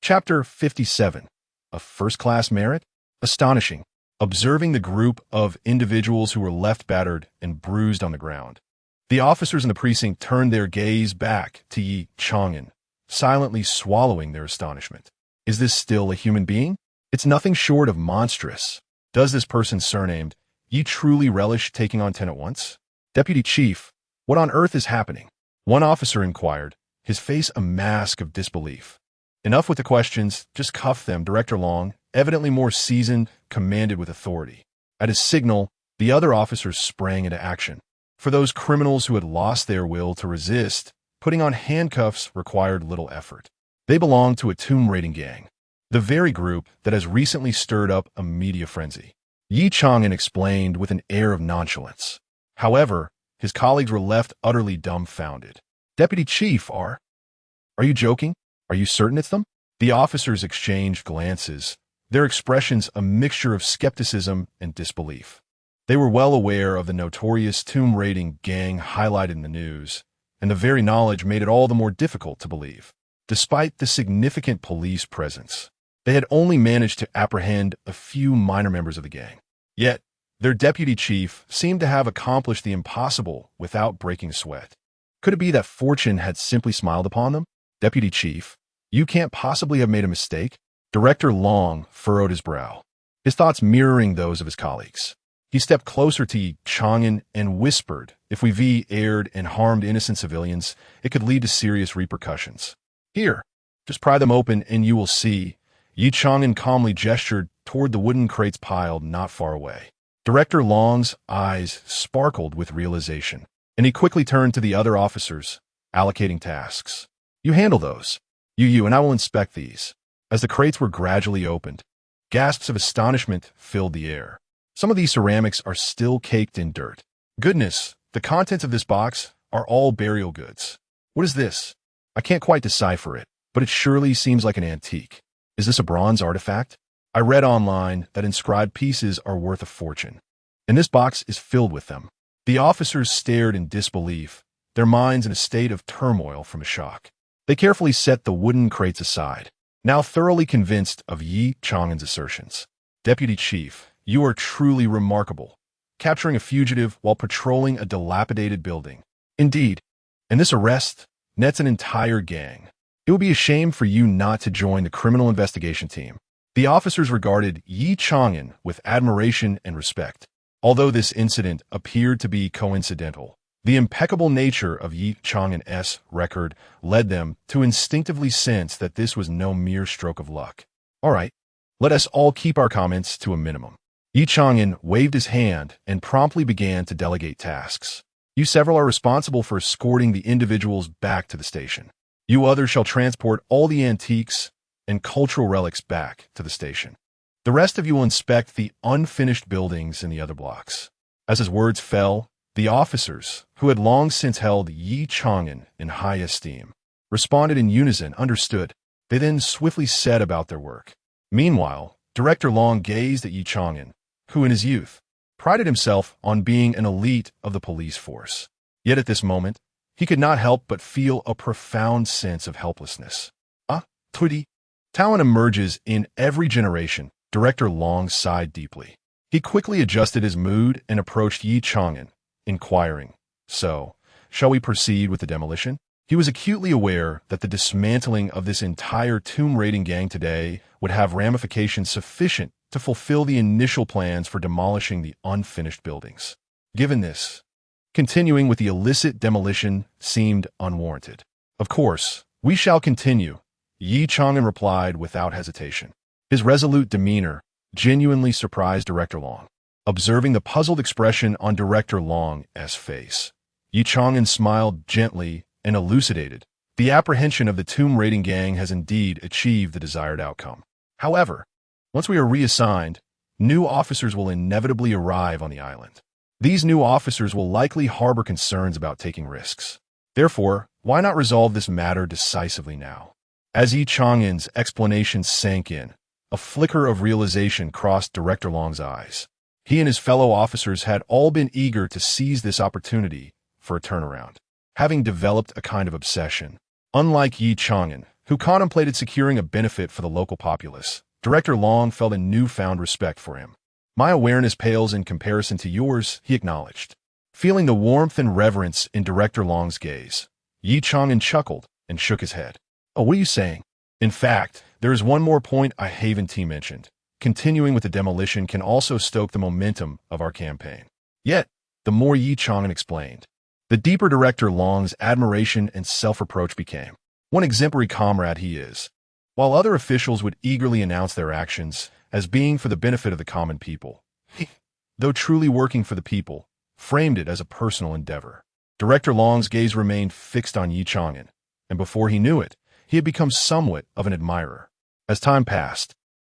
Speaker 1: Chapter 57. A first-class merit? Astonishing. Observing the group of individuals who were left battered and bruised on the ground, the officers in the precinct turned their gaze back to Ye Chang'an, silently swallowing their astonishment. Is this still a human being? It's nothing short of monstrous. Does this person surnamed Ye truly relish taking on 10 at once? "Deputy Chief, what on earth is happening?" One officer inquired, his face a mask of disbelief. "Enough with the questions, just cuff them," Director Long, evidently more seasoned, commanded with authority. At his signal, the other officers sprang into action. For those criminals who had lost their will to resist, putting on handcuffs required little effort. They belonged to a tomb raiding gang, the very group that has recently stirred up a media frenzy. Ye Chang'an explained with an air of nonchalance. However, his colleagues were left utterly dumbfounded. "Deputy Chief, are you joking? Are you certain it's them?" The officers exchanged glances, their expressions a mixture of skepticism and disbelief. They were well aware of the notorious tomb raiding gang highlighted in the news, and the very knowledge made it all the more difficult to believe. Despite the significant police presence, they had only managed to apprehend a few minor members of the gang. Yet, their deputy chief seemed to have accomplished the impossible without breaking a sweat. Could it be that fortune had simply smiled upon them? "Deputy Chief, you can't possibly have made a mistake?" Director Long furrowed his brow, his thoughts mirroring those of his colleagues. He stepped closer to Ye Chang'an and whispered, "If we erred and harmed innocent civilians, it could lead to serious repercussions. Here, just pry them open and you will see." Ye Chang'an calmly gestured toward the wooden crates piled not far away. Director Long's eyes sparkled with realization, and he quickly turned to the other officers, allocating tasks. "You handle those. You, and I will inspect these." As the crates were gradually opened, gasps of astonishment filled the air. Some of these ceramics are still caked in dirt. Goodness, the contents of this box are all burial goods. What is this? I can't quite decipher it, but it surely seems like an antique. Is this a bronze artifact? I read online that inscribed pieces are worth a fortune, and this box is filled with them. The officers stared in disbelief, their minds in a state of turmoil from a shock. They carefully set the wooden crates aside, now thoroughly convinced of Ye Chang'an's assertions. "Deputy Chief, you are truly remarkable, capturing a fugitive while patrolling a dilapidated building. Indeed, and this arrest nets an entire gang. It would be a shame for you not to join the criminal investigation team." The officers regarded Ye Chang'an with admiration and respect. Although this incident appeared to be coincidental, the impeccable nature of Ye Chang'an's record led them to instinctively sense that this was no mere stroke of luck. "All right, let us all keep our comments to a minimum." Ye Chang'an waved his hand and promptly began to delegate tasks. "You several are responsible for escorting the individuals back to the station. You others shall transport all the antiques and cultural relics back to the station. The rest of you will inspect the unfinished buildings in the other blocks." As his words fell, the officers, who had long since held Ye Chang'an in high esteem, responded in unison, "Understood." They then swiftly set about their work. Meanwhile, Director Long gazed at Ye Chang'an, who in his youth prided himself on being an elite of the police force. Yet at this moment, he could not help but feel a profound sense of helplessness. Tudi. Talent emerges in every generation. Director Long sighed deeply. He quickly adjusted his mood and approached Ye Chang'an, inquiring, "So, shall we proceed with the demolition?" He was acutely aware that the dismantling of this entire tomb raiding gang today would have ramifications sufficient to fulfill the initial plans for demolishing the unfinished buildings. Given this, continuing with the illicit demolition seemed unwarranted. "Of course, we shall continue," Ye Chang'an replied without hesitation. His resolute demeanor genuinely surprised Director Long. Observing the puzzled expression on Director Long's face, Ye Chang'an smiled gently and elucidated, "The apprehension of the tomb raiding gang has indeed achieved the desired outcome. However, once we are reassigned, new officers will inevitably arrive on the island. These new officers will likely harbor concerns about taking risks. Therefore, why not resolve this matter decisively now?" As Ye Chang'an's explanation sank in, a flicker of realization crossed Director Long's eyes. He and his fellow officers had all been eager to seize this opportunity for a turnaround, having developed a kind of obsession. Unlike Ye Chang'an, who contemplated securing a benefit for the local populace, Director Long felt a newfound respect for him. "My awareness pales in comparison to yours," he acknowledged. Feeling the warmth and reverence in Director Long's gaze, Ye Chang'an chuckled and shook his head. "Oh, what are you saying? In fact, there is one more point I haven't mentioned. Continuing with the demolition can also stoke the momentum of our campaign." Yet, the more Ye Chang'an explained, the deeper Director Long's admiration and self-reproach became. What an exemplary comrade he is. While other officials would eagerly announce their actions as being for the benefit of the common people, he, though truly working for the people, framed it as a personal endeavor. Director Long's gaze remained fixed on Ye Chang'an, and before he knew it, he had become somewhat of an admirer. As time passed,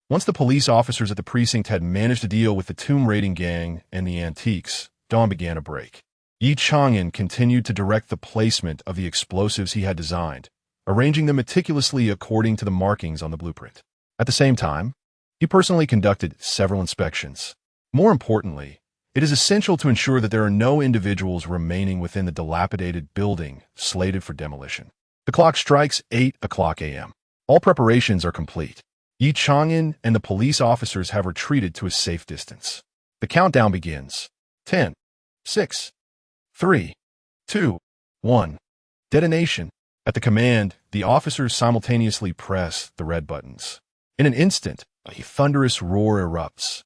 Speaker 1: once the police officers at the precinct had managed to deal with the tomb raiding gang and the antiques, dawn began to break. Ye Chang'an continued to direct the placement of the explosives he had designed, arranging them meticulously according to the markings on the blueprint. At the same time, he personally conducted several inspections. More importantly, it is essential to ensure that there are no individuals remaining within the dilapidated building slated for demolition. The clock strikes 8 a.m. All preparations are complete. Ye Chang'an and the police officers have retreated to a safe distance. The countdown begins. 10, 6, 3, 2, 1. Detonation. At the command, the officers simultaneously press the red buttons. In an instant, a thunderous roar erupts.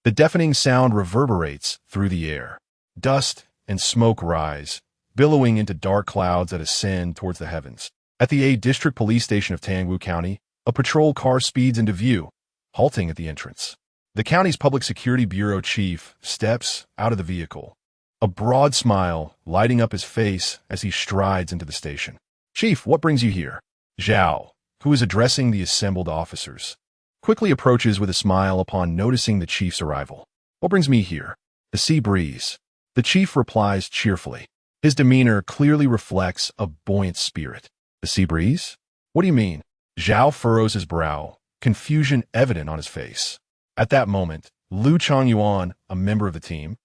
Speaker 1: The deafening sound reverberates through the air. Dust and smoke rise, billowing into dark clouds that ascend towards the heavens. At the Ye District Police Station of Tangwu County, a patrol car speeds into view, halting at the entrance. The county's Public Security Bureau chief steps out of the vehicle, a broad smile lighting up his face as he strides into the station. "Chief, what brings you here?" Zhao, who is addressing the assembled officers, quickly approaches with a smile upon noticing the chief's arrival. "What brings me here?" "The sea breeze." The chief replies cheerfully. His demeanor clearly reflects a buoyant spirit. "The sea breeze? What do you mean?" Zhao furrows his brow, confusion evident on his face. At that moment, Ye Chang'an, a member of the team,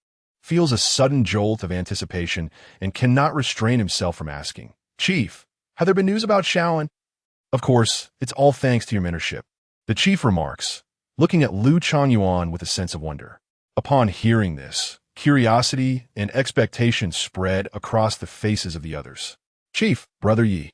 Speaker 1: feels a sudden jolt of anticipation and cannot restrain himself from asking, "Chief, have there been news about Shaolin?" "Of course, it's all thanks to your mentorship," the chief remarks, looking at Ye Chang'an with a sense of wonder. Upon hearing this, curiosity and expectation spread across the faces of the others. "Chief, Brother Yi,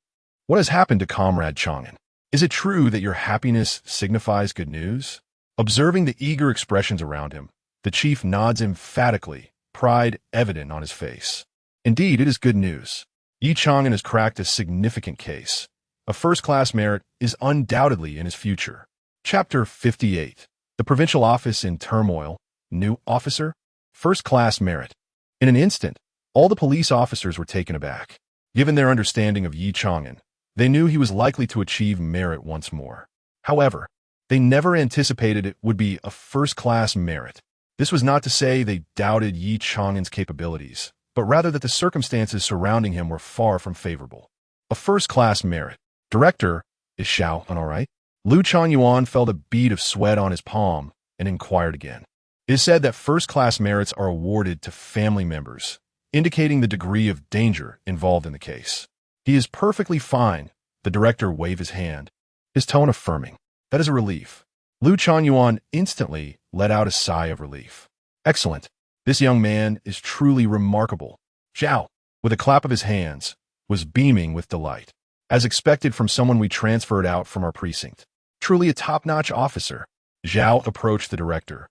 Speaker 1: what has happened to Comrade Chang'an? Is it true that your happiness signifies good news?" Observing the eager expressions around him, the chief nods emphatically, pride evident on his face. "Indeed, it is good news. Ye Chang'an has cracked a significant case. A first-class merit is undoubtedly in his future." Chapter 58. The Provincial Office in Turmoil. New officer? First-class merit. In an instant, all the police officers were taken aback. Given their understanding of Ye Chang'an, they knew he was likely to achieve merit once more. However, they never anticipated it would be a first-class merit. This was not to say they doubted Ye Chang'an's capabilities, but rather that the circumstances surrounding him were far from favorable. A first-class merit. "Director, is Shaolin all right?" Ye Chang'an felt a bead of sweat on his palm and inquired again. It is said that first-class merits are awarded to family members, indicating the degree of danger involved in the case. "He is perfectly fine," the director waved his hand, his tone affirming. "That is a relief." Ye Chang'an instantly let out a sigh of relief. "Excellent. This young man is truly remarkable." Zhao, with a clap of his hands, was beaming with delight. "As expected from someone we transferred out from our precinct. Truly a top-notch officer." Zhao approached the director,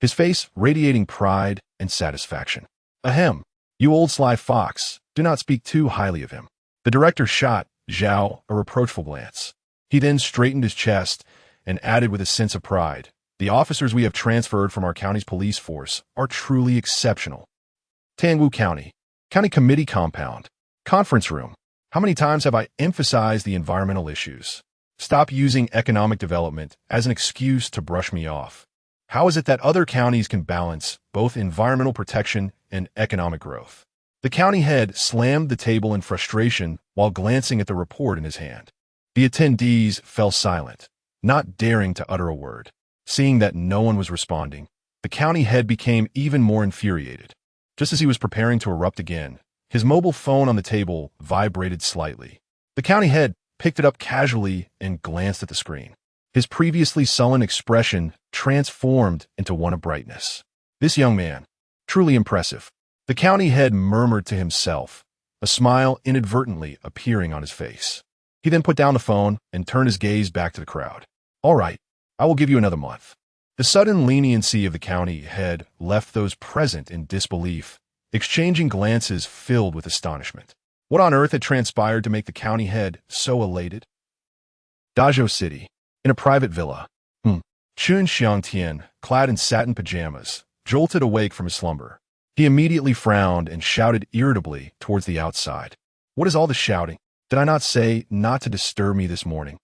Speaker 1: his face radiating pride and satisfaction. "Ahem, you old sly fox, do not speak too highly of him." The director shot Zhao a reproachful glance. He then straightened his chest and added with a sense of pride, "The officers we have transferred from our county's police force are truly exceptional." Tangwu County Committee Compound, Conference Room. How many times have I emphasized the environmental issues? Stop using economic development as an excuse to brush me off. How is it that other counties can balance both environmental protection and economic growth? The county head slammed the table in frustration while glancing at the report in his hand. The attendees fell silent, not daring to utter a word. Seeing that no one was responding, the county head became even more infuriated. Just as he was preparing to erupt again, his mobile phone on the table vibrated slightly. The county head picked it up casually and glanced at the screen. His previously sullen expression transformed into one of brightness. "This young man, truly impressive," the county head murmured to himself, a smile inadvertently appearing on his face. He then put down the phone and turned his gaze back to the crowd. "All right, I will give you another month." The sudden leniency of the county head left those present in disbelief, exchanging glances filled with astonishment. What on earth had transpired to make the county head so elated? Dazhou City, in a private villa. Chun Xiangtian, clad in satin pajamas, jolted awake from his slumber. He immediately frowned and shouted irritably towards the outside. "What is all the shouting? Did I not say not to disturb me this morning?"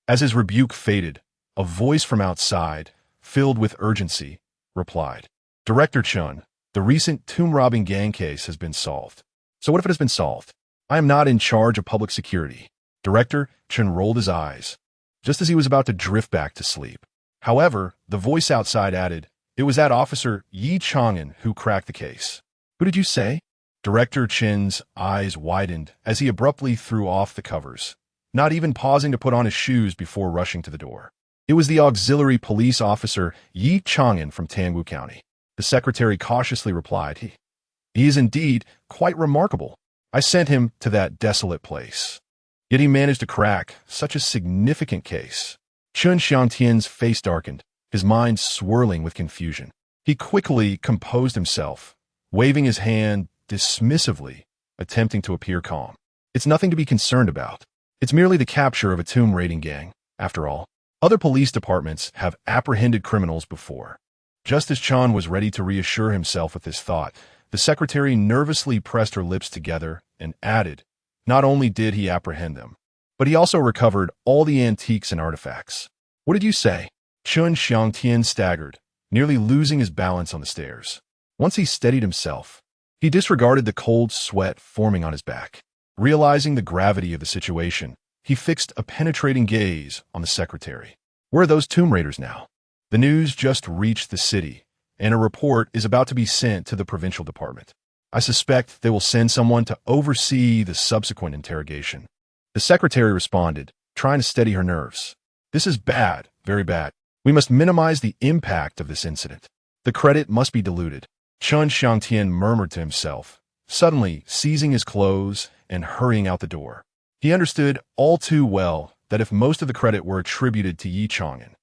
Speaker 1: As his rebuke faded, a voice from outside, filled with urgency, replied, "Director Chun, the recent tomb-robbing gang case has been solved." "So what if it has been solved? I am not in charge of public security." Director Chun rolled his eyes, just as he was about to drift back to sleep. However, the voice outside added, "It was that officer Ye Chang'an who cracked the case." "Who did you say?" Director Chin's eyes widened as he abruptly threw off the covers, not even pausing to put on his shoes before rushing to the door. "It was the auxiliary police officer Ye Chang'an from Tangwu County." The secretary cautiously replied, He is indeed quite remarkable. I sent him to that desolate place. Yet he managed to crack such a significant case." Chun Xiangtian's face darkened, his mind swirling with confusion. He quickly composed himself, waving his hand dismissively, attempting to appear calm. It's nothing to be concerned about. It's merely the capture of a tomb raiding gang, after all. Other police departments have apprehended criminals before. Just as Chan was ready to reassure himself with this thought, the secretary nervously pressed her lips together and added, not only did he apprehend them, but he also recovered all the antiques and artifacts. What did you say? Chun Xiangtian staggered, nearly losing his balance on the stairs. Once he steadied himself, he disregarded the cold sweat forming on his back. Realizing the gravity of the situation, he fixed a penetrating gaze on the secretary. Where are those tomb raiders now? The news just reached the city, and a report is about to be sent to the provincial department. I suspect they will send someone to oversee the subsequent interrogation. The secretary responded, trying to steady her nerves. This is bad, very bad. We must minimize the impact of this incident. The credit must be diluted. Chun Xiangtian murmured to himself, suddenly seizing his clothes and hurrying out the door. He understood all too well that if most of the credit were attributed to Ye Chang'an,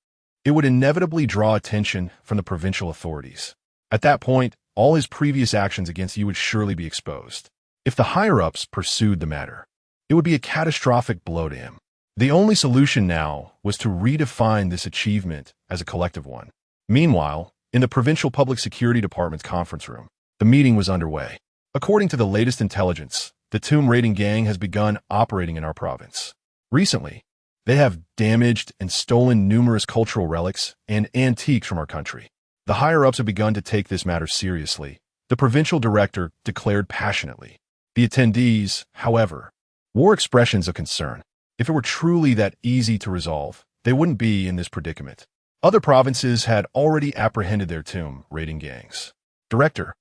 Speaker 1: it would inevitably draw attention from the provincial authorities. At that point, all his previous actions against Ye would surely be exposed. If the higher-ups pursued the matter, it would be a catastrophic blow to him. The only solution now was to redefine this achievement as a collective one. Meanwhile, in the Provincial Public Security Department's conference room, the meeting was underway. According to the latest intelligence, the tomb raiding gang has begun operating in our province. Recently, they have damaged and stolen numerous cultural relics and antiques from our country. The higher-ups have begun to take this matter seriously, the provincial director declared passionately. The attendees, however, wore expressions of concern. If it were truly that easy to resolve, they wouldn't be in this predicament. Other provinces had already apprehended their tomb raiding gangs. Director,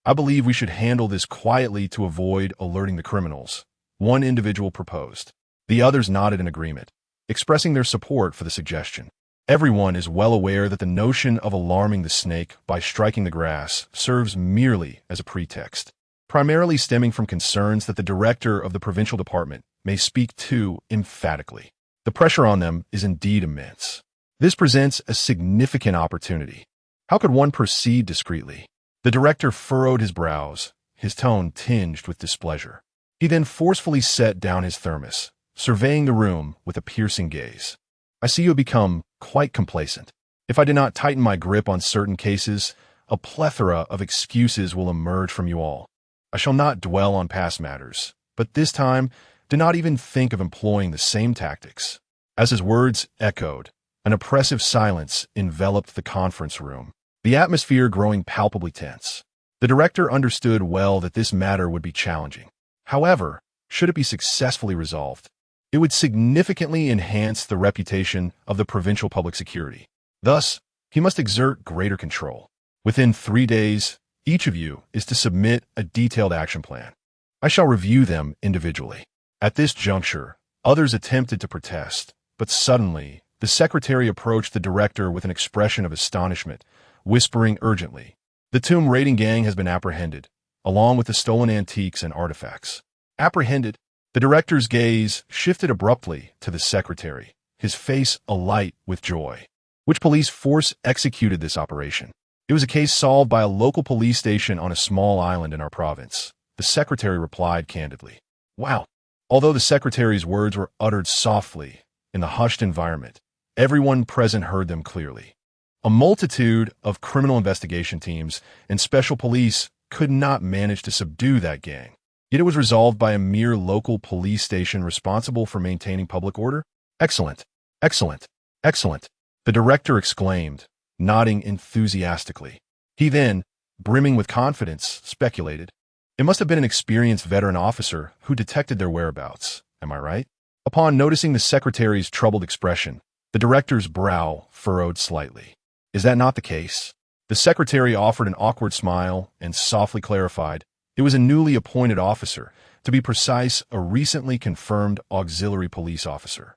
Speaker 1: I believe we should handle this quietly to avoid alerting the criminals, one individual proposed. The others nodded in agreement, expressing their support for the suggestion. Everyone is well aware that the notion of alarming the snake by striking the grass serves merely as a pretext, primarily stemming from concerns that the director of the provincial department may speak too emphatically. The pressure on them is indeed immense. This presents a significant opportunity. How could one proceed discreetly? The director furrowed his brows, his tone tinged with displeasure. He then forcefully set down his thermos, surveying the room with a piercing gaze. I see you have become quite complacent. If I do not tighten my grip on certain cases, a plethora of excuses will emerge from you all. I shall not dwell on past matters, but this time, do not even think of employing the same tactics. As his words echoed, an oppressive silence enveloped the conference room, the atmosphere growing palpably tense. The director understood well that this matter would be challenging. However, should it be successfully resolved, it would significantly enhance the reputation of the provincial public security. Thus, he must exert greater control. Within 3 days, each of you is to submit a detailed action plan. I shall review them individually. At this juncture, others attempted to protest, but suddenly, the secretary approached the director with an expression of astonishment, whispering urgently, "The tomb raiding gang has been apprehended, along with the stolen antiques and artifacts." Apprehended? The director's gaze shifted abruptly to the secretary, his face alight with joy. Which police force executed this operation? It was a case solved by a local police station on a small island in our province. The secretary replied candidly. Wow. Although the secretary's words were uttered softly, in the hushed environment, everyone present heard them clearly. A multitude of criminal investigation teams and special police could not manage to subdue that gang. Yet it was resolved by a mere local police station responsible for maintaining public order? Excellent, excellent, excellent, the director exclaimed, nodding enthusiastically. He then, brimming with confidence, speculated. It must have been an experienced veteran officer who detected their whereabouts, am I right? Upon noticing the secretary's troubled expression, the director's brow furrowed slightly. Is that not the case? The secretary offered an awkward smile and softly clarified. It was a newly appointed officer, to be precise, a recently confirmed auxiliary police officer.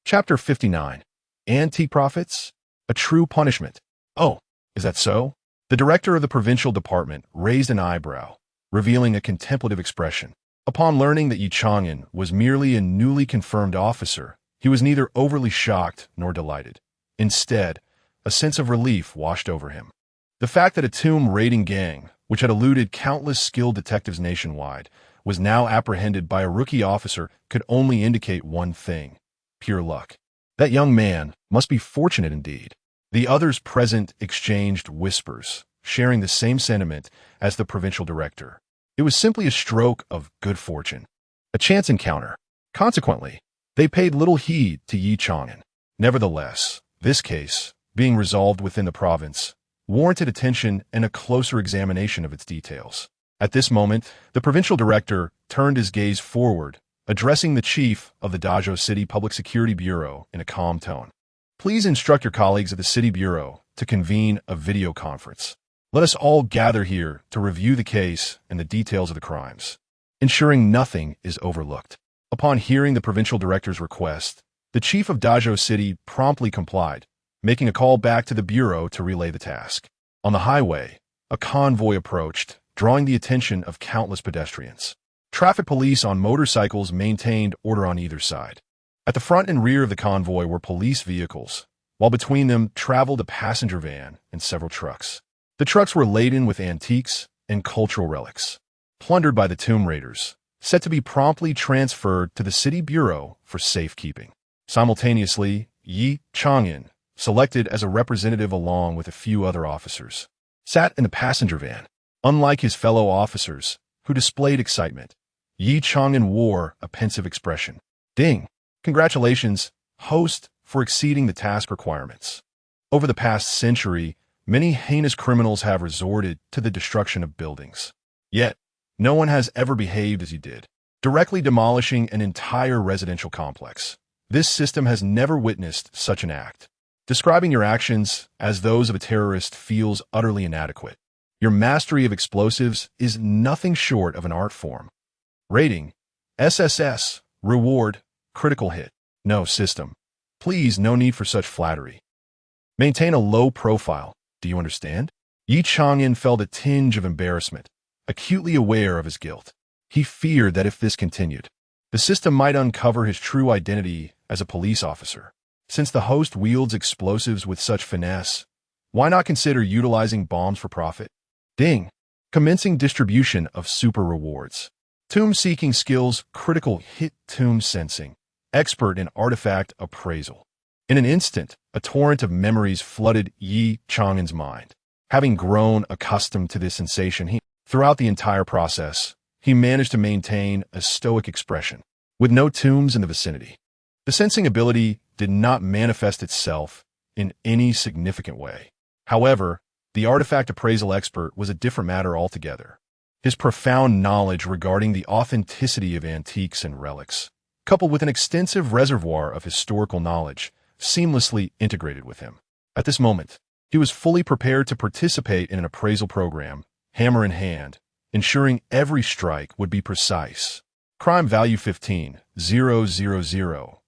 Speaker 1: Chapter 59. Antique Profits? A True Punishment. Oh, is that so? The director of the provincial department raised an eyebrow, revealing a contemplative expression. Upon learning that Ye Chang'an was merely a newly confirmed officer, he was neither overly shocked nor delighted. Instead, a sense of relief washed over him. The fact that a tomb raiding gang, which had eluded countless skilled detectives nationwide, was now apprehended by a rookie officer could only indicate one thing: pure luck. That young man must be fortunate indeed. The others present exchanged whispers, sharing the same sentiment as the provincial director. It was simply a stroke of good fortune, a chance encounter. Consequently, they paid little heed to Ye Chang'an. Nevertheless, this case, being resolved within the province, warranted attention and a closer examination of its details. At this moment, the provincial director turned his gaze forward, addressing the chief of the Dazhou City Public Security Bureau in a calm tone. Please instruct your colleagues at the City Bureau to convene a video conference. Let us all gather here to review the case and the details of the crimes, ensuring nothing is overlooked. Upon hearing the provincial director's request, the chief of Dazhou City promptly complied, making a call back to the bureau to relay the task. On the highway, a convoy approached, drawing the attention of countless pedestrians. Traffic police on motorcycles maintained order on either side. At the front and rear of the convoy were police vehicles, while between them traveled a passenger van and several trucks. The trucks were laden with antiques and cultural relics, plundered by the tomb raiders, set to be promptly transferred to the city bureau for safekeeping. Simultaneously, Ye Chang'an, selected as a representative along with a few other officers, sat in the passenger van. Unlike his fellow officers, who displayed excitement, Ye Chang'an wore a pensive expression. Ding! Congratulations, host, for exceeding the task requirements. Over the past century, many heinous criminals have resorted to the destruction of buildings. Yet, no one has ever behaved as you did, directly demolishing an entire residential complex. This system has never witnessed such an act. Describing your actions as those of a terrorist feels utterly inadequate. Your mastery of explosives is nothing short of an art form. Rating: SSS. Reward: critical hit. No system. Please, no need for such flattery. Maintain a low profile. Do you understand? Ye Chang'an felt a tinge of embarrassment, acutely aware of his guilt. He feared that if this continued, the system might uncover his true identity as a police officer. Since the host wields explosives with such finesse, why not consider utilizing bombs for profit? Ding! Commencing distribution of super rewards. Tomb-seeking skills, critical hit tomb sensing, expert in artifact appraisal. In an instant, a torrent of memories flooded Ye Chang'an's mind. Having grown accustomed to this sensation, throughout the entire process, he managed to maintain a stoic expression, with no tombs in the vicinity. The sensing ability did not manifest itself in any significant way. However, the artifact appraisal expert was a different matter altogether. His profound knowledge regarding the authenticity of antiques and relics, coupled with an extensive reservoir of historical knowledge, seamlessly integrated with him. At this moment, he was fully prepared to participate in an appraisal program, hammer in hand, ensuring every strike would be precise. Crime value 15,000.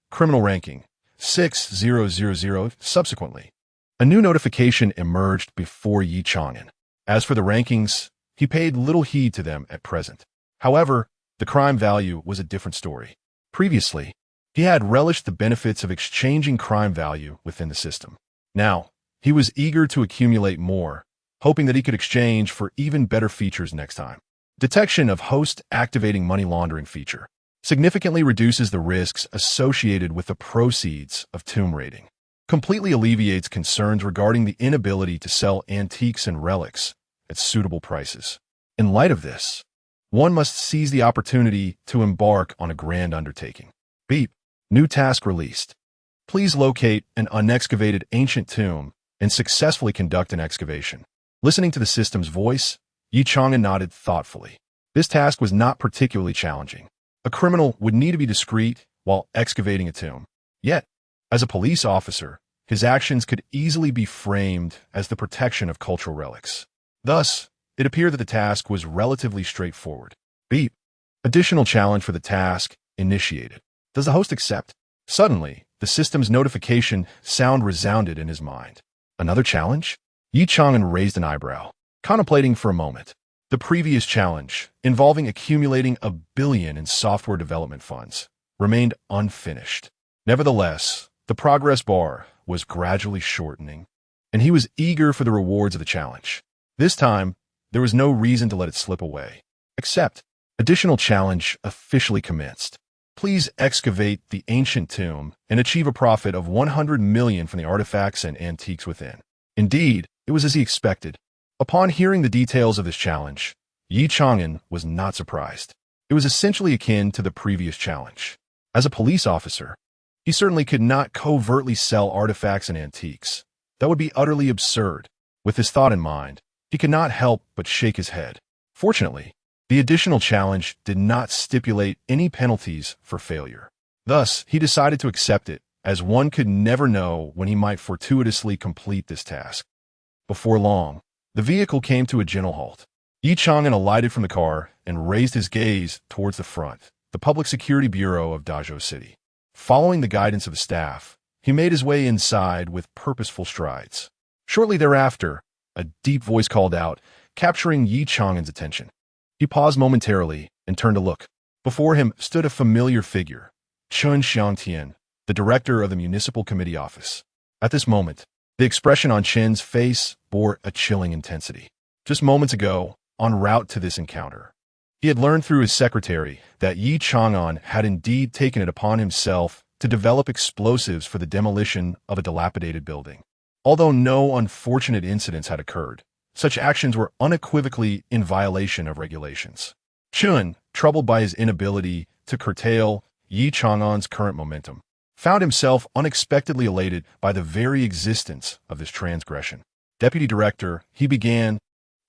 Speaker 1: Criminal ranking 6,000. Subsequently, a new notification emerged before Ye Chang'an. As for the rankings, he paid little heed to them at present. However, the crime value was a different story. Previously, he had relished the benefits of exchanging crime value within the system. Now, he was eager to accumulate more, hoping that he could exchange for even better features next time. Detection of host activating money laundering feature significantly reduces the risks associated with the proceeds of tomb raiding. Completely alleviates concerns regarding the inability to sell antiques and relics at suitable prices. In light of this, one must seize the opportunity to embark on a grand undertaking. Beep. New task released. Please locate an unexcavated ancient tomb and successfully conduct an excavation. Listening to the system's voice, Ye Chang'an nodded thoughtfully. This task was not particularly challenging. A criminal would need to be discreet while excavating a tomb. Yet, as a police officer, his actions could easily be framed as the protection of cultural relics. Thus, it appeared that the task was relatively straightforward. Beep. Additional challenge for the task initiated. Does the host accept? Suddenly, the system's notification sound resounded in his mind. Another challenge? Ye Chang'an raised an eyebrow, contemplating for a moment. The previous challenge, involving accumulating $1 billion in software development funds, remained unfinished. Nevertheless, the progress bar was gradually shortening. and he was eager for the rewards of the challenge. This time, there was no reason to let it slip away. Except, additional challenge officially commenced. Please excavate the ancient tomb and achieve a profit of 100 million from the artifacts and antiques within. Indeed, it was as he expected. Upon hearing the details of this challenge, Ye Chang'an was not surprised. It was essentially akin to the previous challenge. As a police officer, he certainly could not covertly sell artifacts and antiques. That would be utterly absurd. With this thought in mind, he could not help but shake his head. Fortunately, the additional challenge did not stipulate any penalties for failure. Thus, he decided to accept it, as one could never know when he might fortuitously complete this task. Before long, the vehicle came to a gentle halt. Ye Chang'an alighted from the car and raised his gaze towards the front, the Public Security Bureau of Dazhou City. Following the guidance of the staff, he made his way inside with purposeful strides. Shortly thereafter, a deep voice called out, capturing Ye Chang'an's attention. He paused momentarily and turned to look. Before him stood a familiar figure, Chen Xiangtian, the director of the Municipal Committee Office. At this moment, the expression on Chen's face bore a chilling intensity. Just moments ago, en route to this encounter, he had learned through his secretary that Ye Chang'an had indeed taken it upon himself to develop explosives for the demolition of a dilapidated building. Although no unfortunate incidents had occurred, such actions were unequivocally in violation of regulations. Chen, troubled by his inability to curtail Ye Chang'an's current momentum, found himself unexpectedly elated by the very existence of this transgression. Deputy Director, he began,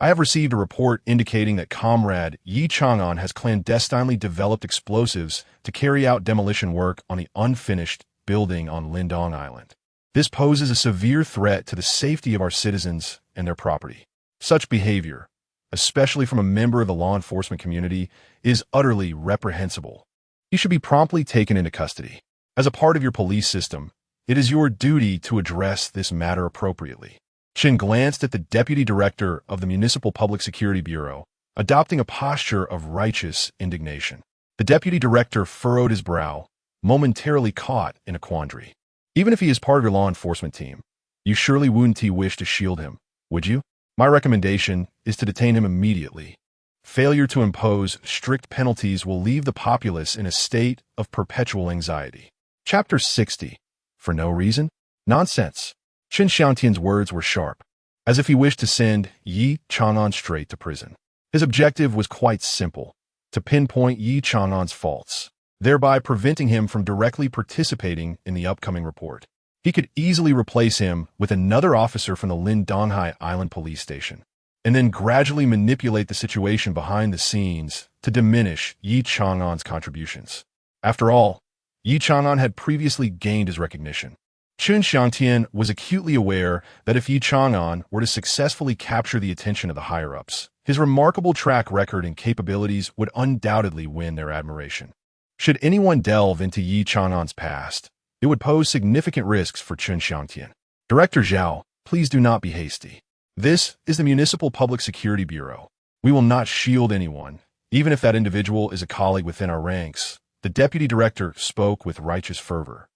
Speaker 1: I have received a report indicating that Comrade Ye Chang'an has clandestinely developed explosives to carry out demolition work on the unfinished building on Lindong Island. This poses a severe threat to the safety of our citizens and their property. Such behavior, especially from a member of the law enforcement community, is utterly reprehensible. He should be promptly taken into custody. As a part of your police system, it is your duty to address this matter appropriately. Chen glanced at the Deputy Director of the Municipal Public Security Bureau, adopting a posture of righteous indignation. The Deputy Director furrowed his brow, momentarily caught in a quandary. Even if he is part of your law enforcement team, you surely wouldn't wish to shield him, would you? My recommendation is to detain him immediately. Failure to impose strict penalties will leave the populace in a state of perpetual anxiety. Chapter 60. For no reason? Nonsense. Chen Xiangtian's words were sharp, as if he wished to send Ye Chang'an straight to prison. His objective was quite simple, to pinpoint Ye Chang'an's faults, thereby preventing him from directly participating in the upcoming report. He could easily replace him with another officer from the Lindong Island Police Station, and then gradually manipulate the situation behind the scenes to diminish Ye Chang'an's contributions. After all, Ye Chang'an had previously gained his recognition. Chen Xiangtian was acutely aware that if Ye Chang'an were to successfully capture the attention of the higher-ups, his remarkable track record and capabilities would undoubtedly win their admiration. Should anyone delve into Ye Chang'an's past, it would pose significant risks for Chen Xiangtian. Director Zhao, please do not be hasty. This is the Municipal Public Security Bureau. We will not shield anyone, even if that individual is a colleague within our ranks. The Deputy Director spoke with righteous fervor,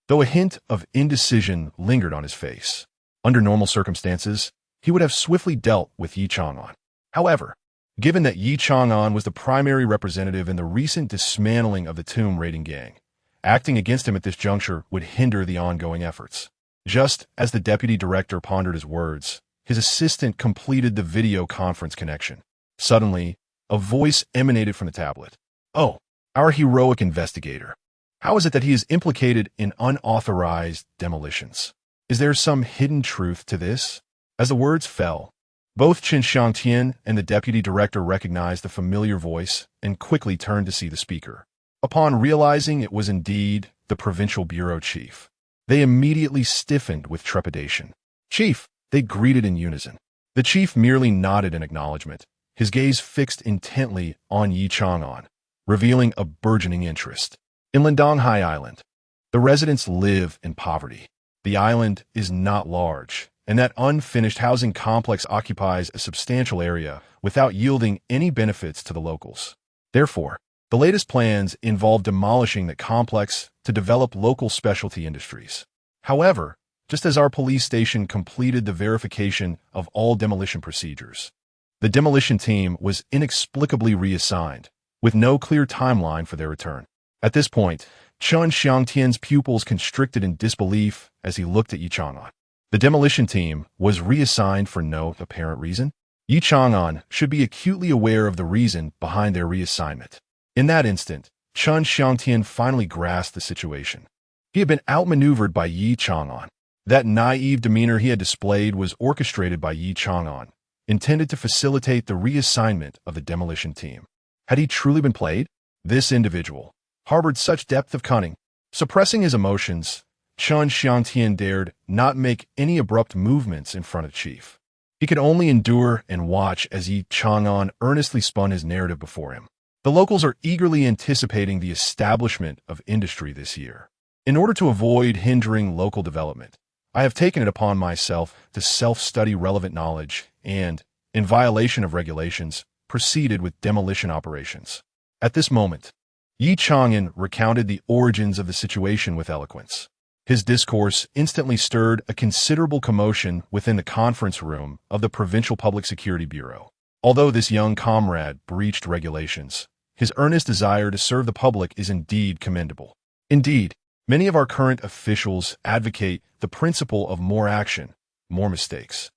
Speaker 1: though a hint of indecision lingered on his face. Under normal circumstances, he would have swiftly dealt with Ye Chang'an. However, given that Ye Chang'an was the primary representative in the recent dismantling of the tomb raiding gang, acting against him at this juncture would hinder the ongoing efforts. Just as the Deputy Director pondered his words, his assistant completed the video conference connection. Suddenly, a voice emanated from the tablet. Oh, our heroic investigator. How is it that he is implicated in unauthorized demolitions? Is there some hidden truth to this? As the words fell, both Chen Xiangtian and the Deputy Director recognized the familiar voice and quickly turned to see the speaker. Upon realizing it was indeed the Provincial Bureau Chief, they immediately stiffened with trepidation. Chief, they greeted in unison. The chief merely nodded in acknowledgement, his gaze fixed intently on Ye Chang'an, revealing a burgeoning interest. In Lindong Island, the residents live in poverty. The island is not large, and that unfinished housing complex occupies a substantial area without yielding any benefits to the locals. Therefore, the latest plans involve demolishing the complex to develop local specialty industries. However, just as our police station completed the verification of all demolition procedures. The demolition team was inexplicably reassigned, with no clear timeline for their return. At this point, Chen Xiangtian's pupils constricted in disbelief as he looked at Ye Chang'an. The demolition team was reassigned for no apparent reason. Ye Chang'an should be acutely aware of the reason behind their reassignment. In that instant, Chen Xiangtian finally grasped the situation. He had been outmaneuvered by Ye Chang'an. That naive demeanor he had displayed was orchestrated by Ye Chang'an, intended to facilitate the reassignment of the demolition team. Had he truly been played? This individual harbored such depth of cunning. Suppressing his emotions, Chen Xiangtian dared not make any abrupt movements in front of Chief. He could only endure and watch as Ye Chang'an earnestly spun his narrative before him. The locals are eagerly anticipating the establishment of industry this year. In order to avoid hindering local development, I have taken it upon myself to self-study relevant knowledge and, in violation of regulations, proceeded with demolition operations. At this moment, Ye Chang'an recounted the origins of the situation with eloquence. His discourse instantly stirred a considerable commotion within the conference room of the Provincial Public Security Bureau. Although this young comrade breached regulations, his earnest desire to serve the public is indeed commendable. Indeed, many of our current officials advocate the principle of more action, more mistakes.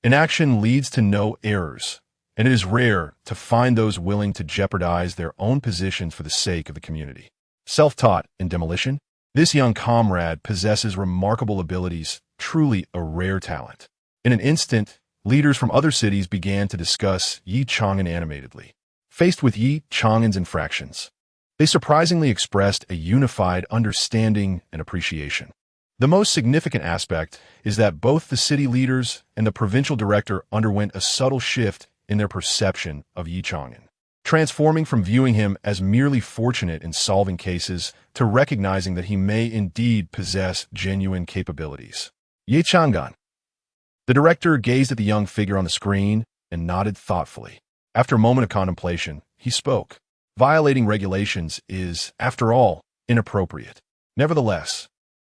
Speaker 1: Inaction leads to no errors, and it is rare to find those willing to jeopardize their own positions for the sake of the community. Self-taught in demolition, this young comrade possesses remarkable abilities, truly a rare talent. In an instant, leaders from other cities began to discuss Ye Chang'an animatedly. Faced with Ye Chang'an's infractions, they surprisingly expressed a unified understanding and appreciation. The most significant aspect is that both the city leaders and the provincial director underwent a subtle shift in their perception of Ye Chang'an, transforming from viewing him as merely fortunate in solving cases to recognizing that he may indeed possess genuine capabilities. Ye Chang'an. The director gazed at the young figure on the screen and nodded thoughtfully. After a moment of contemplation, he spoke. Violating regulations is, after all, inappropriate. Nevertheless,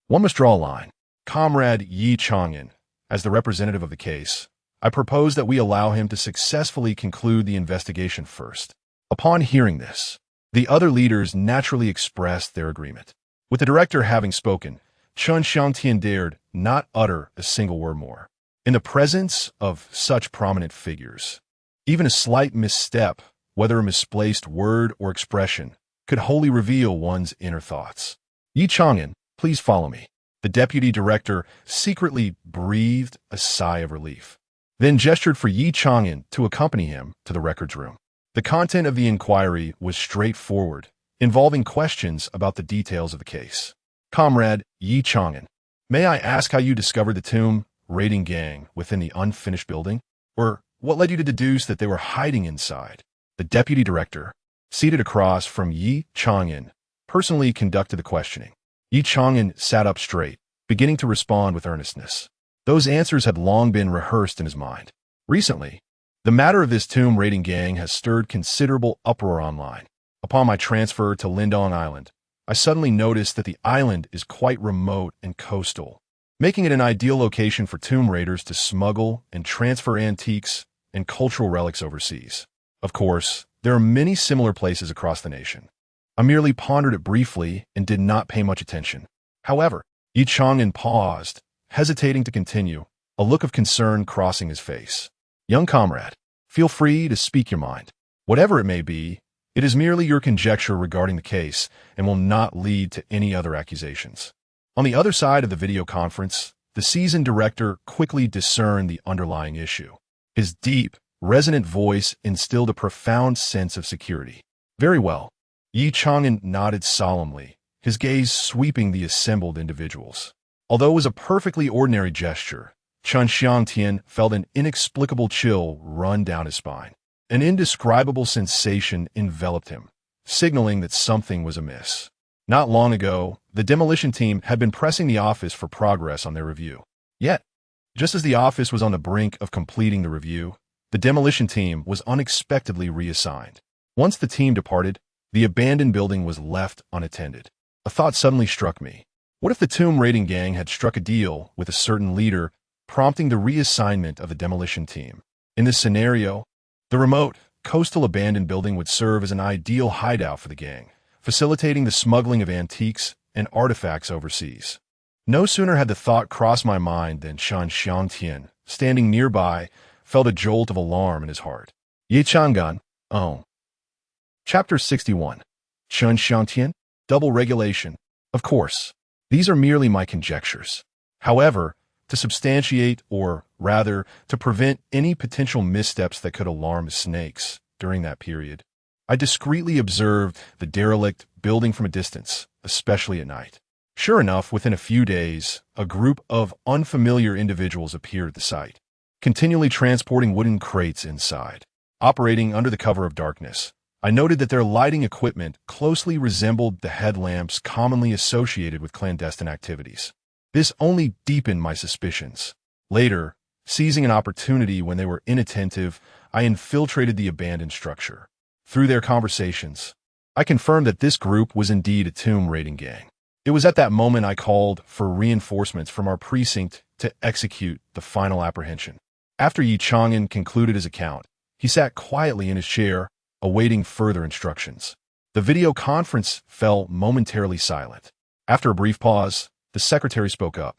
Speaker 1: one must draw a line. Comrade Ye Chang'an, as the representative of the case, I propose that we allow him to successfully conclude the investigation first. Upon hearing this, the other leaders naturally expressed their agreement. With the director having spoken, Chen Xiangtian dared not utter a single word more. In the presence of such prominent figures, even a slight misstep, whether a misplaced word or expression, could wholly reveal one's inner thoughts. Ye Chang'an, please follow me. The deputy director secretly breathed a sigh of relief, then gestured for Ye Chang'an to accompany him to the records room. The content of the inquiry was straightforward, involving questions about the details of the case. Comrade Ye Chang'an, may I ask how you discovered the tomb raiding gang within the unfinished building? Or what led you to deduce that they were hiding inside? The deputy director, seated across from Ye Chang'an, personally conducted the questioning. Ye Chang'an sat up straight, beginning to respond with earnestness. Those answers had long been rehearsed in his mind. Recently, the matter of this tomb raiding gang has stirred considerable uproar online. Upon my transfer to Lindong Island, I suddenly noticed that the island is quite remote and coastal, making it an ideal location for tomb raiders to smuggle and transfer antiques and cultural relics overseas. Of course, there are many similar places across the nation. I merely pondered it briefly and did not pay much attention. However, Ye Chang'an paused, hesitating to continue, a look of concern crossing his face. Young comrade, feel free to speak your mind. Whatever it may be, it is merely your conjecture regarding the case and will not lead to any other accusations. On the other side of the video conference, the seasoned director quickly discerned the underlying issue. His deep, resonant voice instilled a profound sense of security. Very well. Ye Chang'an nodded solemnly, his gaze sweeping the assembled individuals. Although it was a perfectly ordinary gesture, Chen Xiangtian felt an inexplicable chill run down his spine. An indescribable sensation enveloped him, signaling that something was amiss. Not long ago, the demolition team had been pressing the office for progress on their review. Yet, just as the office was on the brink of completing the review, the demolition team was unexpectedly reassigned. Once the team departed, the abandoned building was left unattended. A thought suddenly struck me. What if the tomb raiding gang had struck a deal with a certain leader, prompting the reassignment of the demolition team? In this scenario, the remote, coastal abandoned building would serve as an ideal hideout for the gang, facilitating the smuggling of antiques and artifacts overseas. No sooner had the thought crossed my mind than Shan Xiangtian, standing nearby, felt a jolt of alarm in his heart. Ye Chang'an, oh. Chapter 61. Shan Xiangtian, double regulation. Of course, these are merely my conjectures. However, to substantiate, or rather, to prevent any potential missteps that could alarm snakes during that period, I discreetly observed the derelict building from a distance, especially at night. Sure enough, within a few days, a group of unfamiliar individuals appeared at the site, continually transporting wooden crates inside. Operating under the cover of darkness, I noted that their lighting equipment closely resembled the headlamps commonly associated with clandestine activities. This only deepened my suspicions. Later, seizing an opportunity when they were inattentive, I infiltrated the abandoned structure. Through their conversations, I confirmed that this group was indeed a tomb raiding gang. It was at that moment I called for reinforcements from our precinct to execute the final apprehension. After Ye Chang'an concluded his account, he sat quietly in his chair, awaiting further instructions. The video conference fell momentarily silent. After a brief pause, the secretary spoke up.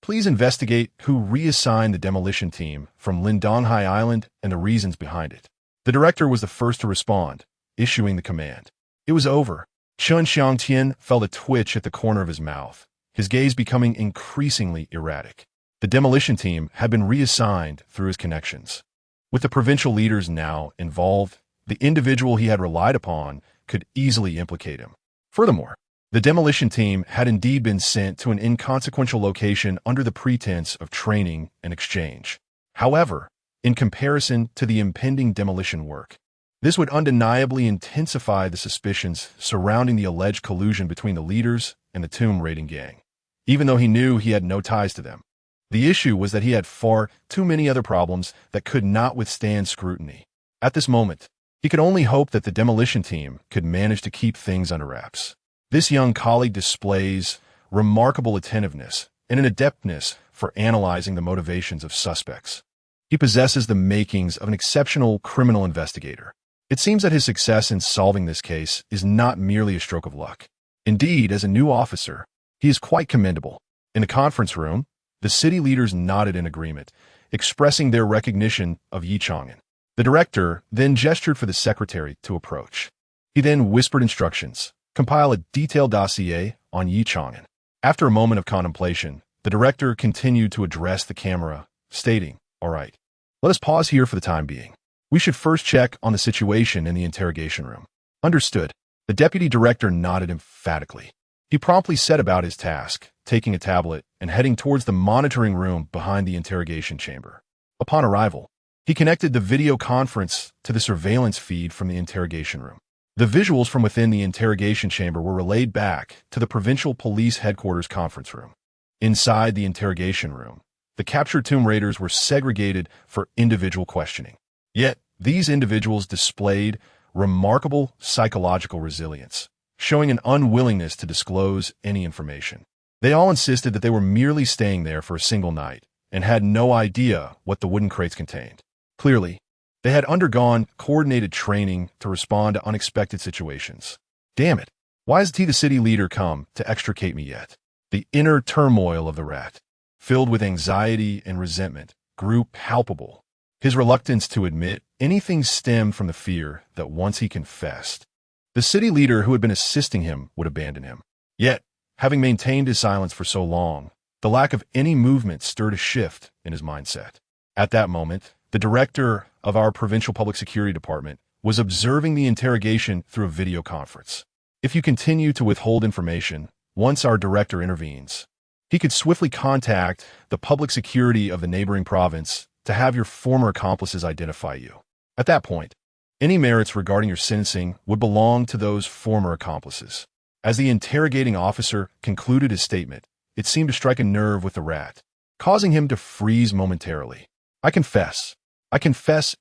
Speaker 1: Please investigate who reassigned the demolition team from Lindonghai Island and the reasons behind it. The director was the first to respond, issuing the command. It was over. Shan Xiangtian felt a twitch at the corner of his mouth, his gaze becoming increasingly erratic. The demolition team had been reassigned through his connections. With the provincial leaders now involved, the individual he had relied upon could easily implicate him. Furthermore, the demolition team had indeed been sent to an inconsequential location under the pretense of training and exchange. However, in comparison to the impending demolition work, this would undeniably intensify the suspicions surrounding the alleged collusion between the leaders and the tomb raiding gang, even though he knew he had no ties to them. The issue was that he had far too many other problems that could not withstand scrutiny. At this moment, he could only hope that the demolition team could manage to keep things under wraps. This young colleague displays remarkable attentiveness and an adeptness for analyzing the motivations of suspects. He possesses the makings of an exceptional criminal investigator. It seems that his success in solving this case is not merely a stroke of luck. Indeed, as a new officer, he is quite commendable. In the conference room, the city leaders nodded in agreement, expressing their recognition of Ye Chang'an. The director then gestured for the secretary to approach. He then whispered instructions, compile a detailed dossier on Ye Chang'an. After a moment of contemplation, the director continued to address the camera, stating, "All right, let us pause here for the time being. We should first check on the situation in the interrogation room." Understood. The deputy director nodded emphatically. He promptly set about his task, taking a tablet and heading towards the monitoring room behind the interrogation chamber. Upon arrival, he connected the video conference to the surveillance feed from the interrogation room. The visuals from within the interrogation chamber were relayed back to the provincial police headquarters conference room. Inside the interrogation room, the captured tomb raiders were segregated for individual questioning. Yet, these individuals displayed remarkable psychological resilience, showing an unwillingness to disclose any information. They all insisted that they were merely staying there for a single night and had no idea what the wooden crates contained. Clearly, they had undergone coordinated training to respond to unexpected situations. Damn it, why hasn't he, the city leader, come to extricate me yet? The inner turmoil of the rat, filled with anxiety and resentment, grew palpable. His reluctance to admit anything stemmed from the fear that once he confessed, the city leader who had been assisting him would abandon him. Yet, having maintained his silence for so long, the lack of any movement stirred a shift in his mindset. At that moment, the director of our provincial public security department was observing the interrogation through a video conference. If you continue to withhold information, once our director intervenes, he could swiftly contact the public security of the neighboring province to have your former accomplices identify you. At that point, any merits regarding your sentencing would belong to those former accomplices. As the interrogating officer concluded his statement, it seemed to strike a nerve with the rat, causing him to freeze momentarily. I confess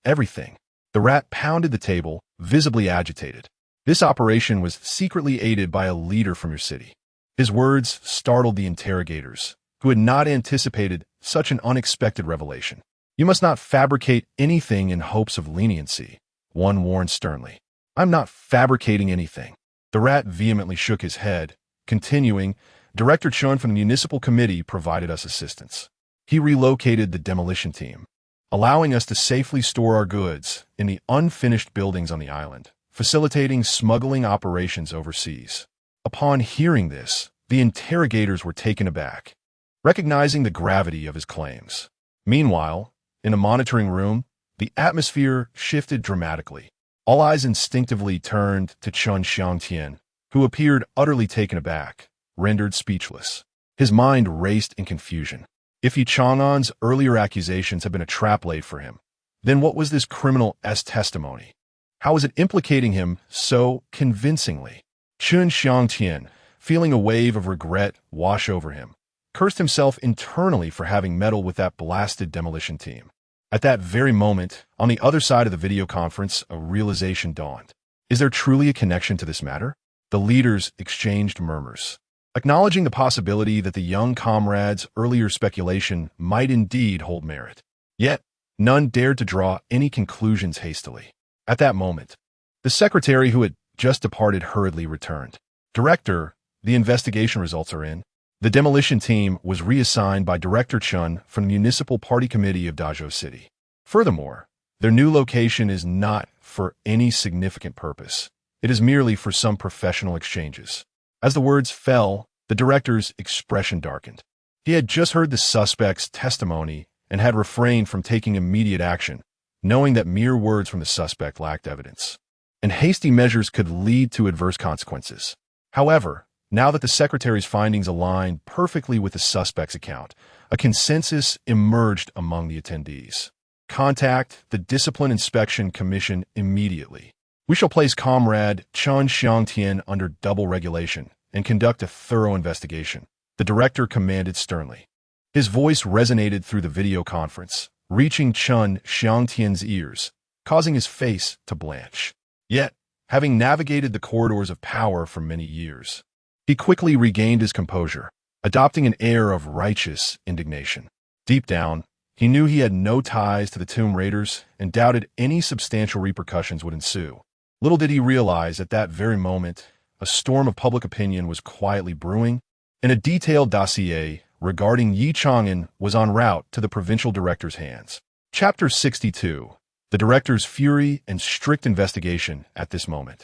Speaker 1: everything." The rat pounded the table, visibly agitated. "This operation was secretly aided by a leader from your city. His words startled the interrogators, who had not anticipated such an unexpected revelation. "You must not fabricate anything in hopes of leniency," one warned sternly. "I'm not fabricating anything." The rat vehemently shook his head, continuing, "Director Chun from the municipal committee provided us assistance. He relocated the demolition team, allowing us to safely store our goods in the unfinished buildings on the island, facilitating smuggling operations overseas." Upon hearing this, the interrogators were taken aback, recognizing the gravity of his claims. Meanwhile, in a monitoring room, the atmosphere shifted dramatically. All eyes instinctively turned to Chun Xiangtian, who appeared utterly taken aback, rendered speechless. His mind raced in confusion. If Ye Chang'an's earlier accusations had been a trap laid for him, then what was this criminal's testimony? How was it implicating him so convincingly? Chun Xiangtian, feeling a wave of regret wash over him, cursed himself internally for having meddled with that blasted demolition team. At that very moment, on the other side of the video conference, a realization dawned. Is there truly a connection to this matter? The leaders exchanged murmurs, acknowledging the possibility that the young comrade's earlier speculation might indeed hold merit. Yet, none dared to draw any conclusions hastily. At that moment, the secretary who had just departed hurriedly returned. "Director, the investigation results are in." The demolition team was reassigned by Director Chun from the Municipal Party Committee of Dazhou City. Furthermore, their new location is not for any significant purpose. It is merely for some professional exchanges. As the words fell, the director's expression darkened. He had just heard the suspect's testimony and had refrained from taking immediate action, knowing that mere words from the suspect lacked evidence, and hasty measures could lead to adverse consequences. However, now that the secretary's findings aligned perfectly with the suspect's account, a consensus emerged among the attendees. Contact the Discipline Inspection Commission immediately. We shall place Comrade Chun Xiangtian under double regulation and conduct a thorough investigation, the director commanded sternly. His voice resonated through the video conference, reaching Chun Xiangtian's ears, causing his face to blanch. Yet, having navigated the corridors of power for many years, he quickly regained his composure, adopting an air of righteous indignation. Deep down, he knew he had no ties to the Tomb Raiders and doubted any substantial repercussions would ensue. Little did he realize at that very moment, a storm of public opinion was quietly brewing, and a detailed dossier regarding Ye Chang'an was en route to the provincial director's hands. Chapter 62. The director's fury and strict investigation at this moment.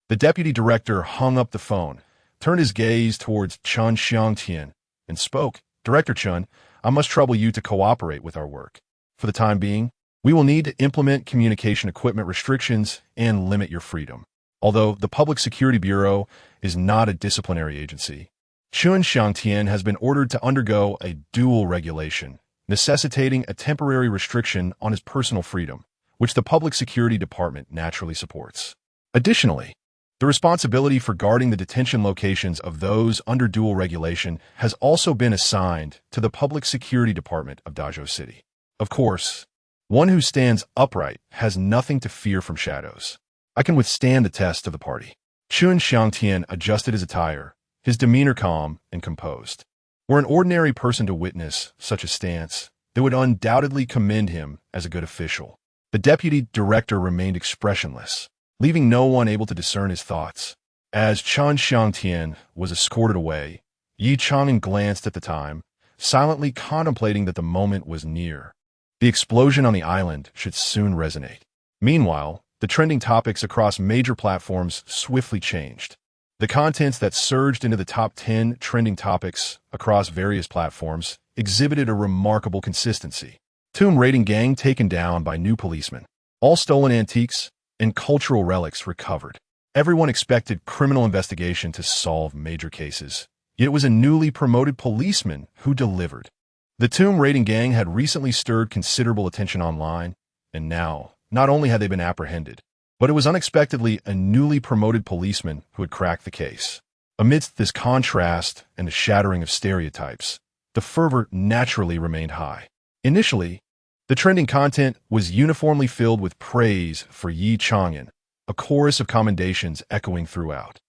Speaker 1: The deputy director hung up the phone, turned his gaze towards Chun Xiangtian, and spoke. "Director Chun, I must trouble you to cooperate with our work. For the time being, we will need to implement communication equipment restrictions and limit your freedom. Although the Public Security Bureau is not a disciplinary agency, Chun Xiangtian has been ordered to undergo a dual regulation, necessitating a temporary restriction on his personal freedom, which the Public Security Department naturally supports. Additionally, the responsibility for guarding the detention locations of those under dual regulation has also been assigned to the Public Security Department of Dazhou City. Of course, one who stands upright has nothing to fear from shadows. I can withstand the test of the party." Chun Xiangtian adjusted his attire, his demeanor calm and composed. Were an ordinary person to witness such a stance, they would undoubtedly commend him as a good official. The deputy director remained expressionless, leaving no one able to discern his thoughts. As Chun Xiangtian was escorted away, Ye Chang'an glanced at the time, silently contemplating that the moment was near. The explosion on the island should soon resonate. Meanwhile, the trending topics across major platforms swiftly changed. The contents that surged into the top 10 trending topics across various platforms exhibited a remarkable consistency. Tomb raiding gang taken down by new policemen. All stolen antiques and cultural relics recovered. Everyone expected criminal investigation to solve major cases, yet it was a newly promoted policeman who delivered. The tomb raiding gang had recently stirred considerable attention online, and now, not only had they been apprehended, but it was unexpectedly a newly promoted policeman who had cracked the case. Amidst this contrast and the shattering of stereotypes, the fervor naturally remained high. Initially, the trending content was uniformly filled with praise for Ye Chang'an, a chorus of commendations echoing throughout.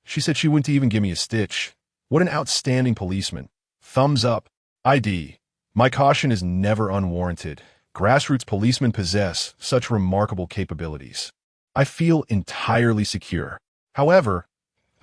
Speaker 1: She said she wouldn't even give me a stitch. What an outstanding policeman. Thumbs up. ID. My caution is never unwarranted. Grassroots policemen possess such remarkable capabilities. I feel entirely secure. However,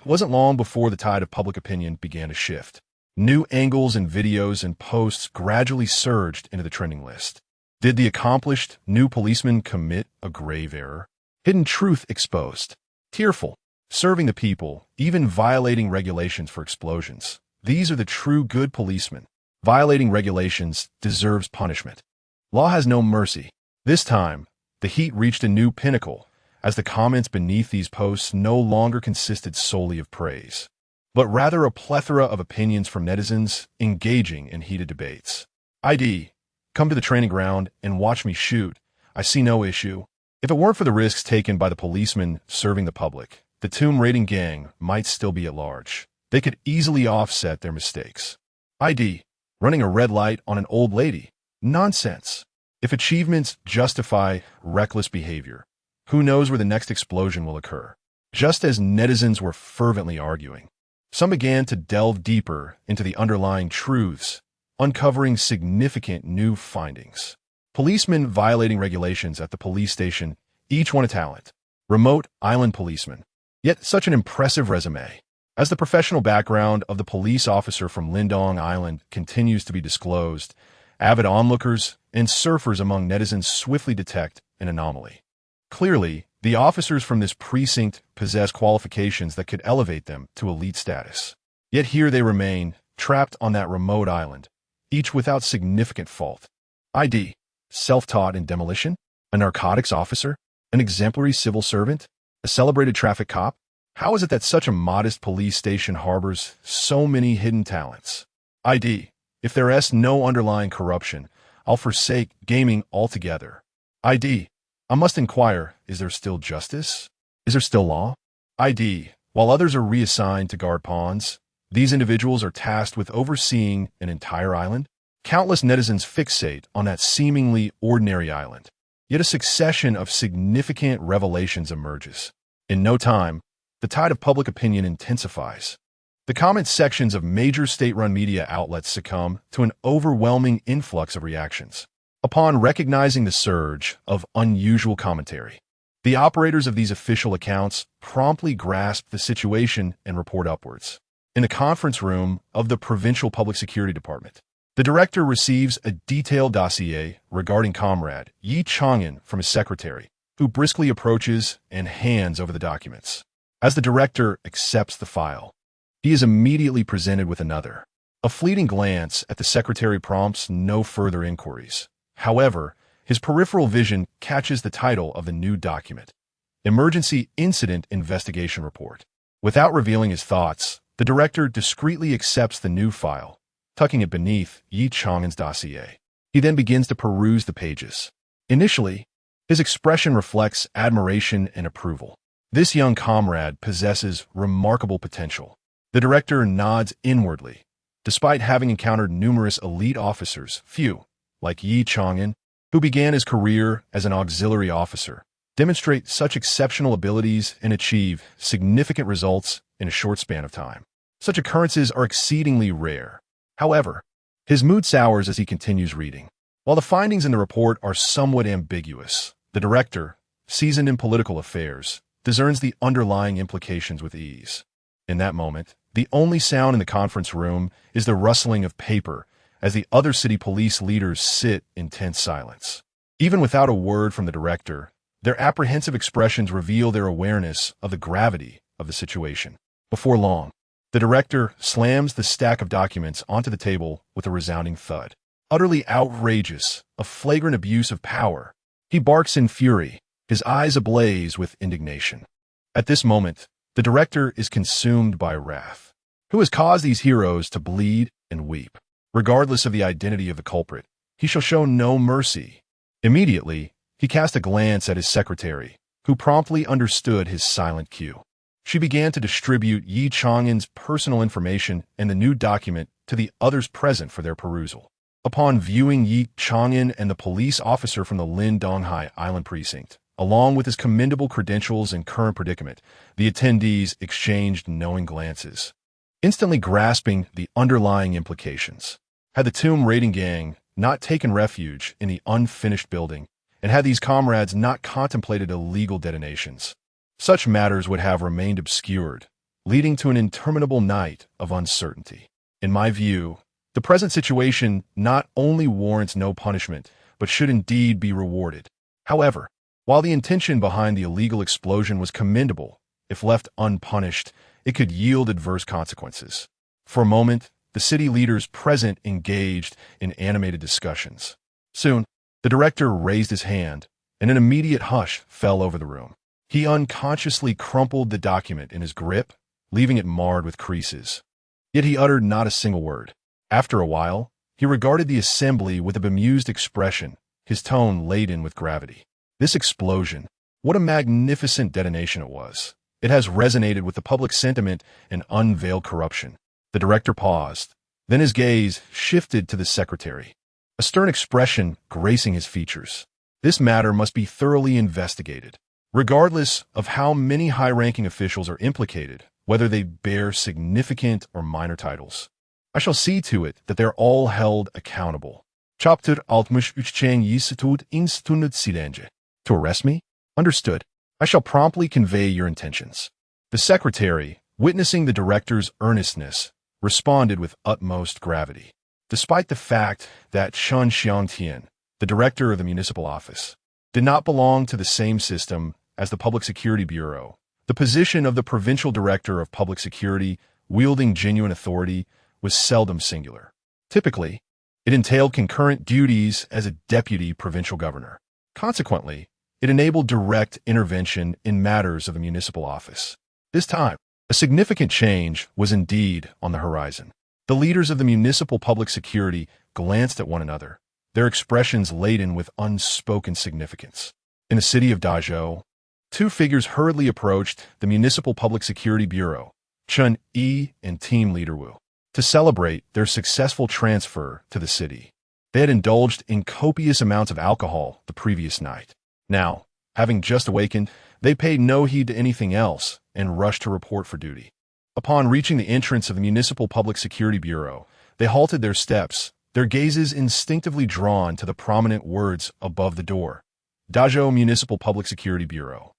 Speaker 1: it wasn't long before the tide of public opinion began to shift. New angles and videos and posts gradually surged into the trending list. Did the accomplished new policeman commit a grave error? Hidden truth exposed. Tearful. Serving the people, even violating regulations for explosions. These are the true good policemen. Violating regulations deserves punishment. Law has no mercy. This time, the heat reached a new pinnacle, as the comments beneath these posts no longer consisted solely of praise, but rather a plethora of opinions from netizens engaging in heated debates. ID. Come to the training ground and watch me shoot. I see no issue. If it weren't for the risks taken by the policemen serving the public, the tomb raiding gang might still be at large. They could easily offset their mistakes. ID. Running a red light on an old lady. Nonsense. If achievements justify reckless behavior, who knows where the next explosion will occur? Just as netizens were fervently arguing, some began to delve deeper into the underlying truths, uncovering significant new findings. Policemen violating regulations at the police station, each one a talent. Remote island policeman. Yet such an impressive resume. As the professional background of the police officer from Lindong Island continues to be disclosed, avid onlookers and surfers among netizens swiftly detect an anomaly. Clearly, the officers from this precinct possess qualifications that could elevate them to elite status. Yet here they remain, trapped on that remote island, each without significant fault. ID. Self-taught in demolition? A narcotics officer? An exemplary civil servant? A celebrated traffic cop? How is it that such a modest police station harbors so many hidden talents? ID. If there is no underlying corruption, I'll forsake gaming altogether. ID. I must inquire, is there still justice? Is there still law? ID. While others are reassigned to guard pawns, these individuals are tasked with overseeing an entire island. Countless netizens fixate on that seemingly ordinary island. Yet a succession of significant revelations emerges. In no time, the tide of public opinion intensifies. The comment sections of major state-run media outlets succumb to an overwhelming influx of reactions. Upon recognizing the surge of unusual commentary, the operators of these official accounts promptly grasp the situation and report upwards. In the conference room of the Provincial Public Security Department, the director receives a detailed dossier regarding Comrade Ye Chang'an from his secretary, who briskly approaches and hands over the documents. As the director accepts the file, he is immediately presented with another. A fleeting glance at the secretary prompts no further inquiries. However, his peripheral vision catches the title of the new document, Emergency Incident Investigation Report. Without revealing his thoughts, the director discreetly accepts the new file, tucking it beneath Ye Chang'an's dossier. He then begins to peruse the pages. Initially, his expression reflects admiration and approval. This young comrade possesses remarkable potential. The director nods inwardly. Despite having encountered numerous elite officers, few, like Ye Chang'an, who began his career as an auxiliary officer, demonstrate such exceptional abilities and achieve significant results in a short span of time. Such occurrences are exceedingly rare. However, his mood sours as he continues reading. While the findings in the report are somewhat ambiguous, the director, seasoned in political affairs, discerns the underlying implications with ease. In that moment, the only sound in the conference room is the rustling of paper as the other city police leaders sit in tense silence. Even without a word from the director, their apprehensive expressions reveal their awareness of the gravity of the situation. Before long, the director slams the stack of documents onto the table with a resounding thud. Utterly outrageous, a flagrant abuse of power. He barks in fury, his eyes ablaze with indignation. At this moment, the director is consumed by wrath. Who has caused these heroes to bleed and weep? Regardless of the identity of the culprit, he shall show no mercy. Immediately, he cast a glance at his secretary, who promptly understood his silent cue. She began to distribute Ye Chang'an's personal information and the new document to the others present for their perusal. Upon viewing Ye Chang'an and the police officer from the Lindong Island precinct, Along with his commendable credentials and current predicament, the attendees exchanged knowing glances, instantly grasping the underlying implications. Had the tomb raiding gang not taken refuge in the unfinished building, and had these comrades not contemplated illegal detonations, such matters would have remained obscured, leading to an interminable night of uncertainty. In my view, the present situation not only warrants no punishment, but should indeed be rewarded. However, while the intention behind the illegal explosion was commendable, if left unpunished, it could yield adverse consequences. For a moment, the city leaders present engaged in animated discussions. Soon, the director raised his hand, and an immediate hush fell over the room. He unconsciously crumpled the document in his grip, leaving it marred with creases. Yet he uttered not a single word. After a while, he regarded the assembly with a bemused expression, his tone laden with gravity. This explosion, what a magnificent detonation it was. It has resonated with the public sentiment and unveiled corruption. The director paused. Then his gaze shifted to the secretary, a stern expression gracing his features. This matter must be thoroughly investigated, regardless of how many high-ranking officials are implicated, whether they bear significant or minor titles. I shall see to it that they're all held accountable. Chapter 63 To arrest me? Understood. I shall promptly convey your intentions. The secretary, witnessing the director's earnestness, responded with utmost gravity. Despite the fact that Chen Xiangtian, the director of the municipal office, did not belong to the same system as the Public Security Bureau, the position of the provincial director of public security, wielding genuine authority, was seldom singular. Typically, it entailed concurrent duties as a deputy provincial governor. Consequently, it enabled direct intervention in matters of the municipal office. This time, a significant change was indeed on the horizon. The leaders of the municipal public security glanced at one another, their expressions laden with unspoken significance. In the city of Dazhou, two figures hurriedly approached the Municipal Public Security Bureau, Chen Yi and Team Leader Wu, to celebrate their successful transfer to the city. They had indulged in copious amounts of alcohol the previous night. Now, having just awakened, they paid no heed to anything else and rushed to report for duty. Upon reaching the entrance of the Municipal Public Security Bureau, they halted their steps, their gazes instinctively drawn to the prominent words above the door. Dazhou Municipal Public Security Bureau.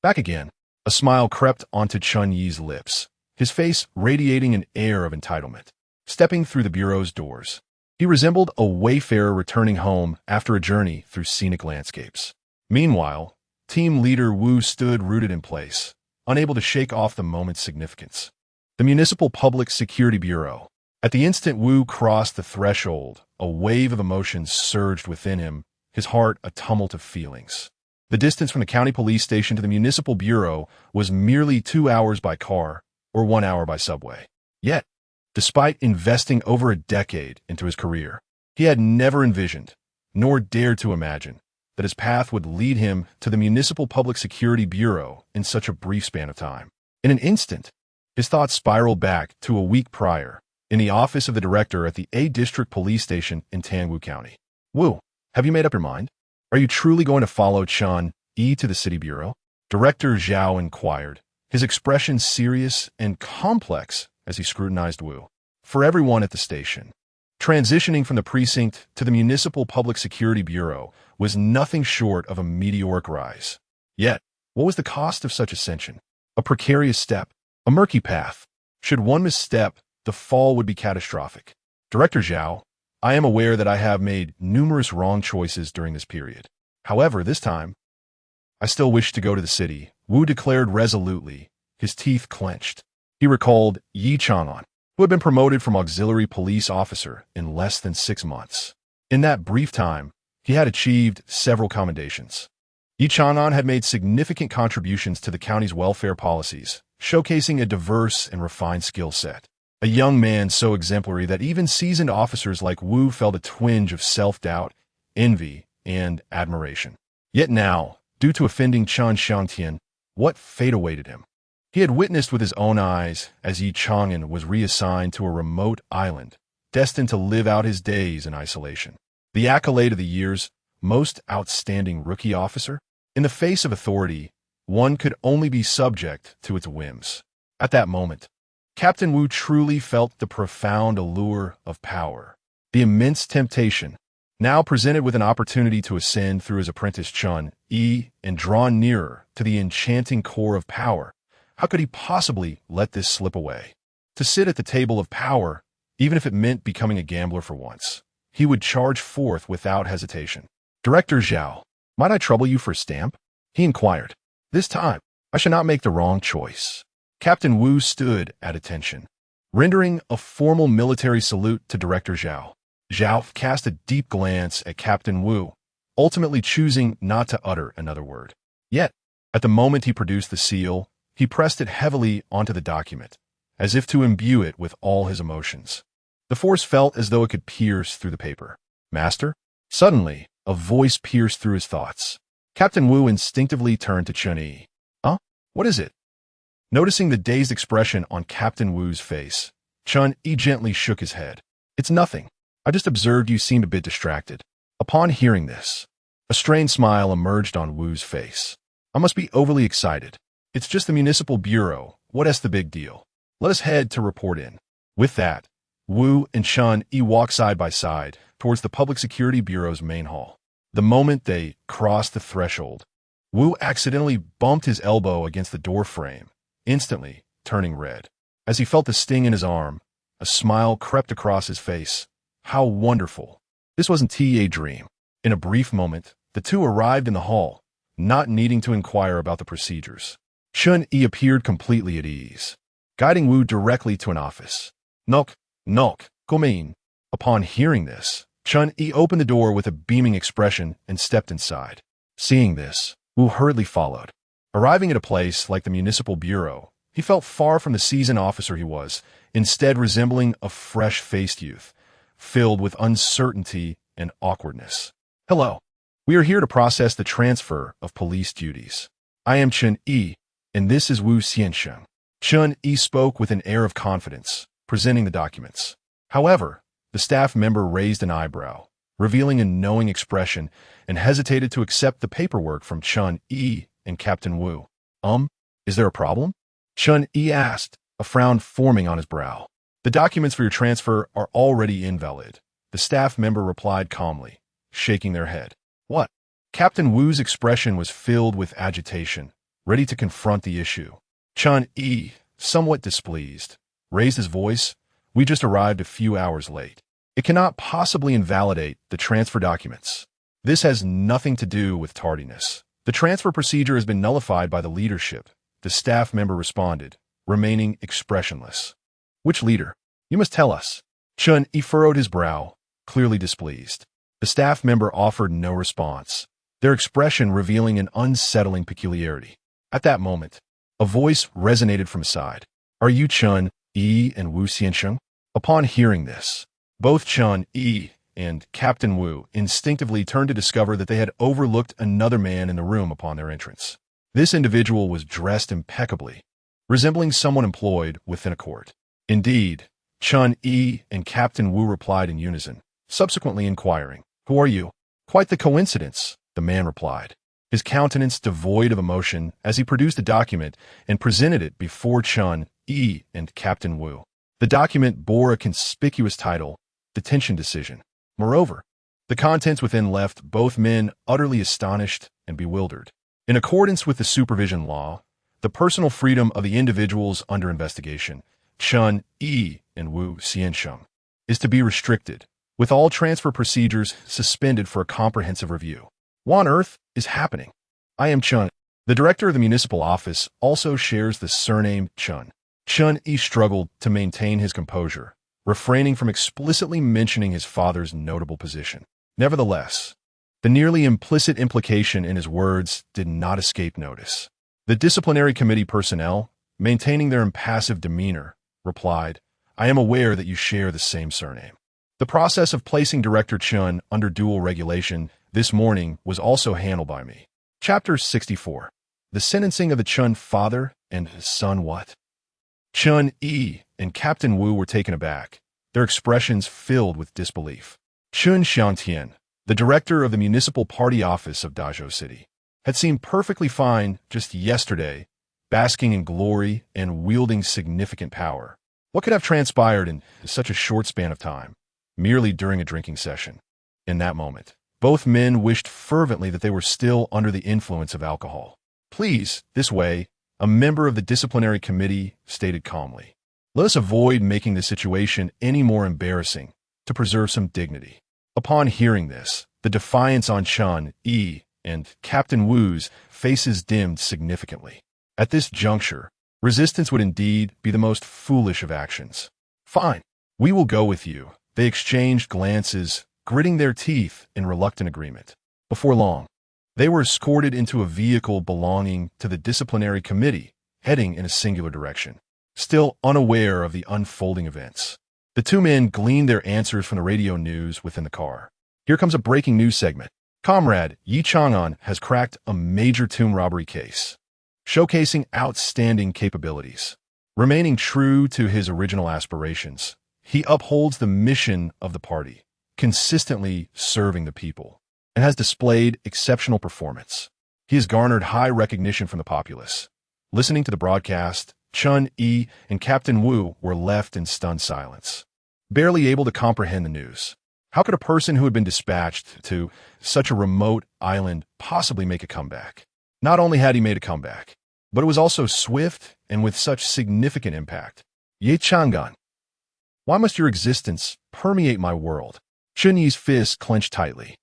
Speaker 1: Back again. A smile crept onto Chun Yi's lips, his face radiating an air of entitlement. Stepping through the bureau's doors, he resembled a wayfarer returning home after a journey through scenic landscapes. Meanwhile, team leader Wu stood rooted in place, unable to shake off the moment's significance. The Municipal Public Security Bureau. At the instant Wu crossed the threshold, a wave of emotions surged within him, his heart a tumult of feelings. The distance from the county police station to the municipal bureau was merely 2 hours by car or 1 hour by subway. Yet, despite investing over a decade into his career, he had never envisioned, nor dared to imagine, that his path would lead him to the Municipal Public Security Bureau in such a brief span of time. In an instant, his thoughts spiraled back to a week prior, in the office of the director at the A District Police Station in Tangwu County. Wu, have you made up your mind? Are you truly going to follow Chen Yi to the city bureau? Director Zhao inquired, his expression serious and complex as he scrutinized Wu. For everyone at the station, transitioning from the precinct to the Municipal Public Security Bureau was nothing short of a meteoric rise. Yet, what was the cost of such ascension? A precarious step, a murky path. Should one misstep, the fall would be catastrophic. Director Zhao, I am aware that I have made numerous wrong choices during this period. However, this time, I still wish to go to the city, Wu declared resolutely, his teeth clenched. He recalled Ye Chang'an, who had been promoted from auxiliary police officer in less than 6 months. In that brief time, he had achieved several commendations. Ye Chang'an had made significant contributions to the county's welfare policies, showcasing a diverse and refined skill set. A young man so exemplary that even seasoned officers like Wu felt a twinge of self-doubt, envy, and admiration. Yet now, due to offending Chen Xiangtian, what fate awaited him? He had witnessed with his own eyes as Ye Chang'an was reassigned to a remote island, destined to live out his days in isolation. The accolade of the year's most outstanding rookie officer? In the face of authority, one could only be subject to its whims. At that moment, Captain Wu truly felt the profound allure of power. The immense temptation, now presented with an opportunity to ascend through his apprentice Chun Yi and draw nearer to the enchanting core of power. How could he possibly let this slip away? To sit at the table of power, even if it meant becoming a gambler for once, he would charge forth without hesitation. "Director Zhao, might I trouble you for a stamp?" he inquired. "This time, I shall not make the wrong choice." Captain Wu stood at attention, rendering a formal military salute to Director Zhao. Zhao cast a deep glance at Captain Wu, ultimately choosing not to utter another word. Yet, at the moment he produced the seal, he pressed it heavily onto the document, as if to imbue it with all his emotions. The force felt as though it could pierce through the paper. "Master?" Suddenly, a voice pierced through his thoughts. Captain Wu instinctively turned to Chun Yi. "Huh? What is it?" Noticing the dazed expression on Captain Wu's face, Chun Yi gently shook his head. "It's nothing. I just observed you seemed a bit distracted." Upon hearing this, a strained smile emerged on Wu's face. "I must be overly excited. It's just the municipal bureau. What's the big deal? Let us head to report in." With that, Wu and Chun Yi walked side by side towards the Public Security Bureau's main hall. The moment they crossed the threshold, Wu accidentally bumped his elbow against the door frame, instantly turning red. As he felt the sting in his arm, a smile crept across his face. How wonderful. This wasn't a dream. In a brief moment, the two arrived in the hall, not needing to inquire about the procedures. Chun Yi appeared completely at ease, guiding Wu directly to an office. "Knock, come in." Upon hearing this, Chun Yi opened the door with a beaming expression and stepped inside. Seeing this, Wu hurriedly followed. Arriving at a place like the municipal bureau, he felt far from the seasoned officer he was, instead resembling a fresh-faced youth, filled with uncertainty and awkwardness. "Hello. We are here to process the transfer of police duties. I am Chun Yi, and this is Wu Xiansheng." Chun Yi spoke with an air of confidence, presenting the documents. However, the staff member raised an eyebrow, revealing a knowing expression, and hesitated to accept the paperwork from Chun Yi and Captain Wu. Is there a problem?" Chun Yi asked, a frown forming on his brow. "The documents for your transfer are already invalid," the staff member replied calmly, shaking their head. "What?" Captain Wu's expression was filled with agitation, ready to confront the issue. Chun Yi, somewhat displeased, raised his voice. "We just arrived a few hours late. It cannot possibly invalidate the transfer documents. This has nothing to do with tardiness. The transfer procedure has been nullified by the leadership," the staff member responded, remaining expressionless. "Which leader? You must tell us." Chun Yi furrowed his brow, clearly displeased. The staff member offered no response, their expression revealing an unsettling peculiarity. At that moment, a voice resonated from his side. "Are you Chun Yi and Wu Xiansheng?" Upon hearing this, both Chun Yi and Captain Wu instinctively turned to discover that they had overlooked another man in the room upon their entrance. This individual was dressed impeccably, resembling someone employed within a court. Indeed, Chun Yi and Captain Wu replied in unison, subsequently inquiring, "Who are you?" "Quite the coincidence," the man replied, his countenance devoid of emotion as he produced the document and presented it before Chun Yi and Captain Wu. The document bore a conspicuous title, Detention Decision. Moreover, the contents within left both men utterly astonished and bewildered. In accordance with the supervision law, the personal freedom of the individuals under investigation, Chun Yi and Wu Xiansheng, is to be restricted, with all transfer procedures suspended for a comprehensive review. What on earth is happening? I am Chun. The director of the municipal office also shares the surname Chun. Chun Yi struggled to maintain his composure, refraining from explicitly mentioning his father's notable position. Nevertheless, the nearly implicit implication in his words did not escape notice. The disciplinary committee personnel, maintaining their impassive demeanor, replied, "I am aware that you share the same surname." The process of placing Director Chun under dual regulation this morning was also handled by me. Chapter 64. The sentencing of the Chun father and his son what? Chun Yi and Captain Wu were taken aback, their expressions filled with disbelief. Chun Xiangtian, the director of the municipal party office of Dazhou City, had seemed perfectly fine just yesterday, basking in glory and wielding significant power. What could have transpired in such a short span of time, merely during a drinking session? In that moment, both men wished fervently that they were still under the influence of alcohol. "Please, this way," a member of the disciplinary committee stated calmly. "Let us avoid making the situation any more embarrassing to preserve some dignity." Upon hearing this, the defiance on Chun Yi and Captain Wu's faces dimmed significantly. At this juncture, resistance would indeed be the most foolish of actions. "Fine, we will go with you." They exchanged glances, gritting their teeth in reluctant agreement. Before long, they were escorted into a vehicle belonging to the disciplinary committee, heading in a singular direction. Still unaware of the unfolding events, the two men gleaned their answers from the radio news within the car. Here comes a breaking news segment. Comrade Ye Chang'an has cracked a major tomb robbery case, showcasing outstanding capabilities. Remaining true to his original aspirations, he upholds the mission of the party, consistently serving the people, and has displayed exceptional performance. He has garnered high recognition from the populace. Listening to the broadcast, Chun Yi and Captain Wu were left in stunned silence, barely able to comprehend the news. How could a person who had been dispatched to such a remote island possibly make a comeback? Not only had he made a comeback, but it was also swift and with such significant impact. "Ye Chang'an, why must your existence permeate my world?" Chun Yi's fist clenched tightly,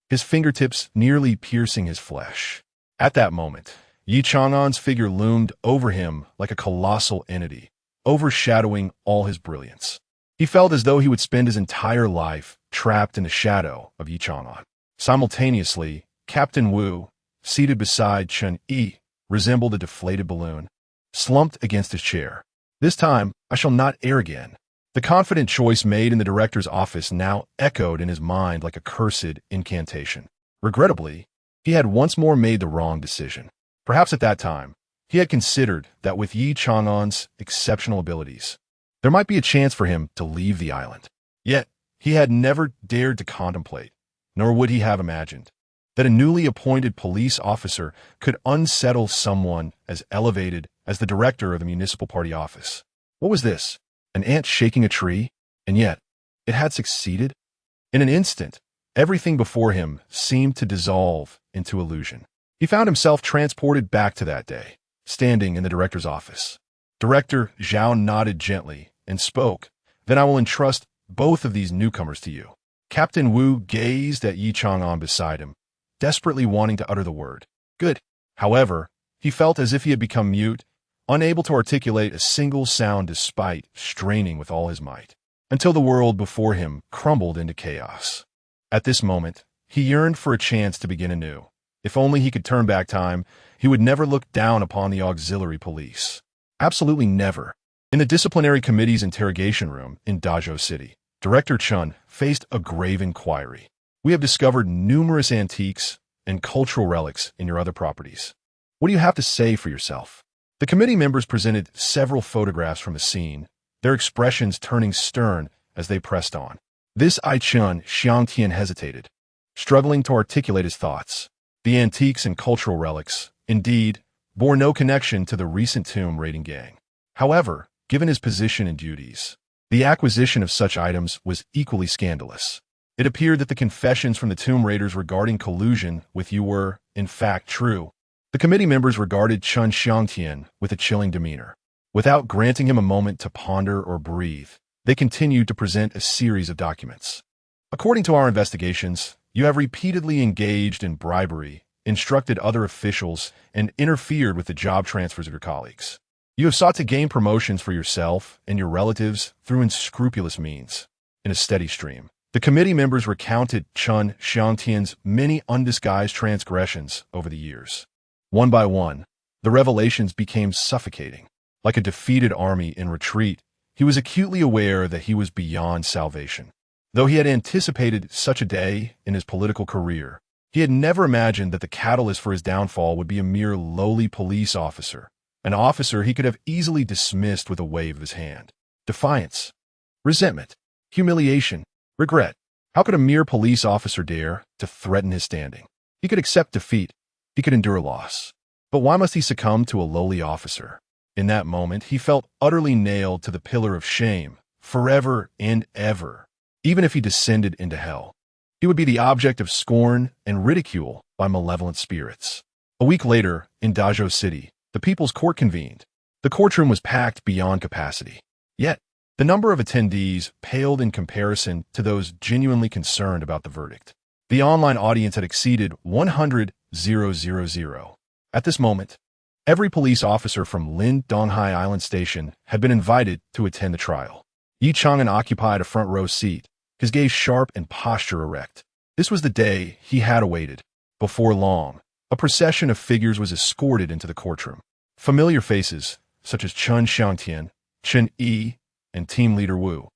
Speaker 1: his fingertips nearly piercing his flesh. At that moment, Ye Chang'an's figure loomed over him like a colossal entity, overshadowing all his brilliance. He felt as though he would spend his entire life trapped in the shadow of Ye Chang'an. Simultaneously, Captain Wu, seated beside Chun Yi, resembled a deflated balloon, slumped against his chair. "This time, I shall not err again." The confident choice made in the director's office now echoed in his mind like a cursed incantation. Regrettably, he had once more made the wrong decision. Perhaps at that time, he had considered that with Ye Chang'an's exceptional abilities, there might be a chance for him to leave the island. Yet, he had never dared to contemplate, nor would he have imagined, that a newly appointed police officer could unsettle someone as elevated as the director of the municipal party office. What was this? An ant shaking a tree? And yet, it had succeeded? In an instant, everything before him seemed to dissolve into illusion. He found himself transported back to that day, standing in the director's office. Director Zhao nodded gently and spoke. "Then I will entrust both of these newcomers to you." Captain Wu gazed at Ye Chang'an beside him, desperately wanting to utter the word "good." However, he felt as if he had become mute, unable to articulate a single sound despite straining with all his might, until the world before him crumbled into chaos. At this moment, he yearned for a chance to begin anew. If only he could turn back time, he would never look down upon the auxiliary police. Absolutely never. In the disciplinary committee's interrogation room in Dazhou City, Director Chun faced a grave inquiry. "We have discovered numerous antiques and cultural relics in your other properties. What do you have to say for yourself?" The committee members presented several photographs from the scene, their expressions turning stern as they pressed on. This Ye Chang'an hesitated, struggling to articulate his thoughts. The antiques and cultural relics, indeed, bore no connection to the recent tomb raiding gang. However, given his position and duties, the acquisition of such items was equally scandalous. It appeared that the confessions from the tomb raiders regarding collusion with you were, in fact, true. The committee members regarded Chun Xiangtian with a chilling demeanor. Without granting him a moment to ponder or breathe, they continued to present a series of documents. "According to our investigations, you have repeatedly engaged in bribery, instructed other officials, and interfered with the job transfers of your colleagues. You have sought to gain promotions for yourself and your relatives through unscrupulous means." In a steady stream, the committee members recounted Chun Xiangtian's many undisguised transgressions over the years. One by one, the revelations became suffocating. Like a defeated army in retreat, he was acutely aware that he was beyond salvation. Though he had anticipated such a day in his political career, he had never imagined that the catalyst for his downfall would be a mere lowly police officer, an officer he could have easily dismissed with a wave of his hand. Defiance, resentment, humiliation, regret. How could a mere police officer dare to threaten his standing? He could accept defeat, He could endure loss. But why must he succumb to a lowly officer? In that moment, he felt utterly nailed to the pillar of shame, forever and ever. Even if he descended into hell, he would be the object of scorn and ridicule by malevolent spirits. A week later, in Dazhou City, the People's Court convened. The courtroom was packed beyond capacity. Yet, the number of attendees paled in comparison to those genuinely concerned about the verdict. The online audience had exceeded 100,000. At this moment, every police officer from Lin Donghai Island Station had been invited to attend the trial. Ye Chang'an occupied a front row seat, his gaze sharp and posture erect. This was the day he had awaited. Before long, a procession of figures was escorted into the courtroom. Familiar faces, such as Chen Xiangtian, Chen Yi, and team leader Wu,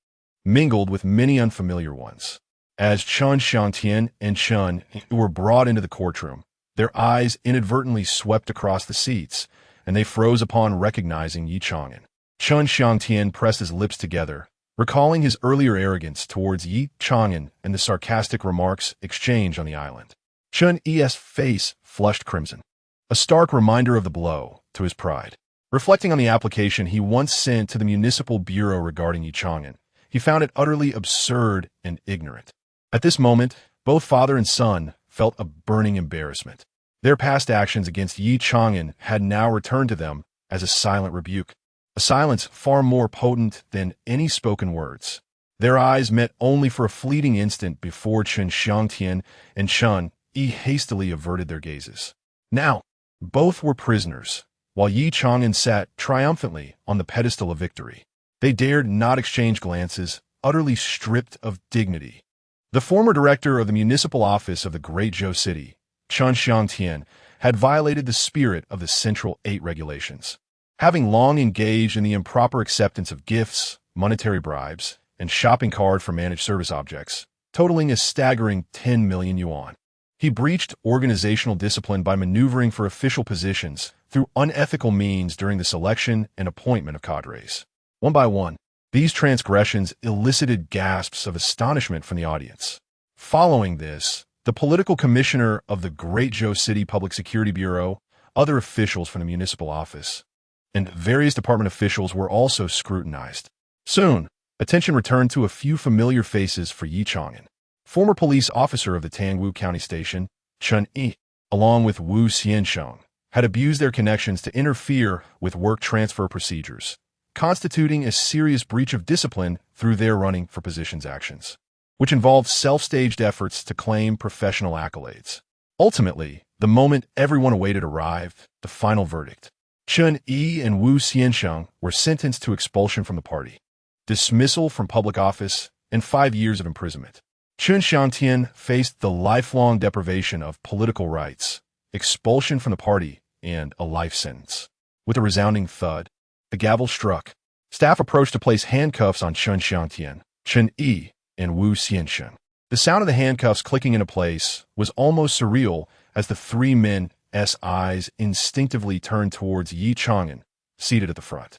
Speaker 1: mingled with many unfamiliar ones. As Chen Xiangtian and Chen were brought into the courtroom, their eyes inadvertently swept across the seats, and they froze upon recognizing Ye Chang'an. Chen Xiangtian pressed his lips together, recalling his earlier arrogance towards Ye Chang'an and the sarcastic remarks exchanged on the island. Chen Yi's face flushed crimson, a stark reminder of the blow to his pride. Reflecting on the application he once sent to the municipal bureau regarding Ye Chang'an, he found it utterly absurd and ignorant. At this moment, both father and son felt a burning embarrassment. Their past actions against Ye Chang'an had now returned to them as a silent rebuke, a silence far more potent than any spoken words. Their eyes met only for a fleeting instant before Chen Xiangtian and Chen Yi hastily averted their gazes. Now, both were prisoners, while Ye Chang'an sat triumphantly on the pedestal of victory. They dared not exchange glances, utterly stripped of dignity. The former director of the municipal office of the Great Zhou City, Chen Xiangtian, had violated the spirit of the Central 8 regulations. Having long engaged in the improper acceptance of gifts, monetary bribes, and shopping card for managed service objects, totaling a staggering 10 million yuan. He breached organizational discipline by maneuvering for official positions through unethical means during the selection and appointment of cadres. One by one, these transgressions elicited gasps of astonishment from the audience. Following this, the political commissioner of the Great Zhou City Public Security Bureau, other officials from the municipal office, and various department officials were also scrutinized. Soon, attention returned to a few familiar faces for Ye Chang'an. Former police officer of the Tangwu County Station, Chen Yi, along with Wu Xiansheng, had abused their connections to interfere with work transfer procedures, constituting a serious breach of discipline through their running for positions actions, which involved self-staged efforts to claim professional accolades. Ultimately, the moment everyone awaited arrived, the final verdict. Chen Yi and Wu Xiansheng were sentenced to expulsion from the party, dismissal from public office, and 5 years of imprisonment. Chen Xiangtian faced the lifelong deprivation of political rights, expulsion from the party, and a life sentence. With a resounding thud, the gavel struck. Staff approached to place handcuffs on Chen Xiangtian, Chen Yi, and Wu Xiansheng. The sound of the handcuffs clicking into place was almost surreal as the three men's eyes instinctively turned towards Ye Chang'an, seated at the front.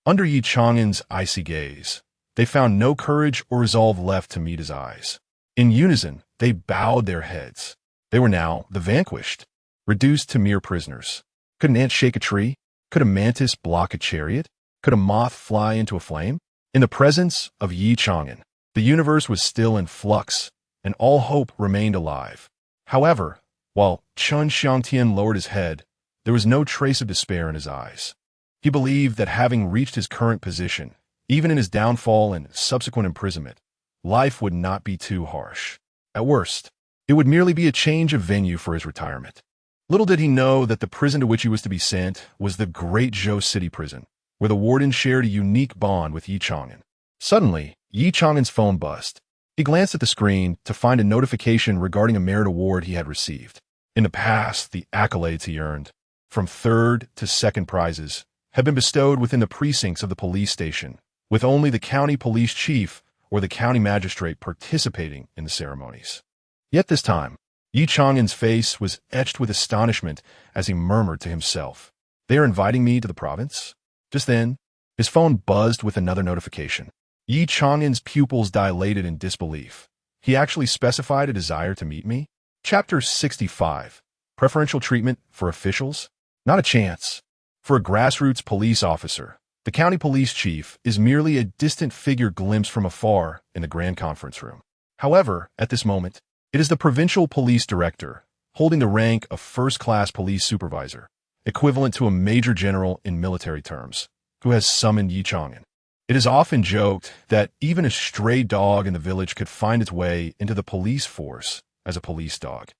Speaker 1: Under Ye Chang'an's icy gaze, they found no courage or resolve left to meet his eyes. In unison, they bowed their heads. They were now the vanquished, reduced to mere prisoners. Could an ant shake a tree? Could a mantis block a chariot? Could a moth fly into a flame? In the presence of Ye Chang'an, the universe was still in flux, and all hope remained alive. However, while Chen Xiangtian lowered his head, there was no trace of despair in his eyes. He believed that having reached his current position, even in his downfall and subsequent imprisonment, life would not be too harsh. At worst, it would merely be a change of venue for his retirement. Little did he know that the prison to which he was to be sent was the Great Zhou City prison, where the warden shared a unique bond with Ye Chang'an. Suddenly, Ye Chang'an's phone buzzed. He glanced at the screen to find a notification regarding a merit award he had received. In the past, the accolades he earned, from third to second prizes, had been bestowed within the precincts of the police station, with only the county police chief or the county magistrate participating in the ceremonies. Yet this time, Ye Chang'an's face was etched with astonishment as he murmured to himself, "They are inviting me to the province?" Just then, his phone buzzed with another notification. Ye Chang'an's pupils dilated in disbelief. He actually specified a desire to meet me? Chapter 65. Preferential treatment for officials? Not a chance. For a grassroots police officer, the county police chief is merely a distant figure glimpsed from afar in the grand conference room. However, at this moment, it is the provincial police director, holding the rank of first-class police supervisor, equivalent to a major general in military terms, who has summoned Ye Chang'an. It is often joked that even a stray dog in the village could find its way into the police force as a police dog,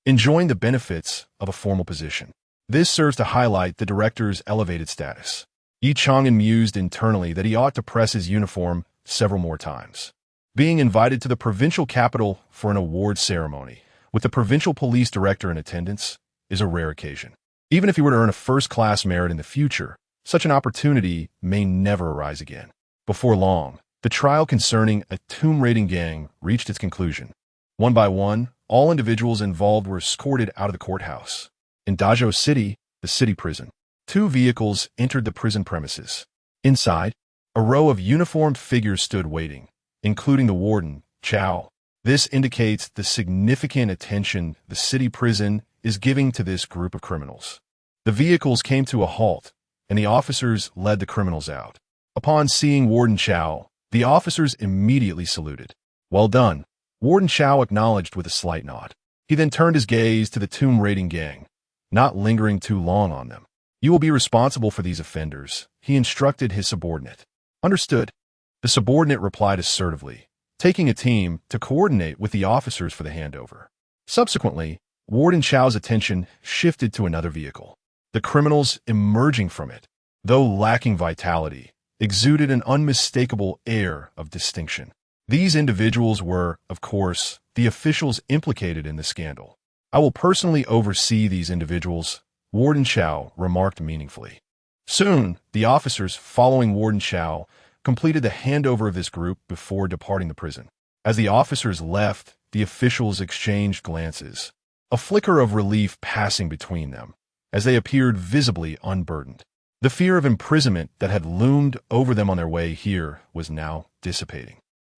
Speaker 1: enjoying the benefits of a formal position. This serves to highlight the director's elevated status. Ye Chang'an mused internally that he ought to press his uniform several more times. Being invited to the provincial capital for an award ceremony, with the provincial police director in attendance, is a rare occasion. Even if he were to earn a first-class merit in the future, such an opportunity may never arise again. Before long, the trial concerning a tomb-raiding gang reached its conclusion. One by one, all individuals involved were escorted out of the courthouse. In Dazhou City, the city prison, 2 vehicles entered the prison premises. Inside, a row of uniformed figures stood waiting, including the warden, Chow. This indicates the significant attention the city prison is giving to this group of criminals. The vehicles came to a halt, and the officers led the criminals out. Upon seeing Warden Chow, the officers immediately saluted. "Well done," Warden Chow acknowledged with a slight nod. He then turned his gaze to the tomb-raiding gang, not lingering too long on them. "You will be responsible for these offenders," he instructed his subordinate. "Understood." The subordinate replied assertively, taking a team to coordinate with the officers for the handover. Subsequently, Warden Chow's attention shifted to another vehicle. The criminals emerging from it, though lacking vitality, exuded an unmistakable air of distinction. These individuals were, of course, the officials implicated in the scandal. "I will personally oversee these individuals," Warden Chow remarked meaningfully. Soon, the officers following Warden Chow completed the handover of this group before departing the prison. As the officers left, the officials exchanged glances, a flicker of relief passing between them, as they appeared visibly unburdened. The fear of imprisonment that had loomed over them on their way here was now dissipating.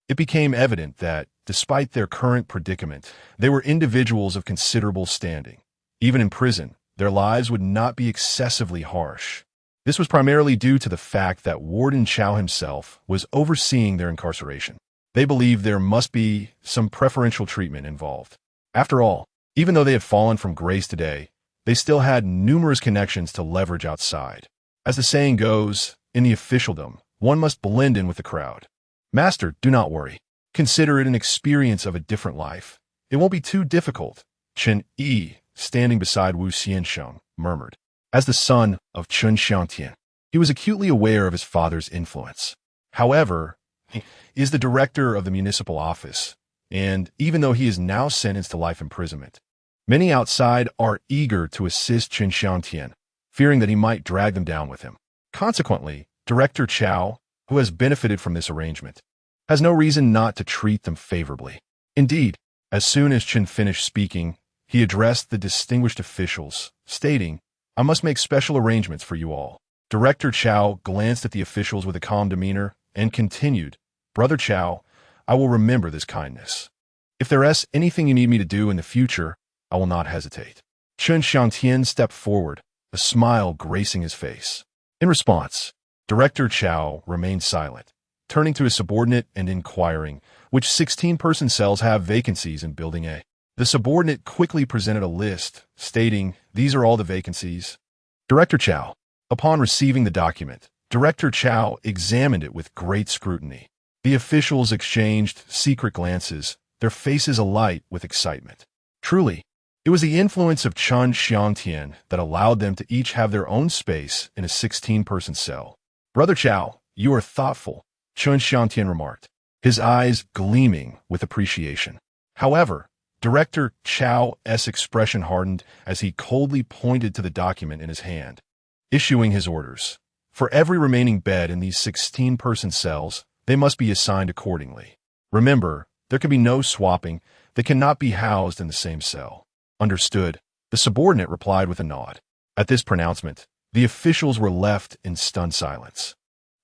Speaker 1: It became evident that, despite their current predicament, they were individuals of considerable standing. Even in prison, their lives would not be excessively harsh. This was primarily due to the fact that Warden Chow himself was overseeing their incarceration. They believed there must be some preferential treatment involved. After all, even though they had fallen from grace today, they still had numerous connections to leverage outside. As the saying goes, in the officialdom, one must blend in with the crowd. "Master, do not worry. Consider it an experience of a different life. It won't be too difficult," Chen Yi, standing beside Wu Xiansheng, murmured. As the son of Chun Xiangtian, he was acutely aware of his father's influence. However, he is the director of the municipal office, and even though he is now sentenced to life imprisonment, many outside are eager to assist Chun Xiangtian, fearing that he might drag them down with him. Consequently, Director Chow, who has benefited from this arrangement, has no reason not to treat them favorably. Indeed, as soon as Chen finished speaking, he addressed the distinguished officials, stating, "I must make special arrangements for you all." Director Chow glanced at the officials with a calm demeanor and continued, "Brother Chow, I will remember this kindness. If there is anything you need me to do in the future, I will not hesitate." Chun Xiangtian stepped forward, a smile gracing his face. In response, Director Chow remained silent, turning to his subordinate and inquiring, "Which 16-person cells have vacancies in Building A?" The subordinate quickly presented a list, stating, "These are all the vacancies." Director Chow. Upon receiving the document, Director Chow examined it with great scrutiny. The officials exchanged secret glances, their faces alight with excitement. Truly, it was the influence of Chun Xiangtian that allowed them to each have their own space in a 16-person cell. "Brother Chow, you are thoughtful," Chun Xiangtian remarked, his eyes gleaming with appreciation. However, Director Chow's expression hardened as he coldly pointed to the document in his hand, issuing his orders. For every remaining bed in these 16-person cells, they must be assigned accordingly. Remember, there can be no swapping. They cannot be housed in the same cell. "Understood," the subordinate replied with a nod. At this pronouncement, the officials were left in stunned silence.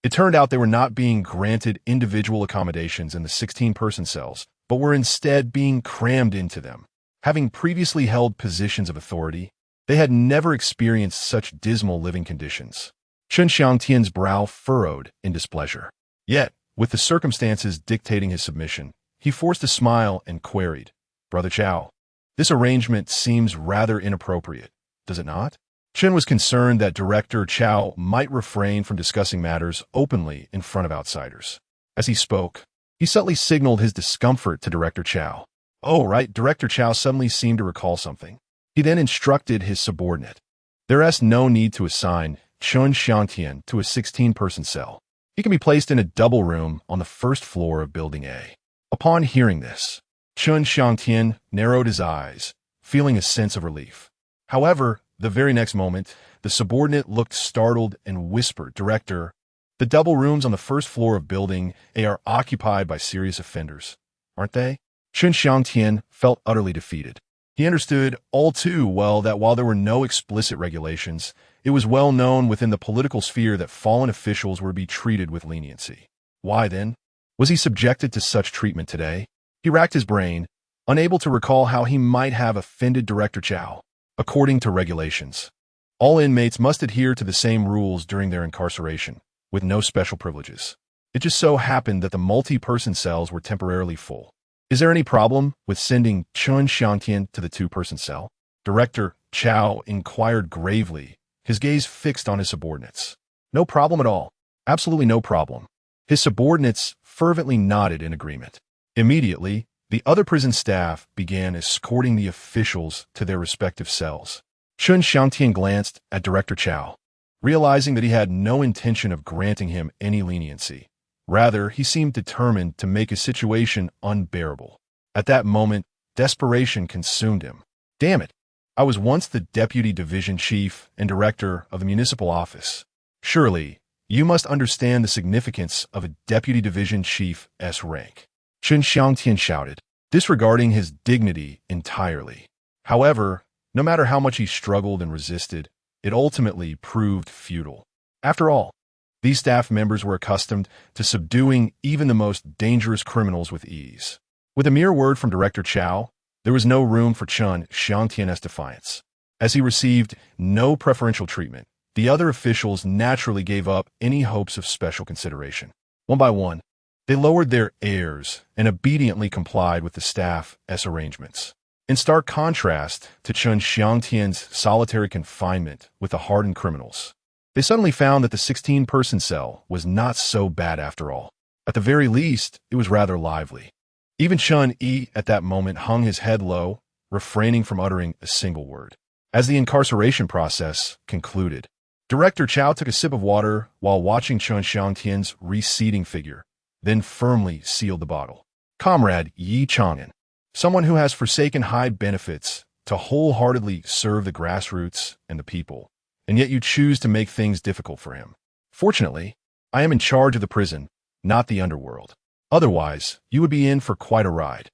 Speaker 1: It turned out they were not being granted individual accommodations in the 16-person cells, but were instead being crammed into them. Having previously held positions of authority, they had never experienced such dismal living conditions. Chen Xiangtian's brow furrowed in displeasure. Yet, with the circumstances dictating his submission, he forced a smile and queried, "Brother Chow, this arrangement seems rather inappropriate, does it not?" Chen was concerned that Director Chow might refrain from discussing matters openly in front of outsiders. As he spoke, he subtly signaled his discomfort to Director Chow. "Oh, right." Director Chow suddenly seemed to recall something. He then instructed his subordinate. "There is no need to assign Chen Xiangtian to a 16-person cell. He can be placed in a double room on the first floor of Building A." Upon hearing this, Chen Xiangtian narrowed his eyes, feeling a sense of relief. However, the very next moment, the subordinate looked startled and whispered, "Director, the double rooms on the first floor of Building A are occupied by serious offenders, aren't they?" Chen Xiangtian felt utterly defeated. He understood all too well that while there were no explicit regulations, it was well known within the political sphere that fallen officials were to be treated with leniency. Why, then, was he subjected to such treatment today? He racked his brain, unable to recall how he might have offended Director Chow. According to regulations, all inmates must adhere to the same rules during their incarceration, with no special privileges. It just so happened that the multi-person cells were temporarily full. "Is there any problem with sending Chen Xiangtian to the 2-person cell?" Director Chow inquired gravely, his gaze fixed on his subordinates. "No problem at all. Absolutely no problem." His subordinates fervently nodded in agreement. Immediately, the other prison staff began escorting the officials to their respective cells. Chen Xiangtian glanced at Director Chow, realizing that he had no intention of granting him any leniency. Rather, he seemed determined to make his situation unbearable. At that moment, desperation consumed him. "Damn it! I was once the deputy division chief and director of the municipal office. Surely, you must understand the significance of a deputy division chief's rank." Chen Xiangtian shouted, disregarding his dignity entirely. However, no matter how much he struggled and resisted, it ultimately proved futile. After all, these staff members were accustomed to subduing even the most dangerous criminals with ease. With a mere word from Director Chow, there was no room for Chen Xiangtian's defiance. As he received no preferential treatment, the other officials naturally gave up any hopes of special consideration. One by one, they lowered their airs and obediently complied with the staff's arrangements. In stark contrast to Chen Xiangtian's solitary confinement with the hardened criminals, they suddenly found that the 16-person cell was not so bad after all. At the very least, it was rather lively. Even Chen Yi at that moment hung his head low, refraining from uttering a single word. As the incarceration process concluded, Director Chow took a sip of water while watching Chen Xiangtian's receding figure, then firmly sealed the bottle. "Comrade Ye Chang'an, someone who has forsaken high benefits to wholeheartedly serve the grassroots and the people, and yet you choose to make things difficult for him. Fortunately, I am in charge of the prison, not the underworld. Otherwise, you would be in for quite a ride."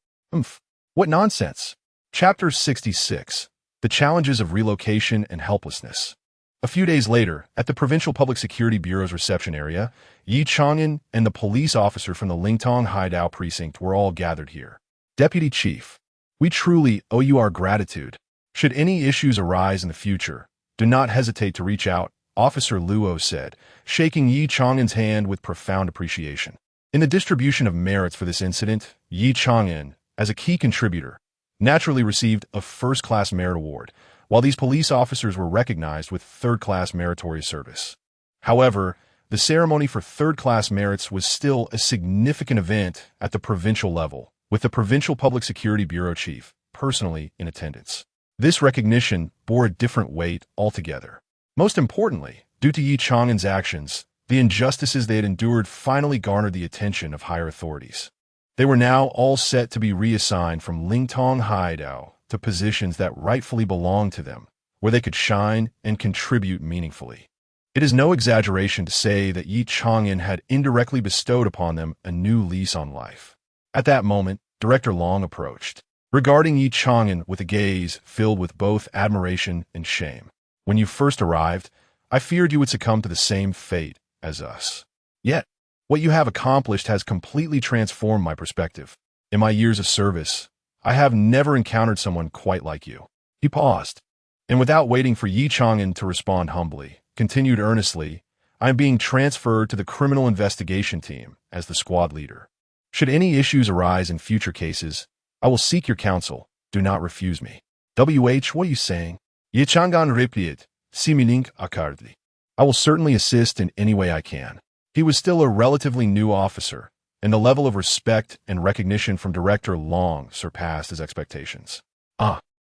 Speaker 1: What nonsense. Chapter 66. The Challenges of Relocation and Helplessness. A few days later, at the Provincial Public Security Bureau's reception area, Ye Chang'an and the police officer from the Lingtong Hideout Precinct were all gathered here. "Deputy Chief, we truly owe you our gratitude. Should any issues arise in the future, do not hesitate to reach out," Officer Luo said, shaking Ye Chang'an's hand with profound appreciation. In the distribution of merits for this incident, Ye Chang'an, as a key contributor, naturally received a first-class merit award, while these police officers were recognized with third-class meritorious service. However, the ceremony for third-class merits was still a significant event at the provincial level, with the Provincial Public Security Bureau chief personally in attendance. This recognition bore a different weight altogether. Most importantly, due to Ye Chang'an's actions, the injustices they had endured finally garnered the attention of higher authorities. They were now all set to be reassigned from Lingtong Hideout to positions that rightfully belonged to them, where they could shine and contribute meaningfully. It is no exaggeration to say that Ye Chang'an had indirectly bestowed upon them a new lease on life. At that moment, Director Long approached, regarding Ye Chang'an with a gaze filled with both admiration and shame. "When you first arrived, I feared you would succumb to the same fate as us. Yet, what you have accomplished has completely transformed my perspective. In my years of service, I have never encountered someone quite like you. He paused, and without waiting for Ye Chang'an to respond humbly, continued earnestly, I am being transferred to the criminal investigation team as the squad leader. Should any issues arise in future cases, I will seek your counsel. Do not refuse me. What are you saying? Ye Chang'an replied, Similink akardli. I will certainly assist in any way I can. He was still a relatively new officer, and the level of respect and recognition from Director Long surpassed his expectations.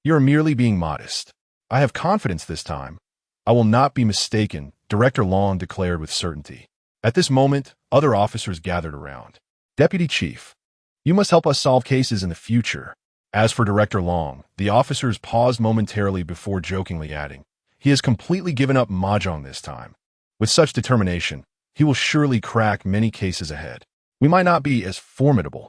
Speaker 1: You are merely being modest. I have confidence this time. I will not be mistaken, Director Long declared with certainty. At this moment, other officers gathered around. Deputy Chief, you must help us solve cases in the future. As for Director Long, the officers paused momentarily before jokingly adding, he has completely given up mahjong this time. With such determination, he will surely crack many cases ahead. We might not be as formidable.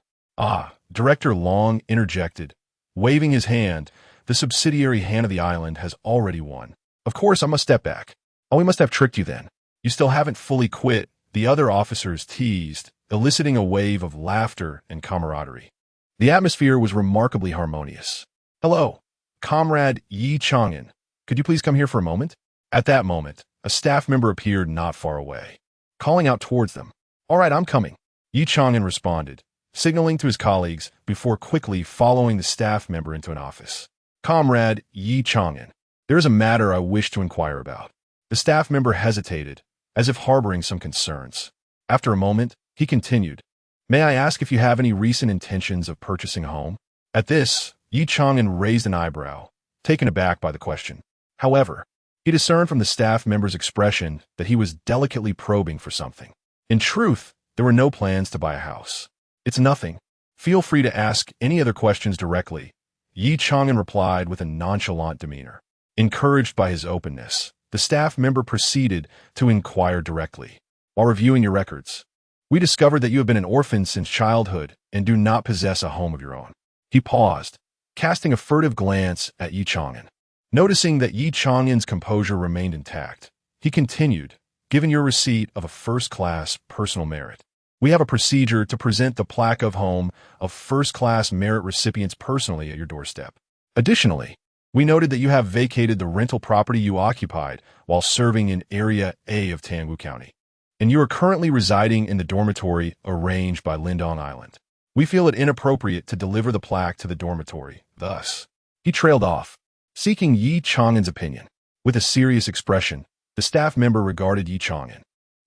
Speaker 1: Director Long interjected, waving his hand. The subsidiary hand of the island has already won. Of course, I must step back. We must have tricked you then. You still haven't fully quit, the other officers teased, eliciting a wave of laughter and camaraderie. The atmosphere was remarkably harmonious. Hello, Comrade Ye Chang'an. Could you please come here for a moment? At that moment, a staff member appeared not far away, calling out towards them. All right, I'm coming. Ye Chang'an responded, signaling to his colleagues before quickly following the staff member into an office. Comrade Ye Chang'an, there is a matter I wish to inquire about. The staff member hesitated, as if harboring some concerns. After a moment, he continued, May I ask if you have any recent intentions of purchasing a home? At this, Ye Chang'an raised an eyebrow, taken aback by the question. However, he discerned from the staff member's expression that he was delicately probing for something. In truth, there were no plans to buy a house. It's nothing. Feel free to ask any other questions directly, Ye Chang'an replied with a nonchalant demeanor. Encouraged by his openness, the staff member proceeded to inquire directly. While reviewing your records, we discovered that you have been an orphan since childhood and do not possess a home of your own. He paused, casting a furtive glance at Ye Chang'an. Noticing that Ye Chang'an's composure remained intact, he continued, given your receipt of a first-class personal merit, we have a procedure to present the plaque of home of first-class merit recipients personally at your doorstep. Additionally, we noted that you have vacated the rental property you occupied while serving in Area A of Tangwu County, and you are currently residing in the dormitory arranged by Lindong Island. We feel it inappropriate to deliver the plaque to the dormitory. Thus, he trailed off, seeking Ye Chang'an's opinion. With a serious expression, the staff member regarded Ye Chang'an,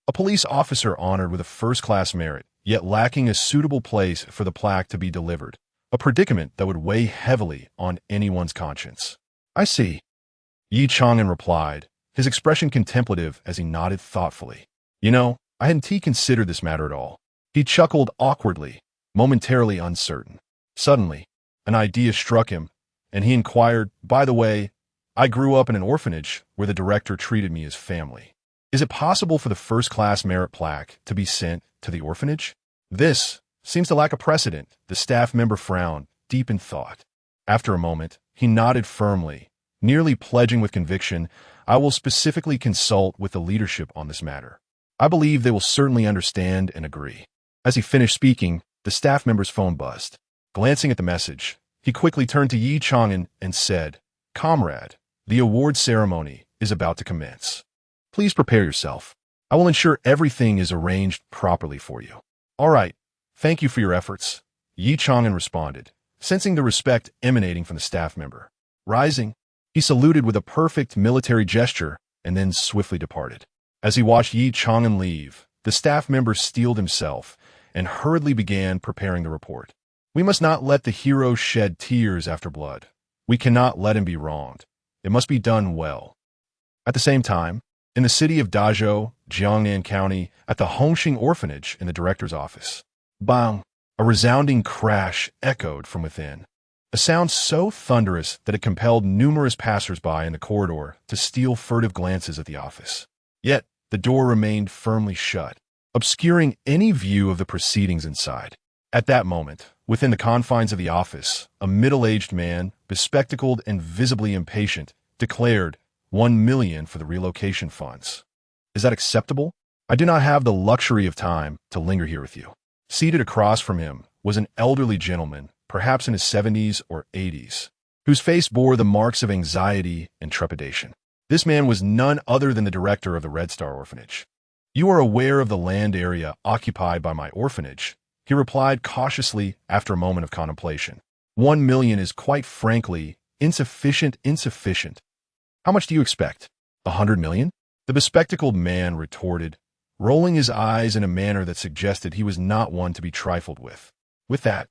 Speaker 1: a police officer honored with a first-class merit, yet lacking a suitable place for the plaque to be delivered, a predicament that would weigh heavily on anyone's conscience. I see, Ye Chang'an replied, his expression contemplative as he nodded thoughtfully. I hadn't considered this matter at all. He chuckled awkwardly, momentarily uncertain. Suddenly, an idea struck him, and he inquired, by the way, I grew up in an orphanage where the director treated me as family. Is it possible for the first-class merit plaque to be sent to the orphanage? This seems to lack a precedent. The staff member frowned, deep in thought. After a moment, he nodded firmly, nearly pledging with conviction, I will specifically consult with the leadership on this matter. I believe they will certainly understand and agree. As he finished speaking, the staff member's phone buzzed. Glancing at the message, he quickly turned to Ye Chang'an and said, Comrade, the award ceremony is about to commence. Please prepare yourself. I will ensure everything is arranged properly for you. All right. Thank you for your efforts, Ye Chang'an responded, sensing the respect emanating from the staff member. Rising, he saluted with a perfect military gesture and then swiftly departed. As he watched Ye Chang'an leave, the staff member steeled himself and hurriedly began preparing the report. We must not let the hero shed tears after blood. We cannot let him be wronged. It must be done well. At the same time, in the city of Dazhou, Jiangnan County, at the Hongxing Orphanage in the director's office, bang! A resounding crash echoed from within. A sound so thunderous that it compelled numerous passers-by in the corridor to steal furtive glances at the office. Yet, the door remained firmly shut, obscuring any view of the proceedings inside. At that moment, within the confines of the office, a middle-aged man, bespectacled and visibly impatient, declared, 1 million for the relocation funds. Is that acceptable? I do not have the luxury of time to linger here with you. Seated across from him was an elderly gentleman, perhaps in his 70s or 80s, whose face bore the marks of anxiety and trepidation. This man was none other than the director of the Red Star Orphanage. "You are aware of the land area occupied by my orphanage," he replied cautiously after a moment of contemplation. 1 million is quite frankly insufficient. How much do you expect? 100 million? The bespectacled man retorted, rolling his eyes in a manner that suggested he was not one to be trifled with. With that,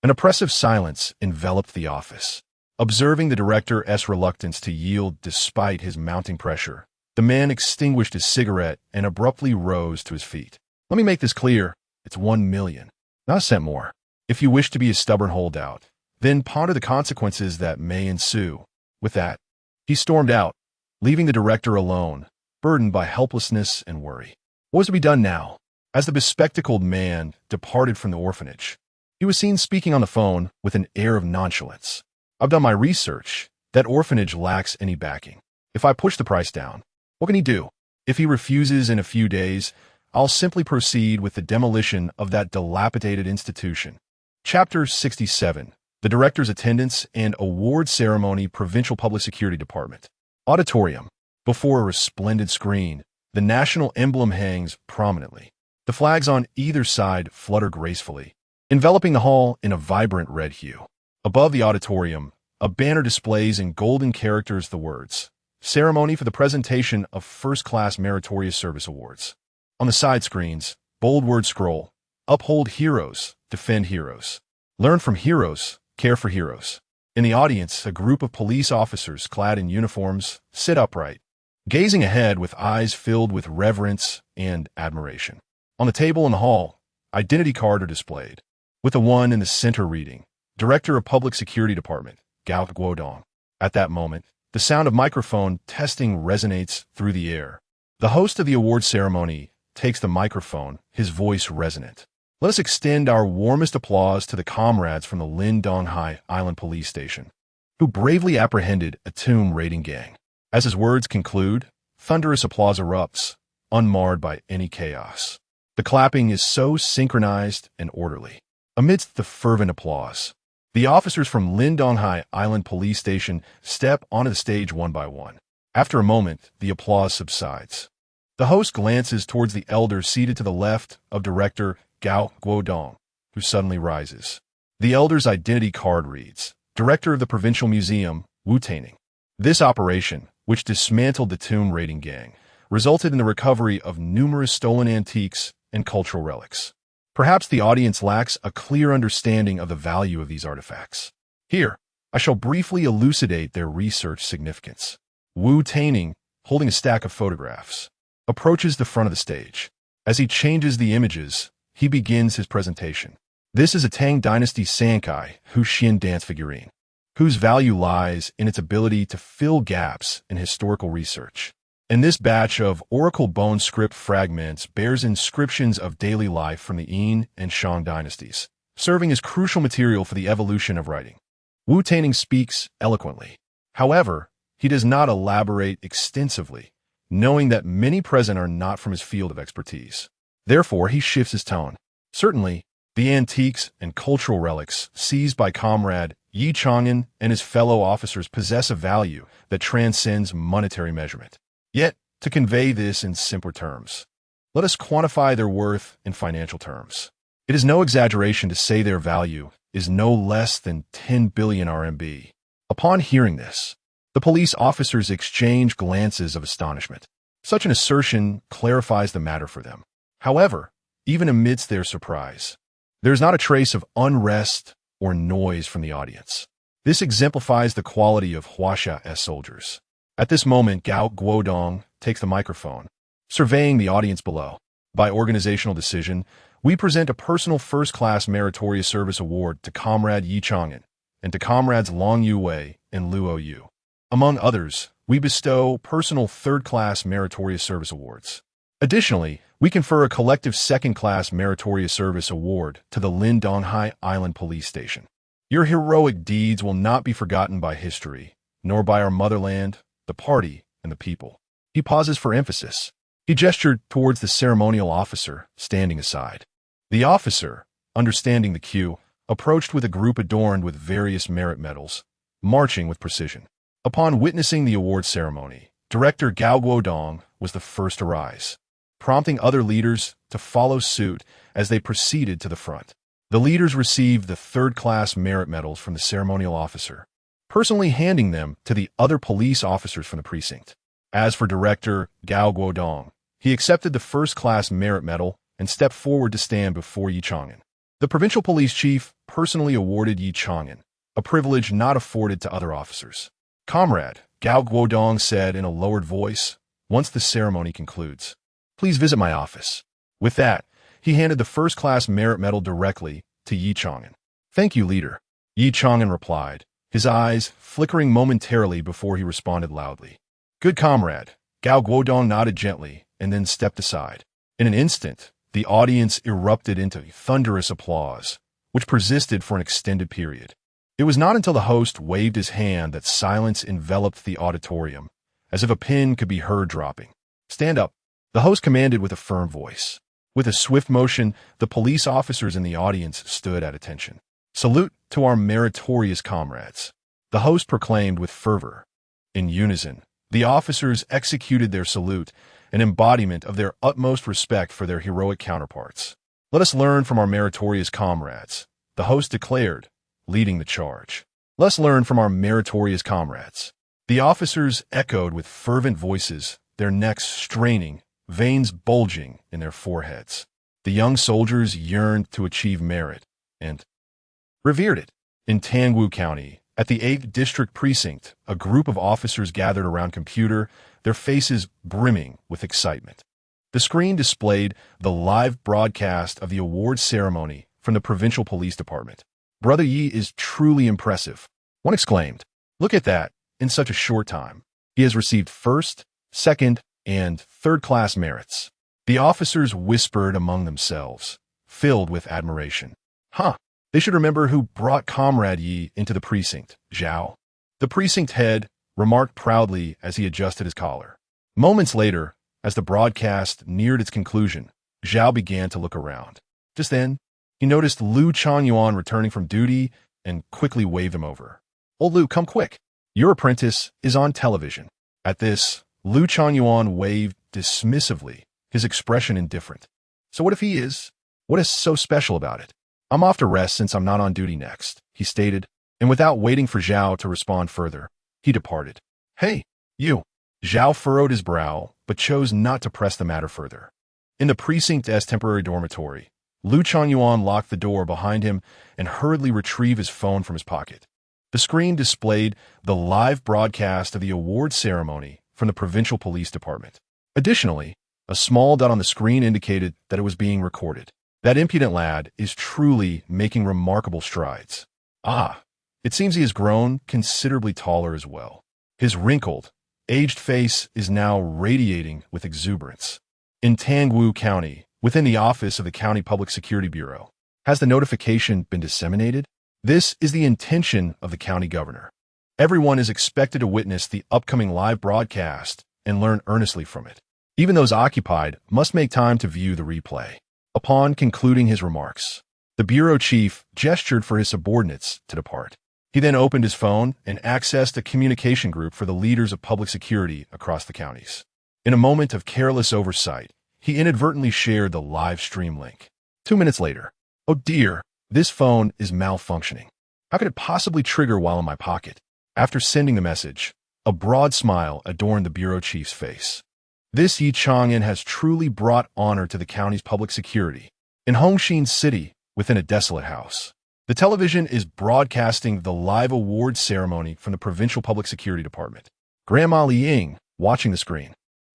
Speaker 1: an oppressive silence enveloped the office. Observing the director's reluctance to yield despite his mounting pressure, the man extinguished his cigarette and abruptly rose to his feet. "Let me make this clear. It's 1 million, not a cent more. If you wish to be a stubborn holdout, then ponder the consequences that may ensue." With that, he stormed out, leaving the director alone, burdened by helplessness and worry. What was to be done now? As the bespectacled man departed from the orphanage, he was seen speaking on the phone with an air of nonchalance. "I've done my research. That orphanage lacks any backing. If I push the price down, what can he do? If he refuses in a few days, I'll simply proceed with the demolition of that dilapidated institution." Chapter 67. The Director's Attendance and Award Ceremony. Provincial Public Security Department. Auditorium. Before a resplendent screen, the national emblem hangs prominently. The flags on either side flutter gracefully, enveloping the hall in a vibrant red hue. Above the auditorium, a banner displays in golden characters the words, "Ceremony for the presentation of first-class meritorious service awards." On the side screens, bold words scroll, "Uphold heroes, defend heroes. Learn from heroes, care for heroes." In the audience, a group of police officers clad in uniforms sit upright, gazing ahead with eyes filled with reverence and admiration. On the table in the hall, identity cards are displayed, with the one in the center reading, Director of Public Security Department, Gao Guodong. At that moment, the sound of microphone testing resonates through the air. The host of the award ceremony takes the microphone, his voice resonant. "Let us extend our warmest applause to the comrades from the Lindonghai Island Police Station, who bravely apprehended a tomb raiding gang." As his words conclude, thunderous applause erupts, unmarred by any chaos. The clapping is so synchronized and orderly. Amidst the fervent applause, the officers from Lindonghai Island Police Station step onto the stage one by one. After a moment, the applause subsides. The host glances towards the elder seated to the left of Director Gao Guodong, who suddenly rises. The elder's identity card reads, Director of the Provincial Museum, Wu Taining. This operation, which dismantled the tomb raiding gang, resulted in the recovery of numerous stolen antiques and cultural relics. Perhaps the audience lacks a clear understanding of the value of these artifacts. Here, I shall briefly elucidate their research significance. Wu Taining, holding a stack of photographs, approaches the front of the stage. As he changes the images, he begins his presentation. This is a Tang Dynasty Sankai Huxian dance figurine, whose value lies in its ability to fill gaps in historical research. And this batch of oracle bone script fragments bears inscriptions of daily life from the Yin and Shang dynasties, serving as crucial material for the evolution of writing. Wu Taining speaks eloquently. However, he does not elaborate extensively, knowing that many present are not from his field of expertise. Therefore, he shifts his tone. Certainly, the antiques and cultural relics seized by Comrade Ye Chang'an and his fellow officers possess a value that transcends monetary measurement. Yet, to convey this in simpler terms, let us quantify their worth in financial terms. It is no exaggeration to say their value is no less than 10 billion RMB. Upon hearing this, the police officers exchange glances of astonishment. Such an assertion clarifies the matter for them. However, even amidst their surprise, there is not a trace of unrest or noise from the audience. This exemplifies the quality of Huaxia's soldiers. At this moment, Gao Guodong takes the microphone, surveying the audience below. By organizational decision, we present a personal first-class meritorious service award to Comrade Ye Chang'an and to Comrades Long Yu Wei and Luo Yu. Among others, we bestow personal third-class meritorious service awards. Additionally, we confer a collective second-class meritorious service award to the Lindonghai Island Police Station. Your heroic deeds will not be forgotten by history, nor by our motherland, the party, and the people. He pauses for emphasis. He gestured towards the ceremonial officer standing aside. The officer, understanding the cue, approached with a group adorned with various merit medals, marching with precision. Upon witnessing the award ceremony, Director Gao Guodong was the first to rise, prompting other leaders to follow suit as they proceeded to the front. The leaders received the third-class merit medals from the ceremonial officer, personally handing them to the other police officers from the precinct. As for Director Gao Guodong, he accepted the first-class merit medal and stepped forward to stand before Ye Chang'an. The provincial police chief personally awarded Ye Chang'an, a privilege not afforded to other officers. "Comrade," Gao Guodong said in a lowered voice, "once the ceremony concludes, please visit my office." With that, he handed the first-class merit medal directly to Ye Chang'an. "Thank you, leader," Ye Chang'an replied, his eyes flickering momentarily before he responded loudly. "Good comrade." Gao Guodong nodded gently and then stepped aside. In an instant, the audience erupted into thunderous applause, which persisted for an extended period. It was not until the host waved his hand that silence enveloped the auditorium, as if a pin could be heard dropping. "Stand up," the host commanded with a firm voice. With a swift motion, the police officers in the audience stood at attention. "Salute to our meritorious comrades," the host proclaimed with fervor. In unison, the officers executed their salute, an embodiment of their utmost respect for their heroic counterparts. "Let us learn from our meritorious comrades," the host declared, leading the charge. "Let us learn from our meritorious comrades." The officers echoed with fervent voices, their necks straining, veins bulging in their foreheads. The young soldiers yearned to achieve merit and revered it. In Tangwu County, at the 8th District Precinct, a group of officers gathered around a computer, their faces brimming with excitement. The screen displayed the live broadcast of the award ceremony from the Provincial Police Department. "Brother Yi is truly impressive," one exclaimed. "Look at that, in such a short time. He has received first, second, and third-class merits." The officers whispered among themselves, filled with admiration. "Huh, they should remember who brought Comrade Yi into the precinct, Zhao," the precinct head remarked proudly as he adjusted his collar. Moments later, as the broadcast neared its conclusion, Zhao began to look around. Just then, he noticed Lu Changyuan returning from duty and quickly waved him over. "Old Lu, come quick. Your apprentice is on television." At this, Lu Changyuan waved dismissively, his expression indifferent. "So what if he is? What is so special about it? I'm off to rest since I'm not on duty next," he stated, and without waiting for Zhao to respond further, he departed. "Hey, you." Zhao furrowed his brow, but chose not to press the matter further. In the precinct's temporary dormitory, Lu Changyuan locked the door behind him and hurriedly retrieved his phone from his pocket. The screen displayed the live broadcast of the award ceremony from the Provincial Police Department. Additionally, a small dot on the screen indicated that it was being recorded. "That impudent lad is truly making remarkable strides. Ah, it seems he has grown considerably taller as well. His wrinkled, aged face is now radiating with exuberance." In Tangwu County, within the office of the County Public Security Bureau, has the notification been disseminated? This is the intention of the county governor. Everyone is expected to witness the upcoming live broadcast and learn earnestly from it. Even those occupied must make time to view the replay. Upon concluding his remarks, the bureau chief gestured for his subordinates to depart. He then opened his phone and accessed a communication group for the leaders of public security across the counties. In a moment of careless oversight, he inadvertently shared the live stream link. 2 minutes later, "Oh dear, this phone is malfunctioning. How could it possibly trigger while in my pocket?" After sending the message, a broad smile adorned the bureau chief's face. This Ye Chang'an has truly brought honor to the county's public security. In Hongxin City, within a desolate house, the television is broadcasting the live award ceremony from the Provincial Public Security Department. Grandma Liang, watching the screen,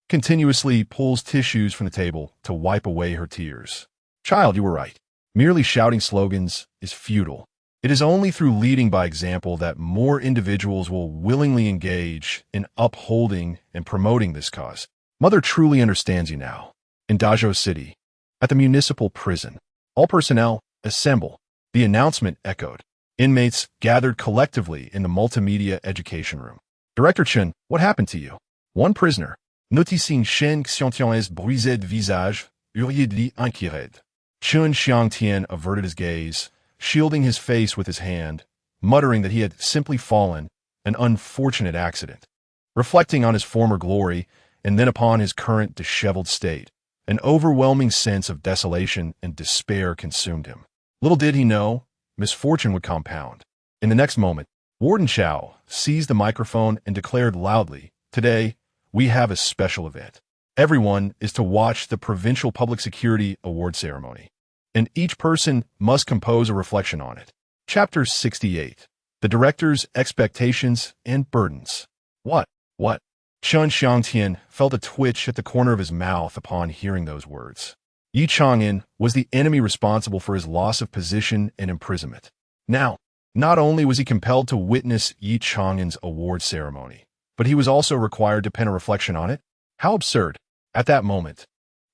Speaker 1: continuously pulls tissues from the table to wipe away her tears. "Child, you were right. Merely shouting slogans is futile. It is only through leading by example that more individuals will willingly engage in upholding and promoting this cause. Mother truly understands you now." In Dazhou City, at the municipal prison, all personnel assemble. The announcement echoed. Inmates gathered collectively in the multimedia education room. "Director Chen, what happened to you?" One prisoner, noticing Shen Xiangtian's brisé de visage, hurriedly inquired. Chun Xiangtian averted his gaze, shielding his face with his hand, muttering that he had simply fallen, an unfortunate accident. Reflecting on his former glory, and then upon his current disheveled state, an overwhelming sense of desolation and despair consumed him. Little did he know, misfortune would compound. In the next moment, Warden Chow seized the microphone and declared loudly, "Today, we have a special event. Everyone is to watch the Provincial Public Security Award ceremony, and each person must compose a reflection on it." Chapter 68. The Director's Expectations and Burdens. What? Chun Xiangtian felt a twitch at the corner of his mouth upon hearing those words. Ye Chang'an was the enemy responsible for his loss of position and imprisonment. Now, not only was he compelled to witness Ye Chang'an's award ceremony, but he was also required to pen a reflection on it. How absurd! At that moment,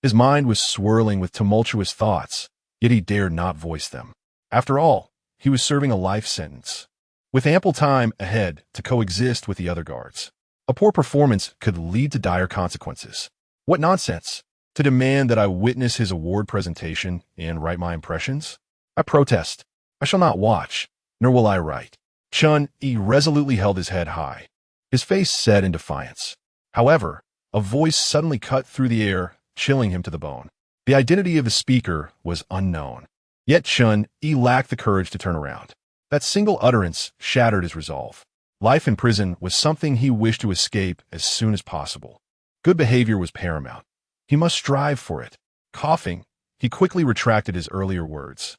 Speaker 1: his mind was swirling with tumultuous thoughts, yet he dared not voice them. After all, he was serving a life sentence, with ample time ahead to coexist with the other guards. A poor performance could lead to dire consequences. What nonsense! To demand that I witness his award presentation and write my impressions? I protest. I shall not watch, nor will I write. Chun Yi resolutely held his head high, his face set in defiance. However, a voice suddenly cut through the air, chilling him to the bone. The identity of the speaker was unknown. Yet Chun Yi lacked the courage to turn around. That single utterance shattered his resolve. Life in prison was something he wished to escape as soon as possible. Good behavior was paramount. He must strive for it. Coughing, he quickly retracted his earlier words,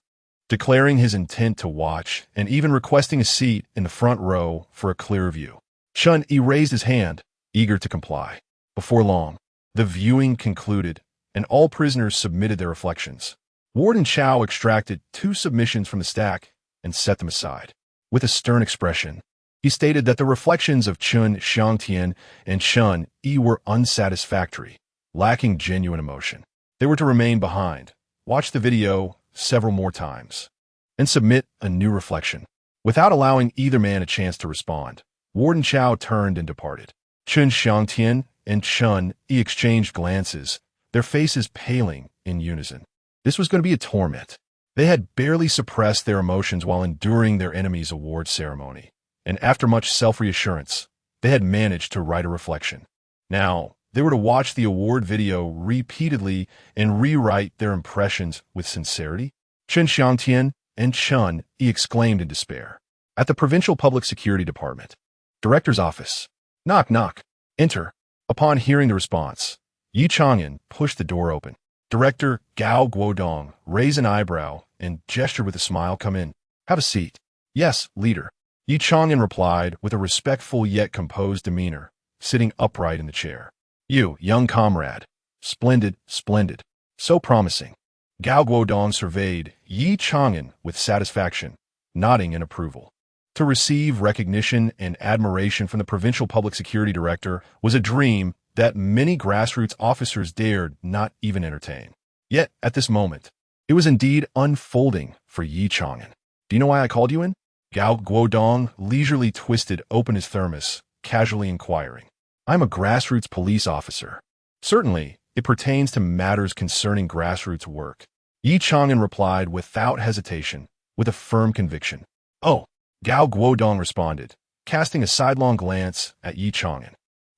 Speaker 1: declaring his intent to watch and even requesting a seat in the front row for a clearer view. Chun Yi raised his hand, eager to comply. Before long, the viewing concluded, and all prisoners submitted their reflections. Warden Chow extracted 2 submissions from the stack and set them aside. With a stern expression, he stated that the reflections of Chun Xiangtian and Chun Yi were unsatisfactory, lacking genuine emotion. They were to remain behind, watch the video several more times, and submit a new reflection. Without allowing either man a chance to respond, Warden Chow turned and departed. Chun Xiangtian and Chun Yi exchanged glances, their faces paling in unison. This was going to be a torment. They had barely suppressed their emotions while enduring their enemy's award ceremony, and after much self-reassurance, they had managed to write a reflection. Now, they were to watch the award video repeatedly and rewrite their impressions with sincerity. Chun Xiangtian and Chun Yi exclaimed in despair. At the Provincial Public Security Department, Director's Office. Knock, knock. Enter. Upon hearing the response, Ye Chang'an pushed the door open. Director Gao Guodong raised an eyebrow and gestured with a smile. Come in. Have a seat. Yes, leader. Ye Chang'an replied with a respectful yet composed demeanor, sitting upright in the chair. You, young comrade. Splendid, splendid. So promising. Gao Guodong surveyed Ye Chang'an with satisfaction, nodding in approval. To receive recognition and admiration from the Provincial Public Security Director was a dream that many grassroots officers dared not even entertain. Yet, at this moment, it was indeed unfolding for Ye Chang'an. Do you know why I called you in? Gao Guodong leisurely twisted open his thermos, casually inquiring. I'm a grassroots police officer. Certainly, it pertains to matters concerning grassroots work. Ye Chang'an replied without hesitation, with a firm conviction. Oh, Gao Guodong responded, casting a sidelong glance at Ye Chang'an.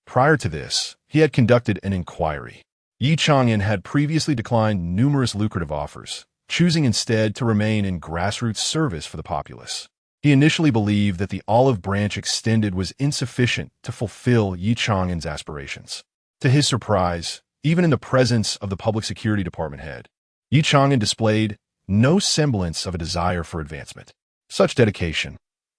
Speaker 1: Prior to this, he had conducted an inquiry. Ye Chang'an had previously declined numerous lucrative offers, choosing instead to remain in grassroots service for the populace. He initially believed that the olive branch extended was insufficient to fulfill Ye Chang'an's aspirations. To his surprise, even in the presence of the Public Security Department head, Ye Chang'an displayed no semblance of a desire for advancement. Such dedication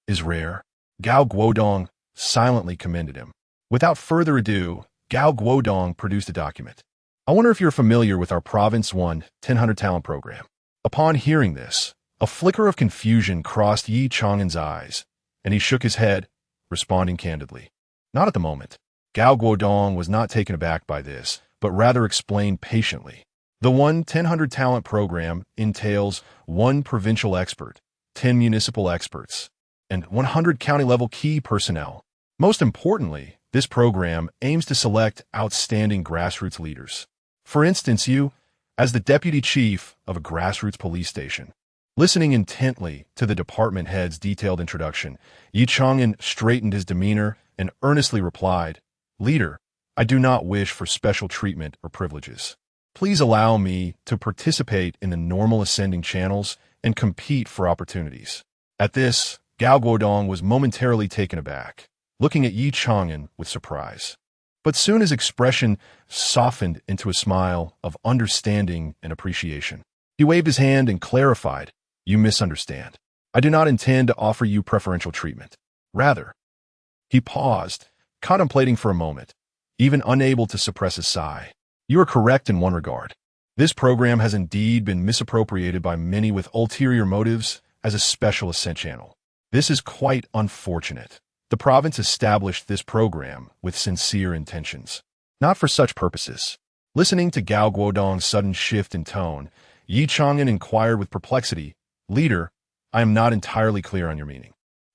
Speaker 1: is rare. Gao Guodong silently commended him. Without further ado, Gao Guodong produced a document. I wonder if you're familiar with our Province 1 1000 Talent Program. Upon hearing this, a flicker of confusion crossed Ye Chang'an's eyes, and he shook his head, responding candidly. Not at the moment. Gao Guodong was not taken aback by this, but rather explained patiently. The 1000 Talent Program entails 1 provincial expert, 10 municipal experts, and 100 county-level key personnel. Most importantly, this program aims to select outstanding grassroots leaders. For instance, you, as the deputy chief of a grassroots police station, Listening intently to the department head's detailed introduction, Ye Chang'an straightened his demeanor and earnestly replied, "Leader, I do not wish for special treatment or privileges. Please allow me to participate in the normal ascending channels and compete for opportunities." At this, Gao Guodong was momentarily taken aback, looking at Ye Chang'an with surprise. But soon his expression softened into a smile of understanding and appreciation. He waved his hand and clarified, "You misunderstand. I do not intend to offer you preferential treatment. Rather," he paused, contemplating for a moment, even unable to suppress a sigh. "You are correct in one regard. This program has indeed been misappropriated by many with ulterior motives as a special ascent channel. This is quite unfortunate. The province established this program with sincere intentions, not for such purposes." Listening to Gao Guodong's sudden shift in tone, Ye Chang'an inquired with perplexity, "Leader, I am not entirely clear on your meaning."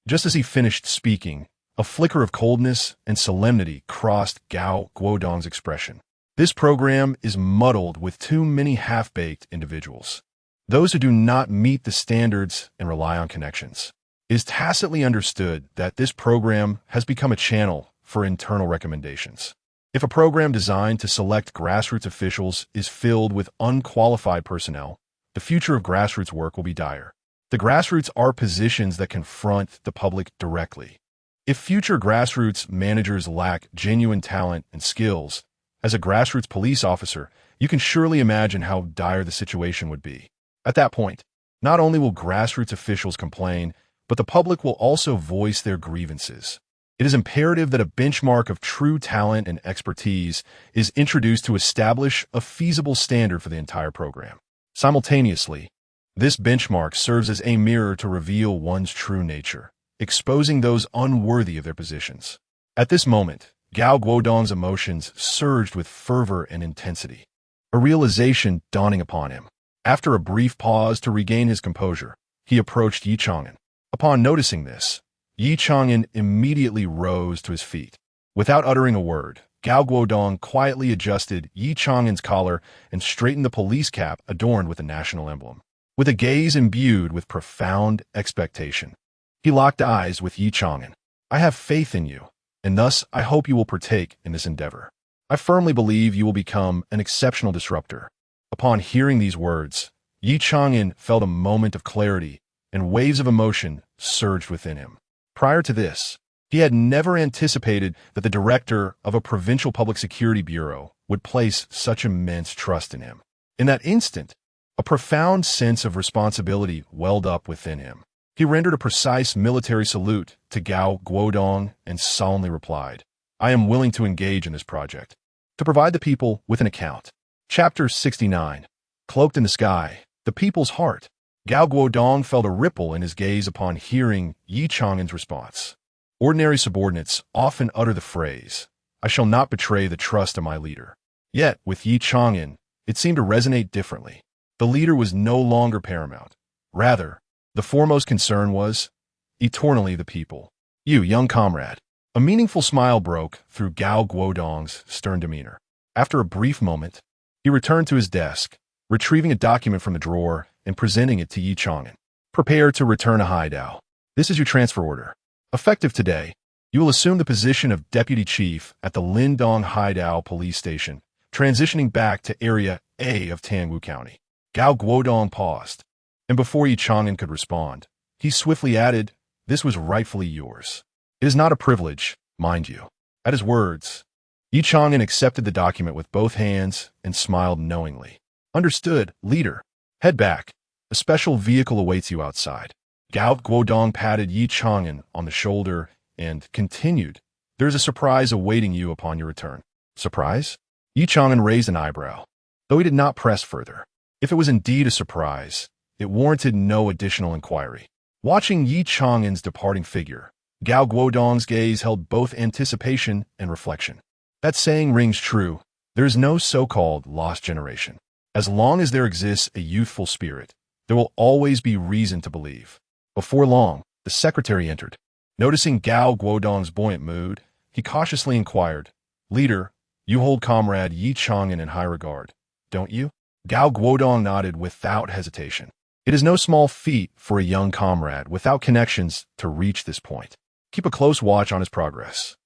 Speaker 1: Just as he finished speaking, a flicker of coldness and solemnity crossed Gao Guodong's expression. "This program is muddled with too many half-baked individuals, those who do not meet the standards and rely on connections. It is tacitly understood that this program has become a channel for internal recommendations. If a program designed to select grassroots officials is filled with unqualified personnel, the future of grassroots work will be dire. The grassroots are positions that confront the public directly. If future grassroots managers lack genuine talent and skills, as a grassroots police officer, you can surely imagine how dire the situation would be. At that point, not only will grassroots officials complain, but the public will also voice their grievances. It is imperative that a benchmark of true talent and expertise is introduced to establish a feasible standard for the entire program. Simultaneously, this benchmark serves as a mirror to reveal one's true nature, exposing those unworthy of their positions." At this moment, Gao Guodong's emotions surged with fervor and intensity, a realization dawning upon him. After a brief pause to regain his composure, he approached Ye Chang'an. Upon noticing this, Ye Chang'an immediately rose to his feet. Without uttering a word, Gao Guodong quietly adjusted Ye Chang'an's collar and straightened the police cap adorned with the national emblem. With a gaze imbued with profound expectation, he locked eyes with Ye Chang'an. "I have faith in you, and thus I hope you will partake in this endeavor. I firmly believe you will become an exceptional disruptor." Upon hearing these words, Ye Chang'an felt a moment of clarity, and waves of emotion surged within him. Prior to this, he had never anticipated that the director of a provincial public security bureau would place such immense trust in him. In that instant, a profound sense of responsibility welled up within him. He rendered a precise military salute to Gao Guodong and solemnly replied, "I am willing to engage in this project, to provide the people with an account." Chapter 69. Cloaked in the Sky, the People's Heart. Gao Guodong felt a ripple in his gaze upon hearing Ye Chang'an's response. Ordinary subordinates often utter the phrase, "I shall not betray the trust of my leader." Yet, with Ye Chang'an, it seemed to resonate differently. The leader was no longer paramount. Rather, the foremost concern was eternally the people. "You, young comrade." A meaningful smile broke through Gao Guodong's stern demeanor. After a brief moment, he returned to his desk, retrieving a document from the drawer and presenting it to Ye Chang'an. "Prepare to return to Haidao. This is your transfer order. Effective today, you will assume the position of Deputy Chief at the Lindong Haidao Police Station, transitioning back to Area A of Tangwu County." Gao Guodong paused, and before Ye Chang'an could respond, he swiftly added, "This was rightfully yours. It is not a privilege, mind you." At his words, Ye Chang'an accepted the document with both hands and smiled knowingly. "Understood, leader. Head back. A special vehicle awaits you outside." Gao Guodong patted Ye Chang'an on the shoulder and continued, "There is a surprise awaiting you upon your return." "Surprise?" Ye Chang'an raised an eyebrow, though he did not press further. If it was indeed a surprise, it warranted no additional inquiry. Watching Ye Chang'an's departing figure, Gao Guodong's gaze held both anticipation and reflection. That saying rings true. There is no so-called lost generation. As long as there exists a youthful spirit, there will always be reason to believe. Before long, the secretary entered. Noticing Gao Guodong's buoyant mood, he cautiously inquired, "Leader, you hold Comrade Ye Chang'an in high regard, don't you?" Gao Guodong nodded without hesitation. It is no small feat for a young comrade without connections to reach this point. Keep a close watch on his progress.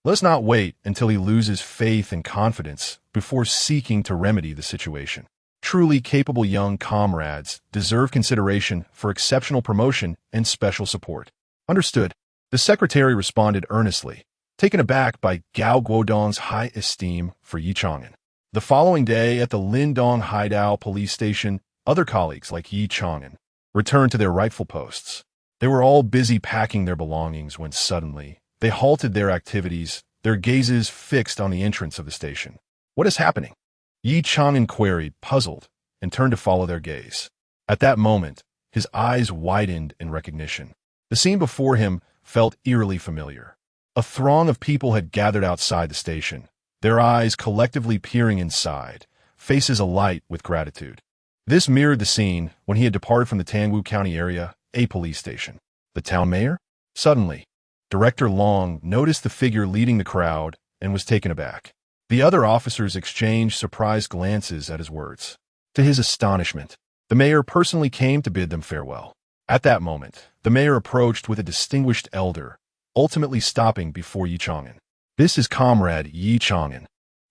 Speaker 1: Let's not wait until he loses faith and confidence before seeking to remedy the situation. Truly capable young comrades deserve consideration for exceptional promotion and special support. Understood. The secretary responded earnestly, taken aback by Gao Guodong's high esteem for Ye Chang'an. The following day at the Lindong Haidao Police Station, other colleagues like Ye Chang'an returned to their rightful posts. They were all busy packing their belongings when suddenly they halted their activities, their gazes fixed on the entrance of the station. What is happening? Ye Chang'an queried, puzzled, and turned to follow their gaze. At that moment, his eyes widened in recognition. The scene before him felt eerily familiar. A throng of people had gathered outside the station, their eyes collectively peering inside, faces alight with gratitude. This mirrored the scene when he had departed from the Tangwu County area, a police station. The town mayor? Suddenly, Director Long noticed the figure leading the crowd and was taken aback. The other officers exchanged surprised glances at his words. To his astonishment, the mayor personally came to bid them farewell. At that moment, the mayor approached with a distinguished elder, ultimately stopping before Ye Chang'an. This is Comrade Ye Chang'an.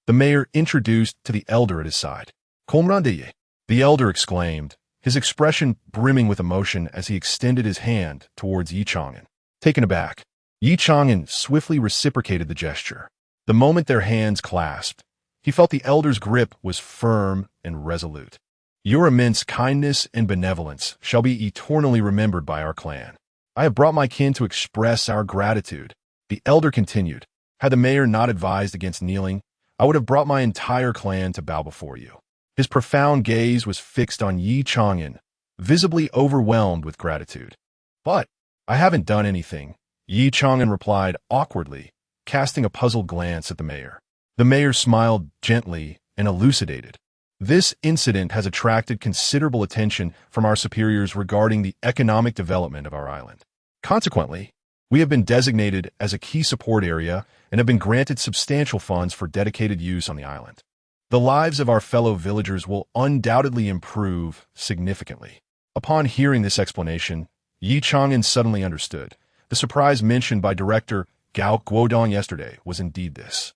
Speaker 1: The mayor introduced to the elder at his side. Comrade Ye. The elder exclaimed, his expression brimming with emotion as he extended his hand towards Ye Chang'an. Taken aback, Ye Chang'an swiftly reciprocated the gesture. The moment their hands clasped, he felt the elder's grip was firm and resolute. Your immense kindness and benevolence shall be eternally remembered by our clan. I have brought my kin to express our gratitude. The elder continued, had the mayor not advised against kneeling, I would have brought my entire clan to bow before you. His profound gaze was fixed on Ye Chang'an, visibly overwhelmed with gratitude. But I haven't done anything, Ye Chang'an replied awkwardly, casting a puzzled glance at the mayor. The mayor smiled gently and elucidated. This incident has attracted considerable attention from our superiors regarding the economic development of our island. Consequently, we have been designated as a key support area and have been granted substantial funds for dedicated use on the island. The lives of our fellow villagers will undoubtedly improve significantly. Upon hearing this explanation, Ye Chang'an suddenly understood. The surprise mentioned by Director Gao Guodong yesterday was indeed this.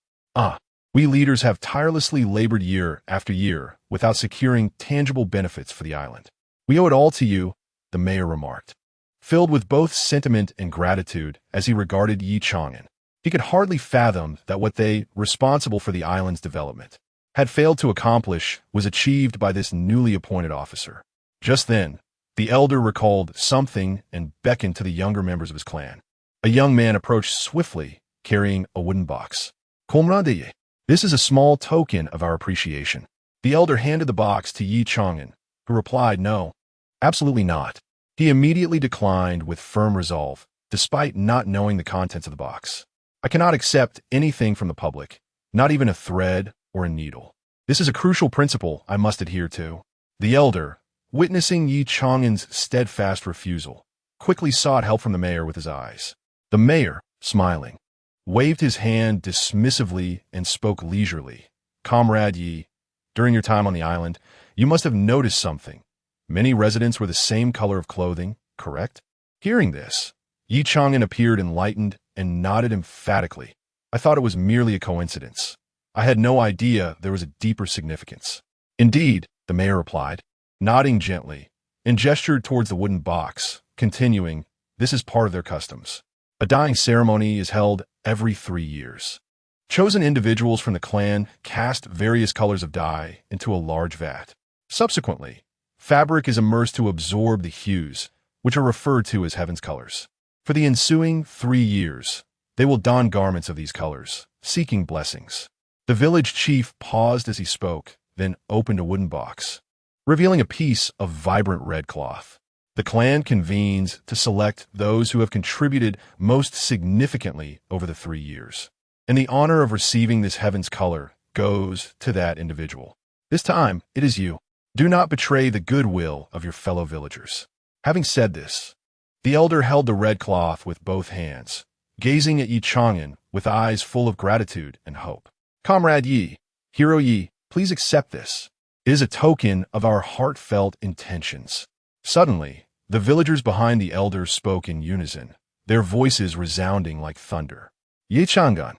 Speaker 1: We leaders have tirelessly labored year after year without securing tangible benefits for the island. We owe it all to you, the mayor remarked, filled with both sentiment and gratitude as he regarded Ye Chang'an. He could hardly fathom that what they, responsible for the island's development, had failed to accomplish was achieved by this newly appointed officer. Just then, the elder recalled something and beckoned to the younger members of his clan. A young man approached swiftly, carrying a wooden box. Comrade Ye. This is a small token of our appreciation. The elder handed the box to Ye Chang'an, who replied no, absolutely not. He immediately declined with firm resolve, despite not knowing the contents of the box. I cannot accept anything from the public, not even a thread or a needle. This is a crucial principle I must adhere to. The elder, witnessing Ye Chang'an's steadfast refusal, quickly sought help from the mayor with his eyes. The mayor, smiling, waved his hand dismissively and spoke leisurely. Comrade Ye, during your time on the island, you must have noticed something. Many residents were the same color of clothing, correct? Hearing this, Ye Chang'an appeared enlightened and nodded emphatically. I thought it was merely a coincidence. I had no idea there was a deeper significance. Indeed, the mayor replied, nodding gently, and gestured towards the wooden box, continuing, this is part of their customs. A dyeing ceremony is held every 3 years. Chosen individuals from the clan cast various colors of dye into a large vat. Subsequently, fabric is immersed to absorb the hues, which are referred to as heaven's colors. For the ensuing 3 years, they will don garments of these colors, seeking blessings. The village chief paused as he spoke, then opened a wooden box, revealing a piece of vibrant red cloth. The clan convenes to select those who have contributed most significantly over the 3 years. And the honor of receiving this heaven's color goes to that individual. This time, it is you. Do not betray the goodwill of your fellow villagers. Having said this, the elder held the red cloth with both hands, gazing at Ye Chang'an with eyes full of gratitude and hope. Comrade Ye, Hero Ye, please accept this. It is a token of our heartfelt intentions. Suddenly, the villagers behind the elders spoke in unison, their voices resounding like thunder. Ye Chang'an,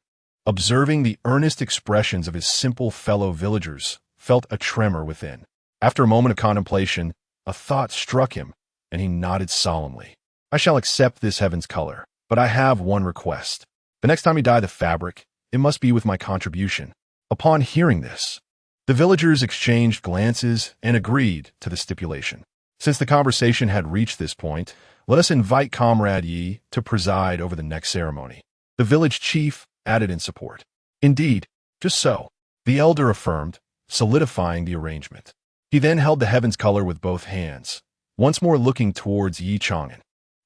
Speaker 1: observing the earnest expressions of his simple fellow villagers, felt a tremor within. After a moment of contemplation, a thought struck him, and he nodded solemnly. I shall accept this heaven's color, but I have one request. The next time you dye the fabric, it must be with my contribution. Upon hearing this, the villagers exchanged glances and agreed to the stipulation. Since the conversation had reached this point, let us invite Comrade Ye to preside over the next ceremony. The village chief added in support. Indeed, just so, the elder affirmed, solidifying the arrangement. He then held the heaven's color with both hands, once more looking towards Ye Chang'an.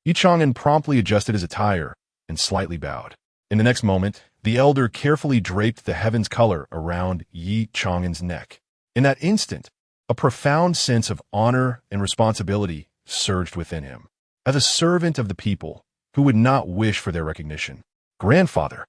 Speaker 1: Ye Chang'an promptly adjusted his attire and slightly bowed. In the next moment, the elder carefully draped the heaven's color around Ye Chang'an's neck. In that instant, a profound sense of honor and responsibility surged within him. As a servant of the people, who would not wish for their recognition? Grandfather!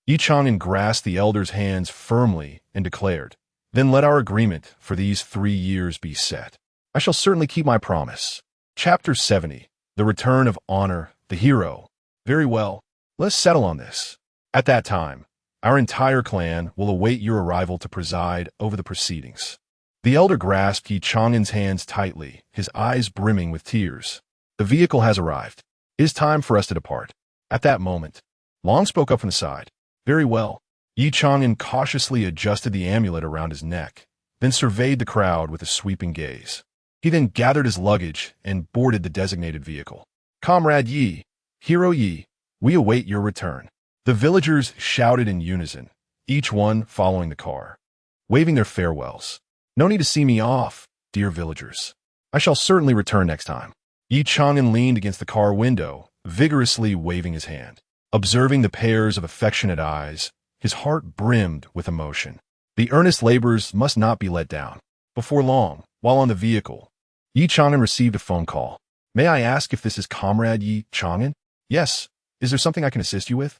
Speaker 1: Ye Chang'an grasped the elder's hands firmly and declared, Then let our agreement for these 3 years be set. I shall certainly keep my promise. Chapter 70. The Return of Honor, the Hero. Very well, let's settle on this. At that time, our entire clan will await your arrival to preside over the proceedings. The elder grasped Ye Chang'an's hands tightly, his eyes brimming with tears. The vehicle has arrived. It is time for us to depart. At that moment, Long spoke up from the side. Very well. Ye Chang'an cautiously adjusted the amulet around his neck, then surveyed the crowd with a sweeping gaze. He then gathered his luggage and boarded the designated vehicle. Comrade Ye, Hero Ye, we await your return. The villagers shouted in unison, each one following the car, waving their farewells. No need to see me off, dear villagers. I shall certainly return next time. Ye Chang'an leaned against the car window, vigorously waving his hand. Observing the pairs of affectionate eyes, his heart brimmed with emotion. The earnest labors must not be let down. Before long, while on the vehicle, Ye Chang'an received a phone call. May I ask if this is Comrade Ye Chang'an? Yes. Is there something I can assist you with?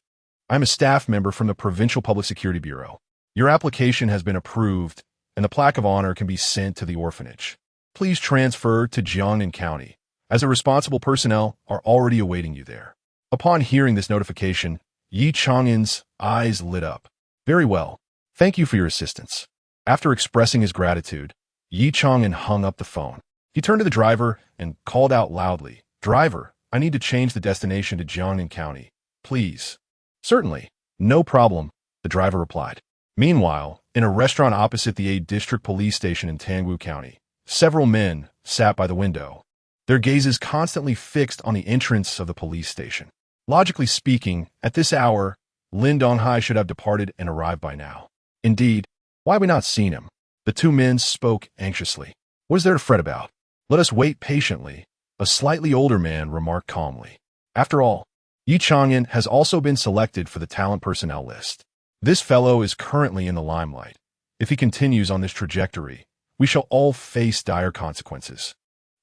Speaker 1: I'm a staff member from the Provincial Public Security Bureau. Your application has been approved, and the plaque of honor can be sent to the orphanage. Please transfer to Jiangnan County, as the responsible personnel are already awaiting you there. Upon hearing this notification, Ye Chang'an's eyes lit up. Very well. Thank you for your assistance. After expressing his gratitude, Ye Chang'an hung up the phone. He turned to the driver and called out loudly, Driver, I need to change the destination to Jiangnan County. Please. Certainly. No problem, the driver replied. Meanwhile, in a restaurant opposite the Ye District Police Station in Tangwu County, several men sat by the window, their gazes constantly fixed on the entrance of the police station. Logically speaking, at this hour, Lin Donghai should have departed and arrived by now. Indeed, why have we not seen him? The two men spoke anxiously. What is there to fret about? Let us wait patiently, a slightly older man remarked calmly. After all, Ye Chang'an has also been selected for the talent personnel list. This fellow is currently in the limelight. If he continues on this trajectory, we shall all face dire consequences.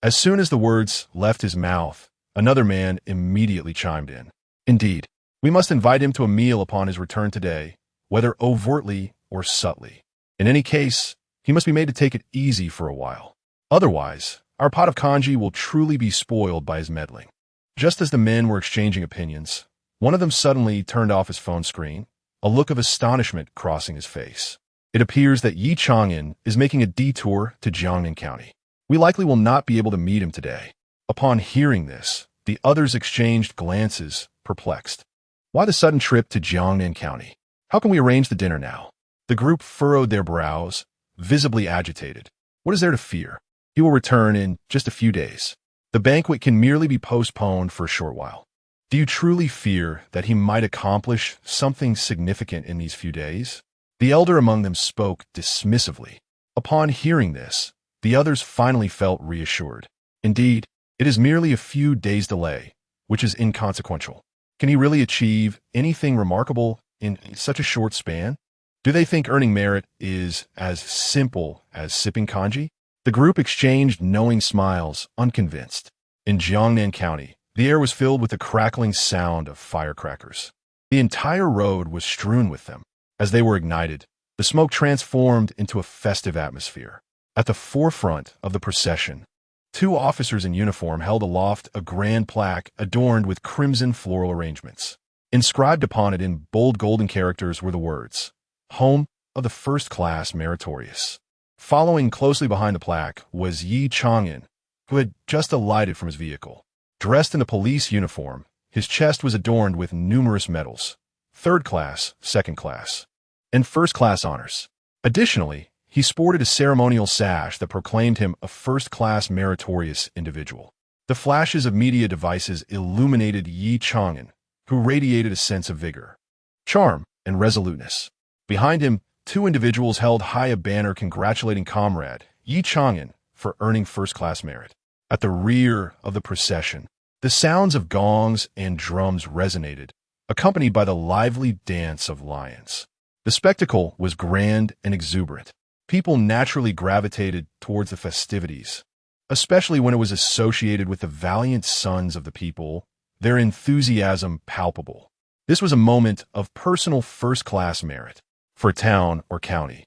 Speaker 1: As soon as the words left his mouth, another man immediately chimed in. Indeed, we must invite him to a meal upon his return today, whether overtly or subtly. In any case, he must be made to take it easy for a while. Otherwise, our pot of congee will truly be spoiled by his meddling. Just as the men were exchanging opinions, one of them suddenly turned off his phone screen, a look of astonishment crossing his face. It appears that Ye Chang'an is making a detour to Jiangnan County. We likely will not be able to meet him today. Upon hearing this, the others exchanged glances, perplexed. Why the sudden trip to Jiangnan County? How can we arrange the dinner now? The group furrowed their brows, visibly agitated. What is there to fear? He will return in just a few days. The banquet can merely be postponed for a short while. Do you truly fear that he might accomplish something significant in these few days? The elder among them spoke dismissively. Upon hearing this, the others finally felt reassured. Indeed, it is merely a few days' delay, which is inconsequential. Can he really achieve anything remarkable in such a short span? Do they think earning merit is as simple as sipping congee? The group exchanged knowing smiles, unconvinced. In Jiangnan County, the air was filled with the crackling sound of firecrackers. The entire road was strewn with them. As they were ignited, the smoke transformed into a festive atmosphere. At the forefront of the procession, Two officers in uniform held aloft a grand plaque adorned with crimson floral arrangements. Inscribed upon it in bold golden characters were the words, "Home of the First Class Meritorious." Following closely behind the plaque was Ye Chang'an, who had just alighted from his vehicle. Dressed in a police uniform, his chest was adorned with numerous medals, third class, second class, and first class honors. Additionally, he sported a ceremonial sash that proclaimed him a first-class meritorious individual. The flashes of media devices illuminated Ye Chang'an, who radiated a sense of vigor, charm, and resoluteness. Behind him, two individuals held high a banner congratulating comrade Ye Chang'an for earning first-class merit. At the rear of the procession, the sounds of gongs and drums resonated, accompanied by the lively dance of lions. The spectacle was grand and exuberant. People naturally gravitated towards the festivities, especially when it was associated with the valiant sons of the people, their enthusiasm palpable. This was a moment of personal first-class merit for a town or county.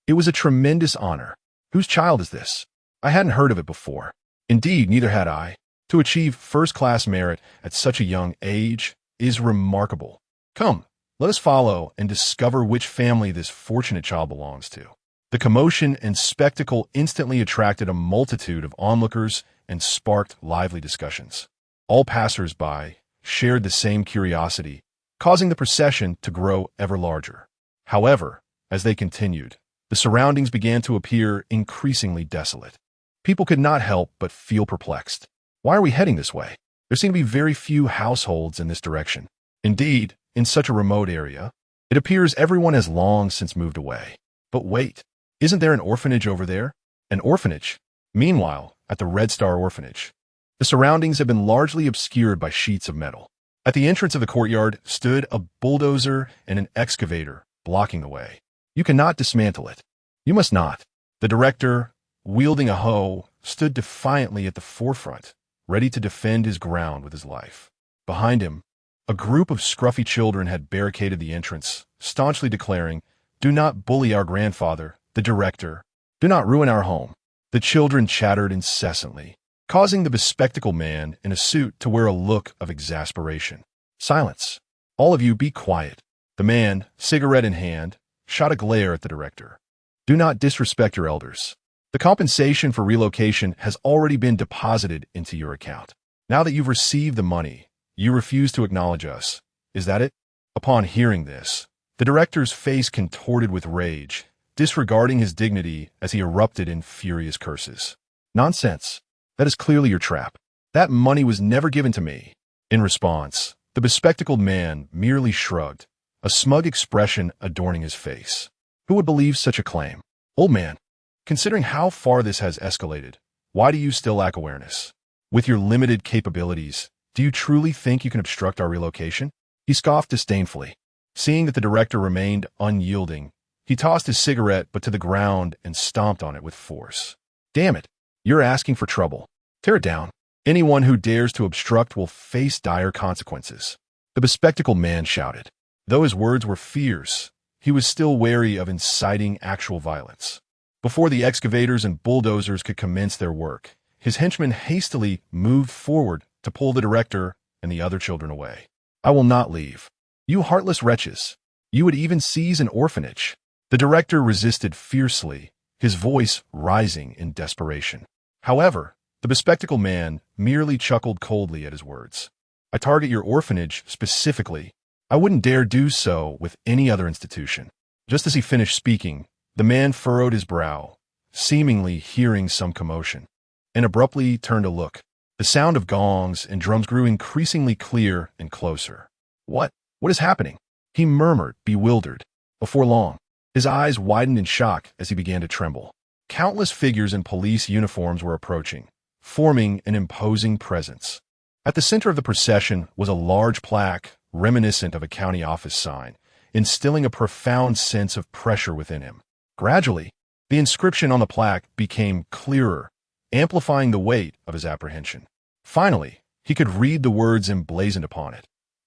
Speaker 1: It was a tremendous honor. Whose child is this? I hadn't heard of it before. Indeed, neither had I. To achieve first-class merit at such a young age is remarkable. Come, let us follow and discover which family this fortunate child belongs to. The commotion and spectacle instantly attracted a multitude of onlookers and sparked lively discussions. All passers-by shared the same curiosity, causing the procession to grow ever larger. However, as they continued, the surroundings began to appear increasingly desolate. People could not help but feel perplexed. Why are we heading this way? There seem to be very few households in this direction. Indeed, in such a remote area, it appears everyone has long since moved away. But wait. Isn't there an orphanage over there? An orphanage? Meanwhile, at the Red Star Orphanage, the surroundings have been largely obscured by sheets of metal. At the entrance of the courtyard stood a bulldozer and an excavator, blocking the way. You cannot dismantle it. You must not. The director, wielding a hoe, stood defiantly at the forefront, ready to defend his ground with his life. Behind him, a group of scruffy children had barricaded the entrance, staunchly declaring, "Do not bully our grandfather, the director. Do not ruin our home." The children chattered incessantly, causing the bespectacled man in a suit to wear a look of exasperation. "Silence. All of you be quiet." The man, cigarette in hand, shot a glare at the director. "Do not disrespect your elders. The compensation for relocation has already been deposited into your account. Now that you've received the money, you refuse to acknowledge us. Is that it?" Upon hearing this, the director's face contorted with rage, disregarding his dignity as he erupted in furious curses. "Nonsense. That is clearly your trap. That money was never given to me." In response, the bespectacled man merely shrugged, a smug expression adorning his face. Who would believe such a claim? "Old man, considering how far this has escalated, why do you still lack awareness? With your limited capabilities, do you truly think you can obstruct our relocation?" He scoffed disdainfully. Seeing that the director remained unyielding, he tossed his cigarette but to the ground and stomped on it with force. "Damn it, you're asking for trouble. Tear it down. Anyone who dares to obstruct will face dire consequences." The bespectacled man shouted. Though his words were fierce, he was still wary of inciting actual violence. Before the excavators and bulldozers could commence their work, his henchmen hastily moved forward to pull the director and the other children away. "I will not leave. You heartless wretches. You would even seize an orphanage." The director resisted fiercely, his voice rising in desperation. However, the bespectacled man merely chuckled coldly at his words. "I target your orphanage specifically. I wouldn't dare do so with any other institution." Just as he finished speaking, the man furrowed his brow, seemingly hearing some commotion, and abruptly turned to look. The sound of gongs and drums grew increasingly clear and closer. What is happening?" he murmured, bewildered. Before long, his eyes widened in shock as he began to tremble. Countless figures in police uniforms were approaching, forming an imposing presence. At the center of the procession was a large plaque reminiscent of a county office sign, instilling a profound sense of pressure within him. Gradually, the inscription on the plaque became clearer, amplifying the weight of his apprehension. Finally, he could read the words emblazoned upon it.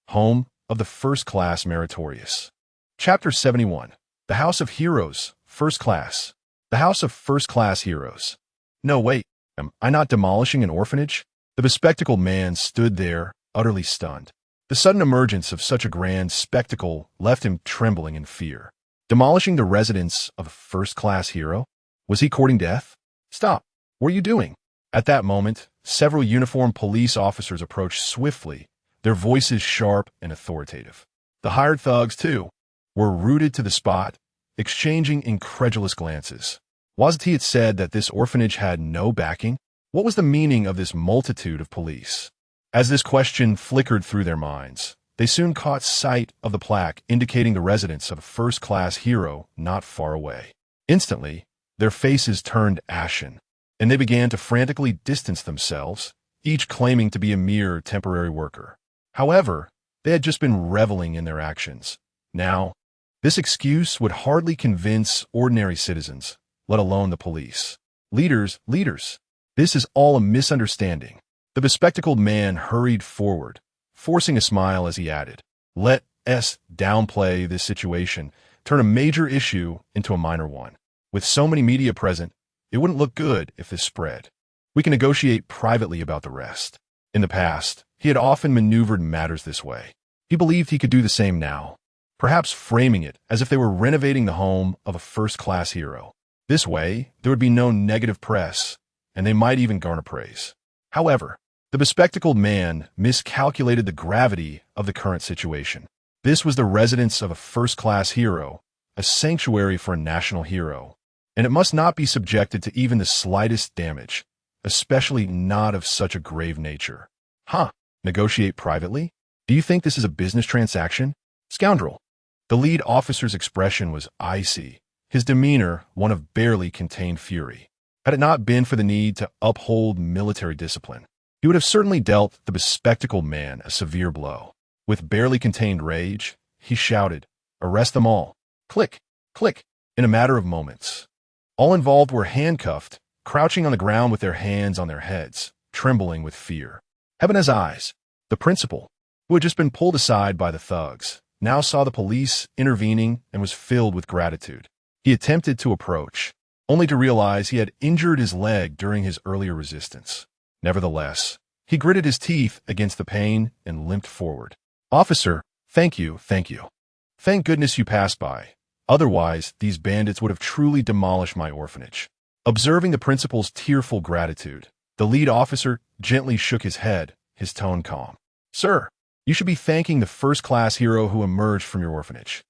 Speaker 1: "Home of the First Class Meritorious." Chapter 71. The House of Heroes, First Class. The House of First Class Heroes. No, wait. Am I not demolishing an orphanage? The bespectacled man stood there, utterly stunned. The sudden emergence of such a grand spectacle left him trembling in fear. Demolishing the residence of a first-class hero? Was he courting death? Stop! What are you doing? At that moment, several uniformed police officers approached swiftly, their voices sharp and authoritative. The hired thugs, too, were rooted to the spot, exchanging incredulous glances. Wasn't he had said that this orphanage had no backing? What was the meaning of this multitude of police? As this question flickered through their minds, they soon caught sight of the plaque indicating the residence of a first-class hero not far away. Instantly, their faces turned ashen, and they began to frantically distance themselves, each claiming to be a mere temporary worker. However, they had just been reveling in their actions. Now, this excuse would hardly convince ordinary citizens, let alone the police. Leaders, this is all a misunderstanding. The bespectacled man hurried forward, forcing a smile as he added, "Let us downplay this situation, turn a major issue into a minor one. With so many media present, it wouldn't look good if this spread. We can negotiate privately about the rest." In the past, he had often maneuvered matters this way. He believed he could do the same now, perhaps framing it as if they were renovating the home of a first-class hero. This way, there would be no negative press, and they might even garner praise. However, the bespectacled man miscalculated the gravity of the current situation. This was the residence of a first-class hero, a sanctuary for a national hero, and it must not be subjected to even the slightest damage, especially not of such a grave nature. Negotiate privately? Do you think this is a business transaction? Scoundrel! The lead officer's expression was icy, his demeanor one of barely contained fury. Had it not been for the need to uphold military discipline, he would have certainly dealt the bespectacled man a severe blow. With barely contained rage, he shouted, "Arrest them all!" Click, click, in a matter of moments. All involved were handcuffed, crouching on the ground with their hands on their heads, trembling with fear. Heaven has eyes. The principal, who had just been pulled aside by the thugs, now saw the police intervening and was filled with gratitude. He attempted to approach, only to realize he had injured his leg during his earlier resistance. Nevertheless, he gritted his teeth against the pain and limped forward. "Officer, thank you. Thank goodness you passed by. Otherwise, these bandits would have truly demolished my orphanage." Observing the principal's tearful gratitude, the lead officer gently shook his head, his tone calm. "Sir, you should be thanking the first-class hero who emerged from your orphanage."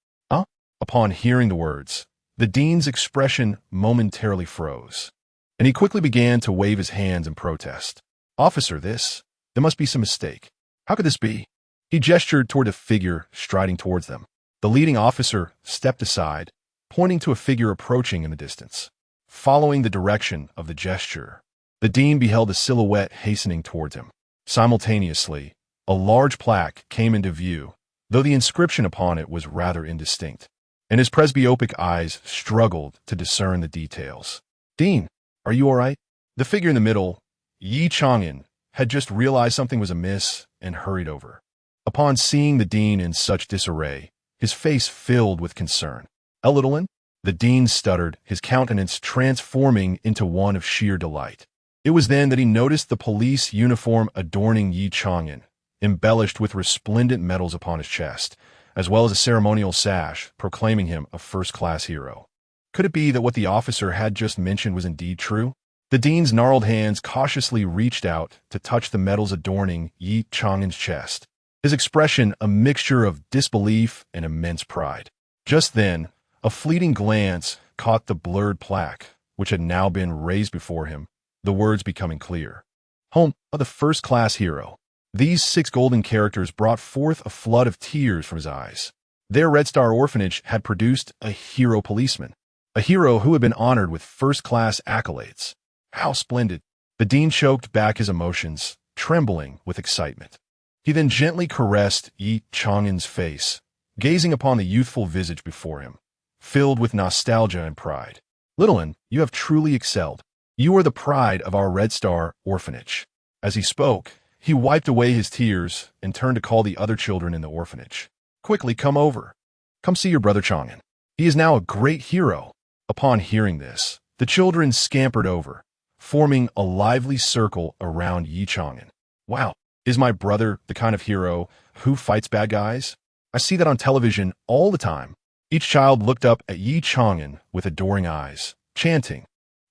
Speaker 1: Upon hearing the words, the dean's expression momentarily froze, and he quickly began to wave his hands in protest. "Officer, there must be some mistake. How could this be?" He gestured toward a figure striding towards them. The leading officer stepped aside, pointing to a figure approaching in the distance. Following the direction of the gesture, the dean beheld a silhouette hastening towards him. Simultaneously, a large plaque came into view, though the inscription upon it was rather indistinct, and his presbyopic eyes struggled to discern the details. "Dean, are you all right?" The figure in the middle, Ye Chang'an, had just realized something was amiss and hurried over. Upon seeing the dean in such disarray, his face filled with concern. "A little one?" The dean stuttered, his countenance transforming into one of sheer delight. It was then that he noticed the police uniform adorning Ye Chang'an, embellished with resplendent medals upon his chest, as well as a ceremonial sash proclaiming him a first-class hero. Could it be that what the officer had just mentioned was indeed true? The dean's gnarled hands cautiously reached out to touch the medals adorning Ye Chang'an's chest, his expression a mixture of disbelief and immense pride. Just then, a fleeting glance caught the blurred plaque, which had now been raised before him, the words becoming clear. "Home of the first-class hero." These 6 golden characters brought forth a flood of tears from his eyes. Their Red Star Orphanage had produced a hero policeman, a hero who had been honored with first-class accolades. How splendid! The dean choked back his emotions, trembling with excitement. He then gently caressed Ye Chang'an's face, gazing upon the youthful visage before him, filled with nostalgia and pride. "Little one, you have truly excelled. You are the pride of our Red Star Orphanage." As he spoke, he wiped away his tears and turned to call the other children in the orphanage. "Quickly, come over. Come see your brother Chang'an. He is now a great hero." Upon hearing this, the children scampered over, forming a lively circle around Ye Chang'an. Wow, is my brother the kind of hero who fights bad guys? I see that on television all the time. Each child looked up at Ye Chang'an with adoring eyes, chanting,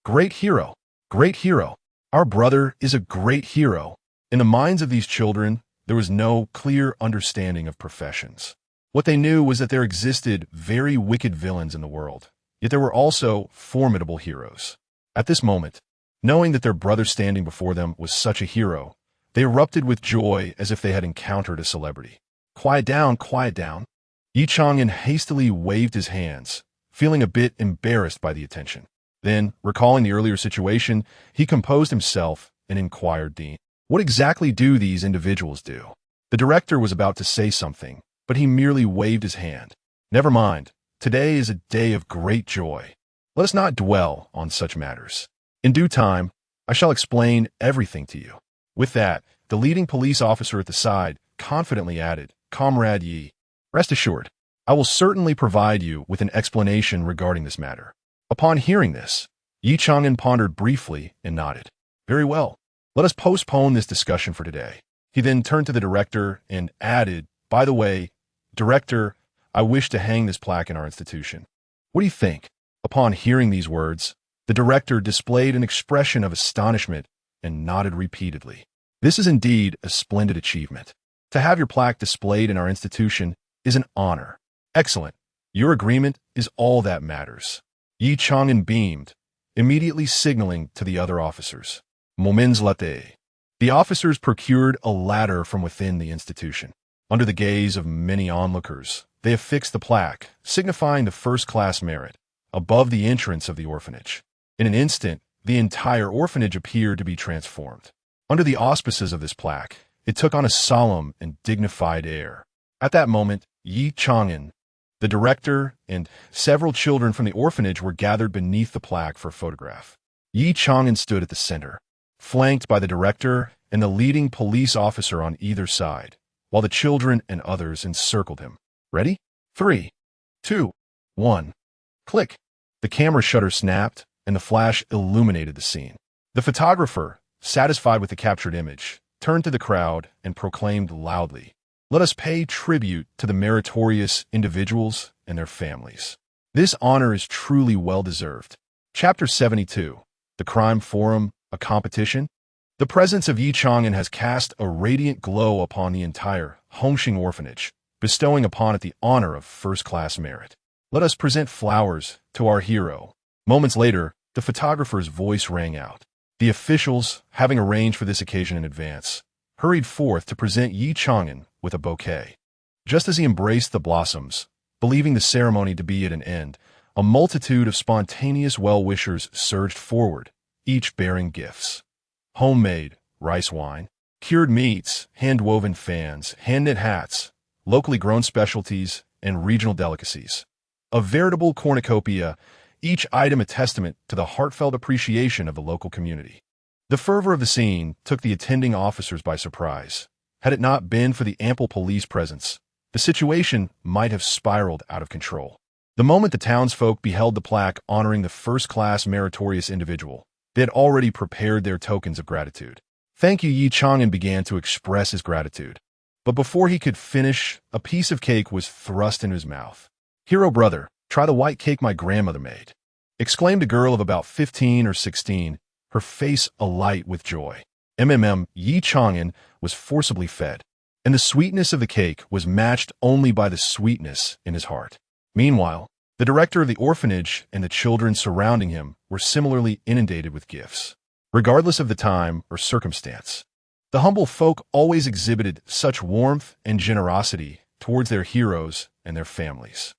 Speaker 1: "Great hero! Great hero! Our brother is a great hero." In the minds of these children, there was no clear understanding of professions. What they knew was that there existed very wicked villains in the world, yet there were also formidable heroes. At this moment, knowing that their brother standing before them was such a hero, they erupted with joy as if they had encountered a celebrity. Quiet down, quiet down. Ye Chang'an hastily waved his hands, feeling a bit embarrassed by the attention. Then, recalling the earlier situation, he composed himself and inquired Dean, "What exactly do these individuals do?" The director was about to say something, but he merely waved his hand. "Never mind. Today is a day of great joy. Let us not dwell on such matters. In due time, I shall explain everything to you." With that, the leading police officer at the side confidently added, "Comrade Yi, rest assured, I will certainly provide you with an explanation regarding this matter." Upon hearing this, Ye Chang'an pondered briefly and nodded. "Very well. Let us postpone this discussion for today." He then turned to the director and added, "By the way, Director, I wish to hang this plaque in our institution. What do you think?" Upon hearing these words, the director displayed an expression of astonishment and nodded repeatedly. "This is indeed a splendid achievement. To have your plaque displayed in our institution is an honor." "Excellent. Your agreement is all that matters." Ye Chang'an beamed, immediately signaling to the other officers. "Moments latte." The officers procured a ladder from within the institution. Under the gaze of many onlookers, they affixed the plaque, signifying the first-class merit, above the entrance of the orphanage. In an instant, the entire orphanage appeared to be transformed. Under the auspices of this plaque, it took on a solemn and dignified air. At that moment, Ye Chang'an, the director, and several children from the orphanage were gathered beneath the plaque for a photograph. Ye Chang'an stood at the center, flanked by the director and the leading police officer on either side, while the children and others encircled him. "Ready? 3, 2, 1. Click." The camera shutter snapped, and the flash illuminated the scene. The photographer, satisfied with the captured image, turned to the crowd and proclaimed loudly, "Let us pay tribute to the meritorious individuals and their families. This honor is truly well-deserved." Chapter 72. The Crime Forum, a Competition. The presence of Ye Chang'an has cast a radiant glow upon the entire Hongxing orphanage, bestowing upon it the honor of first-class merit. "Let us present flowers to our hero." Moments later, the photographer's voice rang out. The officials, having arranged for this occasion in advance, hurried forth to present Ye Chang'an with a bouquet. Just as he embraced the blossoms, believing the ceremony to be at an end, a multitude of spontaneous well-wishers surged forward, each bearing gifts. Homemade rice wine, cured meats, hand-woven fans, hand-knit hats, locally grown specialties, and regional delicacies. A veritable cornucopia, each item a testament to the heartfelt appreciation of the local community. The fervor of the scene took the attending officers by surprise. Had it not been for the ample police presence, the situation might have spiraled out of control. The moment the townsfolk beheld the plaque honoring the first-class meritorious individual, they had already prepared their tokens of gratitude. "Thank you," Ye Chang'an began to express his gratitude. But before he could finish, a piece of cake was thrust into his mouth. "Hero brother, try the white cake my grandmother made," exclaimed a girl of about 15 or 16, her face alight with joy. Ye Chang'an was forcibly fed, and the sweetness of the cake was matched only by the sweetness in his heart. Meanwhile, the director of the orphanage and the children surrounding him were similarly inundated with gifts. Regardless of the time or circumstance, the humble folk always exhibited such warmth and generosity towards their heroes and their families.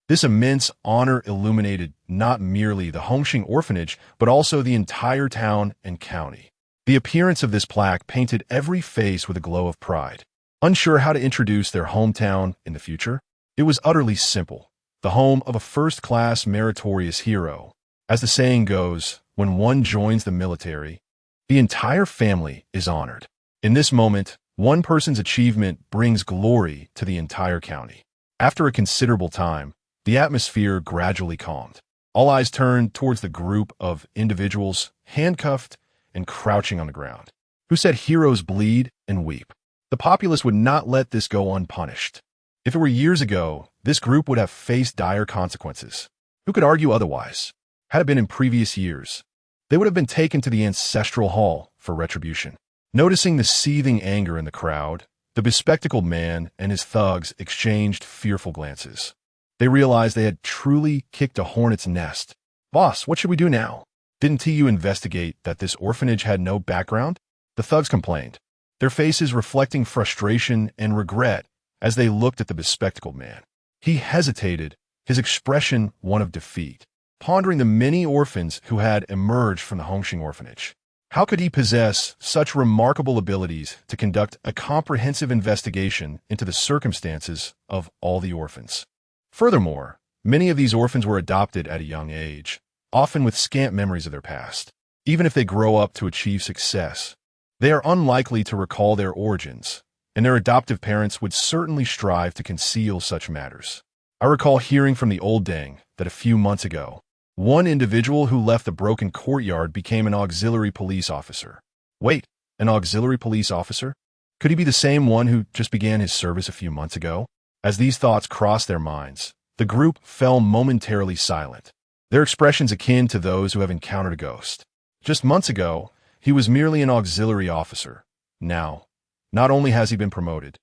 Speaker 1: This immense honor illuminated not merely the Hongxing orphanage, but also the entire town and county. The appearance of this plaque painted every face with a glow of pride. Unsure how to introduce their hometown in the future, it was utterly simple. The home of a first-class meritorious hero. As the saying goes, when one joins the military, the entire family is honored. In this moment, one person's achievement brings glory to the entire county. After a considerable time, the atmosphere gradually calmed. All eyes turned towards the group of individuals handcuffed and crouching on the ground. Who said heroes bleed and weep? The populace would not let this go unpunished. If it were years ago, this group would have faced dire consequences. Who could argue otherwise? Had it been in previous years, they would have been taken to the ancestral hall for retribution. Noticing the seething anger in the crowd, the bespectacled man and his thugs exchanged fearful glances. They realized they had truly kicked a hornet's nest. "Boss, what should we do now? Didn't you investigate that this orphanage had no background?" The thugs complained, their faces reflecting frustration and regret as they looked at the bespectacled man. He hesitated, his expression one of defeat, pondering the many orphans who had emerged from the Hongxing orphanage. How could he possess such remarkable abilities to conduct a comprehensive investigation into the circumstances of all the orphans? Furthermore, many of these orphans were adopted at a young age, often with scant memories of their past. Even if they grow up to achieve success, they are unlikely to recall their origins, and their adoptive parents would certainly strive to conceal such matters. I recall hearing from the old dang that a few months ago, one individual who left the broken courtyard became an auxiliary police officer. Wait, an auxiliary police officer? Could he be the same one who just began his service a few months ago? As these thoughts crossed their minds, the group fell momentarily silent, their expressions akin to those who have encountered a ghost. Just months ago, he was merely an auxiliary officer. Now, not only has he been promoted,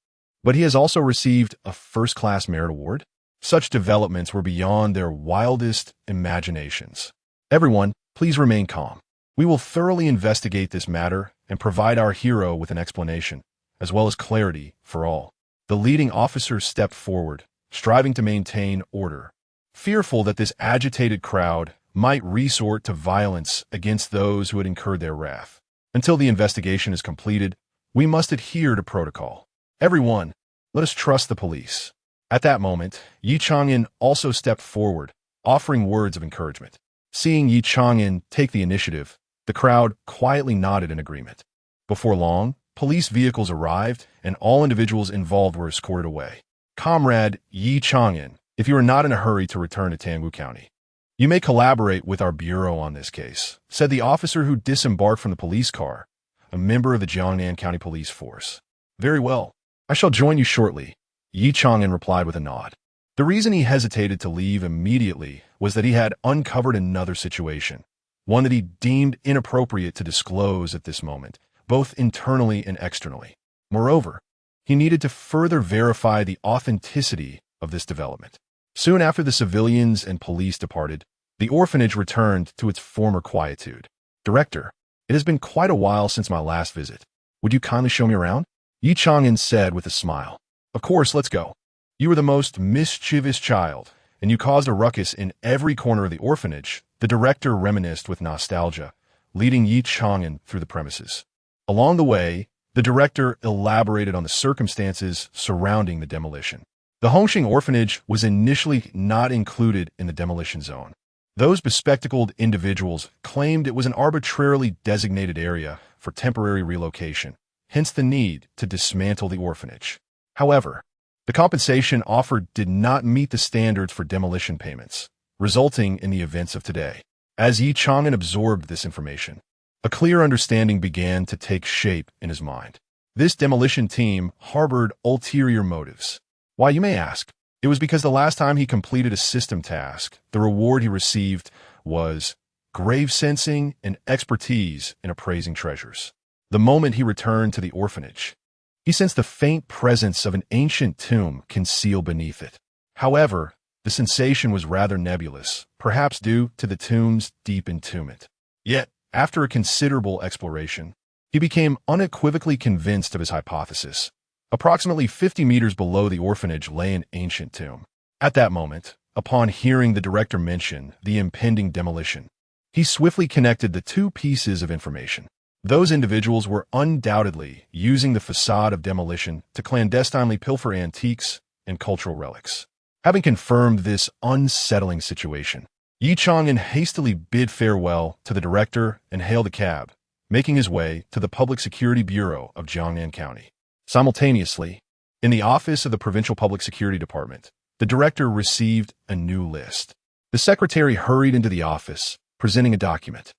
Speaker 1: but he has also received a first-class merit award. Such developments were beyond their wildest imaginations. Everyone, please remain calm. We will thoroughly investigate this matter and provide our hero with an explanation, as well as clarity for all. The leading officer stepped forward, striving to maintain order, fearful that this agitated crowd might resort to violence against those who had incurred their wrath. Until the investigation is completed, we must adhere to protocol. Everyone, let us trust the police. At that moment, Ye Chang'an also stepped forward, offering words of encouragement. Seeing Ye Chang'an take the initiative, the crowd quietly nodded in agreement. Before long, police vehicles arrived, and all individuals involved were escorted away. Comrade Ye Chang'an, if you are not in a hurry to return to Tangwu County, you may collaborate with our bureau on this case, said the officer who disembarked from the police car, a member of the Ye County Police Force. Very well. I shall join you shortly, Ye Chang'an replied with a nod. The reason he hesitated to leave immediately was that he had uncovered another situation, one that he deemed inappropriate to disclose at this moment, both internally and externally. Moreover, he needed to further verify the authenticity of this development. Soon after the civilians and police departed, the orphanage returned to its former quietude. "Director, it has been quite a while since my last visit. Would you kindly show me around?" Ye Chang'an said with a smile. "Of course, let's go. You were the most mischievous child, and you caused a ruckus in every corner of the orphanage," the director reminisced with nostalgia, leading Ye Chang'an through the premises. Along the way, the director elaborated on the circumstances surrounding the demolition. The Hongxing orphanage was initially not included in the demolition zone. Those bespectacled individuals claimed it was an arbitrarily designated area for temporary relocation, hence the need to dismantle the orphanage. However, the compensation offered did not meet the standards for demolition payments, resulting in the events of today. As Ye Chang'an absorbed this information, a clear understanding began to take shape in his mind. This demolition team harbored ulterior motives. Why, you may ask? It was because the last time he completed a system task, the reward he received was grave sensing and expertise in appraising treasures. The moment he returned to the orphanage, he sensed the faint presence of an ancient tomb concealed beneath it. However, the sensation was rather nebulous, perhaps due to the tomb's deep entombment. Yet, after a considerable exploration, he became unequivocally convinced of his hypothesis. Approximately 50 meters below the orphanage lay an ancient tomb. At that moment, upon hearing the director mention the impending demolition, he swiftly connected the two pieces of information. Those individuals were undoubtedly using the facade of demolition to clandestinely pilfer antiques and cultural relics. Having confirmed this unsettling situation, Ye Chang'an hastily bid farewell to the director and hailed a cab, making his way to the Public Security Bureau of Jiangnan County. Simultaneously, in the office of the Provincial Public Security Department, the director received a new list. The secretary hurried into the office, presenting a document.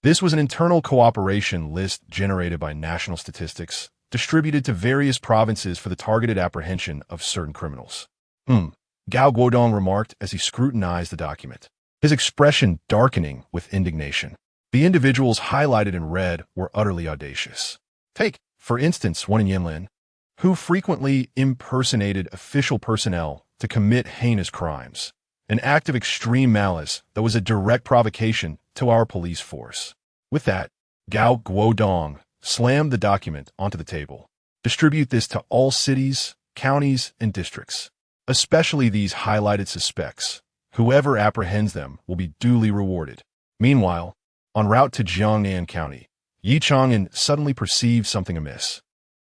Speaker 1: This was an internal cooperation list generated by national statistics, distributed to various provinces for the targeted apprehension of certain criminals. Gao Guodong remarked as he scrutinized the document, his expression darkening with indignation. The individuals highlighted in red were utterly audacious. Take, for instance, one in Yinlin, who frequently impersonated official personnel to commit heinous crimes, an act of extreme malice that was a direct provocation to our police force. With that, Gao Guodong slammed the document onto the table. Distribute this to all cities, counties, and districts, especially these highlighted suspects. Whoever apprehends them will be duly rewarded. Meanwhile, en route to Jiangnan County, Ye Chang'an suddenly perceived something amiss.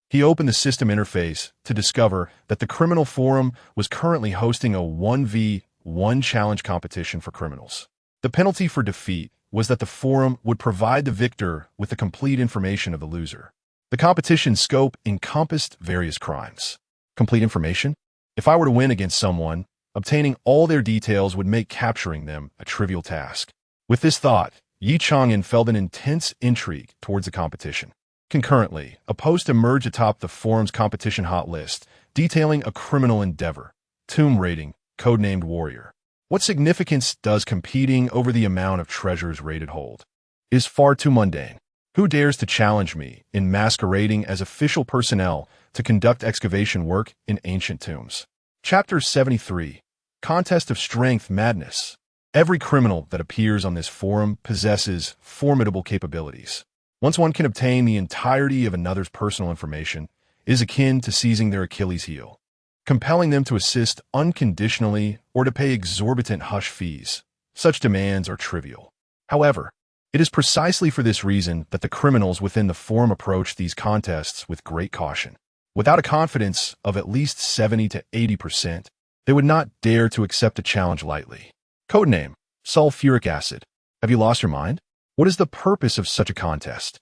Speaker 1: He opened the system interface to discover that the criminal forum was currently hosting a 1v1 challenge competition for criminals. The penalty for defeat was that the forum would provide the victor with the complete information of the loser. The competition's scope encompassed various crimes. Complete information? If I were to win against someone, obtaining all their details would make capturing them a trivial task. With this thought, Ye Chang'an felt an intense intrigue towards the competition. Concurrently, a post emerged atop the forum's competition hot list, detailing a criminal endeavor, tomb raiding, codenamed Warrior. What significance does competing over the amount of treasures raided hold? It is far too mundane. Who dares to challenge me in masquerading as official personnel to conduct excavation work in ancient tombs? Chapter 73. Contest of Strength Madness. Every criminal that appears on this forum possesses formidable capabilities. Once one can obtain the entirety of another's personal information, it is akin to seizing their Achilles heel, compelling them to assist unconditionally or to pay exorbitant hush fees. Such demands are trivial. However, it is precisely for this reason that the criminals within the forum approach these contests with great caution. Without a confidence of at least 70 to 80%, they would not dare to accept a challenge lightly. Codename, sulfuric acid. Have you lost your mind? What is the purpose of such a contest?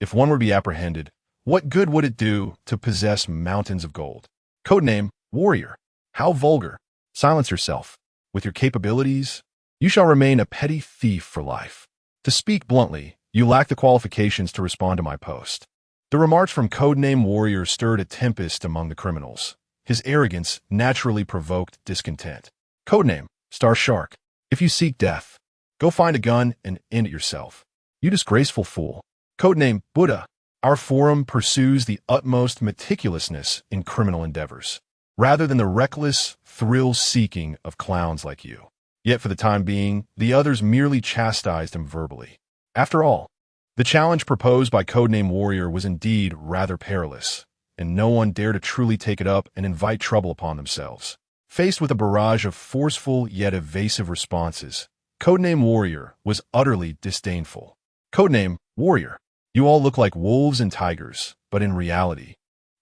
Speaker 1: If one were to be apprehended, what good would it do to possess mountains of gold? Codename, Warrior. How vulgar. Silence yourself. With your capabilities, you shall remain a petty thief for life. To speak bluntly, you lack the qualifications to respond to my post. The remarks from Codename Warrior stirred a tempest among the criminals. His arrogance naturally provoked discontent. Codename, Star Shark. If you seek death, go find a gun and end it yourself. You disgraceful fool. Codename Buddha. Our forum pursues the utmost meticulousness in criminal endeavors, rather than the reckless, thrill-seeking of clowns like you. Yet for the time being, the others merely chastised him verbally. After all, the challenge proposed by Codename Warrior was indeed rather perilous, and no one dared to truly take it up and invite trouble upon themselves. Faced with a barrage of forceful yet evasive responses, Codename Warrior was utterly disdainful. Codename Warrior. You all look like wolves and tigers, but in reality,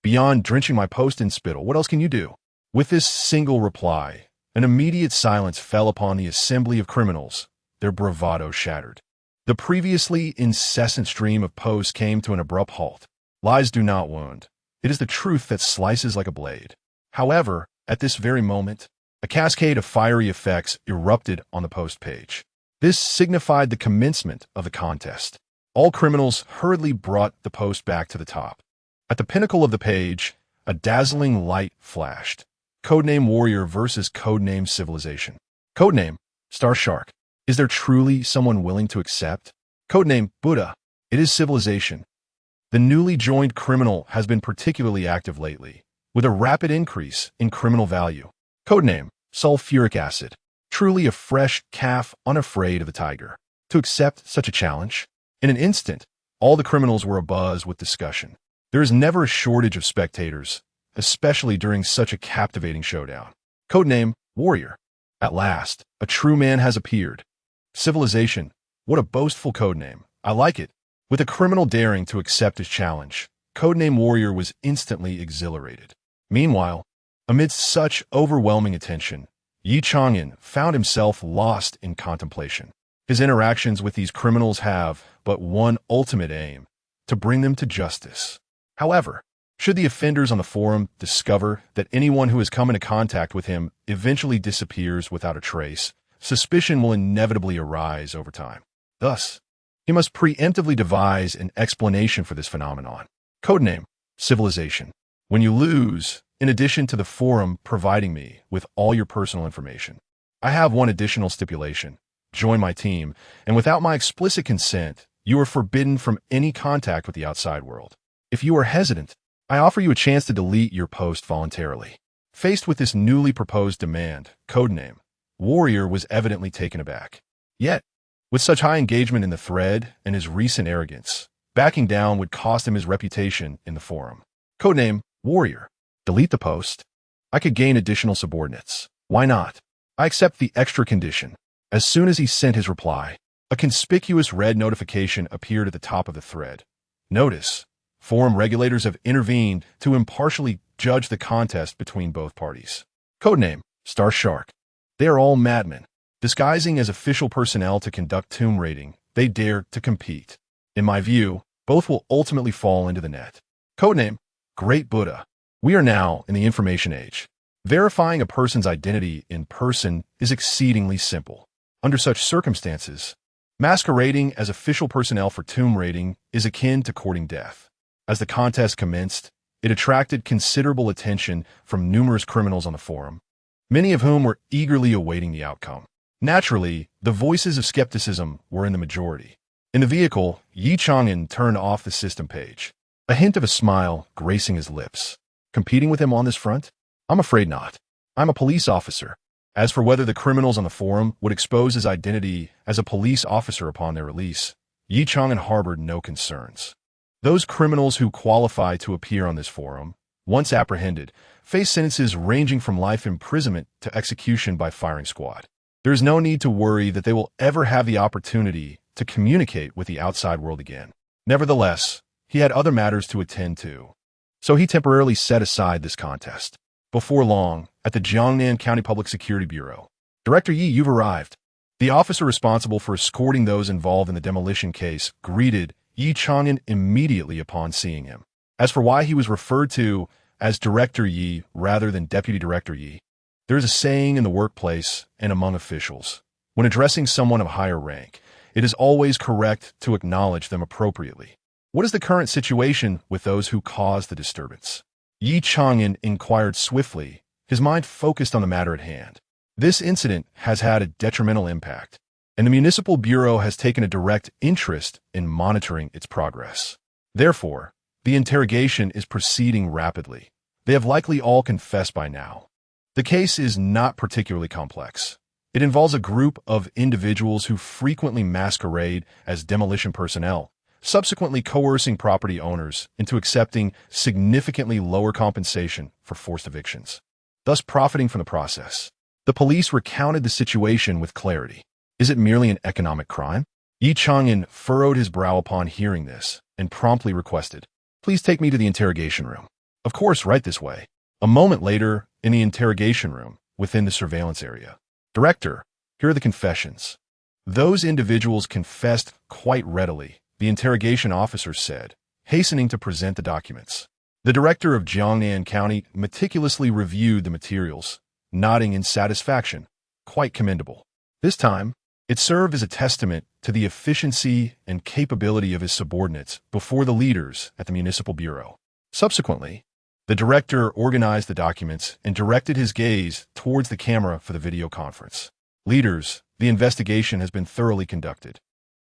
Speaker 1: beyond drenching my post in spittle, what else can you do? With this single reply, an immediate silence fell upon the assembly of criminals, their bravado shattered. The previously incessant stream of posts came to an abrupt halt. Lies do not wound. It is the truth that slices like a blade. However, at this very moment, a cascade of fiery effects erupted on the post page. This signified the commencement of the contest. All criminals hurriedly brought the post back to the top. At the pinnacle of the page, a dazzling light flashed. Codename Warrior versus Codename Civilization. Codename Star Shark. Is there truly someone willing to accept? Codename Buddha. It is Civilization. The newly joined criminal has been particularly active lately, with a rapid increase in criminal value. Codename Sulfuric Acid. Truly a fresh calf unafraid of the tiger. To accept such a challenge? In an instant, all the criminals were abuzz with discussion. There is never a shortage of spectators, especially during such a captivating showdown. Codename Warrior. At last, a true man has appeared. Civilization. What a boastful codename. I like it. With a criminal daring to accept his challenge, Codename Warrior was instantly exhilarated. Meanwhile, amidst such overwhelming attention, Ye Chang'an found himself lost in contemplation. His interactions with these criminals have but one ultimate aim: to bring them to justice. However, should the offenders on the forum discover that anyone who has come into contact with him eventually disappears without a trace, suspicion will inevitably arise over time. Thus, He must preemptively devise an explanation for this phenomenon. Codename: Civilization. When you lose, in addition to the forum providing me with all your personal information, I have one additional stipulation. Join my team, and without my explicit consent, you are forbidden from any contact with the outside world. If you are hesitant, I offer you a chance to delete your post voluntarily. Faced with this newly proposed demand, codename Warrior was evidently taken aback. Yet, with such high engagement in the thread and his recent arrogance, backing down would cost him his reputation in the forum. Codename Warrior. Delete the post. I could gain additional subordinates. Why not? I accept the extra condition. As soon as he sent his reply, a conspicuous red notification appeared at the top of the thread. Notice: forum regulators have intervened to impartially judge the contest between both parties. Codename Star Shark. They are all madmen. Disguising as official personnel to conduct tomb raiding, they dare to compete. In my view, both will ultimately fall into the net. Codename Great Buddha. We are now in the information age. Verifying a person's identity in person is exceedingly simple. Under such circumstances, masquerading as official personnel for tomb raiding is akin to courting death. As the contest commenced, it attracted considerable attention from numerous criminals on the forum, many of whom were eagerly awaiting the outcome. Naturally, the voices of skepticism were in the majority. In the vehicle, Ye Chang'an turned off the system page, a hint of a smile gracing his lips. Competing with him on this front? I'm afraid not. I'm a police officer. As for whether the criminals on the forum would expose his identity as a police officer upon their release, Ye Chang'an harbored no concerns. Those criminals who qualify to appear on this forum, once apprehended, face sentences ranging from life imprisonment to execution by firing squad. There is no need to worry that they will ever have the opportunity to communicate with the outside world again. Nevertheless, he had other matters to attend to, so he temporarily set aside this contest. Before long, at the Chang'an County Public Security Bureau, Director Ye, you've arrived. The officer responsible for escorting those involved in the demolition case greeted Ye Chang'an immediately upon seeing him. As for why he was referred to as Director Ye rather than Deputy Director Ye, there is a saying in the workplace and among officials: when addressing someone of higher rank, it is always correct to acknowledge them appropriately. What is the current situation with those who caused the disturbance? Ye Chang'an inquired swiftly, his mind focused on the matter at hand. This incident has had a detrimental impact, and the Municipal Bureau has taken a direct interest in monitoring its progress. Therefore, the interrogation is proceeding rapidly. They have likely all confessed by now. The case is not particularly complex. It involves a group of individuals who frequently masquerade as demolition personnel, subsequently coercing property owners into accepting significantly lower compensation for forced evictions, thus profiting from the process. The police recounted the situation with clarity. Is it merely an economic crime? Ye Chang'an furrowed his brow upon hearing this and promptly requested, "Please take me to the interrogation room." "Of course, right this way." A moment later, in the interrogation room, within the surveillance area. "Director, here are the confessions." Those individuals confessed quite readily, the interrogation officer said, hastening to present the documents. The director of Chang'an County meticulously reviewed the materials, nodding in satisfaction. Quite commendable. This time, it served as a testament to the efficiency and capability of his subordinates before the leaders at the Municipal Bureau. Subsequently, the director organized the documents and directed his gaze towards the camera for the video conference. "Leaders, the investigation has been thoroughly conducted.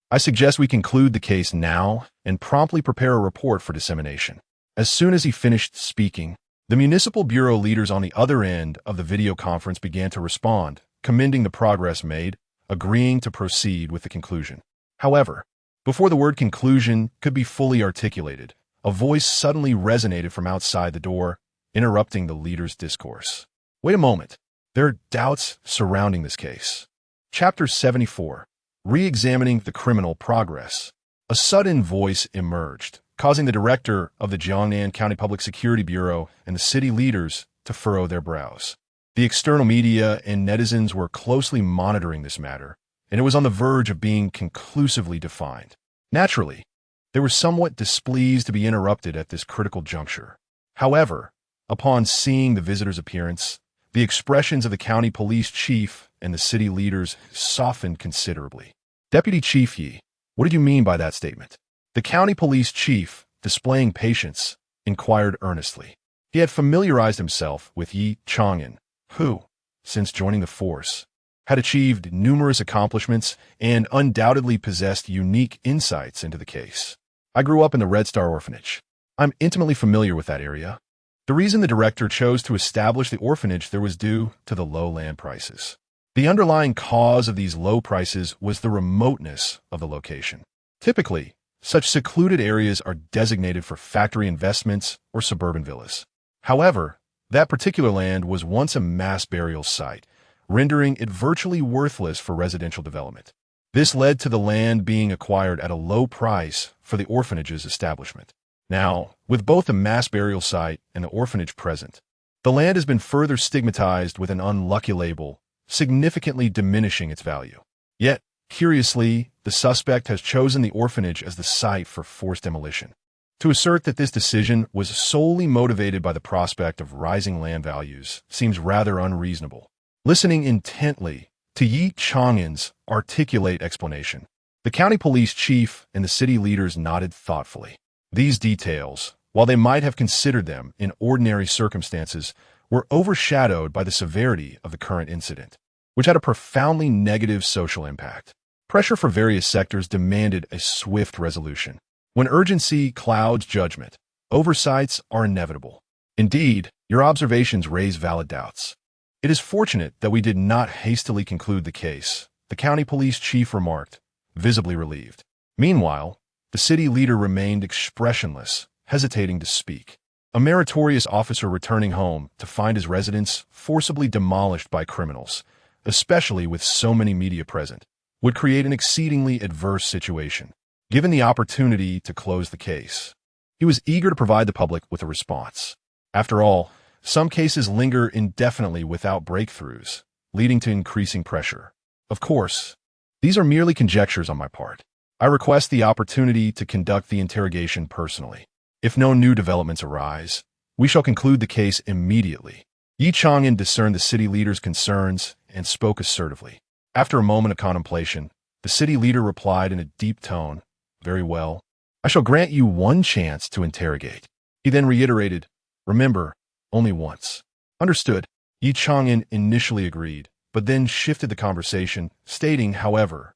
Speaker 1: I suggest we conclude the case now and promptly prepare a report for dissemination." As soon as he finished speaking, the Municipal Bureau leaders on the other end of the video conference began to respond, commending the progress made, agreeing to proceed with the conclusion. However, before the word conclusion could be fully articulated, a voice suddenly resonated from outside the door, interrupting the leader's discourse. "Wait a moment. There are doubts surrounding this case." Chapter 74. Re-examining the criminal progress. A sudden voice emerged, causing the director of the Chang'an County Public Security Bureau and the city leaders to furrow their brows. The external media and netizens were closely monitoring this matter, and it was on the verge of being conclusively defined. Naturally, they were somewhat displeased to be interrupted at this critical juncture. However, upon seeing the visitor's appearance, the expressions of the county police chief and the city leaders softened considerably. "Deputy Chief Ye, What did you mean by that statement? The county police chief, displaying patience, inquired earnestly. He had familiarized himself with Ye Chang'an, who, since joining the force, had achieved numerous accomplishments and undoubtedly possessed unique insights into the case. I grew up in the Red Star Orphanage. I'm intimately familiar with that area. The reason the director chose to establish the orphanage there was due to the low land prices. The underlying cause of these low prices was the remoteness of the location. Typically, such secluded areas are designated for factory investments or suburban villas. However, that particular land was once a mass burial site, rendering it virtually worthless for residential development. This led to the land being acquired at a low price for the orphanage's establishment. Now, with both the mass burial site and the orphanage present, the land has been further stigmatized with an unlucky label, significantly diminishing its value. Yet, curiously, the suspect has chosen the orphanage as the site for forced demolition. To assert that this decision was solely motivated by the prospect of rising land values seems rather unreasonable. Listening intently to Ye Chang'an's articulate explanation, the county police chief and the city leaders nodded thoughtfully. These details, while they might have considered them in ordinary circumstances, were overshadowed by the severity of the current incident, which had a profoundly negative social impact. Pressure for various sectors demanded a swift resolution. When urgency clouds judgment, oversights are inevitable. Indeed, your observations raise valid doubts. It is fortunate that we did not hastily conclude the case, the county police chief remarked, visibly relieved. Meanwhile, the city leader remained expressionless, hesitating to speak. A meritorious officer returning home to find his residence forcibly demolished by criminals, especially with so many media present, would create an exceedingly adverse situation. Given the opportunity to close the case, he was eager to provide the public with a response. After all, some cases linger indefinitely without breakthroughs, leading to increasing pressure. Of course, these are merely conjectures on my part. I request the opportunity to conduct the interrogation personally. If no new developments arise, we shall conclude the case immediately. Ye Chang'an discerned the city leader's concerns and spoke assertively. After a moment of contemplation, the city leader replied in a deep tone, "Very well. I shall grant you one chance to interrogate." He then reiterated, "Remember, only once." Understood. Ye Chang'an initially agreed, but then shifted the conversation, stating, however,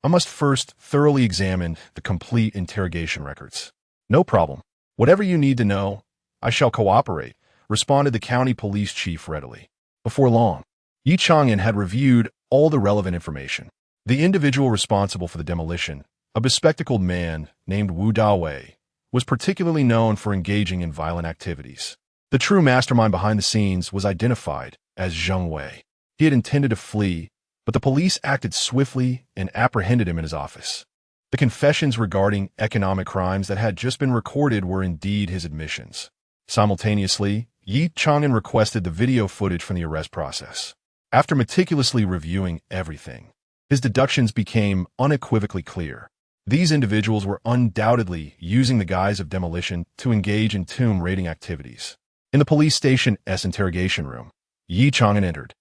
Speaker 1: "I must first thoroughly examine the complete interrogation records." "No problem. Whatever you need to know, I shall cooperate," responded the county police chief readily. Before long, Ye Chang'an had reviewed all the relevant information. The individual responsible for the demolition, a bespectacled man named Wu Dawei, was particularly known for engaging in violent activities. The true mastermind behind the scenes was identified as Zheng Wei. He had intended to flee, but the police acted swiftly and apprehended him in his office. The confessions regarding economic crimes that had just been recorded were indeed his admissions. Simultaneously, Ye Chang'an requested the video footage from the arrest process. After meticulously reviewing everything, his deductions became unequivocally clear. These individuals were undoubtedly using the guise of demolition to engage in tomb raiding activities. In the police station's interrogation room, Ye Chang'an entered.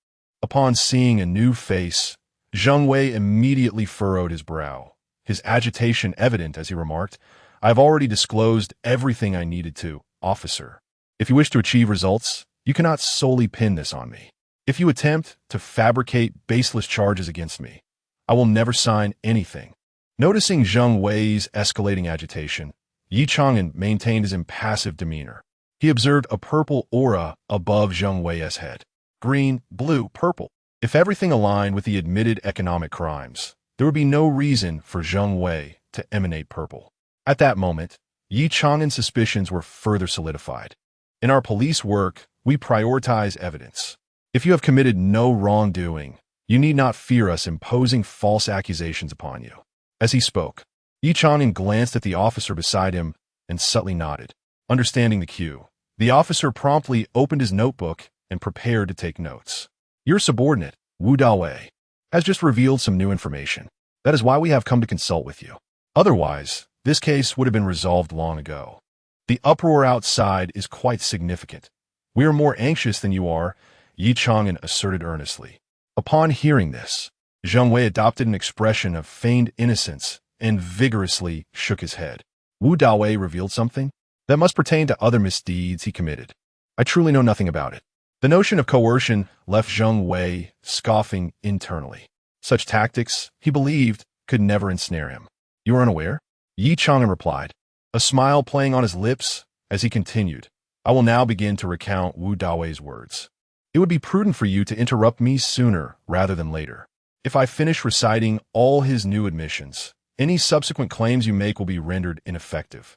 Speaker 1: Upon seeing a new face, Zheng Wei immediately furrowed his brow, his agitation evident as he remarked, "I have already disclosed everything I needed to, officer. If you wish to achieve results, you cannot solely pin this on me. If you attempt to fabricate baseless charges against me, I will never sign anything." Noticing Zheng Wei's escalating agitation, Ye Chang'an maintained his impassive demeanor. He observed a purple aura above Zheng Wei's head. Green, blue, purple. If everything aligned with the admitted economic crimes, there would be no reason for Zheng Wei to emanate purple. At that moment, Ye Chang'an's suspicions were further solidified. In our police work, we prioritize evidence. If you have committed no wrongdoing, you need not fear us imposing false accusations upon you. As he spoke, Ye Chang'an glanced at the officer beside him and subtly nodded. Understanding the cue, the officer promptly opened his notebook and prepared to take notes. "Your subordinate, Wu Dawei, has just revealed some new information. That is why we have come to consult with you. Otherwise, this case would have been resolved long ago. The uproar outside is quite significant. We are more anxious than you are," Ye Chang'an asserted earnestly. Upon hearing this, Zheng Wei adopted an expression of feigned innocence and vigorously shook his head. Wu Dawei revealed something that must pertain to other misdeeds he committed. I truly know nothing about it. The notion of coercion left Zheng Wei scoffing internally. Such tactics, he believed, could never ensnare him. You are unaware? Ye Chang'an replied, a smile playing on his lips as he continued. I will now begin to recount Wu Dawei's words. It would be prudent for you to interrupt me sooner rather than later. If I finish reciting all his new admissions, any subsequent claims you make will be rendered ineffective.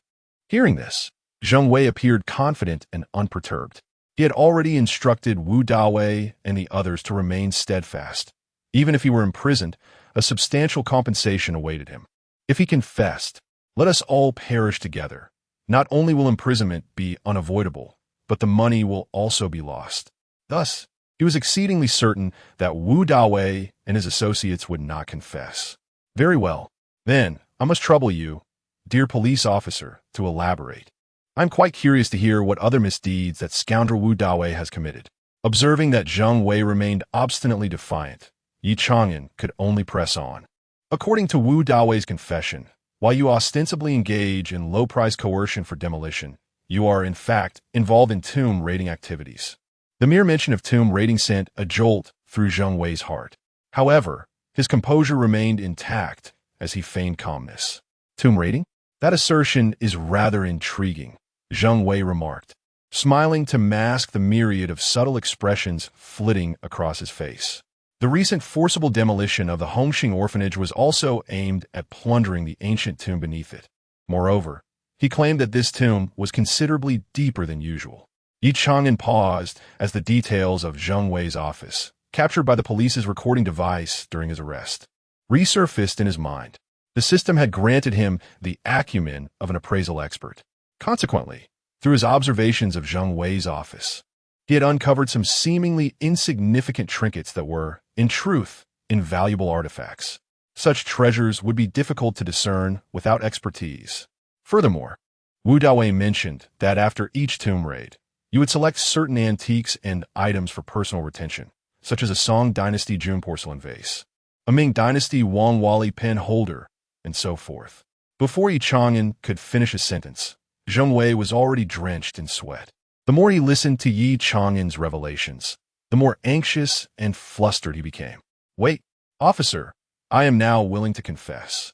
Speaker 1: Hearing this, Zheng Wei appeared confident and unperturbed. He had already instructed Wu Dawei and the others to remain steadfast. Even if he were imprisoned, a substantial compensation awaited him. If he confessed, let us all perish together. Not only will imprisonment be unavoidable, but the money will also be lost. Thus, he was exceedingly certain that Wu Dawei and his associates would not confess. Very well. Then, I must trouble you, dear police officer, to elaborate. I'm quite curious to hear what other misdeeds that scoundrel Wu Dawei has committed. Observing that Zheng Wei remained obstinately defiant, Ye Chang'an could only press on. According to Wu Dawei's confession, while you ostensibly engage in low-price coercion for demolition, you are, in fact, involved in tomb raiding activities. The mere mention of tomb raiding sent a jolt through Zheng Wei's heart. However, his composure remained intact as he feigned calmness. Tomb raiding? That assertion is rather intriguing, Zheng Wei remarked, smiling to mask the myriad of subtle expressions flitting across his face. The recent forcible demolition of the Hongxing orphanage was also aimed at plundering the ancient tomb beneath it. Moreover, he claimed that this tomb was considerably deeper than usual. Ye Chang'an paused as the details of Zheng Wei's office, captured by the police's recording device during his arrest, resurfaced in his mind. The system had granted him the acumen of an appraisal expert. Consequently, through his observations of Zheng Wei's office, he had uncovered some seemingly insignificant trinkets that were, in truth, invaluable artifacts. Such treasures would be difficult to discern without expertise. Furthermore, Wu Dawei mentioned that after each tomb raid, you would select certain antiques and items for personal retention, such as a Song Dynasty June porcelain vase, a Ming Dynasty Wang Wali pen holder, and so forth. Before Ye Chang'an could finish his sentence, Zheng Wei was already drenched in sweat. The more he listened to Ye Chang'an's revelations, the more anxious and flustered he became. Wait, officer, I am now willing to confess.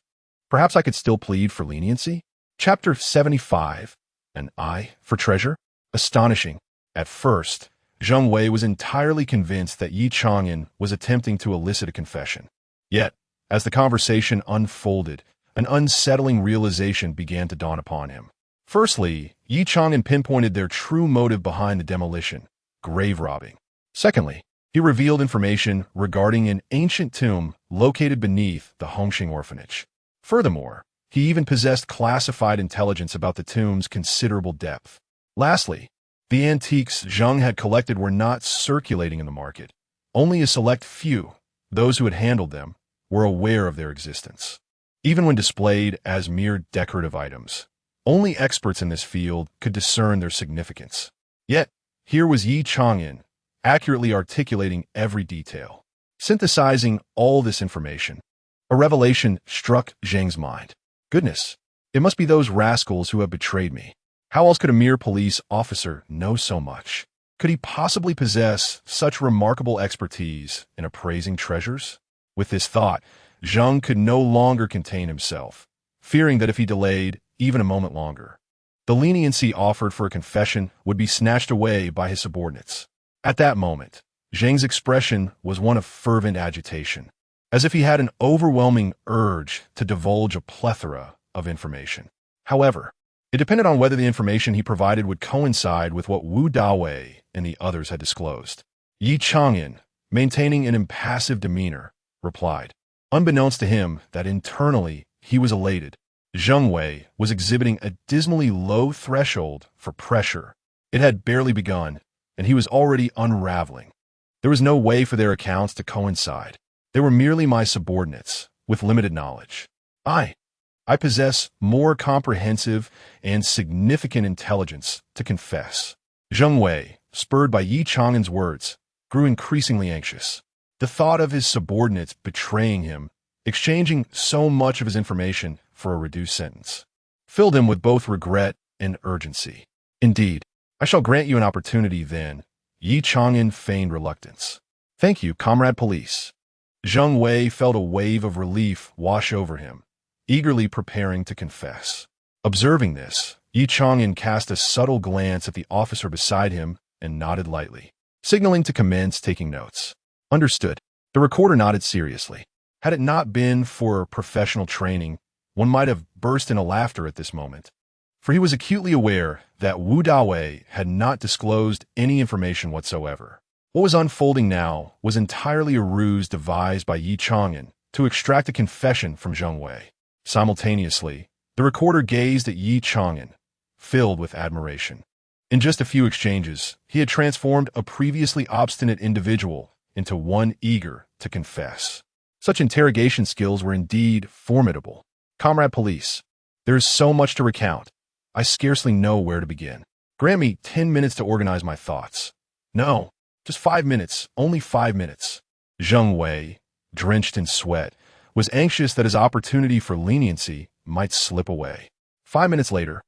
Speaker 1: Perhaps I could still plead for leniency? Chapter 75, An Eye for Treasure? Astonishing. At first, Zheng Wei was entirely convinced that Ye Chang'an was attempting to elicit a confession. Yet, as the conversation unfolded, an unsettling realization began to dawn upon him. Firstly, Ye Chang'an pinpointed their true motive behind the demolition, grave robbing. Secondly, he revealed information regarding an ancient tomb located beneath the Hongxing orphanage. Furthermore, he even possessed classified intelligence about the tomb's considerable depth. Lastly, the antiques Zheng had collected were not circulating in the market. Only a select few, those who had handled them, were aware of their existence. Even when displayed as mere decorative items, only experts in this field could discern their significance. Yet, here was Ye Chang'an, accurately articulating every detail. Synthesizing all this information, a revelation struck Zheng's mind. Goodness, it must be those rascals who have betrayed me. How else could a mere police officer know so much? Could he possibly possess such remarkable expertise in appraising treasures? With this thought, Zheng could no longer contain himself, fearing that if he delayed even a moment longer, the leniency offered for a confession would be snatched away by his subordinates. At that moment, Zheng's expression was one of fervent agitation, as if he had an overwhelming urge to divulge a plethora of information. However, it depended on whether the information he provided would coincide with what Wu Dawei and the others had disclosed. Ye Chang'an, maintaining an impassive demeanor, replied, unbeknownst to him that internally he was elated. Zheng Wei was exhibiting a dismally low threshold for pressure. It had barely begun, and he was already unraveling. There was no way for their accounts to coincide. They were merely my subordinates, with limited knowledge. I possess more comprehensive and significant intelligence to confess. Zheng Wei, spurred by Ye Chang'an's words, grew increasingly anxious. The thought of his subordinates betraying him exchanging so much of his information for a reduced sentence, filled him with both regret and urgency. Indeed, I shall grant you an opportunity then. Ye Chang'an feigned reluctance. Thank you, comrade police. Zheng Wei felt a wave of relief wash over him, eagerly preparing to confess. Observing this, Ye Chang'an cast a subtle glance at the officer beside him and nodded lightly, signaling to commence taking notes. Understood. The recorder nodded seriously. Had it not been for professional training, one might have burst into laughter at this moment, for he was acutely aware that Wu Dawei had not disclosed any information whatsoever. What was unfolding now was entirely a ruse devised by Ye Chang'an to extract a confession from Zheng Wei. Simultaneously, the recorder gazed at Ye Chang'an, filled with admiration. In just a few exchanges, he had transformed a previously obstinate individual into one eager to confess. Such interrogation skills were indeed formidable. Comrade police, there is so much to recount. I scarcely know where to begin. Grant me 10 minutes to organize my thoughts. No, just 5 minutes, only 5 minutes. Zheng Wei, drenched in sweat, was anxious that his opportunity for leniency might slip away. 5 minutes later,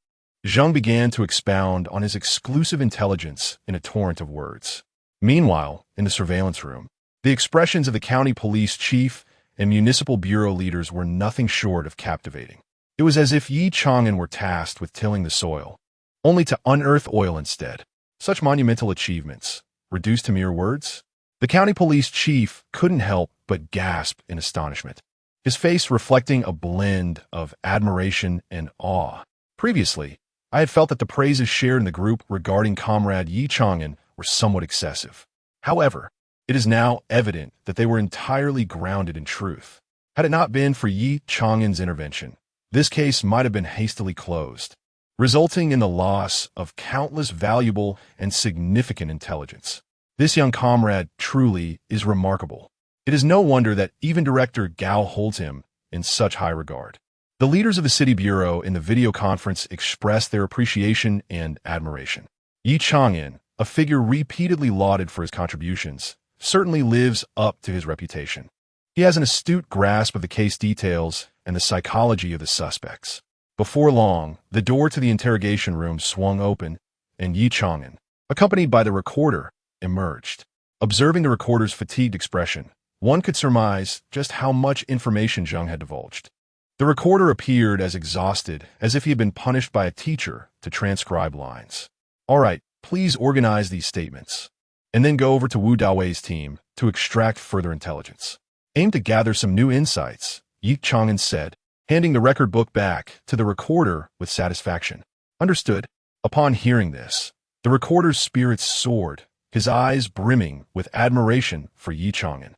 Speaker 1: Zheng began to expound on his exclusive intelligence in a torrent of words. Meanwhile, in the surveillance room, the expressions of the county police chief and municipal bureau leaders were nothing short of captivating. It was as if Ye Chang'an were tasked with tilling the soil, only to unearth oil instead. Such monumental achievements, reduced to mere words? The county police chief couldn't help but gasp in astonishment, his face reflecting a blend of admiration and awe. Previously, I had felt that the praises shared in the group regarding Comrade Ye Chang'an were somewhat excessive. However, it is now evident that they were entirely grounded in truth. Had it not been for Ye Chang'an's intervention, this case might have been hastily closed, resulting in the loss of countless valuable and significant intelligence. This young comrade truly is remarkable. It is no wonder that even Director Gao holds him in such high regard. The leaders of the city bureau in the video conference expressed their appreciation and admiration. Ye Chang'an, a figure repeatedly lauded for his contributions, certainly lives up to his reputation. He has an astute grasp of the case details and the psychology of the suspects. Before long, the door to the interrogation room swung open, and Ye Chang'an, accompanied by the recorder, emerged. Observing the recorder's fatigued expression, one could surmise just how much information Zheng had divulged. The recorder appeared as exhausted as if he had been punished by a teacher to transcribe lines. All right, please organize these statements, and then go over to Wu Dawei's team to extract further intelligence. Aim to gather some new insights, Ye Chang'an said, handing the record book back to the recorder with satisfaction. Understood. Upon hearing this, the recorder's spirits soared, his eyes brimming with admiration for Ye Chang'an.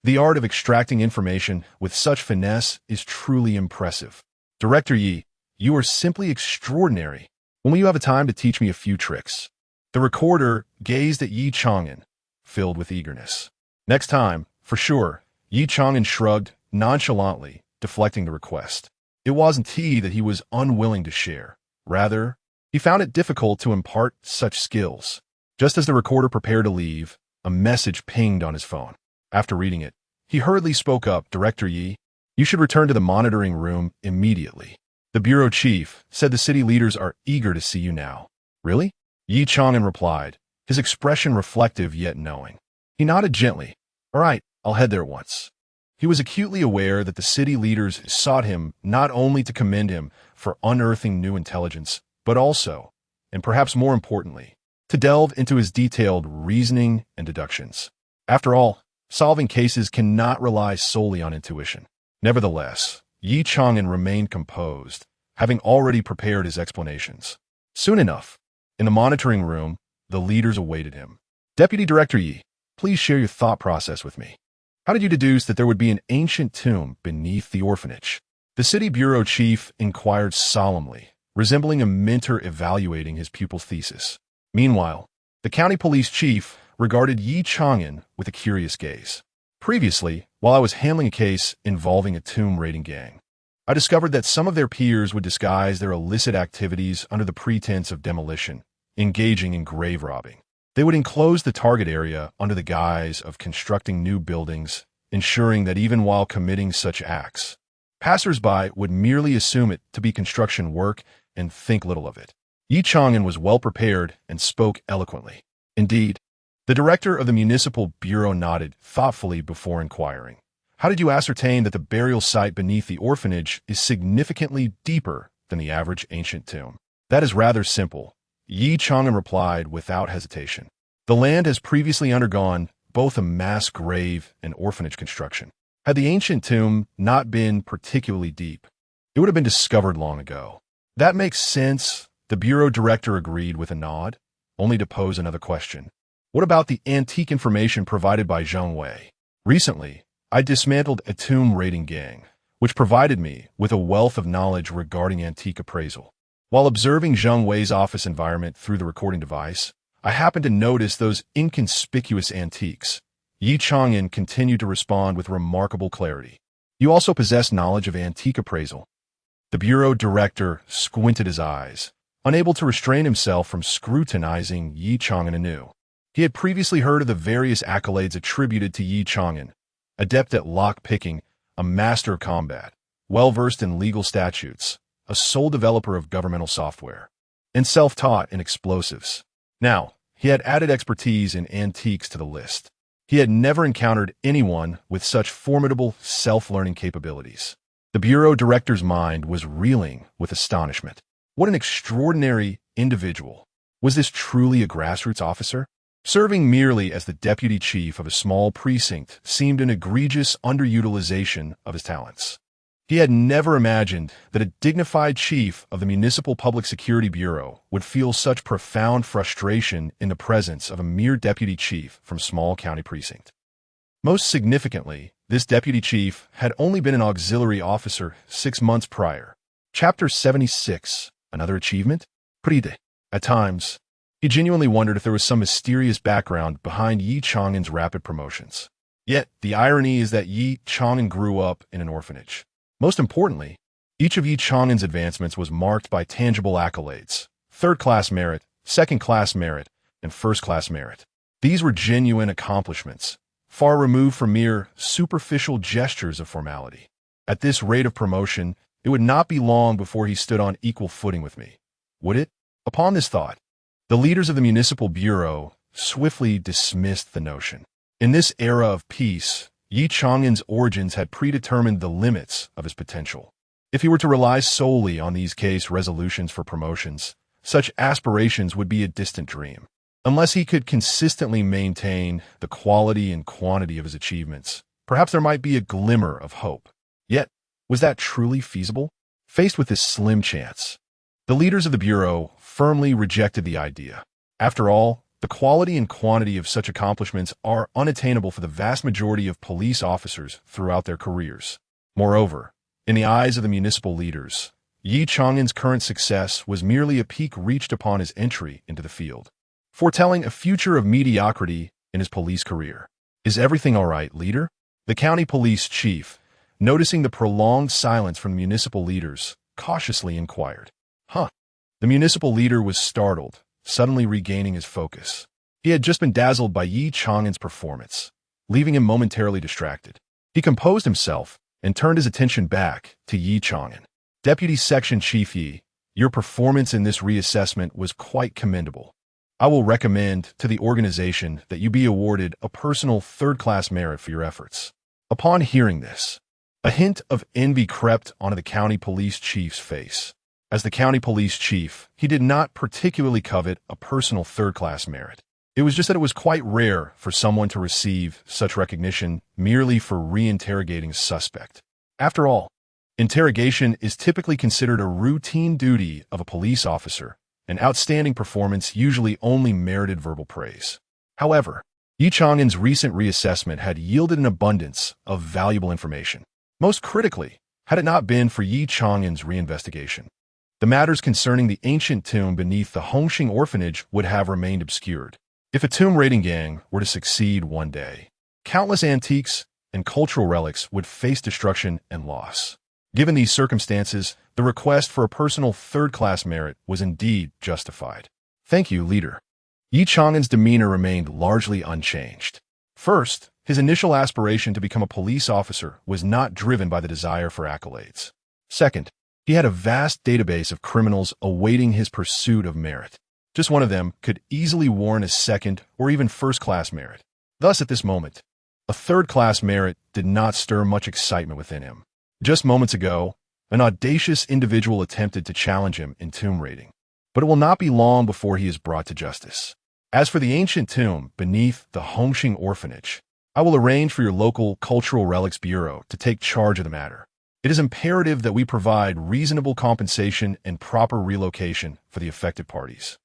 Speaker 1: The art of extracting information with such finesse is truly impressive. Director Yi, you are simply extraordinary. When will you have a time to teach me a few tricks? The recorder gazed at Ye Chang'an, filled with eagerness. Next time, for sure, Ye Chang'an shrugged nonchalantly, deflecting the request. It wasn't he that he was unwilling to share. Rather, he found it difficult to impart such skills. Just as the recorder prepared to leave, a message pinged on his phone. After reading it, he hurriedly spoke up, Director Yi, you should return to the monitoring room immediately. The bureau chief said the city leaders are eager to see you now. Really? Ye Chang'an replied, his expression reflective yet knowing. He nodded gently. All right, I'll head there at once. He was acutely aware that the city leaders sought him not only to commend him for unearthing new intelligence, but also, and perhaps more importantly, to delve into his detailed reasoning and deductions. After all, solving cases cannot rely solely on intuition. Nevertheless, Ye Chang'an remained composed, having already prepared his explanations. Soon enough, in the monitoring room, the leaders awaited him. Deputy Director Yi, please share your thought process with me. How did you deduce that there would be an ancient tomb beneath the orphanage? The city bureau chief inquired solemnly, resembling a mentor evaluating his pupil's thesis. Meanwhile, the county police chief regarded Ye Chang'an with a curious gaze. Previously, while I was handling a case involving a tomb raiding gang, I discovered that some of their peers would disguise their illicit activities under the pretense of demolition, engaging in grave robbing. They would enclose the target area under the guise of constructing new buildings, ensuring that even while committing such acts, passers-by would merely assume it to be construction work and think little of it. Ye Chang'an was well prepared and spoke eloquently. Indeed, the director of the municipal bureau nodded thoughtfully before inquiring. How did you ascertain that the burial site beneath the orphanage is significantly deeper than the average ancient tomb? That is rather simple, Ye Chang'an replied without hesitation. The land has previously undergone both a mass grave and orphanage construction. Had the ancient tomb not been particularly deep, it would have been discovered long ago. That makes sense, the bureau director agreed with a nod, only to pose another question. What about the antique information provided by Zhang Wei? Recently, I dismantled a tomb raiding gang, which provided me with a wealth of knowledge regarding antique appraisal. While observing Zhang Wei's office environment through the recording device, I happened to notice those inconspicuous antiques. Ye Chang'an continued to respond with remarkable clarity. You also possess knowledge of antique appraisal. The bureau director squinted his eyes, unable to restrain himself from scrutinizing Ye Chang'an anew. He had previously heard of the various accolades attributed to Ye Chang'an, adept at lock-picking, a master of combat, well-versed in legal statutes, a sole developer of governmental software, and self-taught in explosives. Now, he had added expertise in antiques to the list. He had never encountered anyone with such formidable self-learning capabilities. The bureau director's mind was reeling with astonishment. What an extraordinary individual. Was this truly a grassroots officer? Serving merely as the deputy chief of a small precinct seemed an egregious underutilization of his talents. He had never imagined that a dignified chief of the Municipal Public Security Bureau would feel such profound frustration in the presence of a mere deputy chief from small county precinct. Most significantly, this deputy chief had only been an auxiliary officer 6 months prior. Chapter 76. Another achievement? Pretty. At times, he genuinely wondered if there was some mysterious background behind Ye Chang'an's rapid promotions. Yet, the irony is that Ye Chang'an grew up in an orphanage. Most importantly, each of Ye Chang'an's advancements was marked by tangible accolades: third-class merit, second-class merit, and first-class merit. These were genuine accomplishments, far removed from mere superficial gestures of formality. At this rate of promotion, it would not be long before he stood on equal footing with me. Would it? Upon this thought, the leaders of the municipal bureau swiftly dismissed the notion. In this era of peace, Ye Chang'an's origins had predetermined the limits of his potential. If he were to rely solely on these case resolutions for promotions, such aspirations would be a distant dream. Unless he could consistently maintain the quality and quantity of his achievements, perhaps there might be a glimmer of hope. Yet, was that truly feasible? Faced with this slim chance, the leaders of the bureau firmly rejected the idea. After all, the quality and quantity of such accomplishments are unattainable for the vast majority of police officers throughout their careers. Moreover, in the eyes of the municipal leaders, Ye Chang'an's current success was merely a peak reached upon his entry into the field, foretelling a future of mediocrity in his police career. Is everything all right, leader? The county police chief, noticing the prolonged silence from the municipal leaders, cautiously inquired. The municipal leader was startled, suddenly regaining his focus. He had just been dazzled by Ye Chang'an's performance, leaving him momentarily distracted. He composed himself and turned his attention back to Ye Chang'an. Deputy Section Chief Ye, your performance in this reassessment was quite commendable. I will recommend to the organization that you be awarded a personal third-class merit for your efforts. Upon hearing this, a hint of envy crept onto the county police chief's face. As the county police chief, he did not particularly covet a personal third-class merit. It was just that it was quite rare for someone to receive such recognition merely for reinterrogating a suspect. After all, interrogation is typically considered a routine duty of a police officer, and outstanding performance usually only merited verbal praise. However, Ye Chang'an's recent reassessment had yielded an abundance of valuable information. Most critically, had it not been for Ye Chang'an's reinvestigation, the matters concerning the ancient tomb beneath the Hongxing orphanage would have remained obscured. If a tomb raiding gang were to succeed one day, countless antiques and cultural relics would face destruction and loss. Given these circumstances, the request for a personal third-class merit was indeed justified. Thank you, leader. Ye Chang'an's demeanor remained largely unchanged. First, His initial aspiration to become a police officer was not driven by the desire for accolades. Second, he had a vast database of criminals awaiting his pursuit of merit. Just one of them could easily warrant a second or even first-class merit. Thus, at this moment, a third-class merit did not stir much excitement within him. Just moments ago, an audacious individual attempted to challenge him in tomb raiding, but it will not be long before he is brought to justice. As for the ancient tomb beneath the Hongxing orphanage, I will arrange for your local Cultural Relics Bureau to take charge of the matter. It is imperative that we provide reasonable compensation and proper relocation for the affected parties.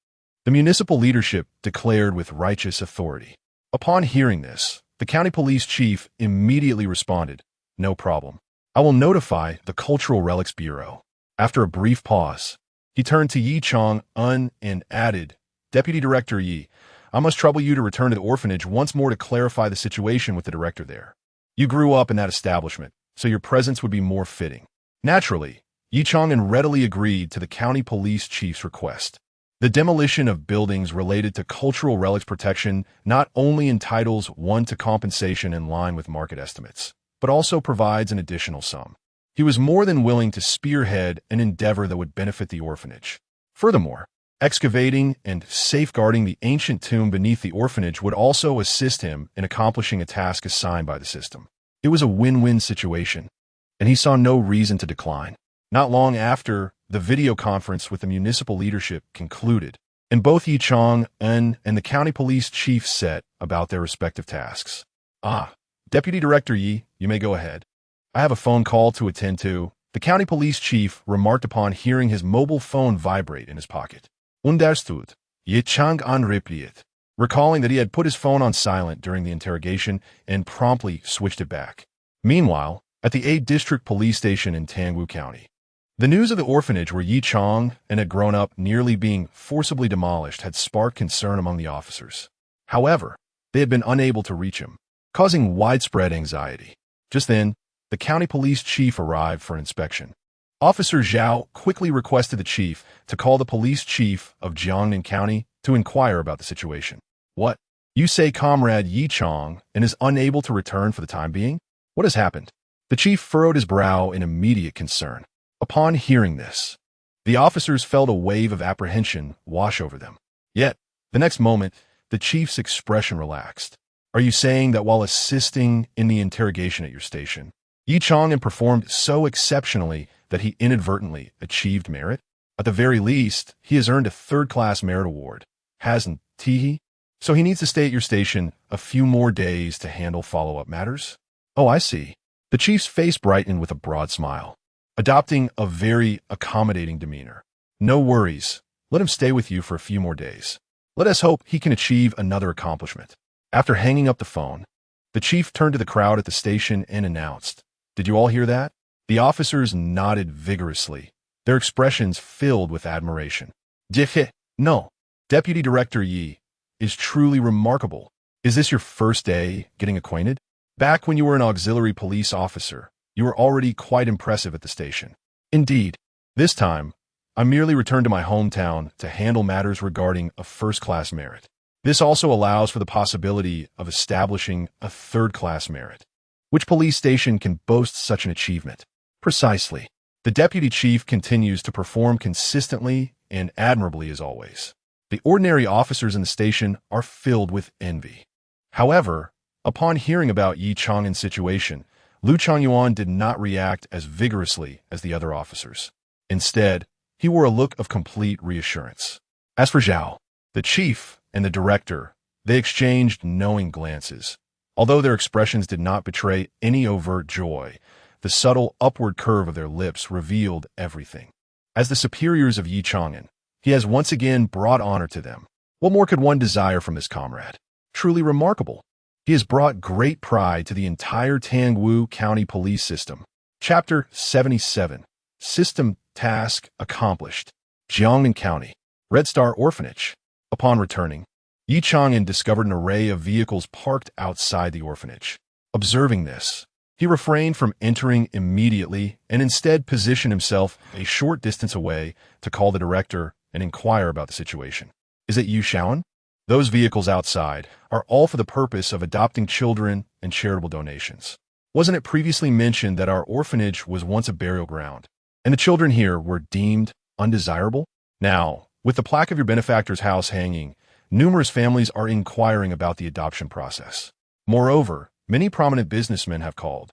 Speaker 1: The municipal leadership declared with righteous authority. Upon hearing this, the county police chief immediately responded, "No problem. I will notify the Cultural Relics Bureau." After a brief pause, he turned to Ye Chang'an and added, "Deputy Director Ye, I must trouble you to return to the orphanage once more to clarify the situation with the director there. You grew up in that establishment, so your presence would be more fitting." Naturally, Ye Chang'an readily agreed to the county police chief's request. The demolition of buildings related to cultural relics protection not only entitles one to compensation in line with market estimates, but also provides an additional sum. He was more than willing to spearhead an endeavor that would benefit the orphanage. Furthermore, excavating and safeguarding the ancient tomb beneath the orphanage would also assist him in accomplishing a task assigned by the system. It was a win-win situation, and he saw no reason to decline. Not long after, the video conference with the municipal leadership concluded, and both Ye Chang'an and the county police chief set about their respective tasks. Deputy Director Yi, you may go ahead. I have a phone call to attend to, the county police chief remarked upon hearing his mobile phone vibrate in his pocket. Understood, Ye Chang'an replied, recalling that he had put his phone on silent during the interrogation and promptly switched it back. Meanwhile, at the Ye District Police Station in Tangwu County, the news of the orphanage where Ye Chang'an had grown up nearly being forcibly demolished had sparked concern among the officers. However, they had been unable to reach him, causing widespread anxiety. Just then, the county police chief arrived for an inspection. Officer Zhao quickly requested the chief to call the police chief of Jiangnan County to inquire about the situation. "What? You say Comrade Ye Chang'an is unable to return for the time being? What has happened?" The chief furrowed his brow in immediate concern. Upon hearing this, the officers felt a wave of apprehension wash over them. Yet, the next moment, the chief's expression relaxed. "Are you saying that while assisting in the interrogation at your station, Ye Chang'an performed so exceptionally that he inadvertently achieved merit? At the very least, he has earned a third-class merit award, hasn't he? So he needs to stay at your station a few more days to handle follow-up matters?" "Oh, I see." The chief's face brightened with a broad smile, adopting a very accommodating demeanor. "No worries. Let him stay with you for a few more days. Let us hope he can achieve another accomplishment." After hanging up the phone, the chief turned to the crowd at the station and announced, "Did you all hear that?" The officers nodded vigorously, their expressions filled with admiration. "No. Deputy Director Yi is truly remarkable. Is this your first day getting acquainted? Back when you were an auxiliary police officer, you were already quite impressive at the station." "Indeed. This time, I merely returned to my hometown to handle matters regarding a first-class merit. This also allows for the possibility of establishing a third-class merit. Which police station can boast such an achievement?" "Precisely. The deputy chief continues to perform consistently and admirably as always. The ordinary officers in the station are filled with envy." However, upon hearing about Ye Chang'an's situation, Lu Changyuan did not react as vigorously as the other officers. Instead, he wore a look of complete reassurance. As for Zhao, the chief and the director, they exchanged knowing glances. Although their expressions did not betray any overt joy, the subtle upward curve of their lips revealed everything. As the superiors of Ye Chang'an, he has once again brought honor to them. What more could one desire from this comrade? Truly remarkable. He has brought great pride to the entire Tangwu County Police System. Chapter 77. System Task Accomplished. Jiangnan County. Red Star Orphanage. Upon returning, Ye Chang'an discovered an array of vehicles parked outside the orphanage. Observing this, he refrained from entering immediately and instead positioned himself a short distance away to call the director and inquire about the situation. "Is it Ye Chang'an?" Those vehicles outside are all for the purpose of adopting children and charitable donations. Wasn't it previously mentioned that our orphanage was once a burial ground, and the children here were deemed undesirable? Now, with the plaque of your benefactor's house hanging, numerous families are inquiring about the adoption process. Moreover, many prominent businessmen have called,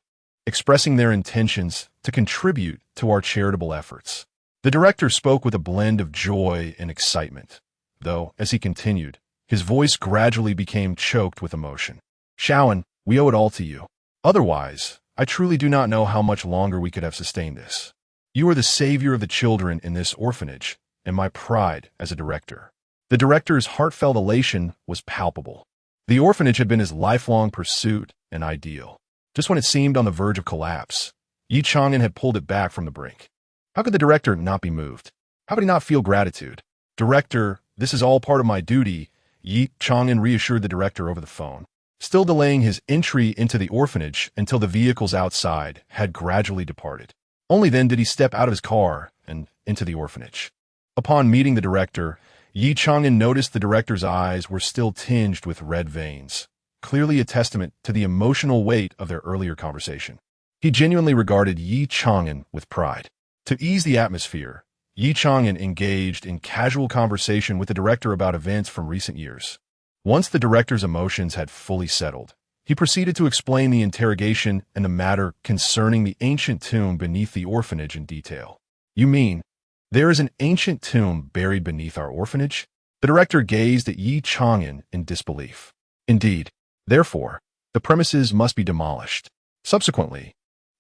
Speaker 1: expressing their intentions to contribute to our charitable efforts. The director spoke with a blend of joy and excitement, though, as he continued, his voice gradually became choked with emotion. Chang'an, we owe it all to you. Otherwise, I truly do not know how much longer we could have sustained this. You are the savior of the children in this orphanage, and my pride as a director. The director's heartfelt elation was palpable. The orphanage had been his lifelong pursuit and ideal. Just when it seemed on the verge of collapse, Ye Chang'an had pulled it back from the brink. How could the director not be moved? How could he not feel gratitude? Director, this is all part of my duty, Ye Chang'an reassured the director over the phone, still delaying his entry into the orphanage until the vehicles outside had gradually departed. Only then did he step out of his car and into the orphanage. Upon meeting the director, Ye Chang'an noticed the director's eyes were still tinged with red veins, clearly a testament to the emotional weight of their earlier conversation. He genuinely regarded Ye Chang'an with pride. To ease the atmosphere, Ye Chang'an engaged in casual conversation with the director about events from recent years. Once the director's emotions had fully settled, he proceeded to explain the interrogation and the matter concerning the ancient tomb beneath the orphanage in detail. You mean, there is an ancient tomb buried beneath our orphanage? The director gazed at Ye Chang'an in disbelief. Indeed. Therefore, the premises must be demolished. Subsequently,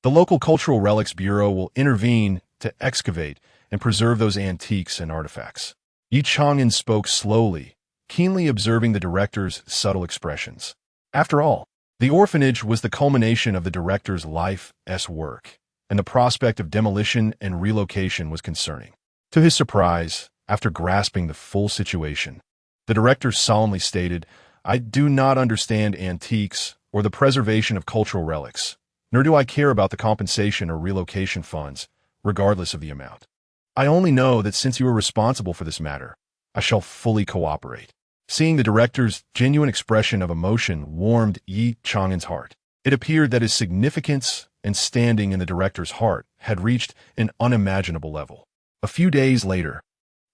Speaker 1: the local Cultural Relics Bureau will intervene to excavate and preserve those antiques and artifacts. Ye Chang'an spoke slowly, keenly observing the director's subtle expressions. After all, the orphanage was the culmination of the director's life's work, and the prospect of demolition and relocation was concerning. To his surprise, after grasping the full situation, the director solemnly stated, I do not understand antiques or the preservation of cultural relics, nor do I care about the compensation or relocation funds, regardless of the amount. I only know that since you are responsible for this matter, I shall fully cooperate. Seeing the director's genuine expression of emotion warmed Ye Chang'an's heart. It appeared that his significance and standing in the director's heart had reached an unimaginable level. A few days later,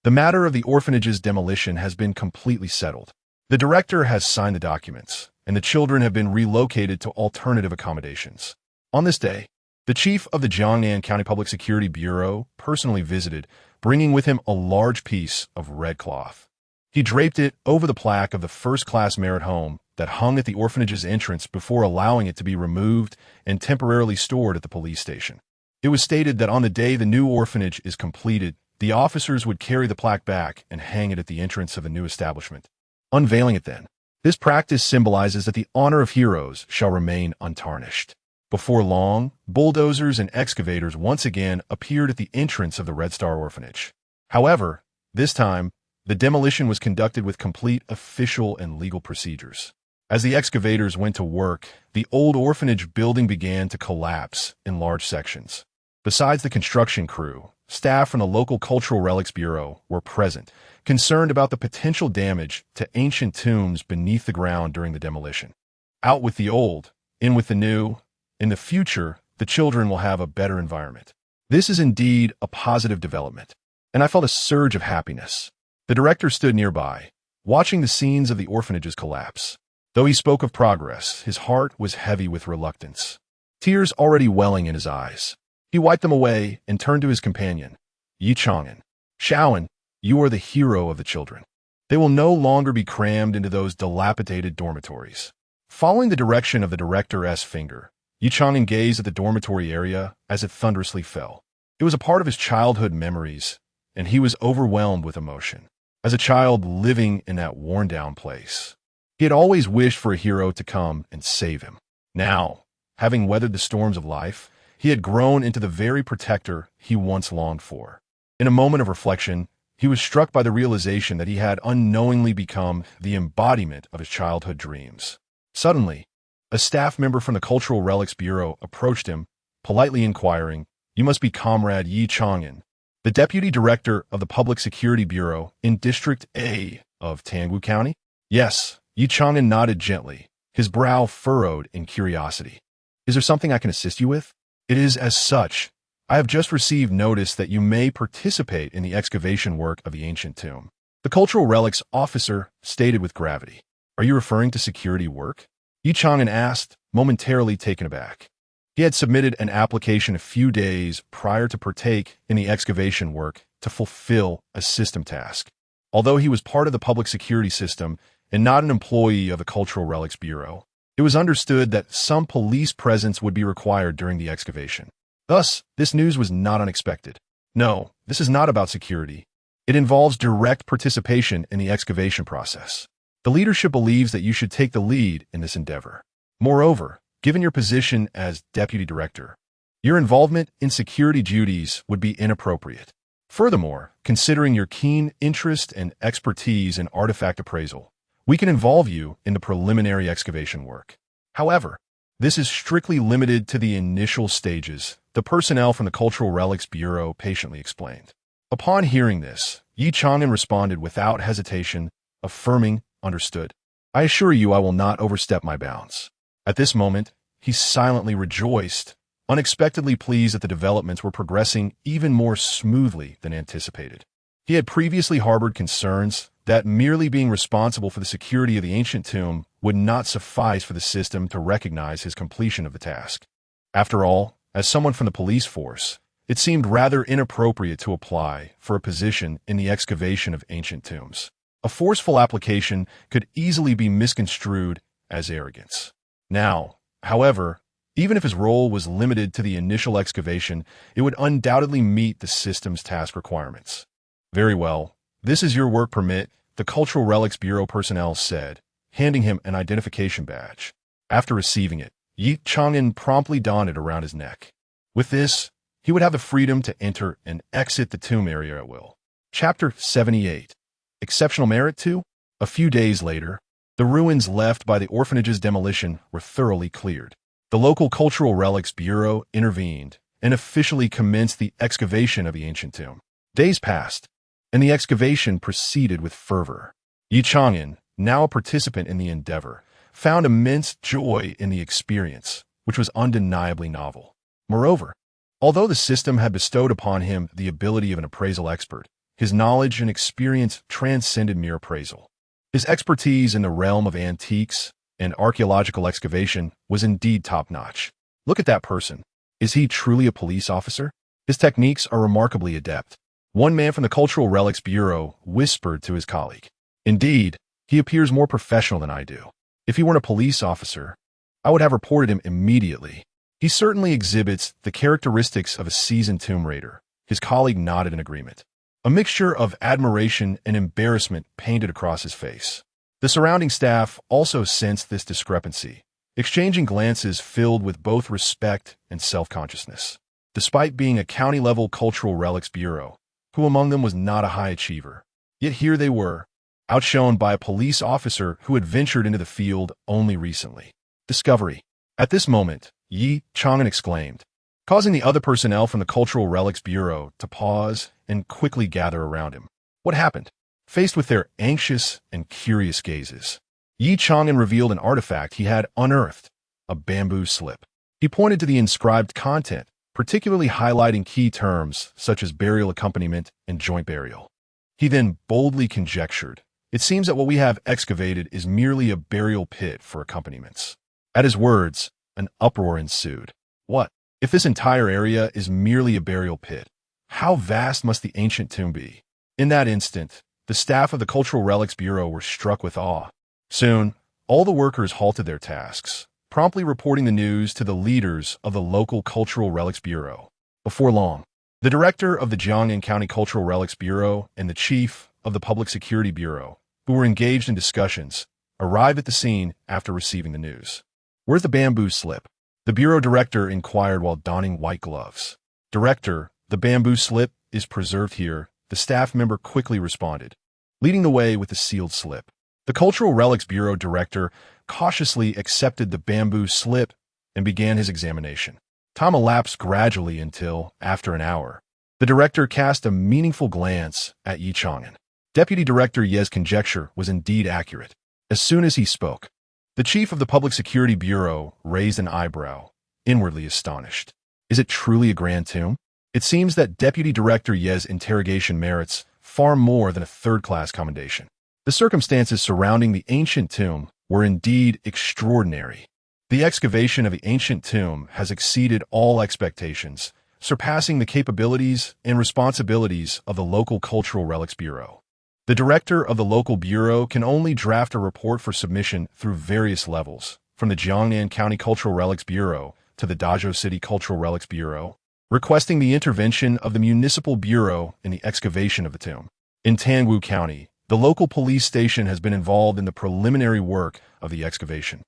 Speaker 1: the matter of the orphanage's demolition has been completely settled. The director has signed the documents, and the children have been relocated to alternative accommodations. On this day, the chief of the Ye County Public Security Bureau personally visited, bringing with him a large piece of red cloth. He draped it over the plaque of the first-class merit home that hung at the orphanage's entrance before allowing it to be removed and temporarily stored at the police station. It was stated that on the day the new orphanage is completed, the officers would carry the plaque back and hang it at the entrance of the new establishment. Unveiling it then, this practice symbolizes that the honor of heroes shall remain untarnished. Before long, bulldozers and excavators once again appeared at the entrance of the Red Star Orphanage. However, this time, the demolition was conducted with complete official and legal procedures. As the excavators went to work, the old orphanage building began to collapse in large sections. Besides the construction crew, staff from the local Cultural Relics Bureau were present, concerned about the potential damage to ancient tombs beneath the ground during the demolition. Out with the old, in with the new. In the future, the children will have a better environment. This is indeed a positive development, and I felt a surge of happiness. The director stood nearby, watching the scenes of the orphanage's collapse. Though he spoke of progress, his heart was heavy with reluctance, tears already welling in his eyes. He wiped them away and turned to his companion, Ye Chang'an. Chang'an, you are the hero of the children. They will no longer be crammed into those dilapidated dormitories. Following the direction of the director's finger, Ye Chang'an gazed at the dormitory area as it thunderously fell. It was a part of his childhood memories, and he was overwhelmed with emotion. As a child living in that worn-down place, he had always wished for a hero to come and save him. Now, having weathered the storms of life, he had grown into the very protector he once longed for. In a moment of reflection, he was struck by the realization that he had unknowingly become the embodiment of his childhood dreams. Suddenly, a staff member from the Cultural Relics Bureau approached him, politely inquiring, "You must be Comrade Ye Chang'an, the Deputy Director of the Public Security Bureau in District A of Tangwu County?" Yes, Ye Chang'an nodded gently, his brow furrowed in curiosity. Is there something I can assist you with? It is as such. I have just received notice that you may participate in the excavation work of the ancient tomb. The cultural relics officer stated with gravity. Are you referring to security work? Ye Chang'an asked, momentarily taken aback. He had submitted an application a few days prior to partake in the excavation work to fulfill a system task. Although he was part of the public security system and not an employee of the Cultural Relics Bureau, it was understood that some police presence would be required during the excavation. Thus, this news was not unexpected. No, this is not about security. It involves direct participation in the excavation process. The leadership believes that you should take the lead in this endeavor. Moreover, given your position as deputy director, your involvement in security duties would be inappropriate. Furthermore, considering your keen interest and expertise in artifact appraisal, we can involve you in the preliminary excavation work. However, this is strictly limited to the initial stages, the personnel from the Cultural Relics Bureau patiently explained. Upon hearing this, Ye Chang'an responded without hesitation, affirming, understood. I assure you I will not overstep my bounds. At this moment, he silently rejoiced, unexpectedly pleased that the developments were progressing even more smoothly than anticipated. He had previously harbored concerns that merely being responsible for the security of the ancient tomb would not suffice for the system to recognize his completion of the task. After all, as someone from the police force, it seemed rather inappropriate to apply for a position in the excavation of ancient tombs. A forceful application could easily be misconstrued as arrogance. Now, however, even if his role was limited to the initial excavation, it would undoubtedly meet the system's task requirements. Very well. This is your work permit, the Cultural Relics Bureau personnel said, handing him an identification badge. After receiving it, Ye Chang'an promptly donned it around his neck. With this, he would have the freedom to enter and exit the tomb area at will. Chapter 78. Exceptional Merit 2? A few days later, the ruins left by the orphanage's demolition were thoroughly cleared. The local Cultural Relics Bureau intervened and officially commenced the excavation of the ancient tomb. Days passed, and the excavation proceeded with fervor. Ye Chang'an, now a participant in the endeavor, found immense joy in the experience, which was undeniably novel. Moreover, although the system had bestowed upon him the ability of an appraisal expert, his knowledge and experience transcended mere appraisal. His expertise in the realm of antiques and archaeological excavation was indeed top-notch. Look at that person. Is he truly a police officer? His techniques are remarkably adept. One man from the Cultural Relics Bureau whispered to his colleague. Indeed, he appears more professional than I do. If he weren't a police officer, I would have reported him immediately. He certainly exhibits the characteristics of a seasoned tomb raider. His colleague nodded in agreement. A mixture of admiration and embarrassment painted across his face. The surrounding staff also sensed this discrepancy, exchanging glances filled with both respect and self-consciousness. Despite being a county-level Cultural Relics Bureau, who among them was not a high achiever, yet here they were, outshone by a police officer who had ventured into the field only recently. Discovery. At this moment, Ye Chang'an exclaimed, causing the other personnel from the Cultural Relics Bureau to pause and quickly gather around him. What happened? Faced with their anxious and curious gazes, Ye Chang'an revealed an artifact he had unearthed, a bamboo slip. He pointed to the inscribed content, particularly highlighting key terms such as burial accompaniment and joint burial. He then boldly conjectured, it seems that what we have excavated is merely a burial pit for accompaniments. At his words, an uproar ensued. What? If this entire area is merely a burial pit, how vast must the ancient tomb be? In that instant, the staff of the Cultural Relics Bureau were struck with awe. Soon, all the workers halted their tasks, promptly reporting the news to the leaders of the local Cultural Relics Bureau. Before long, the director of the Chang'an County Cultural Relics Bureau and the chief of the Public Security Bureau, who were engaged in discussions, arrived at the scene after receiving the news. Where's the bamboo slip? The bureau director inquired while donning white gloves. Director, the bamboo slip is preserved here, the staff member quickly responded, leading the way with the sealed slip. The Cultural Relics Bureau director cautiously accepted the bamboo slip and began his examination. Time elapsed gradually until, after an hour, the director cast a meaningful glance at Ye Chang'an. Deputy Director Ye's conjecture was indeed accurate. As soon as he spoke, the chief of the Public Security Bureau raised an eyebrow, inwardly astonished. Is it truly a grand tomb? It seems that Deputy Director Ye's interrogation merits far more than a third-class commendation. The circumstances surrounding the ancient tomb were indeed extraordinary. The excavation of the ancient tomb has exceeded all expectations, surpassing the capabilities and responsibilities of the local Cultural Relics Bureau. The director of the local bureau can only draft a report for submission through various levels, from the Ye County Cultural Relics Bureau to the Dazhou City Cultural Relics Bureau, requesting the intervention of the Municipal Bureau in the excavation of the tomb. In Tangwu County, the local police station has been involved in the preliminary work of the excavation.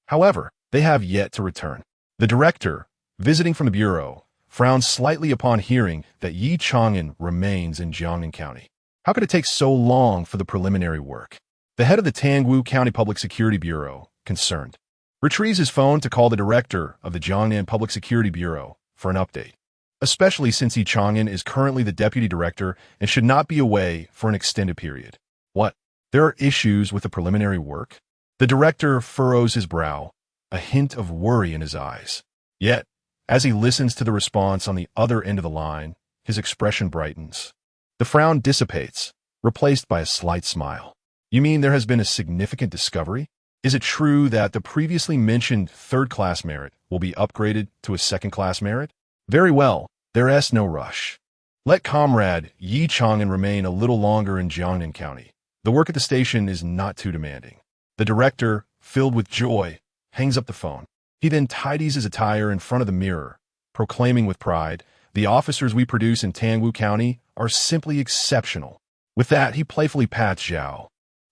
Speaker 1: However, they have yet to return. The director, visiting from the bureau, frowns slightly upon hearing that Ye Chang'an remains in Chang'an County. How could it take so long for the preliminary work? The head of the Tangwu County Public Security Bureau, concerned, retrieves his phone to call the director of the Chang'an Public Security Bureau for an update, especially since Ye Chang'an is currently the deputy director and should not be away for an extended period. What? There are issues with the preliminary work? The director furrows his brow, a hint of worry in his eyes. Yet, as he listens to the response on the other end of the line, his expression brightens. The frown dissipates, replaced by a slight smile. You mean there has been a significant discovery? Is it true that the previously mentioned third-class merit will be upgraded to a second-class merit? Very well, there is no rush. Let Comrade Ye Chang'an remain a little longer in Chang'an County. The work at the station is not too demanding. The director, filled with joy, hangs up the phone. He then tidies his attire in front of the mirror, proclaiming with pride, "The officers we produce in Tangwu County are simply exceptional." With that, he playfully pats Zhao,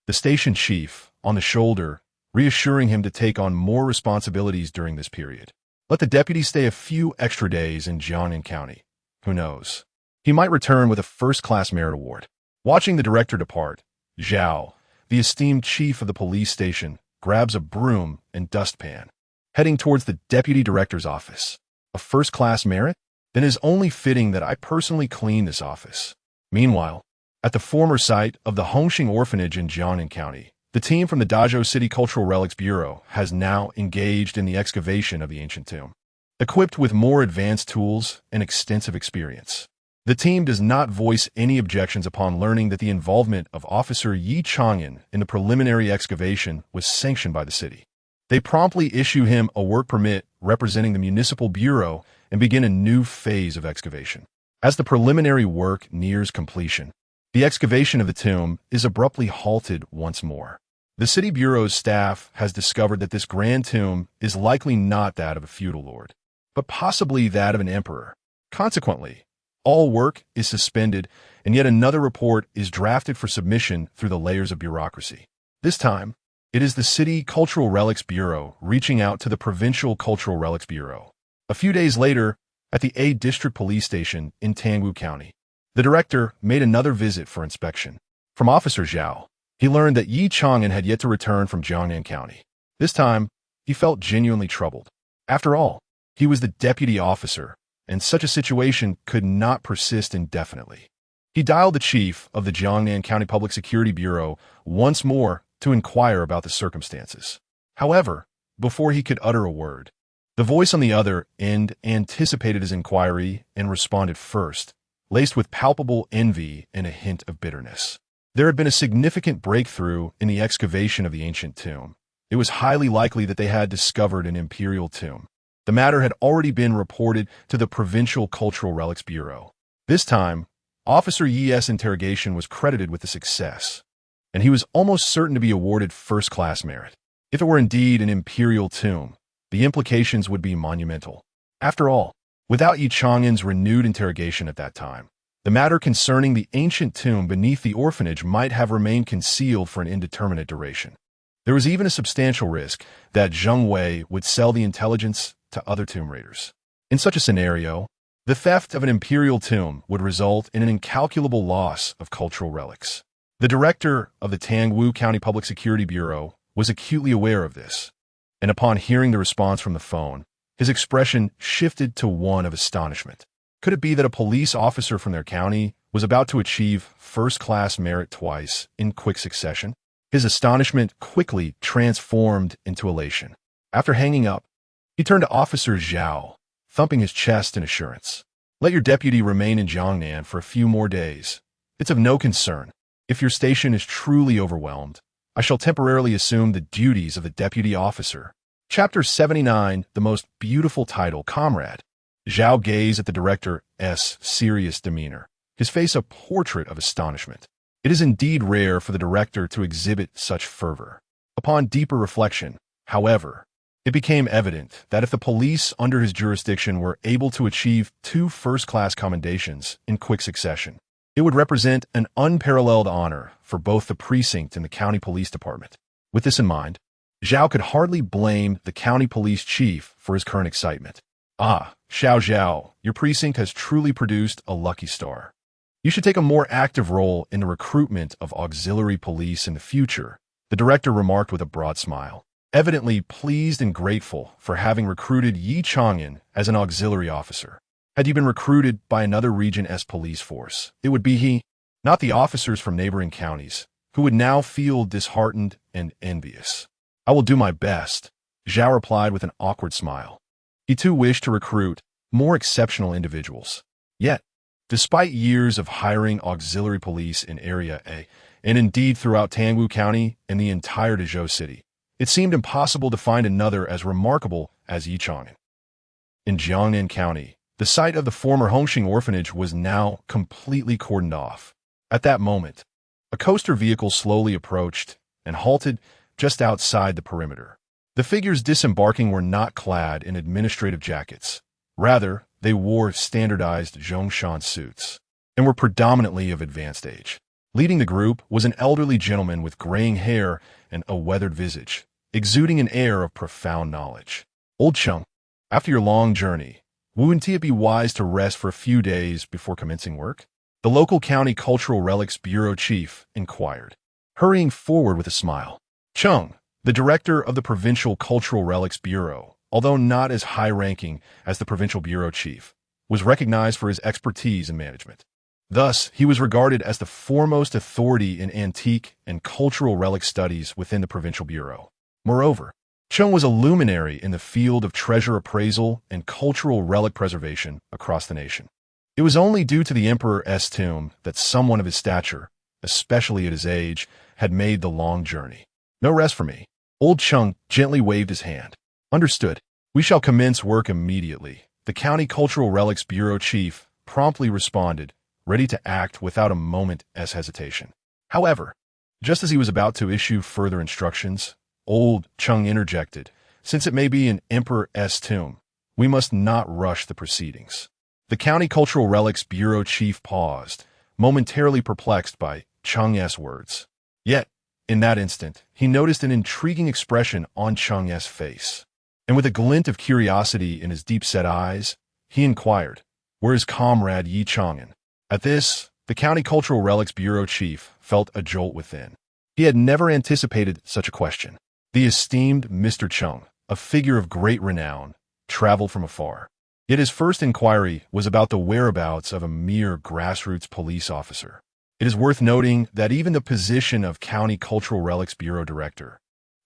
Speaker 1: the station chief, on the shoulder, reassuring him to take on more responsibilities during this period. Let the deputy stay a few extra days in Chang'an County. Who knows? He might return with a first-class merit award. Watching the director depart, Zhao, the esteemed chief of the police station, grabs a broom and dustpan, heading towards the deputy director's office. A first-class merit? Then it is only fitting that I personally clean this office. Meanwhile, at the former site of the Hongxing Orphanage in Chang'an County, the team from the Dazhou City Cultural Relics Bureau has now engaged in the excavation of the ancient tomb. Equipped with more advanced tools and extensive experience, the team does not voice any objections upon learning that the involvement of Officer Ye Chang'an in the preliminary excavation was sanctioned by the city. They promptly issue him a work permit representing the Municipal Bureau and begin a new phase of excavation. As the preliminary work nears completion, the excavation of the tomb is abruptly halted once more. The city bureau's staff has discovered that this grand tomb is likely not that of a feudal lord, but possibly that of an emperor. Consequently, all work is suspended, and yet another report is drafted for submission through the layers of bureaucracy. This time, it is the City Cultural Relics Bureau reaching out to the Provincial Cultural Relics Bureau. A few days later, at the A District Police Station in Tangwu County, the director made another visit for inspection. From Officer Zhao, he learned that Ye Chang'an had yet to return from Chang'an County. This time, he felt genuinely troubled. After all, he was the deputy officer, and such a situation could not persist indefinitely. He dialed the chief of the Chang'an County Public Security Bureau once more to inquire about the circumstances. However, before he could utter a word, the voice on the other end anticipated his inquiry and responded first, laced with palpable envy and a hint of bitterness. There had been a significant breakthrough in the excavation of the ancient tomb. It was highly likely that they had discovered an imperial tomb. The matter had already been reported to the Provincial Cultural Relics Bureau. This time, Officer Ye's interrogation was credited with the success, and he was almost certain to be awarded first-class merit. If it were indeed an imperial tomb, the implications would be monumental. After all, without Ye Chang'an's renewed interrogation at that time, the matter concerning the ancient tomb beneath the orphanage might have remained concealed for an indeterminate duration. There was even a substantial risk that Zheng Wei would sell the intelligence to other tomb raiders. In such a scenario, the theft of an imperial tomb would result in an incalculable loss of cultural relics. The director of the Tangwu County Public Security Bureau was acutely aware of this, and upon hearing the response from the phone, his expression shifted to one of astonishment. Could it be that a police officer from their county was about to achieve first-class merit twice in quick succession? His astonishment quickly transformed into elation. After hanging up, he turned to Officer Zhao, thumping his chest in assurance. Let your deputy remain in Chang'an for a few more days. It's of no concern. If your station is truly overwhelmed, I shall temporarily assume the duties of the deputy officer. Chapter 79, the most beautiful title, Comrade. Zhao gazed at the director's serious demeanor, his face a portrait of astonishment. It is indeed rare for the director to exhibit such fervor. Upon deeper reflection, however, it became evident that if the police under his jurisdiction were able to achieve 2 first-class commendations in quick succession, it would represent an unparalleled honor for both the precinct and the county police department. With this in mind, Zhao could hardly blame the county police chief for his current excitement. Ah, Zhao, your precinct has truly produced a lucky star. You should take a more active role in the recruitment of auxiliary police in the future, the director remarked with a broad smile, evidently pleased and grateful for having recruited Ye Chang'an as an auxiliary officer. Had you been recruited by another region's police force, it would be he, not the officers from neighboring counties, who would now feel disheartened and envious. I will do my best, Zhao replied with an awkward smile. He too wished to recruit more exceptional individuals. Yet, despite years of hiring auxiliary police in Area A, and indeed throughout Tangwu County and the entire Dezhou City, it seemed impossible to find another as remarkable as Ye Chang'an. In Jiangnan County, the site of the former Hongxing orphanage was now completely cordoned off. At that moment, a coaster vehicle slowly approached and halted just outside the perimeter. The figures disembarking were not clad in administrative jackets. Rather, they wore standardized Zhongshan suits and were predominantly of advanced age. Leading the group was an elderly gentleman with graying hair and a weathered visage, exuding an air of profound knowledge. Old Cheng, after your long journey, wouldn't it be wise to rest for a few days before commencing work? The local county cultural relics bureau chief inquired, hurrying forward with a smile. Cheng, the director of the provincial cultural relics bureau, although not as high-ranking as the provincial bureau chief, was recognized for his expertise in management. Thus, he was regarded as the foremost authority in antique and cultural relic studies within the provincial bureau. Moreover, Cheng was a luminary in the field of treasure appraisal and cultural relic preservation across the nation. It was only due to the emperor's tomb that someone of his stature, especially at his age, had made the long journey. No rest for me. Old Cheng gently waved his hand. Understood. We shall commence work immediately. The County Cultural Relics Bureau Chief promptly responded, ready to act without a moment's hesitation. However, just as he was about to issue further instructions, Old Cheng interjected, since it may be an emperor's tomb, we must not rush the proceedings. The County Cultural Relics Bureau Chief paused, momentarily perplexed by Cheng's words. Yet, in that instant, he noticed an intriguing expression on Cheng's face. And with a glint of curiosity in his deep-set eyes, he inquired, where is Comrade Ye Chang'an? At this, the County Cultural Relics Bureau Chief felt a jolt within. He had never anticipated such a question. The esteemed Mr. Cheng, a figure of great renown, traveled from afar. Yet his first inquiry was about the whereabouts of a mere grassroots police officer. It is worth noting that even the position of County Cultural Relics Bureau Director,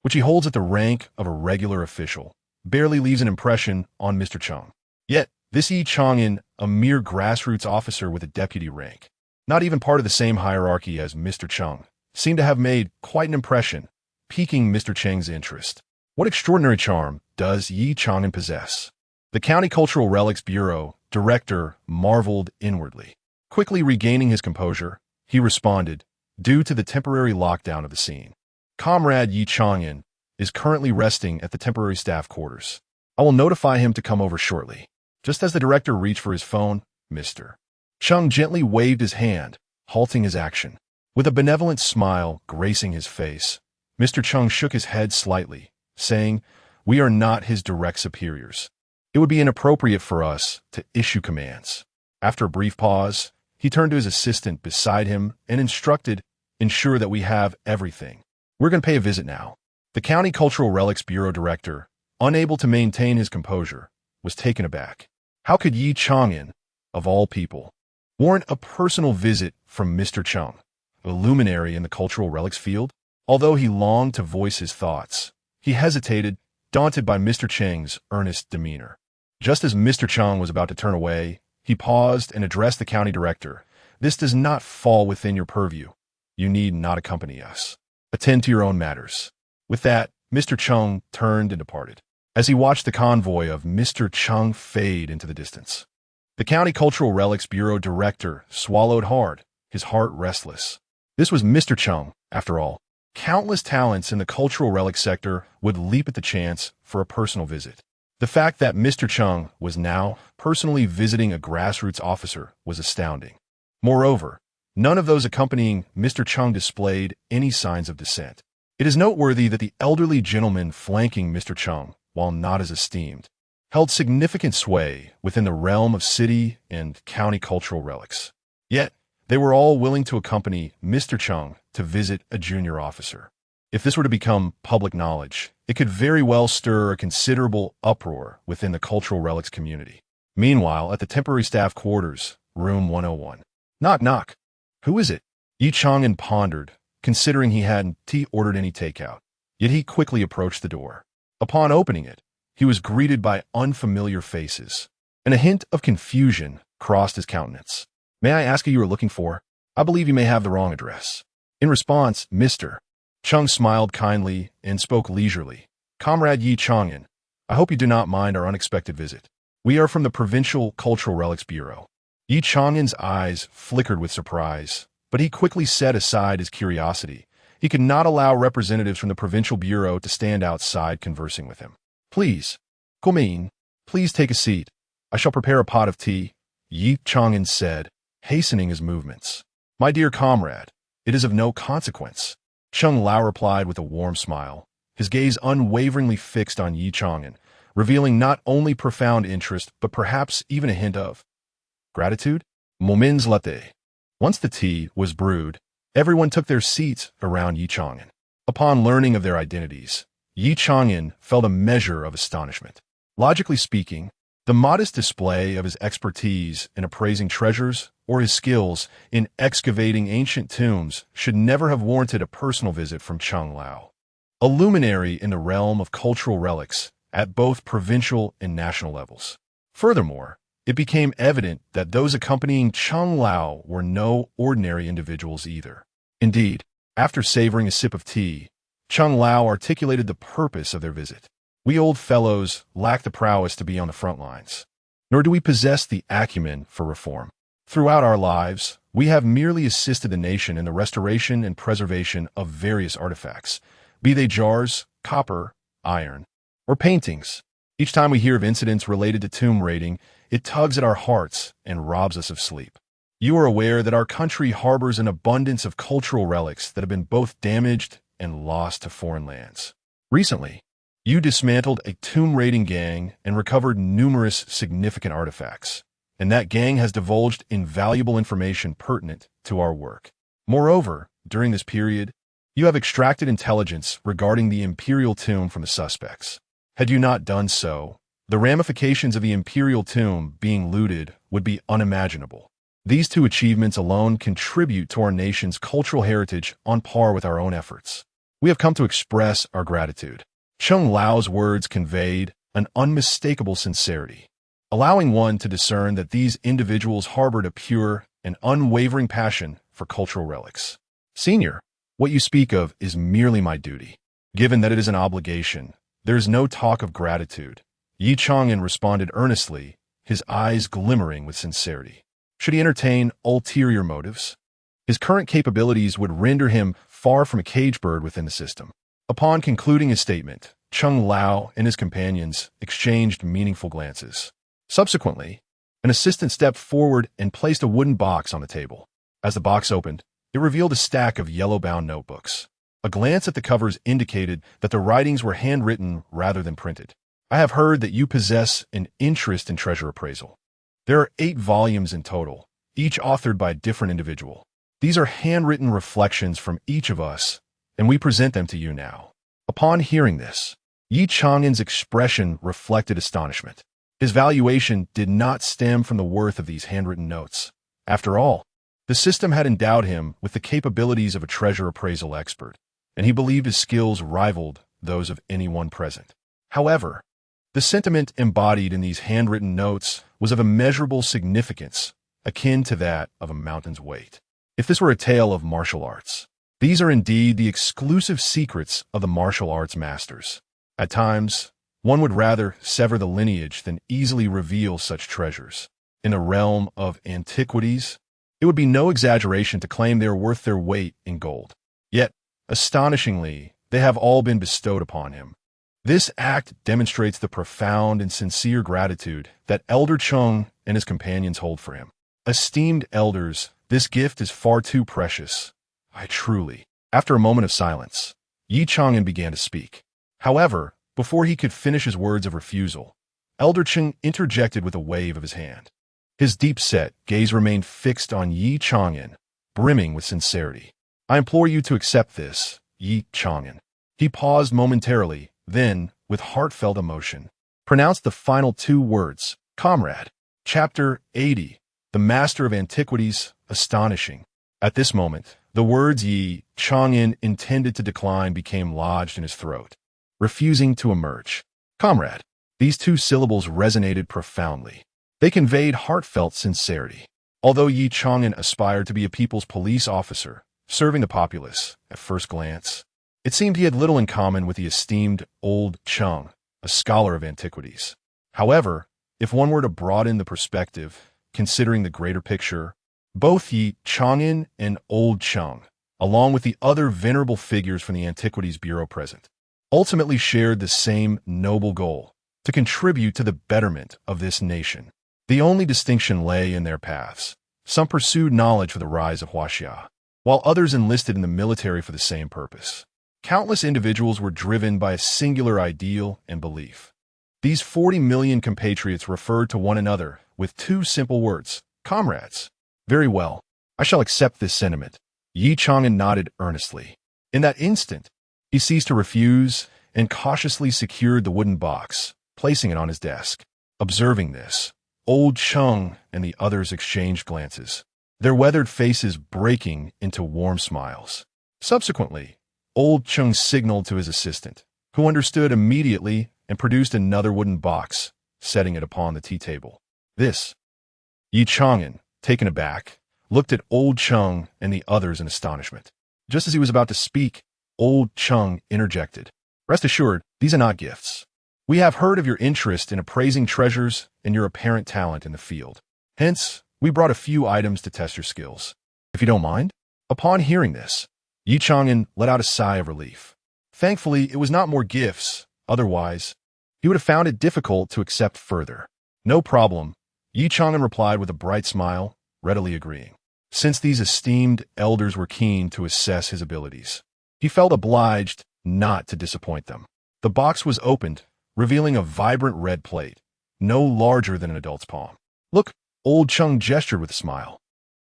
Speaker 1: which he holds at the rank of a regular official, barely leaves an impression on Mr. Cheng. Yet, this Ye Chang'an, a mere grassroots officer with a deputy rank, not even part of the same hierarchy as Mr. Cheng, seemed to have made quite an impression, piquing Mr. Cheng's interest. What extraordinary charm does Ye Chang'an possess? The County Cultural Relics Bureau Director marveled inwardly. Quickly regaining his composure, he responded, due to the temporary lockdown of the scene. Comrade Ye Chang'an is currently resting at the temporary staff quarters. I will notify him to come over shortly. Just as the director reached for his phone, Mr. Cheng gently waved his hand, halting his action. With a benevolent smile gracing his face, Mr. Cheng shook his head slightly, saying, we are not his direct superiors. It would be inappropriate for us to issue commands. After a brief pause, he turned to his assistant beside him and instructed, ensure that we have everything. We're going to pay a visit now. The County Cultural Relics Bureau Director, unable to maintain his composure, was taken aback. How could Ye Chang'an, of all people, warrant a personal visit from Mr. Cheng, a luminary in the cultural relics field? Although he longed to voice his thoughts, he hesitated, daunted by Mr. Cheng's earnest demeanor. Just as Mr. Cheng was about to turn away, he paused and addressed the county director. "This does not fall within your purview. You need not accompany us. Attend to your own matters." With that, Mr. Cheng turned and departed. As he watched the convoy of Mr. Cheng fade into the distance, the County Cultural Relics Bureau director swallowed hard, his heart restless. This was Mr. Cheng, after all. Countless talents in the cultural relic sector would leap at the chance for a personal visit. The fact that Mr. Cheng was now personally visiting a grassroots officer was astounding. Moreover, none of those accompanying Mr. Cheng displayed any signs of dissent. It is noteworthy that the elderly gentleman flanking Mr. Cheng, while not as esteemed, held significant sway within the realm of city and county cultural relics. Yet, they were all willing to accompany Mr. Cheng to visit a junior officer. If this were to become public knowledge, it could very well stir a considerable uproar within the cultural relics community. Meanwhile, at the temporary staff quarters, room 101. Knock, knock. Who is it? Ye Chang'an pondered, considering he hadn't ordered any takeout. Yet he quickly approached the door. Upon opening it, he was greeted by unfamiliar faces, and a hint of confusion crossed his countenance. "May I ask who you are looking for? I believe you may have the wrong address." In response, Mr. Cheng smiled kindly and spoke leisurely. "Comrade Ye Chang'an, I hope you do not mind our unexpected visit. We are from the Provincial Cultural Relics Bureau." Ye Chang'an's eyes flickered with surprise, but he quickly set aside his curiosity. He could not allow representatives from the Provincial Bureau to stand outside conversing with him. "Please, come in. Please take a seat. I shall prepare a pot of tea," Ye Chang'an said, hastening his movements. "My dear comrade, it is of no consequence," Cheng Lao replied with a warm smile, his gaze unwaveringly fixed on Ye Chang'an, revealing not only profound interest but perhaps even a hint of gratitude. Moments latte. Once the tea was brewed, everyone took their seats around Ye Chang'an. Upon learning of their identities, Ye Chang'an felt a measure of astonishment. Logically speaking, the modest display of his expertise in appraising treasures or his skills in excavating ancient tombs should never have warranted a personal visit from Cheng Lao, a luminary in the realm of cultural relics at both provincial and national levels. Furthermore, it became evident that those accompanying Cheng Lao were no ordinary individuals either. Indeed, after savoring a sip of tea, Cheng Lao articulated the purpose of their visit. "We old fellows lack the prowess to be on the front lines, nor do we possess the acumen for reform. Throughout our lives, we have merely assisted the nation in the restoration and preservation of various artifacts, be they jars, copper, iron, or paintings. Each time we hear of incidents related to tomb raiding, it tugs at our hearts and robs us of sleep. You are aware that our country harbors an abundance of cultural relics that have been both damaged and lost to foreign lands. Recently, you dismantled a tomb raiding gang and recovered numerous significant artifacts, and that gang has divulged invaluable information pertinent to our work. Moreover, during this period, you have extracted intelligence regarding the imperial tomb from the suspects. Had you not done so, the ramifications of the imperial tomb being looted would be unimaginable. These two achievements alone contribute to our nation's cultural heritage on par with our own efforts. We have come to express our gratitude." Cheng Lao's words conveyed an unmistakable sincerity, allowing one to discern that these individuals harbored a pure and unwavering passion for cultural relics. "Senior, what you speak of is merely my duty. Given that it is an obligation, there is no talk of gratitude," Ye Chang'an responded earnestly, his eyes glimmering with sincerity. Should he entertain ulterior motives? His current capabilities would render him far from a cage bird within the system. Upon concluding his statement, Cheng Lao and his companions exchanged meaningful glances. Subsequently, an assistant stepped forward and placed a wooden box on the table. As the box opened, it revealed a stack of yellow-bound notebooks. A glance at the covers indicated that the writings were handwritten rather than printed. "I have heard that you possess an interest in treasure appraisal. There are 8 volumes in total, each authored by a different individual. These are handwritten reflections from each of us, and we present them to you now." Upon hearing this, Ye Chang'an's expression reflected astonishment. His valuation did not stem from the worth of these handwritten notes. After all, the system had endowed him with the capabilities of a treasure appraisal expert. and he believed his skills rivaled those of anyone present. However, the sentiment embodied in these handwritten notes was of immeasurable significance, akin to that of a mountain's weight. If this were a tale of martial arts, these are indeed the exclusive secrets of the martial arts masters. At times, one would rather sever the lineage than easily reveal such treasures. In the realm of antiquities, it would be no exaggeration to claim they are worth their weight in gold. Yet, astonishingly, they have all been bestowed upon him. This act demonstrates the profound and sincere gratitude that Elder Chung and his companions hold for him. Esteemed elders, this gift is far too precious. I truly. After a moment of silence, Ye Chang'an began to speak. However, before he could finish his words of refusal, Elder Chung interjected with a wave of his hand. His deep-set gaze remained fixed on Ye Chang'an, brimming with sincerity. I implore you to accept this, Ye Chang'an. He paused momentarily, then, with heartfelt emotion, pronounced the final two words, Comrade. Chapter 80. The Master of Antiquities, Astonishing. At this moment, the words Ye Chang'an intended to decline became lodged in his throat, refusing to emerge. Comrade. These two syllables resonated profoundly. They conveyed heartfelt sincerity. Although Ye Chang'an aspired to be a people's police officer, serving the populace, at first glance, it seemed he had little in common with the esteemed Old Chung, a scholar of antiquities. However, if one were to broaden the perspective, considering the greater picture, both Ye Chang'an and Old Chung, along with the other venerable figures from the Antiquities Bureau present, ultimately shared the same noble goal, to contribute to the betterment of this nation. The only distinction lay in their paths. Some pursued knowledge for the rise of Huaxia, while others enlisted in the military for the same purpose. Countless individuals were driven by a singular ideal and belief. These 40 million compatriots referred to one another with two simple words, comrades. Very well, I shall accept this sentiment. Ye Chang'an nodded earnestly. In that instant, he ceased to refuse and cautiously secured the wooden box, placing it on his desk. Observing this, Old Chung and the others exchanged glances, their weathered faces breaking into warm smiles. Subsequently, Old Chung signaled to his assistant, who understood immediately and produced another wooden box, setting it upon the tea table. This. Ye Chang'an, taken aback, looked at Old Chung and the others in astonishment. Just as he was about to speak, Old Chung interjected. Rest assured, these are not gifts. We have heard of your interest in appraising treasures and your apparent talent in the field. Hence, we brought a few items to test your skills. If you don't mind? Upon hearing this, Ye Chang'an let out a sigh of relief. Thankfully, it was not more gifts. Otherwise, he would have found it difficult to accept further. No problem, Ye Chang'an replied with a bright smile, readily agreeing. Since these esteemed elders were keen to assess his abilities, he felt obliged not to disappoint them. The box was opened, revealing a vibrant red plate, no larger than an adult's palm. Look, Old Chung gestured with a smile.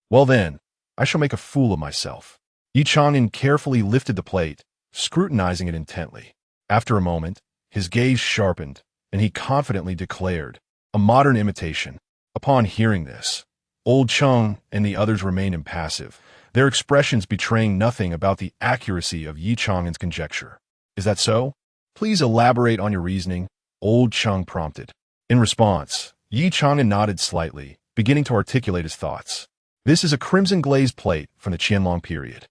Speaker 1: Well then, I shall make a fool of myself. Ye Chang'an carefully lifted the plate, scrutinizing it intently. After a moment, his gaze sharpened, and he confidently declared, a modern imitation. Upon hearing this, Old Chung and the others remained impassive, their expressions betraying nothing about the accuracy of Ye Chang'an's conjecture. Is that so? Please elaborate on your reasoning, Old Chung prompted. In response, Ye Chang'an nodded slightly, beginning to articulate his thoughts. This is a crimson glazed plate from the Qianlong period.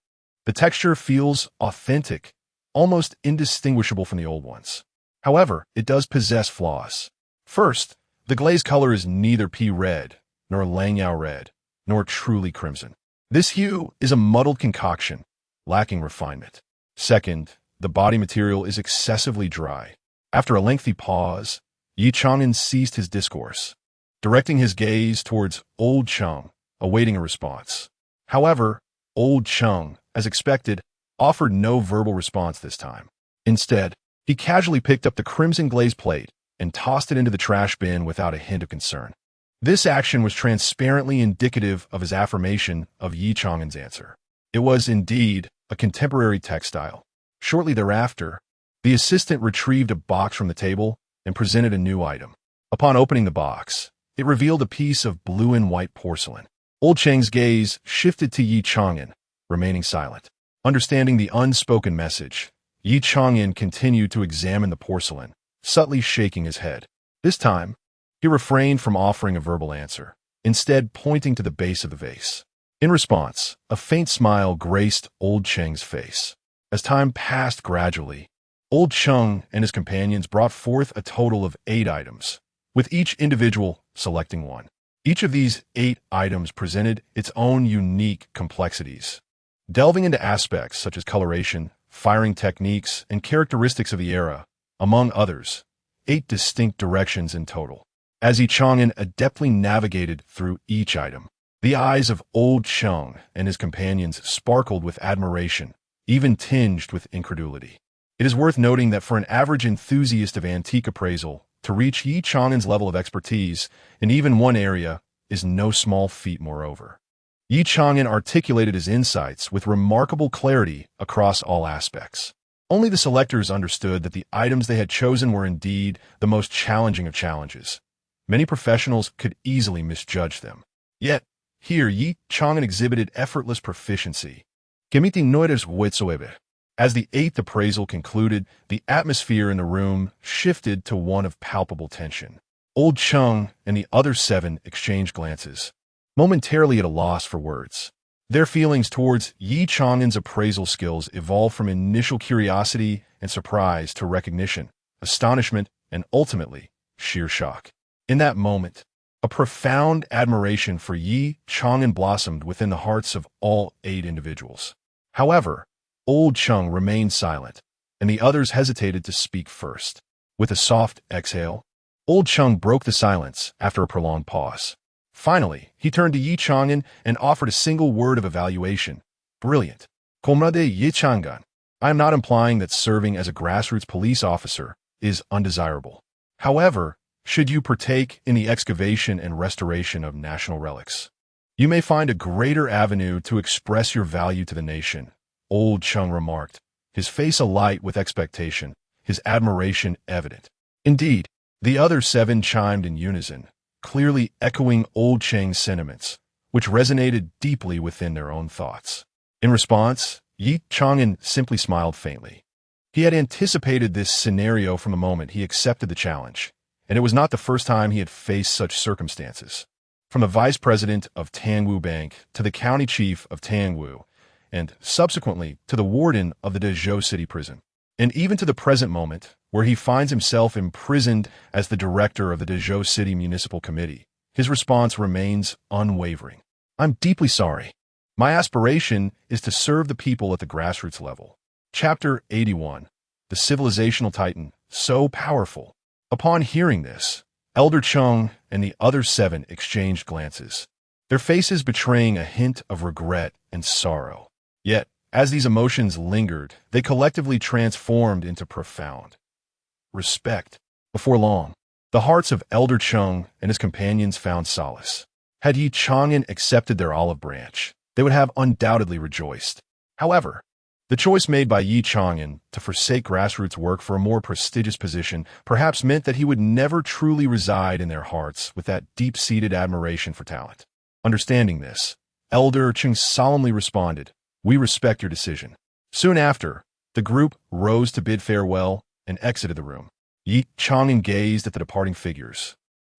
Speaker 1: The texture feels authentic, almost indistinguishable from the old ones. However, it does possess flaws. First, the glaze color is neither pea red, nor langyao red, nor truly crimson. This hue is a muddled concoction, lacking refinement. Second, the body material is excessively dry. After a lengthy pause, Ye Chang'an ceased his discourse, directing his gaze towards Old Chung, awaiting a response. However, Old Chung, as expected, offered no verbal response this time. Instead, he casually picked up the crimson glazed plate and tossed it into the trash bin without a hint of concern. This action was transparently indicative of his affirmation of Ye Chang'an's answer. It was indeed a contemporary textile. Shortly thereafter, the assistant retrieved a box from the table and presented a new item. Upon opening the box, it revealed a piece of blue and white porcelain. Old Cheng's gaze shifted to Ye Chang'an, remaining silent. Understanding the unspoken message, Ye Chang'an continued to examine the porcelain, subtly shaking his head. This time, he refrained from offering a verbal answer, instead pointing to the base of the vase. In response, a faint smile graced Old Cheng's face. As time passed gradually, Old Cheng and his companions brought forth a total of 8 items, with each individual selecting one. Each of these 8 items presented its own unique complexities, delving into aspects such as coloration, firing techniques, and characteristics of the era, among others, 8 distinct directions in total. As Ye Chang'an adeptly navigated through each item, the eyes of Old Cheng and his companions sparkled with admiration, even tinged with incredulity. It is worth noting that for an average enthusiast of antique appraisal, to reach Ye Chang'an's level of expertise in even one area is no small feat moreover. Ye Chang'an articulated his insights with remarkable clarity across all aspects. Only the selectors understood that the items they had chosen were indeed the most challenging of challenges. Many professionals could easily misjudge them. Yet, here Ye Chang'an exhibited effortless proficiency, committing no errors whatsoever. As the 8th appraisal concluded, the atmosphere in the room shifted to one of palpable tension. Old Cheng and the other 7 exchanged glances, momentarily at a loss for words. Their feelings towards Ye Chang'an's appraisal skills evolved from initial curiosity and surprise to recognition, astonishment, and ultimately, sheer shock. In that moment, a profound admiration for Ye Chang'an blossomed within the hearts of all 8 individuals. However, Old Cheng remained silent, and the others hesitated to speak first. With a soft exhale, Old Cheng broke the silence after a prolonged pause. Finally, he turned to Ye Chang'an and offered a single word of evaluation. Brilliant. Comrade Ye Chang'an. I am not implying that serving as a grassroots police officer is undesirable. However, should you partake in the excavation and restoration of national relics, you may find a greater avenue to express your value to the nation, Old Cheng remarked, his face alight with expectation, his admiration evident. Indeed, the other 7 chimed in unison, clearly echoing Old Cheng's sentiments, which resonated deeply within their own thoughts. In response, Ye Chang'an simply smiled faintly. He had anticipated this scenario from the moment he accepted the challenge, and it was not the first time he had faced such circumstances. From the vice president of Tangwu Bank to the county chief of Tangwu, and subsequently to the warden of the Dezhou City Prison, and even to the present moment, where he finds himself imprisoned as the director of the Dezhou City Municipal Committee, his response remains unwavering. I'm deeply sorry. My aspiration is to serve the people at the grassroots level. Chapter 81. The Civilizational Titan, so powerful. Upon hearing this, Elder Cheng and the other 7 exchanged glances, their faces betraying a hint of regret and sorrow. Yet, as these emotions lingered, they collectively transformed into profound respect. Before long, the hearts of Elder Cheng and his companions found solace. Had Ye Chang'an accepted their olive branch, they would have undoubtedly rejoiced. However, the choice made by Ye Chang'an to forsake grassroots work for a more prestigious position perhaps meant that he would never truly reside in their hearts with that deep-seated admiration for talent. Understanding this, Elder Cheng solemnly responded, "We respect your decision." Soon after, the group rose to bid farewell and exited the room. Ye Chang'an gazed at the departing figures,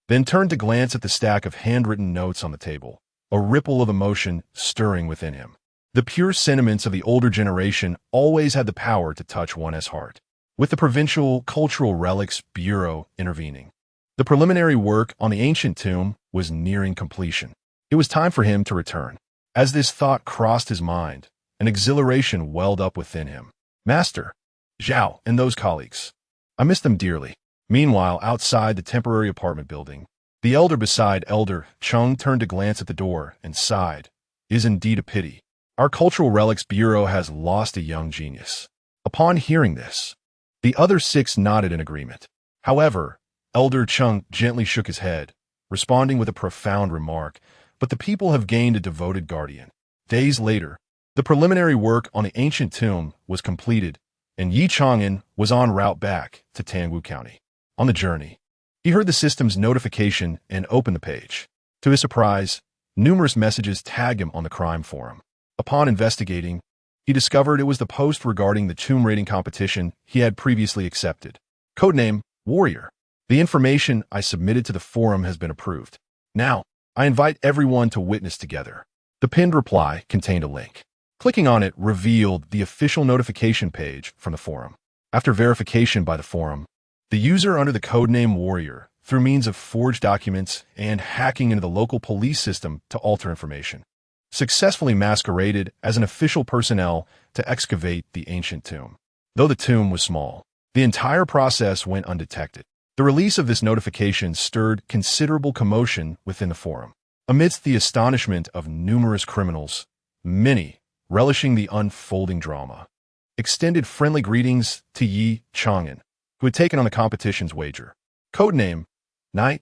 Speaker 1: then turned to glance at the stack of handwritten notes on the table, a ripple of emotion stirring within him. The pure sentiments of the older generation always had the power to touch one's heart. With the Provincial Cultural Relics Bureau intervening, the preliminary work on the ancient tomb was nearing completion. It was time for him to return. As this thought crossed his mind, an exhilaration welled up within him. Master, Zhao, and those colleagues. I miss them dearly. Meanwhile, outside the temporary apartment building, the elder beside Elder Cheng turned to glance at the door and sighed. Is indeed a pity. Our Cultural Relics Bureau has lost a young genius. Upon hearing this, the other 6 nodded in agreement. However, Elder Cheng gently shook his head, responding with a profound remark, but the people have gained a devoted guardian. Days later, the preliminary work on the ancient tomb was completed, and Ye Chang'an was en route back to Tangwu County. On the journey, he heard the system's notification and opened the page. To his surprise, numerous messages tagged him on the crime forum. Upon investigating, he discovered it was the post regarding the tomb raiding competition he had previously accepted. Codename Warrior. The information I submitted to the forum has been approved. Now, I invite everyone to witness together. The pinned reply contained a link. Clicking on it revealed the official notification page from the forum. After verification by the forum, the user under the codename Warrior, through means of forged documents and hacking into the local police system to alter information, successfully masqueraded as an official personnel to excavate the ancient tomb. Though the tomb was small, the entire process went undetected. The release of this notification stirred considerable commotion within the forum. Amidst the astonishment of numerous criminals, many, relishing the unfolding drama, extended friendly greetings to Ye Chang'an, who had taken on the competition's wager. Codename Knight.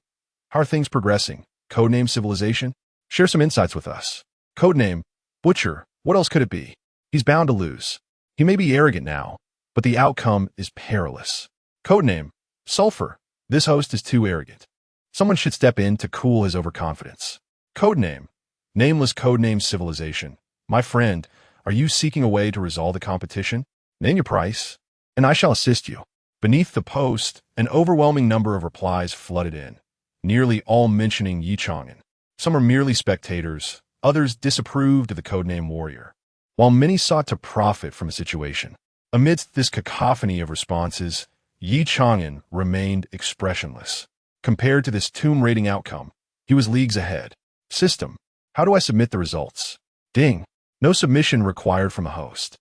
Speaker 1: How are things progressing? Codename Civilization. Share some insights with us. Codename Butcher. What else could it be? He's bound to lose. He may be arrogant now, but the outcome is perilous. Codename Sulfur. This host is too arrogant. Someone should step in to cool his overconfidence. Codename Nameless. Codename Civilization. My friend, are you seeking a way to resolve the competition? Name your price, and I shall assist you. Beneath the post, an overwhelming number of replies flooded in, nearly all mentioning Ye Chang'an. Some are merely spectators, others disapproved of the codename Warrior, while many sought to profit from the situation. Amidst this cacophony of responses, Ye Chang'an remained expressionless. Compared to this tomb raiding outcome, he was leagues ahead. System. How do I submit the results? Ding. No submission required from a host.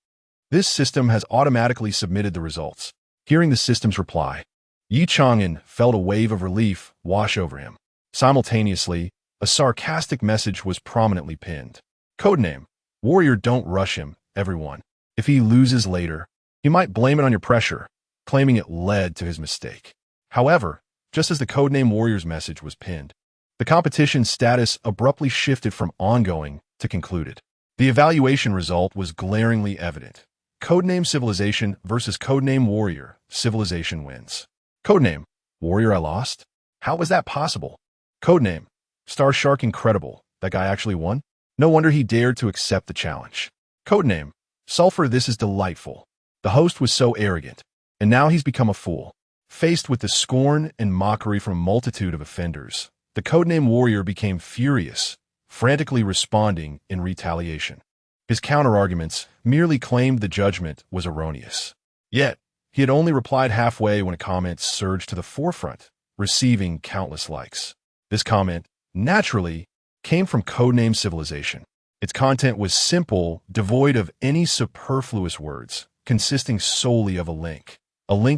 Speaker 1: This system has automatically submitted the results. Hearing the system's reply, Ye Chang'an felt a wave of relief wash over him. Simultaneously, a sarcastic message was prominently pinned. Codename Warrior. Don't rush him, everyone. If he loses later, he might blame it on your pressure, claiming it led to his mistake. However, just as the codename Warrior's message was pinned, the competition's status abruptly shifted from ongoing to concluded. The evaluation result was glaringly evident. Codename Civilization versus Codename Warrior. Civilization wins. Codename Warrior. I lost? How was that possible? Codename Star Shark. Incredible. That guy actually won? No wonder he dared to accept the challenge. Codename Sulfur. This is delightful. The host was so arrogant, and now he's become a fool. Faced with the scorn and mockery from a multitude of offenders, the codename Warrior became furious, frantically responding in retaliation. His counterarguments merely claimed the judgment was erroneous. Yet, he had only replied halfway when a comment surged to the forefront, receiving countless likes. This comment, naturally, came from codename Civilization. Its content was simple, devoid of any superfluous words, consisting solely of a link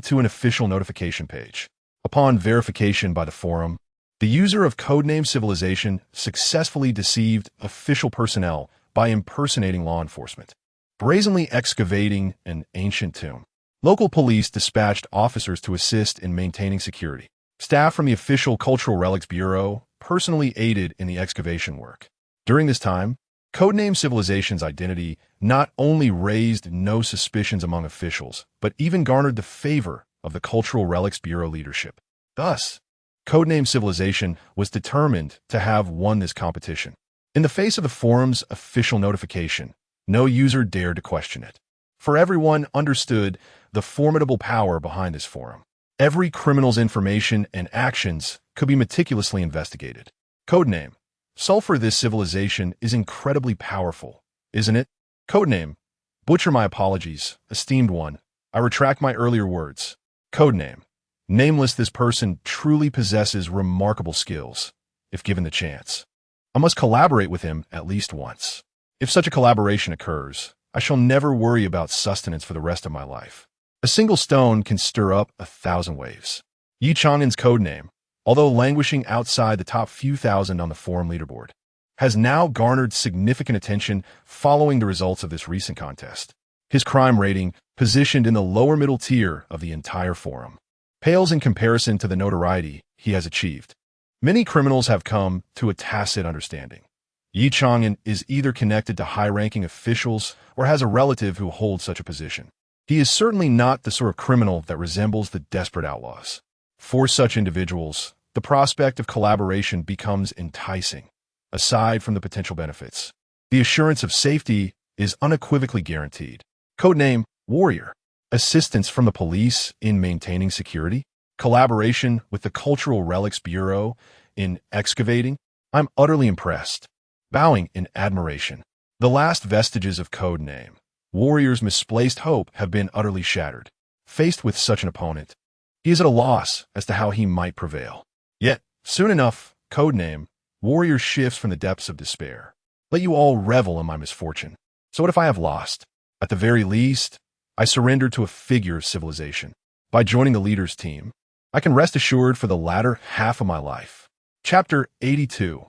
Speaker 1: to an official notification page. Upon verification by the forum, the user of codename Civilization successfully deceived official personnel by impersonating law enforcement, brazenly excavating an ancient tomb. Local police dispatched officers to assist in maintaining security. Staff from the official Cultural Relics Bureau personally aided in the excavation work. During this time, codename Civilization's identity not only raised no suspicions among officials, but even garnered the favor of the Cultural Relics Bureau leadership. Thus, codename Civilization was determined to have won this competition. In the face of the forum's official notification, no user dared to question it, for everyone understood the formidable power behind this forum. Every criminal's information and actions could be meticulously investigated. Codename Sulfur. This civilization is incredibly powerful, isn't it? Codename Butcher. My apologies, esteemed one. I retract my earlier words. Codename Nameless. This person truly possesses remarkable skills, if given the chance. I must collaborate with him at least once. If such a collaboration occurs, I shall never worry about sustenance for the rest of my life. A single stone can stir up 1,000 waves. Ye Chang'an's codename, although languishing outside the top few thousand on the forum leaderboard, has now garnered significant attention following the results of this recent contest. His crime rating, positioned in the lower middle tier of the entire forum, pales in comparison to the notoriety he has achieved. Many criminals have come to a tacit understanding. Ye Chang'an is either connected to high-ranking officials or has a relative who holds such a position. He is certainly not the sort of criminal that resembles the desperate outlaws. For such individuals, the prospect of collaboration becomes enticing, aside from the potential benefits. The assurance of safety is unequivocally guaranteed. Codename Warrior. Assistance from the police in maintaining security. Collaboration with the Cultural Relics Bureau in excavating. I'm utterly impressed. Bowing in admiration. The last vestiges of Codename Warrior's misplaced hope have been utterly shattered. Faced with such an opponent, he is at a loss as to how he might prevail. Yet, soon enough, Codename Warrior shifts from the depths of despair. Let you all revel in my misfortune. So what if I have lost? At the very least, I surrender to a figure of civilization. By joining the leader's team, I can rest assured for the latter half of my life. Chapter 82.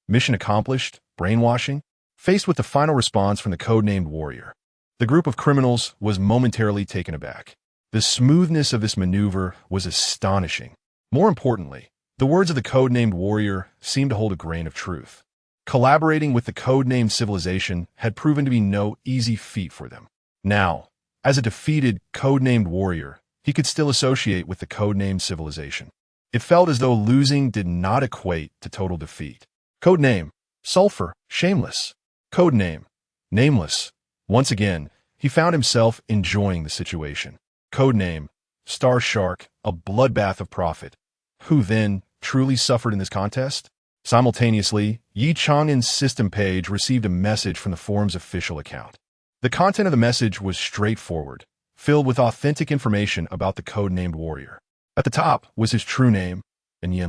Speaker 1: Mission accomplished, brainwashing. Faced with the final response from the codenamed Warrior, the group of criminals was momentarily taken aback. The smoothness of this maneuver was astonishing. More importantly, the words of the codenamed Warrior seemed to hold a grain of truth. Collaborating with the codenamed civilization had proven to be no easy feat for them. Now, as a defeated codenamed Warrior, he could still associate with the codenamed civilization. It felt as though losing did not equate to total defeat. Codename Sulfur, Shameless. Codename Nameless. Once again, he found himself enjoying the situation. Codename Star Shark, a bloodbath of profit. Who then truly suffered in this contest? Simultaneously, Ye Chang'an's system page received a message from the forum's official account. The content of the message was straightforward, filled with authentic information about the codenamed Warrior. At the top was his true name, Ye.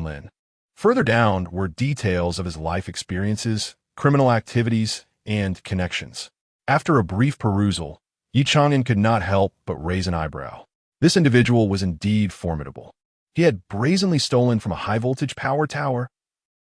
Speaker 1: Further down were details of his life experiences, criminal activities, and connections. After a brief perusal, Ye Chang'an could not help but raise an eyebrow. This individual was indeed formidable. He had brazenly stolen from a high-voltage power tower.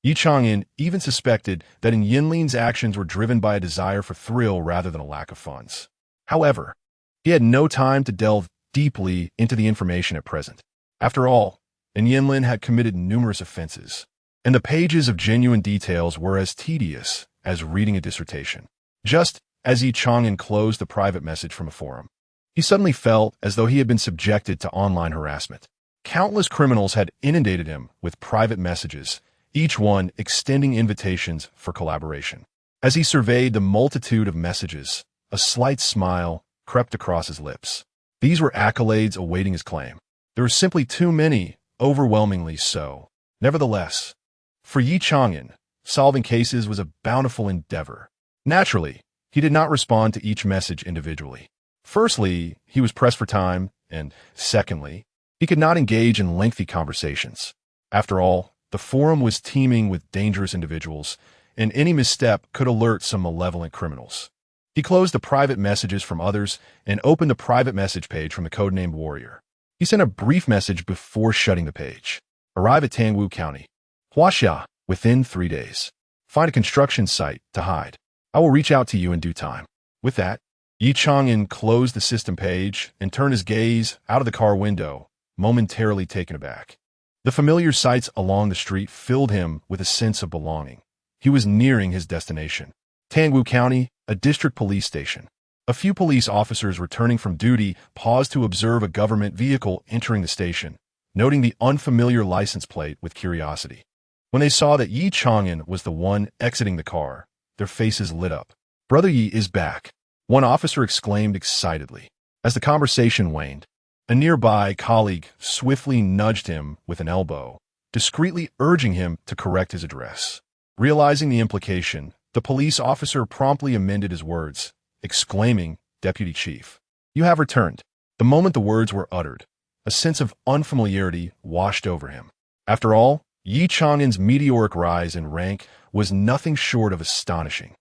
Speaker 1: Ye Chang'an even suspected that Yinlin's actions were driven by a desire for thrill rather than a lack of funds. However, he had no time to delve deeply into the information at present. After all, Yinlin had committed numerous offenses, and the pages of genuine details were as tedious as reading a dissertation. Just as Ye Chang'an closed the private message from a forum, he suddenly felt as though he had been subjected to online harassment. Countless criminals had inundated him with private messages, each one extending invitations for collaboration. As he surveyed the multitude of messages, a slight smile crept across his lips. These were accolades awaiting his claim. There were simply too many, overwhelmingly so. Nevertheless, for Ye Chang'an, solving cases was a bountiful endeavor. Naturally, he did not respond to each message individually. Firstly, he was pressed for time, and secondly, he could not engage in lengthy conversations. After all, the forum was teeming with dangerous individuals, and any misstep could alert some malevolent criminals. He closed the private messages from others and opened the private message page from the codenamed Warrior. He sent a brief message before shutting the page. Arrive at Tangwu County, Huaxia, within 3 days. Find a construction site to hide. I will reach out to you in due time. With that, Ye Chang'an closed the system page and turned his gaze out of the car window, momentarily taken aback. The familiar sights along the street filled him with a sense of belonging. He was nearing his destination. Tangwu County, a district police station. A few police officers returning from duty paused to observe a government vehicle entering the station, noting the unfamiliar license plate with curiosity. When they saw that Ye Chang'an was the one exiting the car, their faces lit up. Brother Ye is back, one officer exclaimed excitedly. As the conversation waned, a nearby colleague swiftly nudged him with an elbow, discreetly urging him to correct his address. Realizing the implication, the police officer promptly amended his words, exclaiming, "Deputy Chief, you have returned." The moment the words were uttered, a sense of unfamiliarity washed over him. After all, Ye Chang'an's meteoric rise in rank was nothing short of astonishing.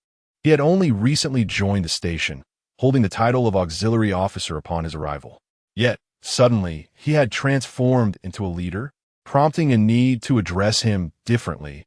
Speaker 1: He had only recently joined the station, holding the title of auxiliary officer upon his arrival. Yet, suddenly, he had transformed into a leader, prompting a need to address him differently,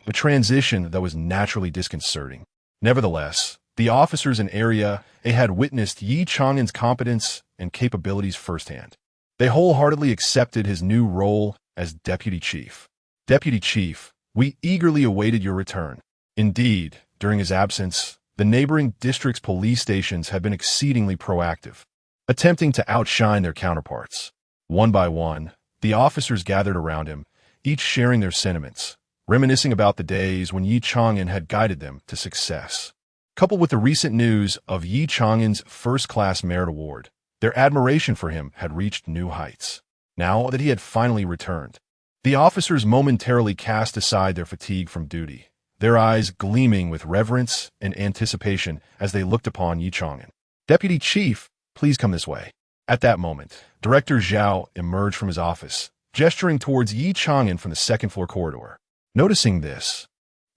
Speaker 1: a transition that was naturally disconcerting. Nevertheless, the officers in Area A had witnessed Ye Chang'an's competence and capabilities firsthand. They wholeheartedly accepted his new role as Deputy Chief. Deputy Chief, we eagerly awaited your return. Indeed, during his absence, the neighboring district's police stations had been exceedingly proactive, attempting to outshine their counterparts. One by one, the officers gathered around him, each sharing their sentiments, reminiscing about the days when Ye Chang'an had guided them to success. Coupled with the recent news of Ye Chang'an's first-class merit award, their admiration for him had reached new heights. Now that he had finally returned, the officers momentarily cast aside their fatigue from duty, their eyes gleaming with reverence and anticipation as they looked upon Ye Chang'an. "Deputy Chief, please come this way." At that moment, Director Zhao emerged from his office, gesturing towards Ye Chang'an from the second-floor corridor. Noticing this,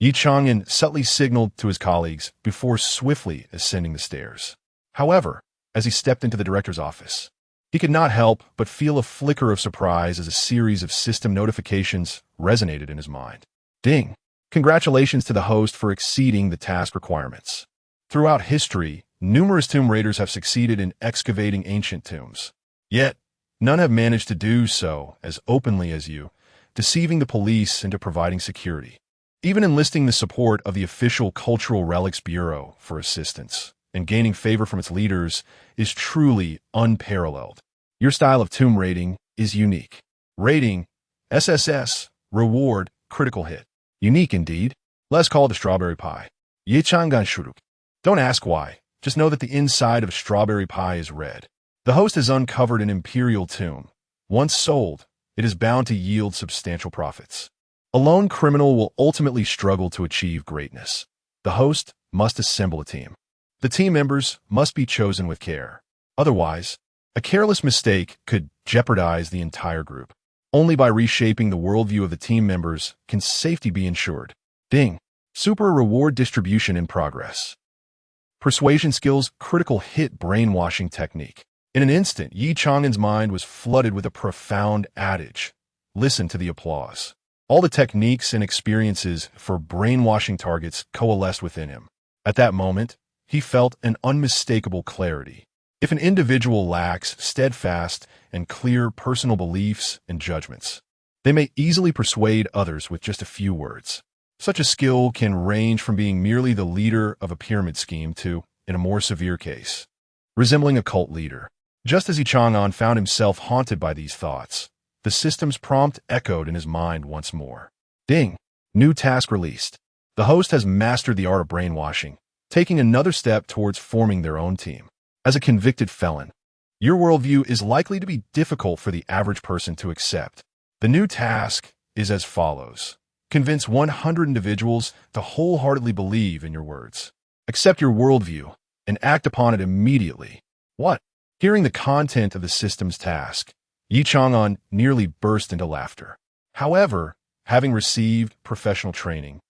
Speaker 1: Ye Chang'an subtly signaled to his colleagues before swiftly ascending the stairs. However, as he stepped into the director's office, he could not help but feel a flicker of surprise as a series of system notifications resonated in his mind. Ding! Congratulations to the host for exceeding the task requirements. Throughout history, numerous tomb raiders have succeeded in excavating ancient tombs. Yet, none have managed to do so as openly as you, deceiving the police into providing security. Even enlisting the support of the official Cultural Relics Bureau for assistance and gaining favor from its leaders is truly unparalleled. Your style of tomb raiding is unique. Rating, SSS, reward, critical hit. Unique indeed. Let's call it the strawberry pie. Ye Chang'an shuruk. Don't ask why. Just know that the inside of strawberry pie is red. The host has uncovered an imperial tomb. Once sold, it is bound to yield substantial profits. A lone criminal will ultimately struggle to achieve greatness. The host must assemble a team. The team members must be chosen with care. Otherwise, a careless mistake could jeopardize the entire group. Only by reshaping the worldview of the team members can safety be ensured. Ding! Super reward distribution in progress. Persuasion skills, critical hit brainwashing technique. In an instant, Ye Chang'an's mind was flooded with a profound adage. Listen to the applause. All the techniques and experiences for brainwashing targets coalesced within him. At that moment, he felt an unmistakable clarity. If an individual lacks steadfast and clear personal beliefs and judgments, they may easily persuade others with just a few words. Such a skill can range from being merely the leader of a pyramid scheme to, in a more severe case, resembling a cult leader. Just as Ye Chang'an found himself haunted by these thoughts, the system's prompt echoed in his mind once more. Ding! New task released. The host has mastered the art of brainwashing, taking another step towards forming their own team. As a convicted felon, your worldview is likely to be difficult for the average person to accept. The new task is as follows. Convince 100 individuals to wholeheartedly believe in your words. Accept your worldview and act upon it immediately. What? Hearing the content of the system's task, Ye Chang'an nearly burst into laughter. However, having received professional training,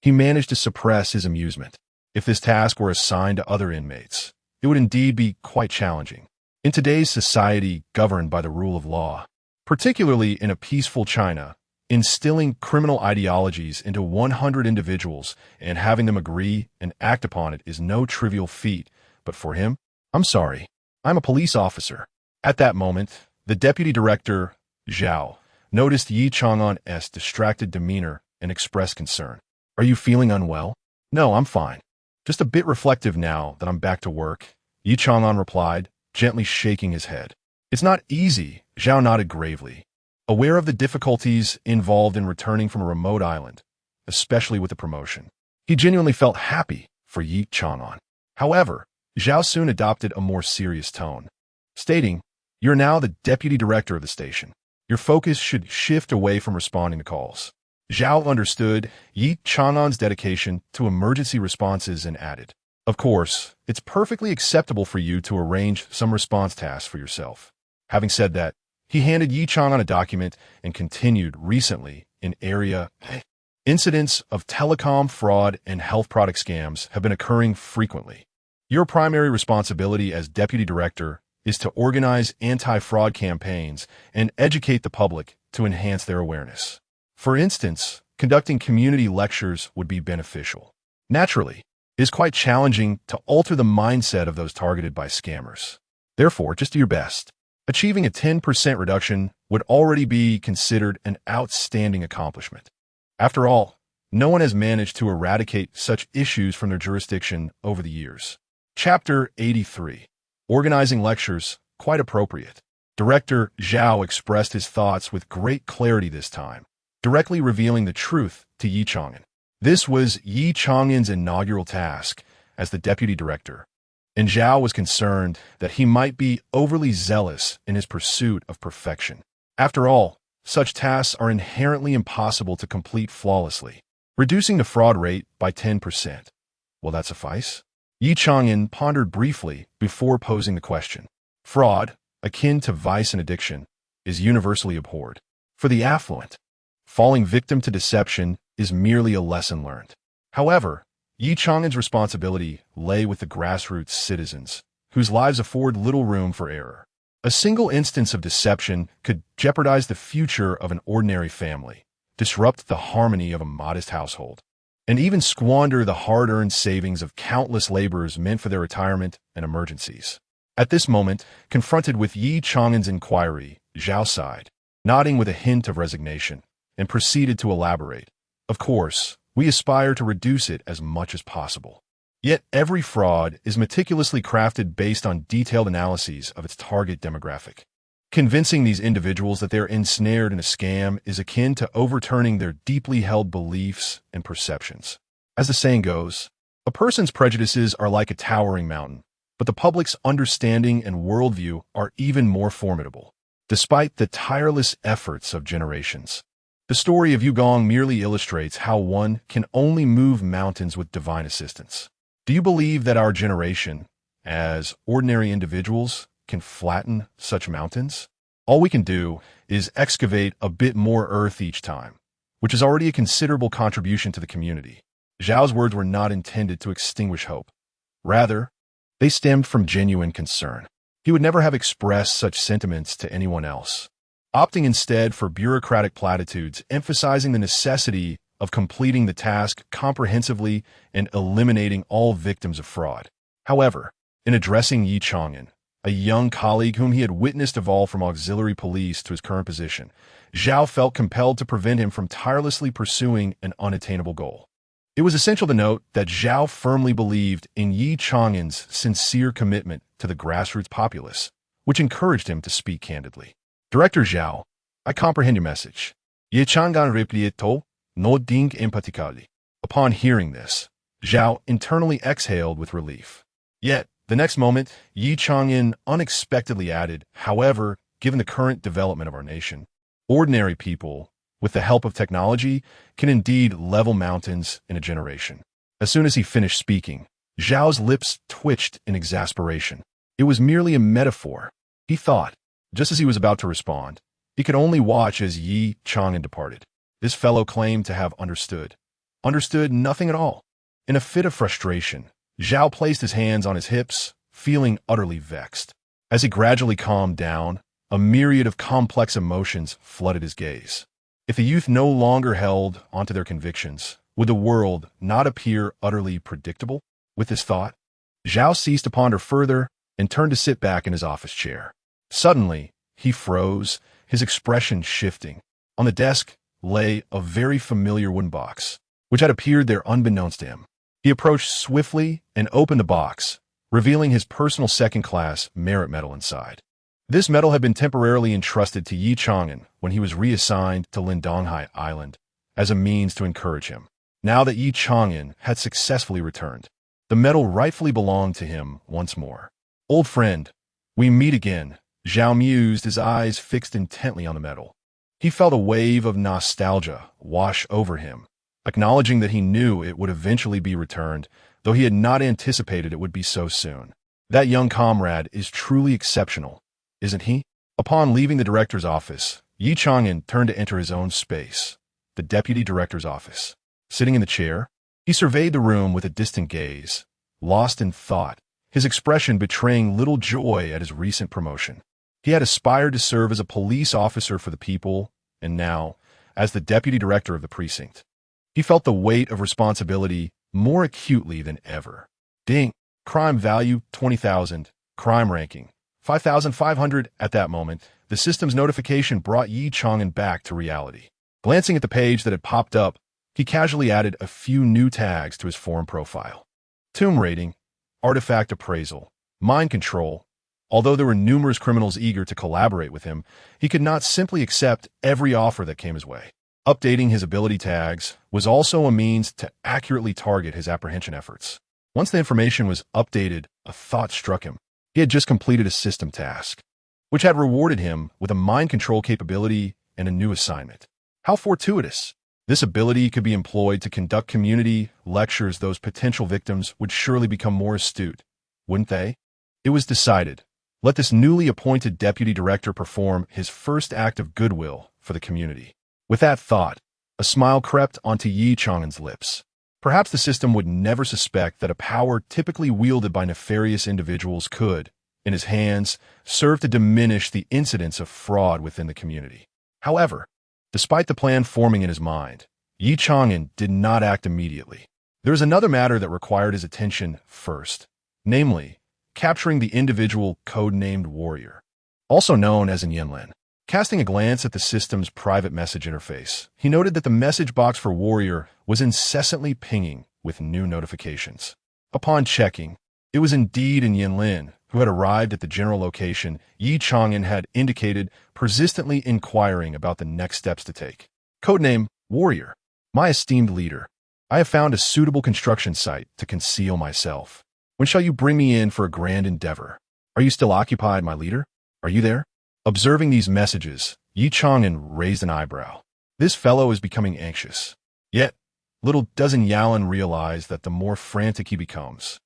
Speaker 1: he managed to suppress his amusement. If this task were assigned to other inmates, it would indeed be quite challenging. In today's society governed by the rule of law, particularly in a peaceful China, instilling criminal ideologies into 100 individuals and having them agree and act upon it is no trivial feat, but for him, I'm sorry, I'm a police officer. At that moment, the deputy director, Zhao, noticed Ye Chang'an's distracted demeanor and expressed concern. Are you feeling unwell? No, I'm fine. Just a bit reflective now that I'm back to work, Ye Chang'an replied, gently shaking his head. It's not easy, Zhao nodded gravely, aware of the difficulties involved in returning from a remote island, especially with the promotion. He genuinely felt happy for Ye Chang'an. However, Zhao soon adopted a more serious tone, stating, "You're now the deputy director of the station. Your focus should shift away from responding to calls." Zhao understood Ye Chang'an's dedication to emergency responses and added, "Of course, it's perfectly acceptable for you to arrange some response tasks for yourself." Having said that, he handed Ye Chang'an a document and continued. Recently, in area incidents of telecom fraud and health product scams have been occurring frequently. Your primary responsibility as deputy director is to organize anti-fraud campaigns and educate the public to enhance their awareness. For instance, conducting community lectures would be beneficial. Naturally, it is quite challenging to alter the mindset of those targeted by scammers. Therefore, just do your best. Achieving a 10% reduction would already be considered an outstanding accomplishment. After all, no one has managed to eradicate such issues from their jurisdiction over the years. Chapter 83. Organizing lectures, quite appropriate. Director Zhao expressed his thoughts with great clarity this time, directly revealing the truth to Ye Chang'an. This was Ye Chang'an's inaugural task, as the deputy director, and Zhao was concerned that he might be overly zealous in his pursuit of perfection. After all, such tasks are inherently impossible to complete flawlessly. Reducing the fraud rate by 10%. Will that suffice? Ye Chang'an pondered briefly before posing the question. Fraud, akin to vice and addiction, is universally abhorred. For the affluent, falling victim to deception is merely a lesson learned. However, Ye Chang'an's responsibility lay with the grassroots citizens, whose lives afford little room for error. A single instance of deception could jeopardize the future of an ordinary family, disrupt the harmony of a modest household, and even squander the hard-earned savings of countless laborers meant for their retirement and emergencies. At this moment, confronted with Ye Chang'an's inquiry, Zhao sighed, nodding with a hint of resignation, and proceeded to elaborate. Of course, we aspire to reduce it as much as possible. Yet every fraud is meticulously crafted based on detailed analyses of its target demographic. Convincing these individuals that they're ensnared in a scam is akin to overturning their deeply held beliefs and perceptions. As the saying goes, a person's prejudices are like a towering mountain, but the public's understanding and worldview are even more formidable. Despite the tireless efforts of generations, the story of Yugong merely illustrates how one can only move mountains with divine assistance. Do you believe that our generation, as ordinary individuals, can flatten such mountains? All we can do is excavate a bit more earth each time, which is already a considerable contribution to the community. Zhao's words were not intended to extinguish hope. Rather, they stemmed from genuine concern. He would never have expressed such sentiments to anyone else, opting instead for bureaucratic platitudes, emphasizing the necessity of completing the task comprehensively and eliminating all victims of fraud. However, in addressing Ye Chang'an, a young colleague whom he had witnessed evolve from auxiliary police to his current position, Zhao felt compelled to prevent him from tirelessly pursuing an unattainable goal. It was essential to note that Zhao firmly believed in Ye Chang'an's sincere commitment to the grassroots populace, which encouraged him to speak candidly. Director Zhao, I comprehend your message. Ye Chang'an replieto, no ding empatically. Upon hearing this, Zhao internally exhaled with relief. Yet, the next moment, Ye Chang'an unexpectedly added, however, given the current development of our nation, ordinary people, with the help of technology, can indeed level mountains in a generation. As soon as he finished speaking, Zhao's lips twitched in exasperation. It was merely a metaphor, he thought. Just as he was about to respond, he could only watch as Ye Chang'an departed. This fellow claimed to have understood nothing at all. In a fit of frustration, Zhao placed his hands on his hips, feeling utterly vexed. As he gradually calmed down, a myriad of complex emotions flooded his gaze. If the youth no longer held onto their convictions, would the world not appear utterly predictable? With this thought, Zhao ceased to ponder further and turned to sit back in his office chair. Suddenly, he froze, his expression shifting. On the desk lay a very familiar wooden box, which had appeared there unbeknownst to him. He approached swiftly and opened the box, revealing his personal second-class merit medal inside. This medal had been temporarily entrusted to Ye Chang'an when he was reassigned to Lindonghai Island as a means to encourage him. Now that Ye Chang'an had successfully returned, the medal rightfully belonged to him once more. Old friend, we meet again, Zhao mused, his eyes fixed intently on the medal. He felt a wave of nostalgia wash over him, acknowledging that he knew it would eventually be returned, though he had not anticipated it would be so soon. That young comrade is truly exceptional, isn't he? Upon leaving the director's office, Ye Chang'an turned to enter his own space, the deputy director's office. Sitting in the chair, he surveyed the room with a distant gaze, lost in thought, his expression betraying little joy at his recent promotion. He had aspired to serve as a police officer for the people, and now, as the deputy director of the precinct, he felt the weight of responsibility more acutely than ever. Ding! Crime value, 20,000. Crime ranking, 5,500. At that moment, the system's notification brought Ye Chang'an back to reality. Glancing at the page that had popped up, he casually added a few new tags to his forum profile. Tomb raiding, artifact appraisal, mind control. Although there were numerous criminals eager to collaborate with him, he could not simply accept every offer that came his way. Updating his ability tags was also a means to accurately target his apprehension efforts. Once the information was updated, a thought struck him. He had just completed a system task, which had rewarded him with a mind control capability and a new assignment. How fortuitous! This ability could be employed to conduct community lectures. Those potential victims would surely become more astute, wouldn't they? It was decided. Let this newly appointed deputy director perform his first act of goodwill for the community. With that thought, a smile crept onto Ye Chang'an's lips. Perhaps the system would never suspect that a power typically wielded by nefarious individuals could, in his hands, serve to diminish the incidence of fraud within the community. However, despite the plan forming in his mind, Ye Chang'an did not act immediately. There was another matter that required his attention first, namely, capturing the individual code-named Warrior, also known as Yanlin. Casting a glance at the system's private message interface, he noted that the message box for Warrior was incessantly pinging with new notifications. Upon checking, it was indeed Yanlin who had arrived at the general location Ye Chang'an had indicated, persistently inquiring about the next steps to take. Codename Warrior. My esteemed leader, I have found a suitable construction site to conceal myself. When shall you bring me in for a grand endeavor? Are you still occupied, my leader? Are you there? Observing these messages, Ye Chang'an raised an eyebrow. This fellow is becoming anxious. Yet, little does Yanlin realize that the more frantic he becomes,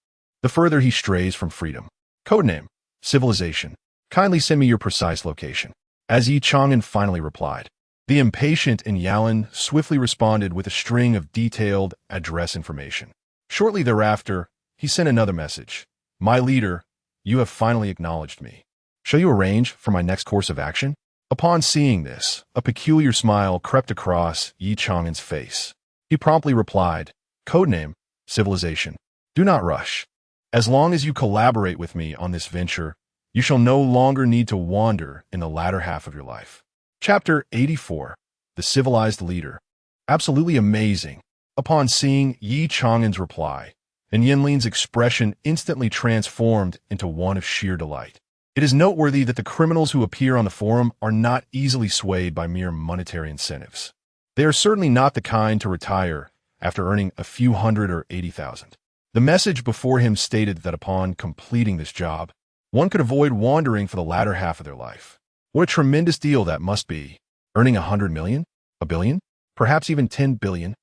Speaker 1: the further he strays from freedom. Codename, Civilization. Kindly send me your precise location. As Ye Chang'an finally replied, the impatient Yanlin swiftly responded with a string of detailed address information. Shortly thereafter, he sent another message. My leader, you have finally acknowledged me. Shall you arrange for my next course of action? Upon seeing this, a peculiar smile crept across Ye Chang'an's face. He promptly replied, Codename, Civilization. Do not rush. As long as you collaborate with me on this venture, you shall no longer need to wander in the latter half of your life. Chapter 84. The Civilized Leader. Absolutely amazing. Upon seeing Ye Chang'an's reply, Yanlin's expression instantly transformed into one of sheer delight. It is noteworthy that the criminals who appear on the forum are not easily swayed by mere monetary incentives. They are certainly not the kind to retire after earning a few hundred or 80,000. The message before him stated that upon completing this job, one could avoid wandering for the latter half of their life. What a tremendous deal that must be. Earning 100 million? A billion? Perhaps even 10 billion?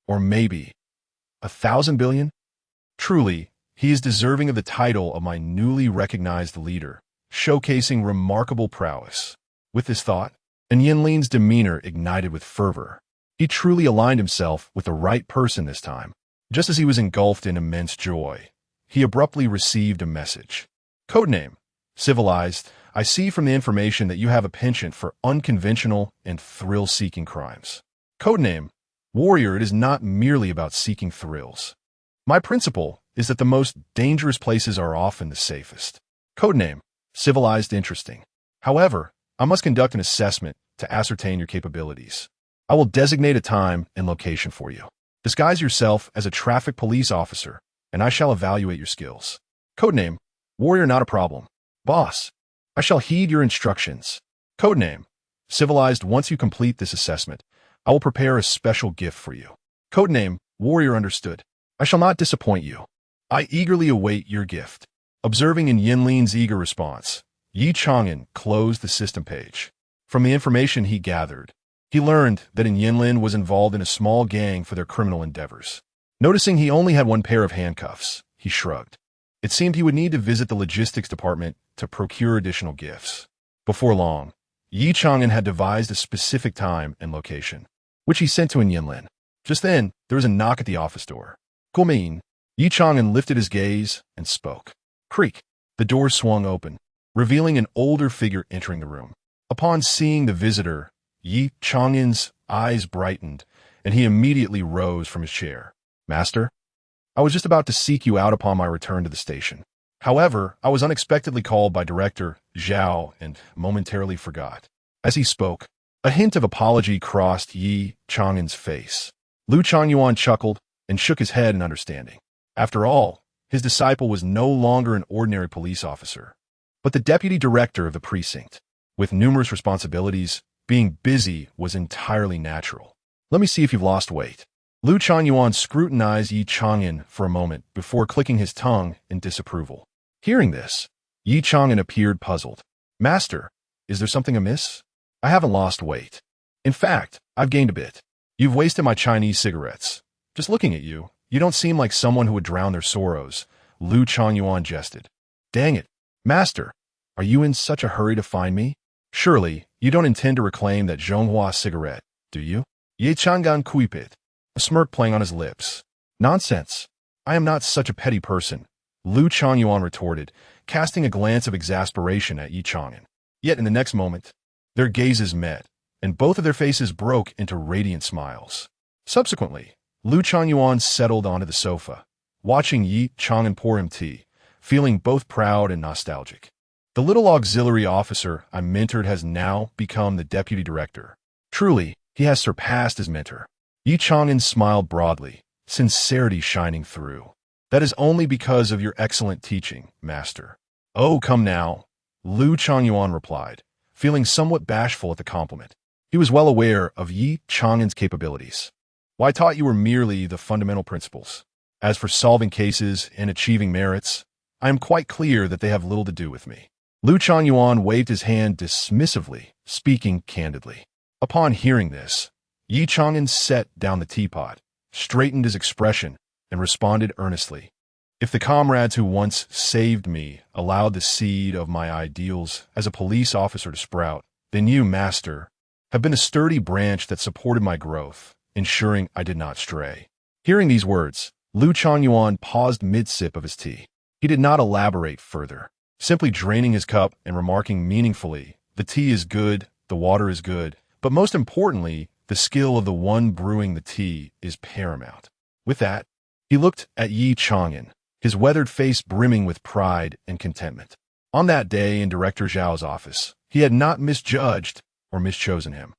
Speaker 1: Or maybe 1,000 billion? Truly, he is deserving of the title of my newly recognized leader, showcasing remarkable prowess. With this thought, Yanlin's demeanor ignited with fervor. He truly aligned himself with the right person this time. Just as he was engulfed in immense joy, he abruptly received a message. Codename, Civilized. I see from the information that you have a penchant for unconventional and thrill-seeking crimes. Codename, Warrior. It is not merely about seeking thrills. My principle is that the most dangerous places are often the safest. Codename, Civilized. Interesting. However, I must conduct an assessment to ascertain your capabilities. I will designate a time and location for you. Disguise yourself as a traffic police officer, and I shall evaluate your skills. Codename, Warrior. Not a problem. Boss, I shall heed your instructions. Codename, Civilized. Once you complete this assessment, I will prepare a special gift for you. Codename, Warrior. Understood. I shall not disappoint you. I eagerly await your gift. Observing Yanlin's eager response, Ye Chang'an closed the system page. From the information he gathered, he learned that Yanlin was involved in a small gang for their criminal endeavors. Noticing he only had one pair of handcuffs, he shrugged. It seemed he would need to visit the logistics department to procure additional gifts. Before long, Ye Chang'an had devised a specific time and location, which he sent to Yanlin. Just then, there was a knock at the office door. Come in. Ye Chang'an lifted his gaze and spoke. Creak. The door swung open, revealing an older figure entering the room. Upon seeing the visitor, Ye Chang'an's eyes brightened, and he immediately rose from his chair. Master, I was just about to seek you out upon my return to the station. However, I was unexpectedly called by Director Zhao and momentarily forgot. As he spoke, a hint of apology crossed Ye Chang'an's face. Lu Changyuan chuckled and shook his head in understanding. After all, his disciple was no longer an ordinary police officer, but the deputy director of the precinct. With numerous responsibilities, being busy was entirely natural. Let me see if you've lost weight. Lu Changyuan scrutinized Ye Chang'an for a moment before clicking his tongue in disapproval. Hearing this, Ye Chang'an appeared puzzled. Master, is there something amiss? I haven't lost weight. In fact, I've gained a bit. You've wasted my Chinese cigarettes. Just looking at you, you don't seem like someone who would drown their sorrows, Lu Changyuan jested. Dang it, Master, are you in such a hurry to find me? Surely, you don't intend to reclaim that Zhonghua cigarette, do you? Ye Chang'an quipped, a smirk playing on his lips. Nonsense. I am not such a petty person, Lu Changyuan retorted, casting a glance of exasperation at Ye Chang'an. Yet in the next moment, their gazes met, and both of their faces broke into radiant smiles. Subsequently, Lu Changyuan settled onto the sofa, watching Ye Chang'an pour him tea, feeling both proud and nostalgic. The little auxiliary officer I mentored has now become the deputy director. Truly, he has surpassed his mentor. Ye Chang'an smiled broadly, sincerity shining through. That is only because of your excellent teaching, Master. Oh, come now, Lu Changyuan replied, feeling somewhat bashful at the compliment. He was well aware of Ye Chang'an's capabilities. Well, I taught you were merely the fundamental principles. As for solving cases and achieving merits, I am quite clear that they have little to do with me. Lu Changyuan waved his hand dismissively, speaking candidly. Upon hearing this, Ye Chang'an set down the teapot, straightened his expression, and responded earnestly. If the comrades who once saved me allowed the seed of my ideals as a police officer to sprout, then you, Master, have been a sturdy branch that supported my growth, ensuring I did not stray. Hearing these words, Lu Changyuan paused mid-sip of his tea. He did not elaborate further, simply draining his cup and remarking meaningfully, the tea is good, the water is good, but most importantly, the skill of the one brewing the tea is paramount. With that, he looked at Ye Chang'an, his weathered face brimming with pride and contentment. On that day in Director Zhao's office, he had not misjudged or mischosen him.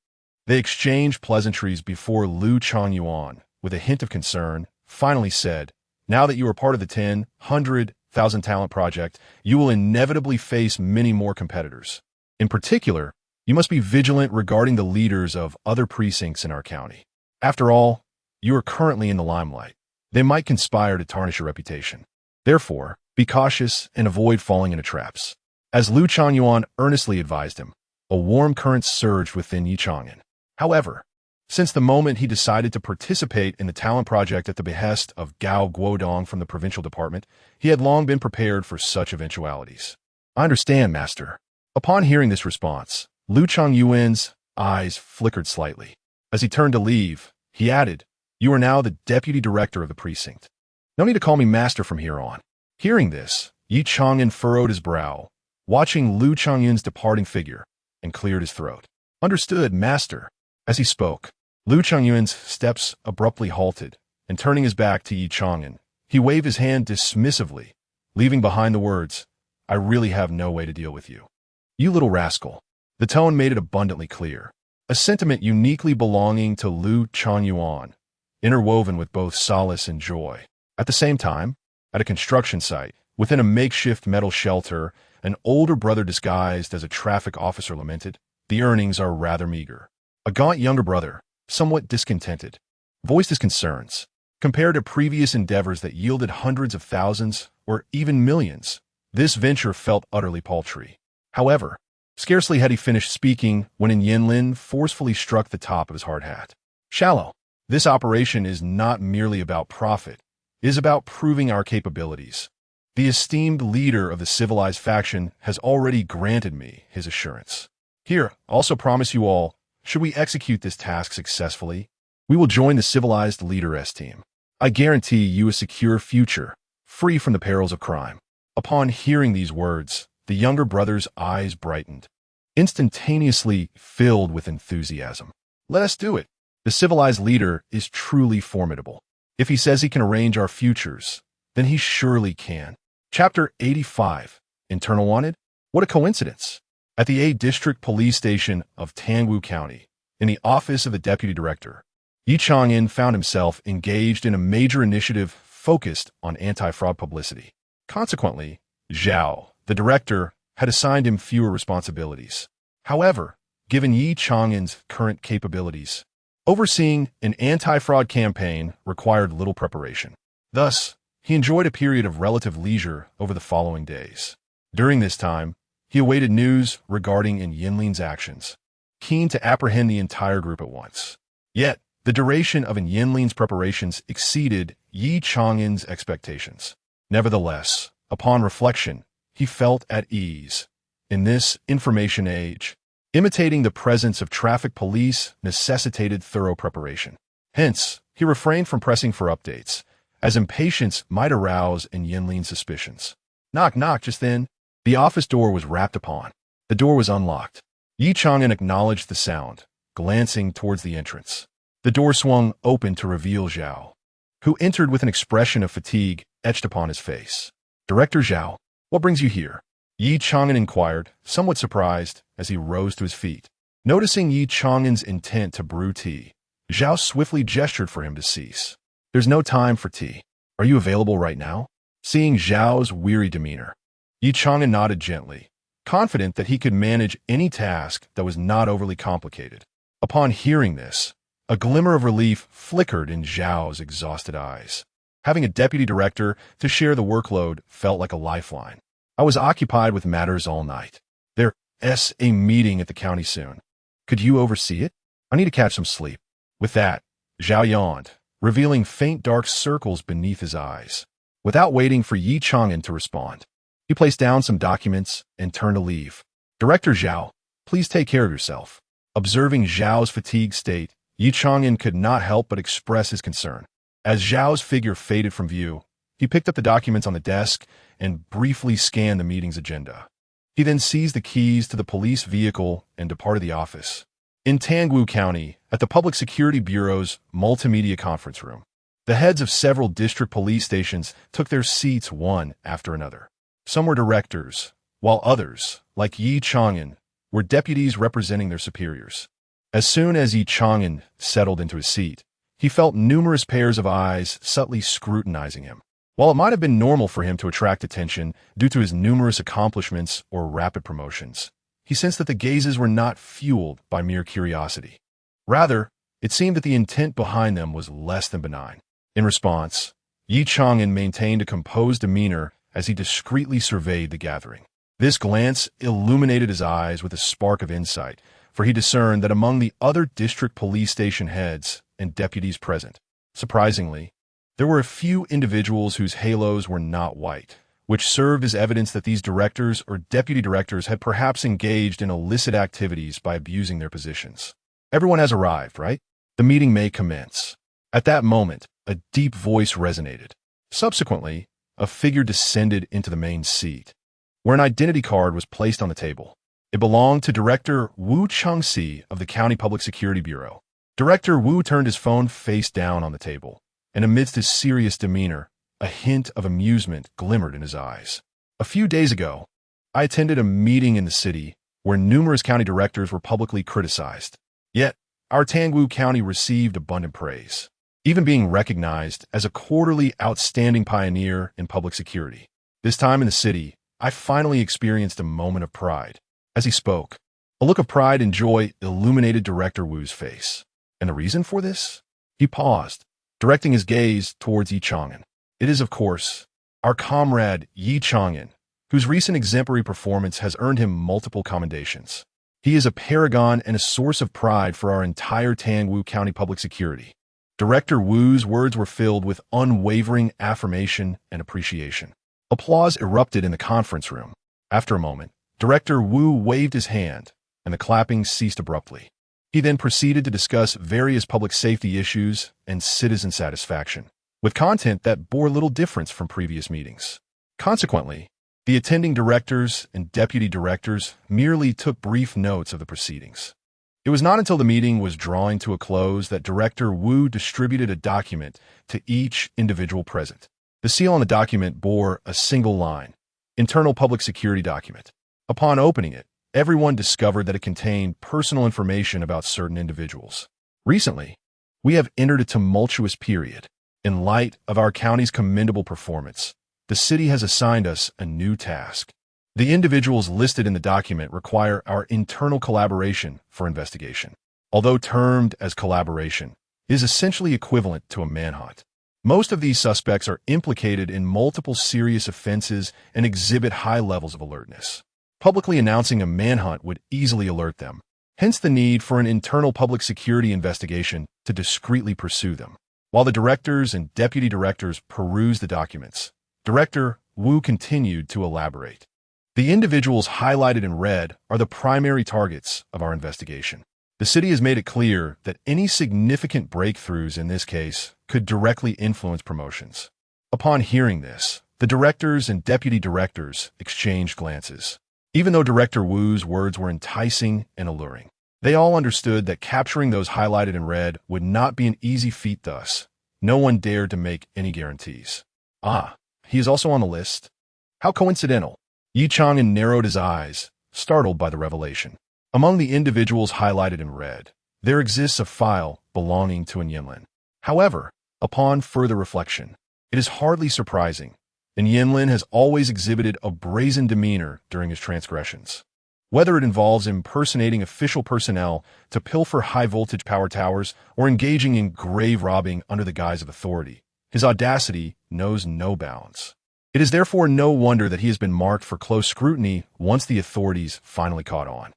Speaker 1: They exchanged pleasantries before Lu Changyuan, with a hint of concern, finally said, now that you are part of the 100,000 talent project, you will inevitably face many more competitors. In particular, you must be vigilant regarding the leaders of other precincts in our county. After all, you are currently in the limelight. They might conspire to tarnish your reputation. Therefore, be cautious and avoid falling into traps. As Lu Changyuan earnestly advised him, a warm current surged within Ye Chang'an. However, since the moment he decided to participate in the talent project at the behest of Gao Guodong from the provincial department, he had long been prepared for such eventualities. I understand, Master. Upon hearing this response, Lu Changyuan's eyes flickered slightly. As he turned to leave, he added, you are now the deputy director of the precinct. No need to call me Master from here on. Hearing this, Ye Chang'an furrowed his brow, watching Lu Changyuan's departing figure, and cleared his throat. Understood, Master. As he spoke, Lu Changyuan's steps abruptly halted, and turning his back to Ye Chang'an, he waved his hand dismissively, leaving behind the words, I really have no way to deal with you. You little rascal. The tone made it abundantly clear, a sentiment uniquely belonging to Lu Changyuan, interwoven with both solace and joy. At the same time, at a construction site, within a makeshift metal shelter, an older brother disguised as a traffic officer lamented, the earnings are rather meager. A gaunt younger brother, somewhat discontented, voiced his concerns. Compared to previous endeavors that yielded hundreds of thousands or even millions, this venture felt utterly paltry. However, scarcely had he finished speaking when Yanlin forcefully struck the top of his hard hat. Shallow. This operation is not merely about profit. It is about proving our capabilities. The esteemed leader of the civilized faction has already granted me his assurance. Here, also promise you all, should we execute this task successfully, we will join the civilized leader S-team. I guarantee you a secure future, free from the perils of crime. Upon hearing these words, the younger brother's eyes brightened, instantaneously filled with enthusiasm. Let us do it. The civilized leader is truly formidable. If he says he can arrange our futures, then he surely can. Chapter 85. Internal Wanted? What a coincidence. At the A District Police Station of Tangwu County, in the office of the Deputy Director, Ye Chang'an found himself engaged in a major initiative focused on anti-fraud publicity. Consequently, Zhao, the director, had assigned him fewer responsibilities. However, given Ye Chang'an's current capabilities, Overseeing an anti-fraud campaign required little preparation. Thus, he enjoyed a period of relative leisure over the following days. During this time, he awaited news regarding Yinlin's actions, keen to apprehend the entire group at once. Yet, the duration of Yinlin's preparations exceeded Ye Chang'an's expectations. Nevertheless, upon reflection, he felt at ease. In this information age, imitating the presence of traffic police necessitated thorough preparation. Hence, he refrained from pressing for updates, as impatience might arouse Yinlin's suspicions. Knock, knock. Just then, the office door was rapped upon. The door was unlocked. Ye Chang'an acknowledged the sound, glancing towards the entrance. The door swung open to reveal Zhao, who entered with an expression of fatigue etched upon his face. "Director Zhao, what brings you here?" Ye Chang'an inquired, somewhat surprised, as he rose to his feet. Noticing Ye Chang'an's intent to brew tea, Zhao swiftly gestured for him to cease. "There's no time for tea. Are you available right now?" Seeing Zhao's weary demeanor, Ye Chang'an nodded gently, confident that he could manage any task that was not overly complicated. Upon hearing this, a glimmer of relief flickered in Zhao's exhausted eyes. Having a deputy director to share the workload felt like a lifeline. "I was occupied with matters all night. There's a meeting at the county soon. Could you oversee it? I need to catch some sleep." With that, Zhao yawned, revealing faint dark circles beneath his eyes. Without waiting for Ye Chang'an to respond, he placed down some documents and turned to leave. "Director Zhao, please take care of yourself." Observing Zhao's fatigued state, Ye Chang'an could not help but express his concern. As Zhao's figure faded from view, he picked up the documents on the desk and briefly scanned the meeting's agenda. He then seized the keys to the police vehicle and departed the office. In Tangwu County, at the Public Security Bureau's multimedia conference room, the heads of several district police stations took their seats one after another. Some were directors, while others, like Ye Chang'an, were deputies representing their superiors. As soon as Ye Chang'an settled into his seat, he felt numerous pairs of eyes subtly scrutinizing him. While it might have been normal for him to attract attention due to his numerous accomplishments or rapid promotions, he sensed that the gazes were not fueled by mere curiosity. Rather, it seemed that the intent behind them was less than benign. In response, Ye Chang'an maintained a composed demeanor as he discreetly surveyed the gathering. This glance illuminated his eyes with a spark of insight, for he discerned that among the other district police station heads and deputies present, surprisingly, there were a few individuals whose halos were not white, which served as evidence that these directors or deputy directors had perhaps engaged in illicit activities by abusing their positions. "Everyone has arrived, right? The meeting may commence." At that moment, a deep voice resonated. Subsequently, a figure descended into the main seat, where an identity card was placed on the table. It belonged to Director Wu Changxi of the County Public Security Bureau. Director Wu turned his phone face down on the table, and amidst his serious demeanor, a hint of amusement glimmered in his eyes. "A few days ago, I attended a meeting in the city where numerous county directors were publicly criticized. Yet, our Tangwu County received abundant praise, even being recognized as a quarterly outstanding pioneer in public security. This time in the city, I finally experienced a moment of pride." As he spoke, a look of pride and joy illuminated Director Wu's face. And the reason for this? He paused, directing his gaze towards Ye Chang'an. "It is, of course, our comrade Ye Chang'an, whose recent exemplary performance has earned him multiple commendations. He is a paragon and a source of pride for our entire Tangwu County Public Security." Director Wu's words were filled with unwavering affirmation and appreciation. Applause erupted in the conference room. After a moment, Director Wu waved his hand, and the clapping ceased abruptly. He then proceeded to discuss various public safety issues and citizen satisfaction, with content that bore little difference from previous meetings. Consequently, the attending directors and deputy directors merely took brief notes of the proceedings. It was not until the meeting was drawing to a close that Director Wu distributed a document to each individual present. The seal on the document bore a single line, "Internal Public Security Document." Upon opening it, everyone discovered that it contained personal information about certain individuals. "Recently, we have entered a tumultuous period. In light of our county's commendable performance, the city has assigned us a new task. The individuals listed in the document require our internal collaboration for investigation. although termed as collaboration, is essentially equivalent to a manhunt. Most of these suspects are implicated in multiple serious offenses and exhibit high levels of alertness. Publicly announcing a manhunt would easily alert them, hence the need for an internal public security investigation to discreetly pursue them. While the directors and deputy directors perused the documents, Director Wu continued to elaborate. The individuals highlighted in red are the primary targets of our investigation. The city has made it clear that any significant breakthroughs in this case could directly influence promotions. Upon hearing this, the directors and deputy directors exchanged glances. Even though Director Wu's words were enticing and alluring, they all understood that capturing those highlighted in red would not be an easy feat. Thus, no one dared to make any guarantees. Ah, he is also on the list? How coincidental. Ye Chang'an narrowed his eyes, startled by the revelation. Among the individuals highlighted in red, there exists a file belonging to Yinlin. However, upon further reflection, it is hardly surprising. Yinlin has always exhibited a brazen demeanor during his transgressions. Whether it involves impersonating official personnel to pilfer high-voltage power towers or engaging in grave robbing under the guise of authority, his audacity knows no bounds. It is therefore no wonder that he has been marked for close scrutiny once the authorities finally caught on.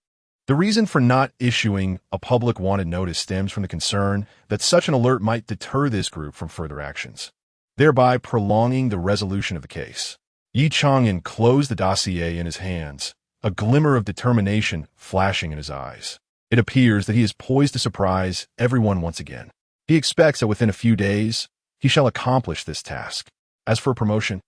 Speaker 1: The reason for not issuing a public wanted notice stems from the concern that such an alert might deter this group from further actions, thereby prolonging the resolution of the case. Ye Chang'an closed the dossier in his hands, a glimmer of determination flashing in his eyes. It appears that he is poised to surprise everyone once again. He expects that within a few days, he shall accomplish this task. As for promotion,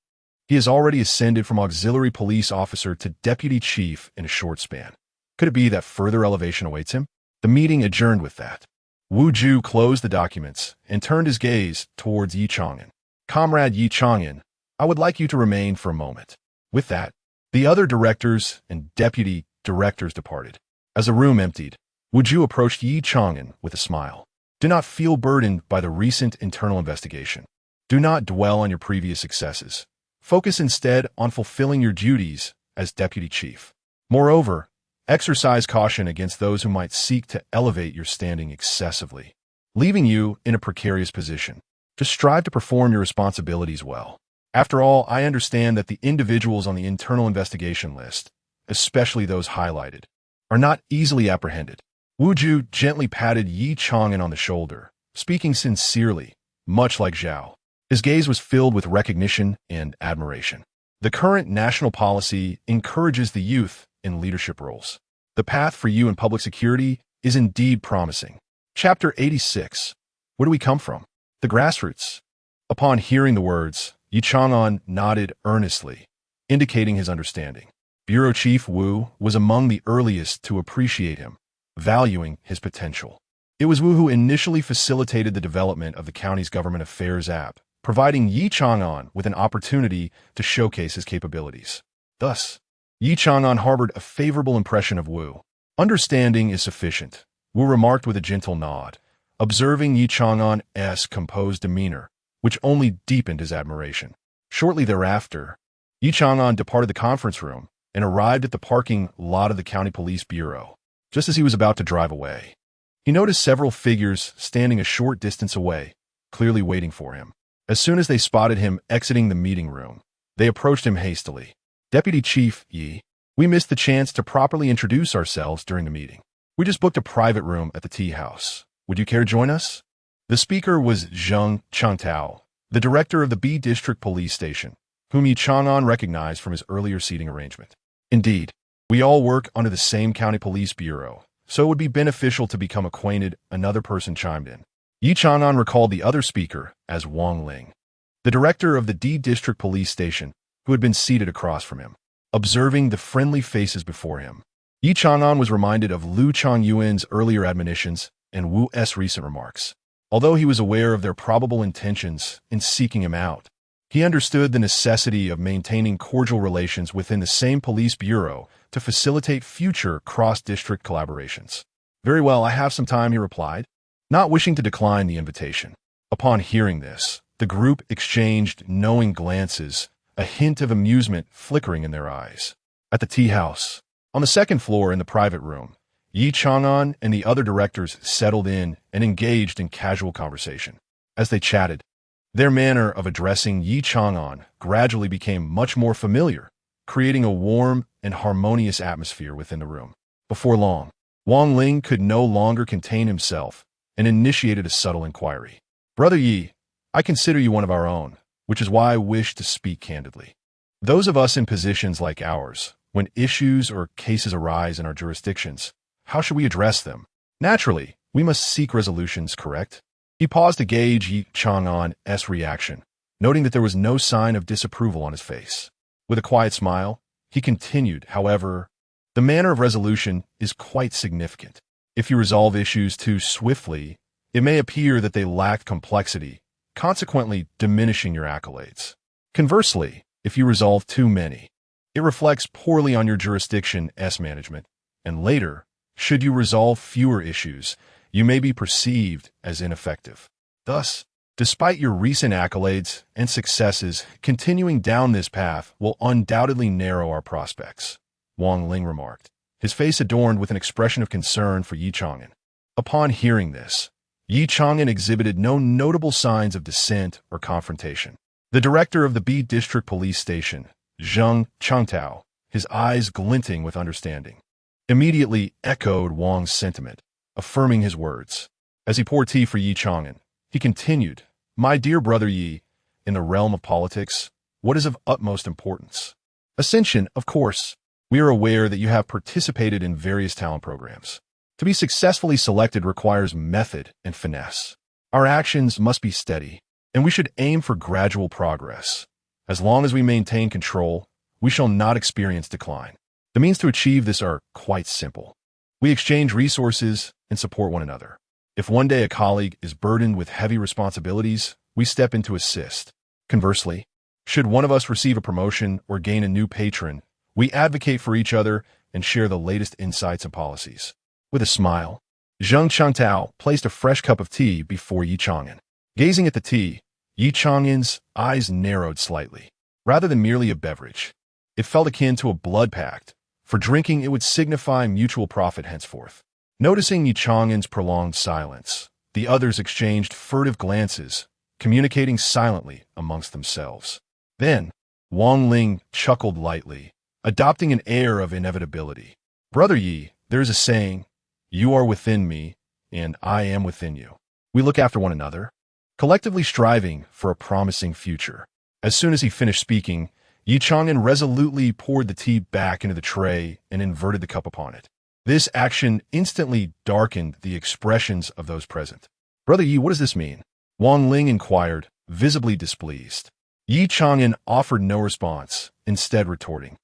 Speaker 1: he has already ascended from auxiliary police officer to deputy chief in a short span. Could it be that further elevation awaits him? The meeting adjourned with that. Wu Ju closed the documents and turned his gaze towards Ye Chang'an. Comrade Ye Chang'an, I would like you to remain for a moment. With that, the other directors and deputy directors departed. As the room emptied, Wu Ju approached Ye Chang'an with a smile. Do not feel burdened by the recent internal investigation. Do not dwell on your previous successes. Focus instead on fulfilling your duties as deputy chief. Moreover, exercise caution against those who might seek to elevate your standing excessively, leaving you in a precarious position. Just strive to perform your responsibilities well. After all, I understand that the individuals on the internal investigation list, especially those highlighted, are not easily apprehended. Wu Ju gently patted Ye Chang'an on the shoulder, speaking sincerely, much like Zhao. His gaze was filled with recognition and admiration. The current national policy encourages the youth in leadership roles. The path for you in public security is indeed promising. Chapter 86. Where do we come from? The grassroots. Upon hearing the words, Ye Chang'an nodded earnestly, indicating his understanding. Bureau Chief Wu was among the earliest to appreciate him, valuing his potential. It was Wu who initially facilitated the development of the county's government affairs app, providing Ye Chang'an with an opportunity to showcase his capabilities. Thus, Ye Chang'an harbored a favorable impression of Wu. Understanding is sufficient, Wu remarked with a gentle nod, observing Ye Chang'an's composed demeanor, which only deepened his admiration. Shortly thereafter, Ye Chang'an departed the conference room and arrived at the parking lot of the County Police Bureau. Just as he was about to drive away, he noticed several figures standing a short distance away, clearly waiting for him. As soon as they spotted him exiting the meeting room, they approached him hastily. Deputy Chief Ye, we missed the chance to properly introduce ourselves during the meeting. We just booked a private room at the tea house. Would you care to join us? The speaker was Zheng Changtao, the director of the B District Police Station, whom Ye Chang'an recognized from his earlier seating arrangement. Indeed, we all work under the same county police bureau, so it would be beneficial to become acquainted, another person chimed in. Ye Chang'an recalled the other speaker as Wang Ling, the director of the D District Police Station, who had been seated across from him. Observing the friendly faces before him, Ye Chang'an was reminded of Liu Changyuan's earlier admonitions and Wu's recent remarks. Although he was aware of their probable intentions in seeking him out, he understood the necessity of maintaining cordial relations within the same police bureau to facilitate future cross-district collaborations. Very well, I have some time, he replied, not wishing to decline the invitation. Upon hearing this, the group exchanged knowing glances, a hint of amusement flickering in their eyes. At the tea house, on the second floor in the private room, Ye Chang'an and the other directors settled in and engaged in casual conversation. As they chatted, their manner of addressing Ye Chang'an gradually became much more familiar, creating a warm and harmonious atmosphere within the room. Before long, Wang Ling could no longer contain himself and initiated a subtle inquiry. "Brother Yi, I consider you one of our own, which is why I wish to speak candidly. Those of us in positions like ours, when issues or cases arise in our jurisdictions, how should we address them? Naturally, we must seek resolutions, correct?" He paused to gauge Ye Chang'an's reaction, noting that there was no sign of disapproval on his face. With a quiet smile, he continued, "However, the manner of resolution is quite significant. If you resolve issues too swiftly, it may appear that they lack complexity, consequently diminishing your accolades. Conversely, if you resolve too many, it reflects poorly on your jurisdiction's management, and later, should you resolve fewer issues, you may be perceived as ineffective. Thus, despite your recent accolades and successes, continuing down this path will undoubtedly narrow our prospects," Wang Ling remarked, his face adorned with an expression of concern for Ye Chang'an. Upon hearing this, Ye Chang'an exhibited no notable signs of dissent or confrontation. The director of the B District Police Station, Ye Chang'an, his eyes glinting with understanding, immediately echoed Wang's sentiment, affirming his words. As he poured tea for Ye Chang'an, he continued, "My dear brother Yi, in the realm of politics, what is of utmost importance? Ascension, of course. We are aware that you have participated in various talent programs. To be successfully selected requires method and finesse. Our actions must be steady, and we should aim for gradual progress. As long as we maintain control, we shall not experience decline. The means to achieve this are quite simple. We exchange resources and support one another. If one day a colleague is burdened with heavy responsibilities, we step in to assist. Conversely, should one of us receive a promotion or gain a new patron, we advocate for each other and share the latest insights and policies." With a smile, Ye Chang'an placed a fresh cup of tea before Ye Chang'an. Gazing at the tea, Ye Chang'an's eyes narrowed slightly. Rather than merely a beverage, it felt akin to a blood pact. For drinking, it would signify mutual profit henceforth. Noticing Ye Chang'an's prolonged silence, the others exchanged furtive glances, communicating silently amongst themselves. Then, Wang Ling chuckled lightly, adopting an air of inevitability. "Brother Yi, there is a saying, 'You are within me, and I am within you.' We look after one another, collectively striving for a promising future." As soon as he finished speaking, Ye Chang'an resolutely poured the tea back into the tray and inverted the cup upon it. This action instantly darkened the expressions of those present. "Brother Yi, what does this mean?" Wang Ling inquired, visibly displeased. Ye Chang'an offered no response, instead retorting,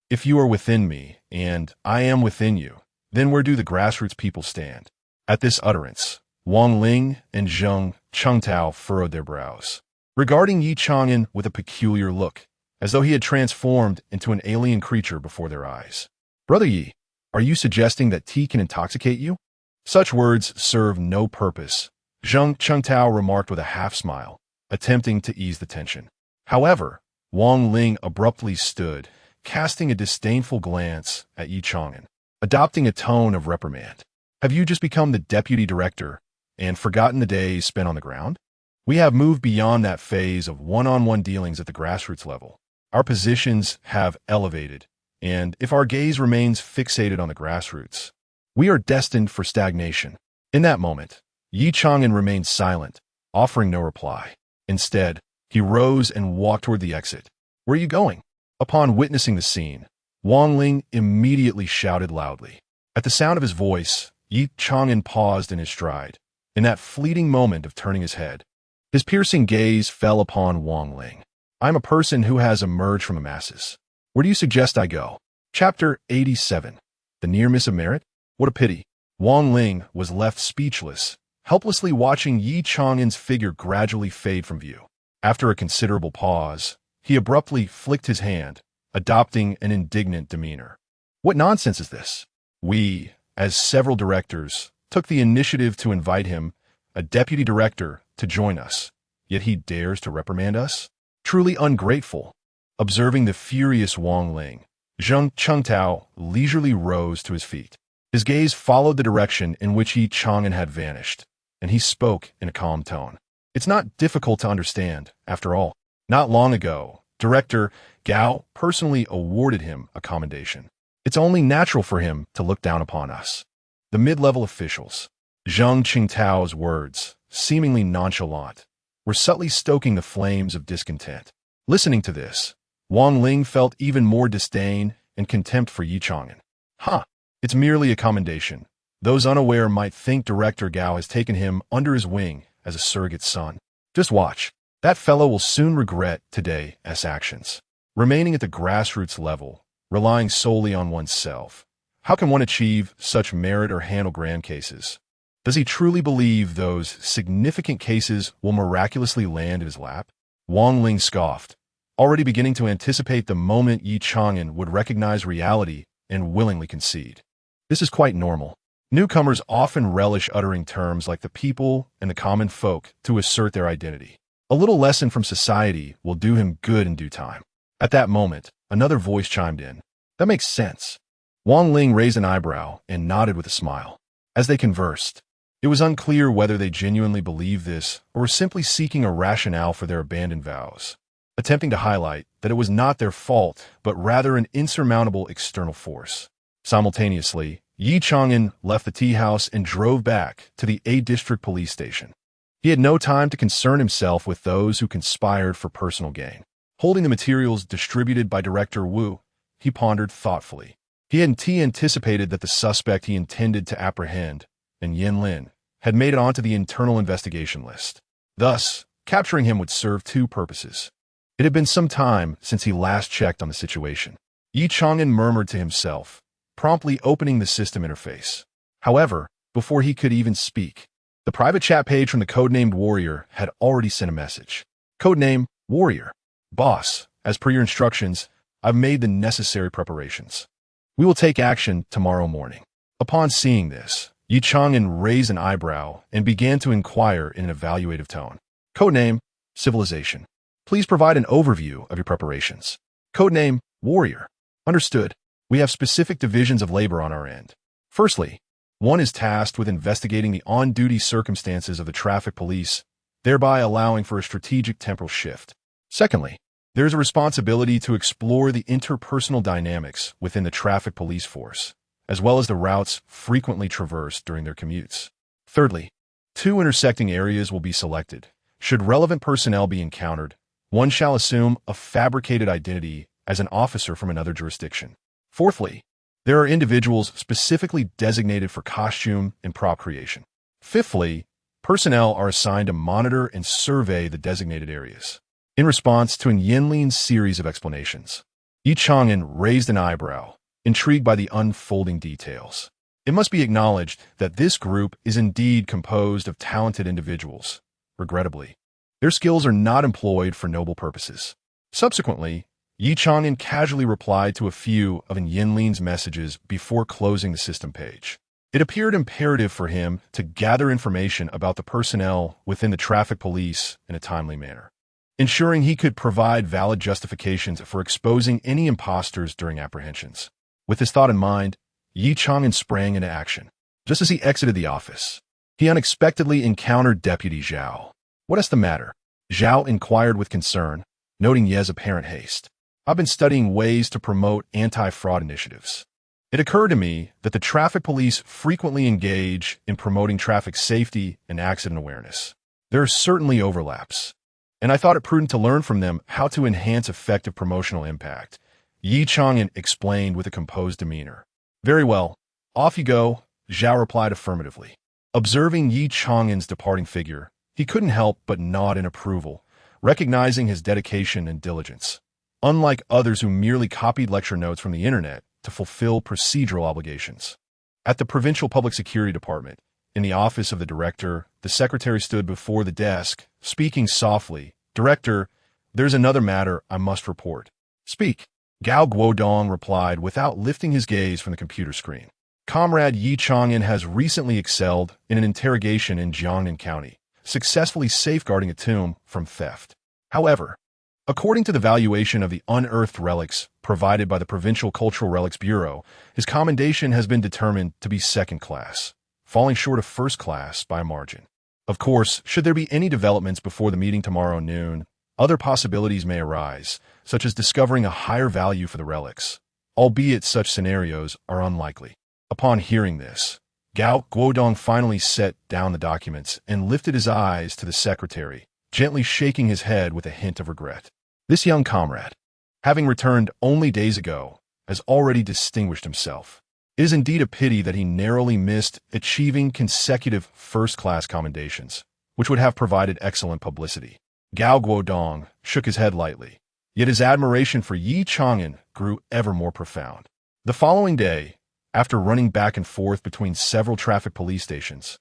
Speaker 1: "If you are within me, and I am within you, then where do the grassroots people stand?" At this utterance, Wang Ling and Ye Chang'an furrowed their brows, regarding Ye Chang'an with a peculiar look, as though he had transformed into an alien creature before their eyes. "Brother Yi, are you suggesting that tea can intoxicate you?" "Such words serve no purpose," Ye Chang'an remarked with a half-smile, attempting to ease the tension. However, Wang Ling abruptly stood, casting a disdainful glance at Ye Chang'an, adopting a tone of reprimand. "Have you just become the deputy director and forgotten the days spent on the ground? We have moved beyond that phase of one-on-one dealings at the grassroots level. Our positions have elevated, and if our gaze remains fixated on the grassroots, we are destined for stagnation." In that moment, Ye Chang'an remained silent, offering no reply. Instead, he rose and walked toward the exit. "Where are you going?" Upon witnessing the scene, Wang Ling immediately shouted loudly. At the sound of his voice, Ye Chang'an paused in his stride. In that fleeting moment of turning his head, his piercing gaze fell upon Wang Ling. "I am a person who has emerged from the masses. Where do you suggest I go?" Chapter 87. The Near Miss of Merit? What a pity. Wang Ling was left speechless, helplessly watching Ye Chang'an's figure gradually fade from view. After a considerable pause, he abruptly flicked his hand, adopting an indignant demeanor. "What nonsense is this? We, as several directors, took the initiative to invite him, a deputy director, to join us, yet he dares to reprimand us? Truly ungrateful." Observing the furious Wang Ling, Ye Chang'an leisurely rose to his feet. His gaze followed the direction in which Ye Chang'an had vanished, and he spoke in a calm tone. It's not difficult to understand, after all. Not long ago, Director Gao personally awarded him a commendation. It's only natural for him to look down upon us. The mid-level officials, Zhang Qingtao's words, seemingly nonchalant, were subtly stoking the flames of discontent. Listening to this, Wang Ling felt even more disdain and contempt for Ye Chang'an. It's merely a commendation. Those unaware might think Director Gao has taken him under his wing as a surrogate son. Just watch. That fellow will soon regret today's actions. Remaining at the grassroots level, relying solely on oneself. How can one achieve such merit or handle grand cases? Does he truly believe those significant cases will miraculously land in his lap? Wang Ling scoffed, already beginning to anticipate the moment Ye Chang'an would recognize reality and willingly concede. This is quite normal. Newcomers often relish uttering terms like the people and the common folk to assert their identity. A little lesson from society will do him good in due time. At that moment, another voice chimed in. That makes sense. Wang Ling raised an eyebrow and nodded with a smile. As they conversed, it was unclear whether they genuinely believed this or were simply seeking a rationale for their abandoned vows, attempting to highlight that it was not their fault, but rather an insurmountable external force. Simultaneously, Ye Chang'an left the tea house and drove back to the A District Police Station. He had no time to concern himself with those who conspired for personal gain. Holding the materials distributed by Director Wu, he pondered thoughtfully. He hadn't anticipated that the suspect he intended to apprehend, and Yin Lin, had made it onto the internal investigation list. Thus, capturing him would serve two purposes. It had been some time since he last checked on the situation. Ye Chang'an murmured to himself, promptly opening the system interface. However, before he could even speak, the private chat page from the codenamed Warrior had already sent a message. Codename Warrior. Boss, as per your instructions, I've made the necessary preparations. We will take action tomorrow morning. Upon seeing this, Ye Chang'an raised an eyebrow and began to inquire in an evaluative tone. Codename Civilization. Please provide an overview of your preparations. Codename Warrior. Understood. We have specific divisions of labor on our end. Firstly, one is tasked with investigating the on-duty circumstances of the traffic police, thereby allowing for a strategic temporal shift. Secondly, there is a responsibility to explore the interpersonal dynamics within the traffic police force, as well as the routes frequently traversed during their commutes. Thirdly, two intersecting areas will be selected. Should relevant personnel be encountered, one shall assume a fabricated identity as an officer from another jurisdiction. Fourthly, there are individuals specifically designated for costume and prop creation. Fifthly, personnel are assigned to monitor and survey the designated areas. In response to Yin Lin's series of explanations, Ye Chang'an raised an eyebrow, intrigued by the unfolding details. It must be acknowledged that this group is indeed composed of talented individuals. Regrettably, their skills are not employed for noble purposes. Subsequently, Ye Chang'an casually replied to a few of Yin Lin's messages before closing the system page. It appeared imperative for him to gather information about the personnel within the traffic police in a timely manner, ensuring he could provide valid justifications for exposing any imposters during apprehensions. With this thought in mind, Ye Chang'an sprang into action. Just as he exited the office, he unexpectedly encountered Deputy Zhao. "What's the matter?" Zhao inquired with concern, noting Ye's apparent haste. "I've been studying ways to promote anti-fraud initiatives. It occurred to me that the traffic police frequently engage in promoting traffic safety and accident awareness. There are certainly overlaps, and I thought it prudent to learn from them how to enhance effective promotional impact." Ye Chang'an explained with a composed demeanor. "Very well. Off you go," Zhao replied affirmatively. Observing Ye Chang'an's departing figure, he couldn't help but nod in approval, recognizing his dedication and diligence. Unlike others who merely copied lecture notes from the internet to fulfill procedural obligations. At the Provincial Public Security Department, in the office of the director, the secretary stood before the desk, speaking softly. "Director, there's another matter I must report." "Speak," Gao Guodong replied without lifting his gaze from the computer screen. "Comrade Ye Chang'an has recently excelled in an interrogation in Jiangnan County, successfully safeguarding a tomb from theft. However, According to the valuation of the unearthed relics provided by the Provincial Cultural Relics Bureau, his commendation has been determined to be second class, falling short of first class by a margin. Of course, should there be any developments before the meeting tomorrow noon, other possibilities may arise, such as discovering a higher value for the relics, albeit such scenarios are unlikely. Upon hearing this, Gao Guodong finally set down the documents and lifted his eyes to the secretary, gently shaking his head with a hint of regret. This young comrade, having returned only days ago, has already distinguished himself. It is indeed a pity that he narrowly missed achieving consecutive first-class commendations, which would have provided excellent publicity. Gao Guodong shook his head lightly, yet his admiration for Ye Chang'an grew ever more profound. The following day, after running back and forth between several traffic police stations,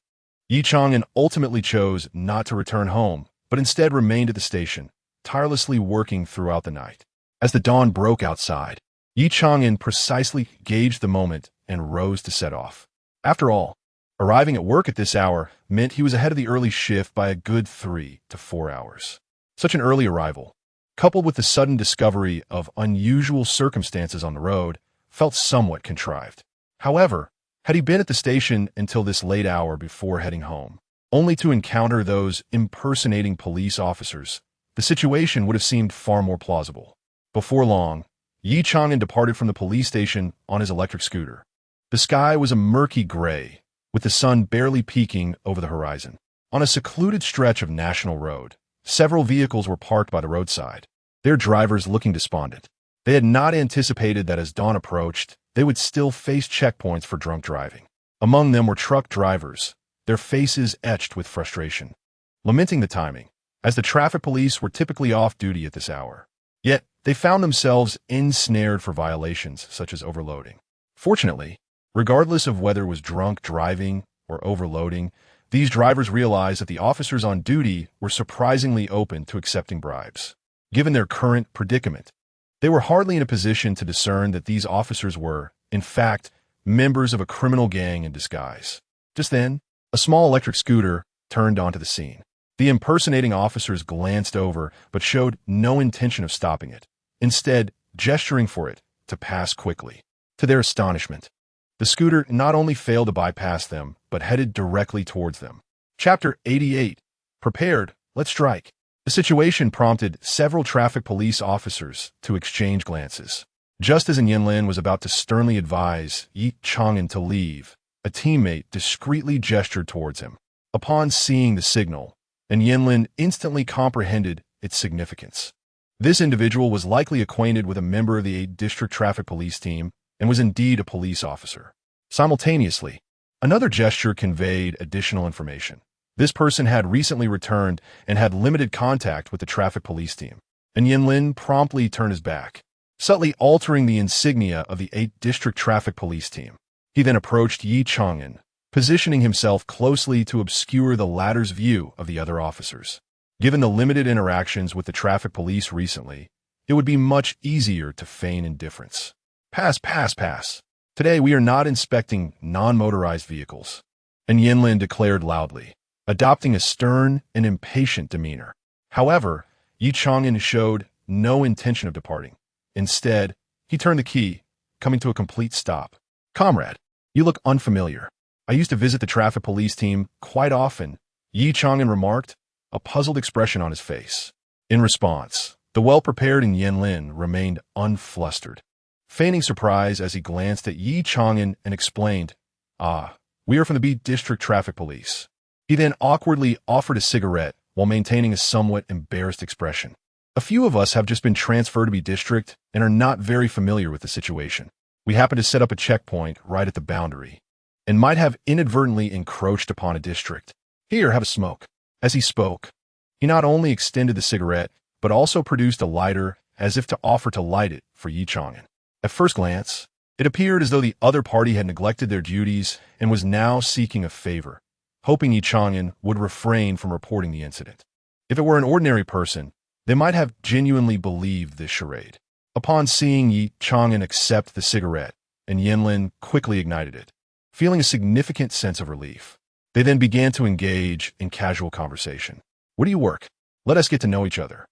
Speaker 1: Ye Chang'an ultimately chose not to return home, but instead remained at the station, tirelessly working throughout the night. As the dawn broke outside, Ye Chang'an precisely gauged the moment and rose to set off. After all, arriving at work at this hour meant he was ahead of the early shift by a good 3 to 4 hours. Such an early arrival, coupled with the sudden discovery of unusual circumstances on the road, felt somewhat contrived. However, had he been at the station until this late hour before heading home, only to encounter those impersonating police officers, the situation would have seemed far more plausible. Before long, Ye Chang'an departed from the police station on his electric scooter. The sky was a murky gray, with the sun barely peeking over the horizon. On a secluded stretch of National Road, several vehicles were parked by the roadside, their drivers looking despondent. They had not anticipated that as dawn approached, they would still face checkpoints for drunk driving. Among them were truck drivers, their faces etched with frustration, lamenting the timing, as the traffic police were typically off duty at this hour. Yet, they found themselves ensnared for violations such as overloading. Fortunately, regardless of whether it was drunk driving or overloading, these drivers realized that the officers on duty were surprisingly open to accepting bribes. Given their current predicament, they were hardly in a position to discern that these officers were, in fact, members of a criminal gang in disguise. Just then, a small electric scooter turned onto the scene. The impersonating officers glanced over but showed no intention of stopping it, instead gesturing for it to pass quickly. To their astonishment, the scooter not only failed to bypass them, but headed directly towards them. Chapter 88. Prepared, let's strike. The situation prompted several traffic police officers to exchange glances. Just as Yenlin was about to sternly advise Ye Chang'an to leave, a teammate discreetly gestured towards him. Upon seeing the signal, Yenlin instantly comprehended its significance. This individual was likely acquainted with a member of the 8th District Traffic Police Team and was indeed a police officer. Simultaneously, another gesture conveyed additional information. This person had recently returned and had limited contact with the traffic police team, and Yenlin promptly turned his back, subtly altering the insignia of the 8th District Traffic Police Team. He then approached Ye Chang'an, positioning himself closely to obscure the latter's view of the other officers. Given the limited interactions with the traffic police recently, it would be much easier to feign indifference. Pass, pass, pass. Today we are not inspecting non-motorized vehicles, and Yenlin declared loudly, adopting a stern and impatient demeanor. However, Ye Chang'an showed no intention of departing. Instead, he turned the key, coming to a complete stop. Comrade, you look unfamiliar. I used to visit the traffic police team quite often, Ye Chang'an remarked, a puzzled expression on his face. In response, the well-prepared Yenlin remained unflustered, feigning surprise as he glanced at Ye Chang'an and explained, we are from the B District Traffic Police. He then awkwardly offered a cigarette while maintaining a somewhat embarrassed expression. A few of us have just been transferred to B District and are not very familiar with the situation. We happen to set up a checkpoint right at the boundary, and might have inadvertently encroached upon a district. Here, have a smoke. As he spoke, he not only extended the cigarette, but also produced a lighter as if to offer to light it for Ye Chang'an. At first glance, it appeared as though the other party had neglected their duties and was now seeking a favor, hoping Ye Chang'an would refrain from reporting the incident. If it were an ordinary person, they might have genuinely believed this charade. Upon seeing Ye Chang'an accept the cigarette, and Yenlin quickly ignited it, feeling a significant sense of relief, they then began to engage in casual conversation. Where do you work? Let us get to know each other.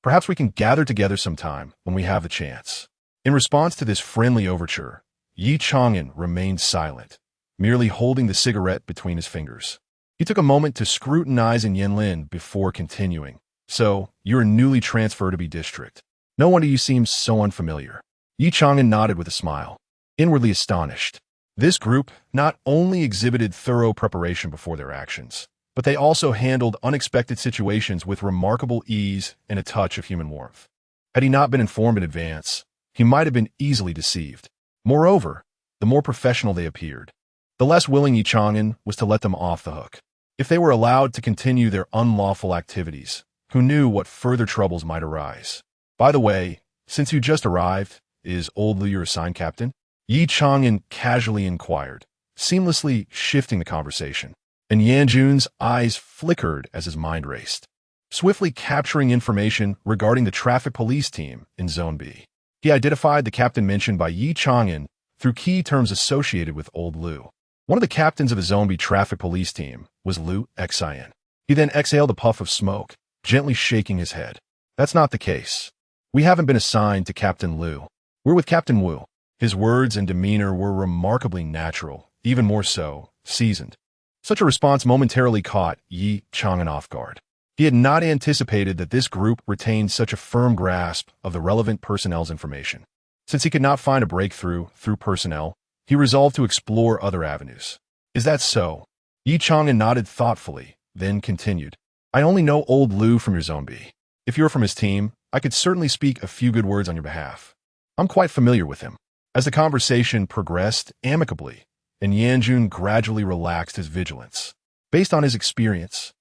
Speaker 1: Perhaps we can gather together sometime when we have the chance. In response to this friendly overture, Ye Chang'an remained silent, merely holding the cigarette between his fingers. He took a moment to scrutinize Yanlin before continuing. So, you're newly transferred to be district. No wonder you seem so unfamiliar. Ye Chang'an nodded with a smile, inwardly astonished. This group not only exhibited thorough preparation before their actions, but they also handled unexpected situations with remarkable ease and a touch of human warmth. Had he not been informed in advance, he might have been easily deceived. Moreover, the more professional they appeared, the less willing Ye Chang'an was to let them off the hook. If they were allowed to continue their unlawful activities, who knew what further troubles might arise? By the way, since you just arrived, is old Lu your assigned captain? Ye Chang'an casually inquired, seamlessly shifting the conversation, and Yanjun's eyes flickered as his mind raced, swiftly capturing information regarding the traffic police team in Zone B. He identified the captain mentioned by Ye Chang'an through key terms associated with old Lu. One of the captains of the Zone B traffic police team was Ye Chang'an. He then exhaled a puff of smoke, gently shaking his head. That's not the case. We haven't been assigned to Captain Lu. We're with Captain Wu. His words and demeanor were remarkably natural, even more so, seasoned. Such a response momentarily caught Ye Chang'an off guard. He had not anticipated that this group retained such a firm grasp of the relevant personnel's information. Since he could not find a breakthrough through personnel, he resolved to explore other avenues. Is that so? Ye Chang'an nodded thoughtfully, then continued. I only know old Lu from your Zone B. If you're from his team, I could certainly speak a few good words on your behalf. I'm quite familiar with him. As the conversation progressed amicably, and Yanjun gradually relaxed his vigilance. Based on his experience,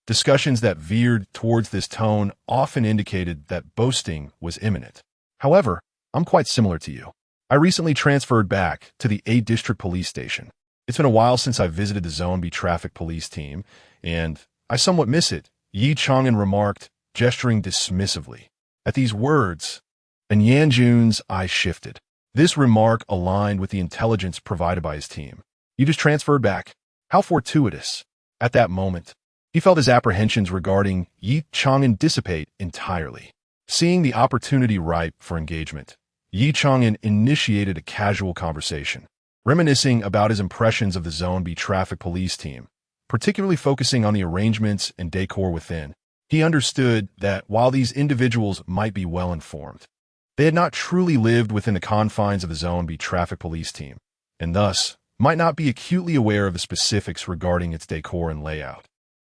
Speaker 1: discussions that veered towards this tone often indicated that boasting was imminent. However, I'm quite similar to you. I recently transferred back to the A District Police Station. It's been a while since I visited the Zone B traffic police team, and I somewhat miss it, Ye Chang'an remarked, gesturing dismissively. At these words, and Yanjun's eyes shifted. This remark aligned with the intelligence provided by his team. You just transferred back. How fortuitous. At that moment, he felt his apprehensions regarding Ye Chang'an dissipate entirely. Seeing the opportunity ripe for engagement, Ye Chang'an initiated a casual conversation, reminiscing about his impressions of the Zone B traffic police team, particularly focusing on the arrangements and decor within. He understood that while these individuals might be well-informed, they had not truly lived within the confines of the Zone B traffic police team, and thus might not be acutely aware of the specifics regarding its decor and layout.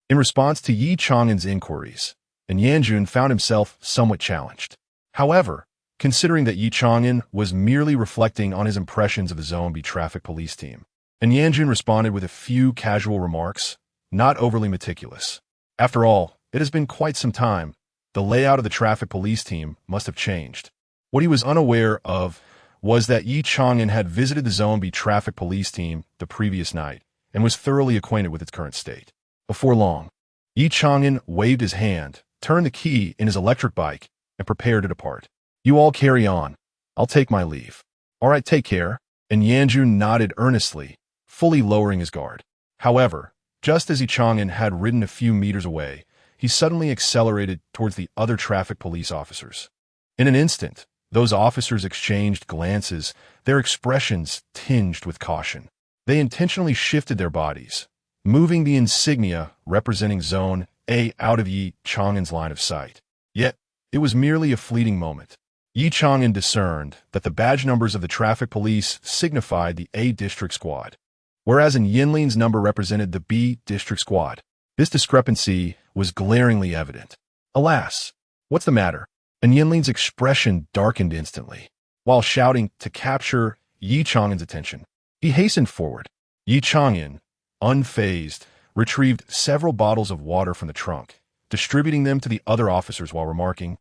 Speaker 1: In response to Ye Chang'an's inquiries, and Yanjun found himself somewhat challenged. However, considering that Ye Chang'an was merely reflecting on his impressions of the Zone B traffic police team, and Yanjun responded with a few casual remarks, not overly meticulous. After all, it has been quite some time. The layout of the traffic police team must have changed. What he was unaware of was that Ye Chang'an had visited the Zone B traffic police team the previous night and was thoroughly acquainted with its current state. Before long, Ye Chang'an waved his hand, turned the key in his electric bike, and prepared to depart. You all carry on. I'll take my leave. All right, take care. And Yanjun nodded earnestly, fully lowering his guard. However, just as Ye Chang'an had ridden a few meters away, he suddenly accelerated towards the other traffic police officers. In an instant, those officers exchanged glances, their expressions tinged with caution. They intentionally shifted their bodies, moving the insignia representing Zone A out of Ye Chang'an's line of sight. Yet, it was merely a fleeting moment. Ye Chang'an discerned that the badge numbers of the traffic police signified the A District Squad, whereas in Yinlin's number represented the B District Squad. This discrepancy was glaringly evident. Alas, what's the matter? And Yinlin's expression darkened instantly. While shouting to capture Ye Chang'an's attention, he hastened forward. Ye Chang'an, unfazed, retrieved several bottles of water from the trunk, distributing them to the other officers while remarking,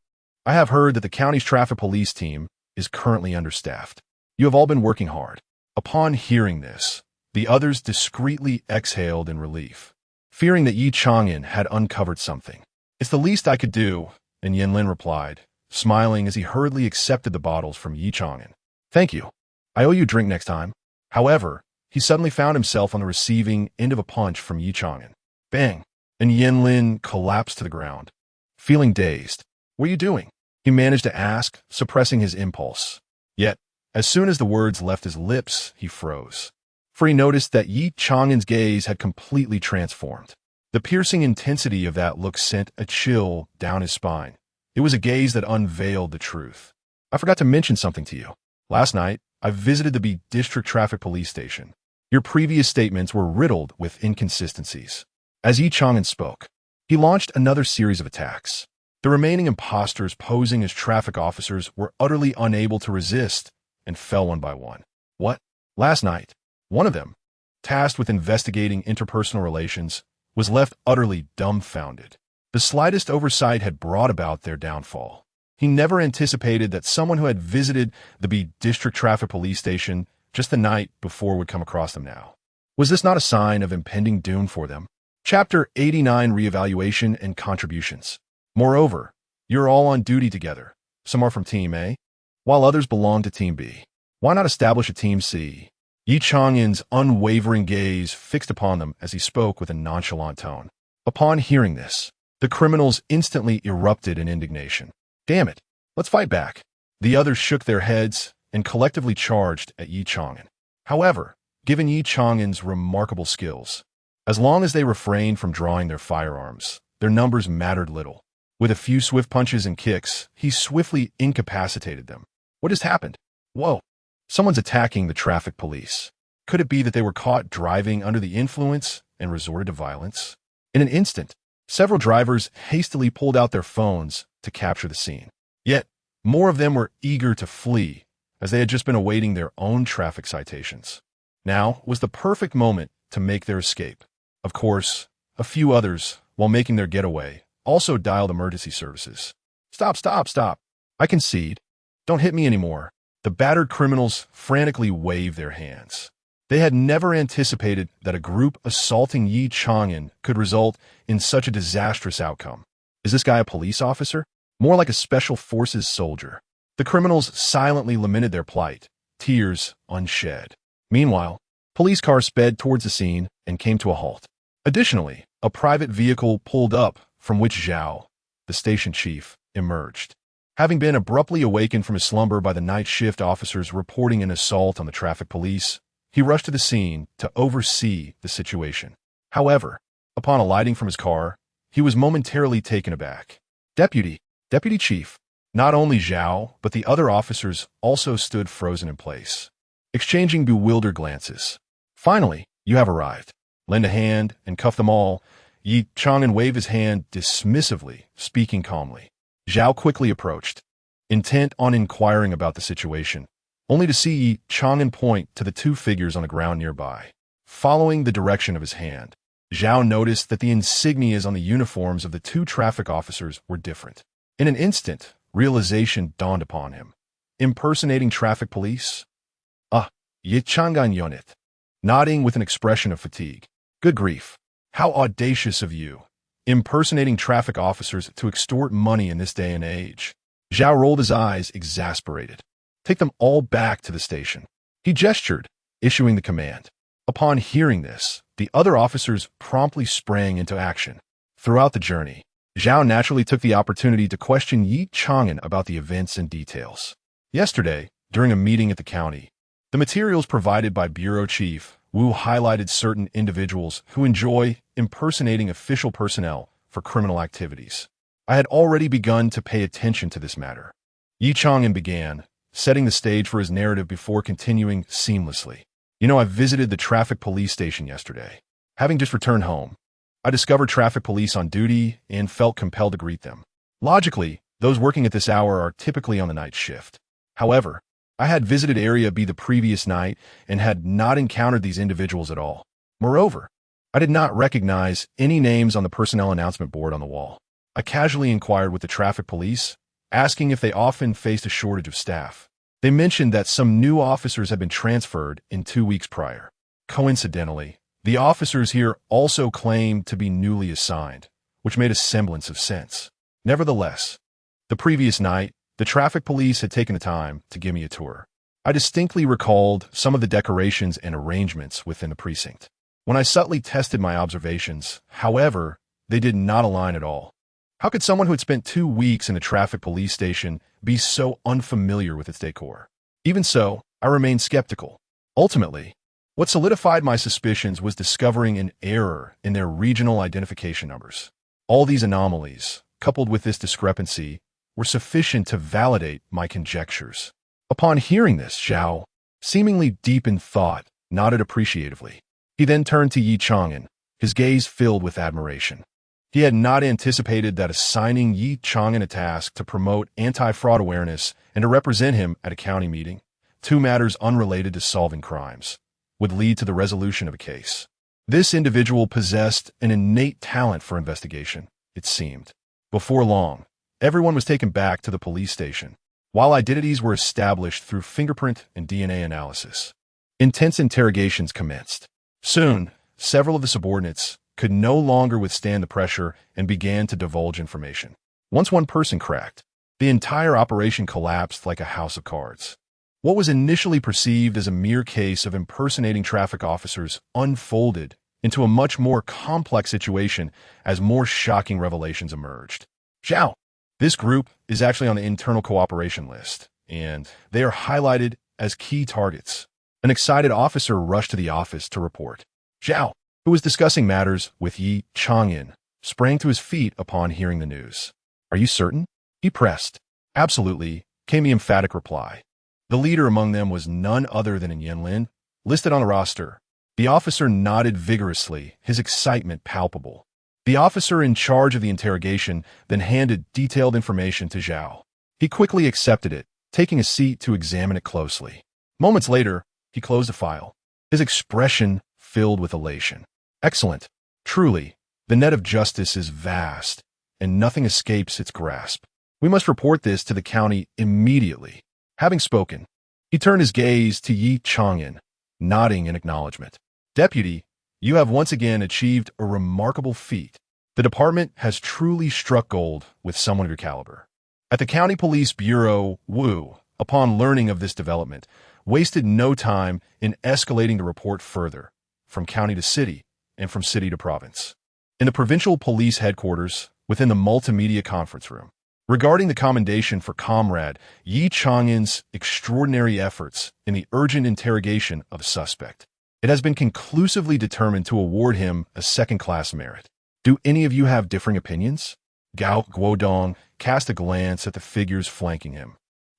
Speaker 1: I have heard that the county's traffic police team is currently understaffed. You have all been working hard. Upon hearing this, the others discreetly exhaled in relief, fearing that Ye Chang'an had uncovered something. It's the least I could do, and Yinlin replied, smiling as he hurriedly accepted the bottles from Ye Chang'an. Thank you. I owe you a drink next time. However, he suddenly found himself on the receiving end of a punch from Ye Chang'an. Bang! And Yinlin collapsed to the ground, feeling dazed. What are you doing? He managed to ask, suppressing his impulse. Yet, as soon as the words left his lips, he froze. For he noticed that Ye Chang'an's gaze had completely transformed. The piercing intensity of that look sent a chill down his spine. It was a gaze that unveiled the truth. I forgot to mention something to you. Last night, I visited the B District Traffic Police Station. Your previous statements were riddled with inconsistencies. As Ye Chang'an spoke, he launched another series of attacks. The remaining imposters posing as traffic officers were utterly unable to resist and fell one by one. What? Last night, one of them, tasked with investigating interpersonal relations, was left utterly dumbfounded. The slightest oversight had brought about their downfall. He never anticipated that someone who had visited the B District Traffic Police Station just the night before would come across them now. Was this not a sign of impending doom for them? Chapter 89: Reevaluation and Contributions. Moreover, you're all on duty together. Some are from Team A, while others belong to Team B. Why not establish a Team C? Ye Chang'an's unwavering gaze fixed upon them as he spoke with a nonchalant tone. Upon hearing this, the criminals instantly erupted in indignation. Damn it, let's fight back. The others shook their heads and collectively charged at Ye Chang'an. However, given Ye Chang'an's remarkable skills, as long as they refrained from drawing their firearms, their numbers mattered little. With a few swift punches and kicks, he swiftly incapacitated them. What just happened? Whoa, someone's attacking the traffic police. Could it be that they were caught driving under the influence and resorted to violence? In an instant, several drivers hastily pulled out their phones to capture the scene. Yet, more of them were eager to flee, as they had just been awaiting their own traffic citations. Now was the perfect moment to make their escape. Of course, a few others, while making their getaway, also dialed emergency services. Stop, stop, stop. I concede. Don't hit me anymore. The battered criminals frantically waved their hands. They had never anticipated that a group assaulting Ye Chang'an could result in such a disastrous outcome. Is this guy a police officer? More like a special forces soldier. The criminals silently lamented their plight, tears unshed. Meanwhile, police cars sped towards the scene and came to a halt. Additionally, a private vehicle pulled up from which Zhao, the station chief, emerged. Having been abruptly awakened from his slumber by the night shift officers reporting an assault on the traffic police, he rushed to the scene to oversee the situation. However, upon alighting from his car, he was momentarily taken aback. Deputy Chief, not only Zhao, but the other officers also stood frozen in place, exchanging bewildered glances. Finally, you have arrived. Lend a hand and cuff them all. Ye Chang'an waved his hand dismissively, speaking calmly. Zhao quickly approached, intent on inquiring about the situation, only to see Ye Chang'an point to the two figures on the ground nearby. Following the direction of his hand, Zhao noticed that the insignias on the uniforms of the two traffic officers were different. In an instant, realization dawned upon him. Impersonating traffic police? Ye Chang'an Yonit, nodding with an expression of fatigue. Good grief. How audacious of you, impersonating traffic officers to extort money in this day and age. Zhao rolled his eyes, exasperated. Take them all back to the station. He gestured, issuing the command. Upon hearing this, the other officers promptly sprang into action. Throughout the journey, Zhao naturally took the opportunity to question Ye Chang'an about the events and details. Yesterday, during a meeting at the county, the materials provided by Bureau Chief Wu highlighted certain individuals who enjoy impersonating official personnel for criminal activities. I had already begun to pay attention to this matter. Ye Chang'an began, setting the stage for his narrative before continuing seamlessly. I visited the traffic police station yesterday. Having just returned home, I discovered traffic police on duty and felt compelled to greet them. Logically, those working at this hour are typically on the night shift. However, I had visited Area B the previous night and had not encountered these individuals at all. Moreover, I did not recognize any names on the personnel announcement board on the wall. I casually inquired with the traffic police, asking if they often faced a shortage of staff. They mentioned that some new officers had been transferred in 2 weeks prior. Coincidentally, the officers here also claimed to be newly assigned, which made a semblance of sense. Nevertheless, the previous night, the traffic police had taken the time to give me a tour. I distinctly recalled some of the decorations and arrangements within the precinct. When I subtly tested my observations, however, they did not align at all. How could someone who had spent 2 weeks in a traffic police station be so unfamiliar with its decor? Even so, I remained skeptical. Ultimately, what solidified my suspicions was discovering an error in their regional identification numbers. All these anomalies, coupled with this discrepancy, were sufficient to validate my conjectures. Upon hearing this, Zhao, seemingly deep in thought, nodded appreciatively. He then turned to Ye Chang'an, his gaze filled with admiration. He had not anticipated that assigning Ye Chang'an a task to promote anti-fraud awareness and to represent him at a county meeting, two matters unrelated to solving crimes, would lead to the resolution of a case. This individual possessed an innate talent for investigation, it seemed. Before long, everyone was taken back to the police station, while identities were established through fingerprint and DNA analysis. Intense interrogations commenced. Soon, several of the subordinates could no longer withstand the pressure and began to divulge information. Once one person cracked, the entire operation collapsed like a house of cards. What was initially perceived as a mere case of impersonating traffic officers unfolded into a much more complex situation as more shocking revelations emerged. Zhao, this group is actually on the internal cooperation list, and they are highlighted as key targets. An excited officer rushed to the office to report. Zhao, who was discussing matters with Ye Chang'an, sprang to his feet upon hearing the news. Are you certain? He pressed. Absolutely, came the emphatic reply. The leader among them was none other than Yanlin, listed on the roster. The officer nodded vigorously, his excitement palpable. The officer in charge of the interrogation then handed detailed information to Zhao. He quickly accepted it, taking a seat to examine it closely. Moments later, he closed the file, his expression filled with elation. Excellent. Truly, the net of justice is vast, and nothing escapes its grasp. We must report this to the county immediately. Having spoken, he turned his gaze to Ye Chang'an, nodding in acknowledgement. Deputy, you have once again achieved a remarkable feat. The department has truly struck gold with someone of your caliber. At the County Police Bureau, Wu, upon learning of this development, wasted no time in escalating the report further, from county to city, and from city to province. In the provincial police headquarters, within the multimedia conference room, regarding the commendation for Comrade Ye Chang'an's extraordinary efforts in the urgent interrogation of a suspect, it has been conclusively determined to award him a second-class merit. Do any of you have differing opinions? Gao Guodong cast a glance at the figures flanking him,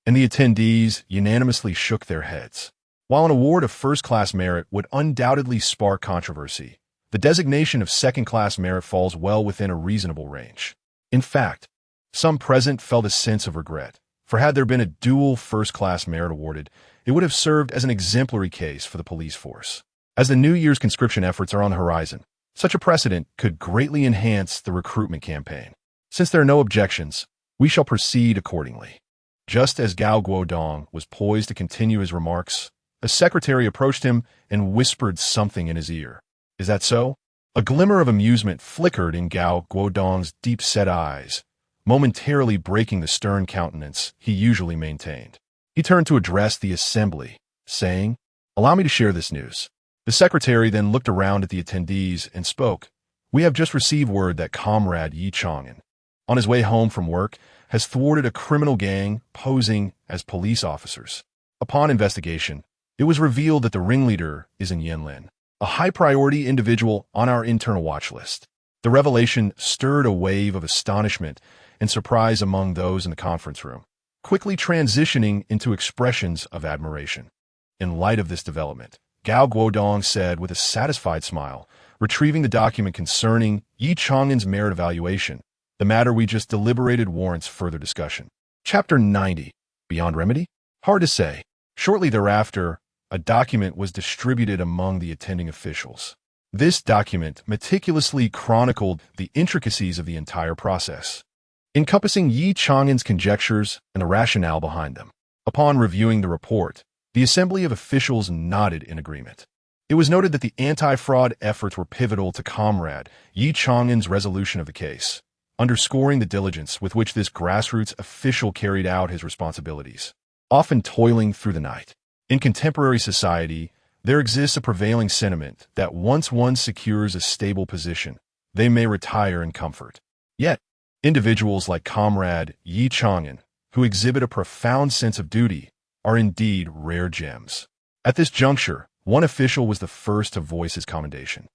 Speaker 1: and the attendees unanimously shook their heads. While an award of first-class merit would undoubtedly spark controversy, the designation of second-class merit falls well within a reasonable range. In fact, some present felt a sense of regret, for had there been a dual first-class merit awarded, it would have served as an exemplary case for the police force. As the New Year's conscription efforts are on the horizon, such a precedent could greatly enhance the recruitment campaign. Since there are no objections, we shall proceed accordingly. Just as Gao Guodong was poised to continue his remarks, a secretary approached him and whispered something in his ear. Is that so? A glimmer of amusement flickered in Gao Guodong's deep-set eyes, momentarily breaking the stern countenance he usually maintained. He turned to address the assembly, saying, "Allow me to share this news." The secretary then looked around at the attendees and spoke. "We have just received word that Comrade Ye Chang'an, on his way home from work, has thwarted a criminal gang posing as police officers. Upon investigation, it was revealed that the ringleader is in Yanlin, a high-priority individual on our internal watch list." The revelation stirred a wave of astonishment and surprise among those in the conference room, quickly transitioning into expressions of admiration. In light of this development, Gao Guodong said with a satisfied smile, retrieving the document concerning Ye Chang'an's merit evaluation, "The matter we just deliberated warrants further discussion." Chapter 90. Beyond remedy? Hard to say. Shortly thereafter, a document was distributed among the attending officials. This document meticulously chronicled the intricacies of the entire process, encompassing Ye Chang'an's conjectures and the rationale behind them. Upon reviewing the report, the assembly of officials nodded in agreement. It was noted that the anti-fraud efforts were pivotal to Comrade Ye Chang'an's resolution of the case, underscoring the diligence with which this grassroots official carried out his responsibilities, often toiling through the night. In contemporary society, there exists a prevailing sentiment that once one secures a stable position, they may retire in comfort. Yet, Individuals like Comrade Ye Chang'an, who exhibit a profound sense of duty, are indeed rare gems. At this juncture, one official was the first to voice his commendation.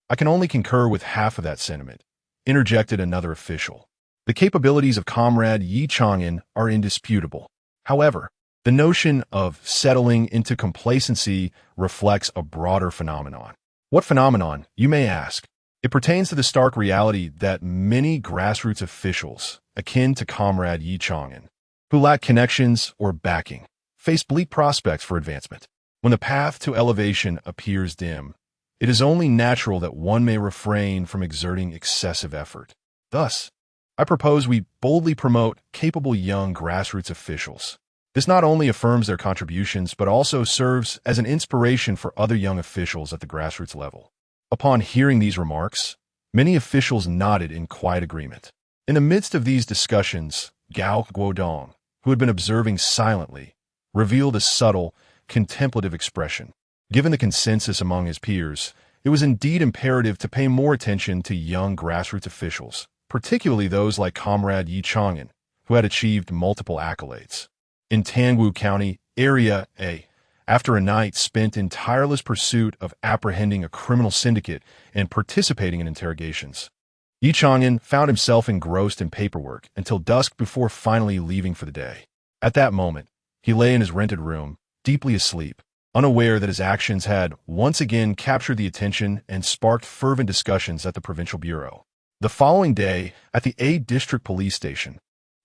Speaker 1: "I can only concur with half of that sentiment," interjected another official. "The capabilities of Comrade Ye Chang'an are indisputable. However, the notion of settling into complacency reflects a broader phenomenon." What phenomenon, you may ask? It pertains to the stark reality that many grassroots officials, akin to Comrade Ye Chang'an, who lack connections or backing, face bleak prospects for advancement. When the path to elevation appears dim, it is only natural that one may refrain from exerting excessive effort. Thus, I propose we boldly promote capable young grassroots officials. This not only affirms their contributions, but also serves as an inspiration for other young officials at the grassroots level. Upon hearing these remarks, many officials nodded in quiet agreement. In the midst of these discussions, Gao Guodong, who had been observing silently, revealed a subtle, contemplative expression. Given the consensus among his peers, it was indeed imperative to pay more attention to young grassroots officials, particularly those like Comrade Ye Chang'an, who had achieved multiple accolades. In Tangwu County, Area A, after a night spent in tireless pursuit of apprehending a criminal syndicate and participating in interrogations, Ye Chang'an found himself engrossed in paperwork until dusk before finally leaving for the day. At that moment, he lay in his rented room, deeply asleep, unaware that his actions had once again captured the attention and sparked fervent discussions at the provincial bureau. The following day, at the A District Police Station,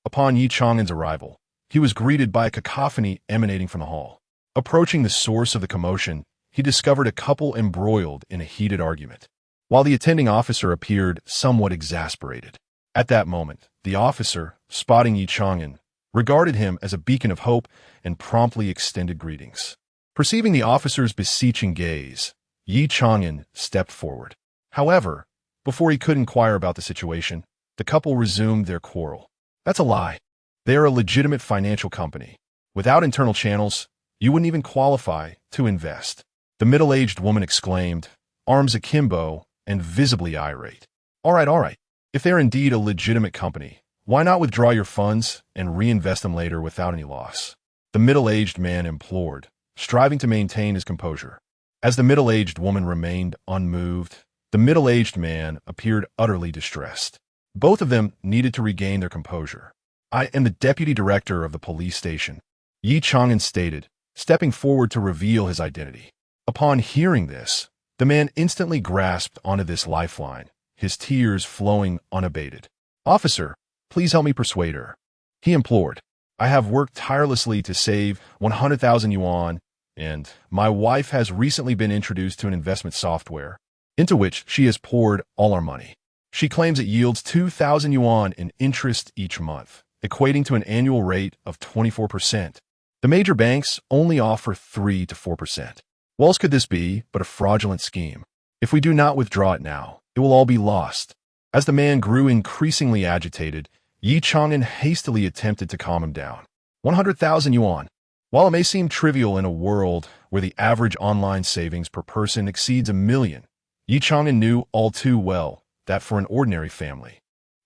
Speaker 1: upon Ye Chang'an's arrival, he was greeted by a cacophony emanating from the hall. Approaching the source of the commotion, he discovered a couple embroiled in a heated argument, while the attending officer appeared somewhat exasperated. At that moment, the officer, spotting Ye Chang'an, regarded him as a beacon of hope and promptly extended greetings. Perceiving the officer's beseeching gaze, Ye Chang'an stepped forward. However, before he could inquire about the situation, the couple resumed their quarrel. "That's a lie. They are a legitimate financial company. Without internal channels, you wouldn't even qualify to invest," the middle-aged woman exclaimed, arms akimbo and visibly irate. All right. If they're indeed a legitimate company, why not withdraw your funds and reinvest them later without any loss?" the middle-aged man implored, striving to maintain his composure. As the middle-aged woman remained unmoved, the middle-aged man appeared utterly distressed. Both of them needed to regain their composure. "I am the deputy director of the police station," Ye Chang'an stated, stepping forward to reveal his identity. Upon hearing this, the man instantly grasped onto this lifeline, his tears flowing unabated. "Officer, please help me persuade her," he implored. "I have worked tirelessly to save 100,000 yuan, and my wife has recently been introduced to an investment software, into which she has poured all our money. She claims it yields 2,000 yuan in interest each month, equating to an annual rate of 24%. The major banks only offer 3 to 4%. What else could this be but a fraudulent scheme? If we do not withdraw it now, it will all be lost." As the man grew increasingly agitated, Ye Chang'an hastily attempted to calm him down. 100,000 yuan. While it may seem trivial in a world where the average online savings per person exceeds 1 million, Ye Chang'an knew all too well that for an ordinary family,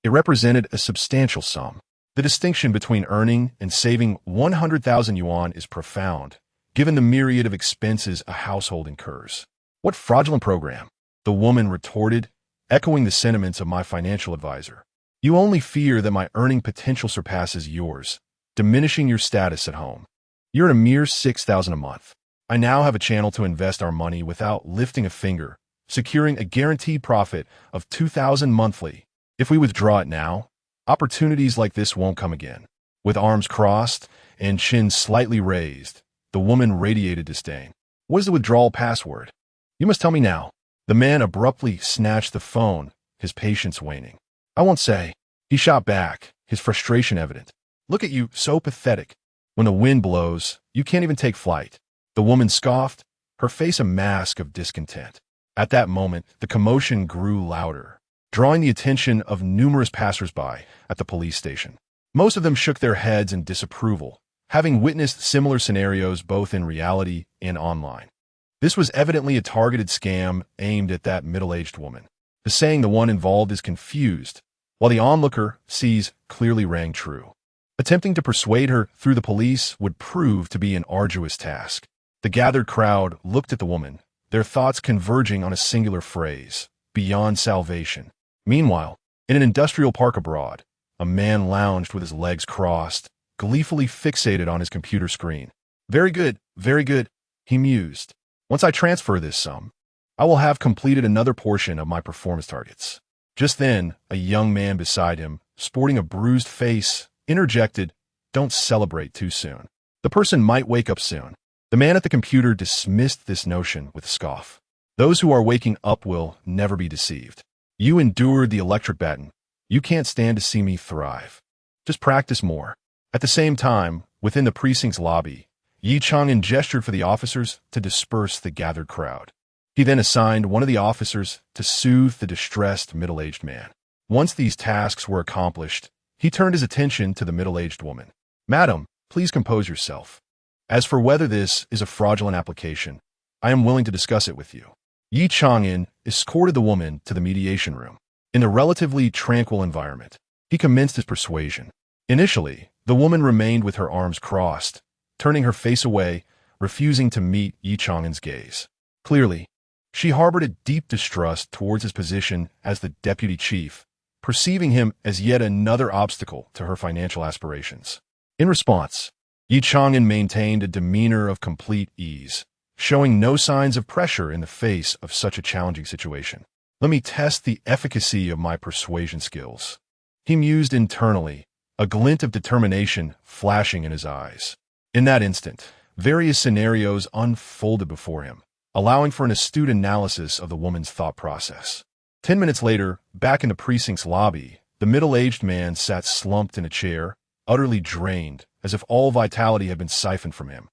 Speaker 1: it represented a substantial sum. The distinction between earning and saving 100,000 yuan is profound, given the myriad of expenses a household incurs. "What fraudulent program?" the woman retorted, echoing the sentiments of my financial advisor. "You only fear that my earning potential surpasses yours, diminishing your status at home. You're at a mere 6,000 a month. I now have a channel to invest our money without lifting a finger, securing a guaranteed profit of 2,000 monthly. If we withdraw it now, opportunities like this won't come again." With arms crossed and chin slightly raised, the woman radiated disdain. "What is the withdrawal password? You must tell me now." The man abruptly snatched the phone, his patience waning. "I won't say," he shot back, his frustration evident. "Look at you, so pathetic. When the wind blows, you can't even take flight." The woman scoffed, her face a mask of discontent. At that moment, the commotion grew louder, drawing the attention of numerous passers-by at the police station. Most of them shook their heads in disapproval, having witnessed similar scenarios both in reality and online. This was evidently a targeted scam aimed at that middle-aged woman. The saying "the one involved is confused" while the onlooker sees clearly rang true. Attempting to persuade her through the police would prove to be an arduous task. The gathered crowd looked at the woman, their thoughts converging on a singular phrase, beyond salvation. Meanwhile, in an industrial park abroad, a man lounged with his legs crossed, gleefully fixated on his computer screen. Very good, he mused. Once I transfer this sum, I will have completed another portion of my performance targets. Just then, a young man beside him, sporting a bruised face, interjected, "Don't celebrate too soon. The person might wake up soon." The man at the computer dismissed this notion with a scoff. "Those who are waking up will never be deceived. You endured the electric baton. You can't stand to see me thrive. Just practice more." At the same time, within the precinct's lobby, Ye Chang'an gestured for the officers to disperse the gathered crowd. He then assigned one of the officers to soothe the distressed middle-aged man. Once these tasks were accomplished, he turned his attention to the middle-aged woman. "Madam, please compose yourself. As for whether this is a fraudulent application, I am willing to discuss it with you." Ye Chang'an escorted the woman to the mediation room. In a relatively tranquil environment, he commenced his persuasion. Initially, the woman remained with her arms crossed, turning her face away, refusing to meet Ye Chang'an's gaze. Clearly, she harbored a deep distrust towards his position as the deputy chief, perceiving him as yet another obstacle to her financial aspirations. In response, Ye Chang'an maintained a demeanor of complete ease, showing no signs of pressure in the face of such a challenging situation. "Let me test the efficacy of my persuasion skills," he mused internally, a glint of determination flashing in his eyes. In that instant, various scenarios unfolded before him, allowing for an astute analysis of the woman's thought process. 10 minutes later, back in the precinct's lobby, the middle-aged man sat slumped in a chair, utterly drained, as if all vitality had been siphoned from him.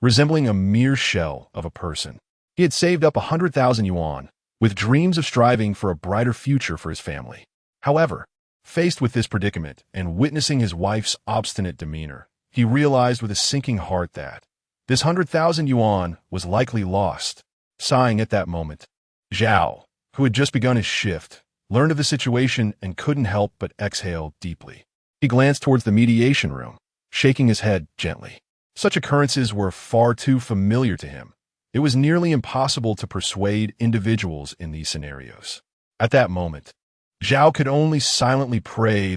Speaker 1: Resembling a mere shell of a person, he had saved up 100,000 yuan, with dreams of striving for a brighter future for his family. However, faced with this predicament and witnessing his wife's obstinate demeanor, he realized with a sinking heart that this 100,000 yuan was likely lost. Sighing at that moment, Zhao, who had just begun his shift, learned of the situation and couldn't help but exhale deeply. He glanced towards the mediation room, shaking his head gently. Such occurrences were far too familiar to him. It was nearly impossible to persuade individuals in these scenarios. At that moment, Zhao could only silently pray